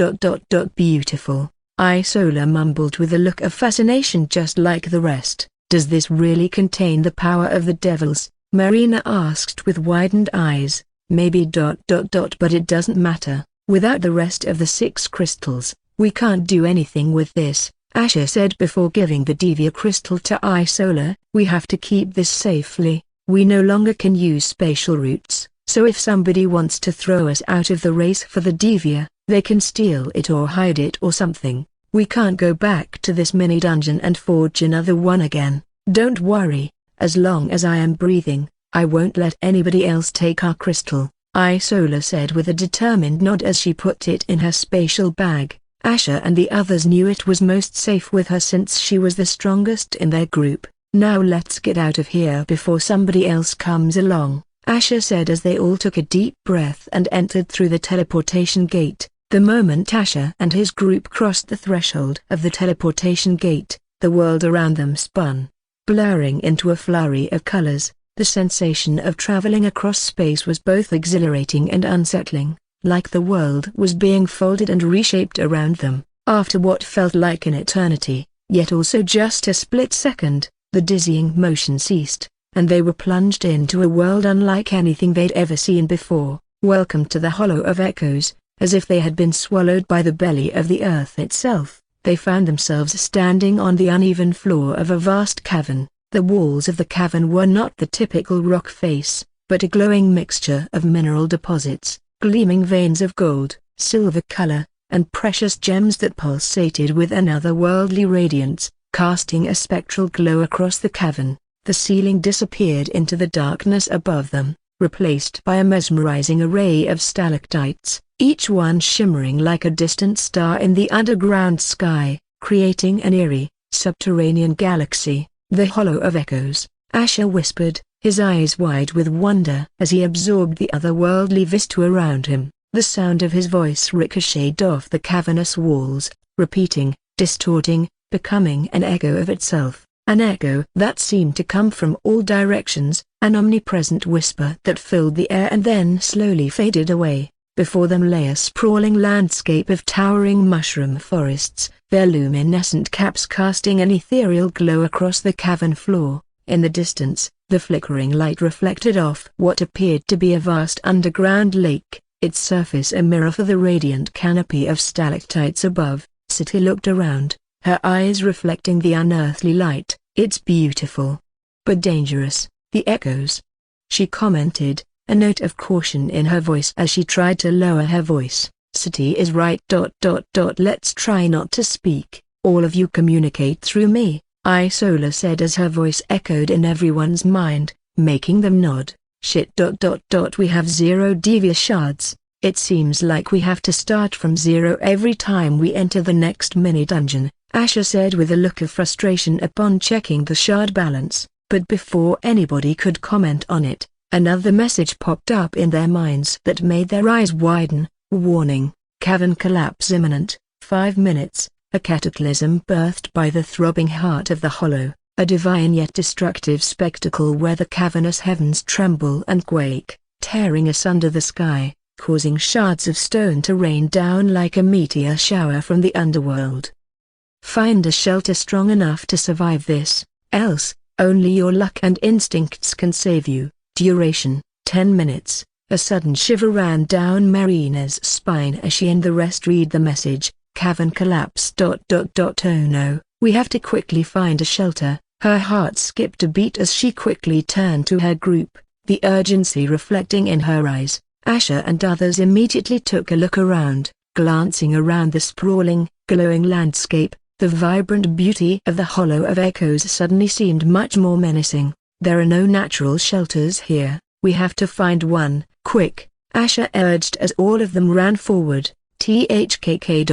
beautiful," Isola mumbled with a look of fascination just like the rest. "Does this really contain the power of the devils?" Marina asked with widened eyes. "Maybe but it doesn't matter. Without the rest of the 6 crystals, we can't do anything with this," Asher said before giving the Divya crystal to Isola. "We have to keep this safely. We no longer can use spatial routes, so if somebody wants to throw us out of the race for the Divya, they can steal it or hide it or something. We can't go back to this mini dungeon and forge another one again. Don't worry, as long as I am breathing, I won't let anybody else take our crystal," Isola said with a determined nod as she put it in her spatial bag. Asher and the others knew it was most safe with her since she was the strongest in their group. "Now let's get out of here before somebody else comes along," Asher said as they all took a deep breath and entered through the teleportation gate. The moment Asher and his group crossed the threshold of the teleportation gate, the world around them spun, blurring into a flurry of colors. The sensation of traveling across space was both exhilarating and unsettling, like the world was being folded and reshaped around them. After what felt like an eternity, yet also just a split second, the dizzying motion ceased, and they were plunged into a world unlike anything they'd ever seen before. Welcome to the Hollow of Echoes. As if they had been swallowed by the belly of the earth itself, they found themselves standing on the uneven floor of a vast cavern. The walls of the cavern were not the typical rock face, but a glowing mixture of mineral deposits, gleaming veins of gold, silver color, and precious gems that pulsated with an otherworldly radiance, casting a spectral glow across the cavern. The ceiling disappeared into the darkness above them, replaced by a mesmerizing array of stalactites, each one shimmering like a distant star in the underground sky, creating an eerie, subterranean galaxy. "The Hollow of Echoes," Asher whispered, his eyes wide with wonder as he absorbed the otherworldly vista around him. The sound of his voice ricocheted off the cavernous walls, repeating, distorting, becoming an echo of itself, an echo that seemed to come from all directions, an omnipresent whisper that filled the air and then slowly faded away. Before them lay a sprawling landscape of towering mushroom forests, their luminescent caps casting an ethereal glow across the cavern floor. In the distance, the flickering light reflected off what appeared to be a vast underground lake, its surface a mirror for the radiant canopy of stalactites above. Siti looked around, her eyes reflecting the unearthly light. "It's beautiful, but dangerous, the echoes," she commented, a note of caution in her voice as she tried to lower her voice. "Siti is right. Let's try not to speak. All of you communicate through me," Isola said as her voice echoed in everyone's mind, making them nod. "Shit. We have 0 Divya shards. It seems like we have to start from 0 every time we enter the next mini-dungeon," Asher said with a look of frustration upon checking the shard balance. But before anybody could comment on it, another message popped up in their minds that made their eyes widen. "Warning, cavern collapse imminent, 5 minutes, a cataclysm birthed by the throbbing heart of the hollow, a divine yet destructive spectacle where the cavernous heavens tremble and quake, tearing asunder the sky, causing shards of stone to rain down like a meteor shower from the underworld. Find a shelter strong enough to survive this, else, only your luck and instincts can save you. Duration, 10 minutes. A sudden shiver ran down Marina's spine as she and the rest read the message. Cavern collapse. Oh no, we have to quickly find a shelter. Her heart skipped a beat as she quickly turned to her group, the urgency reflecting in her eyes. Asher and others immediately took a look around, glancing around the sprawling, glowing landscape. The vibrant beauty of the Hollow of Echoes suddenly seemed much more menacing. "There are no natural shelters here, we have to find one, quick," Asher urged as all of them ran forward. THKK.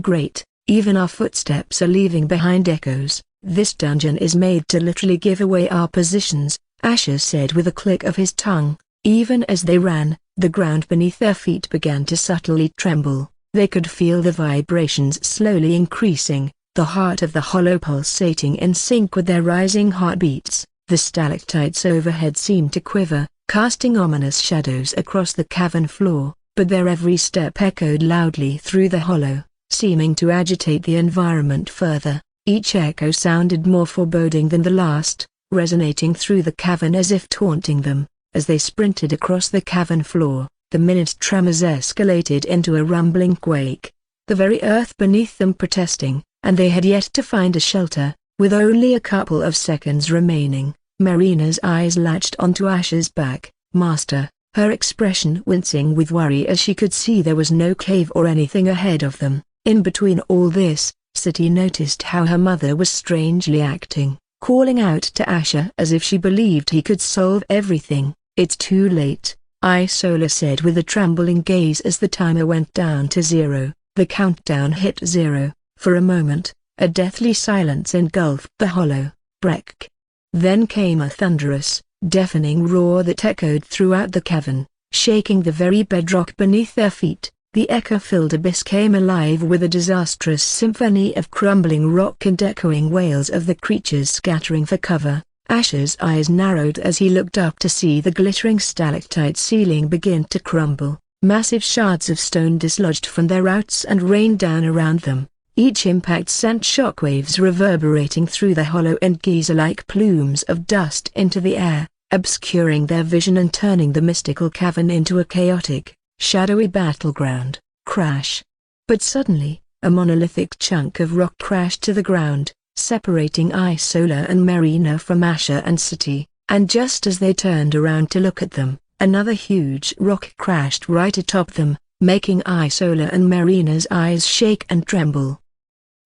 Great, even our footsteps are leaving behind echoes. This dungeon is made to literally give away our positions, Asher said with a click of his tongue. Even as they ran, the ground beneath their feet began to subtly tremble. They could feel the vibrations slowly increasing, the heart of the hollow pulsating in sync with their rising heartbeats. The stalactites overhead seemed to quiver, casting ominous shadows across the cavern floor, but their every step echoed loudly through the hollow, seeming to agitate the environment further. Each echo sounded more foreboding than the last, resonating through the cavern as if taunting them. As they sprinted across the cavern floor, The minute tremors escalated into a rumbling quake, the very earth beneath them protesting, and they had yet to find a shelter. With only a couple of seconds remaining, Marina's eyes latched onto Asher's back. "Master," her expression wincing with worry as she could see there was no cave or anything ahead of them. In between all this, Siti noticed how her mother was strangely acting, calling out to Asher as if she believed he could solve everything. "It's too late," Isola said with a trembling gaze as the timer went down to 0. The countdown hit 0. For a moment, a deathly silence engulfed the hollow. Break. Then came a thunderous, deafening roar that echoed throughout the cavern, shaking the very bedrock beneath their feet. The echo-filled abyss came alive with a disastrous symphony of crumbling rock and echoing wails of the creatures scattering for cover. Asher's eyes narrowed as he looked up to see the glittering stalactite ceiling begin to crumble. Massive shards of stone dislodged from their roots and rained down around them. Each impact sent shockwaves reverberating through the hollow and geyser-like plumes of dust into the air, obscuring their vision and turning the mystical cavern into a chaotic, shadowy battleground. Crash! But suddenly, a monolithic chunk of rock crashed to the ground, separating Isola and Marina from Asher and Siti, and just as they turned around to look at them, another huge rock crashed right atop them, making Isola and Marina's eyes shake and tremble.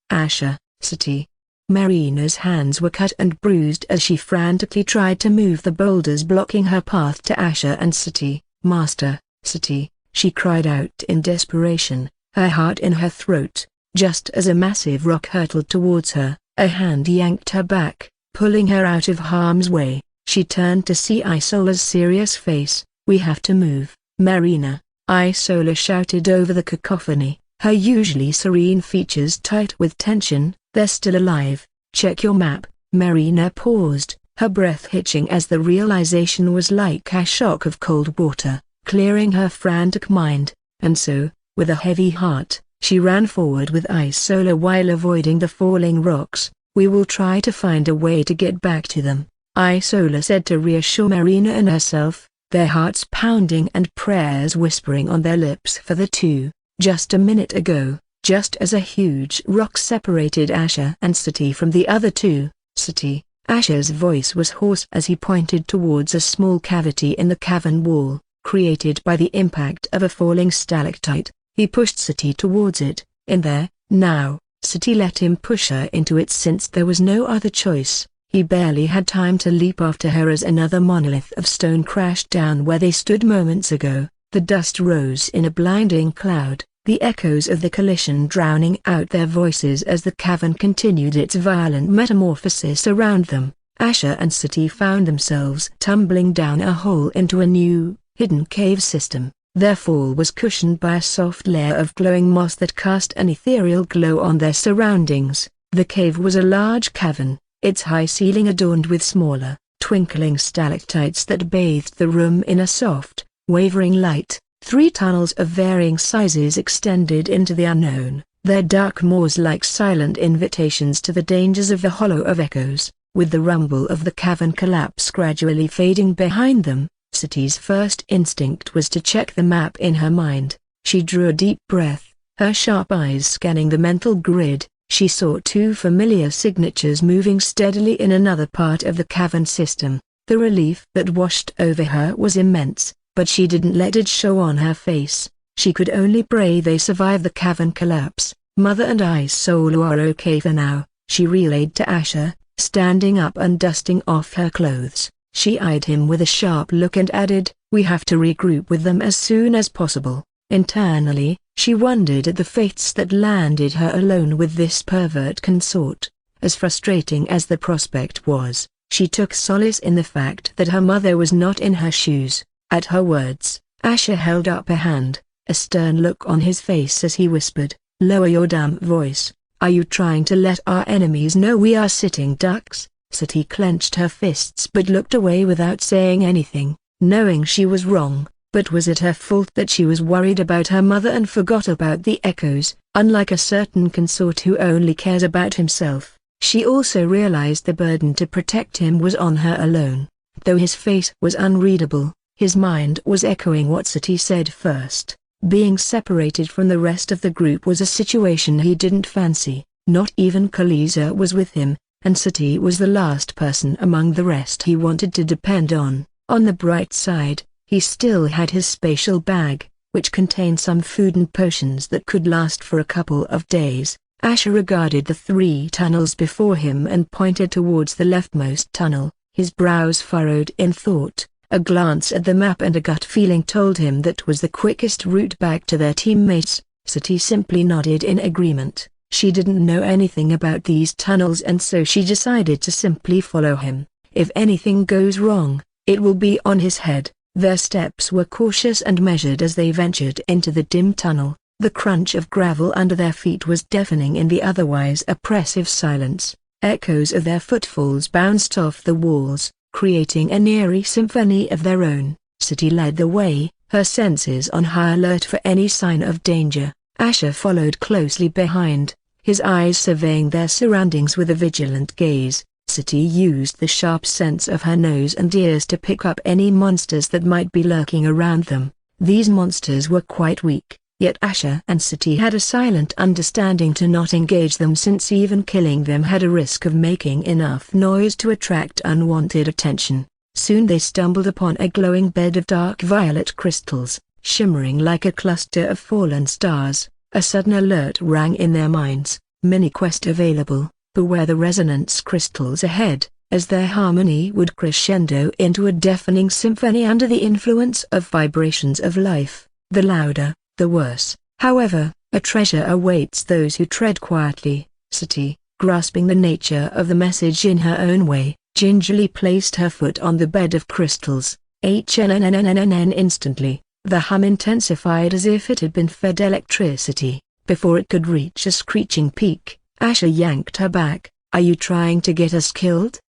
Asher, Siti. Marina's hands were cut and bruised as she frantically tried to move the boulders blocking her path to Asher and Siti. "Master, Siti," she cried out in desperation, her heart in her throat. Just as a massive rock hurtled towards her, a hand yanked her back, pulling her out of harm's way. She turned to see Isola's serious face. "We have to move, Marina," Isola shouted over the cacophony, her usually serene features tight with tension. "They're still alive. Check your map." Marina paused, her breath hitching as the realization was like a shock of cold water, clearing her frantic mind, and so, with a heavy heart, she ran forward with Isola while avoiding the falling rocks. "We will try to find a way to get back to them," Isola said to reassure Marina and herself, their hearts pounding and prayers whispering on their lips for the two. Just a minute ago, just as a huge rock separated Asher and Siti from the other two, "Siti," Asher's voice was hoarse as he pointed towards a small cavity in the cavern wall, created by the impact of a falling stalactite. He pushed Siti towards it. "In there, now." Siti let him push her into it since there was no other choice. He barely had time to leap after her as another monolith of stone crashed down where they stood moments ago. The dust rose in a blinding cloud, the echoes of the collision drowning out their voices as the cavern continued its violent metamorphosis around them. Asher and Siti found themselves tumbling down a hole into a new, hidden cave system. Their fall was cushioned by a soft layer of glowing moss that cast an ethereal glow on their surroundings. The cave was a large cavern, its high ceiling adorned with smaller, twinkling stalactites that bathed the room in a soft, wavering light. 3 tunnels of varying sizes extended into the unknown, their dark maws like silent invitations to the dangers of the Hollow of Echoes. With the rumble of the cavern collapse gradually fading behind them, Siti's first instinct was to check the map in her mind. She drew a deep breath, her sharp eyes scanning the mental grid. She saw 2 familiar signatures moving steadily in another part of the cavern system. The relief that washed over her was immense, but she didn't let it show on her face. She could only pray they survive the cavern collapse. "Mother and Isola are okay for now," she relayed to Asher, standing up and dusting off her clothes. She eyed him with a sharp look and added, "We have to regroup with them as soon as possible." Internally, she wondered at the fates that landed her alone with this pervert consort. As frustrating as the prospect was, she took solace in the fact that her mother was not in her shoes. At her words, Asher held up a hand, a stern look on his face as he whispered, "Lower your damn voice. Are you trying to let our enemies know we are sitting ducks?" Siti clenched her fists but looked away without saying anything, knowing she was wrong. But was it her fault that she was worried about her mother and forgot about the echoes? Unlike a certain consort who only cares about himself, she also realized the burden to protect him was on her alone. Though his face was unreadable, His mind was echoing what Sati said first. Being separated from the rest of the group was a situation he didn't fancy. Not even Khaliza was with him, and Sati was the last person among the rest he wanted to depend on. On the bright side, he still had his spatial bag, which contained some food and potions that could last for a couple of days. Asher regarded the 3 tunnels before him and pointed towards the leftmost tunnel, his brows furrowed in thought. A glance at the map and a gut feeling told him that was the quickest route back to their teammates. Sati simply nodded in agreement. She didn't know anything about these tunnels and so she decided to simply follow him. If anything goes wrong, it will be on his head. Their steps were cautious and measured as they ventured into the dim tunnel. The crunch of gravel under their feet was deafening in the otherwise oppressive silence. Echoes of their footfalls bounced off the walls, creating an eerie symphony of their own. Sati led the way, her senses on high alert for any sign of danger. Asher followed closely behind, his eyes surveying their surroundings with a vigilant gaze. Sati used the sharp sense of her nose and ears to pick up any monsters that might be lurking around them. These monsters were quite weak, yet Asher and Sati had a silent understanding to not engage them since even killing them had a risk of making enough noise to attract unwanted attention. Soon they stumbled upon a glowing bed of dark violet crystals, shimmering like a cluster of fallen stars. A sudden alert rang in their minds. Mini-quest available. Beware the resonance crystals ahead, as their harmony would crescendo into a deafening symphony under the influence of vibrations of life. The louder, the worse. However, a treasure awaits those who tread quietly. Sati, grasping the nature of the message in her own way, gingerly placed her foot on the bed of crystals. Instantly, the hum intensified as if it had been fed electricity. Before it could reach a screeching peak, Asher yanked her back. "Are you trying to get us killed?"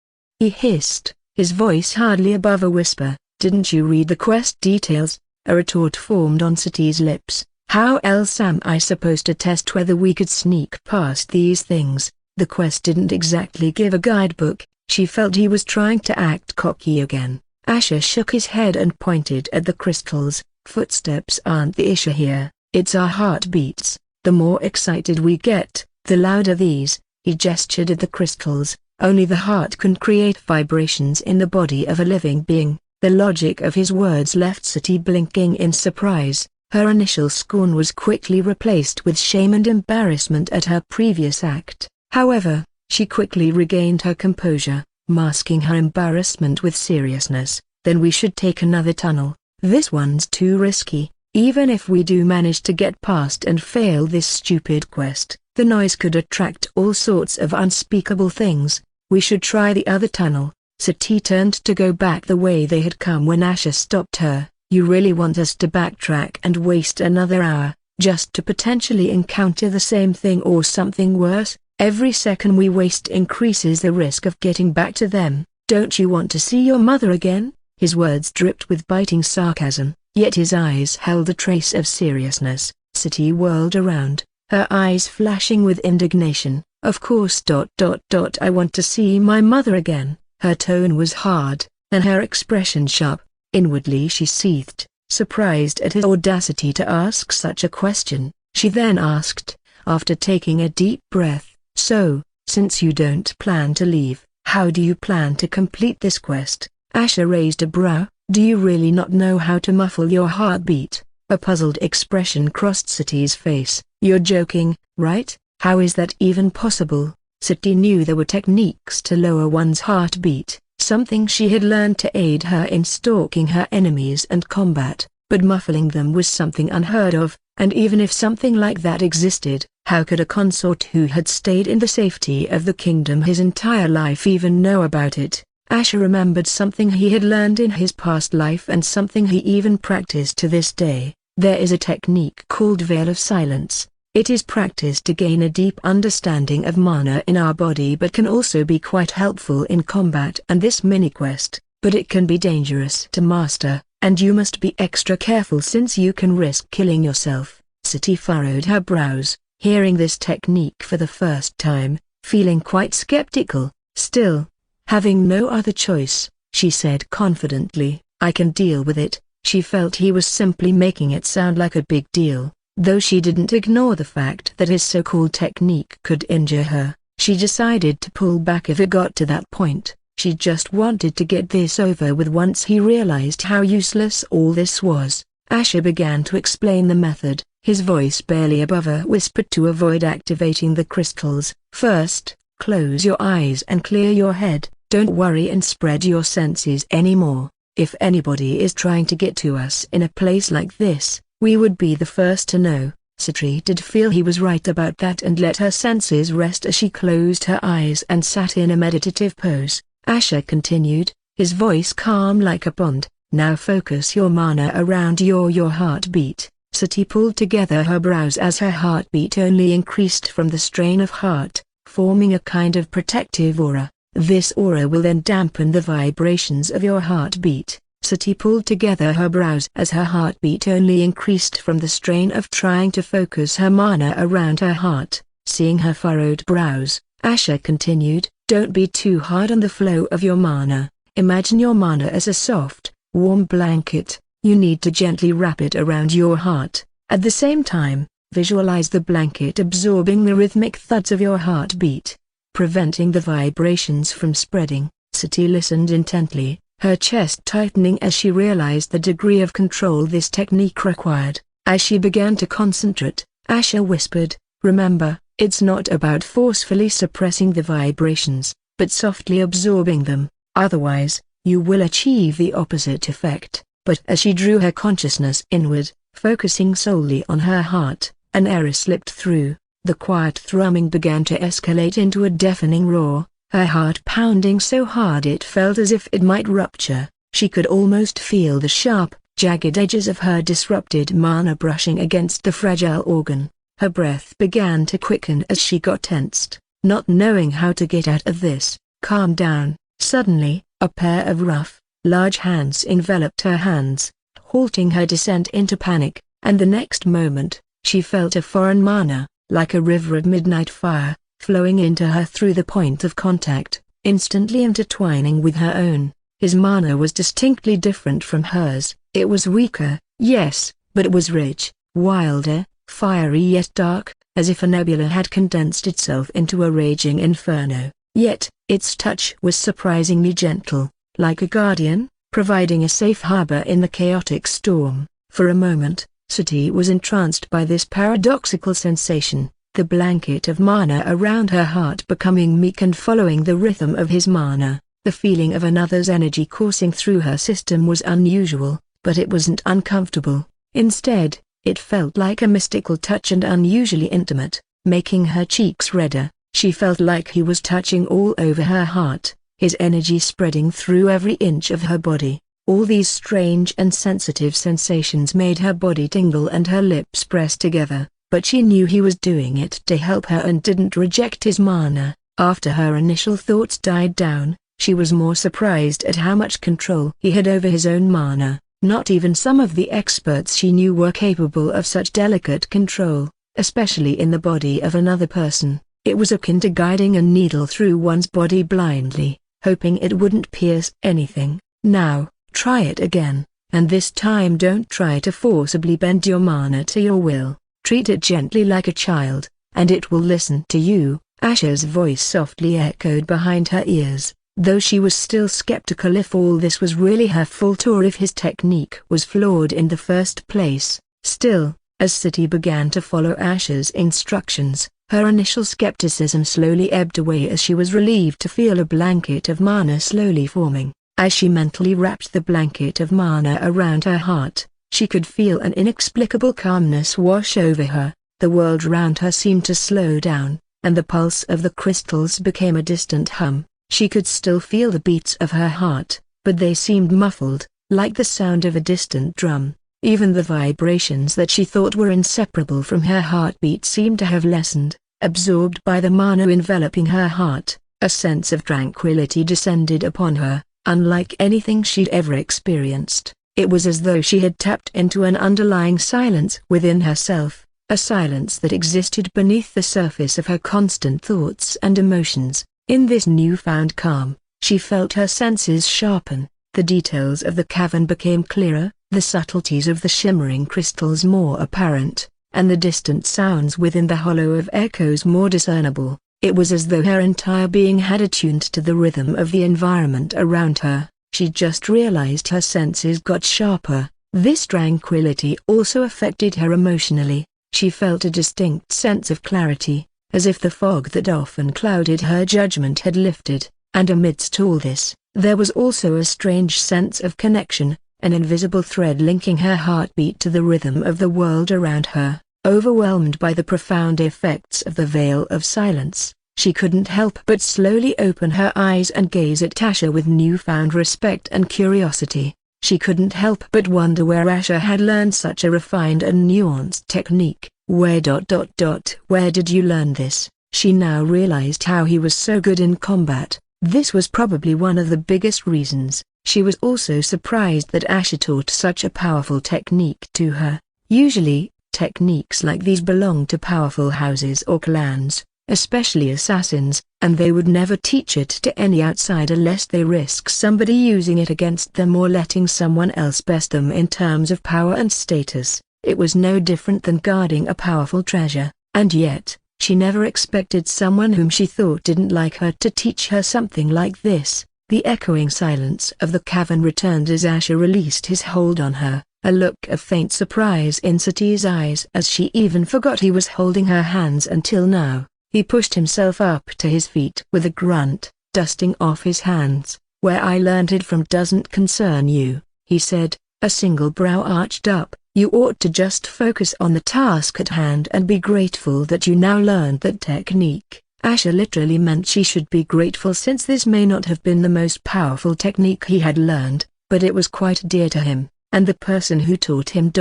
he hissed, his voice hardly above a whisper. "Didn't you read the quest details?" A retort formed on Sati's lips. "How else am I supposed to test whether we could sneak past these things?" The quest didn't exactly give a guidebook. She felt he was trying to act cocky again. Asher shook his head and pointed at the crystals. "Footsteps aren't the issue here, it's our heartbeats. The more excited we get, the louder these." He gestured at the crystals. "Only the heart can create vibrations in the body of a living being." The logic of his words left Sati blinking in surprise. Her initial scorn was quickly replaced with shame and embarrassment at her previous act. However, she quickly regained her composure, masking her embarrassment with seriousness. "Then we should take another tunnel. This one's too risky. Even if we do manage to get past and fail this stupid quest, the noise could attract all sorts of unspeakable things. We should try the other tunnel." Sati turned to go back the way they had come when Asher stopped her. "You really want us to backtrack and waste another hour, just to potentially encounter the same thing or something worse? Every second we waste increases the risk of getting back to them. Don't you want to see your mother again?" His words dripped with biting sarcasm, yet his eyes held a trace of seriousness. Sati whirled around, her eyes flashing with indignation. "Of course. I want to see my mother again." Her tone was hard, and her expression sharp. Inwardly she seethed, surprised at his audacity to ask such a question. She then asked, after taking a deep breath, "So, since you don't plan to leave, how do you plan to complete this quest?" Asher raised a brow. "Do you really not know how to muffle your heartbeat?" A puzzled expression crossed Sati's face. "You're joking, right? How is that even possible?" Sati knew there were techniques to lower one's heartbeat, something she had learned to aid her in stalking her enemies and combat, but muffling them was something unheard of, and even if something like that existed, how could a consort who had stayed in the safety of the kingdom his entire life even know about it? Asher remembered something he had learned in his past life and something he even practiced to this day. There is a technique called Veil of Silence. It is practiced to gain a deep understanding of mana in our body but can also be quite helpful in combat and this mini-quest, but it can be dangerous to master, and you must be extra careful since you can risk killing yourself. Sati furrowed her brows, hearing this technique for the first time, feeling quite skeptical. Still, having no other choice, she said confidently, I can deal with it." She felt he was simply making it sound like a big deal, though she didn't ignore the fact that his so-called technique could injure her. She decided to pull back if it got to that point. She just wanted to get this over with. Once he realized how useless all this was, Asher began to explain the method, his voice barely above a whisper to avoid activating the crystals. "First, close your eyes and clear your head. Don't worry and spread your senses anymore. If anybody is trying to get to us in a place like this, we would be the first to know." Citri did feel he was right about that and let her senses rest as she closed her eyes and sat in a meditative pose. Asher continued, his voice calm like a pond. "Now focus your mana around your heartbeat." Citri pulled together her brows as her heartbeat only increased from the strain of heart, forming a kind of protective aura. "This aura will then dampen the vibrations of your heartbeat." Citri pulled together her brows as her heartbeat only increased from the strain of trying to focus her mana around her heart. Seeing her furrowed brows, Asher continued, "Don't be too hard on the flow of your mana. Imagine your mana as a soft, warm blanket. You need to gently wrap it around your heart. At the same time, visualize the blanket absorbing the rhythmic thuds of your heartbeat, preventing the vibrations from spreading." Citri listened intently, her chest tightening as she realized the degree of control this technique required. As she began to concentrate, Asher whispered, "Remember, it's not about forcefully suppressing the vibrations, but softly absorbing them, otherwise, you will achieve the opposite effect." But as she drew her consciousness inward, focusing solely on her heart, an error slipped through. The quiet thrumming began to escalate into a deafening roar, her heart pounding so hard it felt as if it might rupture. She could almost feel the sharp, jagged edges of her disrupted mana brushing against the fragile organ. Her breath began to quicken as she got tensed, not knowing how to get out of this. "Calm down." Suddenly, a pair of rough, large hands enveloped her hands, halting her descent into panic, and the next moment, she felt a foreign mana, like a river of midnight fire, flowing into her through the point of contact, instantly intertwining with her own. His mana was distinctly different from hers. It was weaker, yes, but it was rich, wilder, fiery yet dark, as if a nebula had condensed itself into a raging inferno. Yet, its touch was surprisingly gentle, like a guardian, providing a safe harbor in the chaotic storm. For a moment, Citri was entranced by this paradoxical sensation, the blanket of mana around her heart becoming meek and following the rhythm of his mana. The feeling of another's energy coursing through her system was unusual, but it wasn't uncomfortable. Instead, it felt like a mystical touch and unusually intimate, making her cheeks redder. She felt like he was touching all over her heart, his energy spreading through every inch of her body. All these strange and sensitive sensations made her body tingle and her lips press together, but she knew he was doing it to help her and didn't reject his mana. After her initial thoughts died down, she was more surprised at how much control he had over his own mana. Not even some of the experts she knew were capable of such delicate control, especially in the body of another person. It was akin to guiding a needle through one's body blindly, hoping it wouldn't pierce anything. "Now, try it again, and this time don't try to forcibly bend your mana to your will. Treat it gently like a child, and it will listen to you." Asher's voice softly echoed behind her ears, though she was still skeptical if all this was really her fault or if his technique was flawed in the first place. Still, as Citri began to follow Asher's instructions, her initial skepticism slowly ebbed away as she was relieved to feel a blanket of mana slowly forming. As she mentally wrapped the blanket of mana around her heart, she could feel an inexplicable calmness wash over her. The world around her seemed to slow down, and the pulse of the crystals became a distant hum. She could still feel the beats of her heart, but they seemed muffled, like the sound of a distant drum. Even the vibrations that she thought were inseparable from her heartbeat seemed to have lessened, absorbed by the mana enveloping her heart. A sense of tranquility descended upon her, unlike anything she'd ever experienced. It was as though she had tapped into an underlying silence within herself, a silence that existed beneath the surface of her constant thoughts and emotions. In this newfound calm, she felt her senses sharpen, The details of the cavern became clearer, the subtleties of the shimmering crystals more apparent, and the distant sounds within the hollow of echoes more discernible. It was as though her entire being had attuned to the rhythm of the environment around her. She just realized her senses got sharper. This tranquility also affected her emotionally. She felt a distinct sense of clarity, as if the fog that often clouded her judgment had lifted, and amidst all this, there was also a strange sense of connection, an invisible thread linking her heartbeat to the rhythm of the world around her. Overwhelmed by the profound effects of the veil of silence, she couldn't help but slowly open her eyes and gaze at Asher with newfound respect and curiosity. She couldn't help but wonder where Asher had learned such a refined and nuanced technique. Where did you learn this? She now realized how he was so good in combat. This was probably one of the biggest reasons. She was also surprised that Asher taught such a powerful technique to her. Usually, techniques like these belong to powerful houses or clans, especially assassins, and they would never teach it to any outsider lest they risk somebody using it against them or letting someone else best them in terms of power and status. It was no different than guarding a powerful treasure, and yet, she never expected someone whom she thought didn't like her to teach her something like this. The echoing silence of the cavern returned as Asher released his hold on her, a look of faint surprise in Sati's eyes as she even forgot he was holding her hands until now. He pushed himself up to his feet with a grunt, dusting off his hands. "Where I learned it from doesn't concern you," he said, a single brow arched up. "You ought to just focus on the task at hand and be grateful that you now learned that technique." Asher literally meant she should be grateful since this may not have been the most powerful technique he had learned, but it was quite dear to him, and the person who taught him.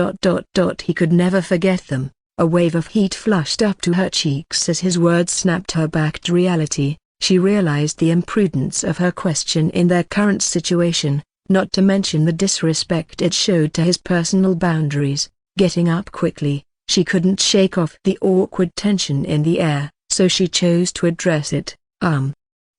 He could never forget them. A wave of heat flushed up to her cheeks as his words snapped her back to reality. She realized the imprudence of her question in their current situation, not to mention the disrespect it showed to his personal boundaries. Getting up quickly, she couldn't shake off the awkward tension in the air, so she chose to address it.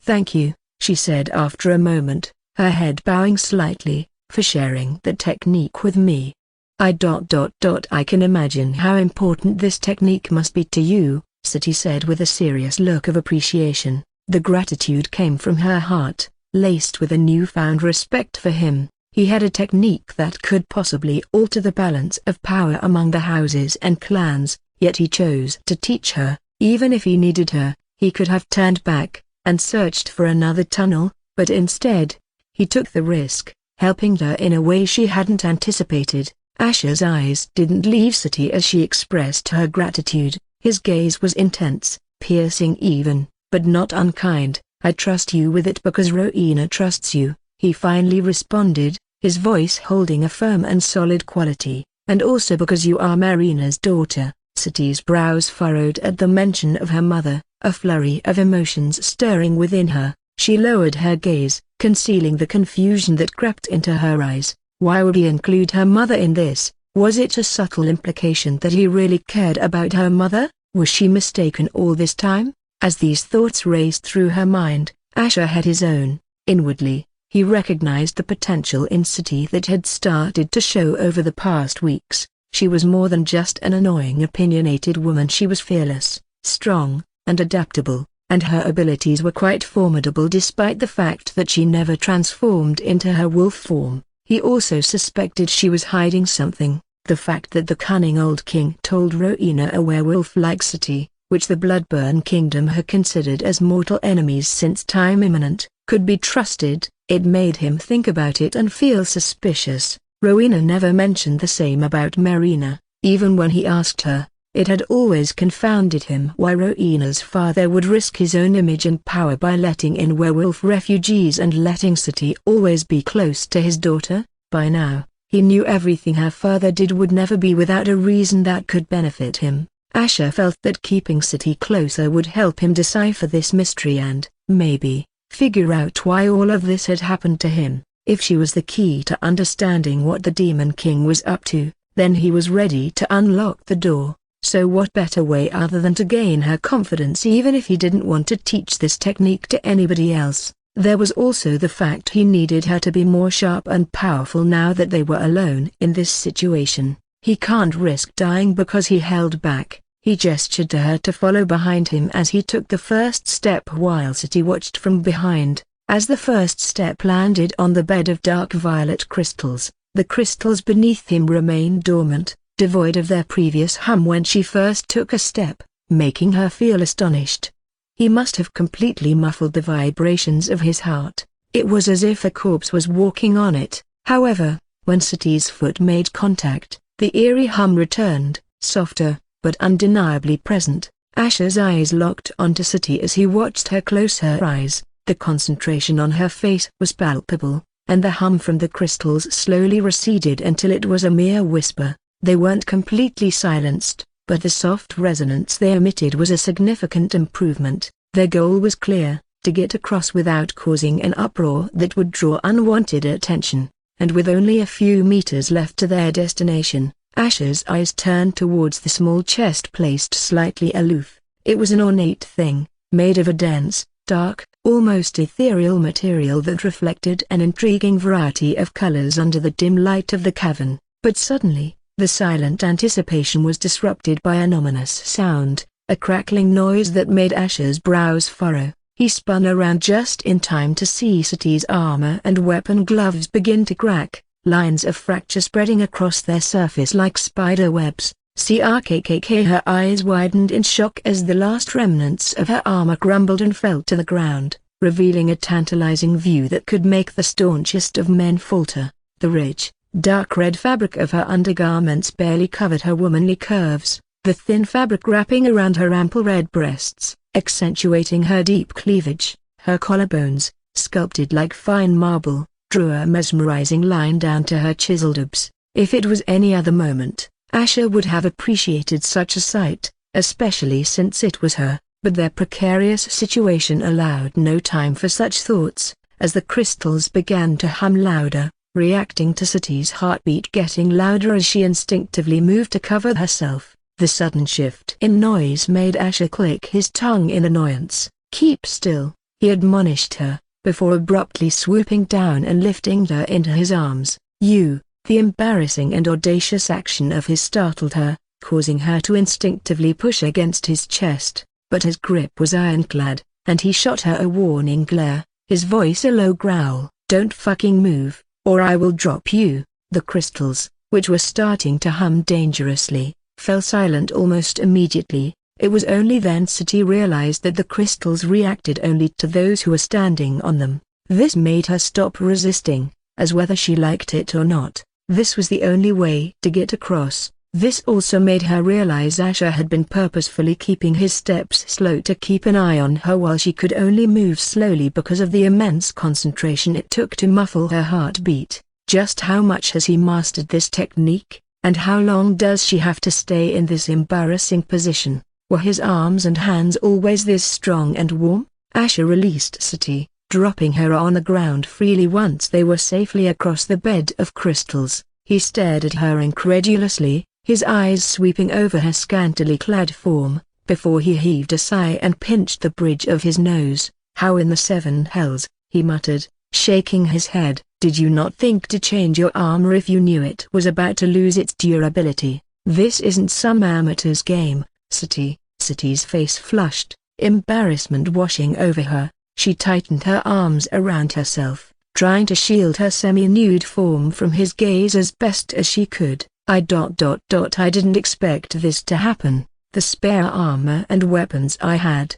Thank you," she said after a moment, her head bowing slightly, "for sharing the technique with me. I can imagine how important this technique must be to you," Sati said with a serious look of appreciation. The gratitude came from her heart, laced with a newfound respect for him. He had a technique that could possibly alter the balance of power among the houses and clans, yet he chose to teach her. Even if he needed her, he could have turned back and searched for another tunnel, but instead, he took the risk, helping her in a way she hadn't anticipated. Asher's eyes didn't leave Sati as she expressed her gratitude. His gaze was intense, piercing even, but not unkind. "I trust you with it because Rowena trusts you," he finally responded, his voice holding a firm and solid quality, "and also because you are Marina's daughter." Sati's brows furrowed at the mention of her mother, a flurry of emotions stirring within her. She lowered her gaze, concealing the confusion that crept into her eyes. Why would he include her mother in this? Was it a subtle implication that he really cared about her mother? Was she mistaken all this time? As these thoughts raced through her mind, Asher had his own. Inwardly, he recognized the potential in Sati that had started to show over the past weeks. She was more than just an annoying opinionated woman. She was fearless, strong, and adaptable, and her abilities were quite formidable despite the fact that she never transformed into her wolf form. He also suspected she was hiding something. The fact that the cunning old king told Rowena a werewolf like Sati, which the Bloodburn Kingdom had considered as mortal enemies since time imminent, could be trusted, it made him think about it and feel suspicious. Rowena never mentioned the same about Marina, even when he asked her. It had always confounded him why Rowena's father would risk his own image and power by letting in werewolf refugees and letting Sati always be close to his daughter. By now, he knew everything her father did would never be without a reason that could benefit him. Asher felt that keeping Sati closer would help him decipher this mystery and, maybe, figure out why all of this had happened to him. If she was the key to understanding what the Demon King was up to, then he was ready to unlock the door. So what better way other than to gain her confidence even if he didn't want to teach this technique to anybody else? There was also the fact he needed her to be more sharp and powerful now that they were alone in this situation. He can't risk dying because he held back. He gestured to her to follow behind him as he took the first step while City watched from behind. As the first step landed on the bed of dark violet crystals, the crystals beneath him remained dormant, devoid of their previous hum when she first took a step, making her feel astonished. He must have completely muffled the vibrations of his heart. It was as if a corpse was walking on it. However, when City's foot made contact, the eerie hum returned, softer, but undeniably present. Asher's eyes locked onto City as he watched her close her eyes. The concentration on her face was palpable, and the hum from the crystals slowly receded until it was a mere whisper. They weren't completely silenced, but the soft resonance they emitted was a significant improvement. Their goal was clear, to get across without causing an uproar that would draw unwanted attention, and with only a few meters left to their destination, Asher's eyes turned towards the small chest placed slightly aloof. It was an ornate thing, made of a dense, dark, almost ethereal material that reflected an intriguing variety of colors under the dim light of the cavern. But suddenly, the silent anticipation was disrupted by an ominous sound, a crackling noise that made Asher's brows furrow. He spun around just in time to see City's armor and weapon gloves begin to crack, lines of fracture spreading across their surface like spider webs. Her eyes widened in shock as the last remnants of her armor crumbled and fell to the ground, revealing a tantalizing view that could make the staunchest of men falter. The rich, dark red fabric of her undergarments barely covered her womanly curves, the thin fabric wrapping around her ample red breasts, accentuating her deep cleavage. Her collarbones, sculpted like fine marble, drew a mesmerizing line down to her chiseled abs. If it was any other moment, Asher would have appreciated such a sight, especially since it was her, but their precarious situation allowed no time for such thoughts. As the crystals began to hum louder, reacting to City's heartbeat getting louder as she instinctively moved to cover herself, the sudden shift in noise made Asher click his tongue in annoyance. "Keep still," he admonished her, before abruptly swooping down and lifting her into his arms. "You." The embarrassing and audacious action of his startled her, causing her to instinctively push against his chest, but his grip was ironclad, and he shot her a warning glare, his voice a low growl. "Don't fucking move, or I will drop you." The crystals, which were starting to hum dangerously, fell silent almost immediately. It was only then City realized that the crystals reacted only to those who were standing on them. This made her stop resisting, as whether she liked it or not, this was the only way to get across. This also made her realize Asher had been purposefully keeping his steps slow to keep an eye on her while she could only move slowly because of the immense concentration it took to muffle her heartbeat. Just how much has he mastered this technique, and how long does she have to stay in this embarrassing position? Were his arms and hands always this strong and warm? Asher released City, dropping her on the ground freely once they were safely across the bed of crystals. He stared at her incredulously, his eyes sweeping over her scantily clad form, before he heaved a sigh and pinched the bridge of his nose. "How in the seven hells," he muttered, shaking his head, "did you not think to change your armor if you knew it was about to lose its durability? This isn't some amateur's game, City." City's face flushed, embarrassment washing over her. She tightened her arms around herself, trying to shield her semi-nude form from his gaze as best as she could. I didn't expect this to happen. The spare armor and weapons I had.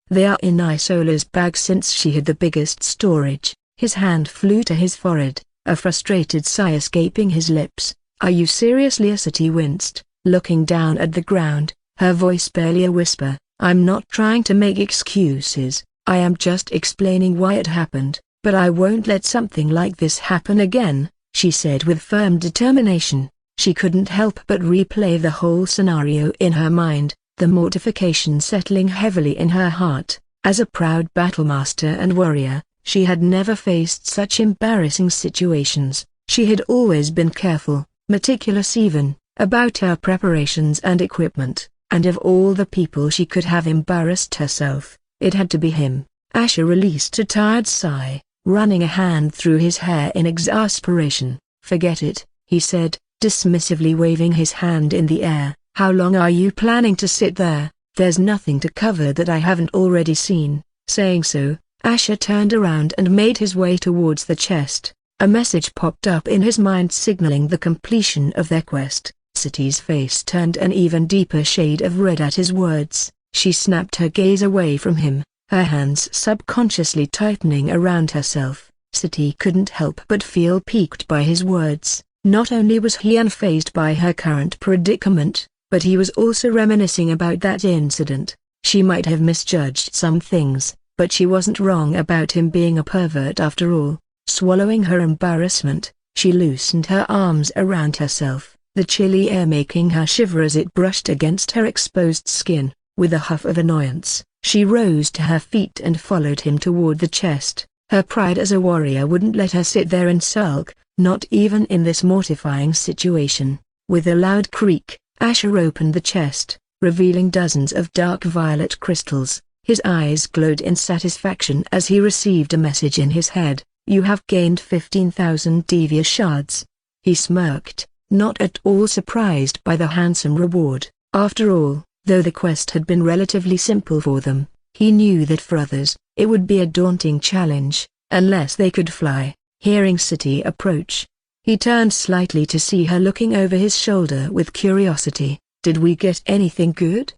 They are in Isola's bag since she had the biggest storage." His hand flew to his forehead, a frustrated sigh escaping his lips. "Are you seriously?" City winced, looking down at the ground, her voice barely a whisper. "I'm not trying to make excuses. I am just explaining why it happened, but I won't let something like this happen again," she said with firm determination. She couldn't help but replay the whole scenario in her mind, the mortification settling heavily in her heart. As a proud battlemaster and warrior, she had never faced such embarrassing situations. She had always been careful, meticulous even, about her preparations and equipment, and of all the people she could have embarrassed herself, it had to be him. Asher released a tired sigh, running a hand through his hair in exasperation. "Forget it," he said, dismissively waving his hand in the air. "How long are you planning to sit there? There's nothing to cover that I haven't already seen." Saying so, Asher turned around and made his way towards the chest. A message popped up in his mind signaling the completion of their quest. City's face turned an even deeper shade of red at his words. She snapped her gaze away from him, her hands subconsciously tightening around herself. City couldn't help but feel piqued by his words. Not only was he unfazed by her current predicament, but he was also reminiscing about that incident. She might have misjudged some things, but she wasn't wrong about him being a pervert after all. Swallowing her embarrassment, she loosened her arms around herself, the chilly air making her shiver as it brushed against her exposed skin. With a huff of annoyance, she rose to her feet and followed him toward the chest. Her pride as a warrior wouldn't let her sit there and sulk, not even in this mortifying situation. With a loud creak, Asher opened the chest, revealing dozens of dark violet crystals. His eyes glowed in satisfaction as he received a message in his head. "You have gained 15,000 Divya shards." He smirked, not at all surprised by the handsome reward. After all, though the quest had been relatively simple for them, he knew that for others, it would be a daunting challenge, unless they could fly. Hearing City approach, he turned slightly to see her looking over his shoulder with curiosity. "Did we get anything good?"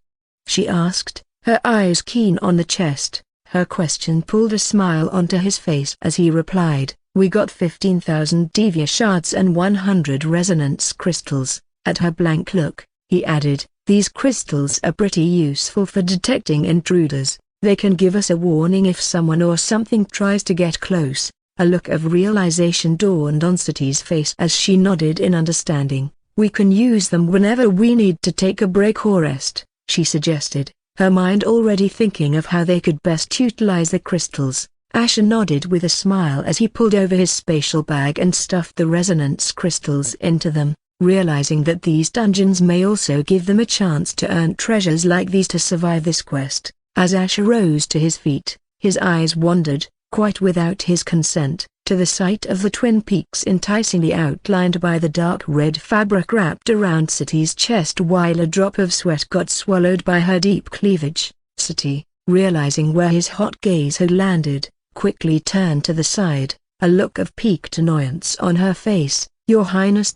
she asked, her eyes keen on the chest. Her question pulled a smile onto his face as he replied, "We got 15,000 Divya shards and 100 resonance crystals." At her blank look, he added, "These crystals are pretty useful for detecting intruders. They can give us a warning if someone or something tries to get close." A look of realization dawned on City's face as she nodded in understanding. "We can use them whenever we need to take a break or rest," she suggested, her mind already thinking of how they could best utilize the crystals. Asher nodded with a smile as he pulled over his spatial bag and stuffed the resonance crystals into them, realizing that these dungeons may also give them a chance to earn treasures like these to survive this quest. As Asher rose to his feet, his eyes wandered, quite without his consent, to the sight of the twin peaks enticingly outlined by the dark red fabric wrapped around City's chest, while a drop of sweat got swallowed by her deep cleavage. City, realizing where his hot gaze had landed, quickly turned to the side, a look of piqued annoyance on her face. "Your Highness ...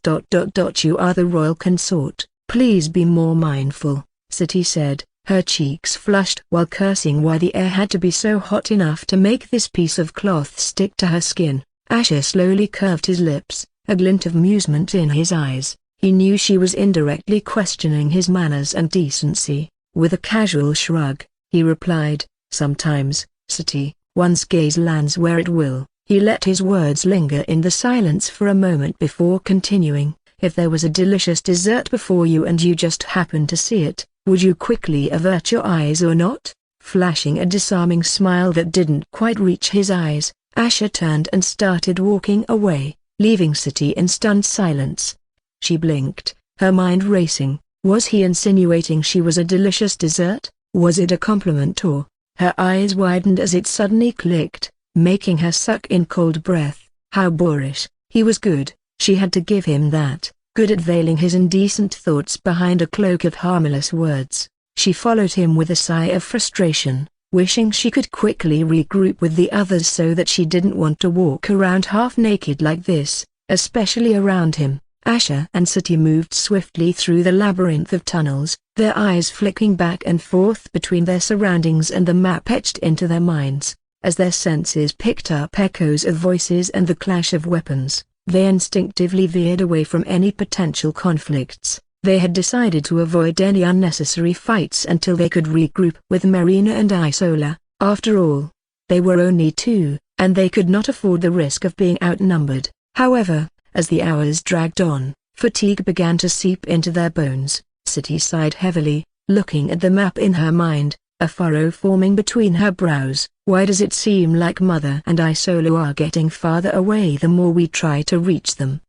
You are the royal consort. Please be more mindful," City said, her cheeks flushed while cursing why the air had to be so hot enough to make this piece of cloth stick to her skin. Asher slowly curved his lips, a glint of amusement in his eyes. He knew she was indirectly questioning his manners and decency. With a casual shrug, he replied, "Sometimes, City, one's gaze lands where it will." He let his words linger in the silence for a moment before continuing. "If there was a delicious dessert before you and you just happened to see it, would you quickly avert your eyes or not?" Flashing a disarming smile that didn't quite reach his eyes, Asher turned and started walking away, leaving City in stunned silence. She blinked, her mind racing. Was he insinuating she was a delicious dessert? Was it a compliment or? Her eyes widened as it suddenly clicked, making her suck in cold breath. How boorish. He was good, she had to give him that. Good at veiling his indecent thoughts behind a cloak of harmless words. She followed him with a sigh of frustration, wishing she could quickly regroup with the others so that she didn't want to walk around half naked like this, especially around him. Asher and City moved swiftly through the labyrinth of tunnels, their eyes flicking back and forth between their surroundings and the map etched into their minds. As their senses picked up echoes of voices and the clash of weapons, they instinctively veered away from any potential conflicts. They had decided to avoid any unnecessary fights until they could regroup with Marina and Isola. After all, they were only two, and they could not afford the risk of being outnumbered. However, as the hours dragged on, fatigue began to seep into their bones. City sighed heavily, looking at the map in her mind, a furrow forming between her brows. "Why does it seem like Mother and Isola are getting farther away the more we try to reach them?"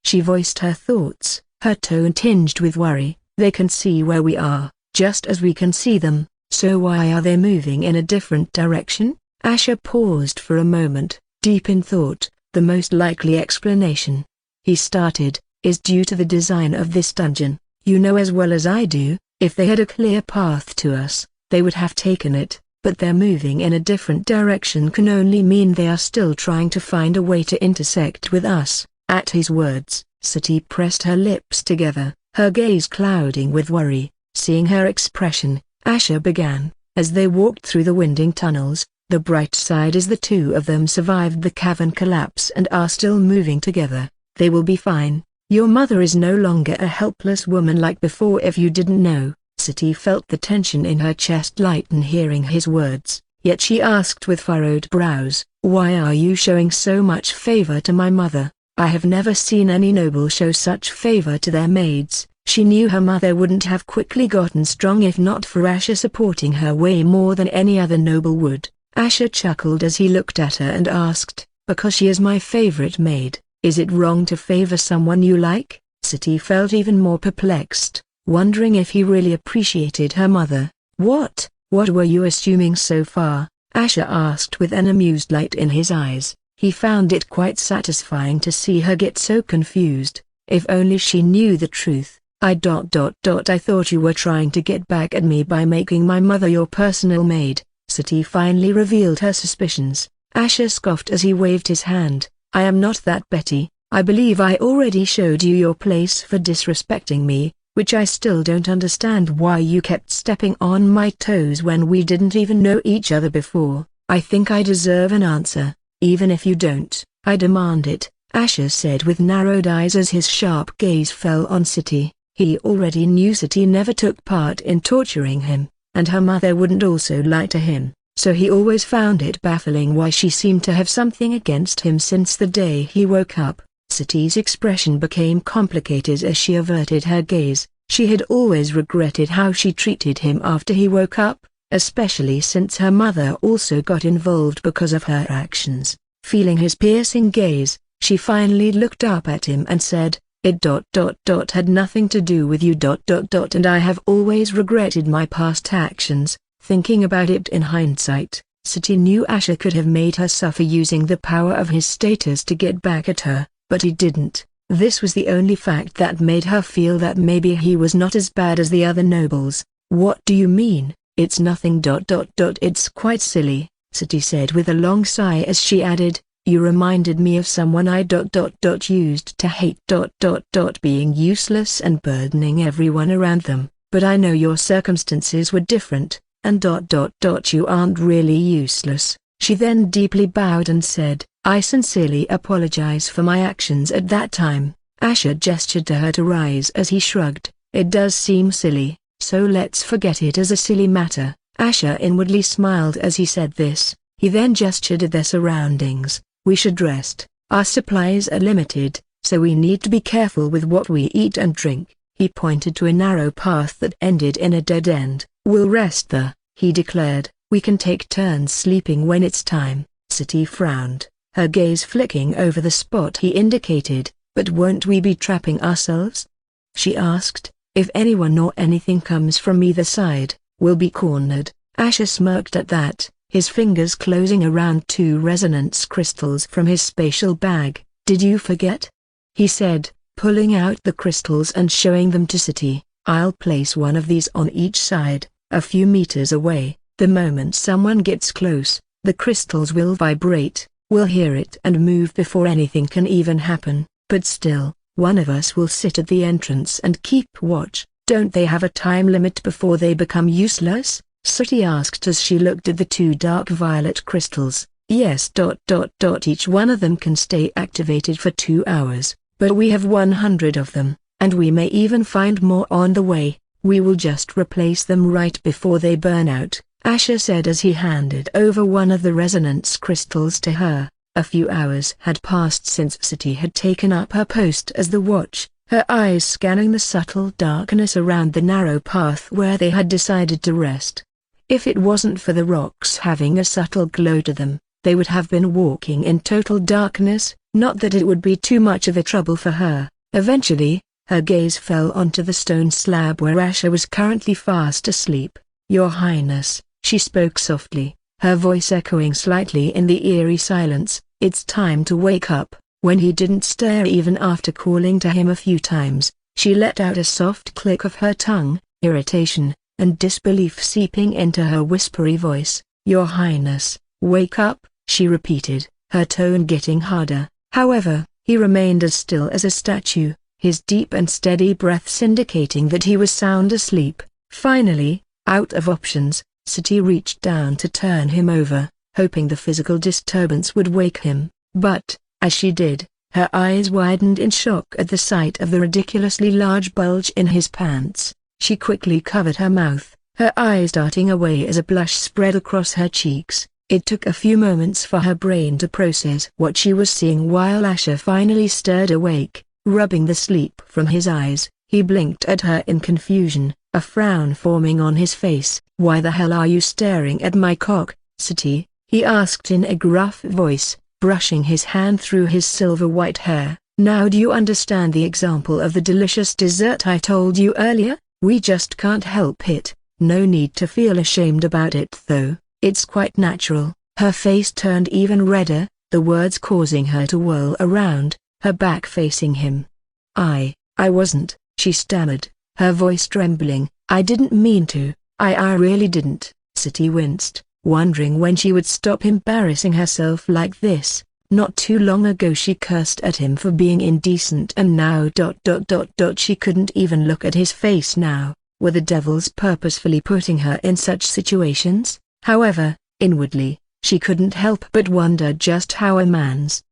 She voiced her thoughts, her tone tinged with worry. "They can see where we are, just as we can see them, so why are they moving in a different direction?" Asher paused for a moment, deep in thought. The most likely explanation, he started, is due to the design of this dungeon. You know as well as I do, if they had a clear path to us, they would have taken it, but their moving in a different direction can only mean they are still trying to find a way to intersect with us. At his words, Sati pressed her lips together, her gaze clouding with worry. Seeing her expression, Asher began, as they walked through the winding tunnels. The bright side is the two of them survived the cavern collapse and are still moving together. They will be fine. Your mother is no longer a helpless woman like before. If you didn't know. Sati felt the tension in her chest lighten hearing his words, yet she asked with furrowed brows, "Why are you showing so much favor to my mother? I have never seen any noble show such favor to their maids." She knew her mother wouldn't have quickly gotten strong if not for Asher supporting her way more than any other noble would. Asher chuckled as he looked at her and asked, "Because she is my favorite maid, is it wrong to favor someone you like?" Sati felt even more perplexed, wondering if he really appreciated her mother. What were you assuming so far?" Asher asked with an amused light in his eyes. He found it quite satisfying to see her get so confused. If only she knew the truth. I thought you were trying to get back at me by making my mother your personal maid." Sati finally revealed her suspicions. Asher scoffed as he waved his hand. "I am not that Betty. I believe I already showed you your place for disrespecting me, which I still don't understand why you kept stepping on my toes when we didn't even know each other before. I think I deserve an answer, even if you don't." "I demand it," Asher said with narrowed eyes as his sharp gaze fell on Sati. He already knew Sati never took part in torturing him, and her mother wouldn't also lie to him, so he always found it baffling why she seemed to have something against him since the day he woke up. Sati's expression became complicated as she averted her gaze. She had always regretted how she treated him after he woke up, especially since her mother also got involved because of her actions. Feeling his piercing gaze, she finally looked up at him and said, "It had nothing to do with you and I have always regretted my past actions." Thinking about it in hindsight, Sati knew Asher could have made her suffer using the power of his status to get back at her, but he didn't. This was the only fact that made her feel that maybe he was not as bad as the other nobles. "What do you mean? It's nothing. It's quite silly," Sati said with a long sigh as she added, "You reminded me of someone I used to hate. Being useless and burdening everyone around them, but I know your circumstances were different, and you aren't really useless." She then deeply bowed and said, "I sincerely apologize for my actions at that time." Asher gestured to her to rise as he shrugged. "It does seem silly, so let's forget it as a silly matter." Asher inwardly smiled as he said this. He then gestured at their surroundings. "We should rest. Our supplies are limited, so we need to be careful with what we eat and drink." He pointed to a narrow path that ended in a dead end. "We'll rest there," he declared. "We can take turns sleeping when it's time." Sati frowned, her gaze flicking over the spot he indicated. "But won't we be trapping ourselves?" she asked. "If anyone or anything comes from either side, we'll be cornered." Asher smirked at that, his fingers closing around two resonance crystals from his spatial bag. "Did you forget?" he said, pulling out the crystals and showing them to Sati. "I'll place one of these on each side, a few meters away. The moment someone gets close, the crystals will vibrate. We'll hear it and move before anything can even happen, but still, one of us will sit at the entrance and keep watch." "Don't they have a time limit before they become useless?" Sati asked as she looked at the two dark violet crystals. "Yes. Each one of them can stay activated for 2 hours, but we have 100 of them, and we may even find more on the way. We will just replace them right before they burn out," Asher said as he handed over one of the resonance crystals to her. A few hours had passed since Sati had taken up her post as the watch, her eyes scanning the subtle darkness around the narrow path where they had decided to rest. If it wasn't for the rocks having a subtle glow to them, they would have been walking in total darkness. Not that it would be too much of a trouble for her. Eventually, her gaze fell onto the stone slab where Asher was currently fast asleep. "Your Highness," she spoke softly, her voice echoing slightly in the eerie silence. "It's time to wake up." When he didn't stir even after calling to him a few times, she let out a soft click of her tongue, irritation and disbelief seeping into her whispery voice. "Your Highness, wake up," she repeated, her tone getting harder. However, he remained as still as a statue, his deep and steady breaths indicating that he was sound asleep. Finally, out of options, Sati reached down to turn him over, hoping the physical disturbance would wake him, but, as she did, her eyes widened in shock at the sight of the ridiculously large bulge in his pants. She quickly covered her mouth, her eyes darting away as a blush spread across her cheeks. It took a few moments for her brain to process what she was seeing while Asher finally stirred awake, rubbing the sleep from his eyes. He blinked at her in confusion, a frown forming on his face. "Why the hell are you staring at my cock, Sati?" he asked in a gruff voice, brushing his hand through his silver-white hair. "Now do you understand the example of the delicious dessert I told you earlier? We just can't help it. No need to feel ashamed about it though, it's quite natural." Her face turned even redder, the words causing her to whirl around, her back facing him. I wasn't," she stammered, her voice trembling. "I didn't mean to, I really didn't." Sati winced, wondering when she would stop embarrassing herself like this. Not too long ago she cursed at him for being indecent and now ... She couldn't even look at his face now. Were the devils purposefully putting her in such situations? However, inwardly, she couldn't help but wonder just how a man's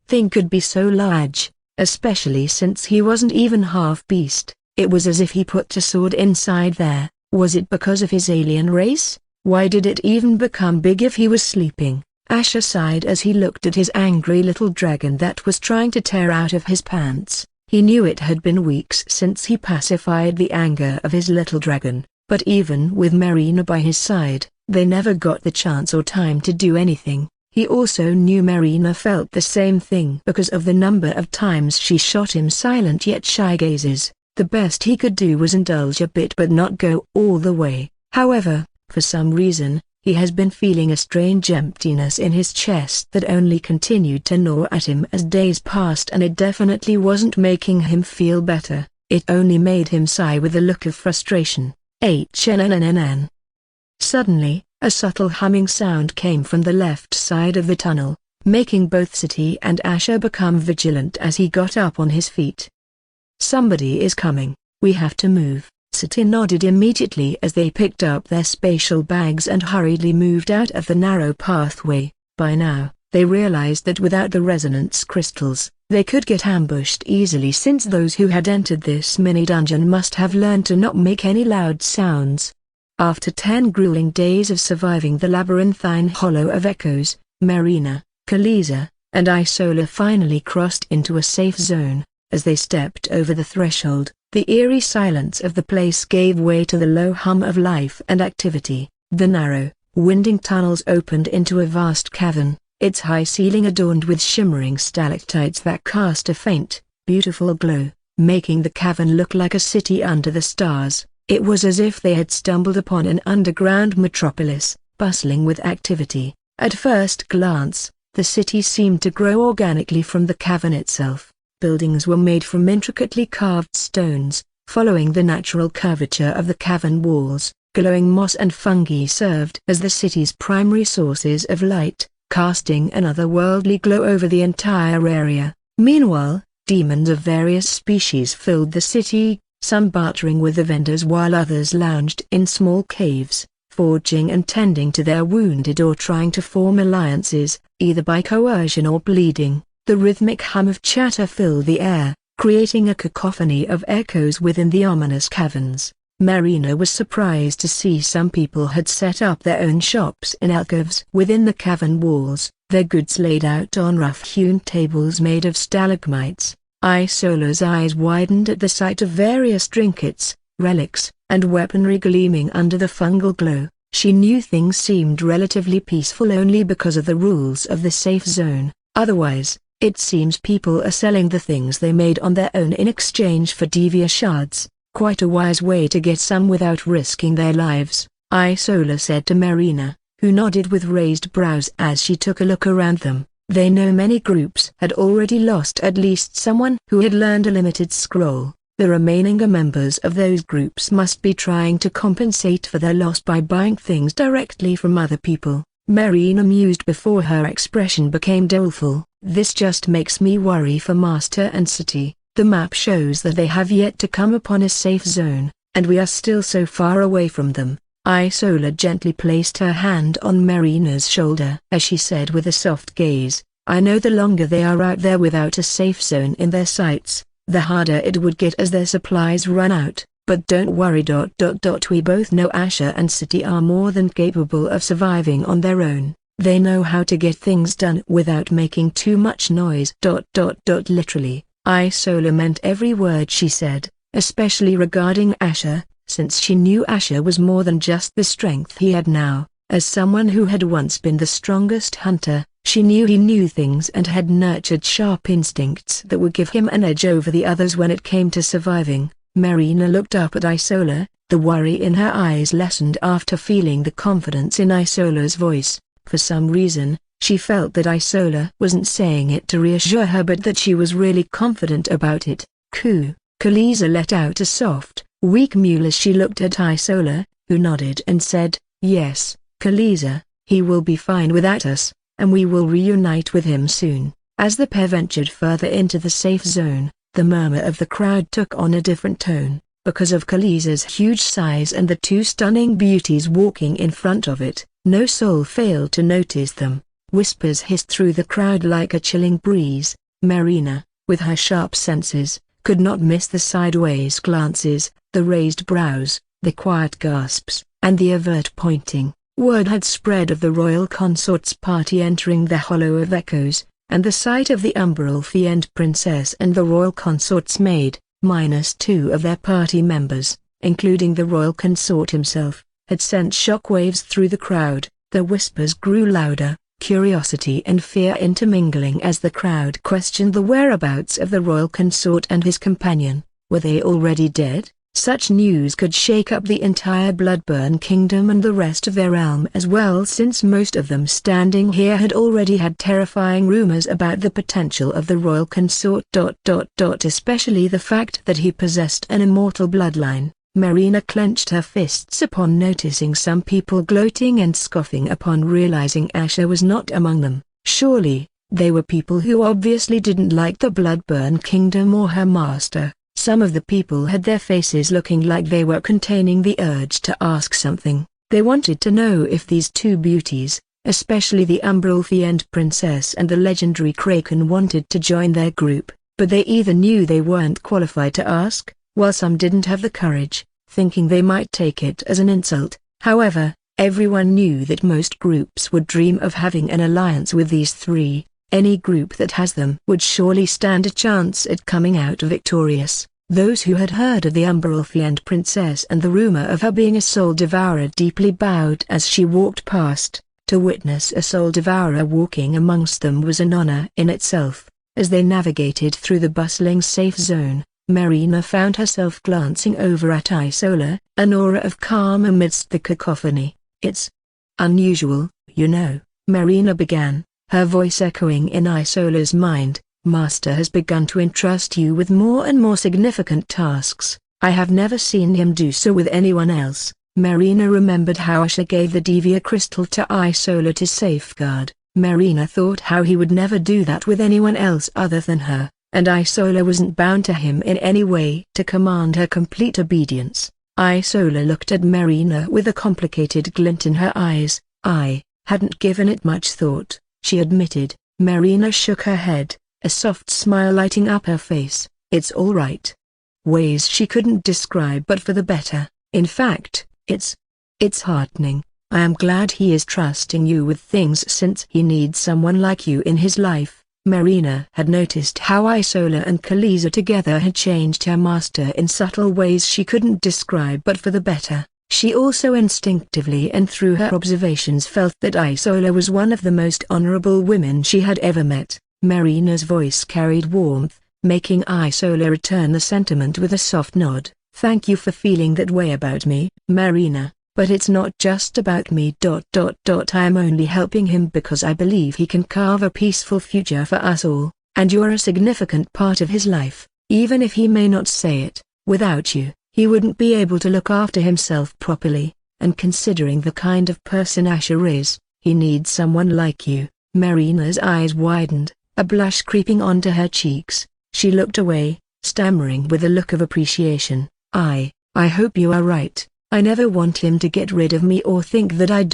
thing could be so large, especially since he wasn't even half beast. It was as if he put a sword inside there. Was it because of his alien race? Why did it even become big if he was sleeping? Asher sighed as he looked at his angry little dragon that was trying to tear out of his pants. He knew it had been weeks since he pacified the anger of his little dragon, but even with Marina by his side, they never got the chance or time to do anything. He also knew Marina felt the same thing because of the number of times she shot him silent yet shy gazes. The best he could do was indulge a bit but not go all the way. However, for some reason, he has been feeling a strange emptiness in his chest that only continued to gnaw at him as days passed, and it definitely wasn't making him feel better. It only made him sigh with a look of frustration. HNNNN. Suddenly, a subtle humming sound came from the left side of the tunnel, making both Sati and Asher become vigilant as he got up on his feet. "Somebody is coming, we have to move." Sati nodded immediately as they picked up their spatial bags and hurriedly moved out of the narrow pathway. By now, they realized that without the resonance crystals, they could get ambushed easily since those who had entered this mini-dungeon must have learned to not make any loud sounds. After 10 grueling days of surviving the labyrinthine hollow of echoes, Marina, Khaleesa, and Isola finally crossed into a safe zone. As they stepped over the threshold, the eerie silence of the place gave way to the low hum of life and activity. The narrow, winding tunnels opened into a vast cavern, its high ceiling adorned with shimmering stalactites that cast a faint, beautiful glow, making the cavern look like a city under the stars. It was as if they had stumbled upon an underground metropolis, bustling with activity. At first glance, the city seemed to grow organically from the cavern itself. Buildings were made from intricately carved stones, following the natural curvature of the cavern walls. Glowing moss and fungi served as the city's primary sources of light, casting an otherworldly glow over the entire area. Meanwhile, demons of various species filled the city, some bartering with the vendors while others lounged in small caves, forging and tending to their wounded or trying to form alliances, either by coercion or bleeding. The rhythmic hum of chatter filled the air, creating a cacophony of echoes within the ominous caverns. Marina was surprised to see some people had set up their own shops in alcoves within the cavern walls, their goods laid out on rough-hewn tables made of stalagmites. Isola's eyes widened at the sight of various trinkets, relics, and weaponry gleaming under the fungal glow. She knew things seemed relatively peaceful only because of the rules of the safe zone. Otherwise, it seems people are selling the things they made on their own in exchange for Divya shards. Quite a wise way to get some without risking their lives, Isola said to Marina, who nodded with raised brows as she took a look around them. They know many groups had already lost at least someone who had learned a limited scroll. The remaining members of those groups must be trying to compensate for their loss by buying things directly from other people. Marina mused before her expression became doleful. This just makes me worry for Master and City. The map shows that they have yet to come upon a safe zone, and we are still so far away from them. Isola gently placed her hand on Marina's shoulder as she said with a soft gaze, I know the longer they are out there without a safe zone in their sights, the harder it would get as their supplies run out, but don't worry. We both know Asher and City are more than capable of surviving on their own. They know how to get things done without making too much noise. Literally, Isola meant every word she said, especially regarding Asher, since she knew Asher was more than just the strength he had now. As someone who had once been the strongest hunter, she knew he knew things and had nurtured sharp instincts that would give him an edge over the others when it came to surviving. Marina looked up at Isola, the worry in her eyes lessened after feeling the confidence in Isola's voice. For some reason, she felt that Isola wasn't saying it to reassure her but that she was really confident about it. Khaleesa let out a soft, weak mew as she looked at Isola, who nodded and said, Yes, Khaleesa, he will be fine without us, and we will reunite with him soon. As the pair ventured further into the safe zone, the murmur of the crowd took on a different tone, because of Khaleesa's huge size and the two stunning beauties walking in front of it. No soul failed to notice them. Whispers hissed through the crowd like a chilling breeze. Marina, with her sharp senses, could not miss the sideways glances, the raised brows, the quiet gasps, and the overt pointing. Word had spread of the royal consort's party entering the Hollow of Echoes, and the sight of the Umbral Fiend Princess and the royal consort's maid, minus two of their party members, including the royal consort himself, had sent shockwaves through the crowd. The whispers grew louder, curiosity and fear intermingling as the crowd questioned the whereabouts of the royal consort and his companion. Were they already dead? Such news could shake up the entire Bloodburn Kingdom and the rest of their realm as well, since most of them standing here had already had terrifying rumors about the potential of the royal consort. Especially the fact that he possessed an immortal bloodline. Marina clenched her fists upon noticing some people gloating and scoffing upon realizing Asher was not among them. Surely, they were people who obviously didn't like the Bloodburn Kingdom or her master. Some of the people had their faces looking like they were containing the urge to ask something. They wanted to know if these two beauties, especially the Umbral Fiend Princess and the legendary Kraken, wanted to join their group, but they either knew they weren't qualified to ask, while some didn't have the courage, thinking they might take it as an insult. However, everyone knew that most groups would dream of having an alliance with these three. Any group that has them would surely stand a chance at coming out victorious. Those who had heard of the Umbral Fiend Princess and the rumor of her being a soul devourer deeply bowed as she walked past. To witness a soul devourer walking amongst them was an honor in itself. As they navigated through the bustling safe zone, Marina found herself glancing over at Isola, an aura of calm amidst the cacophony. It's unusual, you know, Marina began, her voice echoing in Isola's mind. Master has begun to entrust you with more and more significant tasks. I have never seen him do so with anyone else. Marina remembered how Asher gave the Devia crystal to Isola to safeguard. Marina thought how he would never do that with anyone else other than her, and Isola wasn't bound to him in any way to command her complete obedience. Isola looked at Marina with a complicated glint in her eyes. I hadn't given it much thought, she admitted. Marina shook her head, a soft smile lighting up her face. It's all right. Ways she couldn't describe but for the better. In fact, it's heartening. I am glad he is trusting you with things since he needs someone like you in his life. Marina had noticed how Isola and Khaleesa together had changed her master in subtle ways she couldn't describe but for the better. She also instinctively and through her observations felt that Isola was one of the most honorable women she had ever met. Marina's voice carried warmth, making Isola return the sentiment with a soft nod. Thank you for feeling that way about me, Marina. But it's not just about me. I am only helping him because I believe he can carve a peaceful future for us all, and you're a significant part of his life, even if he may not say it. Without you, he wouldn't be able to look after himself properly, and considering the kind of person Asher is, he needs someone like you." Marina's eyes widened, a blush creeping onto her cheeks. She looked away, stammering with a look of appreciation. I hope you are right. I never want him to get rid of me or think that I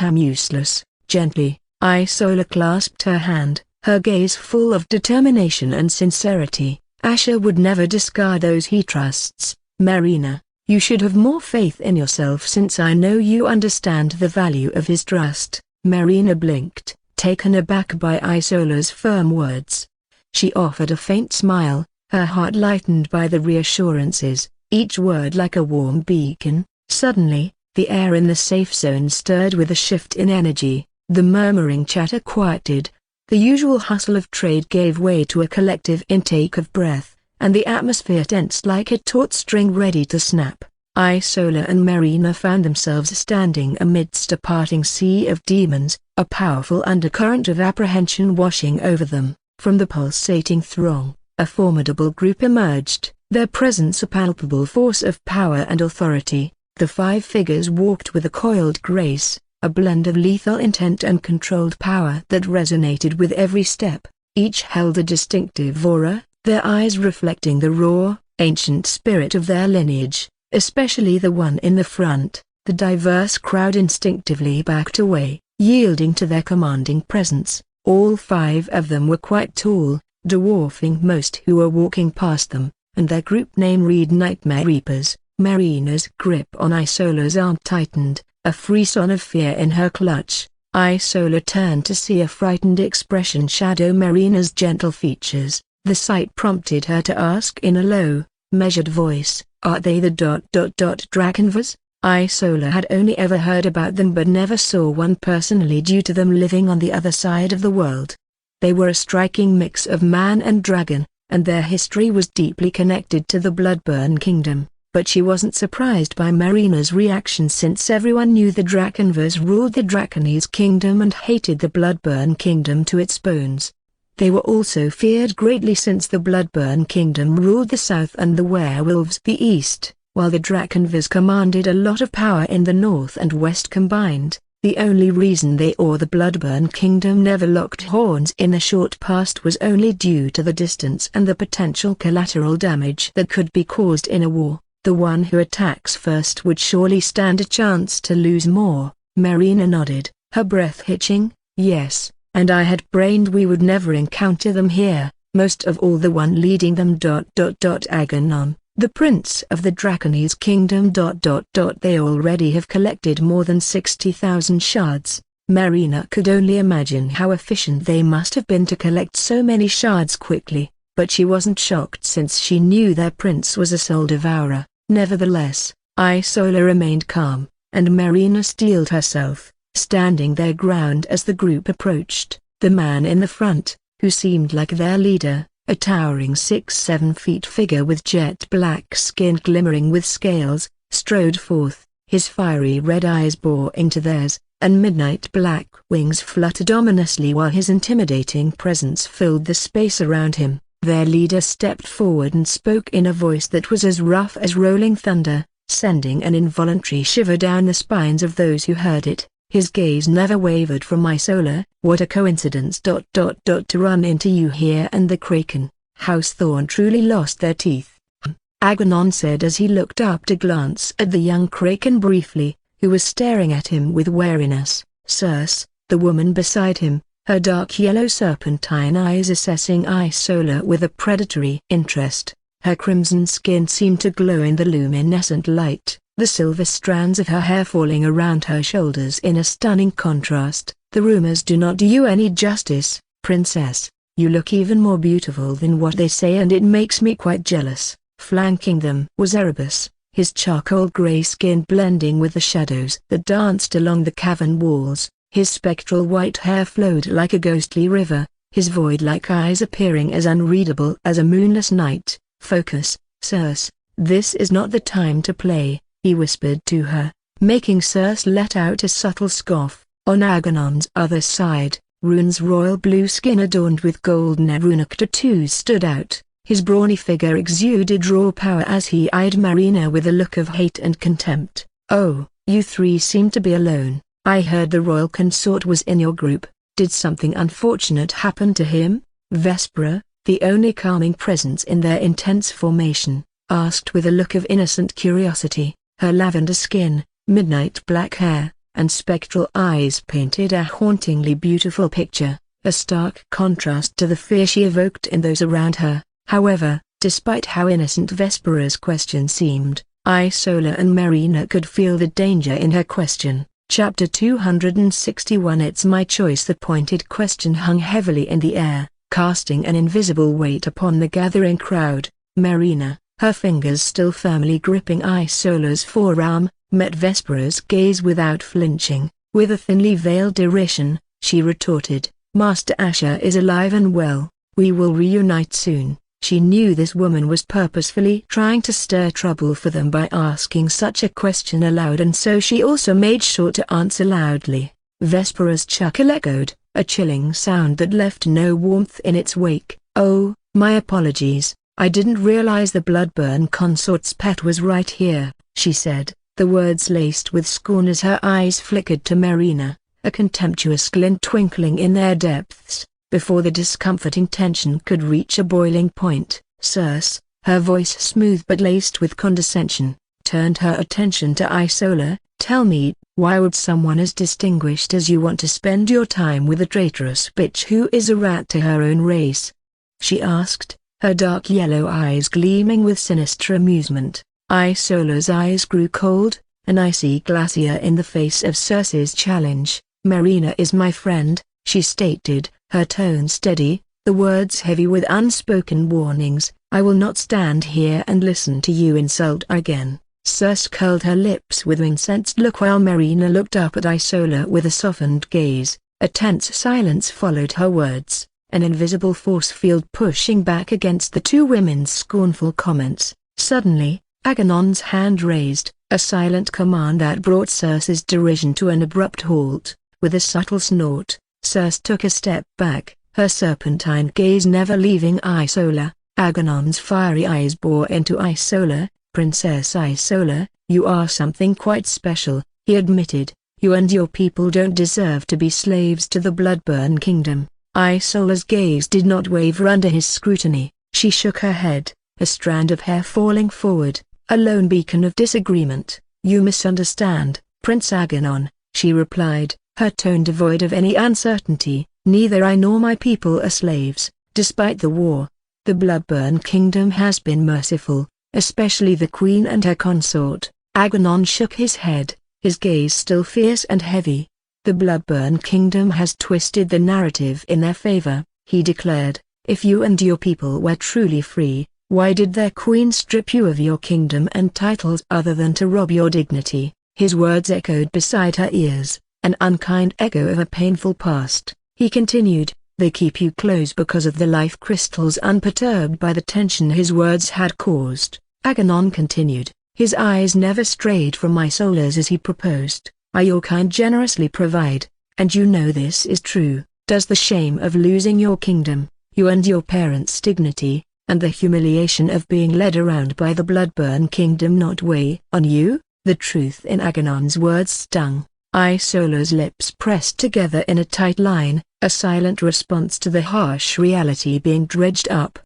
am useless." Gently, Isola clasped her hand, her gaze full of determination and sincerity. "Asher would never discard those he trusts. Marina, you should have more faith in yourself since I know you understand the value of his trust." Marina blinked, taken aback by Isola's firm words. She offered a faint smile, her heart lightened by the reassurances, each word like a warm beacon. Suddenly, the air in the safe zone stirred with a shift in energy, the murmuring chatter quieted, the usual hustle of trade gave way to a collective intake of breath, and the atmosphere tensed like a taut string ready to snap. Isola and Marina found themselves standing amidst a parting sea of demons, a powerful undercurrent of apprehension washing over them. From the pulsating throng, a formidable group emerged, their presence a palpable force of power and authority. The 5 figures walked with a coiled grace, a blend of lethal intent and controlled power that resonated with every step. Each held a distinctive aura, their eyes reflecting the raw, ancient spirit of their lineage, especially the one in the front. The diverse crowd instinctively backed away, yielding to their commanding presence. All 5 of them were quite tall, dwarfing most who were walking past them, and their group name read Nightmare Reapers. Marina's grip on Isola's arm tightened, a frisson of fear in her clutch. Isola turned to see a frightened expression shadow Marina's gentle features. The sight prompted her to ask in a low, measured voice, "Are they the Drakenvers?" Isola had only ever heard about them but never saw one personally due to them living on the other side of the world. They were a striking mix of man and dragon, and their history was deeply connected to the Bloodburn Kingdom. But she wasn't surprised by Marina's reaction since everyone knew the Drakenvers ruled the Draconese Kingdom and hated the Bloodburn Kingdom to its bones. They were also feared greatly since the Bloodburn Kingdom ruled the south and the werewolves the east, while the Drakenvers commanded a lot of power in the north and west combined. The only reason they or the Bloodburn Kingdom never locked horns in the short past was only due to the distance and the potential collateral damage that could be caused in a war. The one who attacks first would surely stand a chance to lose more. Marina nodded, her breath hitching. "Yes, and I had brained we would never encounter them here, most of all the one leading them. Aganon, the prince of the Draconese Kingdom. They already have collected more than 60,000 shards." Marina could only imagine how efficient they must have been to collect so many shards quickly, but she wasn't shocked since she knew their prince was a soul devourer. Nevertheless, Isola remained calm, and Marina steeled herself, standing their ground as the group approached. The man in the front, who seemed like their leader, a towering 6-7 feet figure with jet black skin glimmering with scales, strode forth, his fiery red eyes boring to theirs, and midnight black wings fluttered ominously while his intimidating presence filled the space around him. Their leader stepped forward and spoke in a voice that was as rough as rolling thunder, sending an involuntary shiver down the spines of those who heard it. His gaze never wavered from Isola. "What a coincidence. To run into you here and the Kraken. House Thorn truly lost their teeth," Aganon said as he looked up to glance at the young Kraken briefly, who was staring at him with wariness. Circe, the woman beside him, her dark yellow serpentine eyes assessing Isola with a predatory interest. Her crimson skin seemed to glow in the luminescent light, the silver strands of her hair falling around her shoulders in a stunning contrast. "The rumors do not do you any justice, princess. You look even more beautiful than what they say and it makes me quite jealous." Flanking them was Erebus, his charcoal gray skin blending with the shadows that danced along the cavern walls. His spectral white hair flowed like a ghostly river, his void-like eyes appearing as unreadable as a moonless night. "Focus, Circe, this is not the time to play," he whispered to her. making Circe let out a subtle scoff. On Agamemnon's other side, Rune's royal blue skin adorned with golden runic tattoos stood out. His brawny figure exuded raw power as he eyed Marina with a look of hate and contempt. "Oh, you three seem to be alone. I heard the royal consort was in your group. Did something unfortunate happen to him?" Vespera, the only calming presence in their intense formation, asked with a look of innocent curiosity. Her lavender skin, midnight black hair, and spectral eyes painted a hauntingly beautiful picture, a stark contrast to the fear she evoked in those around her. However, despite how innocent Vespera's question seemed, Isola and Marina could feel the danger in her question. Chapter 261. It's my choice. The pointed question hung heavily in the air, casting an invisible weight upon the gathering crowd. Marina, her fingers still firmly gripping Isola's forearm, met Vespera's gaze without flinching. With a thinly veiled derision, she retorted, "Master Asher is alive and well. We will reunite soon." She knew this woman was purposefully trying to stir trouble for them by asking such a question aloud, and so she also made sure to answer loudly. Vespera's chuckle echoed, a chilling sound that left no warmth in its wake. "Oh, my apologies, I didn't realize the Bloodburn consort's pet was right here," she said, the words laced with scorn as her eyes flickered to Marina, a contemptuous glint twinkling in their depths. Before the discomforting tension could reach a boiling point, Circe, her voice smooth but laced with condescension, turned her attention to Isola. "Tell me, why would someone as distinguished as you want to spend your time with a traitorous bitch who is a rat to her own race?" she asked, her dark yellow eyes gleaming with sinister amusement. Isola's eyes grew cold, an icy glacier in the face of Circe's challenge. "Marina is my friend," she stated, her tone steady, the words heavy with unspoken warnings. "I will not stand here and listen to you insult again." Circe curled her lips with an incensed look while Marina looked up at Isola with a softened gaze. A tense silence followed her words, an invisible force field pushing back against the two women's scornful comments. Suddenly, Agamemnon's hand raised, a silent command that brought Circe's derision to an abrupt halt. With a subtle snort, Circe took a step back, her serpentine gaze never leaving Isola. Agamemnon's fiery eyes bore into Isola. "Princess Isola, you are something quite special," he admitted. "You and your people don't deserve to be slaves to the Bloodburn Kingdom." Isola's gaze did not waver under his scrutiny. She shook her head, a strand of hair falling forward, a lone beacon of disagreement. "You misunderstand, Prince Agamemnon," she replied, her tone devoid of any uncertainty. "Neither I nor my people are slaves. Despite the war, the Bloodburn Kingdom has been merciful, especially the Queen and her consort." Agamemnon shook his head, his gaze still fierce and heavy. "The Bloodburn Kingdom has twisted the narrative in their favor," he declared. "If you and your people were truly free, why did their queen strip you of your kingdom and titles other than to rob your dignity?" His words echoed beside her ears, an unkind echo of a painful past. He continued, "They keep you close because of the life crystals." Unperturbed by the tension his words had caused, Agamemnon continued, his eyes never strayed from Isola's as he proposed. "I your kind generously provide, and you know this is true. Does the shame of losing your kingdom, you and your parents' dignity, and the humiliation of being led around by the Bloodburn Kingdom not weigh on you?" The truth in Agamemnon's words stung. Isola's lips pressed together in a tight line, a silent response to the harsh reality being dredged up.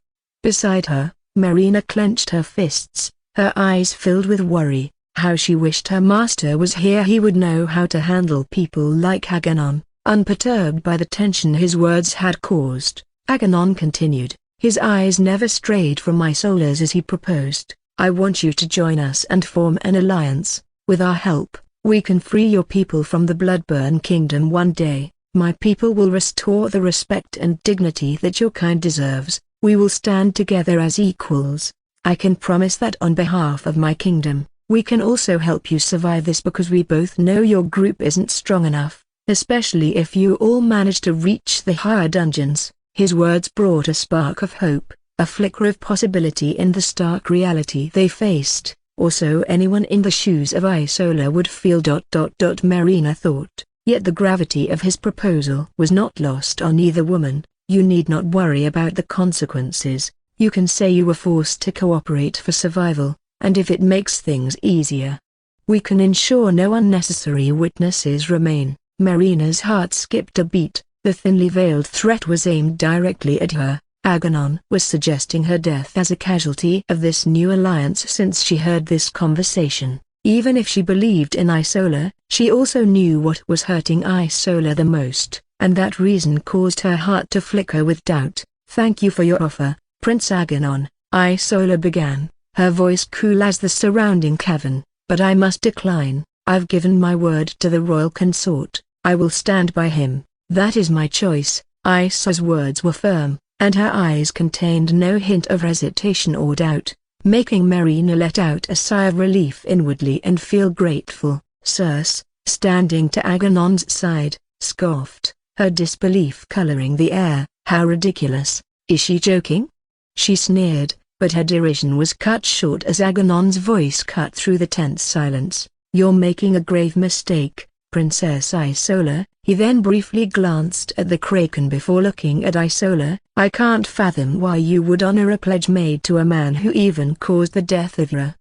Beside her, Marina clenched her fists, her eyes filled with worry. How she wished her master was here. He would know how to handle people like Agamemnon. Unperturbed by the tension his words had caused, Agamemnon continued, his eyes never strayed from Isola's as he proposed. "I want you to join us and form an alliance. With our help, we can free your people from the Bloodburn Kingdom one day. My people will restore the respect and dignity that your kind deserves. We will stand together as equals. I can promise that on behalf of my kingdom, we can also help you survive this, because we both know your group isn't strong enough, especially if you all manage to reach the higher dungeons." His words brought a spark of hope, a flicker of possibility in the stark reality they faced. or so anyone in the shoes of Isola would feel. Marina thought, yet the gravity of his proposal was not lost on either woman. You need not worry about the consequences. You can say you were forced to cooperate for survival, and if it makes things easier, we can ensure no unnecessary witnesses remain. Marina's heart skipped a beat. The thinly veiled threat was aimed directly at her. Aganon was suggesting her death as a casualty of this new alliance. Since she heard this conversation, even if she believed in Isola, she also knew what was hurting Isola the most, and that reason caused her heart to flicker with doubt. "Thank you for your offer, Prince Aganon," Isola began, her voice cool as the surrounding cavern, "but I must decline. I've given my word to the royal consort. I will stand by him. That is my choice." Isola's words were firm, and her eyes contained no hint of hesitation or doubt, making Marina let out a sigh of relief inwardly and feel grateful. Circe, standing to Aganon's side, scoffed, her disbelief coloring the air. "How ridiculous! Is she joking?" she sneered, but her derision was cut short as Aganon's voice cut through the tense silence. "You're making a grave mistake, Princess Isola." He then briefly glanced at the kraken before looking at Isola. "I can't fathom why you would honor a pledge made to a man who even caused the death of Ra."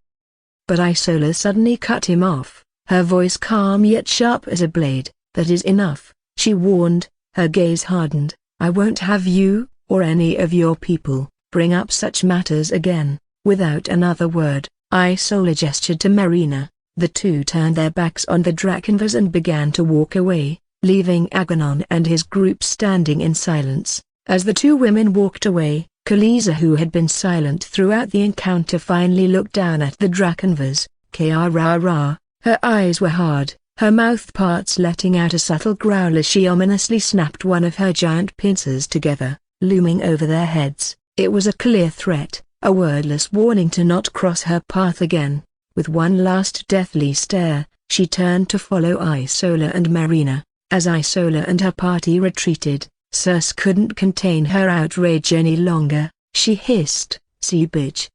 But Isola suddenly cut him off, her voice calm yet sharp as a blade. "That is enough," she warned, her gaze hardened. "I won't have you, or any of your people, bring up such matters again." Without another word, Isola gestured to Marina. The two turned their backs on the Drakenvas and began to walk away, leaving Aganon and his group standing in silence. As the two women walked away, Khaleesi, who had been silent throughout the encounter, finally looked down at the Drakenvas. Kara. Her eyes were hard, her mouth parts letting out a subtle growl as she ominously snapped one of her giant pincers together, looming over their heads. It was a clear threat, a wordless warning to not cross her path again. With one last deathly stare, she turned to follow Isola and Marina. As Isola and her party retreated, Circe couldn't contain her outrage any longer. She hissed, "Sea bitch!"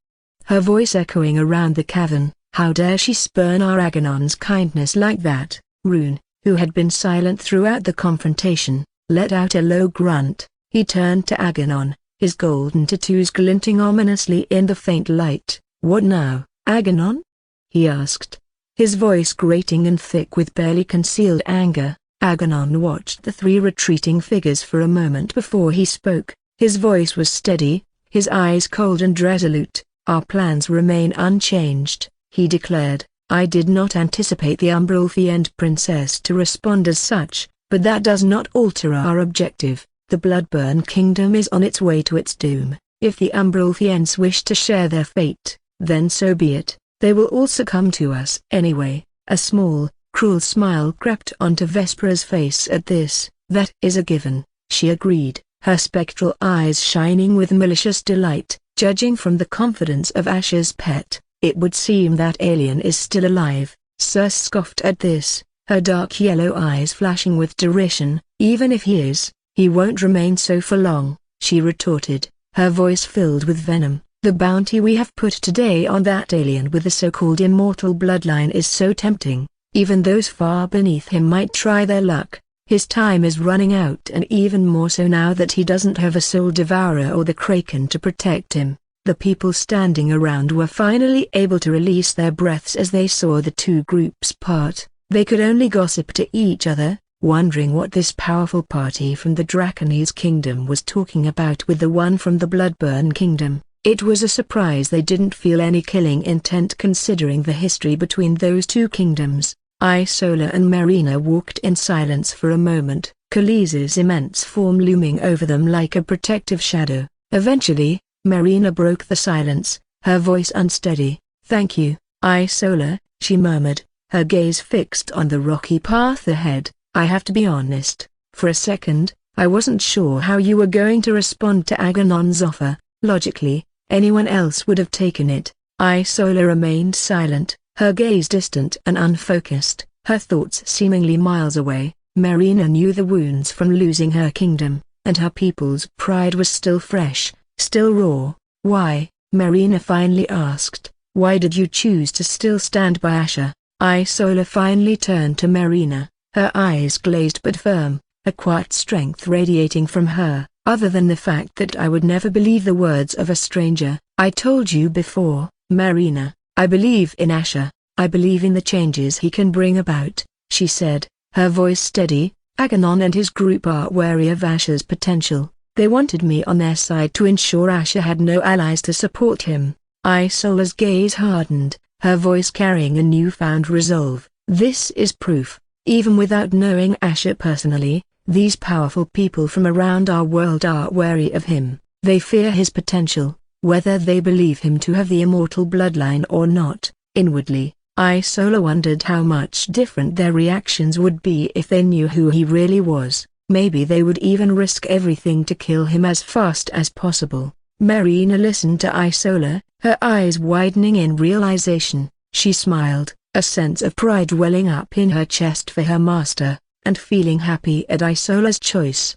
her voice echoing around the cavern. "How dare she spurn our Aganon's kindness like that?" Rune, who had been silent throughout the confrontation, let out a low grunt. He turned to Aganon, his golden tattoos glinting ominously in the faint light. "What now, Aganon?" he asked, his voice grating and thick with barely concealed anger. Aganon watched the three retreating figures for a moment before he spoke. His voice was steady, his eyes cold and resolute. "Our plans remain unchanged," he declared. "I did not anticipate the Umbral Princess to respond as such, but that does not alter our objective. The Bloodburn Kingdom is on its way to its doom. If the Umbral wish to share their fate, then so be it. They will all succumb to us anyway." A small, cruel smile crept onto Vespera's face at this. "That is a given," she agreed, her spectral eyes shining with malicious delight. "Judging from the confidence of Asher's pet, it would seem that alien is still alive." Circe scoffed at this, her dark yellow eyes flashing with derision. "Even if he is, he won't remain so for long," she retorted, her voice filled with venom. "The bounty we have put today on that alien with the so-called immortal bloodline is so tempting. Even those far beneath him might try their luck. His time is running out, and even more so now that he doesn't have a soul devourer or the kraken to protect him." The people standing around were finally able to release their breaths as they saw the two groups part. They could only gossip to each other, wondering what this powerful party from the Draconese Kingdom was talking about with the one from the Bloodburn Kingdom. It was a surprise they didn't feel any killing intent considering the history between those two kingdoms. Isola and Marina walked in silence for a moment, Khaleesi's immense form looming over them like a protective shadow. Eventually, Marina broke the silence, her voice unsteady. "Thank you, Isola," she murmured, her gaze fixed on the rocky path ahead. "I have to be honest, for a second, I wasn't sure how you were going to respond to Aganon's offer. Logically, anyone else would have taken it." Isola remained silent, her gaze distant and unfocused, her thoughts seemingly miles away. Marina knew the wounds from losing her kingdom, and her people's pride was still fresh, still raw. "Why?" Marina finally asked. Why did you choose to still stand by Asher? Isola finally turned to Marina, her eyes glazed but firm, a quiet strength radiating from her. Other than the fact that I would never believe the words of a stranger, I told you before, Marina, I believe in Asher, I believe in the changes he can bring about, she said, her voice steady. Aganon and his group are wary of Asher's potential. They wanted me on their side to ensure Asher had no allies to support him. Isola's gaze hardened, her voice carrying a newfound resolve. This is proof, even without knowing Asher personally, these powerful people from around our world are wary of him. They fear his potential, whether they believe him to have the immortal bloodline or not. Inwardly, Isola wondered how much different their reactions would be if they knew who he really was. Maybe they would even risk everything to kill him as fast as possible. Marina listened to Isola, her eyes widening in realization. She smiled, a sense of pride welling up in her chest for her master, and feeling happy at Isola's choice.